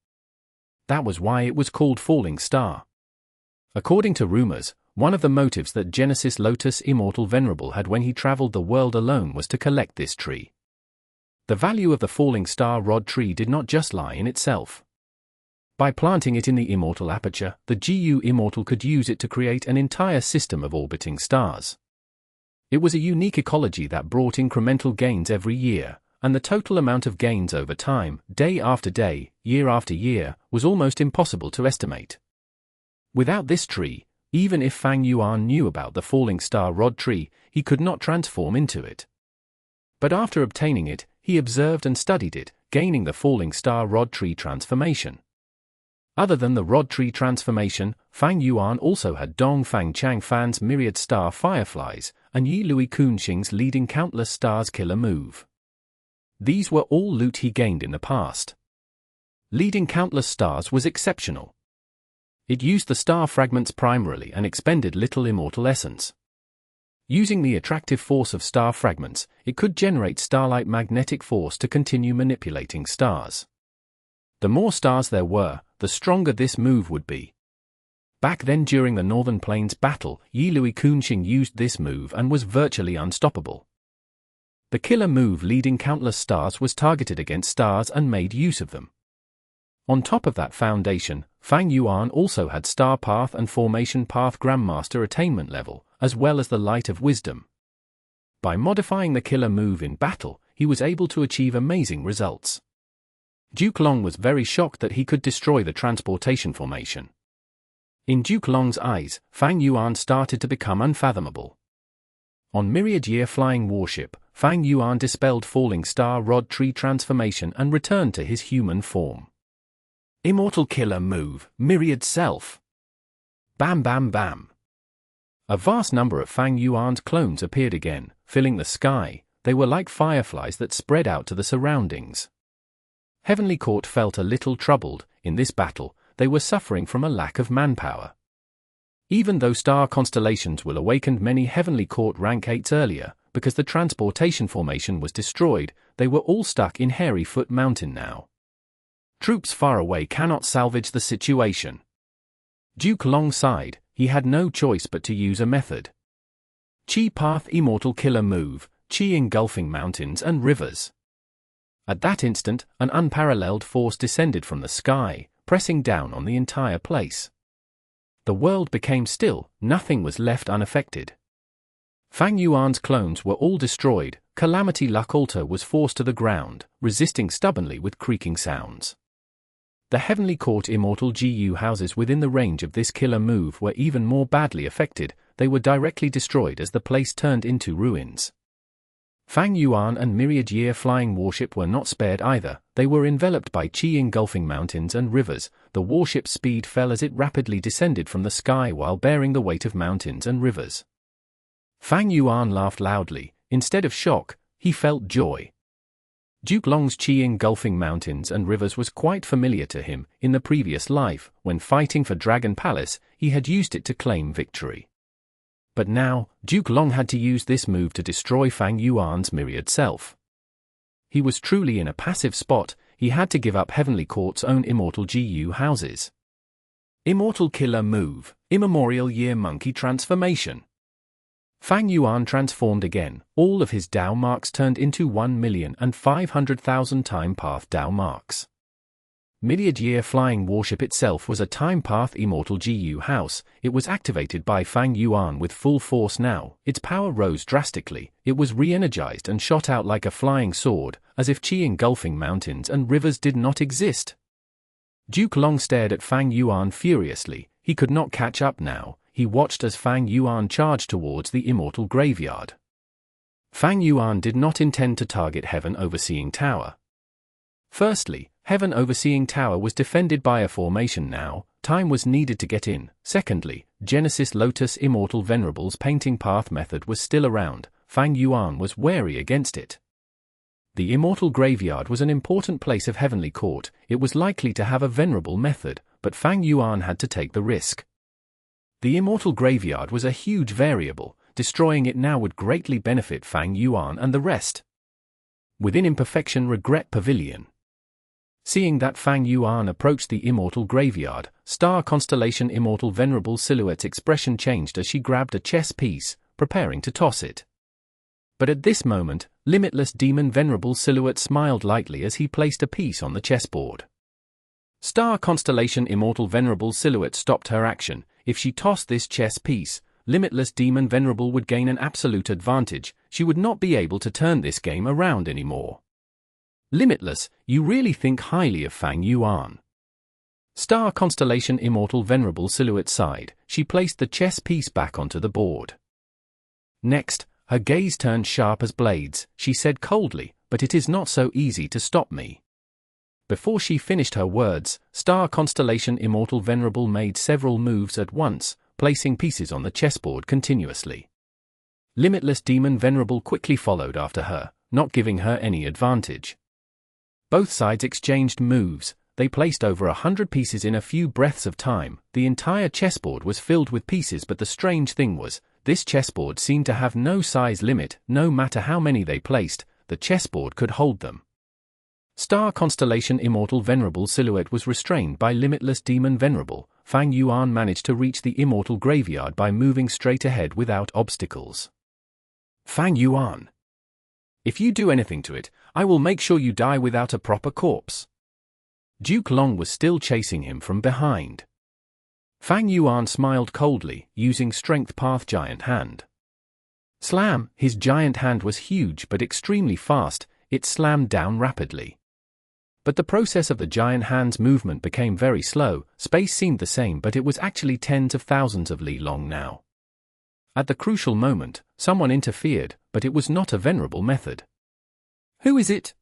That was why it was called Falling Star. According to rumors, one of the motives that Genesis Lotus Immortal Venerable had when he traveled the world alone was to collect this tree. The value of the Falling Star rod tree did not just lie in itself. By planting it in the immortal aperture, the GU Immortal could use it to create an entire system of orbiting stars. It was a unique ecology that brought incremental gains every year, and the total amount of gains over time, day after day, year after year, was almost impossible to estimate. Without this tree, even if Fang Yuan knew about the falling star rod tree, he could not transform into it. But after obtaining it, he observed and studied it, gaining the falling star rod tree transformation. Other than the rod tree transformation, Fang Yuan also had Dong Fang Chang Fan's myriad star fireflies, and Yi Lui Kunxing's leading countless stars killer move. These were all loot he gained in the past. Leading countless stars was exceptional. It used the star fragments primarily and expended little immortal essence. Using the attractive force of star fragments, it could generate starlight magnetic force to continue manipulating stars. The more stars there were, the stronger this move would be. Back then during the Northern Plains battle, Yilui Kunxing used this move and was virtually unstoppable. The killer move leading countless stars was targeted against stars and made use of them. On top of that foundation, Fang Yuan also had Star Path and Formation Path Grandmaster attainment level, as well as the Light of Wisdom. By modifying the killer move in battle, he was able to achieve amazing results. Duke Long was very shocked that he could destroy the transportation formation. In Duke Long's eyes, Fang Yuan started to become unfathomable. On Myriad Year Flying Warship, Fang Yuan dispelled Falling Star Rod Tree transformation and returned to his human form. Immortal killer move, Myriad Self. Bam bam bam. A vast number of Fang Yuan's clones appeared again, filling the sky. They were like fireflies that spread out to the surroundings. Heavenly Court felt a little troubled. In this battle, they were suffering from a lack of manpower. Even though star constellations will awakened many Heavenly Court rank 8s earlier, because the transportation formation was destroyed, they were all stuck in Hairy Foot Mountain now. Troops far away cannot salvage the situation. Duke Long sighed. He had no choice but to use a method. Chi Path Immortal Killer Move, Chi engulfing mountains and rivers. At that instant, an unparalleled force descended from the sky, pressing down on the entire place. The world became still, nothing was left unaffected. Fang Yuan's clones were all destroyed. Calamity Luck Altar was forced to the ground, resisting stubbornly with creaking sounds. The Heavenly Court Immortal GU houses within the range of this killer move were even more badly affected. They were directly destroyed as the place turned into ruins. Fang Yuan and Myriad Year Flying Warship were not spared either. They were enveloped by Chi engulfing mountains and rivers. The warship's speed fell as it rapidly descended from the sky while bearing the weight of mountains and rivers. Fang Yuan laughed loudly. Instead of shock, he felt joy. Duke Long's Chi engulfing mountains and rivers was quite familiar to him. In the previous life, when fighting for Dragon Palace, he had used it to claim victory. But now, Duke Long had to use this move to destroy Fang Yuan's Myriad Self. He was truly in a passive spot. He had to give up Heavenly Court's own Immortal GU houses. Immortal Killer Move, Immemorial Year Monkey Transformation. Fang Yuan transformed again. All of his Dao marks turned into 1,500,000 Time Path Dao marks. Myriad Year Flying Warship itself was a Time Path Immortal GU house. It was activated by Fang Yuan with full force now. Its power rose drastically. It was re-energized and shot out like a flying sword, as if Chi engulfing mountains and rivers did not exist. Duke Long stared at Fang Yuan furiously. He could not catch up now. He watched as Fang Yuan charged towards the Immortal Graveyard. Fang Yuan did not intend to target Heaven Overseeing Tower. Firstly, Heaven Overseeing Tower was defended by a formation now. Time was needed to get in. Secondly, Genesis Lotus Immortal Venerable's Painting Path method was still around. Fang Yuan was wary against it. The Immortal Graveyard was an important place of Heavenly Court. It was likely to have a venerable method, but Fang Yuan had to take the risk. The Immortal Graveyard was a huge variable. Destroying it now would greatly benefit Fang Yuan and the rest. Within Imperfection Regret Pavilion. Seeing that Fang Yuan approached the Immortal Graveyard, Star Constellation Immortal Venerable Silhouette's expression changed as she grabbed a chess piece, preparing to toss it. But at this moment, Limitless Demon Venerable Silhouette smiled lightly as he placed a piece on the chessboard. Star Constellation Immortal Venerable Silhouette stopped her action. If she tossed this chess piece, Limitless Demon Venerable would gain an absolute advantage. She would not be able to turn this game around anymore. Limitless, you really think highly of Fang Yuan. Star Constellation Immortal Venerable Silhouette sighed. She placed the chess piece back onto the board. Next, her gaze turned sharp as blades. She said coldly, "But it is not so easy to stop me." Before she finished her words, Star Constellation Immortal Venerable made several moves at once, placing pieces on the chessboard continuously. Limitless Demon Venerable quickly followed after her, not giving her any advantage. Both sides exchanged moves. they placed over 100 pieces in a few breaths of time. The entire chessboard was filled with pieces, but the strange thing was, this chessboard seemed to have no size limit. No matter how many they placed, the chessboard could hold them. Star Constellation Immortal Venerable Silhouette was restrained by Limitless Demon Venerable. Fang Yuan managed to reach the Immortal Graveyard by moving straight ahead without obstacles. Fang Yuan. If you do anything to it, I will make sure you die without a proper corpse. Duke Long was still chasing him from behind. Fang Yuan smiled coldly, using Strength Path Giant Hand. Slam! His giant hand was huge but extremely fast. It slammed down rapidly. But the process of the giant hand's movement became very slow. Space seemed the same, but it was actually tens of thousands of li long now. At the crucial moment, someone interfered, but it was not a venerable method. Who is it?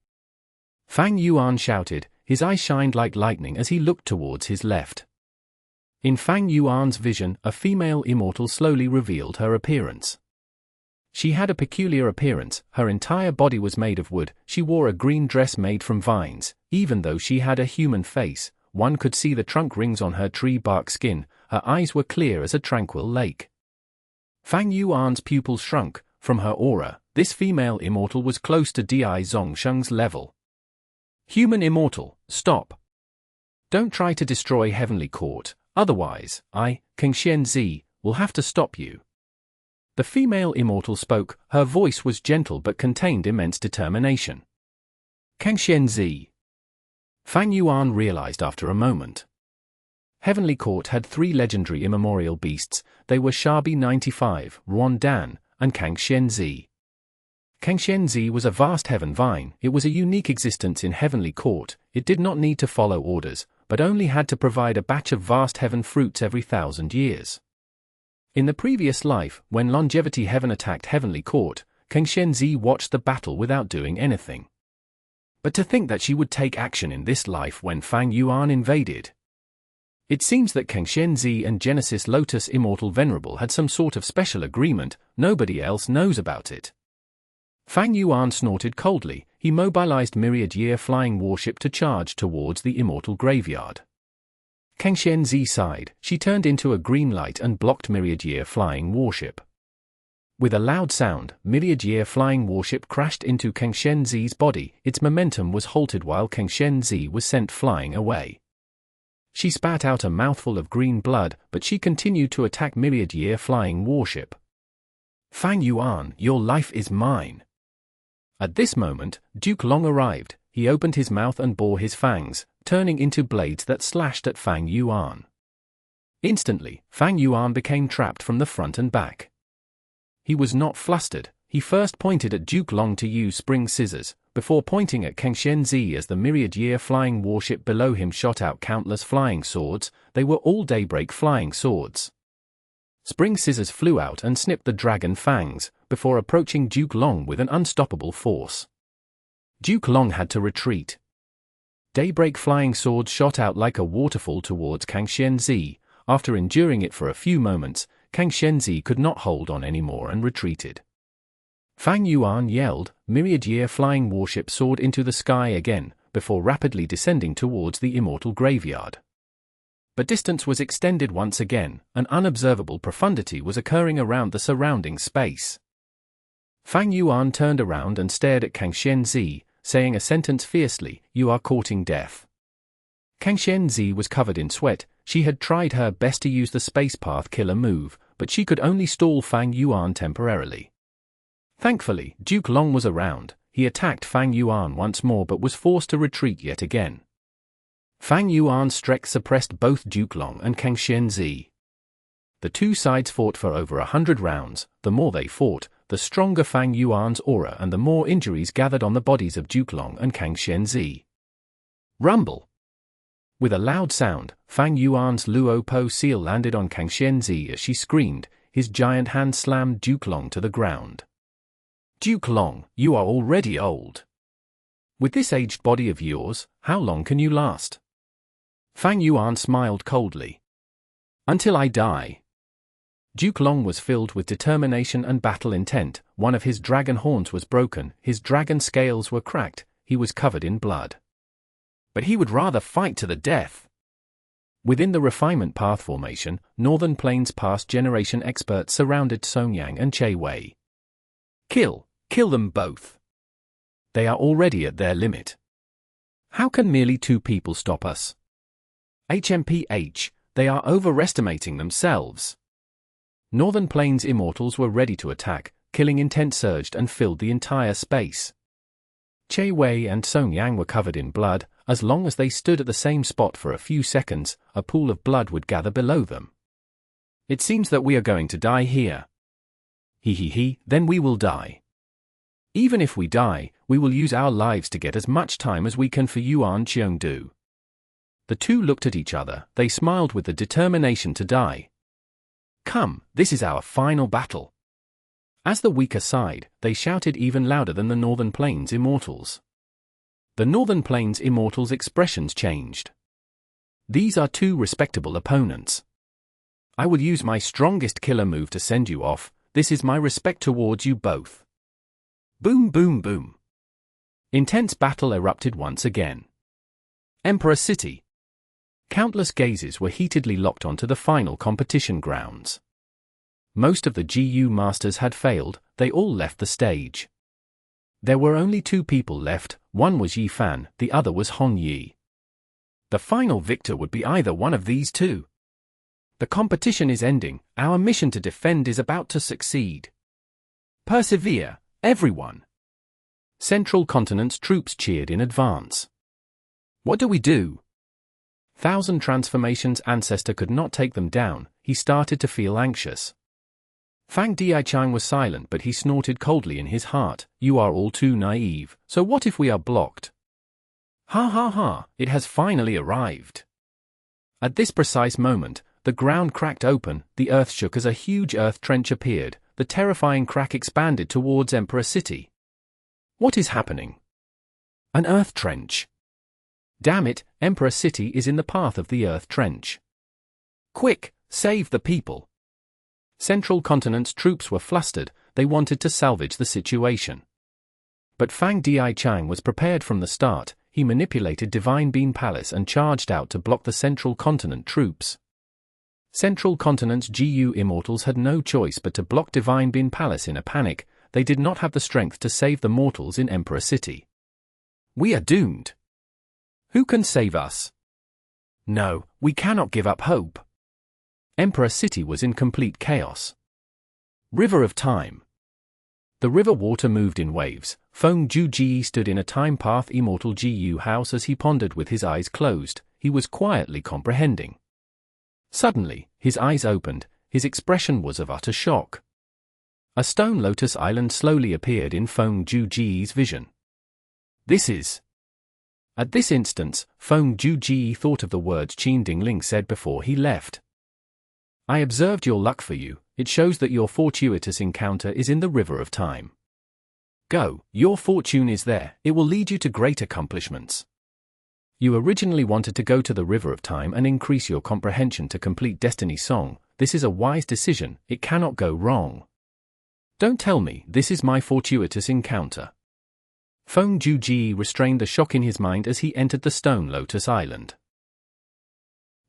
Fang Yuan shouted, his eyes shined like lightning as he looked towards his left. In Fang Yuan's vision, a female immortal slowly revealed her appearance. She had a peculiar appearance. Her entire body was made of wood. She wore a green dress made from vines. Even though she had a human face, one could see the trunk rings on her tree bark skin. Her eyes were clear as a tranquil lake. Fang Yuan's pupils shrunk. From her aura, this female immortal was close to Di Zongsheng's level. Human immortal, stop. Don't try to destroy Heavenly Court, otherwise, King Xianzi, will have to stop you. The female immortal spoke. Her voice was gentle but contained immense determination. King Xianzi. Fang Yuan realized after a moment. Heavenly Court had 3 legendary immemorial beasts. They were Shabi 95, Ruan Dan, and Kang Xianzi. Kang Xianzi was a vast heaven vine. It was a unique existence in Heavenly Court. It did not need to follow orders, but only had to provide a batch of vast heaven fruits every 1,000 years. In the previous life, when Longevity Heaven attacked Heavenly Court, Kang Xianzi watched the battle without doing anything. But to think that she would take action in this life when Fang Yuan invaded. It seems that Kang Xianzi and Genesis Lotus Immortal Venerable had some sort of special agreement. Nobody else knows about it. Fang Yuan snorted coldly. He mobilized Myriad Year Flying Warship to charge towards the Immortal Graveyard. Kang Xianzi sighed. She turned into a green light and blocked Myriad Year Flying Warship. With a loud sound, Myriad Year Flying Warship crashed into Kang Xianzi's body. Its momentum was halted while Kang Xianzi was sent flying away. She spat out a mouthful of green blood, but she continued to attack Myriad Year Flying Warship. Fang Yuan, your life is mine. At this moment, Duke Long arrived. He opened his mouth and bore his fangs, turning into blades that slashed at Fang Yuan. Instantly, Fang Yuan became trapped from the front and back. He was not flustered. He first pointed at Duke Long to use spring scissors, before pointing at Kang Xianzi as the Myriad Year Flying Warship below him shot out countless flying swords. They were all daybreak flying swords. Spring scissors flew out and snipped the dragon fangs, before approaching Duke Long with an unstoppable force. Duke Long had to retreat. Daybreak flying swords shot out like a waterfall towards Kang Xianzi. After enduring it for a few moments, Kang Xianzi could not hold on anymore and retreated. Fang Yuan yelled. Myriad Year Flying Warship soared into the sky again, before rapidly descending towards the Immortal Graveyard. But distance was extended once again. An unobservable profundity was occurring around the surrounding space. Fang Yuan turned around and stared at Kang Xianzi, saying a sentence fiercely, "You are courting death." Kang Xianzi was covered in sweat. She had tried her best to use the space path killer move, but she could only stall Fang Yuan temporarily. Thankfully, Duke Long was around. He attacked Fang Yuan once more but was forced to retreat yet again. Fang Yuan's strength suppressed both Duke Long and Kang Xianzi. The two sides fought for over 100 rounds. The more they fought, the stronger Fang Yuan's aura and the more injuries gathered on the bodies of Duke Long and Kang Xianzi. Rumble! With a loud sound, Fang Yuan's Luo Po seal landed on Kang Xianzi as she screamed. His giant hand slammed Duke Long to the ground. "Duke Long, you are already old. With this aged body of yours, how long can you last?" Fang Yuan smiled coldly. "Until I die." Duke Long was filled with determination and battle intent. One of his dragon horns was broken, his dragon scales were cracked, he was covered in blood. but he would rather fight to the death. Within the refinement path formation, Northern Plains past generation experts surrounded Song Yang and Che Wei. Kill them both. They are already at their limit. How can merely 2 people stop us? HMPH, they are overestimating themselves. Northern Plains Immortals were ready to attack, killing intent surged and filled the entire space. Che Wei and Song Yang were covered in blood. As long as they stood at the same spot for a few seconds, a pool of blood would gather below them. It seems that we are going to die here. Then we will die. Even if we die, we will use our lives to get as much time as we can for Yuan Cheongdu. The 2 looked at each other, they smiled with the determination to die. Come, this is our final battle. As the weaker side, they shouted even louder than the Northern Plains Immortals. The Northern Plains Immortals' expressions changed. These are 2 respectable opponents. I will use my strongest killer move to send you off. This is my respect towards you both. Boom boom boom. Intense battle erupted once again. Emperor City. Countless gazes were heatedly locked onto the final competition grounds. Most of the GU masters had failed, they all left the stage. There were only 2 people left, one was Yi Fan, the other was Hong Yi. The final victor would be either one of these 2. The competition is ending, our mission to defend is about to succeed. Persevere, everyone. Central Continent's troops cheered in advance. What do we do? 1,000 transformations ancestor could not take them down, he started to feel anxious. Fang Diaichang was silent but he snorted coldly in his heart, you are all too naive, so what if we are blocked? Ha ha ha, it has finally arrived. At this precise moment, the ground cracked open, the earth shook as a huge earth trench appeared, the terrifying crack expanded towards Emperor City. What is happening? An earth trench. Damn it, Emperor City is in the path of the earth trench. Quick, save the people. Central Continent's troops were flustered, they wanted to salvage the situation. But Fang Diaichang was prepared from the start, he manipulated Divine Beam Palace and charged out to block the Central Continent troops. Central Continent's GU Immortals had no choice but to block Divine Beam Palace in a panic, they did not have the strength to save the mortals in Emperor City. We are doomed. Who can save us? No, we cannot give up hope. Emperor City was in complete chaos. River of Time. The river water moved in waves. Feng Juji stood in a time path Immortal GU house as he pondered with his eyes closed, he was quietly comprehending. Suddenly, his eyes opened, his expression was of utter shock. A stone lotus island slowly appeared in Feng Juji's vision. This is... At this instance, Feng Juji thought of the words Qin Dingling said before he left. I observed your luck for you, it shows that your fortuitous encounter is in the River of Time. Go, your fortune is there, it will lead you to great accomplishments. You originally wanted to go to the River of Time and increase your comprehension to complete Destiny Song, this is a wise decision, it cannot go wrong. Don't tell me this is my fortuitous encounter. Feng Juji restrained the shock in his mind as he entered the Stone Lotus Island.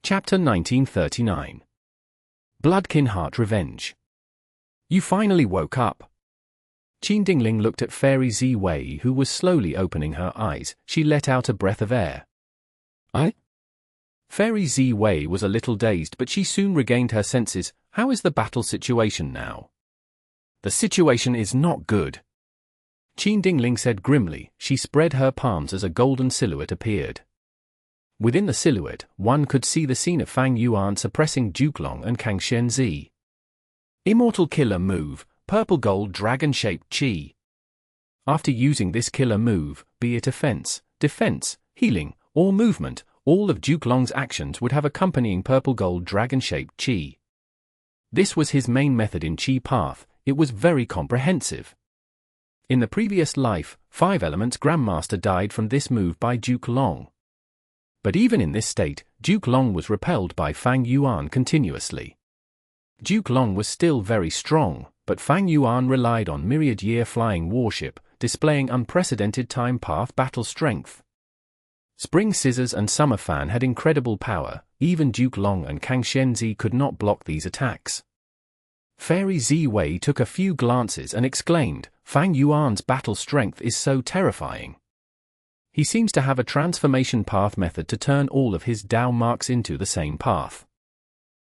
Chapter 1939. Bloodkin Heart Revenge. You finally woke up. Qin Dingling looked at Fairy Zi Wei who was slowly opening her eyes, she let out a breath of air. I? Fairy Zi Wei was a little dazed but she soon regained her senses, how is the battle situation now? The situation is not good. Qin Dingling said grimly, she spread her palms as a golden silhouette appeared. Within the silhouette, one could see the scene of Fang Yuan suppressing Duke Long and Kang Shenzi. Immortal Killer Move, Purple Gold Dragon-Shaped Chi. After using this killer move, be it offense, defense, healing, or movement, all of Duke Long's actions would have accompanying Purple Gold Dragon-Shaped Chi. This was his main method in Chi Path, it was very comprehensive. In the previous life, 5 Elements Grandmaster died from this move by Duke Long. But even in this state, Duke Long was repelled by Fang Yuan continuously. Duke Long was still very strong, but Fang Yuan relied on myriad-year flying warship, displaying unprecedented time path battle strength. Spring Scissors and Summer Fan had incredible power, even Duke Long and Kang Shenzi could not block these attacks. Fairy Zi Wei took a few glances and exclaimed, Fang Yuan's battle strength is so terrifying. He seems to have a transformation path method to turn all of his Dao marks into the same path.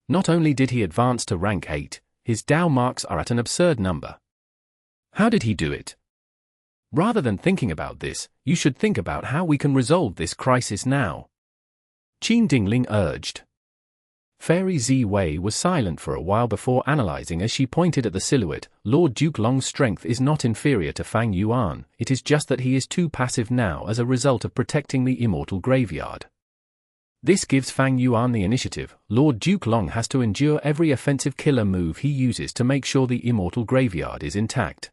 Not only did he advance to rank 8, his Dao marks are at an absurd number. How did he do it? Rather than thinking about this, you should think about how we can resolve this crisis now. Qin Dingling urged. Fairy Zi Wei was silent for a while before analyzing as she pointed at the silhouette. Lord Duke Long's strength is not inferior to Fang Yuan, it is just that he is too passive now as a result of protecting the Immortal Graveyard. This gives Fang Yuan the initiative. Lord Duke Long has to endure every offensive killer move he uses to make sure the Immortal Graveyard is intact.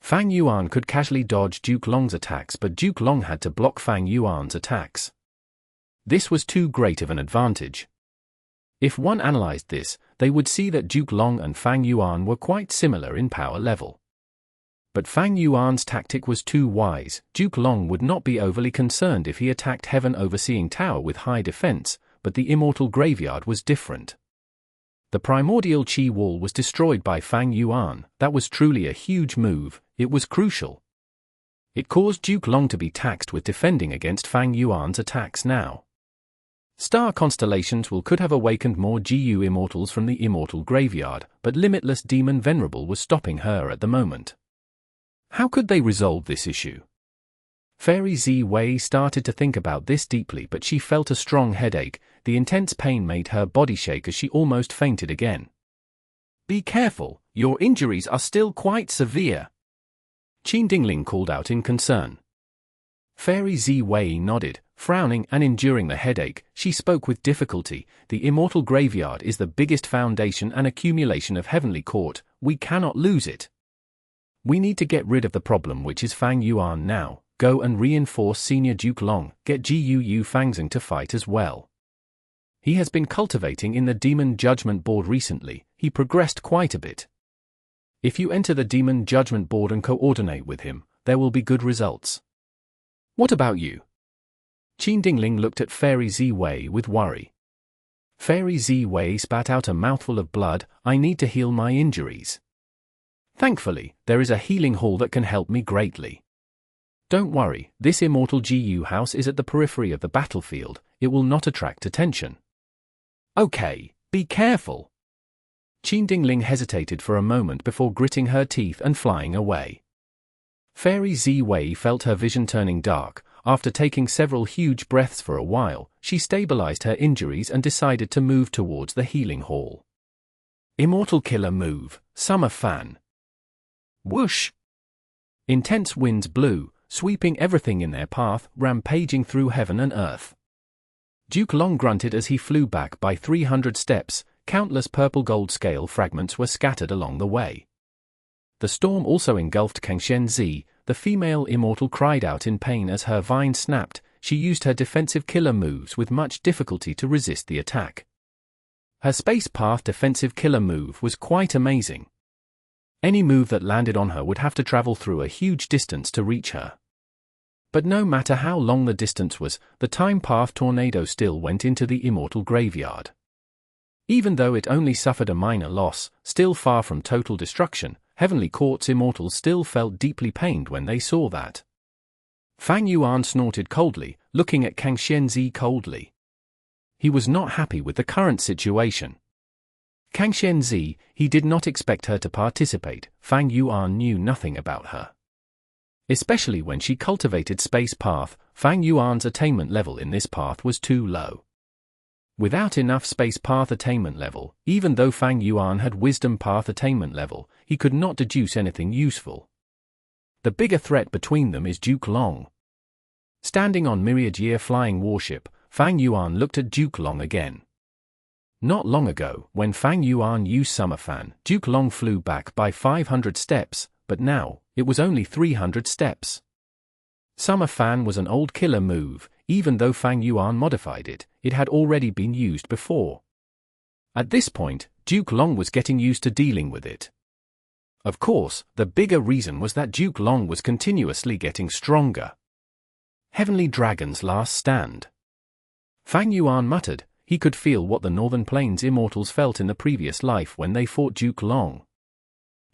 Fang Yuan could casually dodge Duke Long's attacks, but Duke Long had to block Fang Yuan's attacks. This was too great of an advantage. If one analyzed this, they would see that Duke Long and Fang Yuan were quite similar in power level. But Fang Yuan's tactic was too wise. Duke Long would not be overly concerned if he attacked Heaven Overseeing Tower with high defense, but the Immortal Graveyard was different. The primordial Qi Wall was destroyed by Fang Yuan. That was truly a huge move, it was crucial. It caused Duke Long to be taxed with defending against Fang Yuan's attacks now. Star constellations could have awakened more GU immortals from the Immortal Graveyard, but Limitless Demon Venerable was stopping her at the moment. How could they resolve this issue? Fairy Zi Wei started to think about this deeply, but she felt a strong headache. The intense pain made her body shake as she almost fainted again. Be careful, your injuries are still quite severe. Qin Dingling called out in concern. Fairy Zi Wei nodded, frowning and enduring the headache. She spoke with difficulty. The Immortal Graveyard is the biggest foundation and accumulation of Heavenly Court. We cannot lose it. We need to get rid of the problem, which is Fang Yuan now. Go and reinforce Senior Duke Long. Get Gu Fangzeng to fight as well. He has been cultivating in the Demon Judgment Board recently. He progressed quite a bit. If you enter the Demon Judgment Board and coordinate with him, there will be good results. What about you? Qin Dingling looked at Fairy Zi Wei with worry. Fairy Zi Wei spat out a mouthful of blood. I need to heal my injuries. Thankfully, there is a healing hall that can help me greatly. Don't worry, this Immortal GU house is at the periphery of the battlefield. It will not attract attention. Okay, be careful. Qin Dingling hesitated for a moment before gritting her teeth and flying away. Fairy Zi Wei felt her vision turning dark. After taking several huge breaths for a while, she stabilized her injuries and decided to move towards the healing hall. Immortal Killer Move, Summer Fan. Whoosh! Intense winds blew, sweeping everything in their path, rampaging through heaven and earth. Duke Long grunted as he flew back by 300 steps. Countless purple gold scale fragments were scattered along the way. The storm also engulfed Kang Shenzi. The female immortal cried out in pain as her vine snapped. She used her defensive killer moves with much difficulty to resist the attack. Her space path defensive killer move was quite amazing. Any move that landed on her would have to travel through a huge distance to reach her. But no matter how long the distance was, the time path tornado still went into the Immortal Graveyard. Even though it only suffered a minor loss, still far from total destruction, Heavenly Court's immortals still felt deeply pained when they saw that. Fang Yuan snorted coldly, looking at Kang Shenzi coldly. He was not happy with the current situation. Kang Shenzi, he did not expect her to participate. Fang Yuan knew nothing about her. Especially when she cultivated Space Path, Fang Yuan's attainment level in this path was too low. Without enough Space Path attainment level, even though Fang Yuan had Wisdom Path attainment level, he could not deduce anything useful. The bigger threat between them is Duke Long. Standing on Myriad Year flying warship, Fang Yuan looked at Duke Long again. Not long ago, when Fang Yuan used Summer Fan, Duke Long flew back by 500 steps, but now, it was only 300 steps. Summer Fan was an old killer move. Even though Fang Yuan modified it, it had already been used before. At this point, Duke Long was getting used to dealing with it. Of course, the bigger reason was that Duke Long was continuously getting stronger. Heavenly Dragon's Last Stand. Fang Yuan muttered. He could feel what the Northern Plains Immortals felt in the previous life when they fought Duke Long.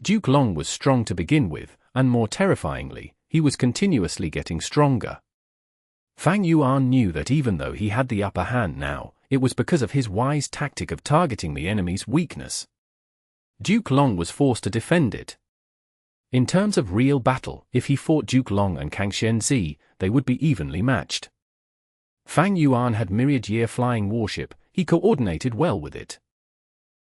Duke Long was strong to begin with, and more terrifyingly, he was continuously getting stronger. Fang Yuan knew that even though he had the upper hand now, it was because of his wise tactic of targeting the enemy's weakness. Duke Long was forced to defend it. In terms of real battle, if he fought Duke Long and Kang Shen-zi, they would be evenly matched. Fang Yuan had myriad-year flying warship, he coordinated well with it.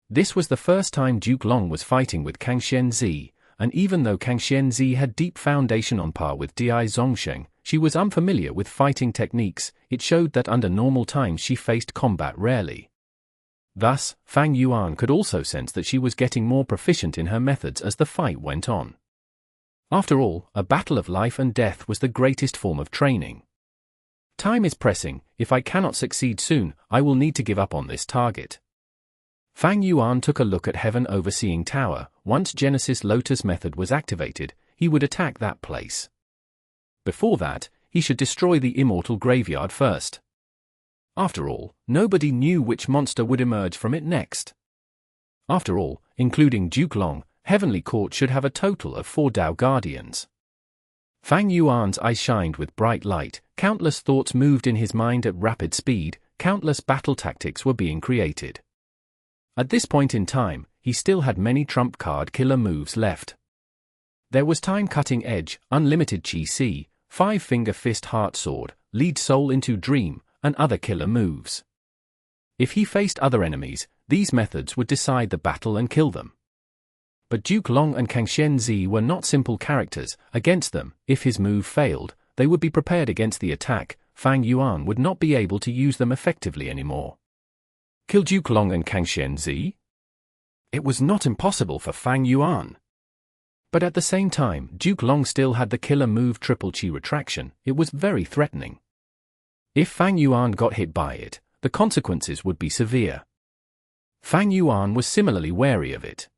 This was the first time Duke Long was fighting with Kang Shen-zi, and even though Kang Shen-zi had deep foundation on par with Di Zongsheng, she was unfamiliar with fighting techniques. It showed that under normal times she faced combat rarely. Thus, Fang Yuan could also sense that she was getting more proficient in her methods as the fight went on. After all, a battle of life and death was the greatest form of training. Time is pressing. If I cannot succeed soon, I will need to give up on this target. Fang Yuan took a look at Heaven Overseeing Tower. Once Genesis Lotus method was activated, he would attack that place. Before that, he should destroy the Immortal Graveyard first. After all, nobody knew which monster would emerge from it next. After all, including Duke Long, Heavenly Court should have a total of 4 Dao Guardians. Fang Yuan's eyes shined with bright light, countless thoughts moved in his mind at rapid speed, countless battle tactics were being created. At this point in time, he still had many trump card killer moves left. There was Time Cutting Edge, Unlimited Chi Si, 5-Finger Fist Heart Sword, Lead Soul into Dream, and other killer moves. If he faced other enemies, these methods would decide the battle and kill them. But Duke Long and Kang Shen-zi were not simple characters. Against them, if his move failed, they would be prepared against the attack. Fang Yuan would not be able to use them effectively anymore. Kill Duke Long and Kang Shen-zi? It was not impossible for Fang Yuan. But at the same time, Duke Long still had the killer move Triple Chi Retraction. It was very threatening. If Fang Yuan got hit by it, the consequences would be severe. Fang Yuan was similarly wary of it.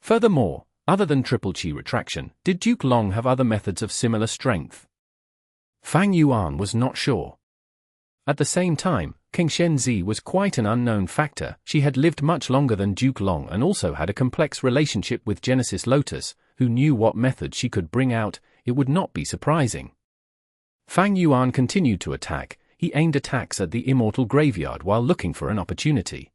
Furthermore, other than Triple Chi Retraction, did Duke Long have other methods of similar strength? Fang Yuan was not sure. At the same time, Kang Shen-zi was quite an unknown factor. She had lived much longer than Duke Long and also had a complex relationship with Genesis Lotus, who knew what methods she could bring out. It would not be surprising. Fang Yuan continued to attack. He aimed attacks at the Immortal Graveyard while looking for an opportunity.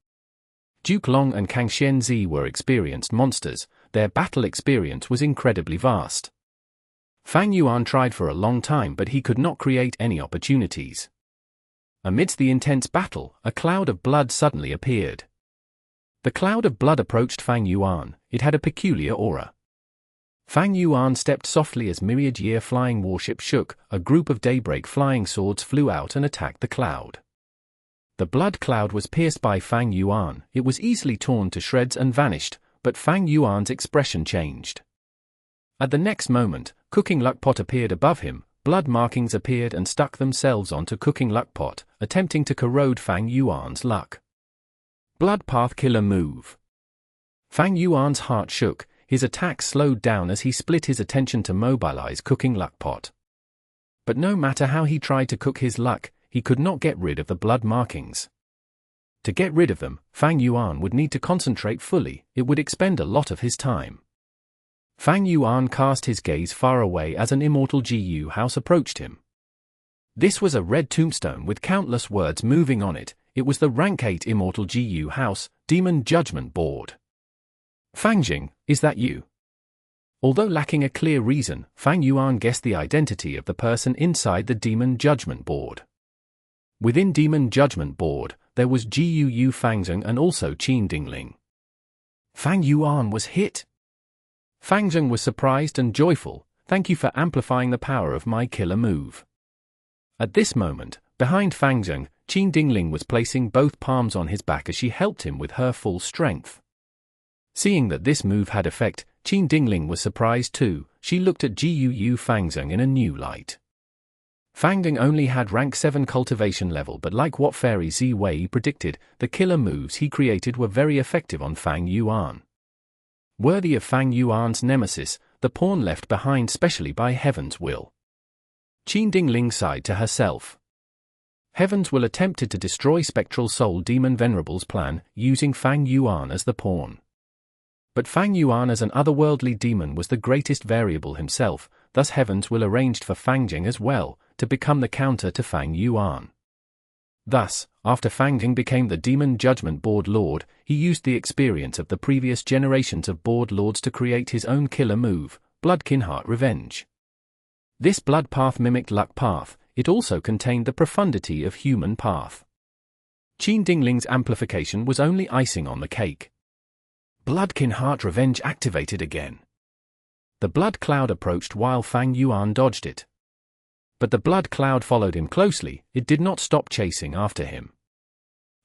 Duke Long and Kang Shen-zi were experienced monsters. Their battle experience was incredibly vast. Fang Yuan tried for a long time, but he could not create any opportunities. Amidst the intense battle, a cloud of blood suddenly appeared. The cloud of blood approached Fang Yuan. It had a peculiar aura. Fang Yuan stepped softly as myriad-year flying warship shook. A group of daybreak flying swords flew out and attacked the cloud. The blood cloud was pierced by Fang Yuan. It was easily torn to shreds and vanished, but Fang Yuan's expression changed. At the next moment, Cooking Luck Pot appeared above him. Blood markings appeared and stuck themselves onto Cooking Luck Pot, attempting to corrode Fang Yuan's luck. Blood Path Killer Move. Fang Yuan's heart shook. His attack slowed down as he split his attention to mobilize Cooking Luck Pot. But no matter how he tried to cook his luck, he could not get rid of the blood markings. To get rid of them, Fang Yuan would need to concentrate fully. It would expend a lot of his time. Fang Yuan cast his gaze far away as an Immortal GU house approached him. This was a red tombstone with countless words moving on it. It was the Rank 8 Immortal GU house, Demon Judgment Board. Fangjing, is that you? Although lacking a clear reason, Fang Yuan guessed the identity of the person inside the Demon Judgment Board. Within Demon Judgment Board, there was Gu Fangjing and also Qin Dingling. Fang Yuan was hit. Fangjing was surprised and joyful. Thank you for amplifying the power of my killer move. At this moment, behind Fangjing, Qin Dingling was placing both palms on his back as she helped him with her full strength. Seeing that this move had effect, Qin Dingling was surprised too. She looked at Gu Fangjing in a new light. Fangjing only had rank 7 cultivation level, but like what Fairy Zi Wei predicted, the killer moves he created were very effective on Fang Yuan. Worthy of Fang Yuan's nemesis, the pawn left behind specially by Heaven's will. Qin Dingling sighed to herself. Heavens will attempted to destroy Spectral Soul Demon Venerable's plan, using Fang Yuan as the pawn. But Fang Yuan as an otherworldly demon was the greatest variable himself, thus Heavens will arranged for Fangjing as well, to become the counter to Fang Yuan. Thus, after Fangjing became the Demon Judgment Board Lord, he used the experience of the previous generations of Board Lords to create his own killer move, Bloodkin Heart Revenge. This blood path mimicked luck path, it also contained the profundity of human path. Qin Dingling's amplification was only icing on the cake. Bloodkin Heart Revenge activated again. The blood cloud approached while Fang Yuan dodged it. But the blood cloud followed him closely, it did not stop chasing after him.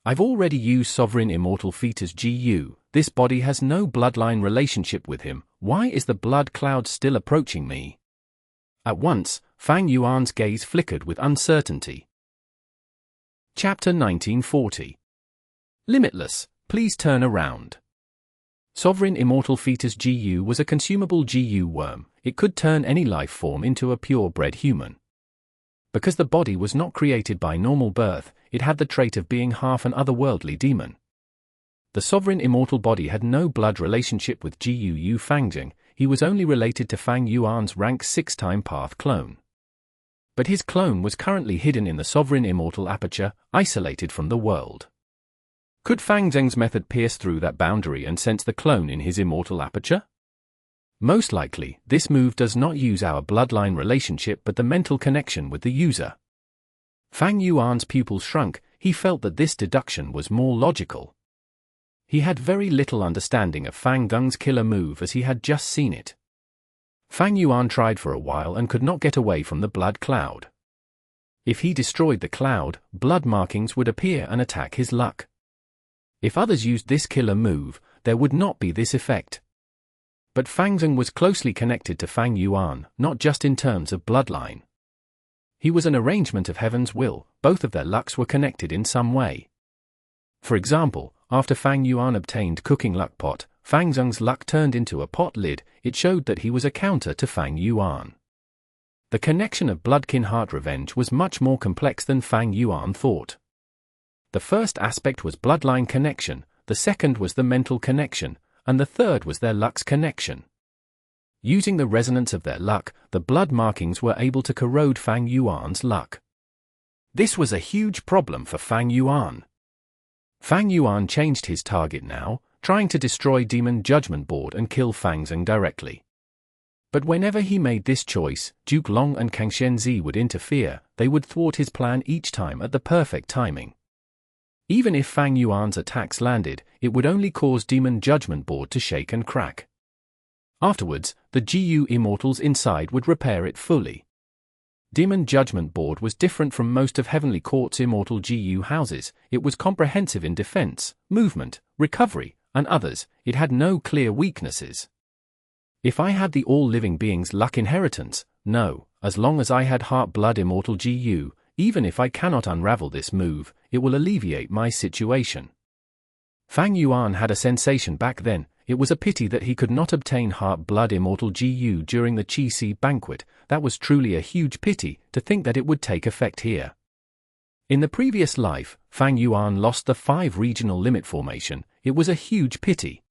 I've already used Sovereign Immortal Fetus GU, this body has no bloodline relationship with him, why is the blood cloud still approaching me? At once, Fang Yuan's gaze flickered with uncertainty. Chapter 1940. Limitless, please turn around. Sovereign Immortal Fetus GU was a consumable GU worm, it could turn any life form into a purebred human. Because the body was not created by normal birth, it had the trait of being half an otherworldly demon. The Sovereign Immortal body had no blood relationship with GU Fangjing, he was only related to Fang Yuan's rank 6-time path clone. But his clone was currently hidden in the Sovereign Immortal aperture, isolated from the world. Could Fangjing's method pierce through that boundary and sense the clone in his immortal aperture? Most likely, this move does not use our bloodline relationship but the mental connection with the user. Fang Yuan's pupils shrunk, he felt that this deduction was more logical. He had very little understanding of Fang Gung's killer move as he had just seen it. Fang Yuan tried for a while and could not get away from the blood cloud. If he destroyed the cloud, blood markings would appear and attack his luck. If others used this killer move, there would not be this effect. But Fangjing was closely connected to Fang Yuan, not just in terms of bloodline. He was an arrangement of Heaven's will, both of their lucks were connected in some way. For example, after Fang Yuan obtained cooking luck pot, Fangjing's luck turned into a pot lid, it showed that he was a counter to Fang Yuan. The connection of Bloodkin Heart Revenge was much more complex than Fang Yuan thought. The first aspect was bloodline connection, the second was the mental connection, and the third was their luck's connection. Using the resonance of their luck, the blood markings were able to corrode Fang Yuan's luck. This was a huge problem for Fang Yuan. Fang Yuan changed his target now, trying to destroy Demon Judgment Board and kill Fangjing directly. But whenever he made this choice, Duke Long and Kang Shenzi would interfere, they would thwart his plan each time at the perfect timing. Even if Fang Yuan's attacks landed, it would only cause Demon Judgment Board to shake and crack. Afterwards, the GU Immortals inside would repair it fully. Demon Judgment Board was different from most of Heavenly Court's immortal GU houses, it was comprehensive in defense, movement, recovery, and others, it had no clear weaknesses. If I had the all-living beings' luck inheritance, no, as long as I had Heart-Blood Immortal GU, even if I cannot unravel this move, it will alleviate my situation. Fang Yuan had a sensation back then, it was a pity that he could not obtain Heart-Blood Immortal GU during the Qi-Si banquet, that was truly a huge pity, to think that it would take effect here. In the previous life, Fang Yuan lost the 5 regional limit formation, it was a huge pity.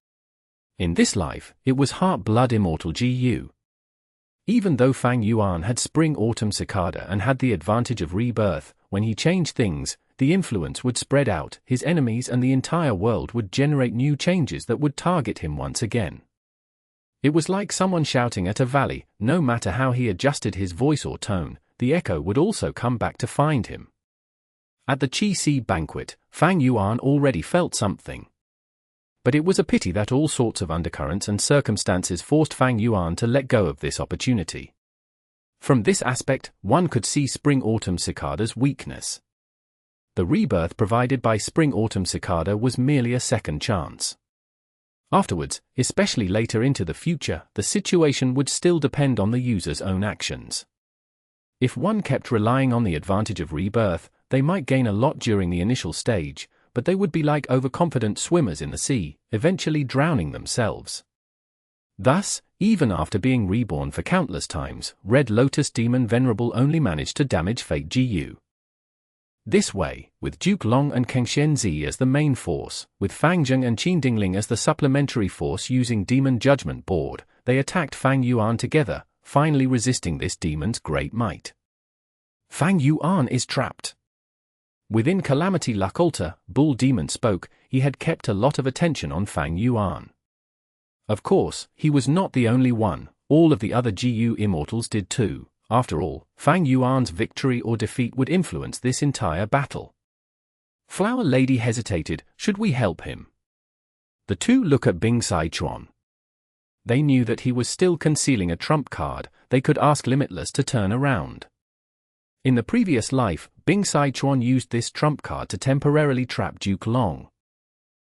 In this life, it was Heart-Blood Immortal GU. Even though Fang Yuan had Spring-Autumn Cicada and had the advantage of rebirth, when he changed things, the influence would spread out, his enemies and the entire world would generate new changes that would target him once again. It was like someone shouting at a valley, no matter how he adjusted his voice or tone, the echo would also come back to find him. At the Qi-Si banquet, Fang Yuan already felt something. But it was a pity that all sorts of undercurrents and circumstances forced Fang Yuan to let go of this opportunity. From this aspect, one could see Spring-Autumn Cicada's weakness. The rebirth provided by Spring-Autumn Cicada was merely a second chance. Afterwards, especially later into the future, the situation would still depend on the user's own actions. If one kept relying on the advantage of rebirth, they might gain a lot during the initial stage, but they would be like overconfident swimmers in the sea, eventually drowning themselves. Thus, Even after being reborn for countless times, Red Lotus Demon Venerable only managed to damage Fate GU. This way, with Duke Long and Kang Shenzi as the main force, with Fang Zheng and Qin Dingling as the supplementary force using Demon Judgment Board, they attacked Fang Yuan together, finally resisting this demon's great might. Fang Yuan is trapped. Within Calamity Luck Altar, Bull Demon spoke. He had kept a lot of attention on Fang Yuan. Of course, he was not the only one, all of the other GU Immortals did too. After all, Fang Yuan's victory or defeat would influence this entire battle. Flower Lady hesitated. Should we help him? The two look at Bing Sai Chuan. They knew that he was still concealing a trump card. They could ask Limitless to turn around. In the previous life, Bing Sai Chuan used this trump card to temporarily trap Duke Long.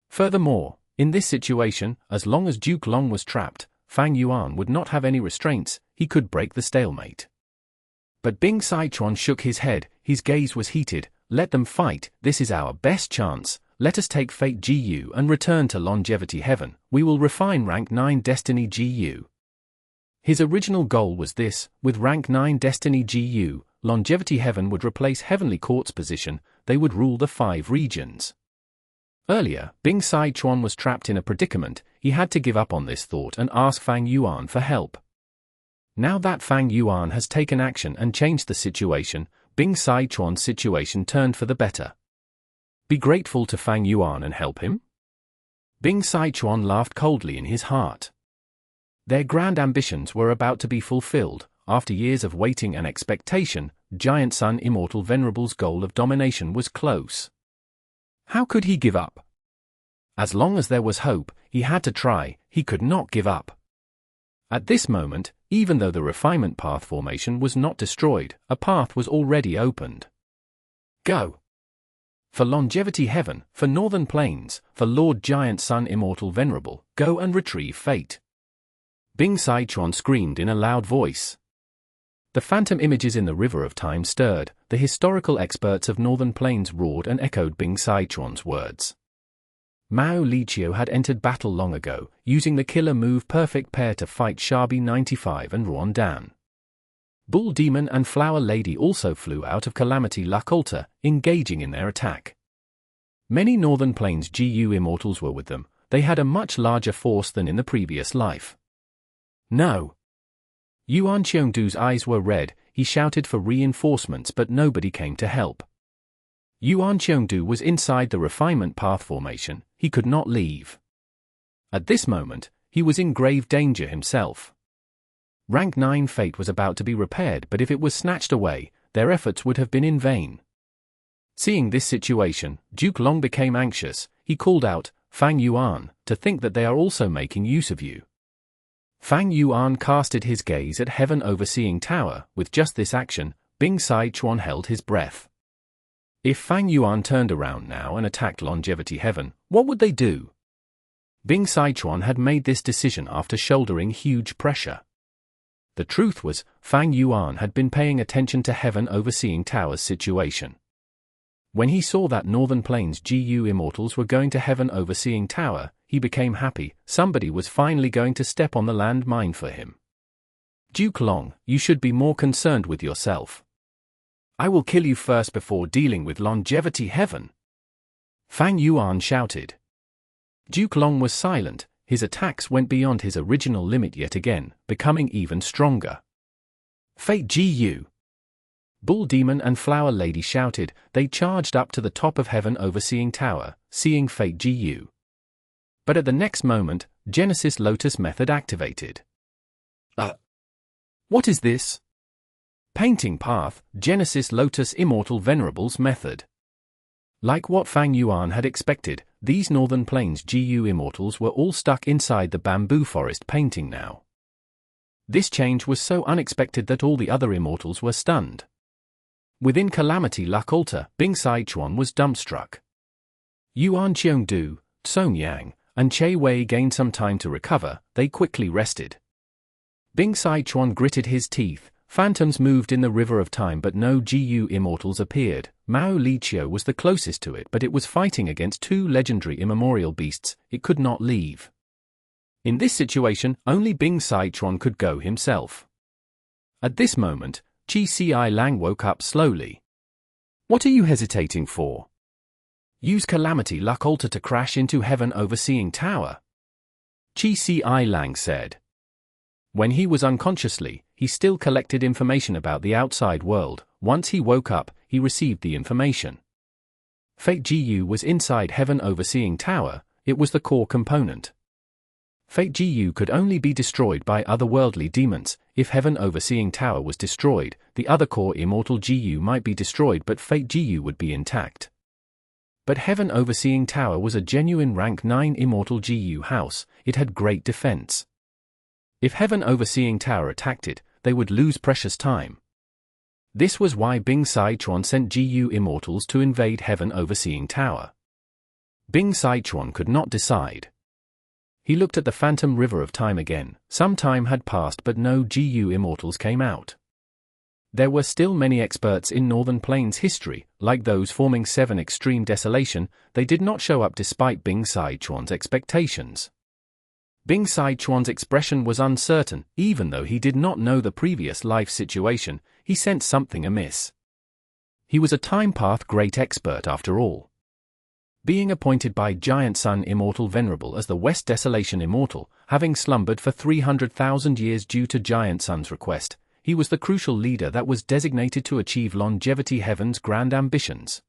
Furthermore, in this situation, as long as Duke Long was trapped, Fang Yuan would not have any restraints. He could break the stalemate. But Bing Sai Chuan shook his head. His gaze was heated. Let them fight. This is our best chance. Let us take Fate GU and return to Longevity Heaven. We will refine Rank 9 Destiny GU. His original goal was this. With Rank 9 Destiny GU, Longevity Heaven would replace Heavenly Court's position. They would rule the 5 regions. Earlier, Bing Sai Chuan was trapped in a predicament. He had to give up on this thought and ask Fang Yuan for help. Now that Fang Yuan has taken action and changed the situation, Bing Sai Chuan's situation turned for the better. Be grateful to Fang Yuan and help him? Bing Sai Chuan laughed coldly in his heart. Their grand ambitions were about to be fulfilled. After years of waiting and expectation, Giant Sun Immortal Venerable's goal of domination was close. How could he give up? As long as there was hope, he had to try. He could not give up. At this moment, even though the refinement path formation was not destroyed, a path was already opened. Go! For Longevity Heaven, for Northern Plains, for Lord Giant Sun Immortal Venerable, go and retrieve Fate. Bing Sai Chuan screamed in a loud voice. The phantom images in the river of time stirred. The historical experts of Northern Plains roared and echoed Bing Sai Chuan's words. Mao Liqiu had entered battle long ago, using the killer move Perfect Pair to fight Shabi 95 and Ruan Dan. Bull Demon and Flower Lady also flew out of Calamity Luck Altar, engaging in their attack. Many Northern Plains GU Immortals were with them. They had a much larger force than in the previous life. No! Yuan Qiongdu's eyes were red. He shouted for reinforcements, but nobody came to help. Yuan Qiongdu was inside the refinement path formation. He could not leave. At this moment, he was in grave danger himself. Rank 9 Fate was about to be repaired, but if it was snatched away, their efforts would have been in vain. Seeing this situation, Duke Long became anxious. He called out, Fang Yuan, to think that they are also making use of you. Fang Yuan casted his gaze at Heaven Overseeing Tower. With just this action, Bing Sai Chuan held his breath. If Fang Yuan turned around now and attacked Longevity Heaven, what would they do? Bing Sai Chuan had made this decision after shouldering huge pressure. The truth was, Fang Yuan had been paying attention to Heaven Overseeing Tower's situation. When he saw that Northern Plains GU Immortals were going to Heaven Overseeing Tower, he became happy. Somebody was finally going to step on the landmine for him. Duke Long, you should be more concerned with yourself. I will kill you first before dealing with Longevity Heaven. Fang Yuan shouted. Duke Long was silent. His attacks went beyond his original limit yet again, becoming even stronger. Fate GU! Bull Demon and Flower Lady shouted. They charged up to the top of Heaven Overseeing Tower, seeing Fate GU. But at the next moment, Genesis Lotus method activated. What is this? Painting Path, Genesis Lotus Immortal Venerables method. Like what Fang Yuan had expected, these Northern Plains GU Immortals were all stuck inside the bamboo forest painting now. This change was so unexpected that all the other Immortals were stunned. Within Calamity Luck Altar, Bing Sai Chuan was dumbstruck. Yuan Qiongdu, Song Yang, and Che Wei gained some time to recover. They quickly rested. Bing Sai Chuan gritted his teeth. Phantoms moved in the river of time, but no GU Immortals appeared. Mao Liqiu was the closest to it, but it was fighting against two legendary immemorial beasts. It could not leave. In this situation, only Bing Saichuan could go himself. At this moment, Qi Lang woke up slowly. What are you hesitating for? Use Calamity Luck Altar to crash into Heaven Overseeing Tower, Qi Lang said. When he was unconsciously, he still collected information about the outside world. Once he woke up, he received the information. Fate Gu was inside Heaven Overseeing Tower. It was the core component. Fate Gu could only be destroyed by otherworldly demons. If Heaven Overseeing Tower was destroyed, the other core Immortal Gu might be destroyed, but Fate Gu would be intact. But Heaven Overseeing Tower was a genuine rank 9 Immortal Gu house. It had great defense. If Heaven Overseeing Tower attacked it, they would lose precious time. This was why Bing Saichuan sent Gu Immortals to invade Heaven Overseeing Tower. Bing Saichuan could not decide. He looked at the phantom river of time again. Some time had passed, but no Gu Immortals came out. There were still many experts in Northern Plains history, like those forming 7 Extreme Desolation. They did not show up despite Bing Saichuan's expectations. Bing Saichuan's expression was uncertain. Even though he did not know the previous life situation, he sensed something amiss. He was a time path great expert after all. Being appointed by Giant Sun Immortal Venerable as the West Desolation Immortal, having slumbered for 300,000 years due to Giant Sun's request, he was the crucial leader that was designated to achieve Longevity Heaven's grand ambitions.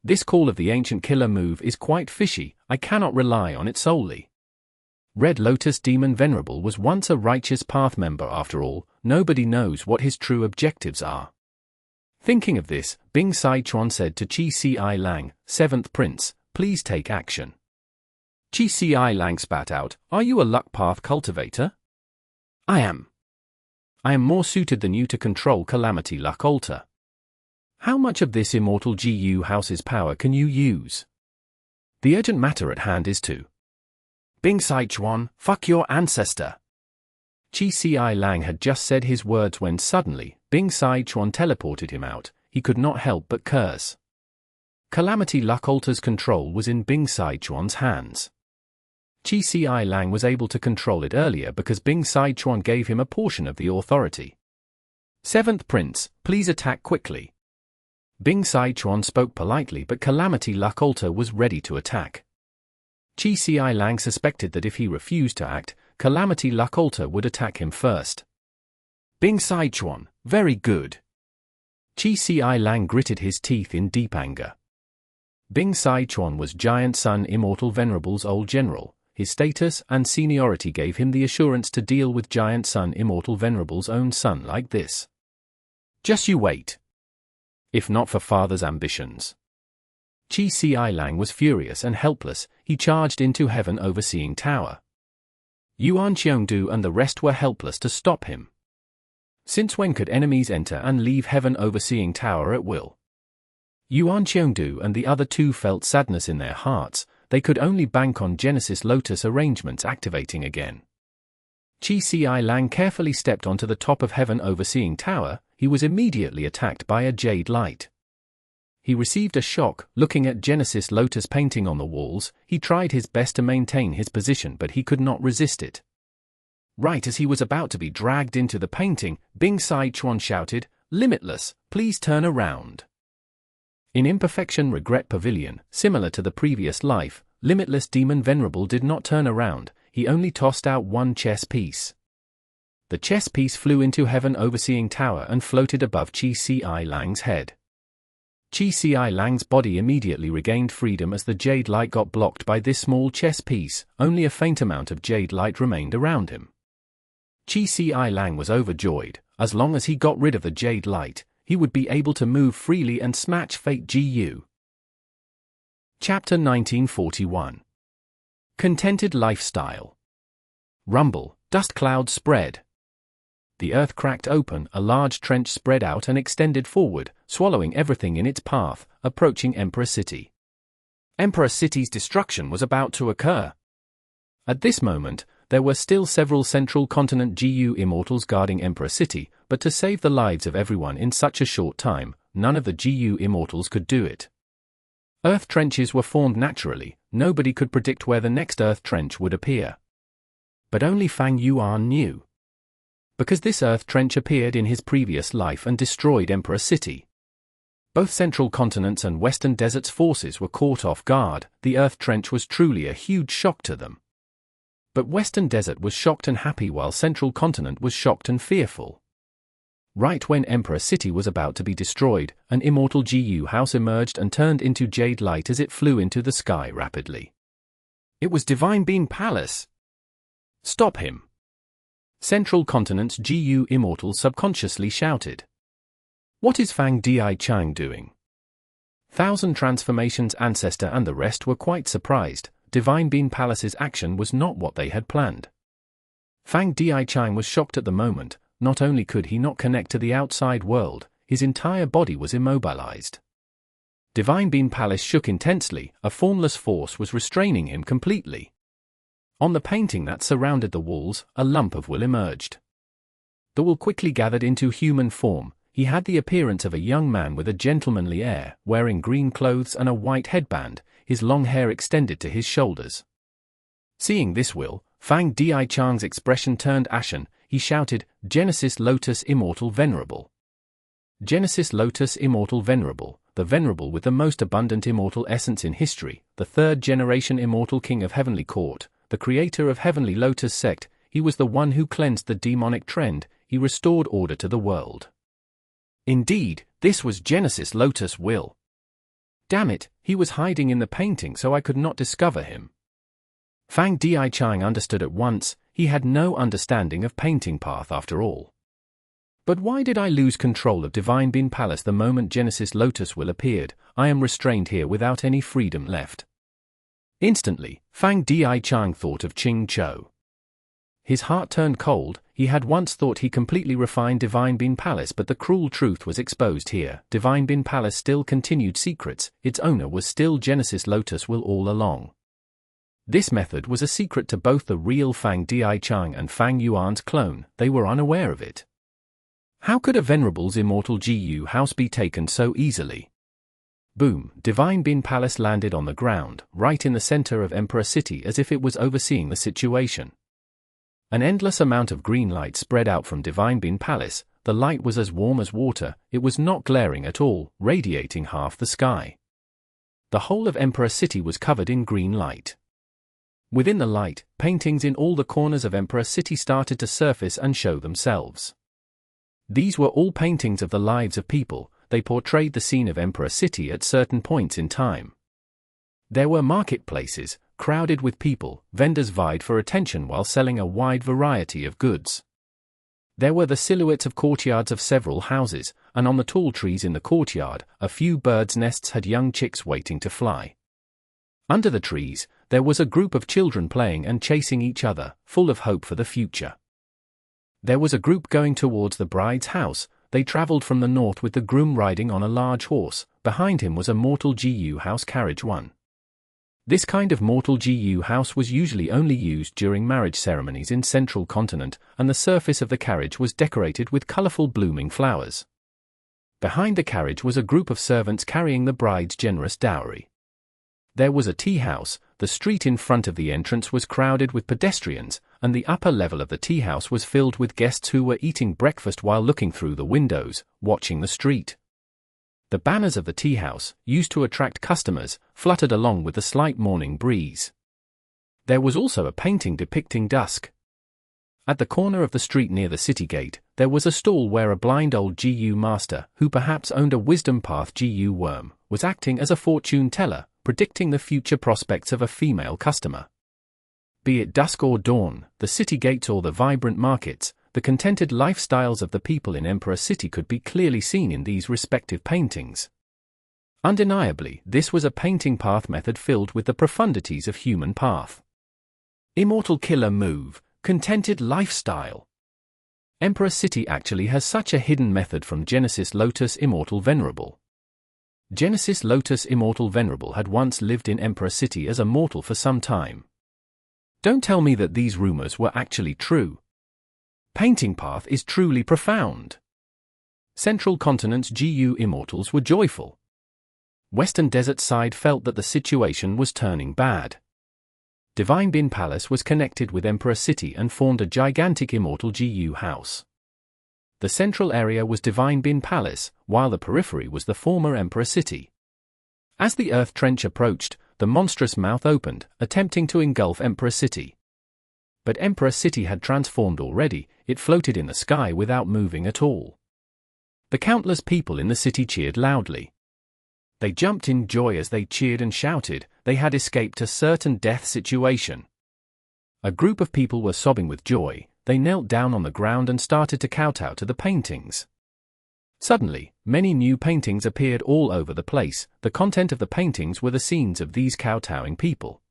This call of the ancient killer move is quite fishy. I cannot rely on it solely. Red Lotus Demon Venerable was once a righteous path member after all. Nobody knows what his true objectives are. Thinking of this, Bing Saichuan said to Qi Lang, 7th Prince, please take action. Qi Lang spat out, are you a luck path cultivator? I am. I am more suited than you to control Calamity Luck Altar. How much of this Immortal Gu house's power can you use? The urgent matter at hand is to Bing Saichuan, fuck your ancestor. Qi Lang had just said his words when suddenly, Bing Saichuan teleported him out. He could not help but curse. Calamity Luck Altar's control was in Bing Saichuan's hands. Qi Lang was able to control it earlier because Bing Saichuan gave him a portion of the authority. 7th Prince, please attack quickly. Bing Saichuan spoke politely, but Calamity Luck Altar was ready to attack. Qi Lang suspected that if he refused to act, Calamity Luck Altar would attack him first. Bing Saichuan, very good. Qi Lang gritted his teeth in deep anger. Bing Saichuan was Giant Sun Immortal Venerable's old general. His status and seniority gave him the assurance to deal with Giant Sun Immortal Venerable's own son like this. Just you wait. If not for father's ambitions. Qi Lang was furious and helpless. He charged into Heaven Overseeing Tower. Yuan Qiongdu and the rest were helpless to stop him. Since when could enemies enter and leave Heaven Overseeing Tower at will? Yuan Qiongdu and the other two felt sadness in their hearts. They could only bank on Genesis Lotus arrangements activating again. Qi Lang carefully stepped onto the top of Heaven Overseeing Tower. He was immediately attacked by a jade light. He received a shock. Looking at Genesis Lotus painting on the walls, he tried his best to maintain his position, but he could not resist it. Right as he was about to be dragged into the painting, Bing Saichuan shouted, Limitless, please turn around. In Imperfection Regret Pavilion, similar to the previous life, Limitless Demon Venerable did not turn around. He only tossed out one chess piece. The chess piece flew into Heaven Overseeing Tower and floated above Qi Lang's head. Qi Lang's body immediately regained freedom as the jade light got blocked by this small chess piece. Only a faint amount of jade light remained around him. Qi Lang was overjoyed. As long as he got rid of the jade light, he would be able to move freely and smash Fate Gu. Chapter 1941. Contented Lifestyle. Rumble, dust clouds spread. The earth cracked open, a large trench spread out and extended forward, swallowing everything in its path, approaching Emperor City. Emperor City's destruction was about to occur. At this moment, there were still several central continent Gu Immortals guarding Emperor City, but to save the lives of everyone in such a short time, none of the Gu Immortals could do it. Earth trenches were formed naturally. Nobody could predict where the next earth trench would appear. But only Fang Yuan knew. Because this earth trench appeared in his previous life and destroyed Emperor City. Both Central Continent's and Western Desert's forces were caught off guard. The earth trench was truly a huge shock to them. But Western Desert was shocked and happy while Central Continent was shocked and fearful. Right when Emperor City was about to be destroyed, an Immortal GU house emerged and turned into jade light as it flew into the sky rapidly. It was Divine Beam Palace. Stop him! Central Continent's GU Immortal subconsciously shouted. What is Fang Dichang doing? Thousand Transformations Ancestor and the rest were quite surprised. Divine Beam Palace's action was not what they had planned. Fang Dichang was shocked at the moment. Not only could he not connect to the outside world, his entire body was immobilized. Divine Beam Palace shook intensely. A formless force was restraining him completely. On the painting that surrounded the walls, a lump of will emerged. The will quickly gathered into human form. He had the appearance of a young man with a gentlemanly air, wearing green clothes and a white headband, his long hair extended to his shoulders. Seeing this will, Fang Dichang's expression turned ashen. He shouted, Genesis Lotus Immortal Venerable. Genesis Lotus Immortal Venerable, the Venerable with the most abundant immortal essence in history, the third-generation Immortal King of Heavenly Court, the creator of Heavenly Lotus Sect. He was the one who cleansed the demonic trend. He restored order to the world. Indeed, this was Genesis Lotus Will. Damn it, he was hiding in the painting so I could not discover him. Fang Dichang understood at once. He had no understanding of painting path after all. But why did I lose control of Divine Beam Palace the moment Genesis Lotus Will appeared? I am restrained here without any freedom left. Instantly, Fang Dichang thought of Ching Chou. His heart turned cold. He had once thought he completely refined Divine Beam Palace, but the cruel truth was exposed here. Divine Beam Palace still continued secrets. Its owner was still Genesis Lotus Will all along. This method was a secret to both the real Fang Dichang and Fang Yuan's clone. They were unaware of it. How could a Venerable's Immortal GU house be taken so easily? Boom! Divine Beam Palace landed on the ground, right in the center of Emperor City, as if it was overseeing the situation. An endless amount of green light spread out from Divine Beam Palace. The light was as warm as water. It was not glaring at all, radiating half the sky. The whole of Emperor City was covered in green light. Within the light, paintings in all the corners of Emperor City started to surface and show themselves. These were all paintings of the lives of people. They portrayed the scene of Emperor City at certain points in time. There were marketplaces, crowded with people. Vendors vied for attention while selling a wide variety of goods. There were the silhouettes of courtyards of several houses, and on the tall trees in the courtyard, a few birds' nests had young chicks waiting to fly. Under the trees, there was a group of children playing and chasing each other, full of hope for the future. There was a group going towards the bride's house. They traveled from the north with the groom riding on a large horse. Behind him was a Mortal GU house carriage one. This kind of Mortal GU house was usually only used during marriage ceremonies in Central Continent, and the surface of the carriage was decorated with colorful blooming flowers. Behind the carriage was a group of servants carrying the bride's generous dowry. There was a tea house. The street in front of the entrance was crowded with pedestrians, and the upper level of the tea house was filled with guests who were eating breakfast while looking through the windows, watching the street. The banners of the tea house, used to attract customers, fluttered along with the slight morning breeze. There was also a painting depicting dusk. At the corner of the street near the city gate, there was a stall where a blind old GU master, who perhaps owned a wisdom path GU worm, was acting as a fortune teller, predicting the future prospects of a female customer. Be it dusk or dawn, the city gates or the vibrant markets, the contented lifestyles of the people in Emperor City could be clearly seen in these respective paintings. Undeniably, this was a painting path method filled with the profundities of human path. Immortal killer move, contented lifestyle. Emperor City actually has such a hidden method from Genesis Lotus Immortal Venerable. Genesis Lotus Immortal Venerable had once lived in Emperor City as a mortal for some time. Don't tell me that these rumors were actually true. Painting path is truly profound. Central Continent's GU Immortals were joyful. Western Desert side felt that the situation was turning bad. Divine Bin Palace was connected with Emperor City and formed a gigantic Immortal GU house. The central area was Divine Bin Palace, while the periphery was the former Emperor City. As the Earth Trench approached, the monstrous mouth opened, attempting to engulf Emperor City. But Emperor City had transformed already, it floated in the sky without moving at all. The countless people in the city cheered loudly. They jumped in joy as they cheered and shouted, they had escaped a certain death situation. A group of people were sobbing with joy, they knelt down on the ground and started to kowtow to the paintings. Suddenly, many new paintings appeared all over the place. The content of the paintings were the scenes of these kowtowing people.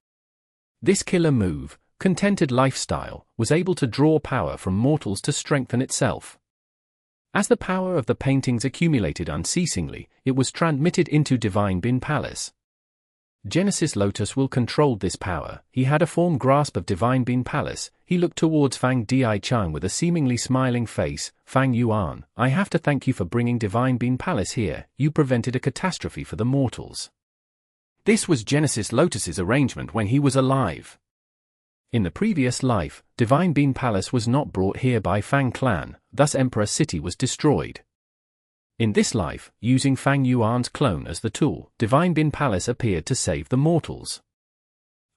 This killer move, contented lifestyle, was able to draw power from mortals to strengthen itself. As the power of the paintings accumulated unceasingly, it was transmitted into Divine Bin Palace. Genesis Lotus will controlled this power. He had a firm grasp of Divine Bin Palace. He looked towards Fang Dichang with a seemingly smiling face. Fang Yuan, I have to thank you for bringing Divine Bin Palace here. You prevented a catastrophe for the mortals. This was Genesis Lotus's arrangement when he was alive. In the previous life, Divine Bin Palace was not brought here by Fang clan, thus Emperor City was destroyed. In this life, using Fang Yuan's clone as the tool, Divine Bin Palace appeared to save the mortals.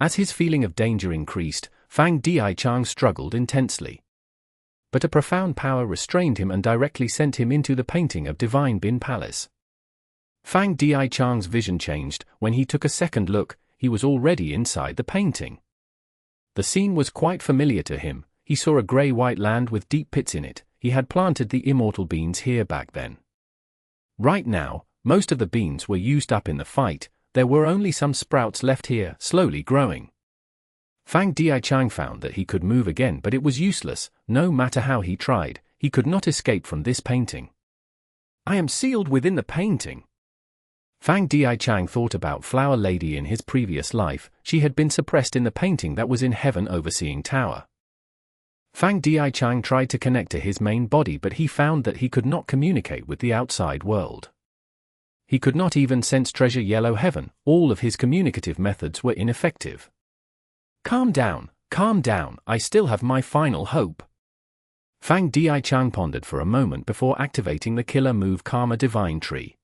As his feeling of danger increased, Fang Dichang struggled intensely. But a profound power restrained him and directly sent him into the painting of Divine Bin Palace. Fang Dichang's vision changed. When he took a second look, he was already inside the painting. The scene was quite familiar to him. He saw a grey-white land with deep pits in it. He had planted the immortal beans here back then. Right now, most of the beans were used up in the fight. There were only some sprouts left here, slowly growing. Fang Dichang found that he could move again, but it was useless. No matter how he tried, he could not escape from this painting. I am sealed within the painting. Fang Dichang thought about Flower Lady in his previous life. She had been suppressed in the painting that was in Heaven Overseeing Tower. Fang Dichang tried to connect to his main body, but he found that he could not communicate with the outside world. He could not even sense Treasure Yellow Heaven. All of his communicative methods were ineffective. Calm down, I still have my final hope. Fang Dichang pondered for a moment before activating the killer move Karma Divine Tree.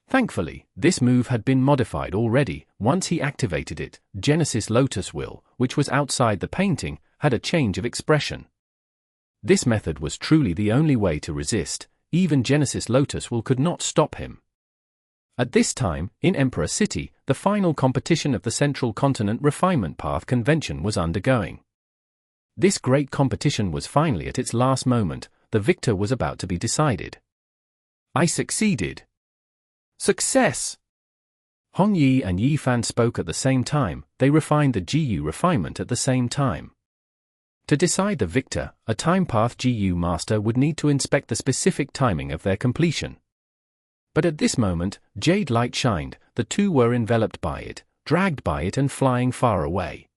Thankfully, this move had been modified already. Once he activated it, Genesis Lotus Will, which was outside the painting, had a change of expression. This method was truly the only way to resist. Even Genesis Lotus Will could not stop him. At this time, in Emperor City, the final competition of the Central Continent Refinement Path Convention was undergoing. This great competition was finally at its last moment. The victor was about to be decided. I succeeded. Success! Hong Yi and Yi Fan spoke at the same time. They refined the GU refinement at the same time. To decide the victor, a time path GU master would need to inspect the specific timing of their completion. But at this moment, Jade Light shined. The two were enveloped by it, dragged by it and flying far away.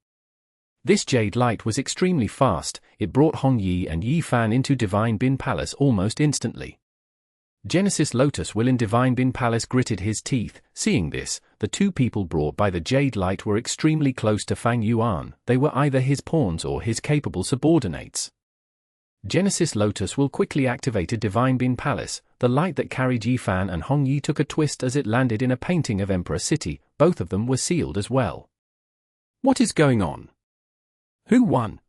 This Jade Light was extremely fast. It brought Hong Yi and Yi Fan into Divine Bin Palace almost instantly. Genesis Lotus Will in Divine Bin Palace gritted his teeth. Seeing this, the two people brought by the Jade Light were extremely close to Fang Yuan. They were either his pawns or his capable subordinates. Genesis Lotus Will quickly activated Divine Bin Palace. The light that carried Yi Fan and Hong Yi took a twist as it landed in a painting of Emperor City. Both of them were sealed as well. What is going on? Who won?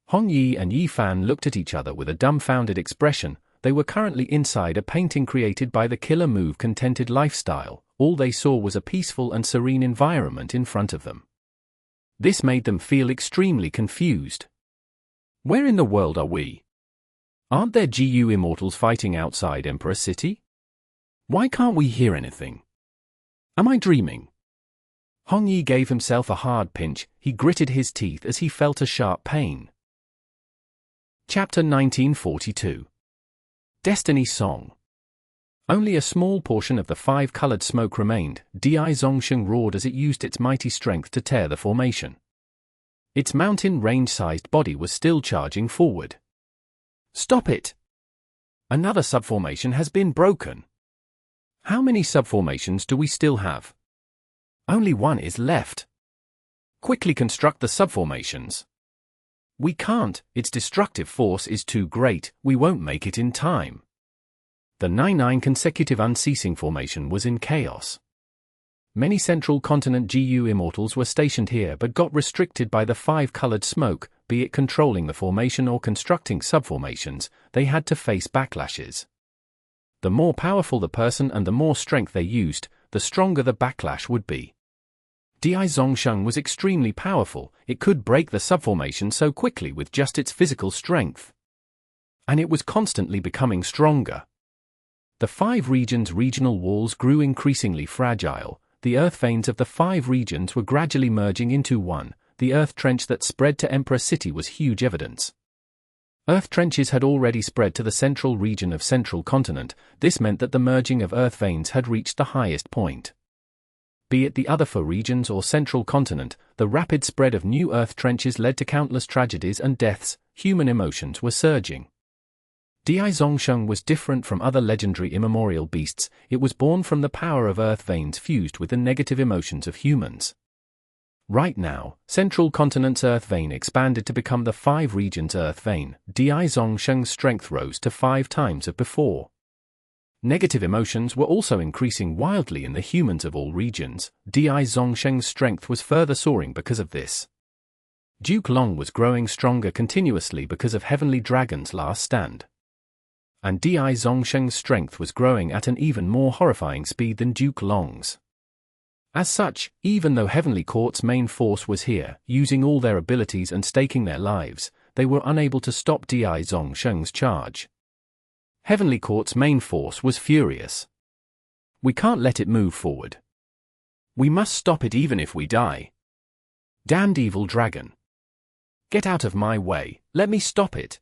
Hong Yi and Yi Fan looked at each other with a dumbfounded expression. They were currently inside a painting created by the killer move Contented Lifestyle. All they saw was a peaceful and serene environment in front of them. This made them feel extremely confused. Where in the world are we? Aren't there GU immortals fighting outside Emperor City? Why can't we hear anything? Am I dreaming? Hong Yi gave himself a hard pinch. He gritted his teeth as he felt a sharp pain. Chapter 1942. Destiny Song. Only a small portion of the five-colored smoke remained. Sheng roared as it used its mighty strength to tear the formation. Its mountain range-sized body was still charging forward. Stop it! Another subformation has been broken. How many subformations do we still have? Only one is left. Quickly construct the subformations. We can't, its destructive force is too great, we won't make it in time. The 9-9 consecutive unceasing formation was in chaos. Many Central Continent GU Immortals were stationed here but got restricted by the 5-colored smoke, be it controlling the formation or constructing subformations, they had to face backlashes. The more powerful the person and the more strength they used, the stronger the backlash would be. Sheng was extremely powerful, it could break the subformation so quickly with just its physical strength. And it was constantly becoming stronger. The 5 regions' regional walls grew increasingly fragile, the earth veins of the 5 regions were gradually merging into one, the earth trench that spread to Emperor City was huge evidence. Earth trenches had already spread to the central region of Central Continent, this meant that the merging of earth veins had reached the highest point. Be it the other 4 regions or Central Continent, the rapid spread of new earth trenches led to countless tragedies and deaths, human emotions were surging. Sheng was different from other legendary immemorial beasts, it was born from the power of earth veins fused with the negative emotions of humans. Right now, Central Continent's earth vein expanded to become the 5 regions' earth vein, Sheng's strength rose to 5 times of before. Negative emotions were also increasing wildly in the humans of all regions, Sheng's strength was further soaring because of this. Duke Long was growing stronger continuously because of Heavenly Dragon's last stand. And Sheng's strength was growing at an even more horrifying speed than Duke Long's. As such, even though Heavenly Court's main force was here, using all their abilities and staking their lives, they were unable to stop Sheng's charge. Heavenly Court's main force was furious. We can't let it move forward. We must stop it even if we die. Damned evil dragon. Get out of my way, let me stop it.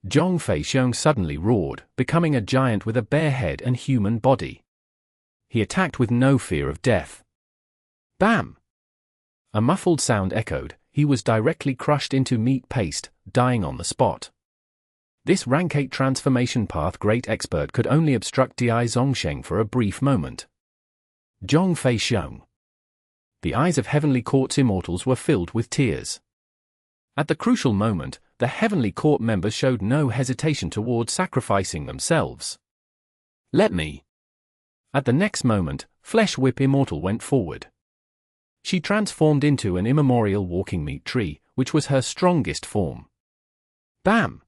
Sheng suddenly roared, becoming a giant with a bare head and human body. He attacked with no fear of death. Bam! A muffled sound echoed, he was directly crushed into meat paste, dying on the spot. This rank 8 transformation path great expert could only obstruct Sheng for a brief moment. Sheng. The eyes of Heavenly Court's immortals were filled with tears. At the crucial moment, the Heavenly Court members showed no hesitation toward sacrificing themselves. Let me. At the next moment, Flesh Whip Immortal went forward. She transformed into an immemorial walking meat tree, which was her strongest form. Bam!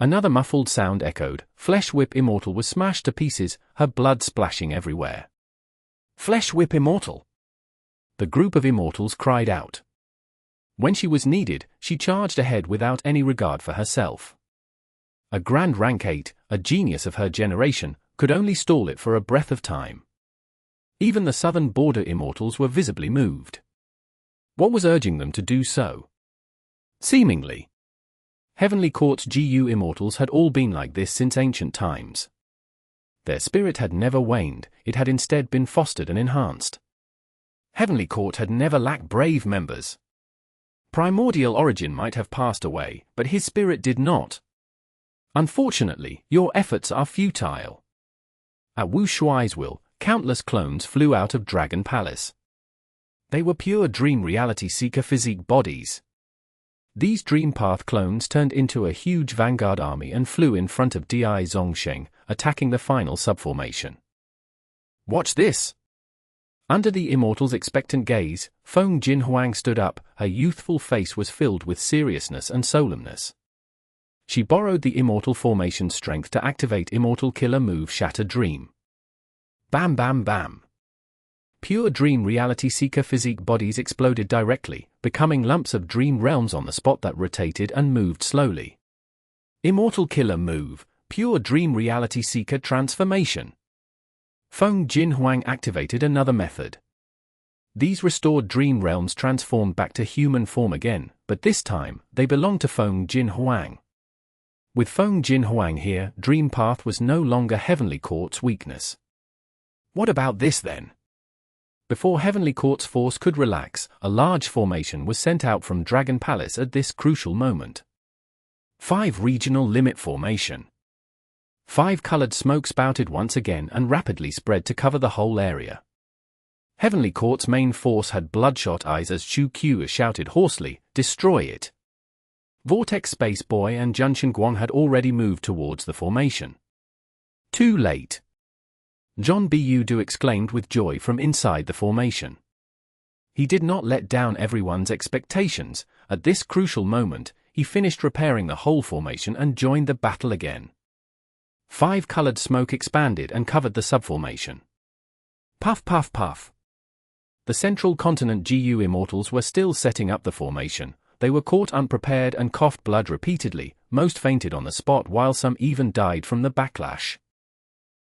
Another muffled sound echoed, Flesh Whip Immortal was smashed to pieces, her blood splashing everywhere. Flesh Whip Immortal! The group of immortals cried out. When she was needed, she charged ahead without any regard for herself. A grand rank 8, a genius of her generation, could only stall it for a breath of time. Even the southern border immortals were visibly moved. What was urging them to do so? Seemingly. Heavenly Court's GU immortals had all been like this since ancient times. Their spirit had never waned, it had instead been fostered and enhanced. Heavenly Court had never lacked brave members. Primordial origin might have passed away, but his spirit did not. Unfortunately, your efforts are futile. At Wu Shuai's will, countless clones flew out of Dragon Palace. They were pure dream reality seeker physique bodies. These Dream Path clones turned into a huge vanguard army and flew in front of Sheng, attacking the final subformation. Watch this! Under the Immortal's expectant gaze, Feng Jinhuang stood up, her youthful face was filled with seriousness and solemnness. She borrowed the Immortal formation's strength to activate Immortal Killer Move Shatter Dream. Bam bam bam! Pure dream reality seeker physique bodies exploded directly, becoming lumps of dream realms on the spot that rotated and moved slowly. Immortal Killer Move, Pure Dream Reality Seeker Transformation. Feng Jinhuang activated another method. These restored dream realms transformed back to human form again, but this time, they belonged to Feng Jinhuang. With Feng Jinhuang here, Dream Path was no longer Heavenly Court's weakness. What about this then? Before Heavenly Court's force could relax, a large formation was sent out from Dragon Palace at this crucial moment. 5 Regional Limit Formation. 5 colored smoke spouted once again and rapidly spread to cover the whole area. Heavenly Court's main force had bloodshot eyes as Shu Q shouted hoarsely, "Destroy it!" Vortex Space Boy and Junshin Guang had already moved towards the formation. Too late. John Bu exclaimed with joy from inside the formation. He did not let down everyone's expectations. At this crucial moment, he finished repairing the whole formation and joined the battle again. 5-colored smoke expanded and covered the subformation. Puff puff puff. The Central Continent GU Immortals were still setting up the formation. They were caught unprepared and coughed blood repeatedly, most fainted on the spot while some even died from the backlash.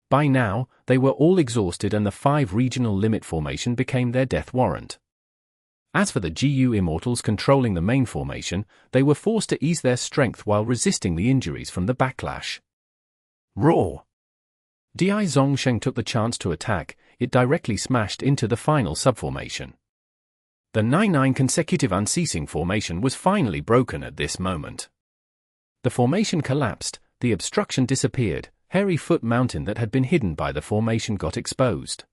By now, they were all exhausted and the 5 regional limit formation became their death warrant. As for the GU Immortals controlling the main formation, they were forced to ease their strength while resisting the injuries from the backlash. Roar! Di Zong Sheng took the chance to attack. It directly smashed into the final subformation. The 9-9 consecutive unceasing formation was finally broken at this moment. The formation collapsed, the obstruction disappeared, Hairy Foot Mountain that had been hidden by the formation got exposed.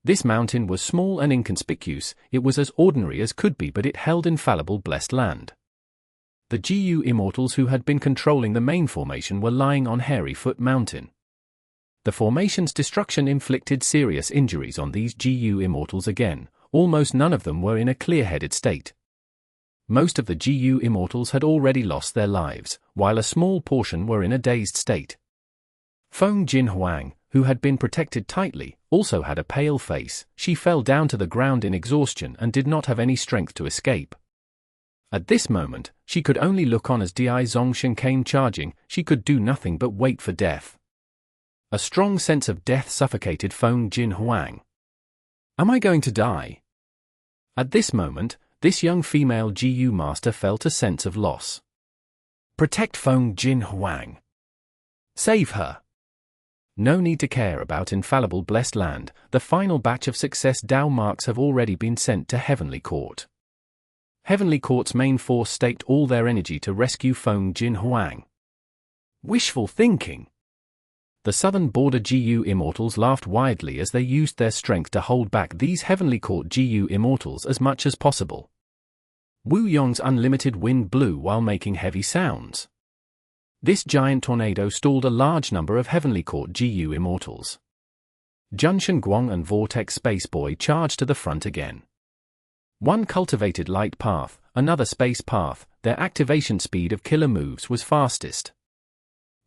This mountain was small and inconspicuous, it was as ordinary as could be, but it held infallible blessed land. The GU Immortals who had been controlling the main formation were lying on Hairy Foot Mountain. The formation's destruction inflicted serious injuries on these GU Immortals again. Almost none of them were in a clear-headed state. Most of the GU Immortals had already lost their lives, while a small portion were in a dazed state. Feng Jin Huang, who had been protected tightly, also had a pale face. She fell down to the ground in exhaustion and did not have any strength to escape. At this moment, she could only look on as Di Zongsheng came charging. She could do nothing but wait for death. A strong sense of death suffocated Feng Jin Huang. Am I going to die? At this moment, this young female GU master felt a sense of loss. Protect Feng Jin Huang. Save her. No need to care about infallible blessed land. The final batch of success Dao marks have already been sent to Heavenly Court. Heavenly Court's main force staked all their energy to rescue Feng Jin Huang. Wishful thinking. The southern border GU Immortals laughed wildly as they used their strength to hold back these Heavenly Court GU Immortals as much as possible. Wu Yong's unlimited wind blew while making heavy sounds. This giant tornado stalled a large number of Heavenly Court GU Immortals. Junshin Guang and Vortex Space Boy charged to the front again. One cultivated light path, another space path. Their activation speed of killer moves was fastest.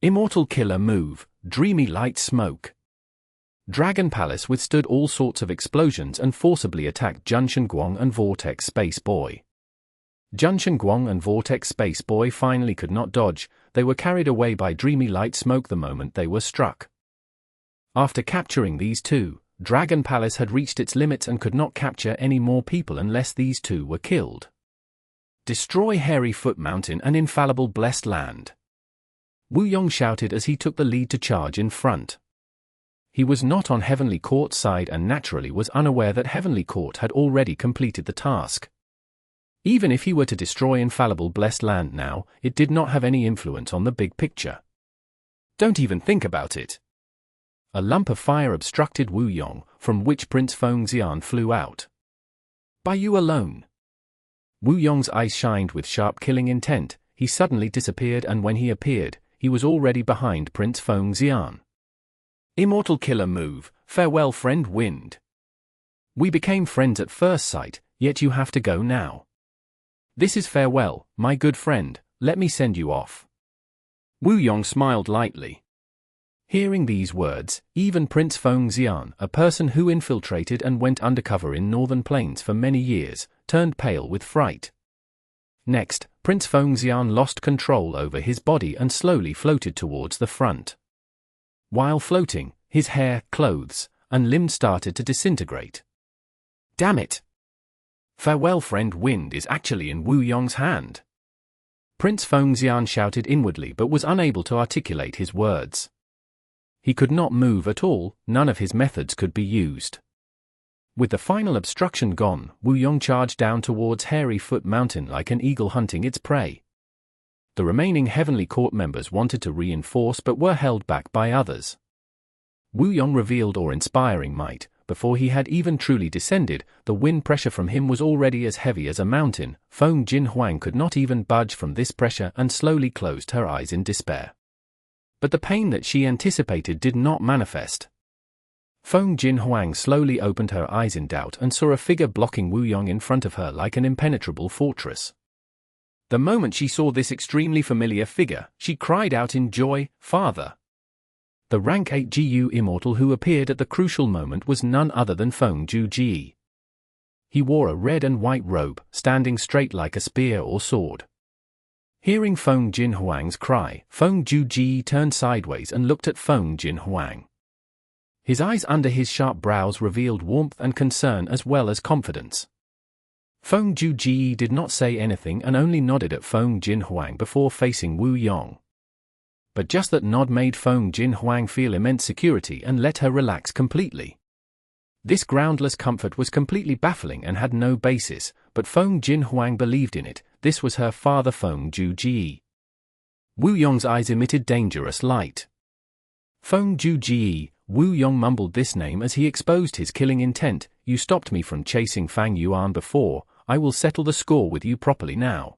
Immortal Killer Move, Dreamy Light Smoke. Dragon Palace withstood all sorts of explosions and forcibly attacked Junshin Guang and Vortex Space Boy. Junshin Guang and Vortex Space Boy finally could not dodge. They were carried away by Dreamy Light Smoke the moment they were struck. After capturing these two, Dragon Palace had reached its limits and could not capture any more people unless these two were killed. Destroy Hairy Foot Mountain and infallible blessed land. Wu Yong shouted as he took the lead to charge in front. He was not on Heavenly Court's side and naturally was unaware that Heavenly Court had already completed the task. Even if he were to destroy infallible blessed land now, it did not have any influence on the big picture. Don't even think about it. A lump of fire obstructed Wu Yong, from which Prince Feng Xian flew out. By you alone. Wu Yong's eyes shined with sharp killing intent. He suddenly disappeared, and when he appeared, he was already behind Prince Feng Xian. Immortal Killer Move, Farewell Friend Wind. We became friends at first sight, yet you have to go now. This is farewell, my good friend, let me send you off. Wu Yong smiled lightly. Hearing these words, even Prince Feng Xian, a person who infiltrated and went undercover in northern plains for many years, turned pale with fright. Next, Prince Feng Xian lost control over his body and slowly floated towards the front. While floating, his hair, clothes, and limbs started to disintegrate. Damn it! Farewell Friend Wind is actually in Wu Yong's hand. Prince Feng Xian shouted inwardly but was unable to articulate his words. He could not move at all, none of his methods could be used. With the final obstruction gone, Wu Yong charged down towards Hairy Foot Mountain like an eagle hunting its prey. The remaining Heavenly Court members wanted to reinforce but were held back by others. Wu Yong revealed awe-inspiring might, before he had even truly descended, the wind pressure from him was already as heavy as a mountain. Feng Jinhuang could not even budge from this pressure and slowly closed her eyes in despair. But the pain that she anticipated did not manifest. Feng Jinhuang slowly opened her eyes in doubt and saw a figure blocking Wu Yong in front of her like an impenetrable fortress. The moment she saw this extremely familiar figure, she cried out in joy, "Father!" The rank 8 GU Immortal who appeared at the crucial moment was none other than Feng Juji. He wore a red and white robe, standing straight like a spear or sword. Hearing Feng Jinhuang's cry, Feng Juji turned sideways and looked at Feng Jinhuang. His eyes under his sharp brows revealed warmth and concern as well as confidence. Feng Juji did not say anything and only nodded at Feng Jinhuang before facing Wu Yong. But just that nod made Feng Jinhuang feel immense security and let her relax completely. This groundless comfort was completely baffling and had no basis, but Feng Jinhuang believed in it. This was her father Feng Juji. Wu Yong's eyes emitted dangerous light. Feng Juji, Wu Yong mumbled this name as he exposed his killing intent. "You stopped me from chasing Fang Yuan before, I will settle the score with you properly now."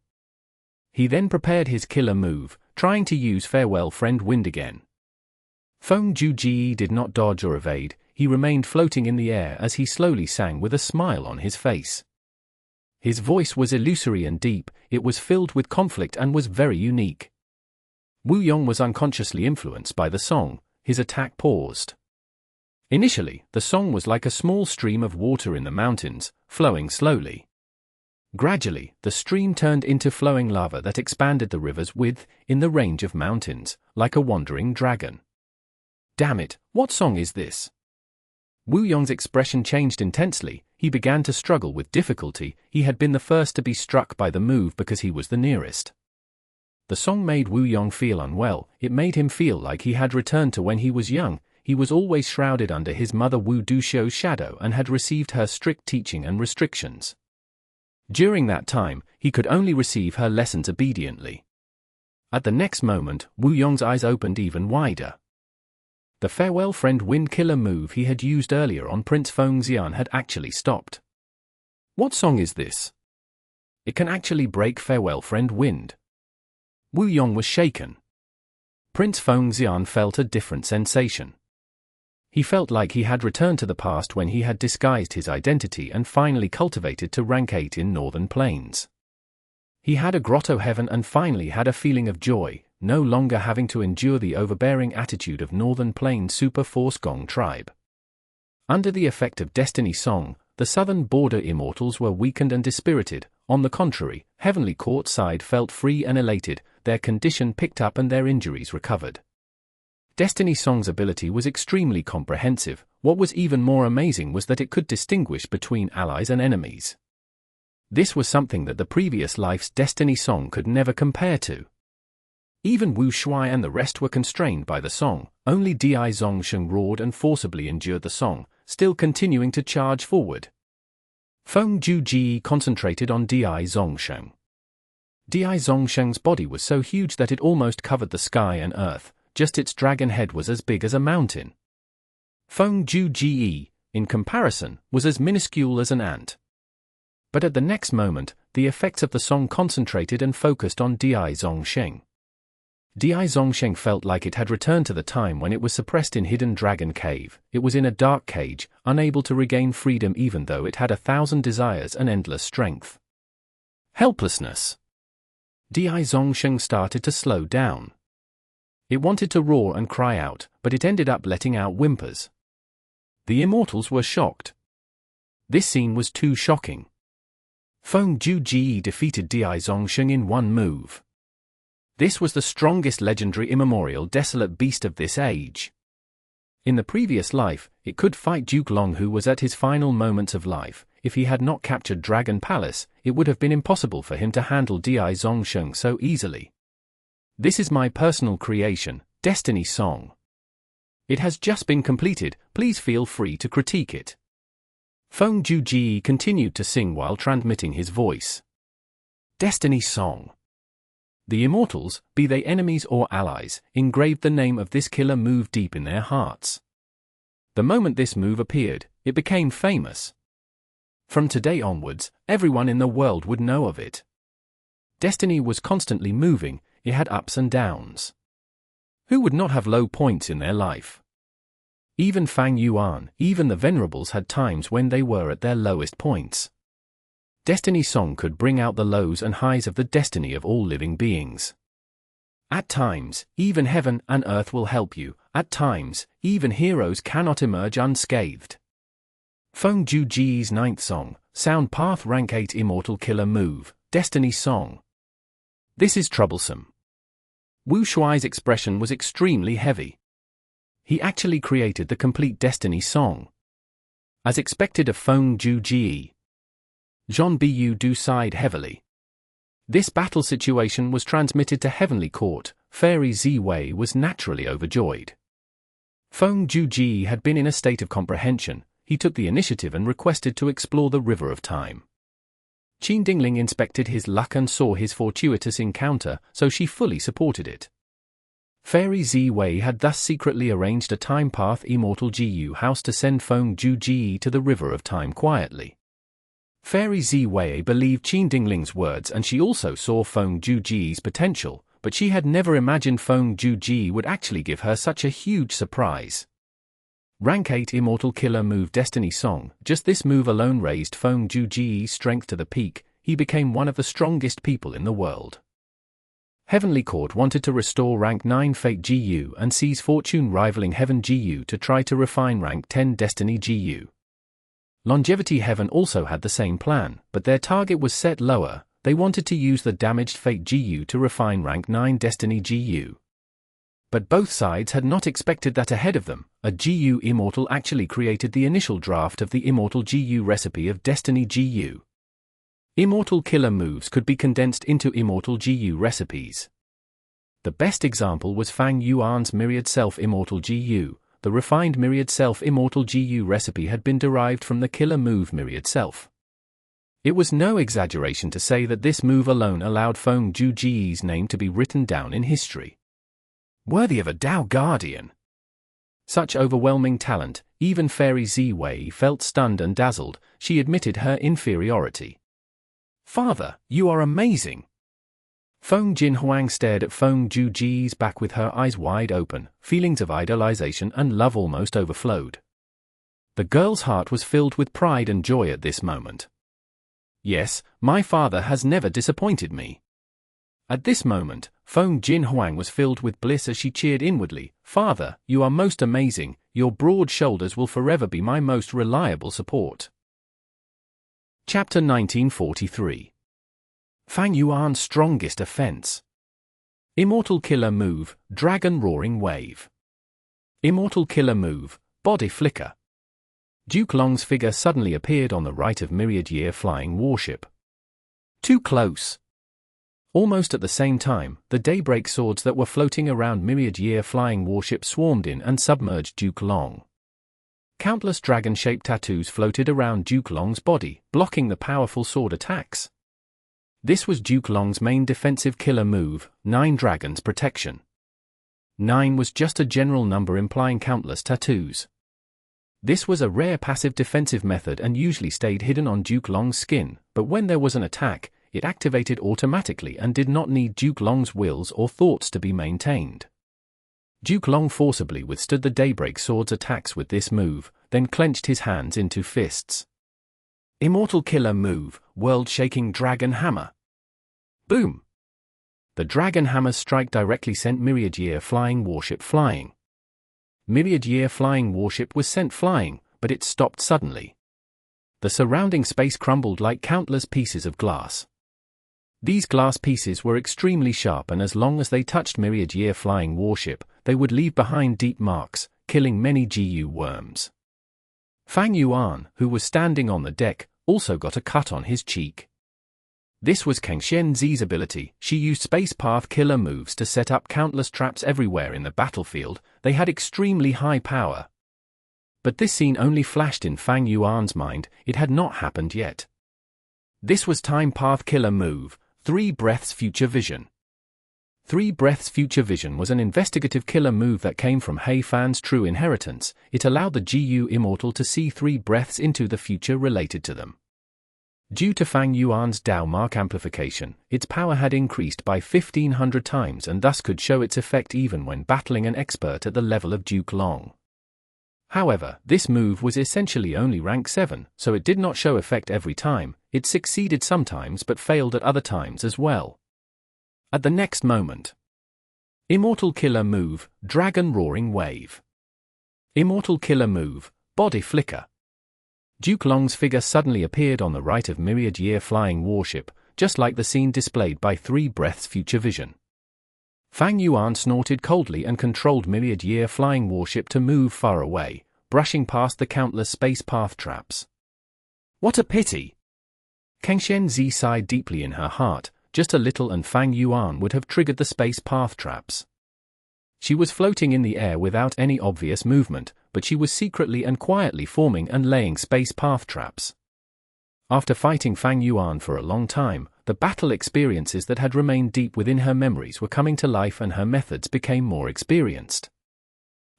He then prepared his killer move, trying to use Farewell Friend Wind again. Feng Juji did not dodge or evade, he remained floating in the air as he slowly sang with a smile on his face. His voice was illusory and deep, it was filled with conflict and was very unique. Wu Yong was unconsciously influenced by the song, his attack paused. Initially, the song was like a small stream of water in the mountains, flowing slowly. Gradually, the stream turned into flowing lava that expanded the river's width, in the range of mountains, like a wandering dragon. "Damn it, what song is this?" Wu Yong's expression changed intensely, he began to struggle with difficulty. He had been the first to be struck by the move because he was the nearest. The song made Wu Yong feel unwell, it made him feel like he had returned to when he was young. He was always shrouded under his mother Wu Duxiu's shadow and had received her strict teaching and restrictions. During that time, he could only receive her lessons obediently. At the next moment, Wu Yong's eyes opened even wider. The Farewell Friend Wind killer move he had used earlier on Prince Feng Xian had actually stopped. What song is this? It can actually break Farewell Friend Wind. Wu Yong was shaken. Prince Feng Xian felt a different sensation. He felt like he had returned to the past when he had disguised his identity and finally cultivated to rank 8 in Northern Plains. He had a grotto heaven and finally had a feeling of joy, no longer having to endure the overbearing attitude of Northern Plains Super Force Gong tribe. Under the effect of Destiny Song, the southern border immortals were weakened and dispirited. On the contrary, Heavenly Court side felt free and elated, their condition picked up and their injuries recovered. Destiny Song's ability was extremely comprehensive. What was even more amazing was that it could distinguish between allies and enemies. This was something that the previous life's Destiny Song could never compare to. Even Wu Shuai and the rest were constrained by the song, only Di Zongsheng roared and forcibly endured the song, still continuing to charge forward. Feng Juji concentrated on Di Zongsheng. Di Zongsheng's body was so huge that it almost covered the sky and earth, just its dragon head was as big as a mountain. Feng Juji, in comparison, was as minuscule as an ant. But at the next moment, the effects of the song concentrated and focused on Di Zongsheng. Di Zongsheng felt like it had returned to the time when it was suppressed in Hidden Dragon Cave. It was in a dark cage, unable to regain freedom even though it had 1,000 desires and endless strength. Helplessness. Di Zongsheng started to slow down. It wanted to roar and cry out, but it ended up letting out whimpers. The immortals were shocked. This scene was too shocking. Feng Juji defeated Di Zongsheng in one move. This was the strongest legendary immemorial desolate beast of this age. In the previous life, it could fight Duke Long who was at his final moments of life. If he had not captured Dragon Palace, it would have been impossible for him to handle Di Zongsheng so easily. This is my personal creation, Destiny Song. It has just been completed, please feel free to critique it. Feng Juji continued to sing while transmitting his voice. Destiny Song. The immortals, be they enemies or allies, engraved the name of this killer move deep in their hearts. The moment this move appeared, it became famous. From today onwards, everyone in the world would know of it. Destiny was constantly moving, it had ups and downs. Who would not have low points in their life? Even Fang Yuan, even the Venerables had times when they were at their lowest points. Destiny Song could bring out the lows and highs of the destiny of all living beings. At times, even heaven and earth will help you. At times, even heroes cannot emerge unscathed. Feng Juji's 9th song, Sound Path Rank 8 Immortal Killer Move, Destiny Song. This is troublesome. Wu Shuai's expression was extremely heavy. He actually created the complete Destiny Song. As expected of Feng Juji, Zhon Bu Du sighed heavily. This battle situation was transmitted to Heavenly Court. Fairy Ziwei was naturally overjoyed. Feng Juji had been in a state of comprehension. He took the initiative and requested to explore the River of Time. Qin Dingling inspected his luck and saw his fortuitous encounter, so she fully supported it. Fairy Ziwei had thus secretly arranged a time path Immortal Gu house to send Feng Juji to the River of Time quietly. Fairy Ziwei believed Qin Dingling's words and she also saw Feng Juji's potential, but she had never imagined Feng Juji would actually give her such a huge surprise. Rank 8 Immortal Killer Move Destiny Song. Just this move alone raised Feng Juji's strength to the peak. He became one of the strongest people in the world. Heavenly Court wanted to restore Rank 9 Fate Gu and seize fortune rivaling Heaven Gu to try to refine Rank 10 Destiny Gu. Longevity Heaven also had the same plan, but their target was set lower. They wanted to use the damaged Fate Gu to refine Rank 9 Destiny Gu. But both sides had not expected that ahead of them. A Gu Immortal actually created the initial draft of the Immortal Gu recipe of Destiny Gu. Immortal killer moves could be condensed into Immortal Gu recipes. The best example was Fang Yuan's Myriad Self Immortal Gu. The refined Myriad Self Immortal Gu recipe had been derived from the killer move Myriad Self. It was no exaggeration to say that this move alone allowed Feng Juji's name to be written down in history. Worthy of a Dao Guardian. Such overwhelming talent, even Fairy Ziwei felt stunned and dazzled. She admitted her inferiority. Father, you are amazing. Feng Jinhuang stared at Feng Juji's back with her eyes wide open. Feelings of idolization and love almost overflowed. The girl's heart was filled with pride and joy at this moment. Yes, my father has never disappointed me. At this moment, Feng Jinhuang was filled with bliss as she cheered inwardly. Father, you are most amazing. Your broad shoulders will forever be my most reliable support. Chapter 1943. Fang Yuan's strongest offense. Immortal Killer Move, Dragon Roaring Wave. Immortal Killer Move, Body Flicker. Duke Long's figure suddenly appeared on the right of Myriad Year Flying Warship. Too close. Almost at the same time, the daybreak swords that were floating around Myriad Year Flying Warship swarmed in and submerged Duke Long. Countless dragon-shaped tattoos floated around Duke Long's body, blocking the powerful sword attacks. This was Duke Long's main defensive killer move, 9 Dragons Protection. 9 was just a general number implying countless tattoos. This was a rare passive defensive method and usually stayed hidden on Duke Long's skin, but when there was an attack, it activated automatically and did not need Duke Long's wills or thoughts to be maintained. Duke Long forcibly withstood the Daybreak Sword's attacks with this move, then clenched his hands into fists. Immortal Killer Move, World-Shaking Dragon Hammer. Boom! The Dragon Hammer's strike directly sent Myriad Year Flying Warship flying. Myriad Year Flying Warship was sent flying, but it stopped suddenly. The surrounding space crumbled like countless pieces of glass. These glass pieces were extremely sharp, and as long as they touched Myriad Year Flying Warship, they would leave behind deep marks, killing many GU worms. Fang Yuan, who was standing on the deck, also got a cut on his cheek. This was Kang Shenzi's ability. She used space path killer moves to set up countless traps everywhere in the battlefield. They had extremely high power. But this scene only flashed in Fang Yuan's mind, it had not happened yet. This was Time Path Killer Move, 3 Breaths Future Vision. 3 Breaths Future Vision was an investigative killer move that came from He Fan's true inheritance. It allowed the GU Immortal to see 3 breaths into the future related to them. Due to Fang Yuan's Dao mark amplification, its power had increased by 1,500 times and thus could show its effect even when battling an expert at the level of Duke Long. However, this move was essentially only rank 7, so it did not show effect every time. It succeeded sometimes but failed at other times as well. At the next moment. Immortal Killer Move, Dragon Roaring Wave. Immortal Killer Move, Body Flicker. Duke Long's figure suddenly appeared on the right of Myriad Year Flying Warship, just like the scene displayed by 3 Breaths Future Vision. Fang Yuan snorted coldly and controlled Myriad Year Flying Warship to move far away, brushing past the countless space path traps. What a pity! Shen sighed deeply in her heart. Just a little and Fang Yuan would have triggered the space path traps. She was floating in the air without any obvious movement, but she was secretly and quietly forming and laying space path traps. After fighting Fang Yuan for a long time, the battle experiences that had remained deep within her memories were coming to life and her methods became more experienced.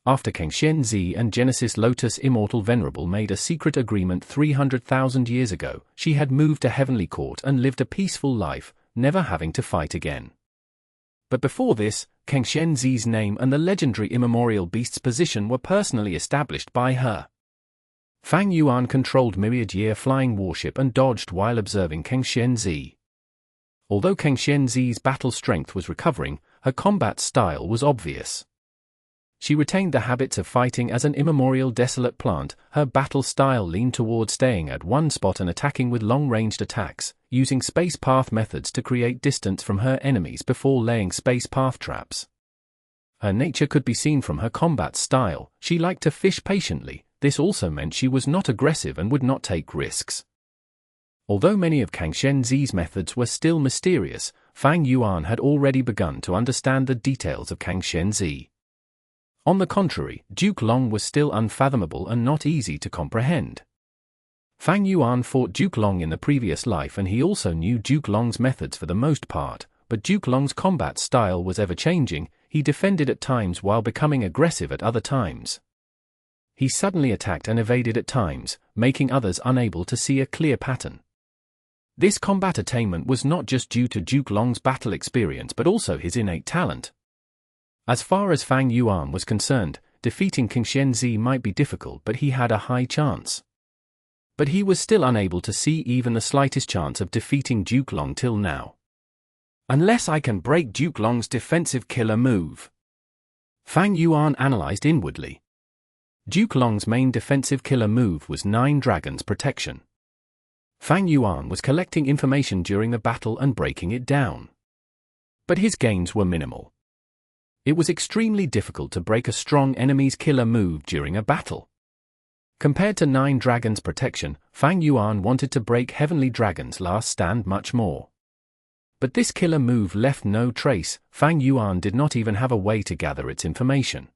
After Shen and Genesis Lotus Immortal Venerable made a secret agreement 300,000 years ago, she had moved to Heavenly Court and lived a peaceful life, never having to fight again. But before this, Shen name and the legendary immemorial beast's position were personally established by her. Fang Yuan controlled Myriad Year Flying Warship and dodged while observing Shen. Although Shen's battle strength was recovering, her combat style was obvious. She retained the habits of fighting as an immemorial desolate plant. Her battle style leaned toward staying at one spot and attacking with long-ranged attacks, using space path methods to create distance from her enemies before laying space path traps. Her nature could be seen from her combat style. She liked to fish patiently. This also meant she was not aggressive and would not take risks. Although many of Shen's methods were still mysterious, Fang Yuan had already begun to understand the details of Shen's. On the contrary, Duke Long was still unfathomable and not easy to comprehend. Fang Yuan fought Duke Long in the previous life and he also knew Duke Long's methods for the most part, but Duke Long's combat style was ever-changing. He defended at times while becoming aggressive at other times. He suddenly attacked and evaded at times, making others unable to see a clear pattern. This combat attainment was not just due to Duke Long's battle experience but also his innate talent. As far as Fang Yuan was concerned, defeating Shen might be difficult but he had a high chance. But he was still unable to see even the slightest chance of defeating Duke Long till now. Unless I can break Duke Long's defensive killer move. Fang Yuan analyzed inwardly. Duke Long's main defensive killer move was 9 Dragons Protection. Fang Yuan was collecting information during the battle and breaking it down. But his gains were minimal. It was extremely difficult to break a strong enemy's killer move during a battle. Compared to 9 Dragons Protection, Fang Yuan wanted to break Heavenly Dragon's Last Stand much more. But this killer move left no trace. Fang Yuan did not even have a way to gather its information.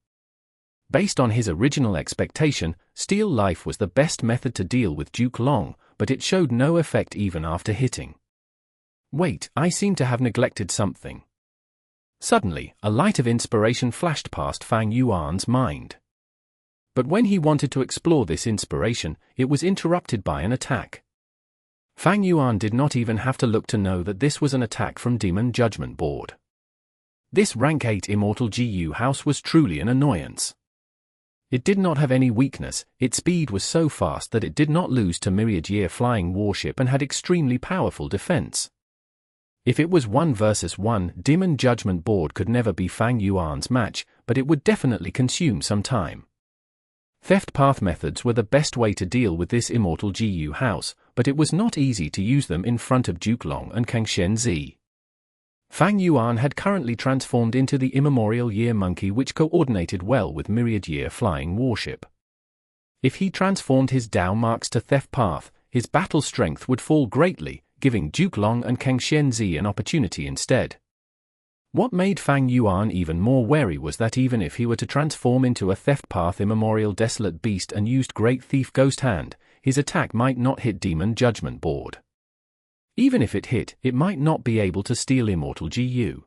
Based on his original expectation, Steal Life was the best method to deal with Duke Long, but it showed no effect even after hitting. Wait, I seem to have neglected something. Suddenly, a light of inspiration flashed past Fang Yuan's mind. But when he wanted to explore this inspiration, it was interrupted by an attack. Fang Yuan did not even have to look to know that this was an attack from Demon Judgment Board. This rank 8 Immortal GU house was truly an annoyance. It did not have any weakness, its speed was so fast that it did not lose to Myriad Year Flying Warship and had extremely powerful defense. If it was 1 versus 1, Demon Judgment Board could never be Fang Yuan's match, but it would definitely consume some time. Theft path methods were the best way to deal with this Immortal GU house, but it was not easy to use them in front of Duke Long and Shen. Fang Yuan had currently transformed into the Immemorial Year Monkey, which coordinated well with Myriad Year Flying Warship. If he transformed his Dao marks to Theft path, his battle strength would fall greatly, giving Duke Long and Shen an opportunity instead. What made Fang Yuan even more wary was that even if he were to transform into a Theft Path Immemorial Desolate Beast and used Great Thief Ghost Hand, his attack might not hit Demon Judgment Board. Even if it hit, it might not be able to steal Immortal GU.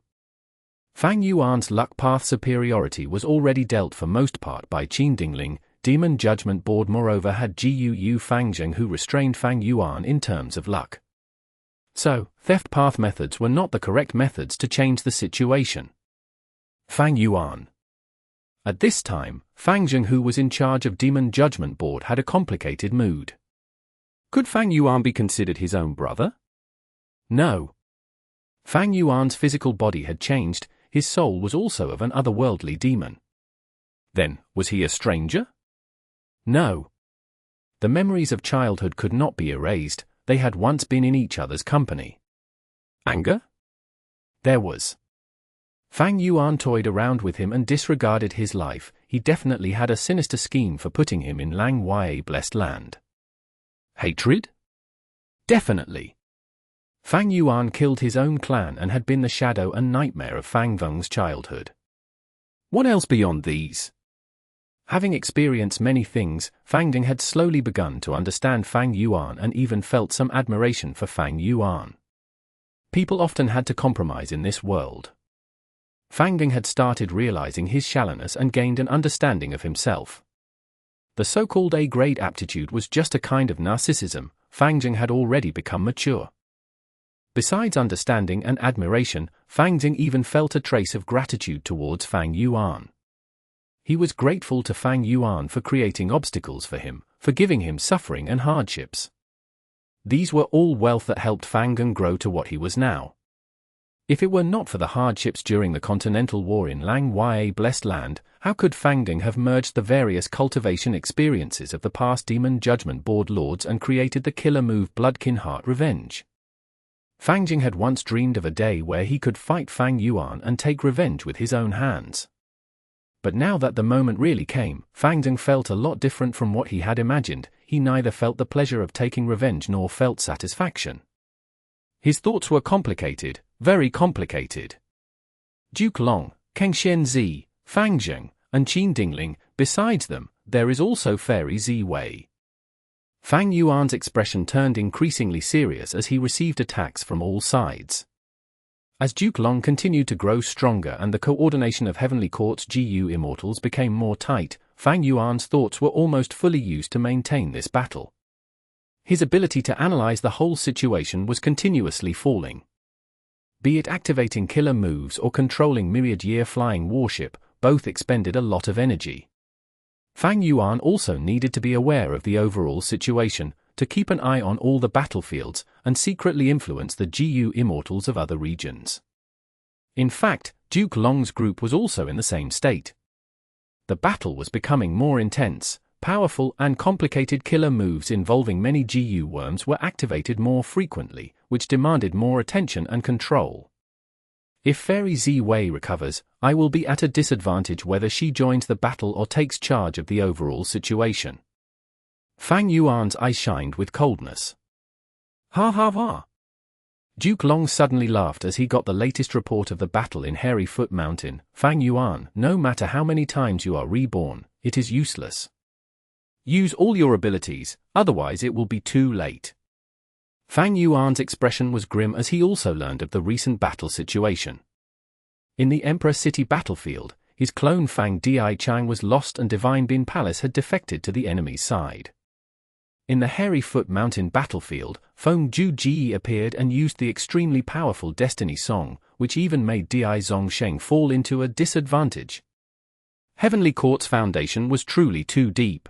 Fang Yuan's luck path superiority was already dealt for most part by Qin Dingling. Demon Judgment Board moreover had Gu Fang Zheng, who restrained Fang Yuan in terms of luck. So, theft path methods were not the correct methods to change the situation. Fang Yuan. At this time, Fang Zheng, who was in charge of Demon Judgment Board, had a complicated mood. Could Fang Yuan be considered his own brother? No. Fang Yuan's physical body had changed, his soul was also of an otherworldly demon. Then, was he a stranger? No. The memories of childhood could not be erased, they had once been in each other's company. Anger? There was. Fang Yuan toyed around with him and disregarded his life. He definitely had a sinister scheme for putting him in Lang Wei blessed land. Hatred? Definitely. Fang Yuan killed his own clan and had been the shadow and nightmare of Fang Veng's childhood. What else beyond these? Having experienced many things, Fang Ding had slowly begun to understand Fang Yuan and even felt some admiration for Fang Yuan. People often had to compromise in this world. Fang Ding had started realizing his shallowness and gained an understanding of himself. The so-called A-grade aptitude was just a kind of narcissism. Fang Ding had already become mature. Besides understanding and admiration, Fang Ding even felt a trace of gratitude towards Fang Yuan. He was grateful to Fang Yuan for creating obstacles for him, for giving him suffering and hardships. These were all wealth that helped Fang Ding grow to what he was now. If it were not for the hardships during the Continental War in Lang Wei blessed land, how could Fang Ding have merged the various cultivation experiences of the past Demon Judgment Board lords and created the killer move Bloodkin Heart Revenge? Fang Ding had once dreamed of a day where he could fight Fang Yuan and take revenge with his own hands. But now that the moment really came, Fang Ding felt a lot different from what he had imagined. He neither felt the pleasure of taking revenge nor felt satisfaction. His thoughts were complicated, very complicated. Duke Long, Keng Xianzi, Fang Zheng, and Qin Dingling. Besides them, there is also Fairy Zi Wei. Fang Yuan's expression turned increasingly serious as he received attacks from all sides. As Duke Long continued to grow stronger and the coordination of Heavenly Court's GU Immortals became more tight, Fang Yuan's thoughts were almost fully used to maintain this battle. His ability to analyze the whole situation was continuously falling. Be it activating killer moves or controlling myriad-year flying warship, both expended a lot of energy. Fang Yuan also needed to be aware of the overall situation, to keep an eye on all the battlefields, and secretly influence the GU Immortals of other regions. In fact, Duke Long's group was also in the same state. The battle was becoming more intense, powerful and complicated killer moves involving many GU worms were activated more frequently, which demanded more attention and control. If Fairy Zi Wei recovers, I will be at a disadvantage whether she joins the battle or takes charge of the overall situation. Fang Yuan's eyes shined with coldness. Ha ha ha! Duke Long suddenly laughed as he got the latest report of the battle in Hairy Foot Mountain. Fang Yuan, no matter how many times you are reborn, it is useless. Use all your abilities, otherwise it will be too late. Fang Yuan's expression was grim as he also learned of the recent battle situation. In the Emperor City battlefield, his clone Fang Di Chang was lost and Divine Bin Palace had defected to the enemy's side. In the Hairy Foot Mountain battlefield, Feng Ju Ji appeared and used the extremely powerful Destiny Song, which even made Di Zong Sheng fall into a disadvantage. Heavenly Court's foundation was truly too deep.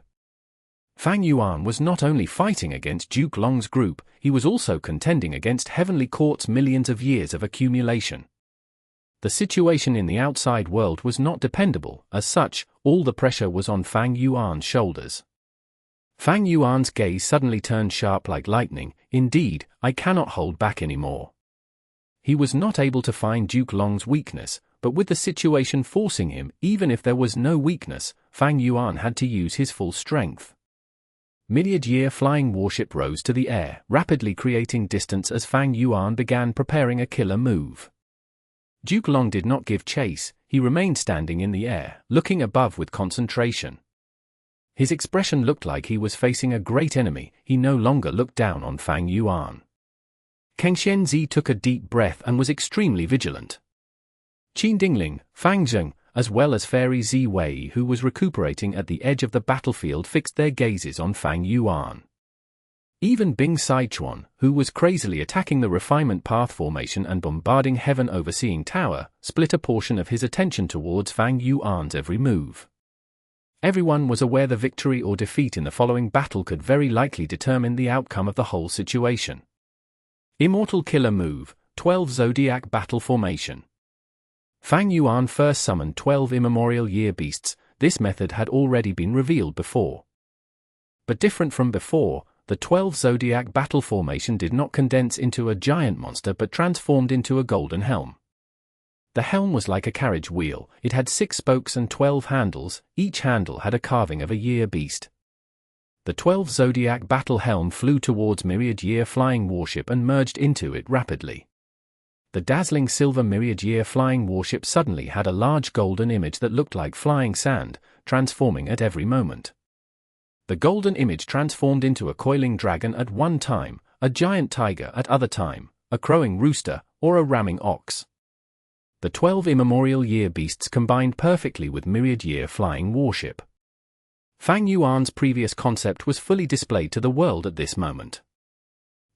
Fang Yuan was not only fighting against Duke Long's group, he was also contending against Heavenly Court's millions of years of accumulation. The situation in the outside world was not dependable. As such, all the pressure was on Fang Yuan's shoulders. Fang Yuan's gaze suddenly turned sharp like lightning. Indeed, I cannot hold back anymore. He was not able to find Duke Long's weakness, but with the situation forcing him, even if there was no weakness, Fang Yuan had to use his full strength. Myriad-year flying warship rose to the air, rapidly creating distance as Fang Yuan began preparing a killer move. Duke Long did not give chase, he remained standing in the air, looking above with concentration. His expression looked like he was facing a great enemy. He no longer looked down on Fang Yuan. Keng Xianzi took a deep breath and was extremely vigilant. Qin Dingling, Fang Zheng, as well as Fairy Ziwei, who was recuperating at the edge of the battlefield, fixed their gazes on Fang Yuan. Even Bing Saichuan, who was crazily attacking the refinement path formation and bombarding Heaven Overseeing Tower, split a portion of his attention towards Fang Yuan's every move. Everyone was aware the victory or defeat in the following battle could very likely determine the outcome of the whole situation. Immortal Killer Move, 12 Zodiac Battle Formation. Fang Yuan first summoned 12 immemorial year beasts. This method had already been revealed before. But different from before, the 12 Zodiac Battle Formation did not condense into a giant monster but transformed into a golden helm. The helm was like a carriage wheel. It had 6 spokes and 12 handles. Each handle had a carving of a year beast. The 12 Zodiac Battle Helm flew towards Myriad Year Flying Warship and merged into it rapidly. The dazzling silver Myriad Year Flying Warship suddenly had a large golden image that looked like flying sand, transforming at every moment. The golden image transformed into a coiling dragon at one time, a giant tiger at other time, a crowing rooster, or a ramming ox. The 12 immemorial year beasts combined perfectly with Myriad Year Flying Warship. Fang Yuan's previous concept was fully displayed to the world at this moment.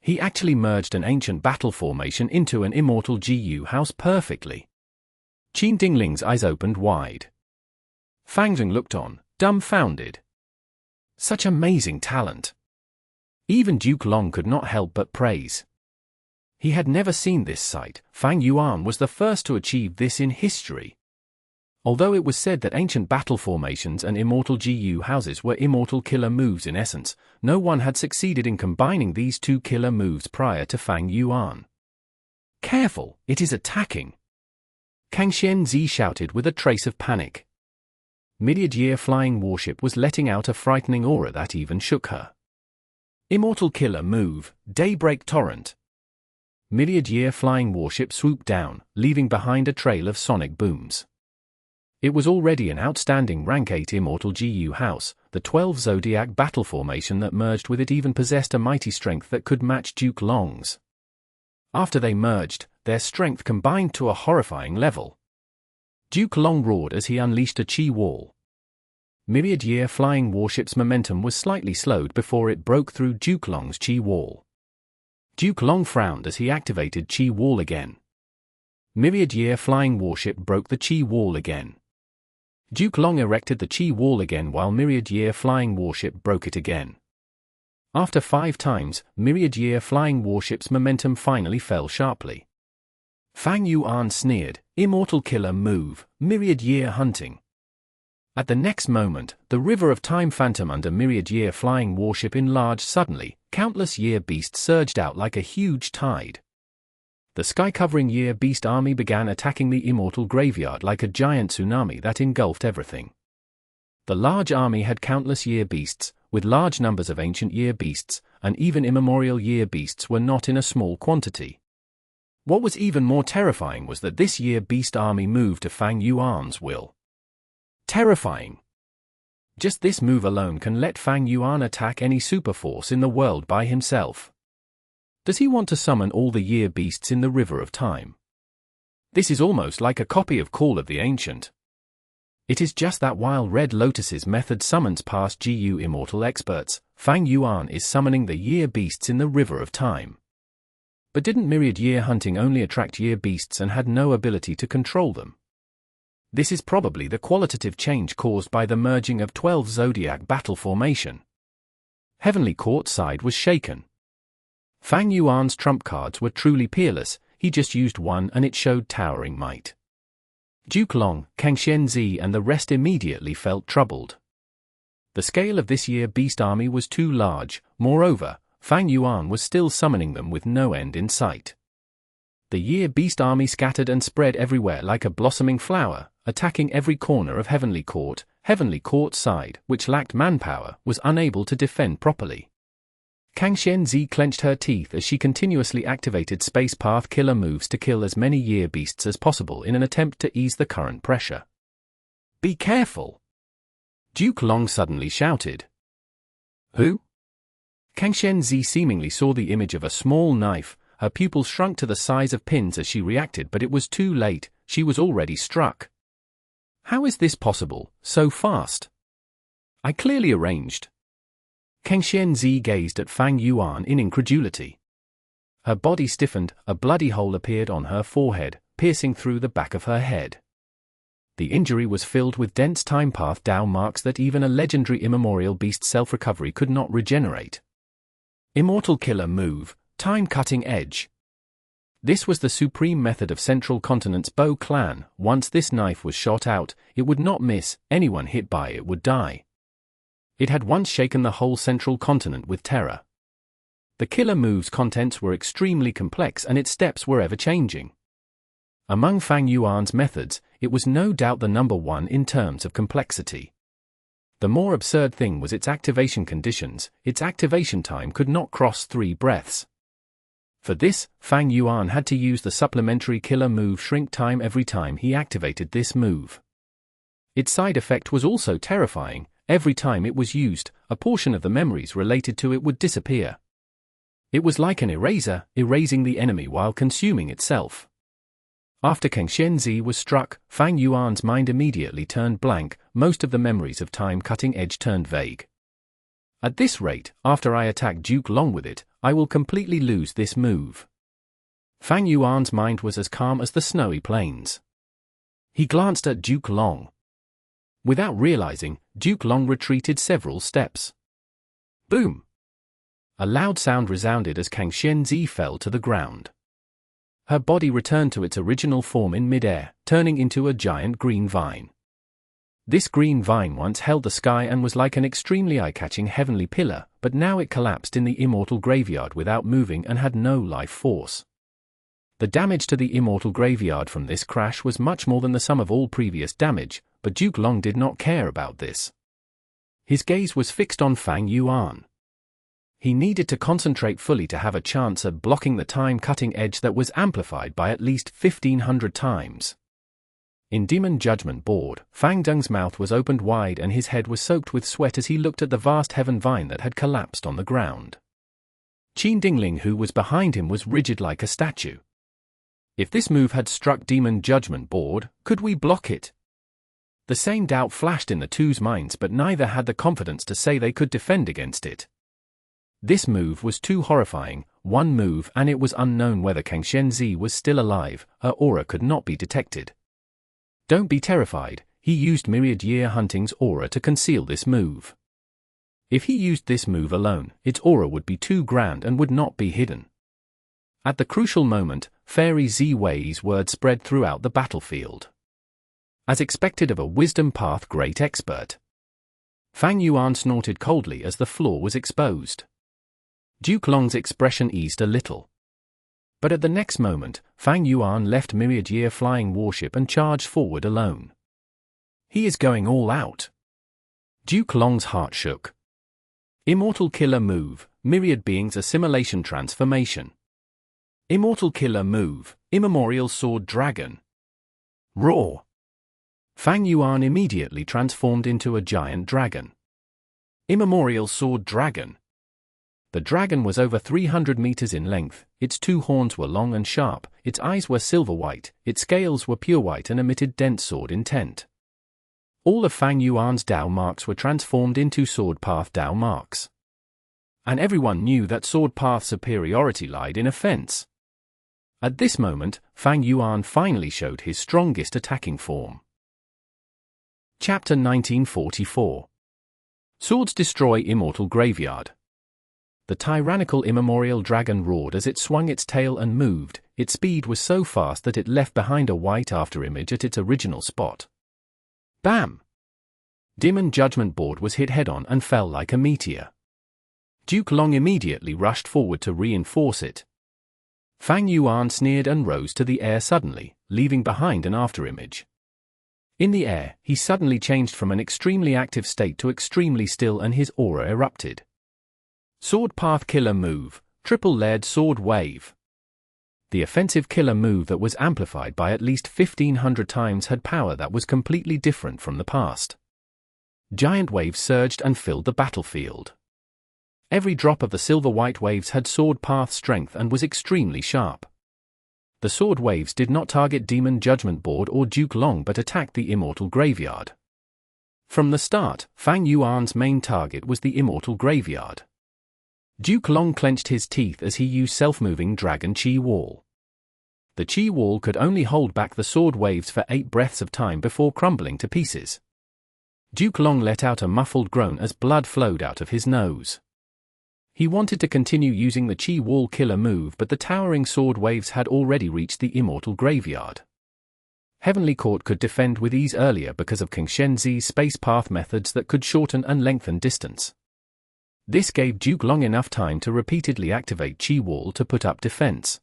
He actually merged an ancient battle formation into an immortal GU house perfectly. Qin Dingling's eyes opened wide. Fang Zheng looked on, dumbfounded. Such amazing talent. Even Duke Long could not help but praise. He had never seen this sight. Fang Yuan was the first to achieve this in history. Although it was said that ancient battle formations and immortal GU houses were immortal killer moves in essence, no one had succeeded in combining these two killer moves prior to Fang Yuan. Careful, it is attacking! Kang Xianzi shouted with a trace of panic. Myriad Year Flying Warship was letting out a frightening aura that even shook her. Immortal killer move, Daybreak Torrent. Myriad Year Flying Warship swooped down, leaving behind a trail of sonic booms. It was already an outstanding rank 8 immortal GU house. The 12 Zodiac battle formation that merged with it even possessed a mighty strength that could match Duke Long's. After they merged, their strength combined to a horrifying level. Duke Long roared as he unleashed a chi wall. Myriad Year Flying Warship's momentum was slightly slowed before it broke through Duke Long's chi wall. Duke Long frowned as he activated chi wall again. Myriad Year Flying Warship broke the chi wall again. Duke Long erected the chi wall again while Myriad Year Flying Warship broke it again. After 5 times, Myriad Year Flying Warship's momentum finally fell sharply. Fang Yuan sneered, Immortal Killer Move, Myriad Year Hunting. At the next moment, the River of Time Phantom under Myriad Year Flying Warship enlarged suddenly. Countless year beasts surged out like a huge tide. The sky-covering year beast army began attacking the immortal graveyard like a giant tsunami that engulfed everything. The large army had countless year beasts, with large numbers of ancient year beasts, and even immemorial year beasts were not in a small quantity. What was even more terrifying was that this year beast army moved to Fang Yuan's will. Terrifying. Just this move alone can let Fang Yuan attack any superforce in the world by himself. Does he want to summon all the year beasts in the River of Time? This is almost like a copy of Call of the Ancient. It is just that while Red Lotus's method summons past GU immortal experts, Fang Yuan is summoning the year beasts in the River of Time. But didn't Myriad Year Hunting only attract year beasts and had no ability to control them? This is probably the qualitative change caused by the merging of 12 Zodiac battle formation. Heavenly Court side was shaken. Fang Yuan's trump cards were truly peerless. He just used one and it showed towering might. Duke Long, Kang Xianzi and the rest immediately felt troubled. The scale of this year beast army was too large. Moreover, Fang Yuan was still summoning them with no end in sight. The year beast army scattered and spread everywhere like a blossoming flower, attacking every corner of Heavenly Court. Heavenly Court side, which lacked manpower, was unable to defend properly. Kang Xianzi clenched her teeth as she continuously activated space path killer moves to kill as many year beasts as possible in an attempt to ease the current pressure. Be careful! Duke Long suddenly shouted. Who? Kang Xianzi seemingly saw the image of a small knife. Her pupils shrunk to the size of pins as she reacted, but it was too late. she was already struck. How is this possible, so fast? I clearly arranged. Qianxianzi gazed at Fang Yuan in incredulity. Her body stiffened, a bloody hole appeared on her forehead, piercing through the back of her head. The injury was filled with dense time path Dao marks that even a legendary immemorial beast's self-recovery could not regenerate. Immortal killer move, time-cutting edge. This was the supreme method of Central Continent's Bo clan. Once this knife was shot out, it would not miss, anyone hit by it would die. It had once shaken the whole Central Continent with terror. The killer move's contents were extremely complex and its steps were ever-changing. Among Fang Yuan's methods, it was no doubt the number one in terms of complexity. The more absurd thing was its activation conditions. Its activation time could not cross 3 breaths. For this, Fang Yuan had to use the supplementary killer move shrink time every time he activated this move. Its side effect was also terrifying. Every time it was used, a portion of the memories related to it would disappear. It was like an eraser, erasing the enemy while consuming itself. After Qianxianzi was struck, Fang Yuan's mind immediately turned blank. Most of the memories of time-cutting edge turned vague. At this rate, after I attack Duke Long with it, I will completely lose this move. Fang Yuan's mind was as calm as the snowy plains. He glanced at Duke Long. Without realizing, Duke Long retreated several steps. Boom! A loud sound resounded as Qianxianzi fell to the ground. Her body returned to its original form in midair, turning into a giant green vine. This green vine once held the sky and was like an extremely eye-catching heavenly pillar, but now it collapsed in the Immortal graveyard without moving and had no life force. The damage to the Immortal graveyard from this crash was much more than the sum of all previous damage, but Duke Long did not care about this. His gaze was fixed on Fang Yuan. He needed to concentrate fully to have a chance at blocking the time-cutting edge that was amplified by at least 1,500 times. In Demon Judgment Board, Fang Deng's mouth was opened wide and his head was soaked with sweat as he looked at the vast heaven vine that had collapsed on the ground. Qin Dingling, who was behind him, was rigid like a statue. If this move had struck Demon Judgment Board, could we block it? The same doubt flashed in the two's minds, but neither had the confidence to say they could defend against it. This move was too horrifying, one move and it was unknown whether Qianxianzi was still alive, her aura could not be detected. Don't be terrified, he used Myriad Year Hunting's aura to conceal this move. If he used this move alone, its aura would be too grand and would not be hidden. At the crucial moment, Fairy Ziwei's word spread throughout the battlefield. As expected of a Wisdom Path great expert. Fang Yuan snorted coldly as the floor was exposed. Duke Long's expression eased a little. But at the next moment, Fang Yuan left Myriad Year flying warship and charged forward alone. He is going all out. Duke Long's heart shook. Immortal killer move, Myriad Beings Assimilation Transformation. Immortal killer move, Immemorial Sword Dragon. Roar! Fang Yuan immediately transformed into a giant dragon. Immemorial Sword Dragon. The dragon was over 300 meters in length, its 2 horns were long and sharp, its eyes were silver white, its scales were pure white and emitted dense sword intent. All of Fang Yuan's Dao marks were transformed into Sword Path Dao marks. And everyone knew that Sword Path superiority lied in offense. At this moment, Fang Yuan finally showed his strongest attacking form. Chapter 1944. Swords destroy Immortal Graveyard. The tyrannical immemorial dragon roared as it swung its tail and moved. Its speed was so fast that it left behind a white afterimage at its original spot. Bam! Demon Judgment Board was hit head-on and fell like a meteor. Duke Long immediately rushed forward to reinforce it. Fang Yuan sneered and rose to the air suddenly, leaving behind an afterimage. In the air, he suddenly changed from an extremely active state to extremely still and his aura erupted. Sword Path Killer Move, Triple-Layered Sword Wave. The offensive killer move that was amplified by at least 1,500 times had power that was completely different from the past. Giant waves surged and filled the battlefield. Every drop of the silver-white waves had Sword Path strength and was extremely sharp. the sword waves did not target Demon Judgment Board or Duke Long but attacked the Immortal Graveyard. From the start, Fang Yuan's main target was the Immortal Graveyard. Duke Long clenched his teeth as he used self-moving Dragon Chi Wall. The Chi Wall could only hold back the sword waves for 8 breaths of time before crumbling to pieces. Duke Long let out a muffled groan as blood flowed out of his nose. He wanted to continue using the Chi Wall killer move, but the towering sword waves had already reached the Immortal Graveyard. Heavenly Court could defend with ease earlier because of King Shenzi's space path methods that could shorten and lengthen distance. This gave Duke Long enough time to repeatedly activate Chi Wall to put up defense.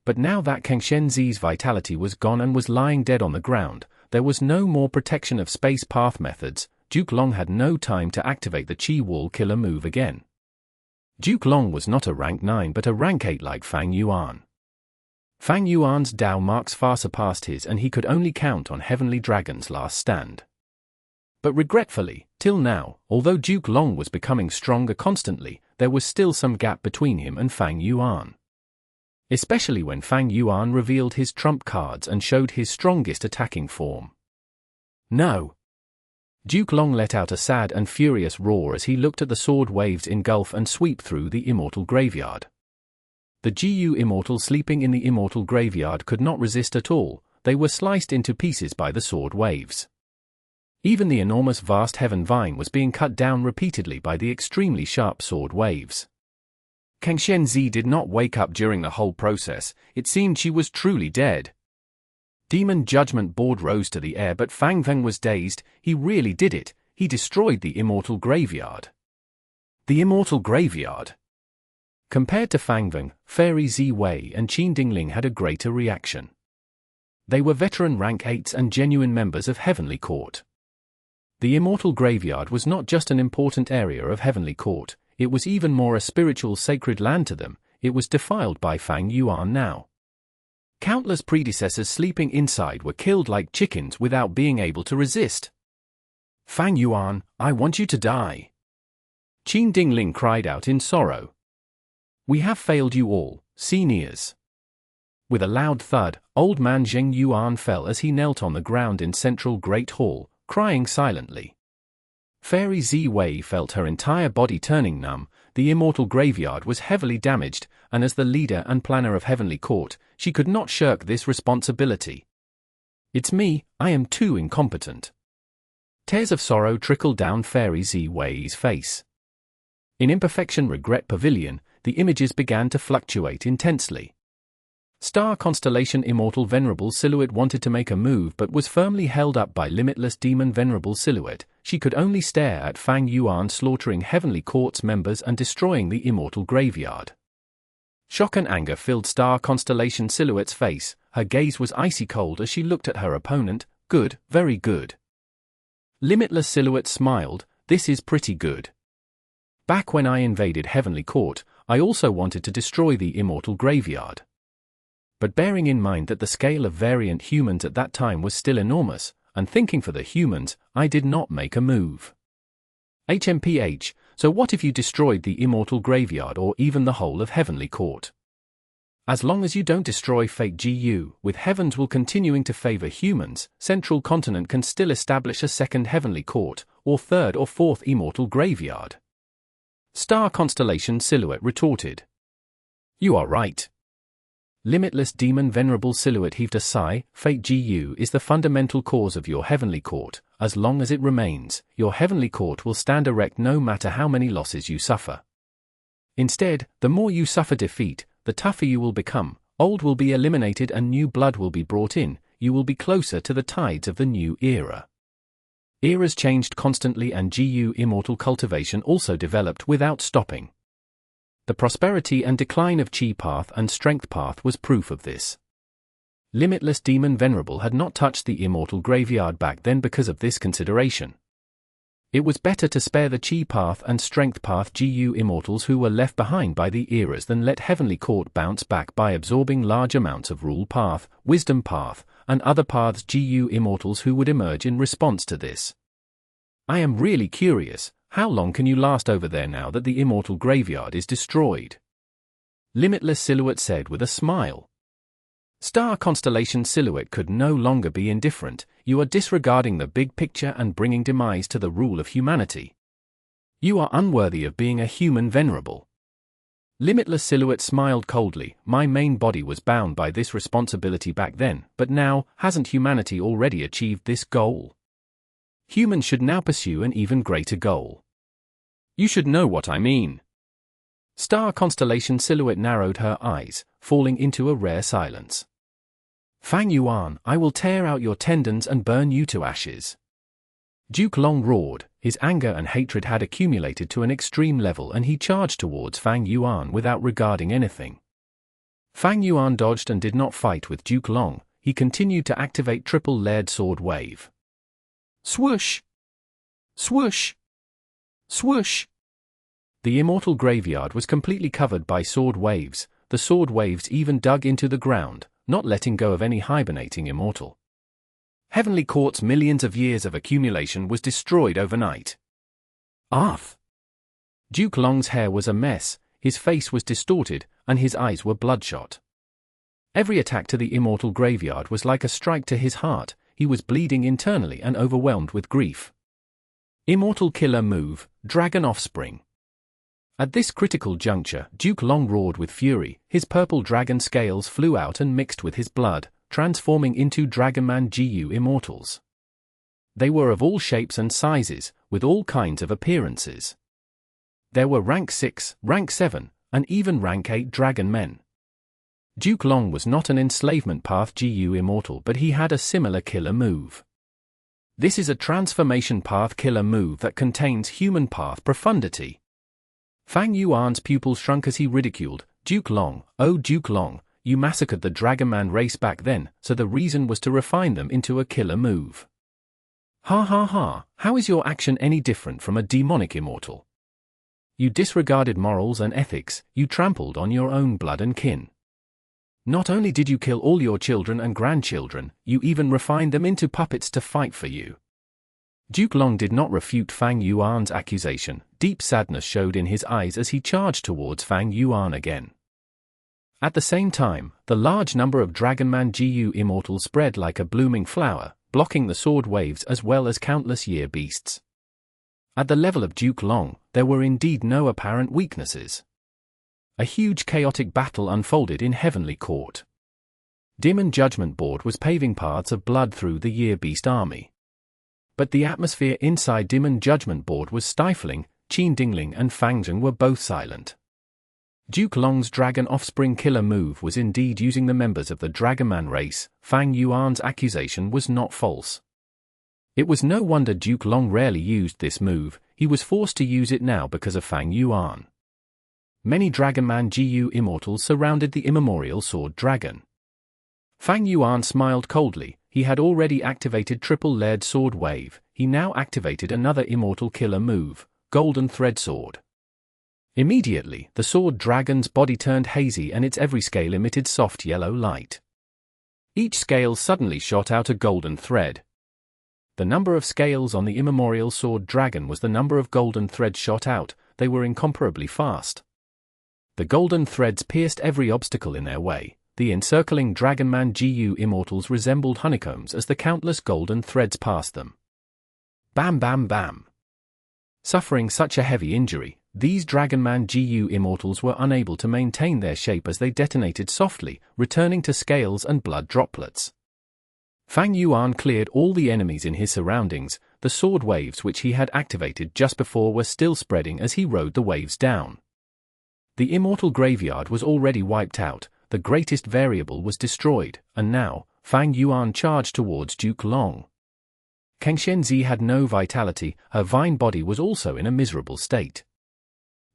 But now that King Shenzi's vitality was gone and was lying dead on the ground, there was no more protection of space path methods. Duke Long had no time to activate the Chi Wall killer move again. Duke Long was not a rank 9 but a rank 8 like Fang Yuan. Fang Yuan's Dao marks far surpassed his, and he could only count on Heavenly Dragon's last stand. But regretfully, till now, although Duke Long was becoming stronger constantly, there was still some gap between him and Fang Yuan. Especially when Fang Yuan revealed his trump cards and showed his strongest attacking form. No! Duke Long let out a sad and furious roar as he looked at the sword waves engulf and sweep through the Immortal Graveyard. The GU Immortal sleeping in the Immortal Graveyard could not resist at all. They were sliced into pieces by the sword waves. Even the enormous vast Heaven Vine was being cut down repeatedly by the extremely sharp sword waves. King Shenzi did not wake up during the whole process. It seemed she was truly dead. Demon Judgment Board rose to the air, but Fang Feng was dazed. He really did it. He destroyed the Immortal Graveyard. The Immortal Graveyard. Compared to Fang Feng, Fairy Ziwei and Qin Dingling had a greater reaction. They were veteran rank 8s and genuine members of Heavenly Court. The Immortal Graveyard was not just an important area of Heavenly Court, it was even more a spiritual sacred land to them. It was defiled by Fang Yuan now. Countless predecessors sleeping inside were killed like chickens without being able to resist. Fang Yuan, I want you to die. Qin Dingling cried out in sorrow. We have failed you all, seniors. With a loud thud, old man Zheng Yuan fell as he knelt on the ground in Central Great Hall, crying silently. Fairy Ziwei felt her entire body turning numb. The Immortal Graveyard was heavily damaged, and as the leader and planner of Heavenly Court, she could not shirk this responsibility. It's me, I am too incompetent. Tears of sorrow trickled down Fairy Ziwei's face. In Imperfection Regret Pavilion, the images began to fluctuate intensely. Star Constellation Immortal Venerable Silhouette wanted to make a move but was firmly held up by Limitless Demon Venerable Silhouette. She could only stare at Fang Yuan slaughtering Heavenly Court's members and destroying the Immortal Graveyard. Shock and anger filled Star Constellation Silhouette's face. Her gaze was icy cold as she looked at her opponent. Good, very good. Limitless Silhouette smiled. This is pretty good. Back when I invaded Heavenly Court, I also wanted to destroy the Immortal Graveyard. But bearing in mind that the scale of variant humans at that time was still enormous, and thinking for the humans, I did not make a move. HMPH, so what if you destroyed the Immortal Graveyard or even the whole of Heavenly Court? As long as you don't destroy fake GU, with Heavens will continuing to favor humans, Central Continent can still establish a second Heavenly Court, or third or fourth Immortal Graveyard. Star Constellation Silhouette retorted. You are right. Limitless Demon Venerable Silhouette heaved a sigh. Fate GU is the fundamental cause of your Heavenly Court. As long as it remains, your Heavenly Court will stand erect no matter how many losses you suffer. Instead, the more you suffer defeat, the tougher you will become. Old will be eliminated and new blood will be brought in. You will be closer to the tides of the new era. Eras changed constantly and GU immortal cultivation also developed without stopping. The prosperity and decline of Chi Path and Strength Path was proof of this. Limitless Demon Venerable had not touched the Immortal Graveyard back then because of this consideration. It was better to spare the Chi Path and Strength Path GU Immortals who were left behind by the eras than let Heavenly Court bounce back by absorbing large amounts of Rule Path, Wisdom Path, and other paths GU Immortals who would emerge in response to this. I am really curious. How long can you last over there now that the Immortal Graveyard is destroyed? Limitless Silhouette said with a smile. Star Constellation silhouette could no longer be indifferent. You are disregarding the big picture and bringing demise to the rule of humanity. You are unworthy of being a human venerable. Limitless silhouette smiled coldly. My main body was bound by this responsibility back then, but now, hasn't humanity already achieved this goal? Humans should now pursue an even greater goal. You should know what I mean. Star Constellation silhouette narrowed her eyes, falling into a rare silence. Fang Yuan, I will tear out your tendons and burn you to ashes. Duke Long roared. His anger and hatred had accumulated to an extreme level and he charged towards Fang Yuan without regarding anything. Fang Yuan dodged and did not fight with Duke Long. He continued to activate triple layered sword wave. Swoosh! Swoosh! Swoosh! The Immortal graveyard was completely covered by sword waves. The sword waves even dug into the ground, not letting go of any hibernating Immortal. Heavenly Court's millions of years of accumulation was destroyed overnight. Arth! Duke Long's hair was a mess, his face was distorted, and his eyes were bloodshot. Every attack to the Immortal graveyard was like a strike to his heart. He was bleeding internally and overwhelmed with grief. Immortal killer move, Dragon Offspring. At this critical juncture, Duke Long roared with fury. His purple dragon scales flew out and mixed with his blood, transforming into Dragonman GU Immortals. They were of all shapes and sizes, with all kinds of appearances. There were rank 6, rank 7, and even rank 8 dragon men. Duke Long was not an enslavement path GU Immortal, but he had a similar killer move. This is a transformation path killer move that contains human path profundity. Fang Yuan's pupils shrunk as he ridiculed, Duke Long, oh Duke Long, you massacred the Dragonman race back then, so the reason was to refine them into a killer move. Ha ha ha, how is your action any different from a demonic Immortal? You disregarded morals and ethics, you trampled on your own blood and kin. Not only did you kill all your children and grandchildren, you even refined them into puppets to fight for you. Duke Long did not refute Fang Yuan's accusation. Deep sadness showed in his eyes as he charged towards Fang Yuan again. At the same time, the large number of Dragonman GU Immortals spread like a blooming flower, blocking the sword waves as well as countless year beasts. At the level of Duke Long, there were indeed no apparent weaknesses. A huge chaotic battle unfolded in Heavenly Court. Demon Judgment Board was paving paths of blood through the year beast army. But the atmosphere inside Demon Judgment Board was stifling. Qin Dingling and Fang Zheng were both silent. Duke Long's Dragon Offspring killer move was indeed using the members of the Dragonman race. Fang Yuan's accusation was not false. It was no wonder Duke Long rarely used this move. He was forced to use it now because of Fang Yuan. Many Dragonman GU Immortals surrounded the immemorial sword dragon. Fang Yuan smiled coldly. He had already activated triple layered sword wave. He now activated another Immortal killer move, Golden Thread Sword. Immediately, the sword dragon's body turned hazy and its every scale emitted soft yellow light. Each scale suddenly shot out a golden thread. The number of scales on the immemorial sword dragon was the number of golden threads shot out. They were incomparably fast. The golden threads pierced every obstacle in their way. The encircling Dragonman GU Immortals resembled honeycombs as the countless golden threads passed them. Bam bam bam. Suffering such a heavy injury, these Dragonman GU Immortals were unable to maintain their shape as they detonated softly, returning to scales and blood droplets. Fang Yuan cleared all the enemies in his surroundings. The sword waves which he had activated just before were still spreading as he rode the waves down. The Immortal graveyard was already wiped out, the greatest variable was destroyed, and now, Fang Yuan charged towards Duke Long. Kang Shenzi had no vitality, her vine body was also in a miserable state.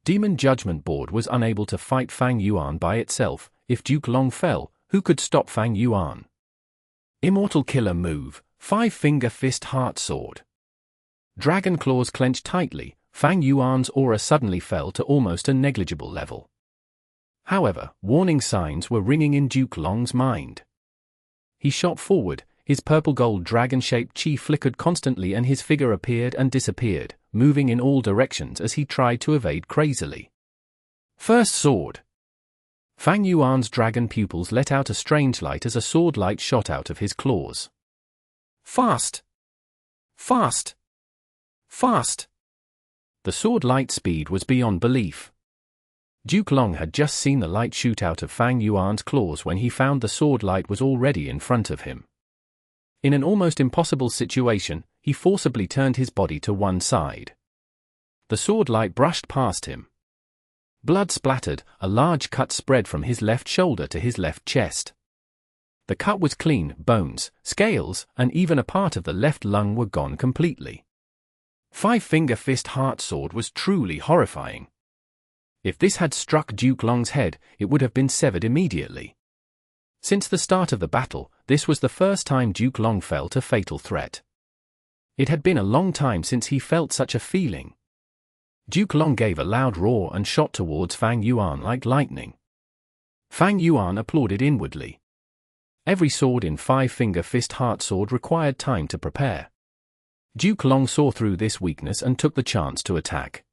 Demon Judgment Board was unable to fight Fang Yuan by itself. If Duke Long fell, who could stop Fang Yuan? Immortal killer move, Five-Finger Fist Heart Sword. Dragon claws clenched tightly. Fang Yuan's aura suddenly fell to almost a negligible level. However, warning signs were ringing in Duke Long's mind. He shot forward, his purple-gold dragon-shaped chi flickered constantly and his figure appeared and disappeared, moving in all directions as he tried to evade crazily. First sword. Fang Yuan's dragon pupils let out a strange light as a sword light shot out of his claws. Fast! Fast! Fast! The sword light's speed was beyond belief. Duke Long had just seen the light shoot out of Fang Yuan's claws when he found the sword light was already in front of him. In an almost impossible situation, he forcibly turned his body to one side. The sword light brushed past him. Blood splattered, a large cut spread from his left shoulder to his left chest. The cut was clean, bones, scales, and even a part of the left lung were gone completely. Five-finger fist heart sword was truly horrifying. If this had struck Duke Long's head, it would have been severed immediately. Since the start of the battle, this was the first time Duke Long felt a fatal threat. It had been a long time since he felt such a feeling. Duke Long gave a loud roar and shot towards Fang Yuan like lightning. Fang Yuan applauded inwardly. Every sword in Five-Finger Fist Heart Sword required time to prepare. Duke Long saw through this weakness and took the chance to attack.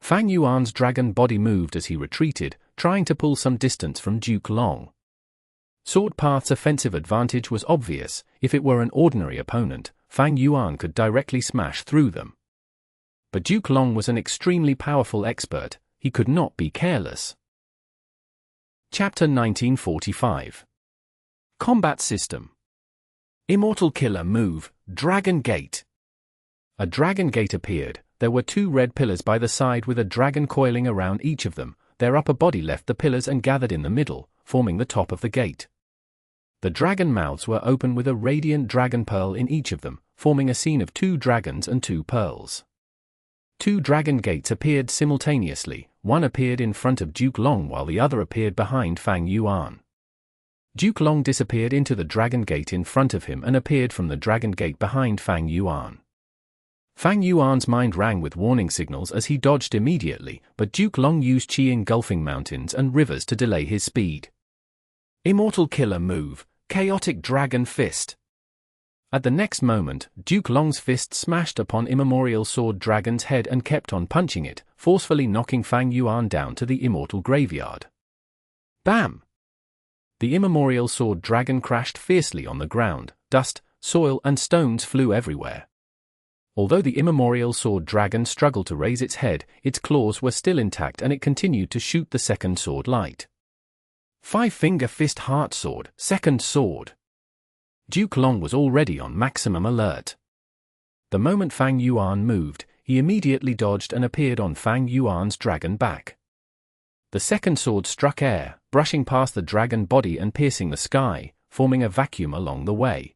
Fang Yuan's dragon body moved as he retreated, trying to pull some distance from Duke Long. Sword Path's offensive advantage was obvious. If it were an ordinary opponent, Fang Yuan could directly smash through them. But Duke Long was an extremely powerful expert. He could not be careless. Chapter 1945. Combat System. Immortal Killer Move, Dragon Gate. A dragon gate appeared. There were two red pillars by the side with a dragon coiling around each of them. Their upper body left the pillars and gathered in the middle, forming the top of the gate. The dragon mouths were open with a radiant dragon pearl in each of them, forming a scene of two dragons and two pearls. Two dragon gates appeared simultaneously. One appeared in front of Duke Long while the other appeared behind Fang Yuan. Duke Long disappeared into the dragon gate in front of him and appeared from the dragon gate behind Fang Yuan. Fang Yuan's mind rang with warning signals as he dodged immediately, but Duke Long used Qi engulfing mountains and rivers to delay his speed. Immortal Killer Move, Chaotic Dragon Fist. At the next moment, Duke Long's fist smashed upon Immemorial Sword Dragon's head and kept on punching it, forcefully knocking Fang Yuan down to the Immortal Graveyard. Bam! The Immemorial Sword Dragon crashed fiercely on the ground. Dust, soil, and stones flew everywhere. Although the Immemorial Sword Dragon struggled to raise its head, its claws were still intact and it continued to shoot the second sword light. Five-Finger Fist Heart Sword, Second Sword. Duke Long was already on maximum alert. The moment Fang Yuan moved, he immediately dodged and appeared on Fang Yuan's dragon back. The second sword struck air, brushing past the dragon body and piercing the sky, forming a vacuum along the way.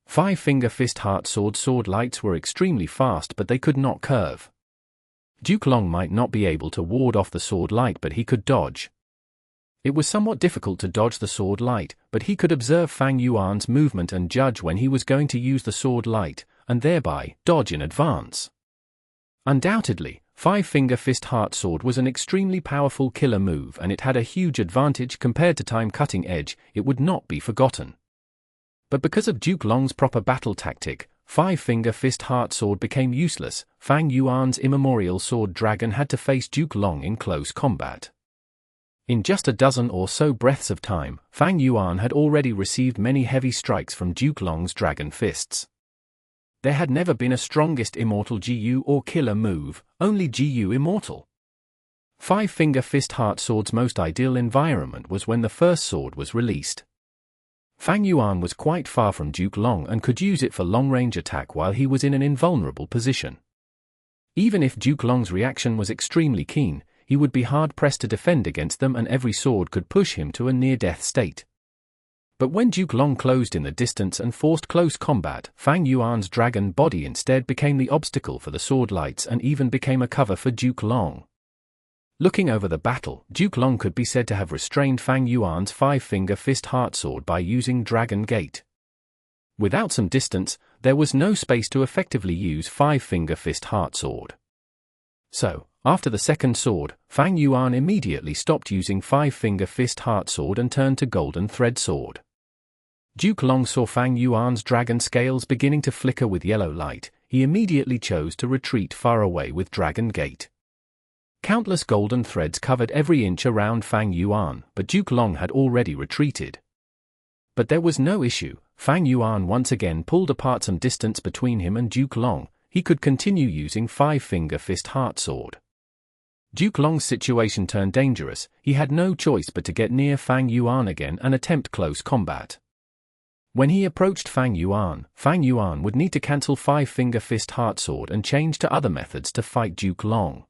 Five-Finger Fist Heart Sword lights were extremely fast, but they could not curve. Duke Long might not be able to ward off the sword light, but he could dodge. It was somewhat difficult to dodge the sword light, but he could observe Fang Yuan's movement and judge when he was going to use the sword light, and thereby dodge in advance. Undoubtedly, Five-Finger Fist Heart Sword was an extremely powerful killer move, and it had a huge advantage compared to Time Cutting Edge. It would not be forgotten. But because of Duke Long's proper battle tactic, Five-Finger Fist Heart Sword became useless. Fang Yuan's Immemorial Sword Dragon had to face Duke Long in close combat. In just a dozen or so breaths of time, Fang Yuan had already received many heavy strikes from Duke Long's dragon fists. There had never been a strongest Immortal GU or killer move, only GU Immortal. Five-Finger Fist Heart Sword's most ideal environment was when the first sword was released. Fang Yuan was quite far from Duke Long and could use it for long-range attack while he was in an invulnerable position. Even if Duke Long's reaction was extremely keen, he would be hard-pressed to defend against them, and every sword could push him to a near-death state. But when Duke Long closed in the distance and forced close combat, Fang Yuan's dragon body instead became the obstacle for the sword lights and even became a cover for Duke Long. Looking over the battle, Duke Long could be said to have restrained Fang Yuan's Five-Finger Fist Heart Sword by using Dragon Gate. Without some distance, there was no space to effectively use Five-Finger Fist Heart Sword. So, after the second sword, Fang Yuan immediately stopped using Five-Finger Fist Heart Sword and turned to Golden Thread Sword. Duke Long saw Fang Yuan's dragon scales beginning to flicker with yellow light. He immediately chose to retreat far away with Dragon Gate. Countless golden threads covered every inch around Fang Yuan, but Duke Long had already retreated. But there was no issue. Fang Yuan once again pulled apart some distance between him and Duke Long. He could continue using five-finger fist heart sword. Duke Long's situation turned dangerous. He had no choice but to get near Fang Yuan again and attempt close combat. When he approached Fang Yuan would need to cancel five-finger fist heart sword and change to other methods to fight Duke Long.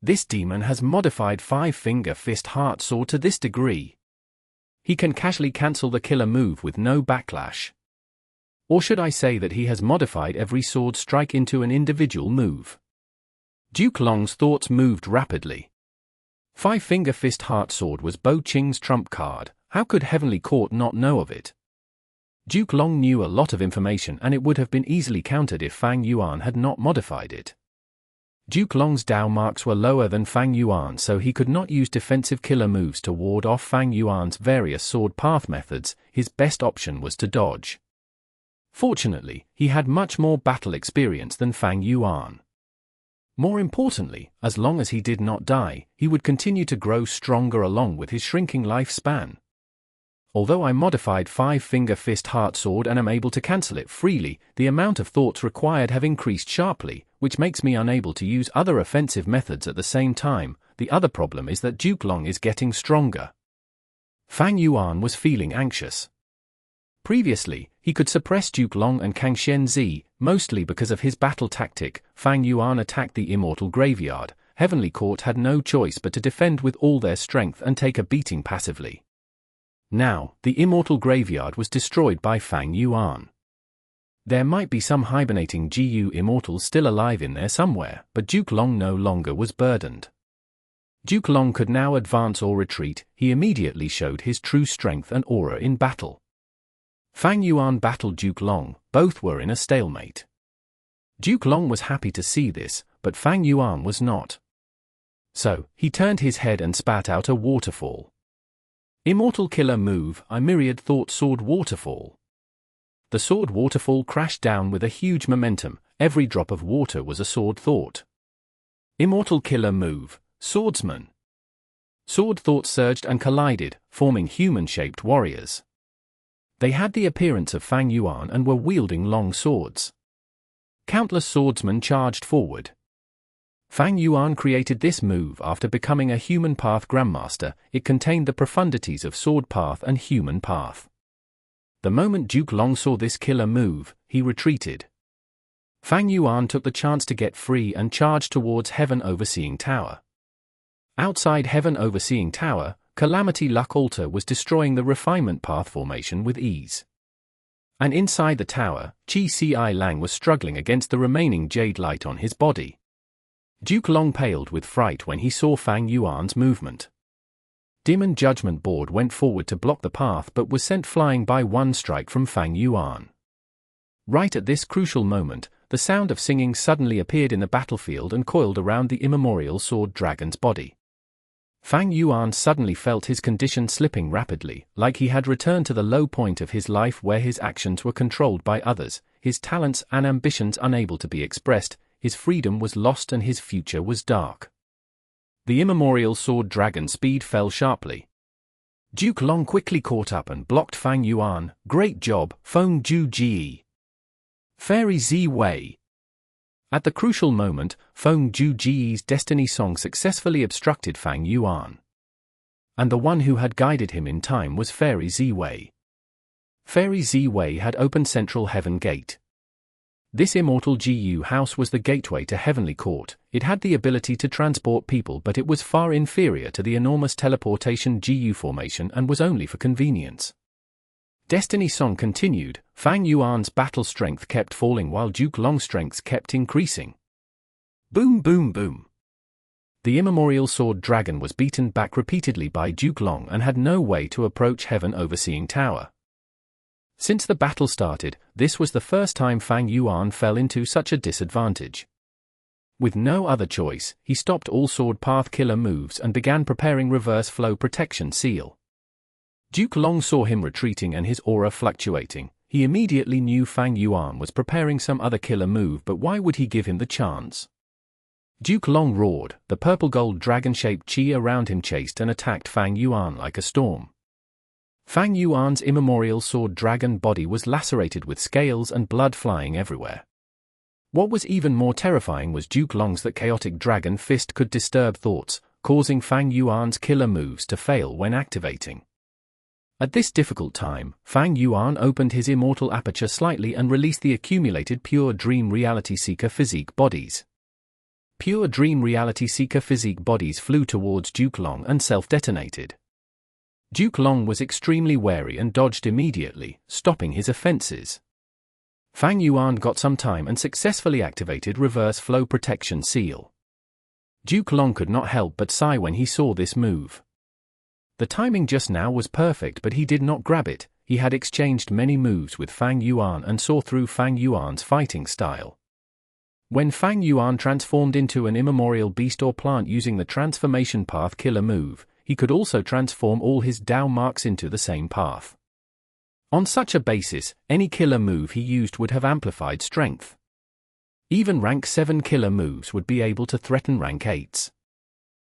This demon has modified five-finger fist heart sword to this degree. He can casually cancel the killer move with no backlash. Or should I say that he has modified every sword strike into an individual move? Duke Long's thoughts moved rapidly. Five-finger fist heart sword was Bo Qing's trump card. How could Heavenly Court not know of it? Duke Long knew a lot of information and it would have been easily countered if Fang Yuan had not modified it. Duke Long's Dao marks were lower than Fang Yuan, so he could not use defensive killer moves to ward off Fang Yuan's various sword path methods. His best option was to dodge. Fortunately, he had much more battle experience than Fang Yuan. More importantly, as long as he did not die, he would continue to grow stronger along with his shrinking lifespan. Although I modified five-finger fist heart sword and am able to cancel it freely, the amount of thoughts required have increased sharply, which makes me unable to use other offensive methods at the same time. The other problem is that Duke Long is getting stronger. Fang Yuan was feeling anxious. Previously, he could suppress Duke Long and Kang Xianzi, mostly because of his battle tactic. Fang Yuan attacked the Immortal Graveyard. Heavenly Court had no choice but to defend with all their strength and take a beating passively. Now, the Immortal Graveyard was destroyed by Fang Yuan. There might be some hibernating GU Immortals still alive in there somewhere, but Duke Long no longer was burdened. Duke Long could now advance or retreat. He immediately showed his true strength and aura in battle. Fang Yuan battled Duke Long. Both were in a stalemate. Duke Long was happy to see this, but Fang Yuan was not. So, he turned his head and spat out a waterfall. Immortal killer move, I Myriad Thought Sword Waterfall. The sword waterfall crashed down with a huge momentum. Every drop of water was a sword thought. Immortal killer move, Swordsman. Sword thoughts surged and collided, forming human-shaped warriors. They had the appearance of Fang Yuan and were wielding long swords. Countless swordsmen charged forward. Fang Yuan created this move after becoming a human path grandmaster. It contained the profundities of sword path and human path. The moment Duke Long saw this killer move, he retreated. Fang Yuan took the chance to get free and charged towards Heaven Overseeing Tower. Outside Heaven Overseeing Tower, Calamity Luck Altar was destroying the refinement path formation with ease. And inside the tower, Chi Ci Lang was struggling against the remaining jade light on his body. Duke Long paled with fright when he saw Fang Yuan's movement. Demon Judgment Board went forward to block the path but was sent flying by one strike from Fang Yuan. Right at this crucial moment, the sound of singing suddenly appeared in the battlefield and coiled around the immemorial sword dragon's body. Fang Yuan suddenly felt his condition slipping rapidly, like he had returned to the low point of his life where his actions were controlled by others, his talents and ambitions unable to be expressed, his freedom was lost and his future was dark. The immemorial sword dragon's speed fell sharply. Duke Long quickly caught up and blocked Fang Yuan. Great job, Feng Ju Ji. Fairy Zi Wei. At the crucial moment, Feng Ju Ji's destiny song successfully obstructed Fang Yuan. And the one who had guided him in time was Fairy Zi Wei. Fairy Zi Wei had opened Central Heaven Gate. This immortal GU house was the gateway to Heavenly Court. It had the ability to transport people, but it was far inferior to the enormous teleportation GU formation and was only for convenience. Destiny Song continued. Fang Yuan's battle strength kept falling while Duke Long's strength kept increasing. Boom boom boom. The immemorial sword dragon was beaten back repeatedly by Duke Long and had no way to approach Heaven Overseeing Tower. Since the battle started, this was the first time Fang Yuan fell into such a disadvantage. With no other choice, he stopped all sword path killer moves and began preparing reverse flow protection seal. Duke Long saw him retreating and his aura fluctuating. He immediately knew Fang Yuan was preparing some other killer move, but why would he give him the chance? Duke Long roared, the purple-gold dragon-shaped chi around him chased and attacked Fang Yuan like a storm. Fang Yuan's immemorial sword dragon body was lacerated with scales and blood flying everywhere. What was even more terrifying was Duke Long's that chaotic dragon fist could disturb thoughts, causing Fang Yuan's killer moves to fail when activating. At this difficult time, Fang Yuan opened his immortal aperture slightly and released the accumulated Pure Dream Reality Seeker physique bodies. Pure Dream Reality Seeker physique bodies flew towards Duke Long and self-detonated. Duke Long was extremely wary and dodged immediately, stopping his offenses. Fang Yuan got some time and successfully activated Reverse Flow Protection Seal. Duke Long could not help but sigh when he saw this move. The timing just now was perfect, but he did not grab it. He had exchanged many moves with Fang Yuan and saw through Fang Yuan's fighting style. When Fang Yuan transformed into an immemorial beast or plant using the Transformation Path killer move, he could also transform all his Dao marks into the same path. On such a basis, any killer move he used would have amplified strength. Even rank 7 killer moves would be able to threaten rank 8s.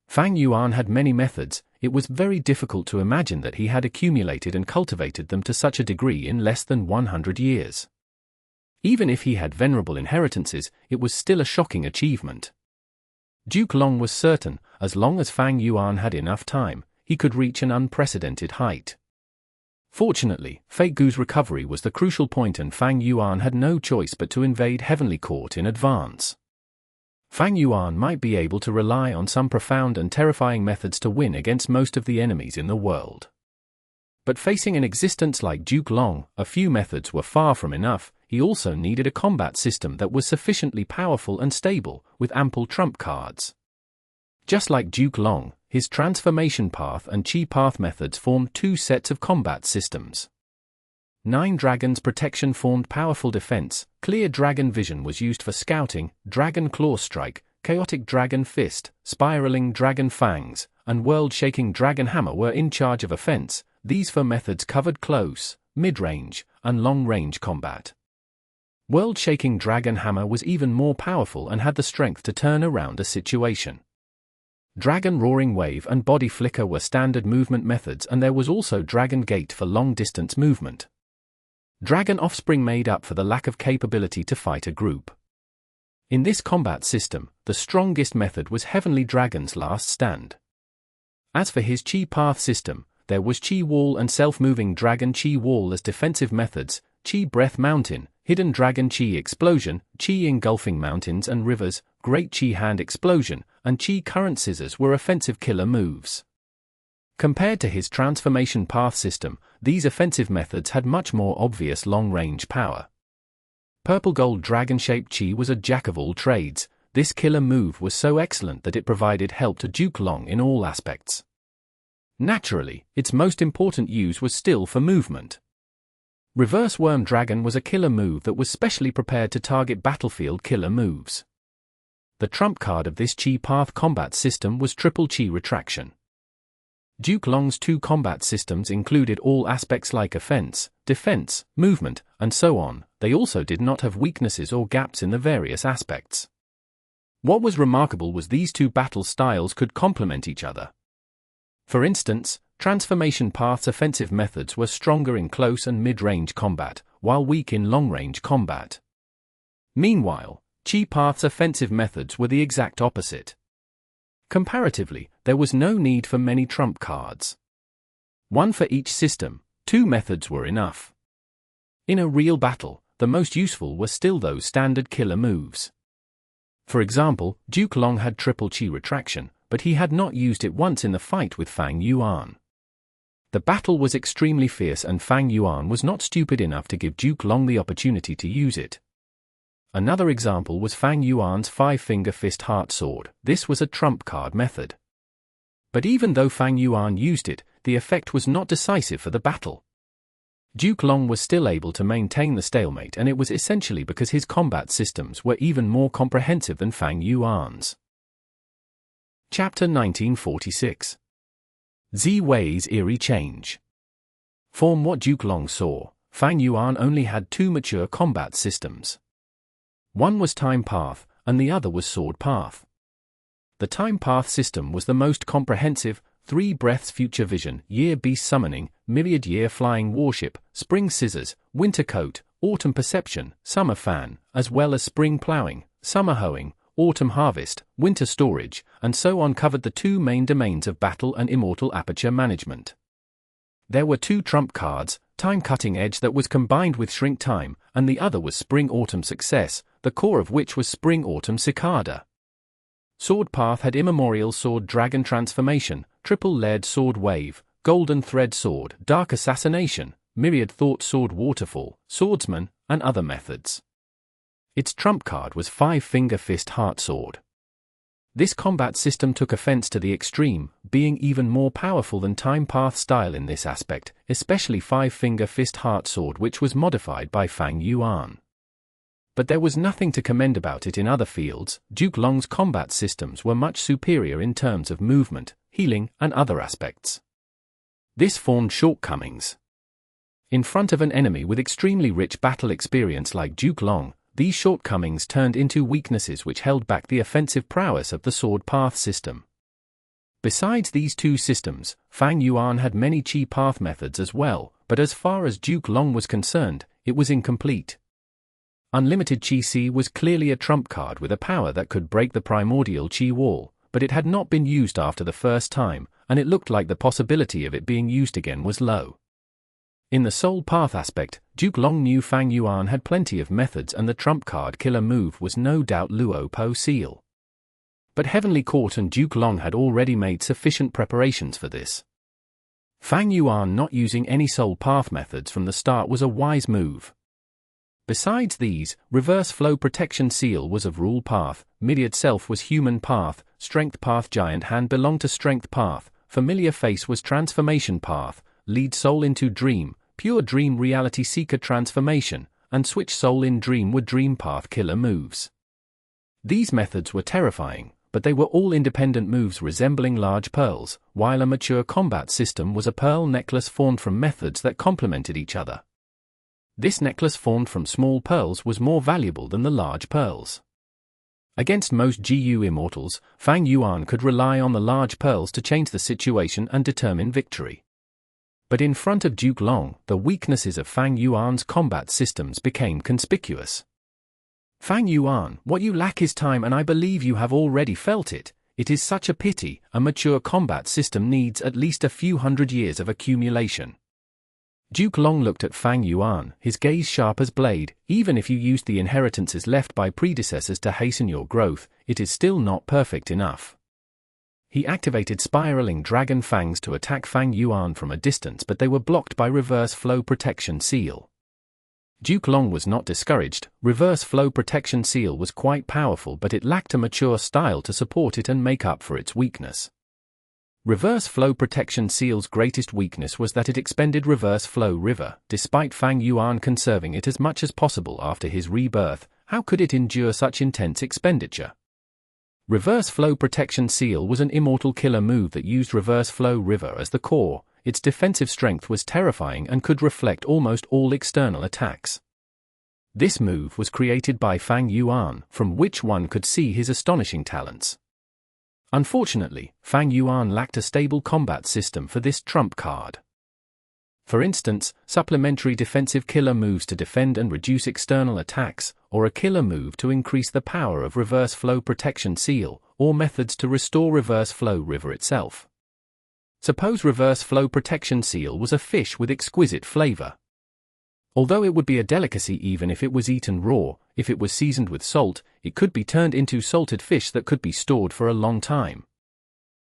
Fang Yuan had many methods. It was very difficult to imagine that he had accumulated and cultivated them to such a degree in less than 100 years. Even if he had venerable inheritances, it was still a shocking achievement. Duke Long was certain, as long as Fang Yuan had enough time, he could reach an unprecedented height. Fortunately, Fake Gu's recovery was the crucial point and Fang Yuan had no choice but to invade Heavenly Court in advance. Fang Yuan might be able to rely on some profound and terrifying methods to win against most of the enemies in the world. But facing an existence like Duke Long, a few methods were far from enough. He also needed a combat system that was sufficiently powerful and stable, with ample trump cards. Just like Duke Long, his Transformation Path and Chi Path methods formed two sets of combat systems. Nine Dragons Protection formed powerful defense, Clear Dragon Vision was used for scouting, Dragon Claw Strike, Chaotic Dragon Fist, Spiraling Dragon Fangs, and World-Shaking Dragon Hammer were in charge of offense. These four methods covered close, mid-range, and long-range combat. World-Shaking Dragon Hammer was even more powerful and had the strength to turn around a situation. Dragon Roaring Wave and Body Flicker were standard movement methods, and there was also Dragon Gate for long-distance movement. Dragon Offspring made up for the lack of capability to fight a group. In this combat system, the strongest method was Heavenly Dragon's Last Stand. As for his Chi Path system, there was Chi Wall and Self-Moving Dragon Chi Wall as defensive methods, Chi Breath Mountain, Hidden Dragon Chi Explosion, Chi Engulfing Mountains and Rivers, Great Chi Hand Explosion, and Chi Current Scissors were offensive killer moves. Compared to his Transformation Path system, these offensive methods had much more obvious long-range power. Purple Gold Dragon-shaped Chi was a jack-of-all-trades. This killer move was so excellent that it provided help to Duke Long in all aspects. Naturally, its most important use was still for movement. Reverse Worm Dragon was a killer move that was specially prepared to target battlefield killer moves. The trump card of this Chi Path combat system was Triple Chi Retraction. Duke Long's two combat systems included all aspects like offense, defense, movement, and so on. They also did not have weaknesses or gaps in the various aspects. What was remarkable was these two battle styles could complement each other. For instance, Transformation Path's offensive methods were stronger in close and mid-range combat, while weak in long-range combat. Meanwhile, Chi Path's offensive methods were the exact opposite. Comparatively, there was no need for many trump cards. One for each system, two methods were enough. In a real battle, the most useful were still those standard killer moves. For example, Duke Long had Triple Chi Retraction, but he had not used it once in the fight with Fang Yuan. The battle was extremely fierce and Fang Yuan was not stupid enough to give Duke Long the opportunity to use it. Another example was Fang Yuan's Five-Finger Fist Heart Sword. This was a trump card method. But even though Fang Yuan used it, the effect was not decisive for the battle. Duke Long was still able to maintain the stalemate, and it was essentially because his combat systems were even more comprehensive than Fang Yuan's. Chapter 1946. Z-Wei's Eerie Change. From what Duke Long saw, Fang Yuan only had two mature combat systems. One was Time Path, and the other was Sword Path. The Time Path system was the most comprehensive: 3 breaths future vision, year beast summoning, myriad year flying warship, spring scissors, winter coat, autumn perception, summer fan, as well as spring plowing, summer hoeing, autumn harvest, winter storage, and so on. Covered the 2 main domains of battle and immortal aperture management. There were 2 trump cards: time cutting edge that was combined with shrink time, and the other was spring autumn success, the core of which was spring autumn cicada. Sword path had immemorial sword dragon transformation, triple layered sword wave, golden thread sword, dark assassination, myriad thought sword waterfall, swordsman, and other methods. Its trump card was 5-finger fist heart sword. This combat system took offense to the extreme, being even more powerful than Time Path style in this aspect, especially 5-finger fist heart sword, which was modified by Fang Yuan. But there was nothing to commend about it in other fields. Duke Long's combat systems were much superior in terms of movement, healing, and other aspects. This found shortcomings. In front of an enemy with extremely rich battle experience like Duke Long, these shortcomings turned into weaknesses which held back the offensive prowess of the sword path system. Besides these 2 systems, Fang Yuan had many chi path methods as well, but as far as Duke Long was concerned, it was incomplete. Unlimited Chi C was clearly a trump card with a power that could break the primordial Chi wall, but it had not been used after the first time, and it looked like the possibility of it being used again was low. In the soul path aspect, Duke Long knew Fang Yuan had plenty of methods, and the trump card killer move was no doubt Luo Po Seal. But Heavenly Court and Duke Long had already made sufficient preparations for this. Fang Yuan not using any soul path methods from the start was a wise move. Besides these, reverse flow protection seal was of rule path, myriad self was human path, strength path giant hand belonged to strength path, familiar face was transformation path, lead soul into dream, pure dream reality seeker transformation, and switch soul in dream were dream path killer moves. These methods were terrifying, but they were all independent moves resembling large pearls, while a mature combat system was a pearl necklace formed from methods that complemented each other. This necklace formed from small pearls was more valuable than the large pearls. Against most GU immortals, Fang Yuan could rely on the large pearls to change the situation and determine victory. But in front of Duke Long, the weaknesses of Fang Yuan's combat systems became conspicuous. Fang Yuan, what you lack is time, and I believe you have already felt it. It is such a pity. A mature combat system needs at least a few hundred years of accumulation. Duke Long looked at Fang Yuan, his gaze sharp as blade. Even if you used the inheritances left by predecessors to hasten your growth, it is still not perfect enough. He activated spiraling dragon fangs to attack Fang Yuan from a distance, but they were blocked by reverse flow protection seal. Duke Long was not discouraged. Reverse flow protection seal was quite powerful, but it lacked a mature style to support it and make up for its weakness. Reverse flow protection seal's greatest weakness was that it expended reverse flow river. Despite Fang Yuan conserving it as much as possible after his rebirth, how could it endure such intense expenditure? Reverse flow protection seal was an immortal killer move that used reverse flow river as the core. Its defensive strength was terrifying and could reflect almost all external attacks. This move was created by Fang Yuan, from which one could see his astonishing talents. Unfortunately, Fang Yuan lacked a stable combat system for this trump card. For instance, supplementary defensive killer moves to defend and reduce external attacks, or a killer move to increase the power of reverse flow protection seal, or methods to restore reverse flow river itself. Suppose reverse flow protection seal was a fish with exquisite flavor. Although it would be a delicacy even if it was eaten raw, if it was seasoned with salt, it could be turned into salted fish that could be stored for a long time.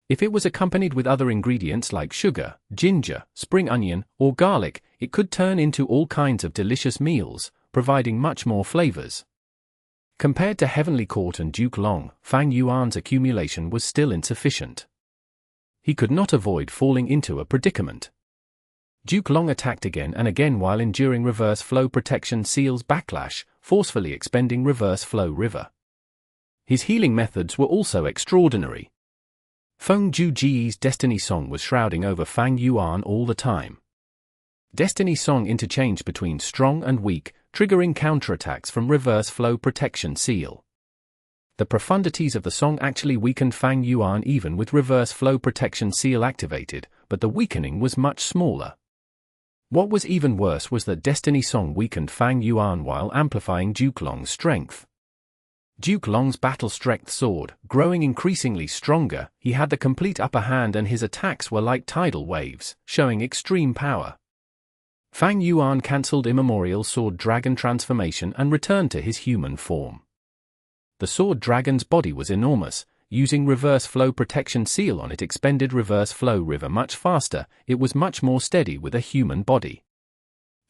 If it was accompanied with other ingredients like sugar, ginger, spring onion, or garlic, it could turn into all kinds of delicious meals, providing much more flavors. Compared to Heavenly Court and Duke Long, Fang Yuan's accumulation was still insufficient. He could not avoid falling into a predicament. Duke Long attacked again and again while enduring reverse flow protection seal's backlash, forcefully expending reverse flow river. His healing methods were also extraordinary. Feng Ju Ji's Destiny Song was shrouding over Fang Yuan all the time. Destiny Song interchanged between strong and weak, triggering counterattacks from reverse flow protection seal. The profundities of the song actually weakened Fang Yuan even with reverse flow protection seal activated, but the weakening was much smaller. What was even worse was that Destiny Song weakened Fang Yuan while amplifying Duke Long's strength. Duke Long's battle strength soared, growing increasingly stronger. He had the complete upper hand and his attacks were like tidal waves, showing extreme power. Fang Yuan cancelled Immemorial Sword Dragon transformation and returned to his human form. The Sword Dragon's body was enormous. Using reverse flow protection seal on it expended reverse flow river much faster. It was much more steady with a human body.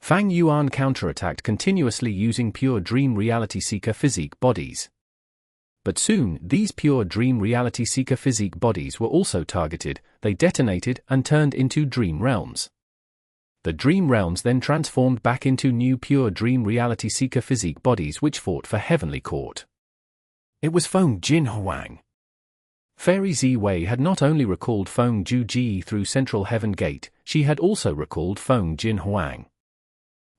Fang Yuan counterattacked continuously using pure dream reality seeker physique bodies. But soon, these pure dream reality seeker physique bodies were also targeted. They detonated and turned into dream realms. The dream realms then transformed back into new pure dream reality seeker physique bodies which fought for Heavenly Court. It was Feng Jin Huang. Fairy Zi Wei had not only recalled Feng Ju Ji through Central Heaven Gate, she had also recalled Feng Jin Huang.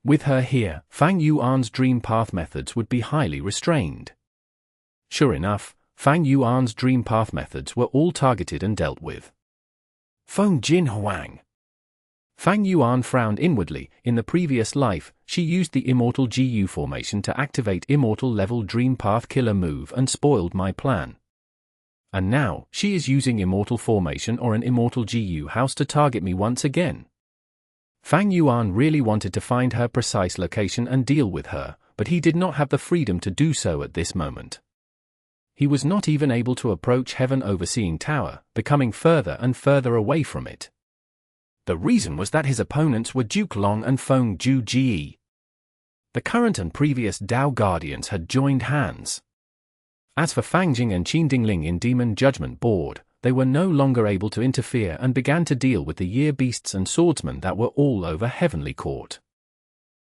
With her here, Fang Yuan's dream path methods would be highly restrained. Sure enough, Fang Yuan's dream path methods were all targeted and dealt with. Feng Jin Huang. Fang Yuan frowned inwardly. In the previous life, she used the Immortal GU formation to activate Immortal level Dream Path killer move and spoiled my plan. And now, she is using Immortal formation or an Immortal GU house to target me once again. Fang Yuan really wanted to find her precise location and deal with her, but he did not have the freedom to do so at this moment. He was not even able to approach Heaven Overseeing Tower, becoming further and further away from it. The reason was that his opponents were Duke Long and Feng Ju Ji. The current and previous Dao Guardians had joined hands. As for Fang Jing and Qin Dingling in Demon Judgment Board, they were no longer able to interfere and began to deal with the year beasts and swordsmen that were all over Heavenly Court.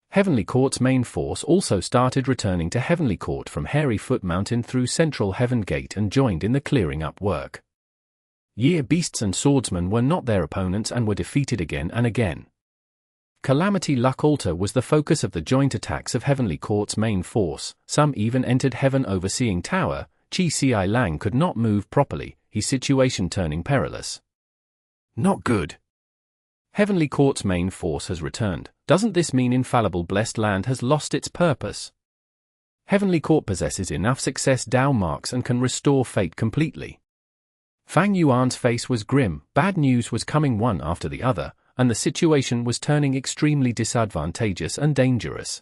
Heavenly Court's main force also started returning to Heavenly Court from Hairy Foot Mountain through Central Heaven Gate and joined in the clearing up work. Year beasts and swordsmen were not their opponents and were defeated again and again. Calamity Luck Altar was the focus of the joint attacks of Heavenly Court's main force. Some even entered Heaven Overseeing Tower. Chi Ci Lang could not move properly, his situation turning perilous. Not good. Heavenly Court's main force has returned. Doesn't this mean Infallible Blessed Land has lost its purpose? Heavenly Court possesses enough success Dao marks and can restore fate completely. Fang Yuan's face was grim. Bad news was coming one after the other, and the situation was turning extremely disadvantageous and dangerous.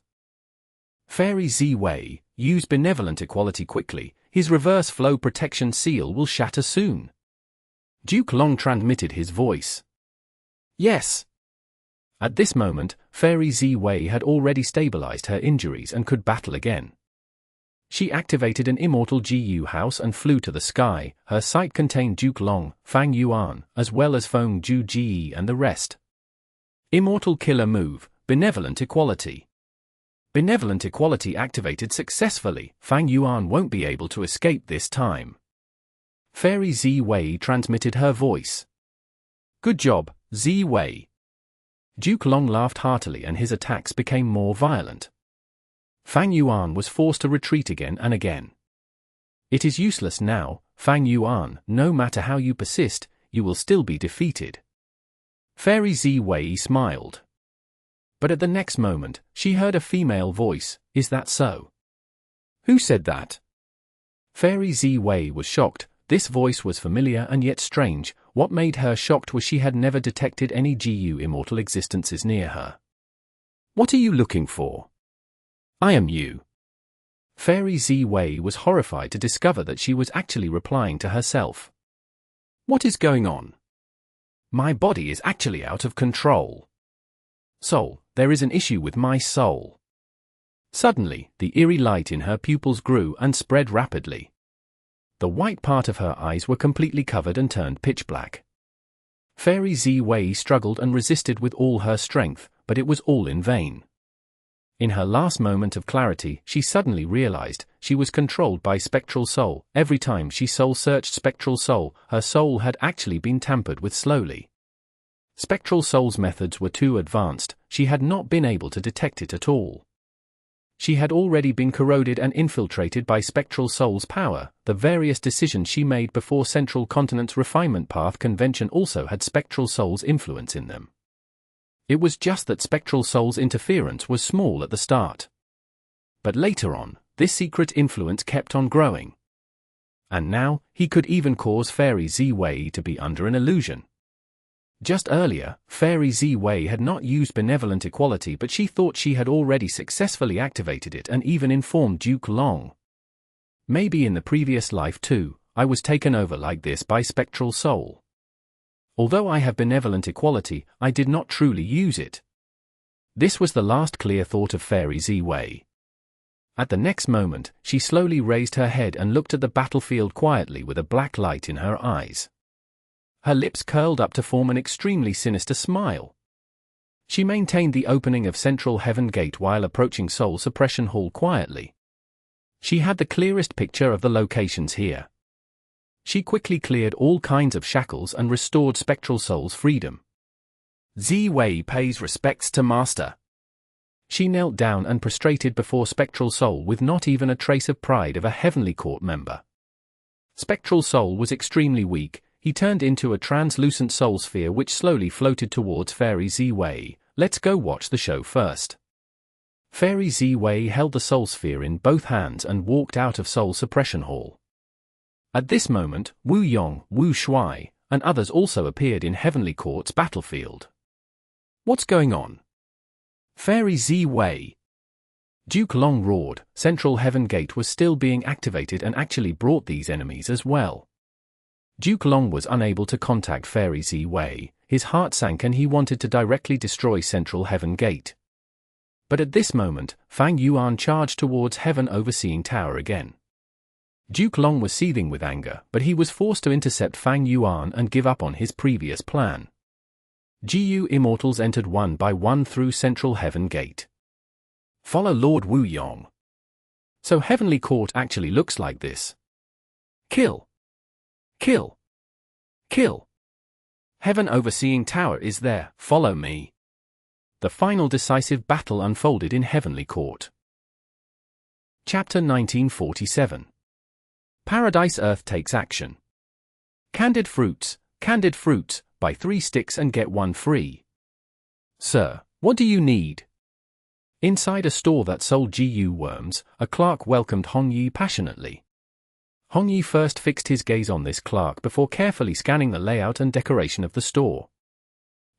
Fairy Zi Wei, use Benevolent Equality quickly. His reverse flow protection seal will shatter soon. Duke Long transmitted his voice. Yes. At this moment, Fairy Zi Wei had already stabilized her injuries and could battle again. She activated an Immortal GU house and flew to the sky. Her sight contained Duke Long, Fang Yuan, as well as Feng Ju Ji and the rest. Immortal killer move, Benevolent Equality. Benevolent Equality activated successfully. Fang Yuan won't be able to escape this time. Fairy Zi Wei transmitted her voice. Good job, Zi Wei. Duke Long laughed heartily and his attacks became more violent. Fang Yuan was forced to retreat again and again. It is useless now, Fang Yuan. No matter how you persist, you will still be defeated. Fairy Zi Wei smiled. But at the next moment, she heard a female voice. Is that so? Who said that? Fairy Zi Wei was shocked. This voice was familiar and yet strange. What made her shocked was she had never detected any GU immortal existences near her. What are you looking for? I am you. Fairy Zi Wei was horrified to discover that she was actually replying to herself. What is going on? My body is actually out of control. Soul, there is an issue with my soul. Suddenly, the eerie light in her pupils grew and spread rapidly. The white part of her eyes were completely covered and turned pitch black. Fairy Zi Wei struggled and resisted with all her strength, but it was all in vain. In her last moment of clarity, she suddenly realized she was controlled by Spectral Soul. Every time she soul-searched Spectral Soul, her soul had actually been tampered with slowly. Spectral Soul's methods were too advanced, she had not been able to detect it at all. She had already been corroded and infiltrated by Spectral Soul's power. The various decisions she made before Central Continent's Refinement Path Convention also had Spectral Soul's influence in them. It was just that Spectral Soul's interference was small at the start. But later on, this secret influence kept on growing. And now, he could even cause Fairy Z-Wei to be under an illusion. Just earlier, Fairy Z-Wei had not used benevolent equality, but she thought she had already successfully activated it and even informed Duke Long. Maybe in the previous life too, I was taken over like this by Spectral Soul. Although I have benevolent equality, I did not truly use it. This was the last clear thought of Fairy Z-Wei. At the next moment, she slowly raised her head and looked at the battlefield quietly with a black light in her eyes. Her lips curled up to form an extremely sinister smile. She maintained the opening of Central Heaven Gate while approaching Soul Suppression Hall quietly. She had the clearest picture of the locations here. She quickly cleared all kinds of shackles and restored Spectral Soul's freedom. Z-Wei pays respects to Master. She knelt down and prostrated before Spectral Soul with not even a trace of pride of a Heavenly Court member. Spectral Soul was extremely weak. He turned into a translucent soul sphere which slowly floated towards Fairy Z-Wei. Let's go watch the show first. Fairy Z-Wei held the soul sphere in both hands and walked out of Soul Suppression Hall. At this moment, Wu Yong, Wu Shuai, and others also appeared in Heavenly Court's battlefield. What's going on? Fairy Z-Wei. Duke Long roared. Central Heaven Gate was still being activated and actually brought these enemies as well. Duke Long was unable to contact Fairy Z-Wei. His heart sank and he wanted to directly destroy Central Heaven Gate. But at this moment, Fang Yuan charged towards Heaven Overseeing Tower again. Duke Long was seething with anger, but he was forced to intercept Fang Yuan and give up on his previous plan. GU Immortals entered one by one through Central Heaven Gate. Follow Lord Wu Yong. So Heavenly Court actually looks like this. Kill. Kill. Kill. Heaven Overseeing Tower is there, follow me. The final decisive battle unfolded in Heavenly Court. Chapter 1947. Paradise Earth takes action. Candied fruits, buy 3 sticks and get 1 free. Sir, what do you need? Inside a store that sold GU worms, a clerk welcomed Hong Yi passionately. Hong Yi first fixed his gaze on this clerk before carefully scanning the layout and decoration of the store.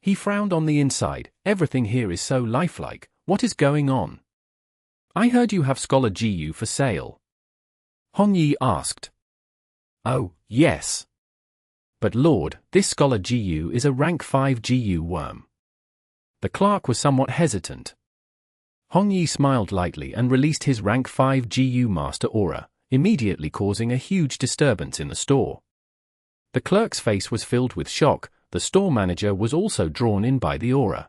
He frowned on the inside. Everything here is so lifelike. What is going on? I heard you have Scholar GU for sale. Hong Yi asked. Oh, yes. But Lord, this Scholar GU is a rank 5 GU worm. The clerk was somewhat hesitant. Hong Yi smiled lightly and released his rank 5 GU Master Aura, immediately causing a huge disturbance in the store. The clerk's face was filled with shock. The store manager was also drawn in by the aura.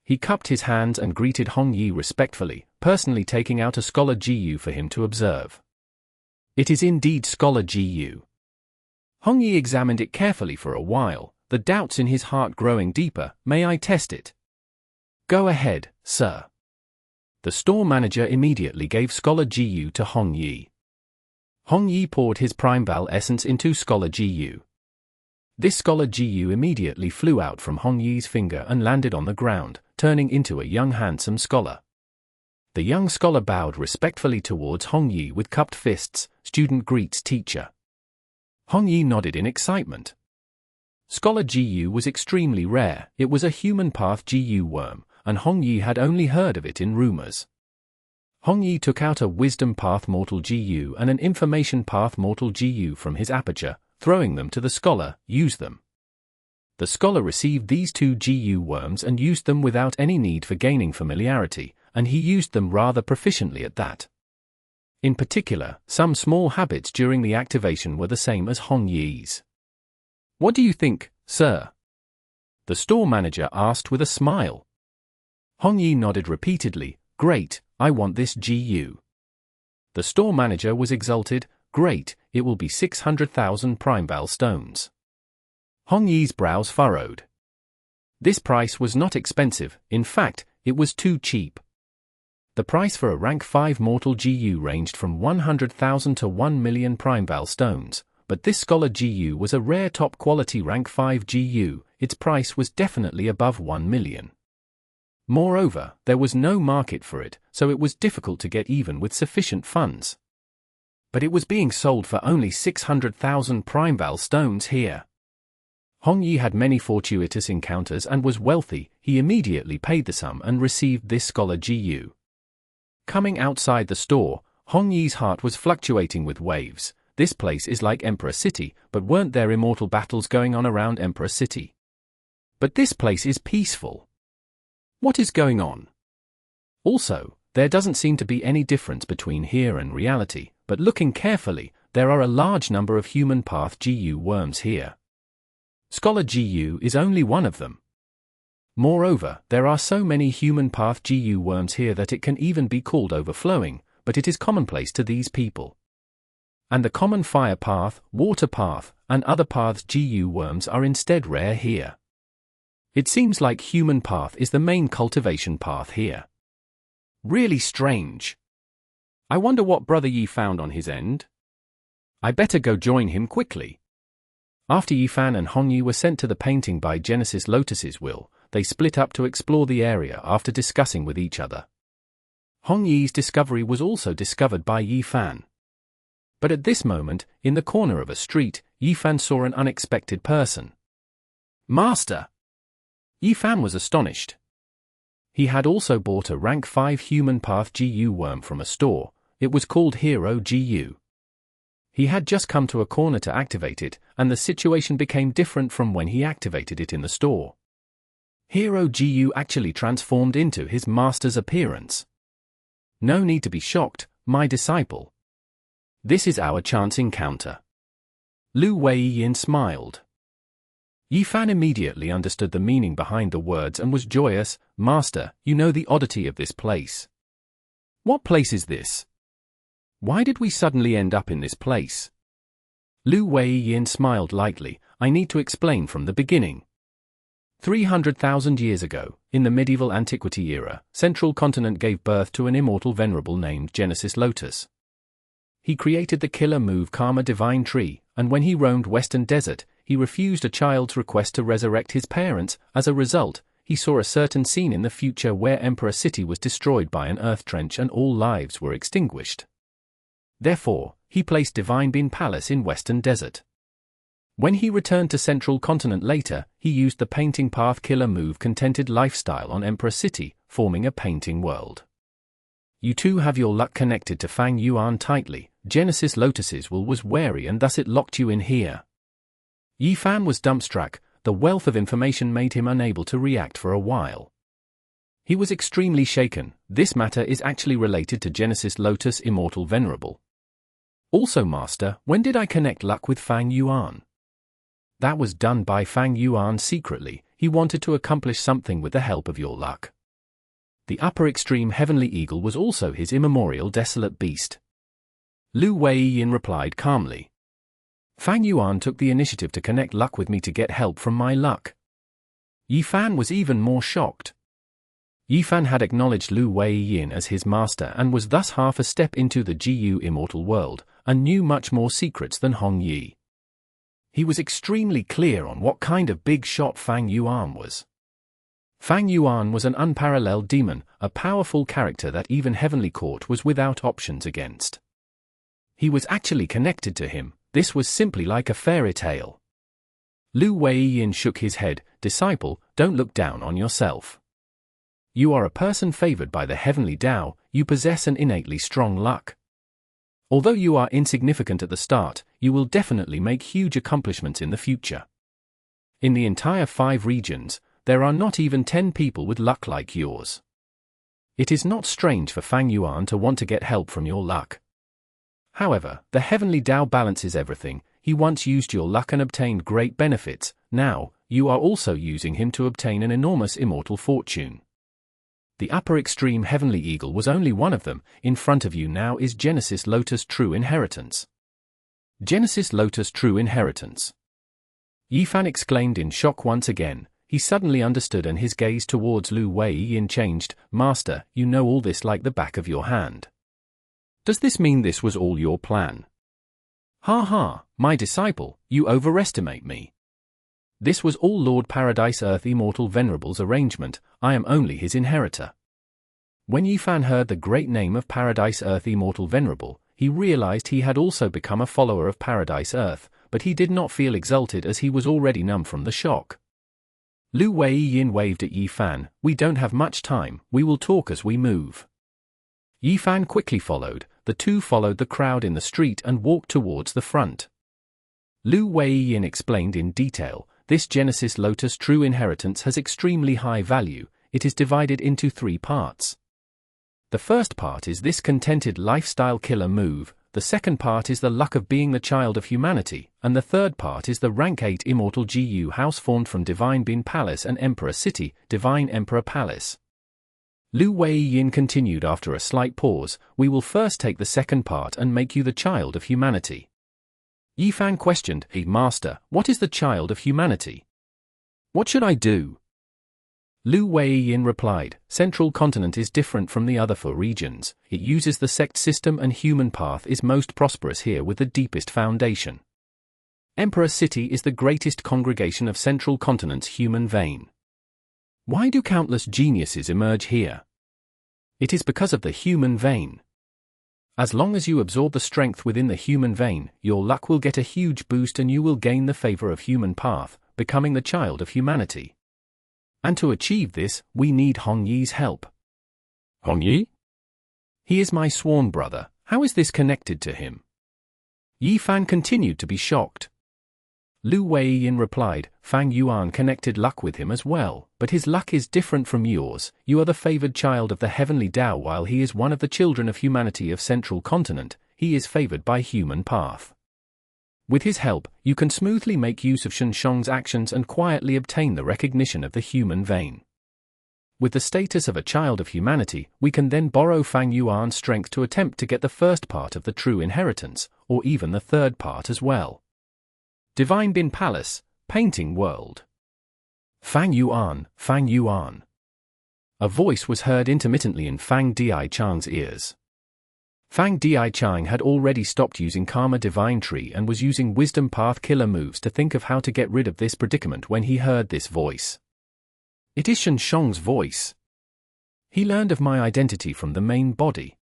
He cupped his hands and greeted Hong Yi respectfully, personally taking out a Scholar GU for him to observe. It is indeed Scholar GU. Hong Yi examined it carefully for a while, the doubts in his heart growing deeper. May I test it? Go ahead, sir. The store manager immediately gave Scholar GU to Hong Yi. Hong Yi poured his Primeval essence into Scholar GU. This Scholar GU immediately flew out from Hong Yi's finger and landed on the ground, turning into a young handsome scholar. The young scholar bowed respectfully towards Hong Yi with cupped fists. Student greets teacher. Hong Yi nodded in excitement. Scholar GU was extremely rare. It was a human path GU worm, and Hong Yi had only heard of it in rumors. Hong Yi took out a Wisdom Path Mortal GU and an Information Path Mortal GU from his aperture, throwing them to the scholar. Use them. The scholar received these 2 GU worms and used them without any need for gaining familiarity, and he used them rather proficiently at that. In particular, some small habits during the activation were the same as Hong Yi's. What do you think, sir? The store manager asked with a smile. Hong Yi nodded repeatedly. Great, I want this GU. The store manager was exulted. Great, it will be 600,000 Primeval stones. Hong Yi's brows furrowed. This price was not expensive, in fact, it was too cheap. The price for a rank 5 mortal GU ranged from 100,000 to 1 million Primeval stones, but this scholar GU was a rare top-quality rank 5 GU, its price was definitely above 1 million. Moreover, there was no market for it, so it was difficult to get even with sufficient funds. But it was being sold for only 600,000 Primeval stones here. Hong Yi had many fortuitous encounters and was wealthy. He immediately paid the sum and received this scholar GU. Coming outside the store, Hong Yi's heart was fluctuating with waves. This place is like Emperor City, but weren't there immortal battles going on around Emperor City? But this place is peaceful. What is going on? Also, there doesn't seem to be any difference between here and reality, but looking carefully, there are a large number of human path GU worms here. Scholar GU is only one of them. Moreover, there are so many human path GU worms here that it can even be called overflowing, but it is commonplace to these people. And the common fire path, water path, and other paths GU worms are instead rare here. It seems like human path is the main cultivation path here. Really strange. I wonder what Brother Yi found on his end. I better go join him quickly. After Yifan and Hong Yi were sent to the painting by Genesis Lotus's will, they split up to explore the area after discussing with each other. Hong Yi's discovery was also discovered by Yifan. But at this moment, in the corner of a street, Yifan saw an unexpected person. Master! Yifan was astonished. He had also bought a rank 5 human path GU worm from a store. It was called Hero GU. He had just come to a corner to activate it, and the situation became different from when he activated it in the store. Hero GU actually transformed into his master's appearance. No need to be shocked, my disciple. This is our chance encounter. Lu Weiyin smiled. Yifan immediately understood the meaning behind the words and was joyous. Master, you know the oddity of this place. What place is this? Why did we suddenly end up in this place? Lu Weiyin smiled lightly. I need to explain from the beginning. 300,000 years ago, in the medieval antiquity era, Central Continent gave birth to an immortal venerable named Genesis Lotus. He created the killer move Karma Divine Tree, and when he roamed Western Desert, he refused a child's request to resurrect his parents. As a result, he saw a certain scene in the future where Emperor City was destroyed by an earth trench and all lives were extinguished. Therefore, he placed Divine Bean Palace in Western Desert. When he returned to Central Continent later, he used the painting path killer move Contented Lifestyle on Emperor City, forming a painting world. You too have your luck connected to Fang Yuan tightly. Genesis Lotus's will was wary and thus it locked you in here. Yifan was dumbstruck. The wealth of information made him unable to react for a while. He was extremely shaken. This matter is actually related to Genesis Lotus Immortal Venerable. Also, Master, when did I connect luck with Fang Yuan? That was done by Fang Yuan secretly. He wanted to accomplish something with the help of your luck. The upper extreme heavenly eagle was also his immemorial desolate beast. Lu Weiyin replied calmly. Fang Yuan took the initiative to connect luck with me to get help from my luck. Yifan was even more shocked. Yifan had acknowledged Lu Weiyin as his master and was thus half a step into the GU immortal world, and knew much more secrets than Hong Yi. He was extremely clear on what kind of big shot Fang Yuan was. Fang Yuan was an unparalleled demon, a powerful character that even Heavenly Court was without options against. He was actually connected to him. This was simply like a fairy tale. Lu Weiyin shook his head. Disciple, don't look down on yourself. You are a person favored by the heavenly Tao. You possess an innately strong luck. Although you are insignificant at the start, you will definitely make huge accomplishments in the future. In the entire 5 regions, there are not even 10 people with luck like yours. It is not strange for Fang Yuan to want to get help from your luck. However, the heavenly Tao balances everything. He once used your luck and obtained great benefits. Now, you are also using him to obtain an enormous immortal fortune. The upper extreme heavenly eagle was only one of them. In front of you now is Genesis Lotus True Inheritance. Genesis Lotus True Inheritance. Yifan exclaimed in shock once again. he suddenly understood and his gaze towards Lu Weiyin changed. Master, you know all this like the back of your hand. Does this mean this was all your plan? Ha ha, my disciple, you overestimate me. This was all Lord Paradise Earth Immortal Venerable's arrangement, I am only his inheritor. When Yifan heard the great name of Paradise Earth Immortal Venerable, he realized he had also become a follower of Paradise Earth, but he did not feel exalted as he was already numb from the shock. Lu Weiyin waved at Yifan, we don't have much time, we will talk as we move. Yifan quickly followed, the two followed the crowd in the street and walked towards the front. Lu Weiyin explained in detail, this Genesis Lotus true inheritance has extremely high value, it is divided into 3 parts. The first part is this contented lifestyle killer move, the second part is the luck of being the child of humanity, and the third part is the rank 8 Immortal GU house formed from Divine Bin Palace and Emperor City, Divine Emperor Palace. Lu Weiyin continued after a slight pause, we will first take the second part and make you the child of humanity. Yifan questioned, hey master, what is the child of humanity? What should I do? Lu Weiyin replied, Central Continent is different from the other 4 regions, it uses the sect system and human path is most prosperous here with the deepest foundation. Emperor City is the greatest congregation of Central Continent's human vein. Why do countless geniuses emerge here? It is because of the human vein. As long as you absorb the strength within the human vein, your luck will get a huge boost and you will gain the favor of human path, becoming the child of humanity. And to achieve this, we need Hong Yi's help. Hong Yi? He is my sworn brother, how is this connected to him? Yifan continued to be shocked. Lu Weiyin replied, Fang Yuan connected luck with him as well, but his luck is different from yours, you are the favored child of the heavenly Tao while he is one of the children of humanity of Central Continent, he is favored by human path. With his help, you can smoothly make use of Shen Shang's actions and quietly obtain the recognition of the human vein. With the status of a child of humanity, we can then borrow Fang Yuan's strength to attempt to get the first part of the true inheritance, or even the third part as well. Divine Bin Palace, Painting World. Fang Yuan, Fang Yuan. A voice was heard intermittently in Fang Di Chang's ears. Fang Di Chang had already stopped using Karma Divine Tree and was using Wisdom Path killer moves to think of how to get rid of this predicament when he heard this voice. It is Shen Shang's voice. He learned of my identity from the main body.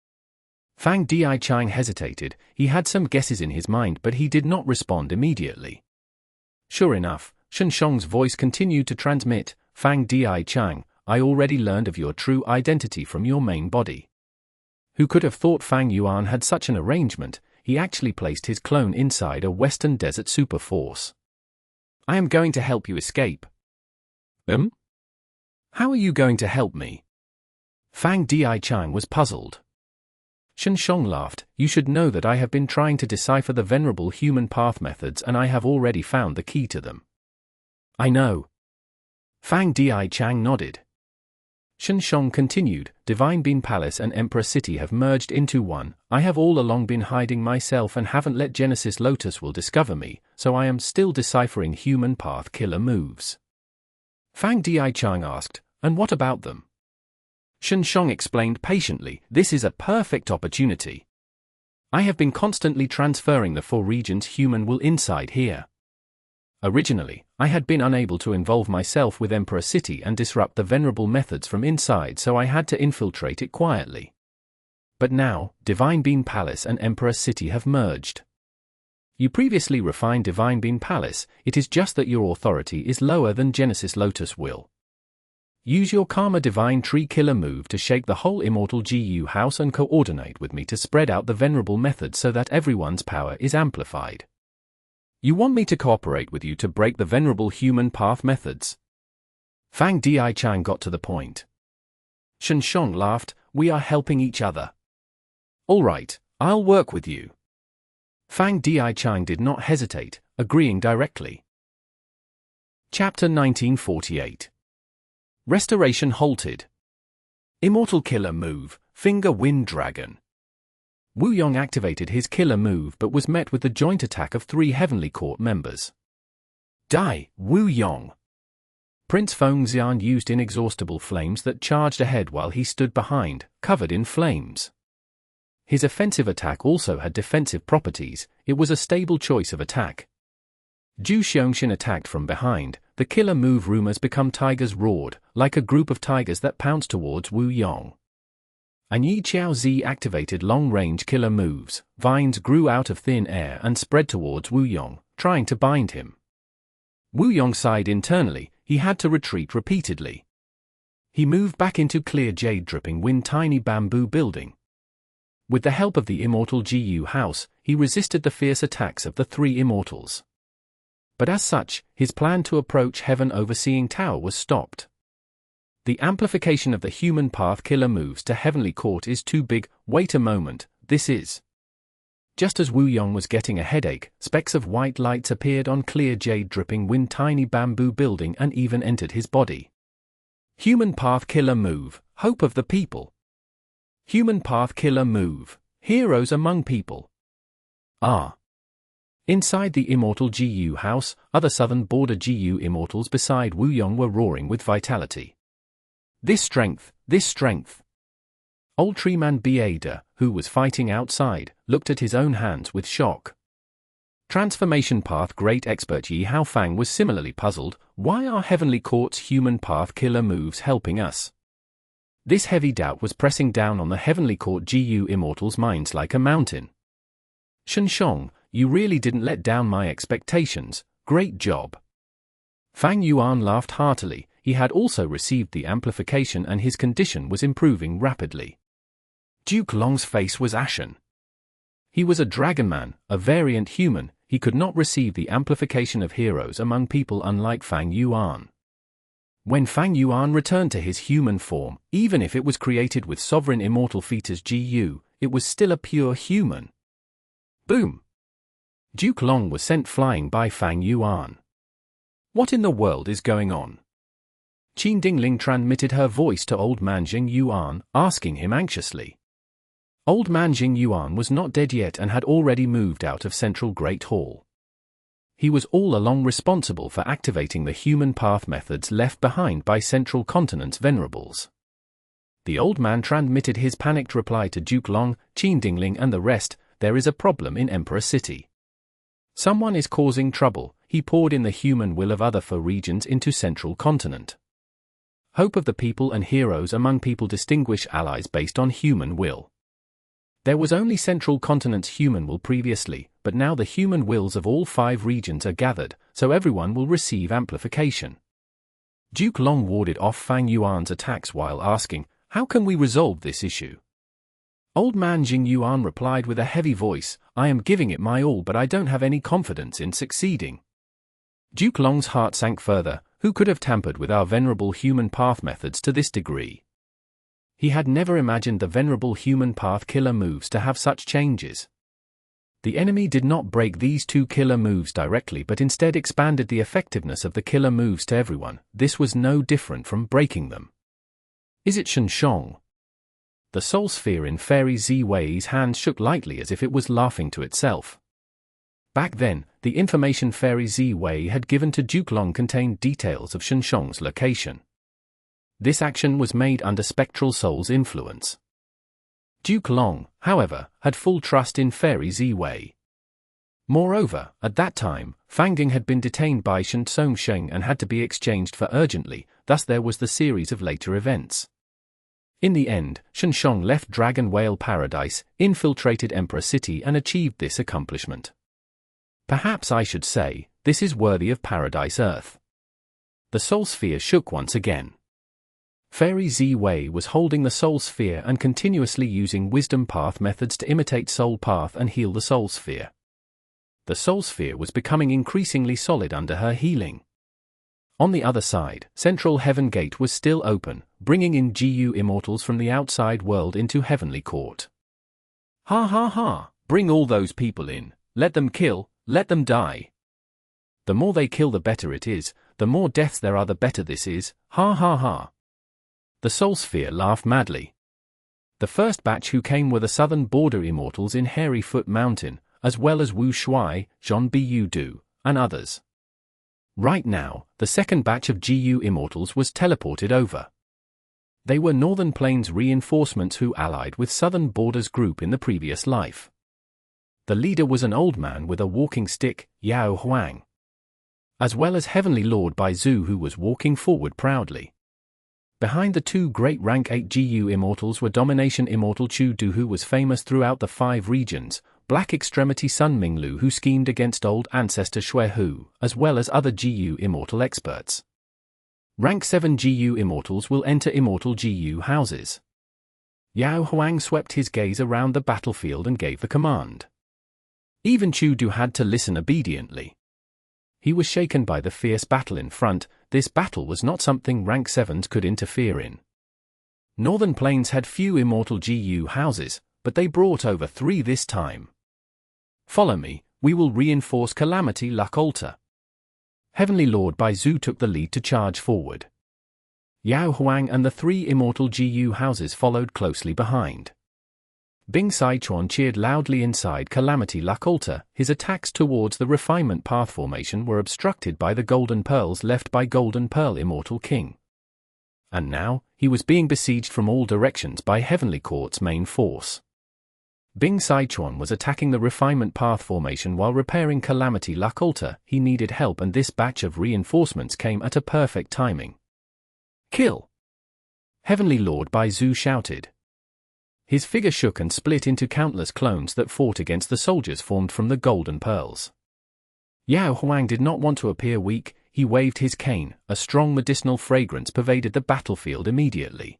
Fang Di Chang hesitated, he had some guesses in his mind but he did not respond immediately. Sure enough, Shen Shang's voice continued to transmit, Fang Di Chang, I already learned of your true identity from your main body. Who could have thought Fang Yuan had such an arrangement, he actually placed his clone inside a Western Desert super force. I am going to help you escape. How are you going to help me? Fang Di Chang was puzzled. Shen Shang laughed, you should know that I have been trying to decipher the venerable human path methods and I have already found the key to them. I know. Fang Di Chang nodded. Shen Shang continued, Divine Bin Palace and Emperor City have merged into one, I have all along been hiding myself and haven't let Genesis Lotus will discover me, so I am still deciphering human path killer moves. Fang Di Chang asked, and what about them? Shen Shang explained patiently, this is a perfect opportunity. I have been constantly transferring the 4 regions human will inside here. Originally, I had been unable to involve myself with Emperor City and disrupt the venerable methods from inside, so I had to infiltrate it quietly. But now, Divine Bin Palace and Emperor City have merged. You previously refined Divine Bin Palace, it is just that your authority is lower than Genesis Lotus will. Use your Karma Divine Tree killer move to shake the whole Immortal GU house and coordinate with me to spread out the venerable methods so that everyone's power is amplified. You want me to cooperate with you to break the venerable human path methods? Fang Di Chang got to the point. Shen Shang laughed, we are helping each other. All right, I'll work with you. Fang Di Chang did not hesitate, agreeing directly. Chapter 1948. Restoration Halted. Immortal killer move, Finger Wind Dragon. Wu Yong activated his killer move but was met with the joint attack of 3 Heavenly Court members. Die, Wu Yong! Prince Feng Xian used inexhaustible flames that charged ahead while he stood behind, covered in flames. His offensive attack also had defensive properties. It was a stable choice of attack. Zhu Xiongxin attacked from behind. The killer move rumors become tigers roared, like a group of tigers that pounced towards Wu Yong. And Yi Xiaozi activated long-range killer moves. Vines grew out of thin air and spread towards Wu Yong, trying to bind him. Wu Yong sighed internally. He had to retreat repeatedly. He moved back into clear jade-dripping wind tiny bamboo building. With the help of the Immortal Gu house, he resisted the fierce attacks of the three immortals. But as such, his plan to approach Heaven Overseeing Tower was stopped. The amplification of the human path killer moves to Heavenly Court is too big. Wait a moment, this is... Just as Wu Yong was getting a headache, specks of white lights appeared on clear jade-dripping wind tiny bamboo building and even entered his body. Human path killer move, hope of the people. Human path killer move, heroes among people. Ah. Inside the Immortal Gu house, other southern border Gu immortals beside Wu Yong were roaring with vitality. This strength, this strength. Old Treeman Beheaded, who was fighting outside, looked at his own hands with shock. Transformation Path Great Expert Yi Hao Fang was similarly puzzled. Why are Heavenly Court's human path killer moves helping us? This heavy doubt was pressing down on the Heavenly Court Gu immortals' minds like a mountain. Sheng, you really didn't let down my expectations. Great job. Fang Yuan laughed heartily. He had also received the amplification and his condition was improving rapidly. Duke Long's face was ashen. He was a dragon man, a variant human. He could not receive the amplification of heroes among people unlike Fang Yuan. When Fang Yuan returned to his human form, even if it was created with sovereign immortal features Gu, it was still a pure human. Boom! Duke Long was sent flying by Fang Yuan. What in the world is going on? Qin Dingling transmitted her voice to Old Man Jing Yuan, asking him anxiously. Old Man Jing Yuan was not dead yet and had already moved out of Central Great Hall. He was all along responsible for activating the human path methods left behind by Central Continent's venerables. The old man transmitted his panicked reply to Duke Long, Qin Dingling and the rest. There is a problem in Emperor City. Someone is causing trouble. He poured in the human will of other four regions into Central Continent. Hope of the people and heroes among people distinguish allies based on human will. There was only Central Continent's human will previously, but now the human wills of all 5 regions are gathered, so everyone will receive amplification. Duke Long warded off Fang Yuan's attacks while asking, how can we resolve this issue? Old Man Jing Yuan replied with a heavy voice, I am giving it my all but I don't have any confidence in succeeding. Duke Long's heart sank further. Who could have tampered with our venerable human path methods to this degree? He had never imagined the venerable human path killer moves to have such changes. The enemy did not break these 2 killer moves directly but instead expanded the effectiveness of the killer moves to everyone. This was no different from breaking them. Is it Sheng? The soul sphere in Fairy Ziwei's hand shook lightly as if it was laughing to itself. Back then, the information Fairy Ziwei had given to Duke Long contained details of Sheng's location. This action was made under Spectral Soul's influence. Duke Long, however, had full trust in Fairy Ziwei. Moreover, at that time, Fangding had been detained by Sheng and had to be exchanged for urgently, thus there was the series of later events. In the end, Sheng left Dragon Whale Paradise, infiltrated Emperor City and achieved this accomplishment. Perhaps I should say, this is worthy of Paradise Earth. The Soul Sphere shook once again. Fairy Ziwei was holding the Soul Sphere and continuously using Wisdom Path methods to imitate Soul Path and heal the Soul Sphere. The Soul Sphere was becoming increasingly solid under her healing. On the other side, Central Heaven Gate was still open, bringing in Gu immortals from the outside world into Heavenly Court. Ha ha ha, bring all those people in, let them kill, let them die. The more they kill the better it is, the more deaths there are the better this is, ha ha ha. The Soul Sphere laughed madly. The first batch who came were the southern border immortals in Hairy Foot Mountain, as well as Wu Shuai, Zhon Bu Du, and others. Right now, the second batch of GU Immortals was teleported over. They were Northern Plains reinforcements who allied with Southern Borders group in the previous life. The leader was an old man with a walking stick, Yao Huang, as well as Heavenly Lord Bai Zhu, who was walking forward proudly. Behind the two great rank 8 GU Immortals were Domination Immortal Chu Du, who was famous throughout the 5 regions, Black Extremity Sun Minglu, who schemed against Old Ancestor Shui Hu, as well as other GU Immortal experts. Rank 7 GU Immortals will enter Immortal GU houses. Yao Huang swept his gaze around the battlefield and gave the command. Even Chu Du had to listen obediently. He was shaken by the fierce battle in front. This battle was not something rank 7s could interfere in. Northern Plains had few Immortal GU houses, but they brought over 3 this time. Follow me, we will reinforce Calamity Luck Altar. Heavenly Lord Bai Zhu took the lead to charge forward. Yao Huang and the 3 Immortal GU houses followed closely behind. Bing Saichuan cheered loudly inside Calamity Luck Altar. His attacks towards the Refinement Path formation were obstructed by the Golden Pearls left by Golden Pearl Immortal King. And now, he was being besieged from all directions by Heavenly Court's main force. Bing Saichuan was attacking the Refinement Path formation while repairing Calamity Luck Altar. He needed help, and this batch of reinforcements came at a perfect timing. Kill! Heavenly Lord Bai Zhu shouted. His figure shook and split into countless clones that fought against the soldiers formed from the Golden Pearls. Yao Huang did not want to appear weak. He waved his cane. A strong medicinal fragrance pervaded the battlefield immediately.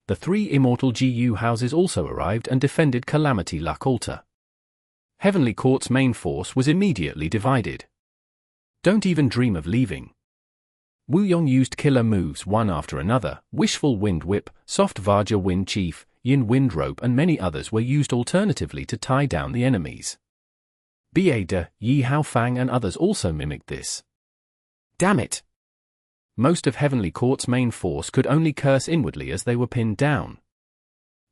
The 3 Immortal GU houses also arrived and defended Calamity Luck Altar. Heavenly Court's main force was immediately divided. Don't even dream of leaving. Wu Yong used killer moves one after another. Wishful Wind Whip, Soft Vajra Wind Chief, Yin Wind Rope, and many others were used alternatively to tie down the enemies. Beheaded, Yi Hao Fang and others also mimicked this. Damn it! Most of Heavenly Court's main force could only curse inwardly as they were pinned down.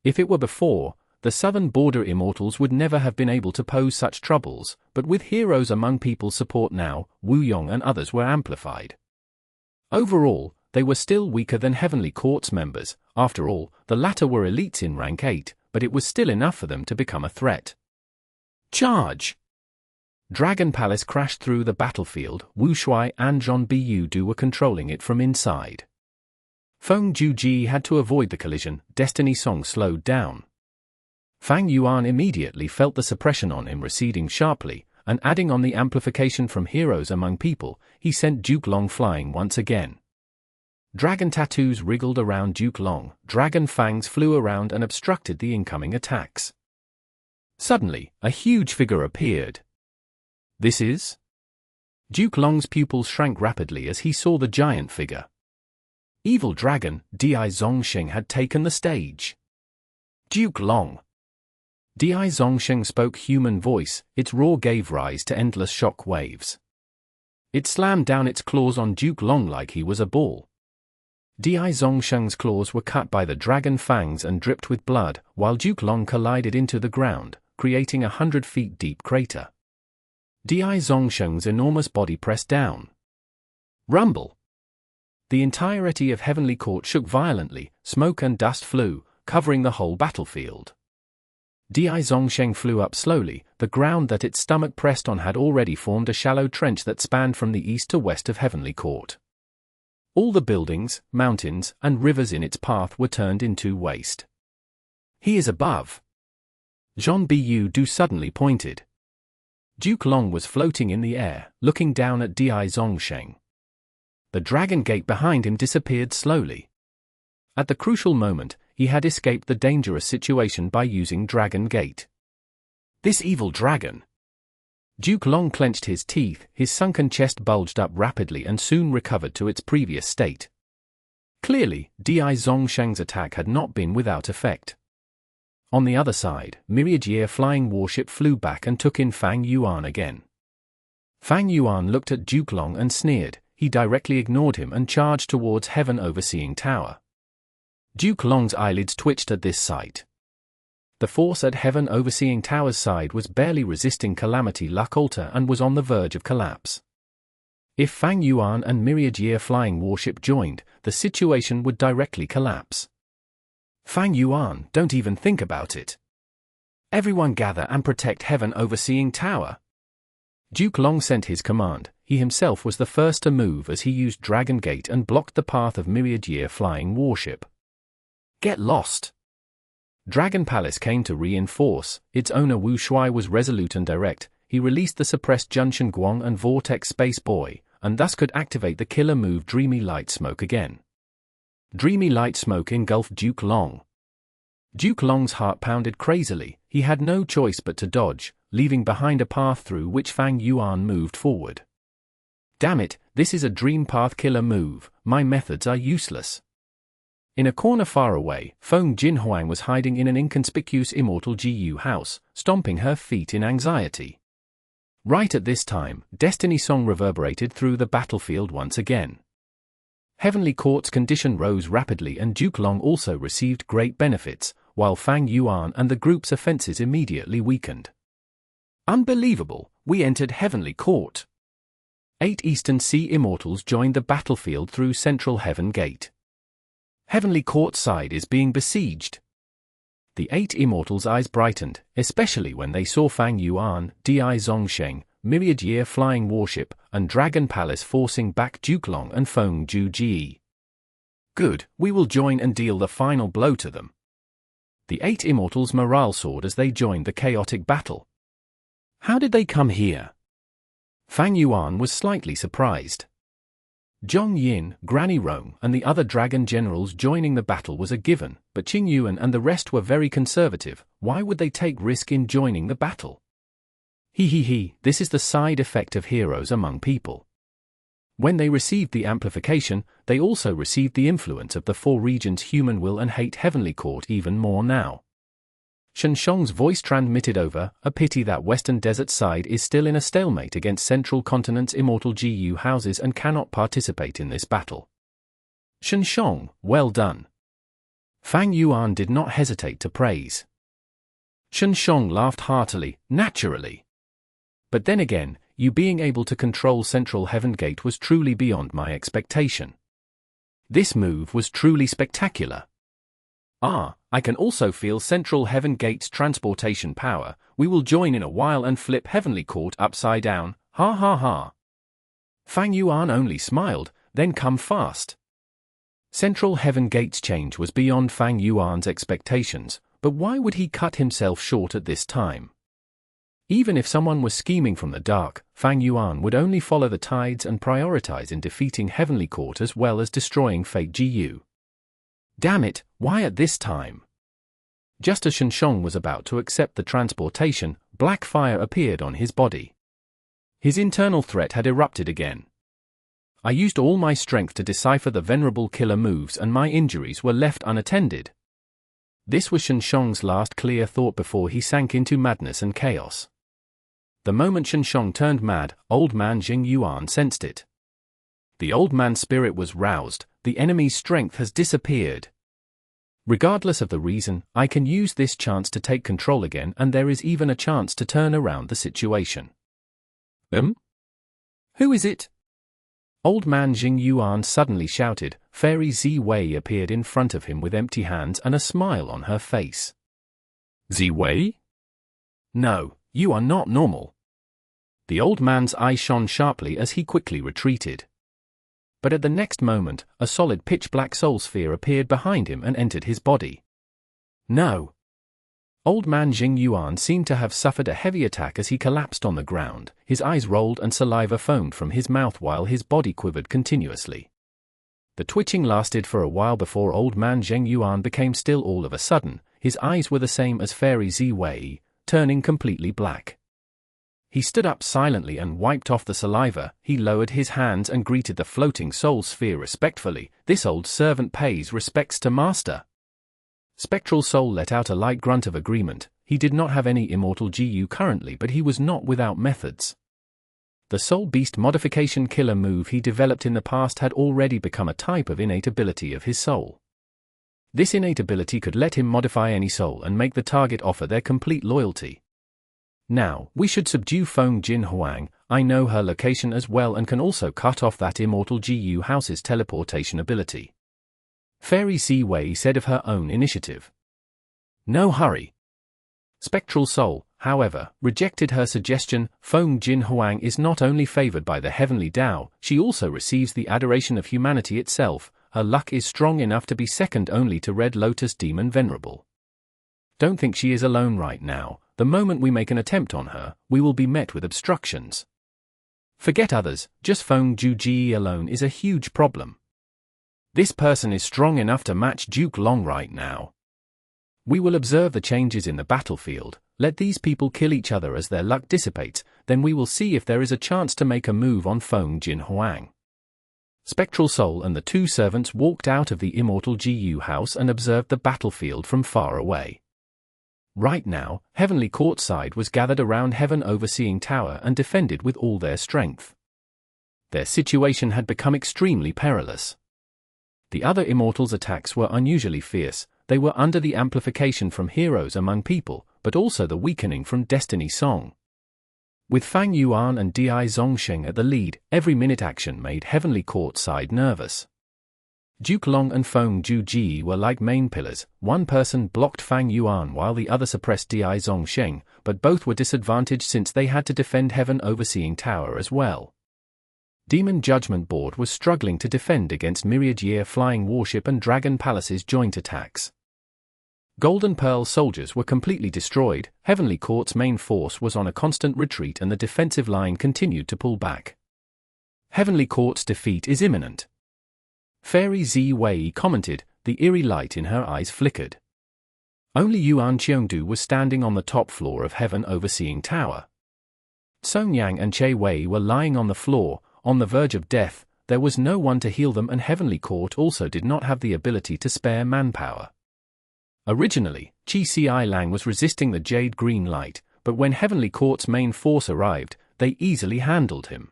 If it were before, the Southern Border Immortals would never have been able to pose such troubles, but with heroes among people's support now, Wu Yong and others were amplified. Overall, they were still weaker than Heavenly Court's members. After all, the latter were elites in rank 8, but it was still enough for them to become a threat. Charge! Dragon Palace crashed through the battlefield. Wu Shui and Zhon Biyu were controlling it from inside. Feng Juji had to avoid the collision. Destiny Song slowed down. Fang Yuan immediately felt the suppression on him receding sharply, and adding on the amplification from heroes among people, he sent Duke Long flying once again. Dragon tattoos wriggled around Duke Long. Dragon fangs flew around and obstructed the incoming attacks. Suddenly, a huge figure appeared. This is? Duke Long's pupils shrank rapidly as he saw the giant figure. Evil Dragon, Di Zongsheng had taken the stage. Duke Long. Di Zongsheng spoke human voice. Its roar gave rise to endless shock waves. It slammed down its claws on Duke Long like he was a ball. Di Zongsheng's claws were cut by the dragon fangs and dripped with blood, while Duke Long collided into the ground, creating a 100-feet-deep crater. Di Zongsheng's enormous body pressed down. Rumble! The entirety of Heavenly Court shook violently. Smoke and dust flew, covering the whole battlefield. Di Zongsheng flew up slowly. The ground that its stomach pressed on had already formed a shallow trench that spanned from the east to west of Heavenly Court. All the buildings, mountains, and rivers in its path were turned into waste. He is above. Zhon Biyu suddenly pointed. Duke Long was floating in the air, looking down at Di Zongsheng. The dragon gate behind him disappeared slowly. At the crucial moment, he had escaped the dangerous situation by using Dragon Gate. This evil dragon! Duke Long clenched his teeth. His sunken chest bulged up rapidly and soon recovered to its previous state. Clearly, Di Zongsheng's attack had not been without effect. On the other side, Myriad Year flying warship flew back and took in Fang Yuan again. Fang Yuan looked at Duke Long and sneered. He directly ignored him and charged towards Heaven Overseeing Tower. Duke Long's eyelids twitched at this sight. The force at Heaven Overseeing Tower's side was barely resisting Calamity Luck Altar and was on the verge of collapse. If Fang Yuan and Myriad Year flying warship joined, the situation would directly collapse. Fang Yuan, don't even think about it. Everyone gather and protect Heaven Overseeing Tower. Duke Long sent his command. He himself was the first to move as he used Dragon Gate and blocked the path of Myriad Year flying warship. Get lost! Dragon Palace came to reinforce. Its owner Wu Shui was resolute and direct. He released the suppressed Junshan Guang and Vortex Space Boy, and thus could activate the killer move Dreamy Light Smoke again. Dreamy Light Smoke engulfed Duke Long. Duke Long's heart pounded crazily. He had no choice but to dodge, leaving behind a path through which Fang Yuan moved forward. Damn it, this is a dream path killer move. My methods are useless. In a corner far away, Feng Jinhuang was hiding in an inconspicuous Immortal GU house, stomping her feet in anxiety. Right at this time, Destiny Song reverberated through the battlefield once again. Heavenly Court's condition rose rapidly and Duke Long also received great benefits, while Fang Yuan and the group's offenses immediately weakened. Unbelievable, we entered Heavenly Court. 8 Eastern Sea Immortals joined the battlefield through Central Heaven Gate. Heavenly Court side is being besieged. The 8 Immortals' eyes brightened, especially when they saw Fang Yuan, Di Zongsheng, Myriad Year flying warship, and Dragon Palace forcing back Duke Long and Feng Ju Ji. Good, we will join and deal the final blow to them. The 8 Immortals' morale soared as they joined the chaotic battle. How did they come here? Fang Yuan was slightly surprised. Zhong Yin, Granny Rong, and the other dragon generals joining the battle was a given, but Qing Yuan and the rest were very conservative. Why would they take risk in joining the battle? This is the side effect of heroes among people. When they received the amplification, they also received the influence of the 4 regions human will and hate Heavenly Court even more now. Shen Shong's voice transmitted over, a pity that Western Desert side is still in a stalemate against Central Continent's Immortal GU houses and cannot participate in this battle. Shen Shong, well done. Fang Yuan did not hesitate to praise. Shen Shong laughed heartily, naturally. But then again, you being able to control Central Heaven Gate was truly beyond my expectation. This move was truly spectacular. I can also feel Central Heaven Gate's transportation power. We will join in a while and flip Heavenly Court upside down, ha ha ha. Fang Yuan only smiled, then come fast. Central Heaven Gate's change was beyond Fang Yuan's expectations, but why would he cut himself short at this time? Even if someone was scheming from the dark, Fang Yuan would only follow the tides and prioritize in defeating Heavenly Court as well as destroying Fate GU. Damn it, why at this time? Just as Shen Shong was about to accept the transportation, black fire appeared on his body. His internal threat had erupted again. I used all my strength to decipher the venerable killer moves and my injuries were left unattended. This was Shen Shong's last clear thought before he sank into madness and chaos. The moment Shen Shong turned mad, old man Jing Yuan sensed it. The old man's spirit was roused, the enemy's strength has disappeared. Regardless of the reason, I can use this chance to take control again and there is even a chance to turn around the situation. Who is it? Old man Jing Yuan suddenly shouted. Fairy Zi Wei appeared in front of him with empty hands and a smile on her face. Zi Wei? No, you are not normal. The old man's eye shone sharply as he quickly retreated. But at the next moment, a solid pitch-black soul sphere appeared behind him and entered his body. No. Old man Jing Yuan seemed to have suffered a heavy attack as he collapsed on the ground, his eyes rolled and saliva foamed from his mouth while his body quivered continuously. The twitching lasted for a while before old man Zheng Yuan became still all of a sudden. His eyes were the same as Fairy Zi Wei, turning completely black. He stood up silently and wiped off the saliva. He lowered his hands and greeted the floating soul sphere respectfully. This old servant pays respects to master. Spectral Soul let out a light grunt of agreement. He did not have any Immortal GU currently, but he was not without methods. The Soul Beast modification killer move he developed in the past had already become a type of innate ability of his soul. This innate ability could let him modify any soul and make the target offer their complete loyalty. Now, we should subdue Feng Jinhuang. I know her location as well and can also cut off that Immortal GU house's teleportation ability. Fairy Ziwei said of her own initiative. No hurry. Spectral Soul, however, rejected her suggestion. Feng Jinhuang is not only favored by the heavenly Tao, she also receives the adoration of humanity itself. Her luck is strong enough to be second only to Red Lotus Demon Venerable. Don't think she is alone right now. The moment we make an attempt on her, we will be met with obstructions. Forget others, just Feng Juji alone is a huge problem. This person is strong enough to match Duke Long right now. We will observe the changes in the battlefield, let these people kill each other as their luck dissipates, then we will see if there is a chance to make a move on Feng Jinhuang. Spectral Soul and the two servants walked out of the Immortal GU house and observed the battlefield from far away. Right now, Heavenly Court side was gathered around Heaven Overseeing Tower and defended with all their strength. Their situation had become extremely perilous. The other Immortals' attacks were unusually fierce. They were under the amplification from heroes among people, but also the weakening from Destiny Song. With Fang Yuan and Di Zongsheng at the lead, every minute action made Heavenly Court side nervous. Duke Long and Feng Juji were like main pillars. One person blocked Fang Yuan while the other suppressed Di Zongsheng, but both were disadvantaged since they had to defend Heaven Overseeing Tower as well. Demon Judgment Board was struggling to defend against Myriad Year Flying Warship and Dragon Palace's joint attacks. Golden Pearl soldiers were completely destroyed. Heavenly Court's main force was on a constant retreat and the defensive line continued to pull back. Heavenly Court's defeat is imminent. Fairy Ziwei commented, the eerie light in her eyes flickered. Only Yuan Qiongdu was standing on the top floor of Heaven Overseeing Tower. Song Yang and Che Wei were lying on the floor, on the verge of death. There was no one to heal them and Heavenly Court also did not have the ability to spare manpower. Originally, Qi Ci Lang was resisting the jade green light, but when Heavenly Court's main force arrived, they easily handled him.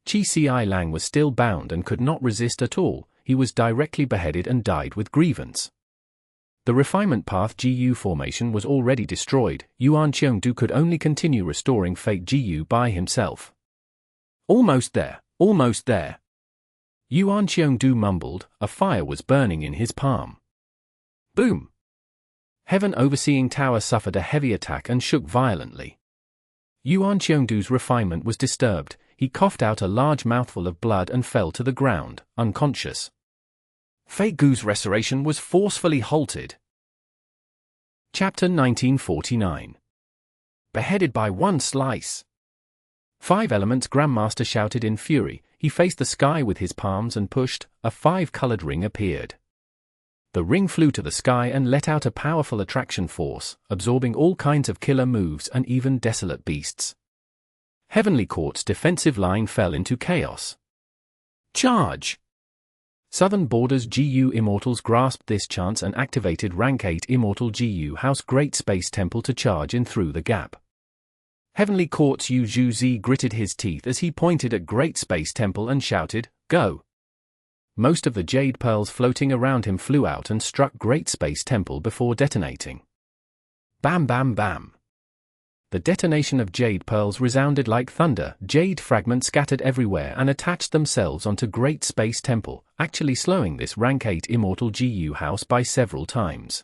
Qi Ci Lang was still bound and could not resist at all. He was directly beheaded and died with grievance. The refinement path GU formation was already destroyed. Yuan Qiongdu could only continue restoring fake GU by himself. Almost there, almost there. Yuan Qiongdu mumbled. A fire was burning in his palm. Boom! Heaven Overseeing Tower suffered a heavy attack and shook violently. Yuan Qiongdu's refinement was disturbed. He coughed out a large mouthful of blood and fell to the ground, unconscious. Fei Gu's restoration was forcefully halted. Chapter 1949. Beheaded by one slice. 5 Elements Grandmaster shouted in fury. He faced the sky with his palms and pushed. A 5-colored ring appeared. The ring flew to the sky and let out a powerful attraction force, absorbing all kinds of killer moves and even desolate beasts. Heavenly Court's defensive line fell into chaos. Charge! Southern Borders GU Immortals grasped this chance and activated Rank 8 Immortal GU House Great Space Temple to charge in through the gap. Heavenly Court's Yu Zhuzi gritted his teeth as he pointed at Great Space Temple and shouted, "Go!" Most of the jade pearls floating around him flew out and struck Great Space Temple before detonating. Bam bam bam. The detonation of jade pearls resounded like thunder. Jade fragments scattered everywhere and attached themselves onto Great Space Temple, actually slowing this Rank 8 Immortal GU house by several times.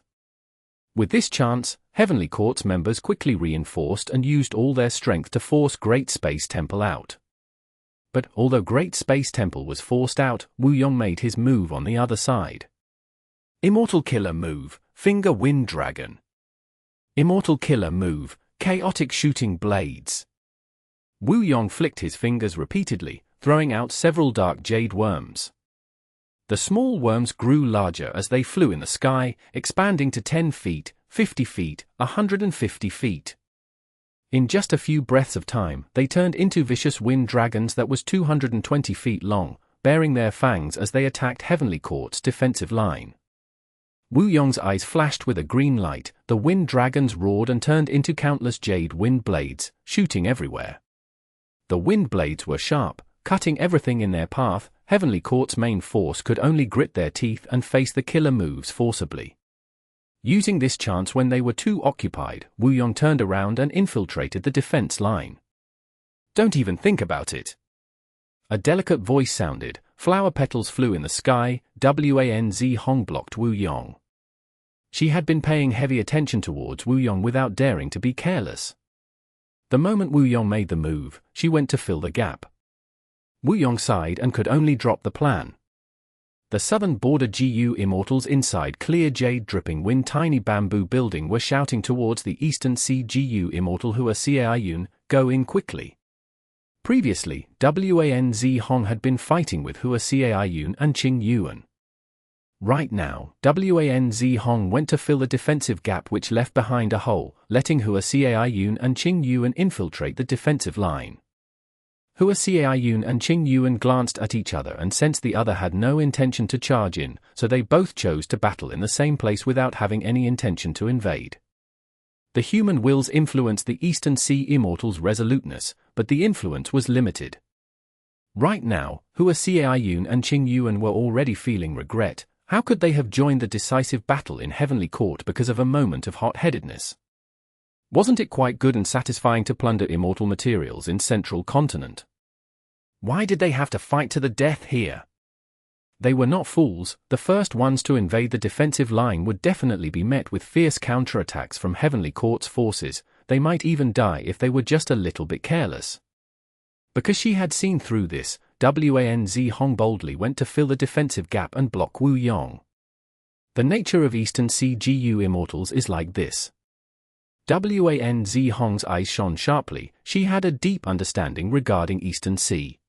With this chance, Heavenly Court's members quickly reinforced and used all their strength to force Great Space Temple out. But although Great Space Temple was forced out, Wu Yong made his move on the other side. Immortal Killer Move, Finger Wind Dragon. Immortal Killer Move, Chaotic Shooting Blades. Wu Yong flicked his fingers repeatedly, throwing out several dark jade worms. The small worms grew larger as they flew in the sky, expanding to 10 feet, 50 feet, 150 feet. In just a few breaths of time, they turned into vicious wind dragons that was 220 feet long, bearing their fangs as they attacked Heavenly Court's defensive line. Wu Yong's eyes flashed with a green light. The wind dragons roared and turned into countless jade wind blades, shooting everywhere. The wind blades were sharp, cutting everything in their path. Heavenly Court's main force could only grit their teeth and face the killer moves forcibly. Using this chance when they were too occupied, Wu Yong turned around and infiltrated the defense line. Don't even think about it. A delicate voice sounded, flower petals flew in the sky, Wanz Hong blocked Wu Yong. She had been paying heavy attention towards Wu Yong without daring to be careless. The moment Wu Yong made the move, she went to fill the gap. Wu Yong sighed and could only drop the plan. The southern border GU Immortals inside clear jade-dripping wind tiny bamboo building were shouting towards the eastern sea GU Immortal Hua Caiyun, go in quickly. Previously, Wanz Hong had been fighting with Hua Caiyun and Qing Yuan. Right now, Wanz Hong went to fill the defensive gap which left behind a hole, letting Hua Caiyun and Qing Yuan infiltrate the defensive line. Hua Caiyun and Qing Yuan glanced at each other and sensed the other had no intention to charge in, so they both chose to battle in the same place without having any intention to invade. The human wills influenced the Eastern Sea Immortals' resoluteness, but the influence was limited. Right now, Hua Caiyun and Qing Yuan were already feeling regret. How could they have joined the decisive battle in Heavenly Court because of a moment of hot-headedness? Wasn't it quite good and satisfying to plunder immortal materials in Central Continent? Why did they have to fight to the death here? They were not fools. The first ones to invade the defensive line would definitely be met with fierce counterattacks from Heavenly Court's forces. They might even die if they were just a little bit careless. Because she had seen through this, Wanz Hong boldly went to fill the defensive gap and block Wu Yong. The nature of Eastern Sea GU Immortals is like this. Wanz Hong's eyes shone sharply. She had a deep understanding regarding Eastern Sea.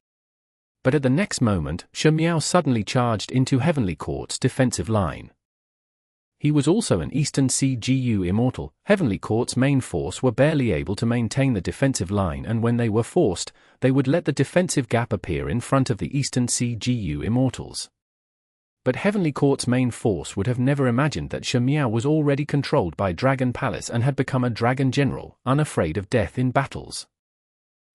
But at the next moment, Shen suddenly charged into Heavenly Court's defensive line. He was also an Eastern Sea GU Immortal. Heavenly Court's main force were barely able to maintain the defensive line, and when they were forced, they would let the defensive gap appear in front of the Eastern Sea GU Immortals. But Heavenly Court's main force would have never imagined that Shen was already controlled by Dragon Palace and had become a dragon general, unafraid of death in battles.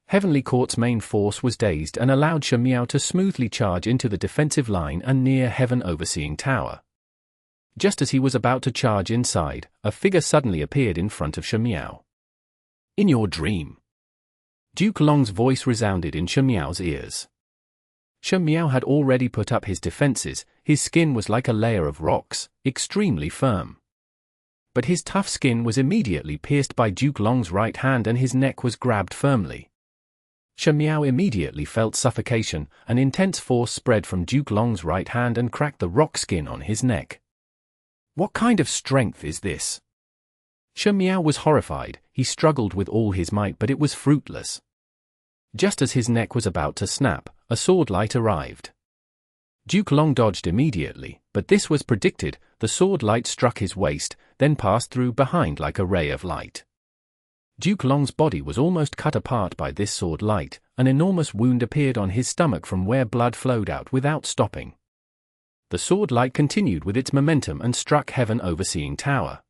Heavenly Court's main force was dazed and allowed Shen to smoothly charge into the defensive line and near Heaven Overseeing Tower. Just as he was about to charge inside, a figure suddenly appeared in front of Shen. In your dream. Duke Long's voice resounded in Shen ears. Shen had already put up his defenses. His skin was like a layer of rocks, extremely firm. But his tough skin was immediately pierced by Duke Long's right hand and his neck was grabbed firmly. Shen immediately felt suffocation. An intense force spread from Duke Long's right hand and cracked the rock skin on his neck. What kind of strength is this? Shen was horrified. He struggled with all his might, but it was fruitless. Just as his neck was about to snap, a sword light arrived. Duke Long dodged immediately, but this was predicted. The sword light struck his waist, then passed through behind like a ray of light. Duke Long's body was almost cut apart by this sword light. An enormous wound appeared on his stomach from where blood flowed out without stopping. The sword light continued with its momentum and struck Heaven Overseeing Tower.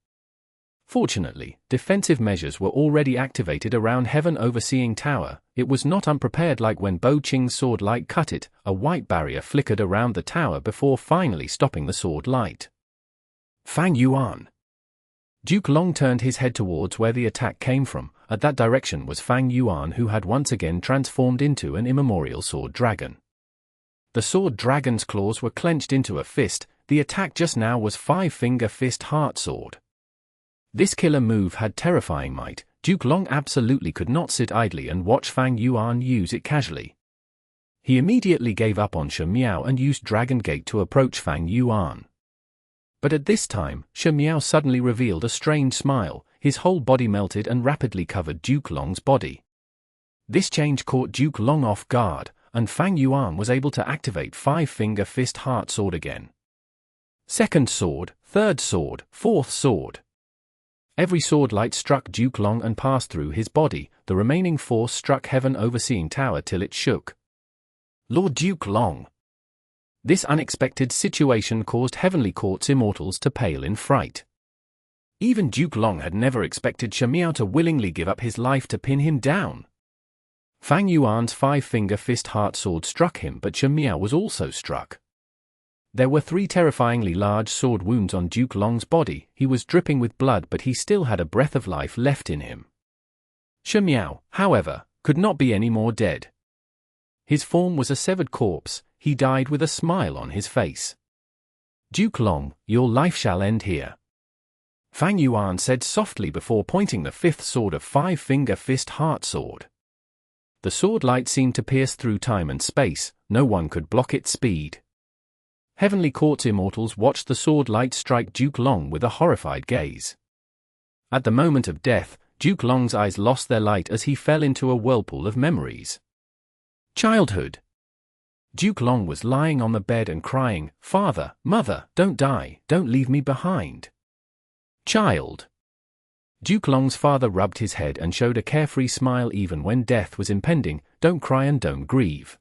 Fortunately, defensive measures were already activated around Heaven Overseeing Tower. It was not unprepared like when Bo Qing's sword light cut it. A white barrier flickered around the tower before finally stopping the sword light. Fang Yuan. Duke Long turned his head towards where the attack came from. At that direction was Fang Yuan, who had once again transformed into an immemorial sword dragon. The sword dragon's claws were clenched into a fist. The attack just now was five-finger fist heart sword. This killer move had terrifying might. Duke Long absolutely could not sit idly and watch Fang Yuan use it casually. He immediately gave up on Shen and used Dragon Gate to approach Fang Yuan. But at this time, Shen suddenly revealed a strange smile. His whole body melted and rapidly covered Duke Long's body. This change caught Duke Long off guard, and Fang Yuan was able to activate five-finger fist heart sword again. Second sword, third sword, fourth sword. Every sword light struck Duke Long and passed through his body. The remaining force struck Heaven Overseeing Tower till it shook. Lord Duke Long. This unexpected situation caused Heavenly Court's immortals to pale in fright. Even Duke Long had never expected Shen to willingly give up his life to pin him down. Fang Yuan's five-finger fist heart sword struck him, but Shen was also struck. There were three terrifyingly large sword wounds on Duke Long's body. He was dripping with blood, but he still had a breath of life left in him. Shen, however, could not be any more dead. His form was a severed corpse, he died with a smile on his face. Duke Long, your life shall end here. Fang Yuan said softly before pointing the fifth sword of five-finger fist heart sword. The sword light seemed to pierce through time and space, no one could block its speed. Heavenly Court's immortals watched the sword light strike Duke Long with a horrified gaze. At the moment of death, Duke Long's eyes lost their light as he fell into a whirlpool of memories. Childhood. Duke Long was lying on the bed and crying, "Father, Mother, don't die, don't leave me behind." Child. Duke Long's father rubbed his head and showed a carefree smile even when death was impending. "Don't cry and don't grieve.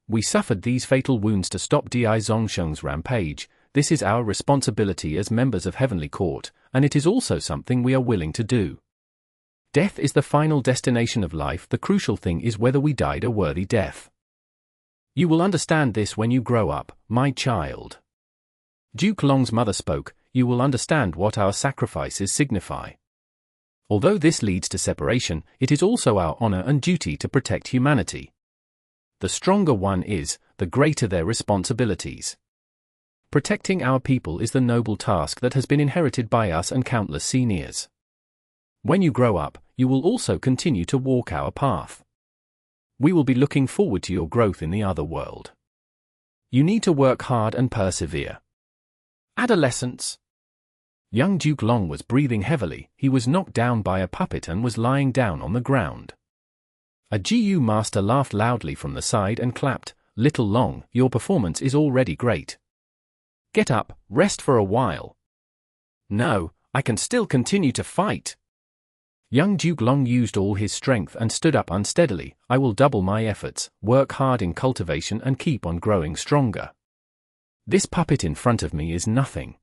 We suffered these fatal wounds to stop Di Zongsheng's rampage. This is our responsibility as members of Heavenly Court, and it is also something we are willing to do. Death is the final destination of life. The crucial thing is whether we died a worthy death. You will understand this when you grow up, my child." Duke Long's mother spoke. "You will understand what our sacrifices signify. Although this leads to separation, it is also our honor and duty to protect humanity. The stronger one is, the greater their responsibilities. Protecting our people is the noble task that has been inherited by us and countless seniors. When you grow up, you will also continue to walk our path. We will be looking forward to your growth in the other world. You need to work hard and persevere." Adolescence. Young Duke Long was breathing heavily. He was knocked down by a puppet and was lying down on the ground. A GU master laughed loudly from the side and clapped. "Little Long, your performance is already great. Get up, rest for a while." "No, I can still continue to fight." Young Duke Long used all his strength and stood up unsteadily. "I will double my efforts, work hard in cultivation and keep on growing stronger. This puppet in front of me is nothing.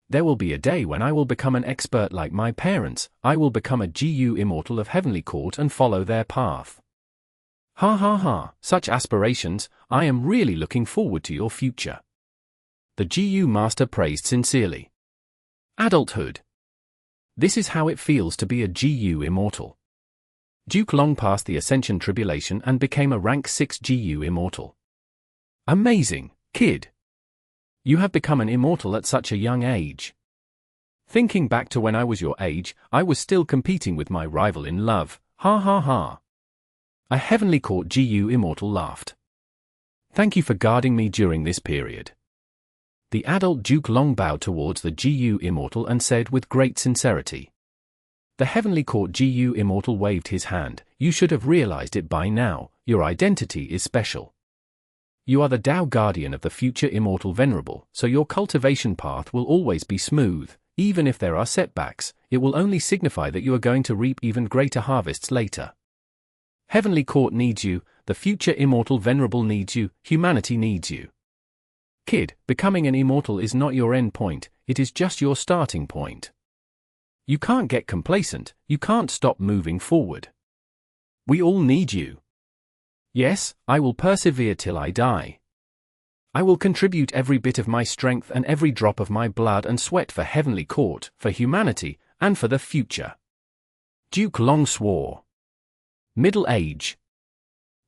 There will be a day when I will become an expert like my parents. I will become a GU Immortal of Heavenly Court and follow their path." Ha ha ha, such aspirations. I am really looking forward to your future." The GU Master praised sincerely. Adulthood. This is how it feels to be a GU Immortal. Duke Long passed the Ascension Tribulation and became a rank 6 GU Immortal. Amazing, kid. You have become an Immortal at such a young age. Thinking back to when I was your age, I was still competing with my rival in love. Ha ha ha. A Heavenly Court GU Immortal laughed. "Thank you for guarding me during this period." The adult Duke Long bowed towards the GU Immortal and said with great sincerity. The Heavenly Court GU Immortal waved his hand. "You should have realized it by now. Your identity is special. You are the Tao Guardian of the future Immortal Venerable, so your cultivation path will always be smooth. Even if there are setbacks, it will only signify that you are going to reap even greater harvests later. Heavenly Court needs you, the future Immortal Venerable needs you, humanity needs you. Kid, becoming an Immortal is not your end point, it is just your starting point. You can't get complacent, you can't stop moving forward. We all need you. Yes, I will persevere till I die. I will contribute every bit of my strength and every drop of my blood and sweat for Heavenly Court, for humanity, and for the future." Duke Long swore. Middle age.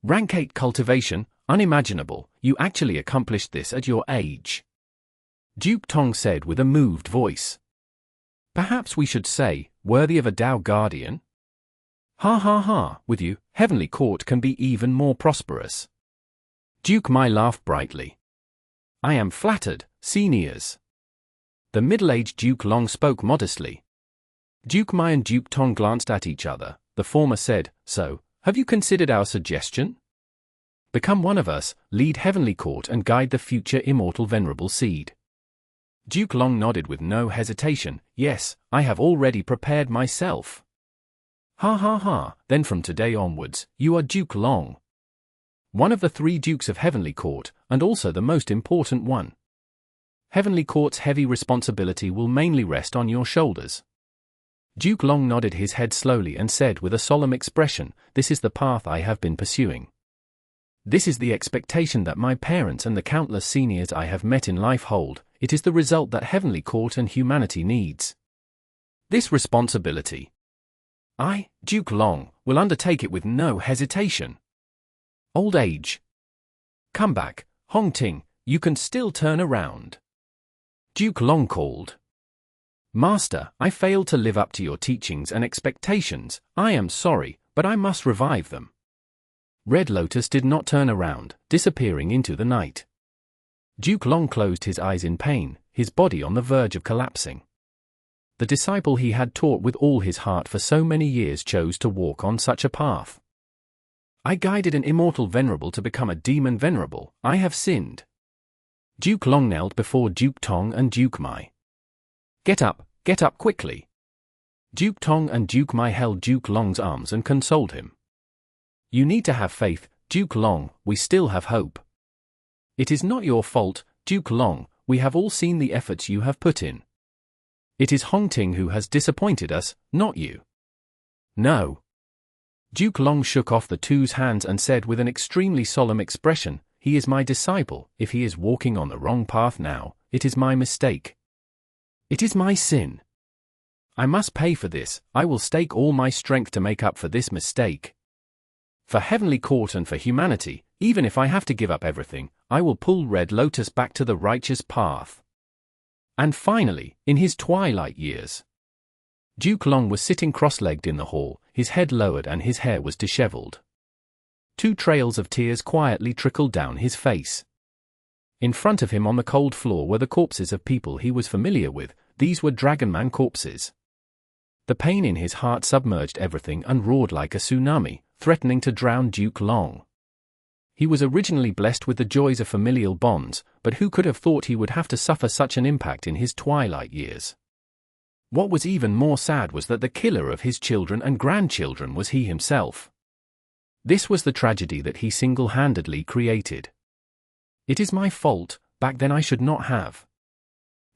Rank 8 cultivation, unimaginable, you actually accomplished this at your age. Duke Tong said with a moved voice. Perhaps we should say, worthy of a Tao Guardian? Ha ha ha, with you, Heavenly Court can be even more prosperous. Duke Mai laughed brightly. I am flattered, seniors. The middle-aged Duke Long spoke modestly. Duke Mai and Duke Tong glanced at each other. The former said, "So, have you considered our suggestion? Become one of us, lead Heavenly Court and guide the future Immortal Venerable Seed." Duke Long nodded with no hesitation. "Yes, I have already prepared myself." Ha ha ha, then from today onwards, you are Duke Long. One of the 3 Dukes of Heavenly Court, and also the most important one. Heavenly Court's heavy responsibility will mainly rest on your shoulders. Duke Long nodded his head slowly and said with a solemn expression, "This is the path I have been pursuing. This is the expectation that my parents and the countless seniors I have met in life hold. It is the result that Heavenly Court and humanity needs. This responsibility. I, Duke Long, will undertake it with no hesitation. Old age. Come back, Hong Ting, you can still turn around. Duke Long called. Master, I failed to live up to your teachings and expectations. I am sorry, but I must revive them. Red Lotus did not turn around, disappearing into the night. Duke Long closed his eyes in pain, his body on the verge of collapsing. The disciple he had taught with all his heart for so many years chose to walk on such a path. I guided an immortal venerable to become a demon venerable. I have sinned. Duke Long knelt before Duke Tong and Duke Mai. Get up quickly. Duke Tong and Duke Mai held Duke Long's arms and consoled him. You need to have faith, Duke Long, we still have hope. It is not your fault, Duke Long, we have all seen the efforts you have put in. It is Hong Ting who has disappointed us, not you. No. Duke Long shook off the two's hands and said with an extremely solemn expression, he is my disciple. If he is walking on the wrong path now, it is my mistake. It is my sin. I must pay for this. I will stake all my strength to make up for this mistake. For Heavenly Court and for humanity, even if I have to give up everything, I will pull Red Lotus back to the righteous path. And finally, in his twilight years, Duke Long was sitting cross-legged in the hall, his head lowered and his hair was disheveled. 2 trails of tears quietly trickled down his face. In front of him on the cold floor were the corpses of people he was familiar with. These were Dragonman corpses. The pain in his heart submerged everything and roared like a tsunami, threatening to drown Duke Long. He was originally blessed with the joys of familial bonds, but who could have thought he would have to suffer such an impact in his twilight years? What was even more sad was that the killer of his children and grandchildren was he himself. This was the tragedy that he single-handedly created. It is my fault, back then I should not have.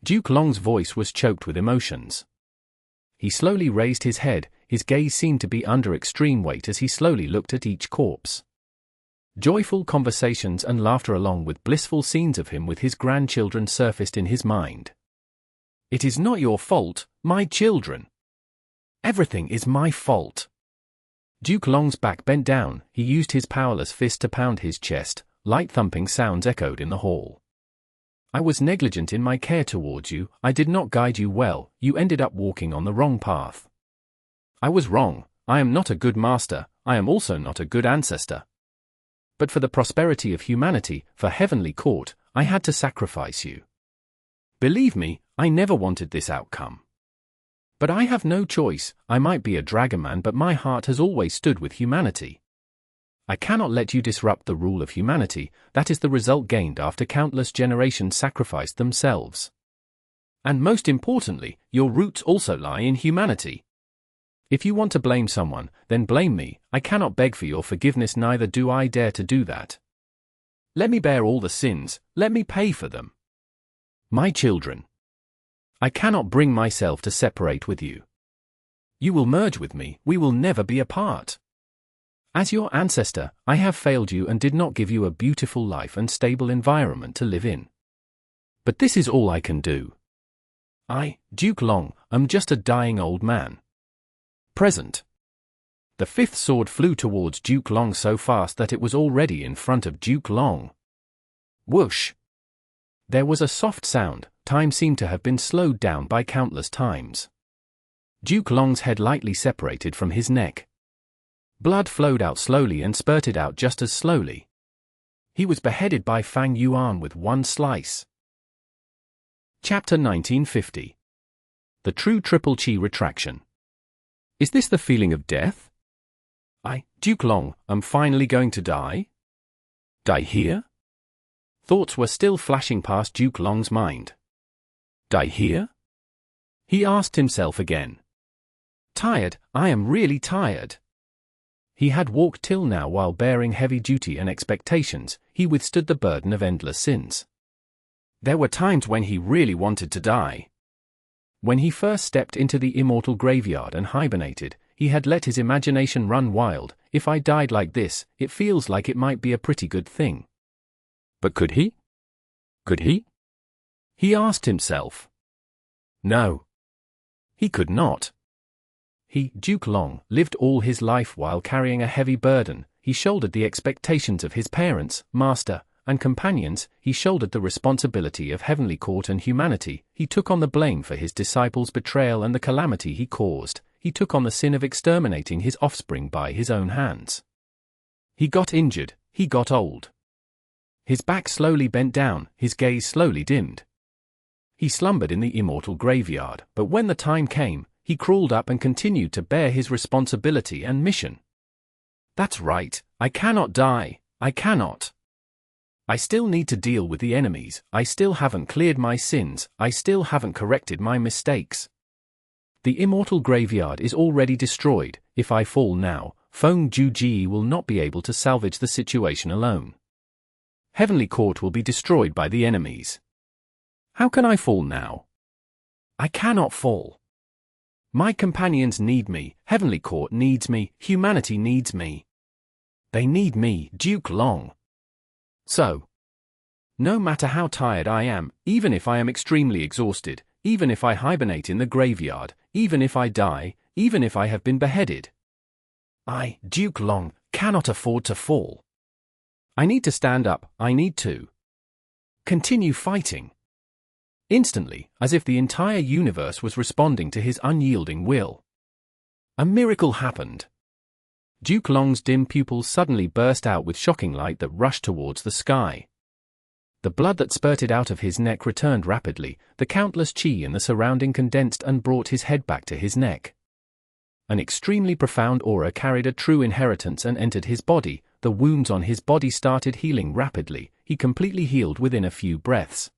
Duke Long's voice was choked with emotions. He slowly raised his head, his gaze seemed to be under extreme weight as he slowly looked at each corpse. Joyful conversations and laughter along with blissful scenes of him with his grandchildren surfaced in his mind. It is not your fault, my children. Everything is my fault. Duke Long's back bent down, he used his powerless fist to pound his chest, light thumping sounds echoed in the hall. I was negligent in my care towards you, I did not guide you well, you ended up walking on the wrong path. I was wrong, I am not a good master, I am also not a good ancestor. But for the prosperity of humanity, for Heavenly Court, I had to sacrifice you. Believe me, I never wanted this outcome. But I have no choice, I might be a Dragonman but my heart has always stood with humanity. I cannot let you disrupt the rule of humanity, that is the result gained after countless generations sacrificed themselves. And most importantly, your roots also lie in humanity. If you want to blame someone, then blame me, I cannot beg for your forgiveness neither do I dare to do that. Let me bear all the sins, let me pay for them. My children. I cannot bring myself to separate with you. You will merge with me, we will never be apart. As your ancestor, I have failed you and did not give you a beautiful life and stable environment to live in. But this is all I can do. I, Duke Long, am just a dying old man. Present. The 5th sword flew towards Duke Long so fast that it was already in front of Duke Long. Whoosh! There was a soft sound, time seemed to have been slowed down by countless times. Duke Long's head lightly separated from his neck. Blood flowed out slowly and spurted out just as slowly. He was beheaded by Fang Yuan with one slice. Chapter 1950. The True Triple Chi Retraction. Is this the feeling of death? I, Duke Long, am finally going to die? Die here? Thoughts were still flashing past Duke Long's mind. Die here? He asked himself again. Tired, I am really tired. He had walked till now while bearing heavy duty and expectations, he withstood the burden of endless sins. There were times when he really wanted to die. When he first stepped into the immortal graveyard and hibernated, he had let his imagination run wild. If I died like this, it feels like it might be a pretty good thing. But could he? Could he? He asked himself. No. He could not. He, Duke Long, lived all his life while carrying a heavy burden. He shouldered the expectations of his parents, master, and companions. He shouldered the responsibility of Heavenly Court and humanity. He took on the blame for his disciples' betrayal and the calamity he caused. He took on the sin of exterminating his offspring by his own hands. He got injured. He got old. His back slowly bent down, his gaze slowly dimmed. He slumbered in the immortal graveyard, but when the time came, he crawled up and continued to bear his responsibility and mission. That's right, I cannot die, I cannot. I still need to deal with the enemies, I still haven't cleared my sins, I still haven't corrected my mistakes. The immortal graveyard is already destroyed. If I fall now, Feng Juji will not be able to salvage the situation alone. Heavenly Court will be destroyed by the enemies. How can I fall now? I cannot fall. My companions need me, Heavenly Court needs me, humanity needs me. They need me, Duke Long. So, no matter how tired I am, even if I am extremely exhausted, even if I hibernate in the graveyard, even if I die, even if I have been beheaded, I, Duke Long, cannot afford to fall. I need to stand up, I need to continue fighting. Instantly, as if the entire universe was responding to his unyielding will, a miracle happened. Duke Long's dim pupils suddenly burst out with shocking light that rushed towards the sky. The blood that spurted out of his neck returned rapidly, the countless chi in the surrounding condensed and brought his head back to his neck. An extremely profound aura carried a true inheritance and entered his body. The wounds on his body started healing rapidly. He completely healed within a few breaths.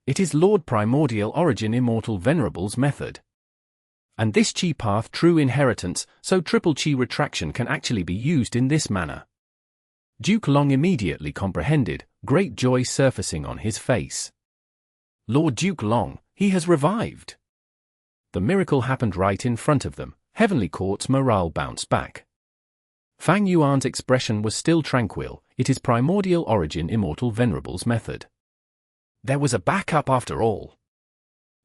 It is Lord Primordial Origin Immortal Venerable's method. And this chi path true inheritance, so triple chi retraction can actually be used in this manner. Duke Long immediately comprehended, great joy surfacing on his face. Lord Duke Long, he has revived. The miracle happened right in front of them. Heavenly Court's morale bounced back. Fang Yuan's expression was still tranquil. It is Primordial Origin Immortal Venerable's method. There was a backup after all.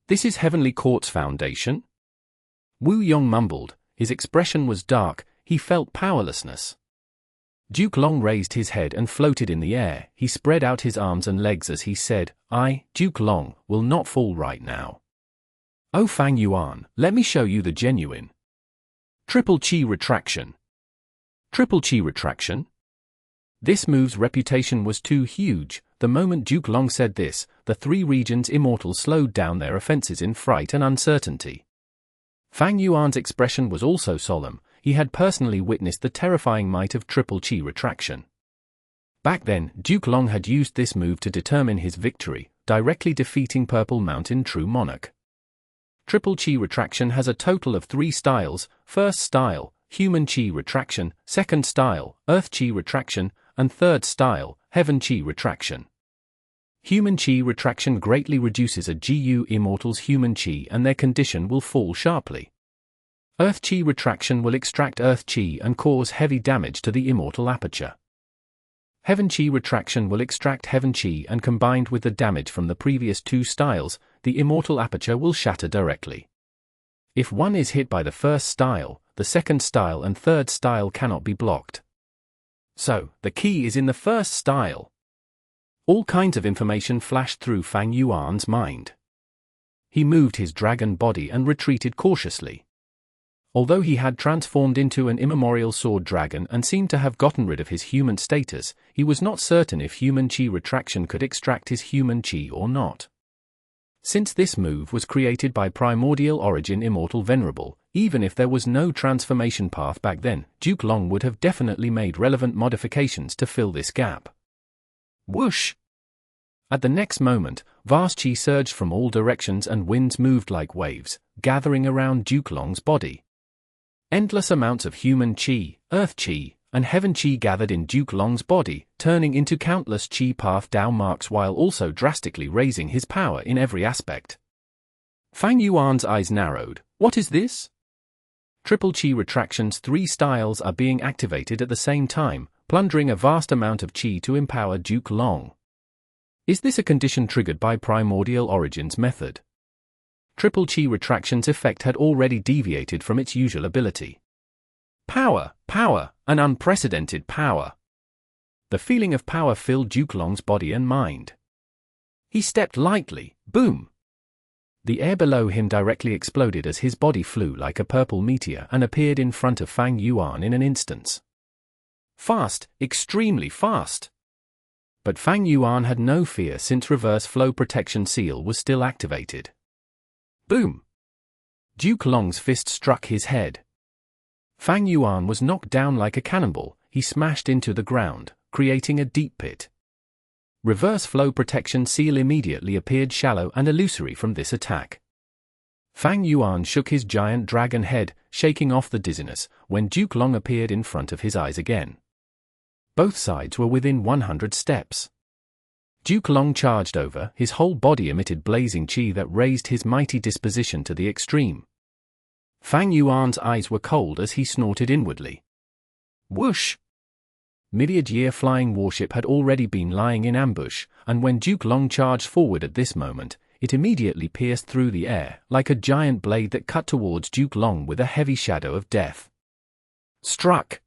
This is Heavenly Court's foundation? Wu Yong mumbled. His expression was dark. He felt powerlessness. Duke Long raised his head and floated in the air. He spread out his arms and legs as he said, I, Duke Long, will not fall right now. Oh Fang Yuan, let me show you the genuine triple chi retraction. Triple chi retraction? This move's reputation was too huge. The moment Duke Long said this, the three regions immortals slowed down their offenses in fright and uncertainty. Fang Yuan's expression was also solemn. He had personally witnessed the terrifying might of triple chi retraction. Back then, Duke Long had used this move to determine his victory, directly defeating Purple Mountain True Monarch. Triple chi retraction has a total of 3 styles: first style, human chi retraction; second style, earth chi retraction; and third style, heaven chi retraction. Human chi retraction greatly reduces a GU immortal's human chi and their condition will fall sharply. Earth chi retraction will extract earth chi and cause heavy damage to the immortal aperture. Heaven chi retraction will extract heaven chi and combined with the damage from the previous 2 styles, the immortal aperture will shatter directly. If one is hit by the first style, the second style and third style cannot be blocked. So, the key is in the first style. All kinds of information flashed through Fang Yuan's mind. He moved his dragon body and retreated cautiously. Although he had transformed into an immemorial sword dragon and seemed to have gotten rid of his human status, he was not certain if human chi retraction could extract his human chi or not. Since this move was created by Primordial Origin Immortal Venerable, even if there was no transformation path back then, Duke Long would have definitely made relevant modifications to fill this gap. Whoosh! At the next moment, vast chi surged from all directions and winds moved like waves, gathering around Duke Long's body. Endless amounts of human chi, earth chi, and heaven chi gathered in Duke Long's body, turning into countless chi path down marks while also drastically raising his power in every aspect. Fang Yuan's eyes narrowed. What is this? Triple chi retraction's 3 styles are being activated at the same time, plundering a vast amount of chi to empower Duke Long. Is this a condition triggered by Primordial Origin's method? Triple Chi Retraction's effect had already deviated from its usual ability. Power, power, an unprecedented power. The feeling of power filled Duke Long's body and mind. He stepped lightly, boom. The air below him directly exploded as his body flew like a purple meteor and appeared in front of Fang Yuan in an instant. Fast, extremely fast. But Fang Yuan had no fear since reverse flow protection seal was still activated. Boom! Duke Long's fist struck his head. Fang Yuan was knocked down like a cannonball. He smashed into the ground, creating a deep pit. Reverse flow protection seal immediately appeared shallow and illusory from this attack. Fang Yuan shook his giant dragon head, shaking off the dizziness, when Duke Long appeared in front of his eyes again. Both sides were within 100 steps. Duke Long charged over, his whole body emitted blazing chi that raised his mighty disposition to the extreme. Fang Yuan's eyes were cold as he snorted inwardly. Whoosh! Mid-year flying warship had already been lying in ambush, and when Duke Long charged forward at this moment, it immediately pierced through the air, like a giant blade that cut towards Duke Long with a heavy shadow of death. Struck!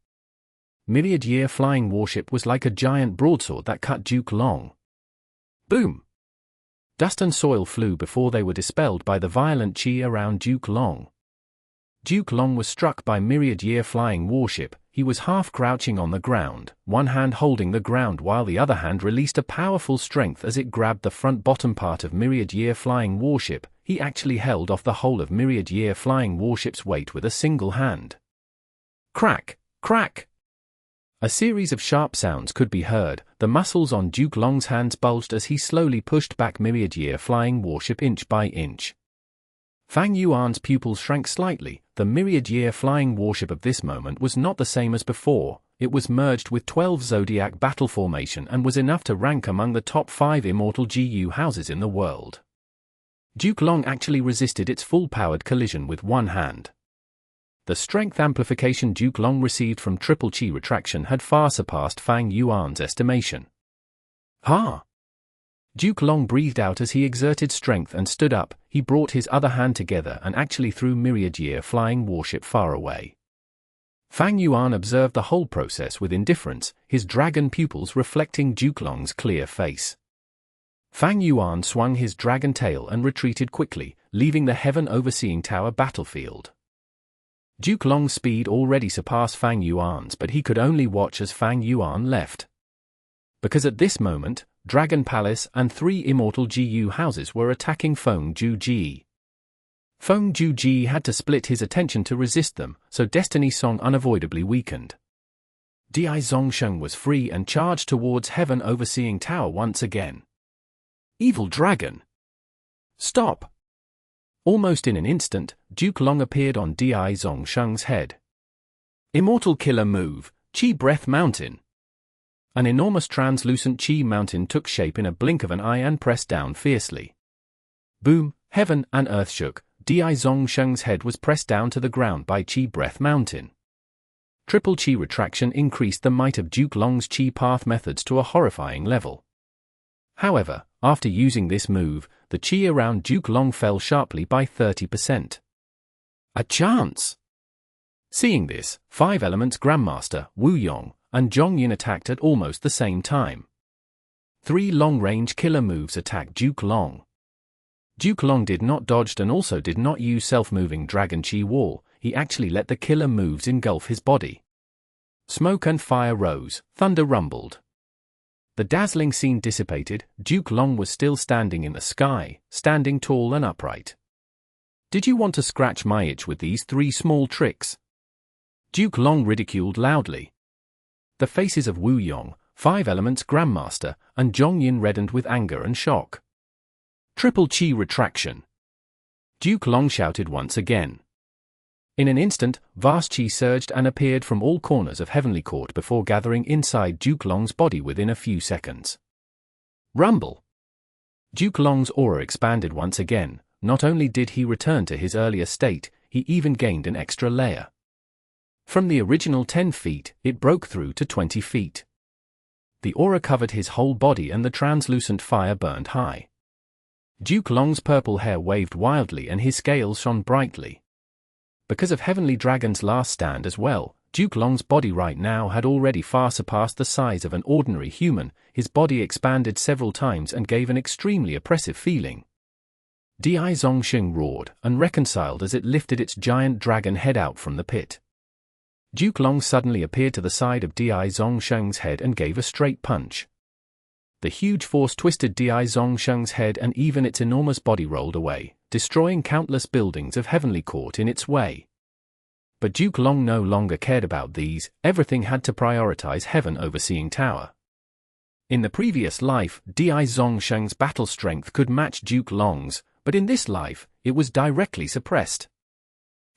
Mid-year flying warship was like a giant broadsword that cut Duke Long. Boom! Dust and soil flew before they were dispelled by the violent chi around Duke Long. Duke Long was struck by myriad-year flying warship. He was half crouching on the ground, one hand holding the ground while the other hand released a powerful strength as it grabbed the front-bottom part of myriad-year flying warship. He actually held off the whole of myriad-year flying warship's weight with a single hand. Crack! Crack! A series of sharp sounds could be heard. The muscles on Duke Long's hands bulged as he slowly pushed back myriad-year flying warship inch by inch. Fang Yuan's pupils shrank slightly. The myriad-year flying warship of this moment was not the same as before. It was merged with 12 Zodiac battle formation and was enough to rank among the top 5 Immortal GU houses in the world. Duke Long actually resisted its full-powered collision with one hand. The strength amplification Duke Long received from Triple Chi Retraction had far surpassed Fang Yuan's estimation. Ha! Duke Long breathed out as he exerted strength and stood up. He brought his other hand together and actually threw myriad-year flying warship far away. Fang Yuan observed the whole process with indifference, his dragon pupils reflecting Duke Long's clear face. Fang Yuan swung his dragon tail and retreated quickly, leaving the heaven overseeing tower battlefield. Duke Long's speed already surpassed Fang Yuan's, but he could only watch as Fang Yuan left. Because at this moment, Dragon Palace and 3 Immortal GU houses were attacking Feng Juji. Feng Juji had to split his attention to resist them, so Destiny Song unavoidably weakened. Di Sheng was free and charged towards Heaven Overseeing Tower once again. Evil Dragon! Stop! Almost in an instant, Duke Long appeared on Di Sheng's head. Immortal Killer Move, Chi Breath Mountain. An enormous translucent chi mountain took shape in a blink of an eye and pressed down fiercely. Boom, heaven and earth shook. Di Sheng's head was pressed down to the ground by Chi Breath Mountain. Triple Chi Retraction increased the might of Duke Long's chi path methods to a horrifying level. However, after using this move, the chi around Duke Long fell sharply by 30%. A chance! Seeing this, 5 Elements Grandmaster, Wu Yong, and Zhong Yin attacked at almost the same time. 3 long-range killer moves attacked Duke Long. Duke Long did not dodge and also did not use self-moving Dragon Chi Wall. He actually let the killer moves engulf his body. Smoke and fire rose, thunder rumbled. The dazzling scene dissipated. Duke Long was still standing in the sky, standing tall and upright. Did you want to scratch my itch with these 3 small tricks? Duke Long ridiculed loudly. The faces of Wu Yong, 5 Elements Grandmaster, and Zhong Yin reddened with anger and shock. Triple Chi Retraction! Duke Long shouted once again. In an instant, vast chi surged and appeared from all corners of Heavenly Court before gathering inside Duke Long's body within a few seconds. Rumble! Duke Long's aura expanded once again. Not only did he return to his earlier state, he even gained an extra layer. From the original 10 feet, it broke through to 20 feet. The aura covered his whole body and the translucent fire burned high. Duke Long's purple hair waved wildly and his scales shone brightly. Because of Heavenly Dragon's last stand as well, Duke Long's body right now had already far surpassed the size of an ordinary human. His body expanded several times and gave an extremely oppressive feeling. Di Zongsheng roared, unreconciled as it lifted its giant dragon head out from the pit. Duke Long suddenly appeared to the side of Di Zongsheng's head and gave a straight punch. The huge force twisted Di Zongsheng's head and even its enormous body rolled away, destroying countless buildings of Heavenly Court in its way. But Duke Long no longer cared about these. Everything had to prioritize Heaven Overseeing Tower. In the previous life, Di Zongsheng's battle strength could match Duke Long's, but in this life, it was directly suppressed.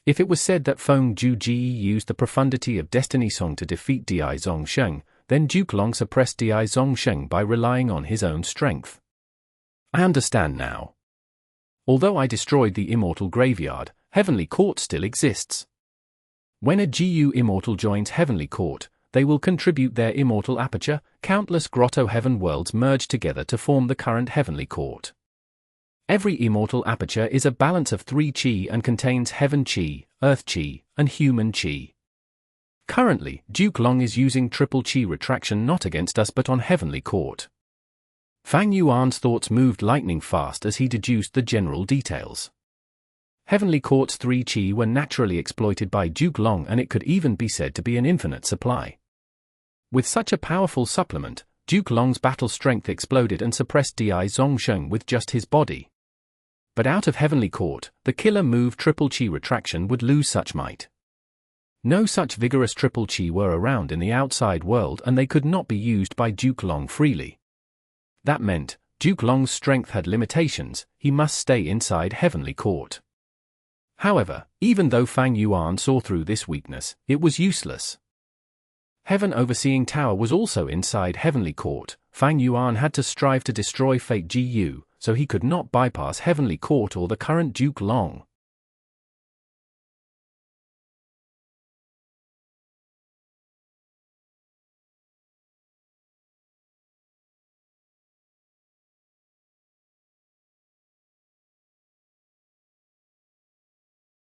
If it was said that Feng Juji used the profundity of Destiny Song to defeat Di Zongsheng, then Duke Long suppressed Di Zongsheng by relying on his own strength. I understand now. Although I destroyed the Immortal Graveyard, Heavenly Court still exists. When a GU Immortal joins Heavenly Court, they will contribute their Immortal Aperture. Countless Grotto Heaven worlds merge together to form the current Heavenly Court. Every Immortal Aperture is a balance of 3 Qi and contains Heaven Qi, Earth Qi, and Human Qi. Currently, Duke Long is using triple Qi retraction not against us but on Heavenly Court. Fang Yuan's thoughts moved lightning fast as he deduced the general details. Heavenly Court's 3 Qi were naturally exploited by Duke Long, and it could even be said to be an infinite supply. With such a powerful supplement, Duke Long's battle strength exploded and suppressed Di Zongsheng with just his body. But out of Heavenly Court, the killer move triple Qi retraction would lose such might. No such vigorous triple Qi were around in the outside world, and they could not be used by Duke Long freely. That meant, Duke Long's strength had limitations. He must stay inside Heavenly Court. However, even though Fang Yuan saw through this weakness, it was useless. Heaven Overseeing Tower was also inside Heavenly Court. Fang Yuan had to strive to destroy Fate GU, so he could not bypass Heavenly Court or the current Duke Long.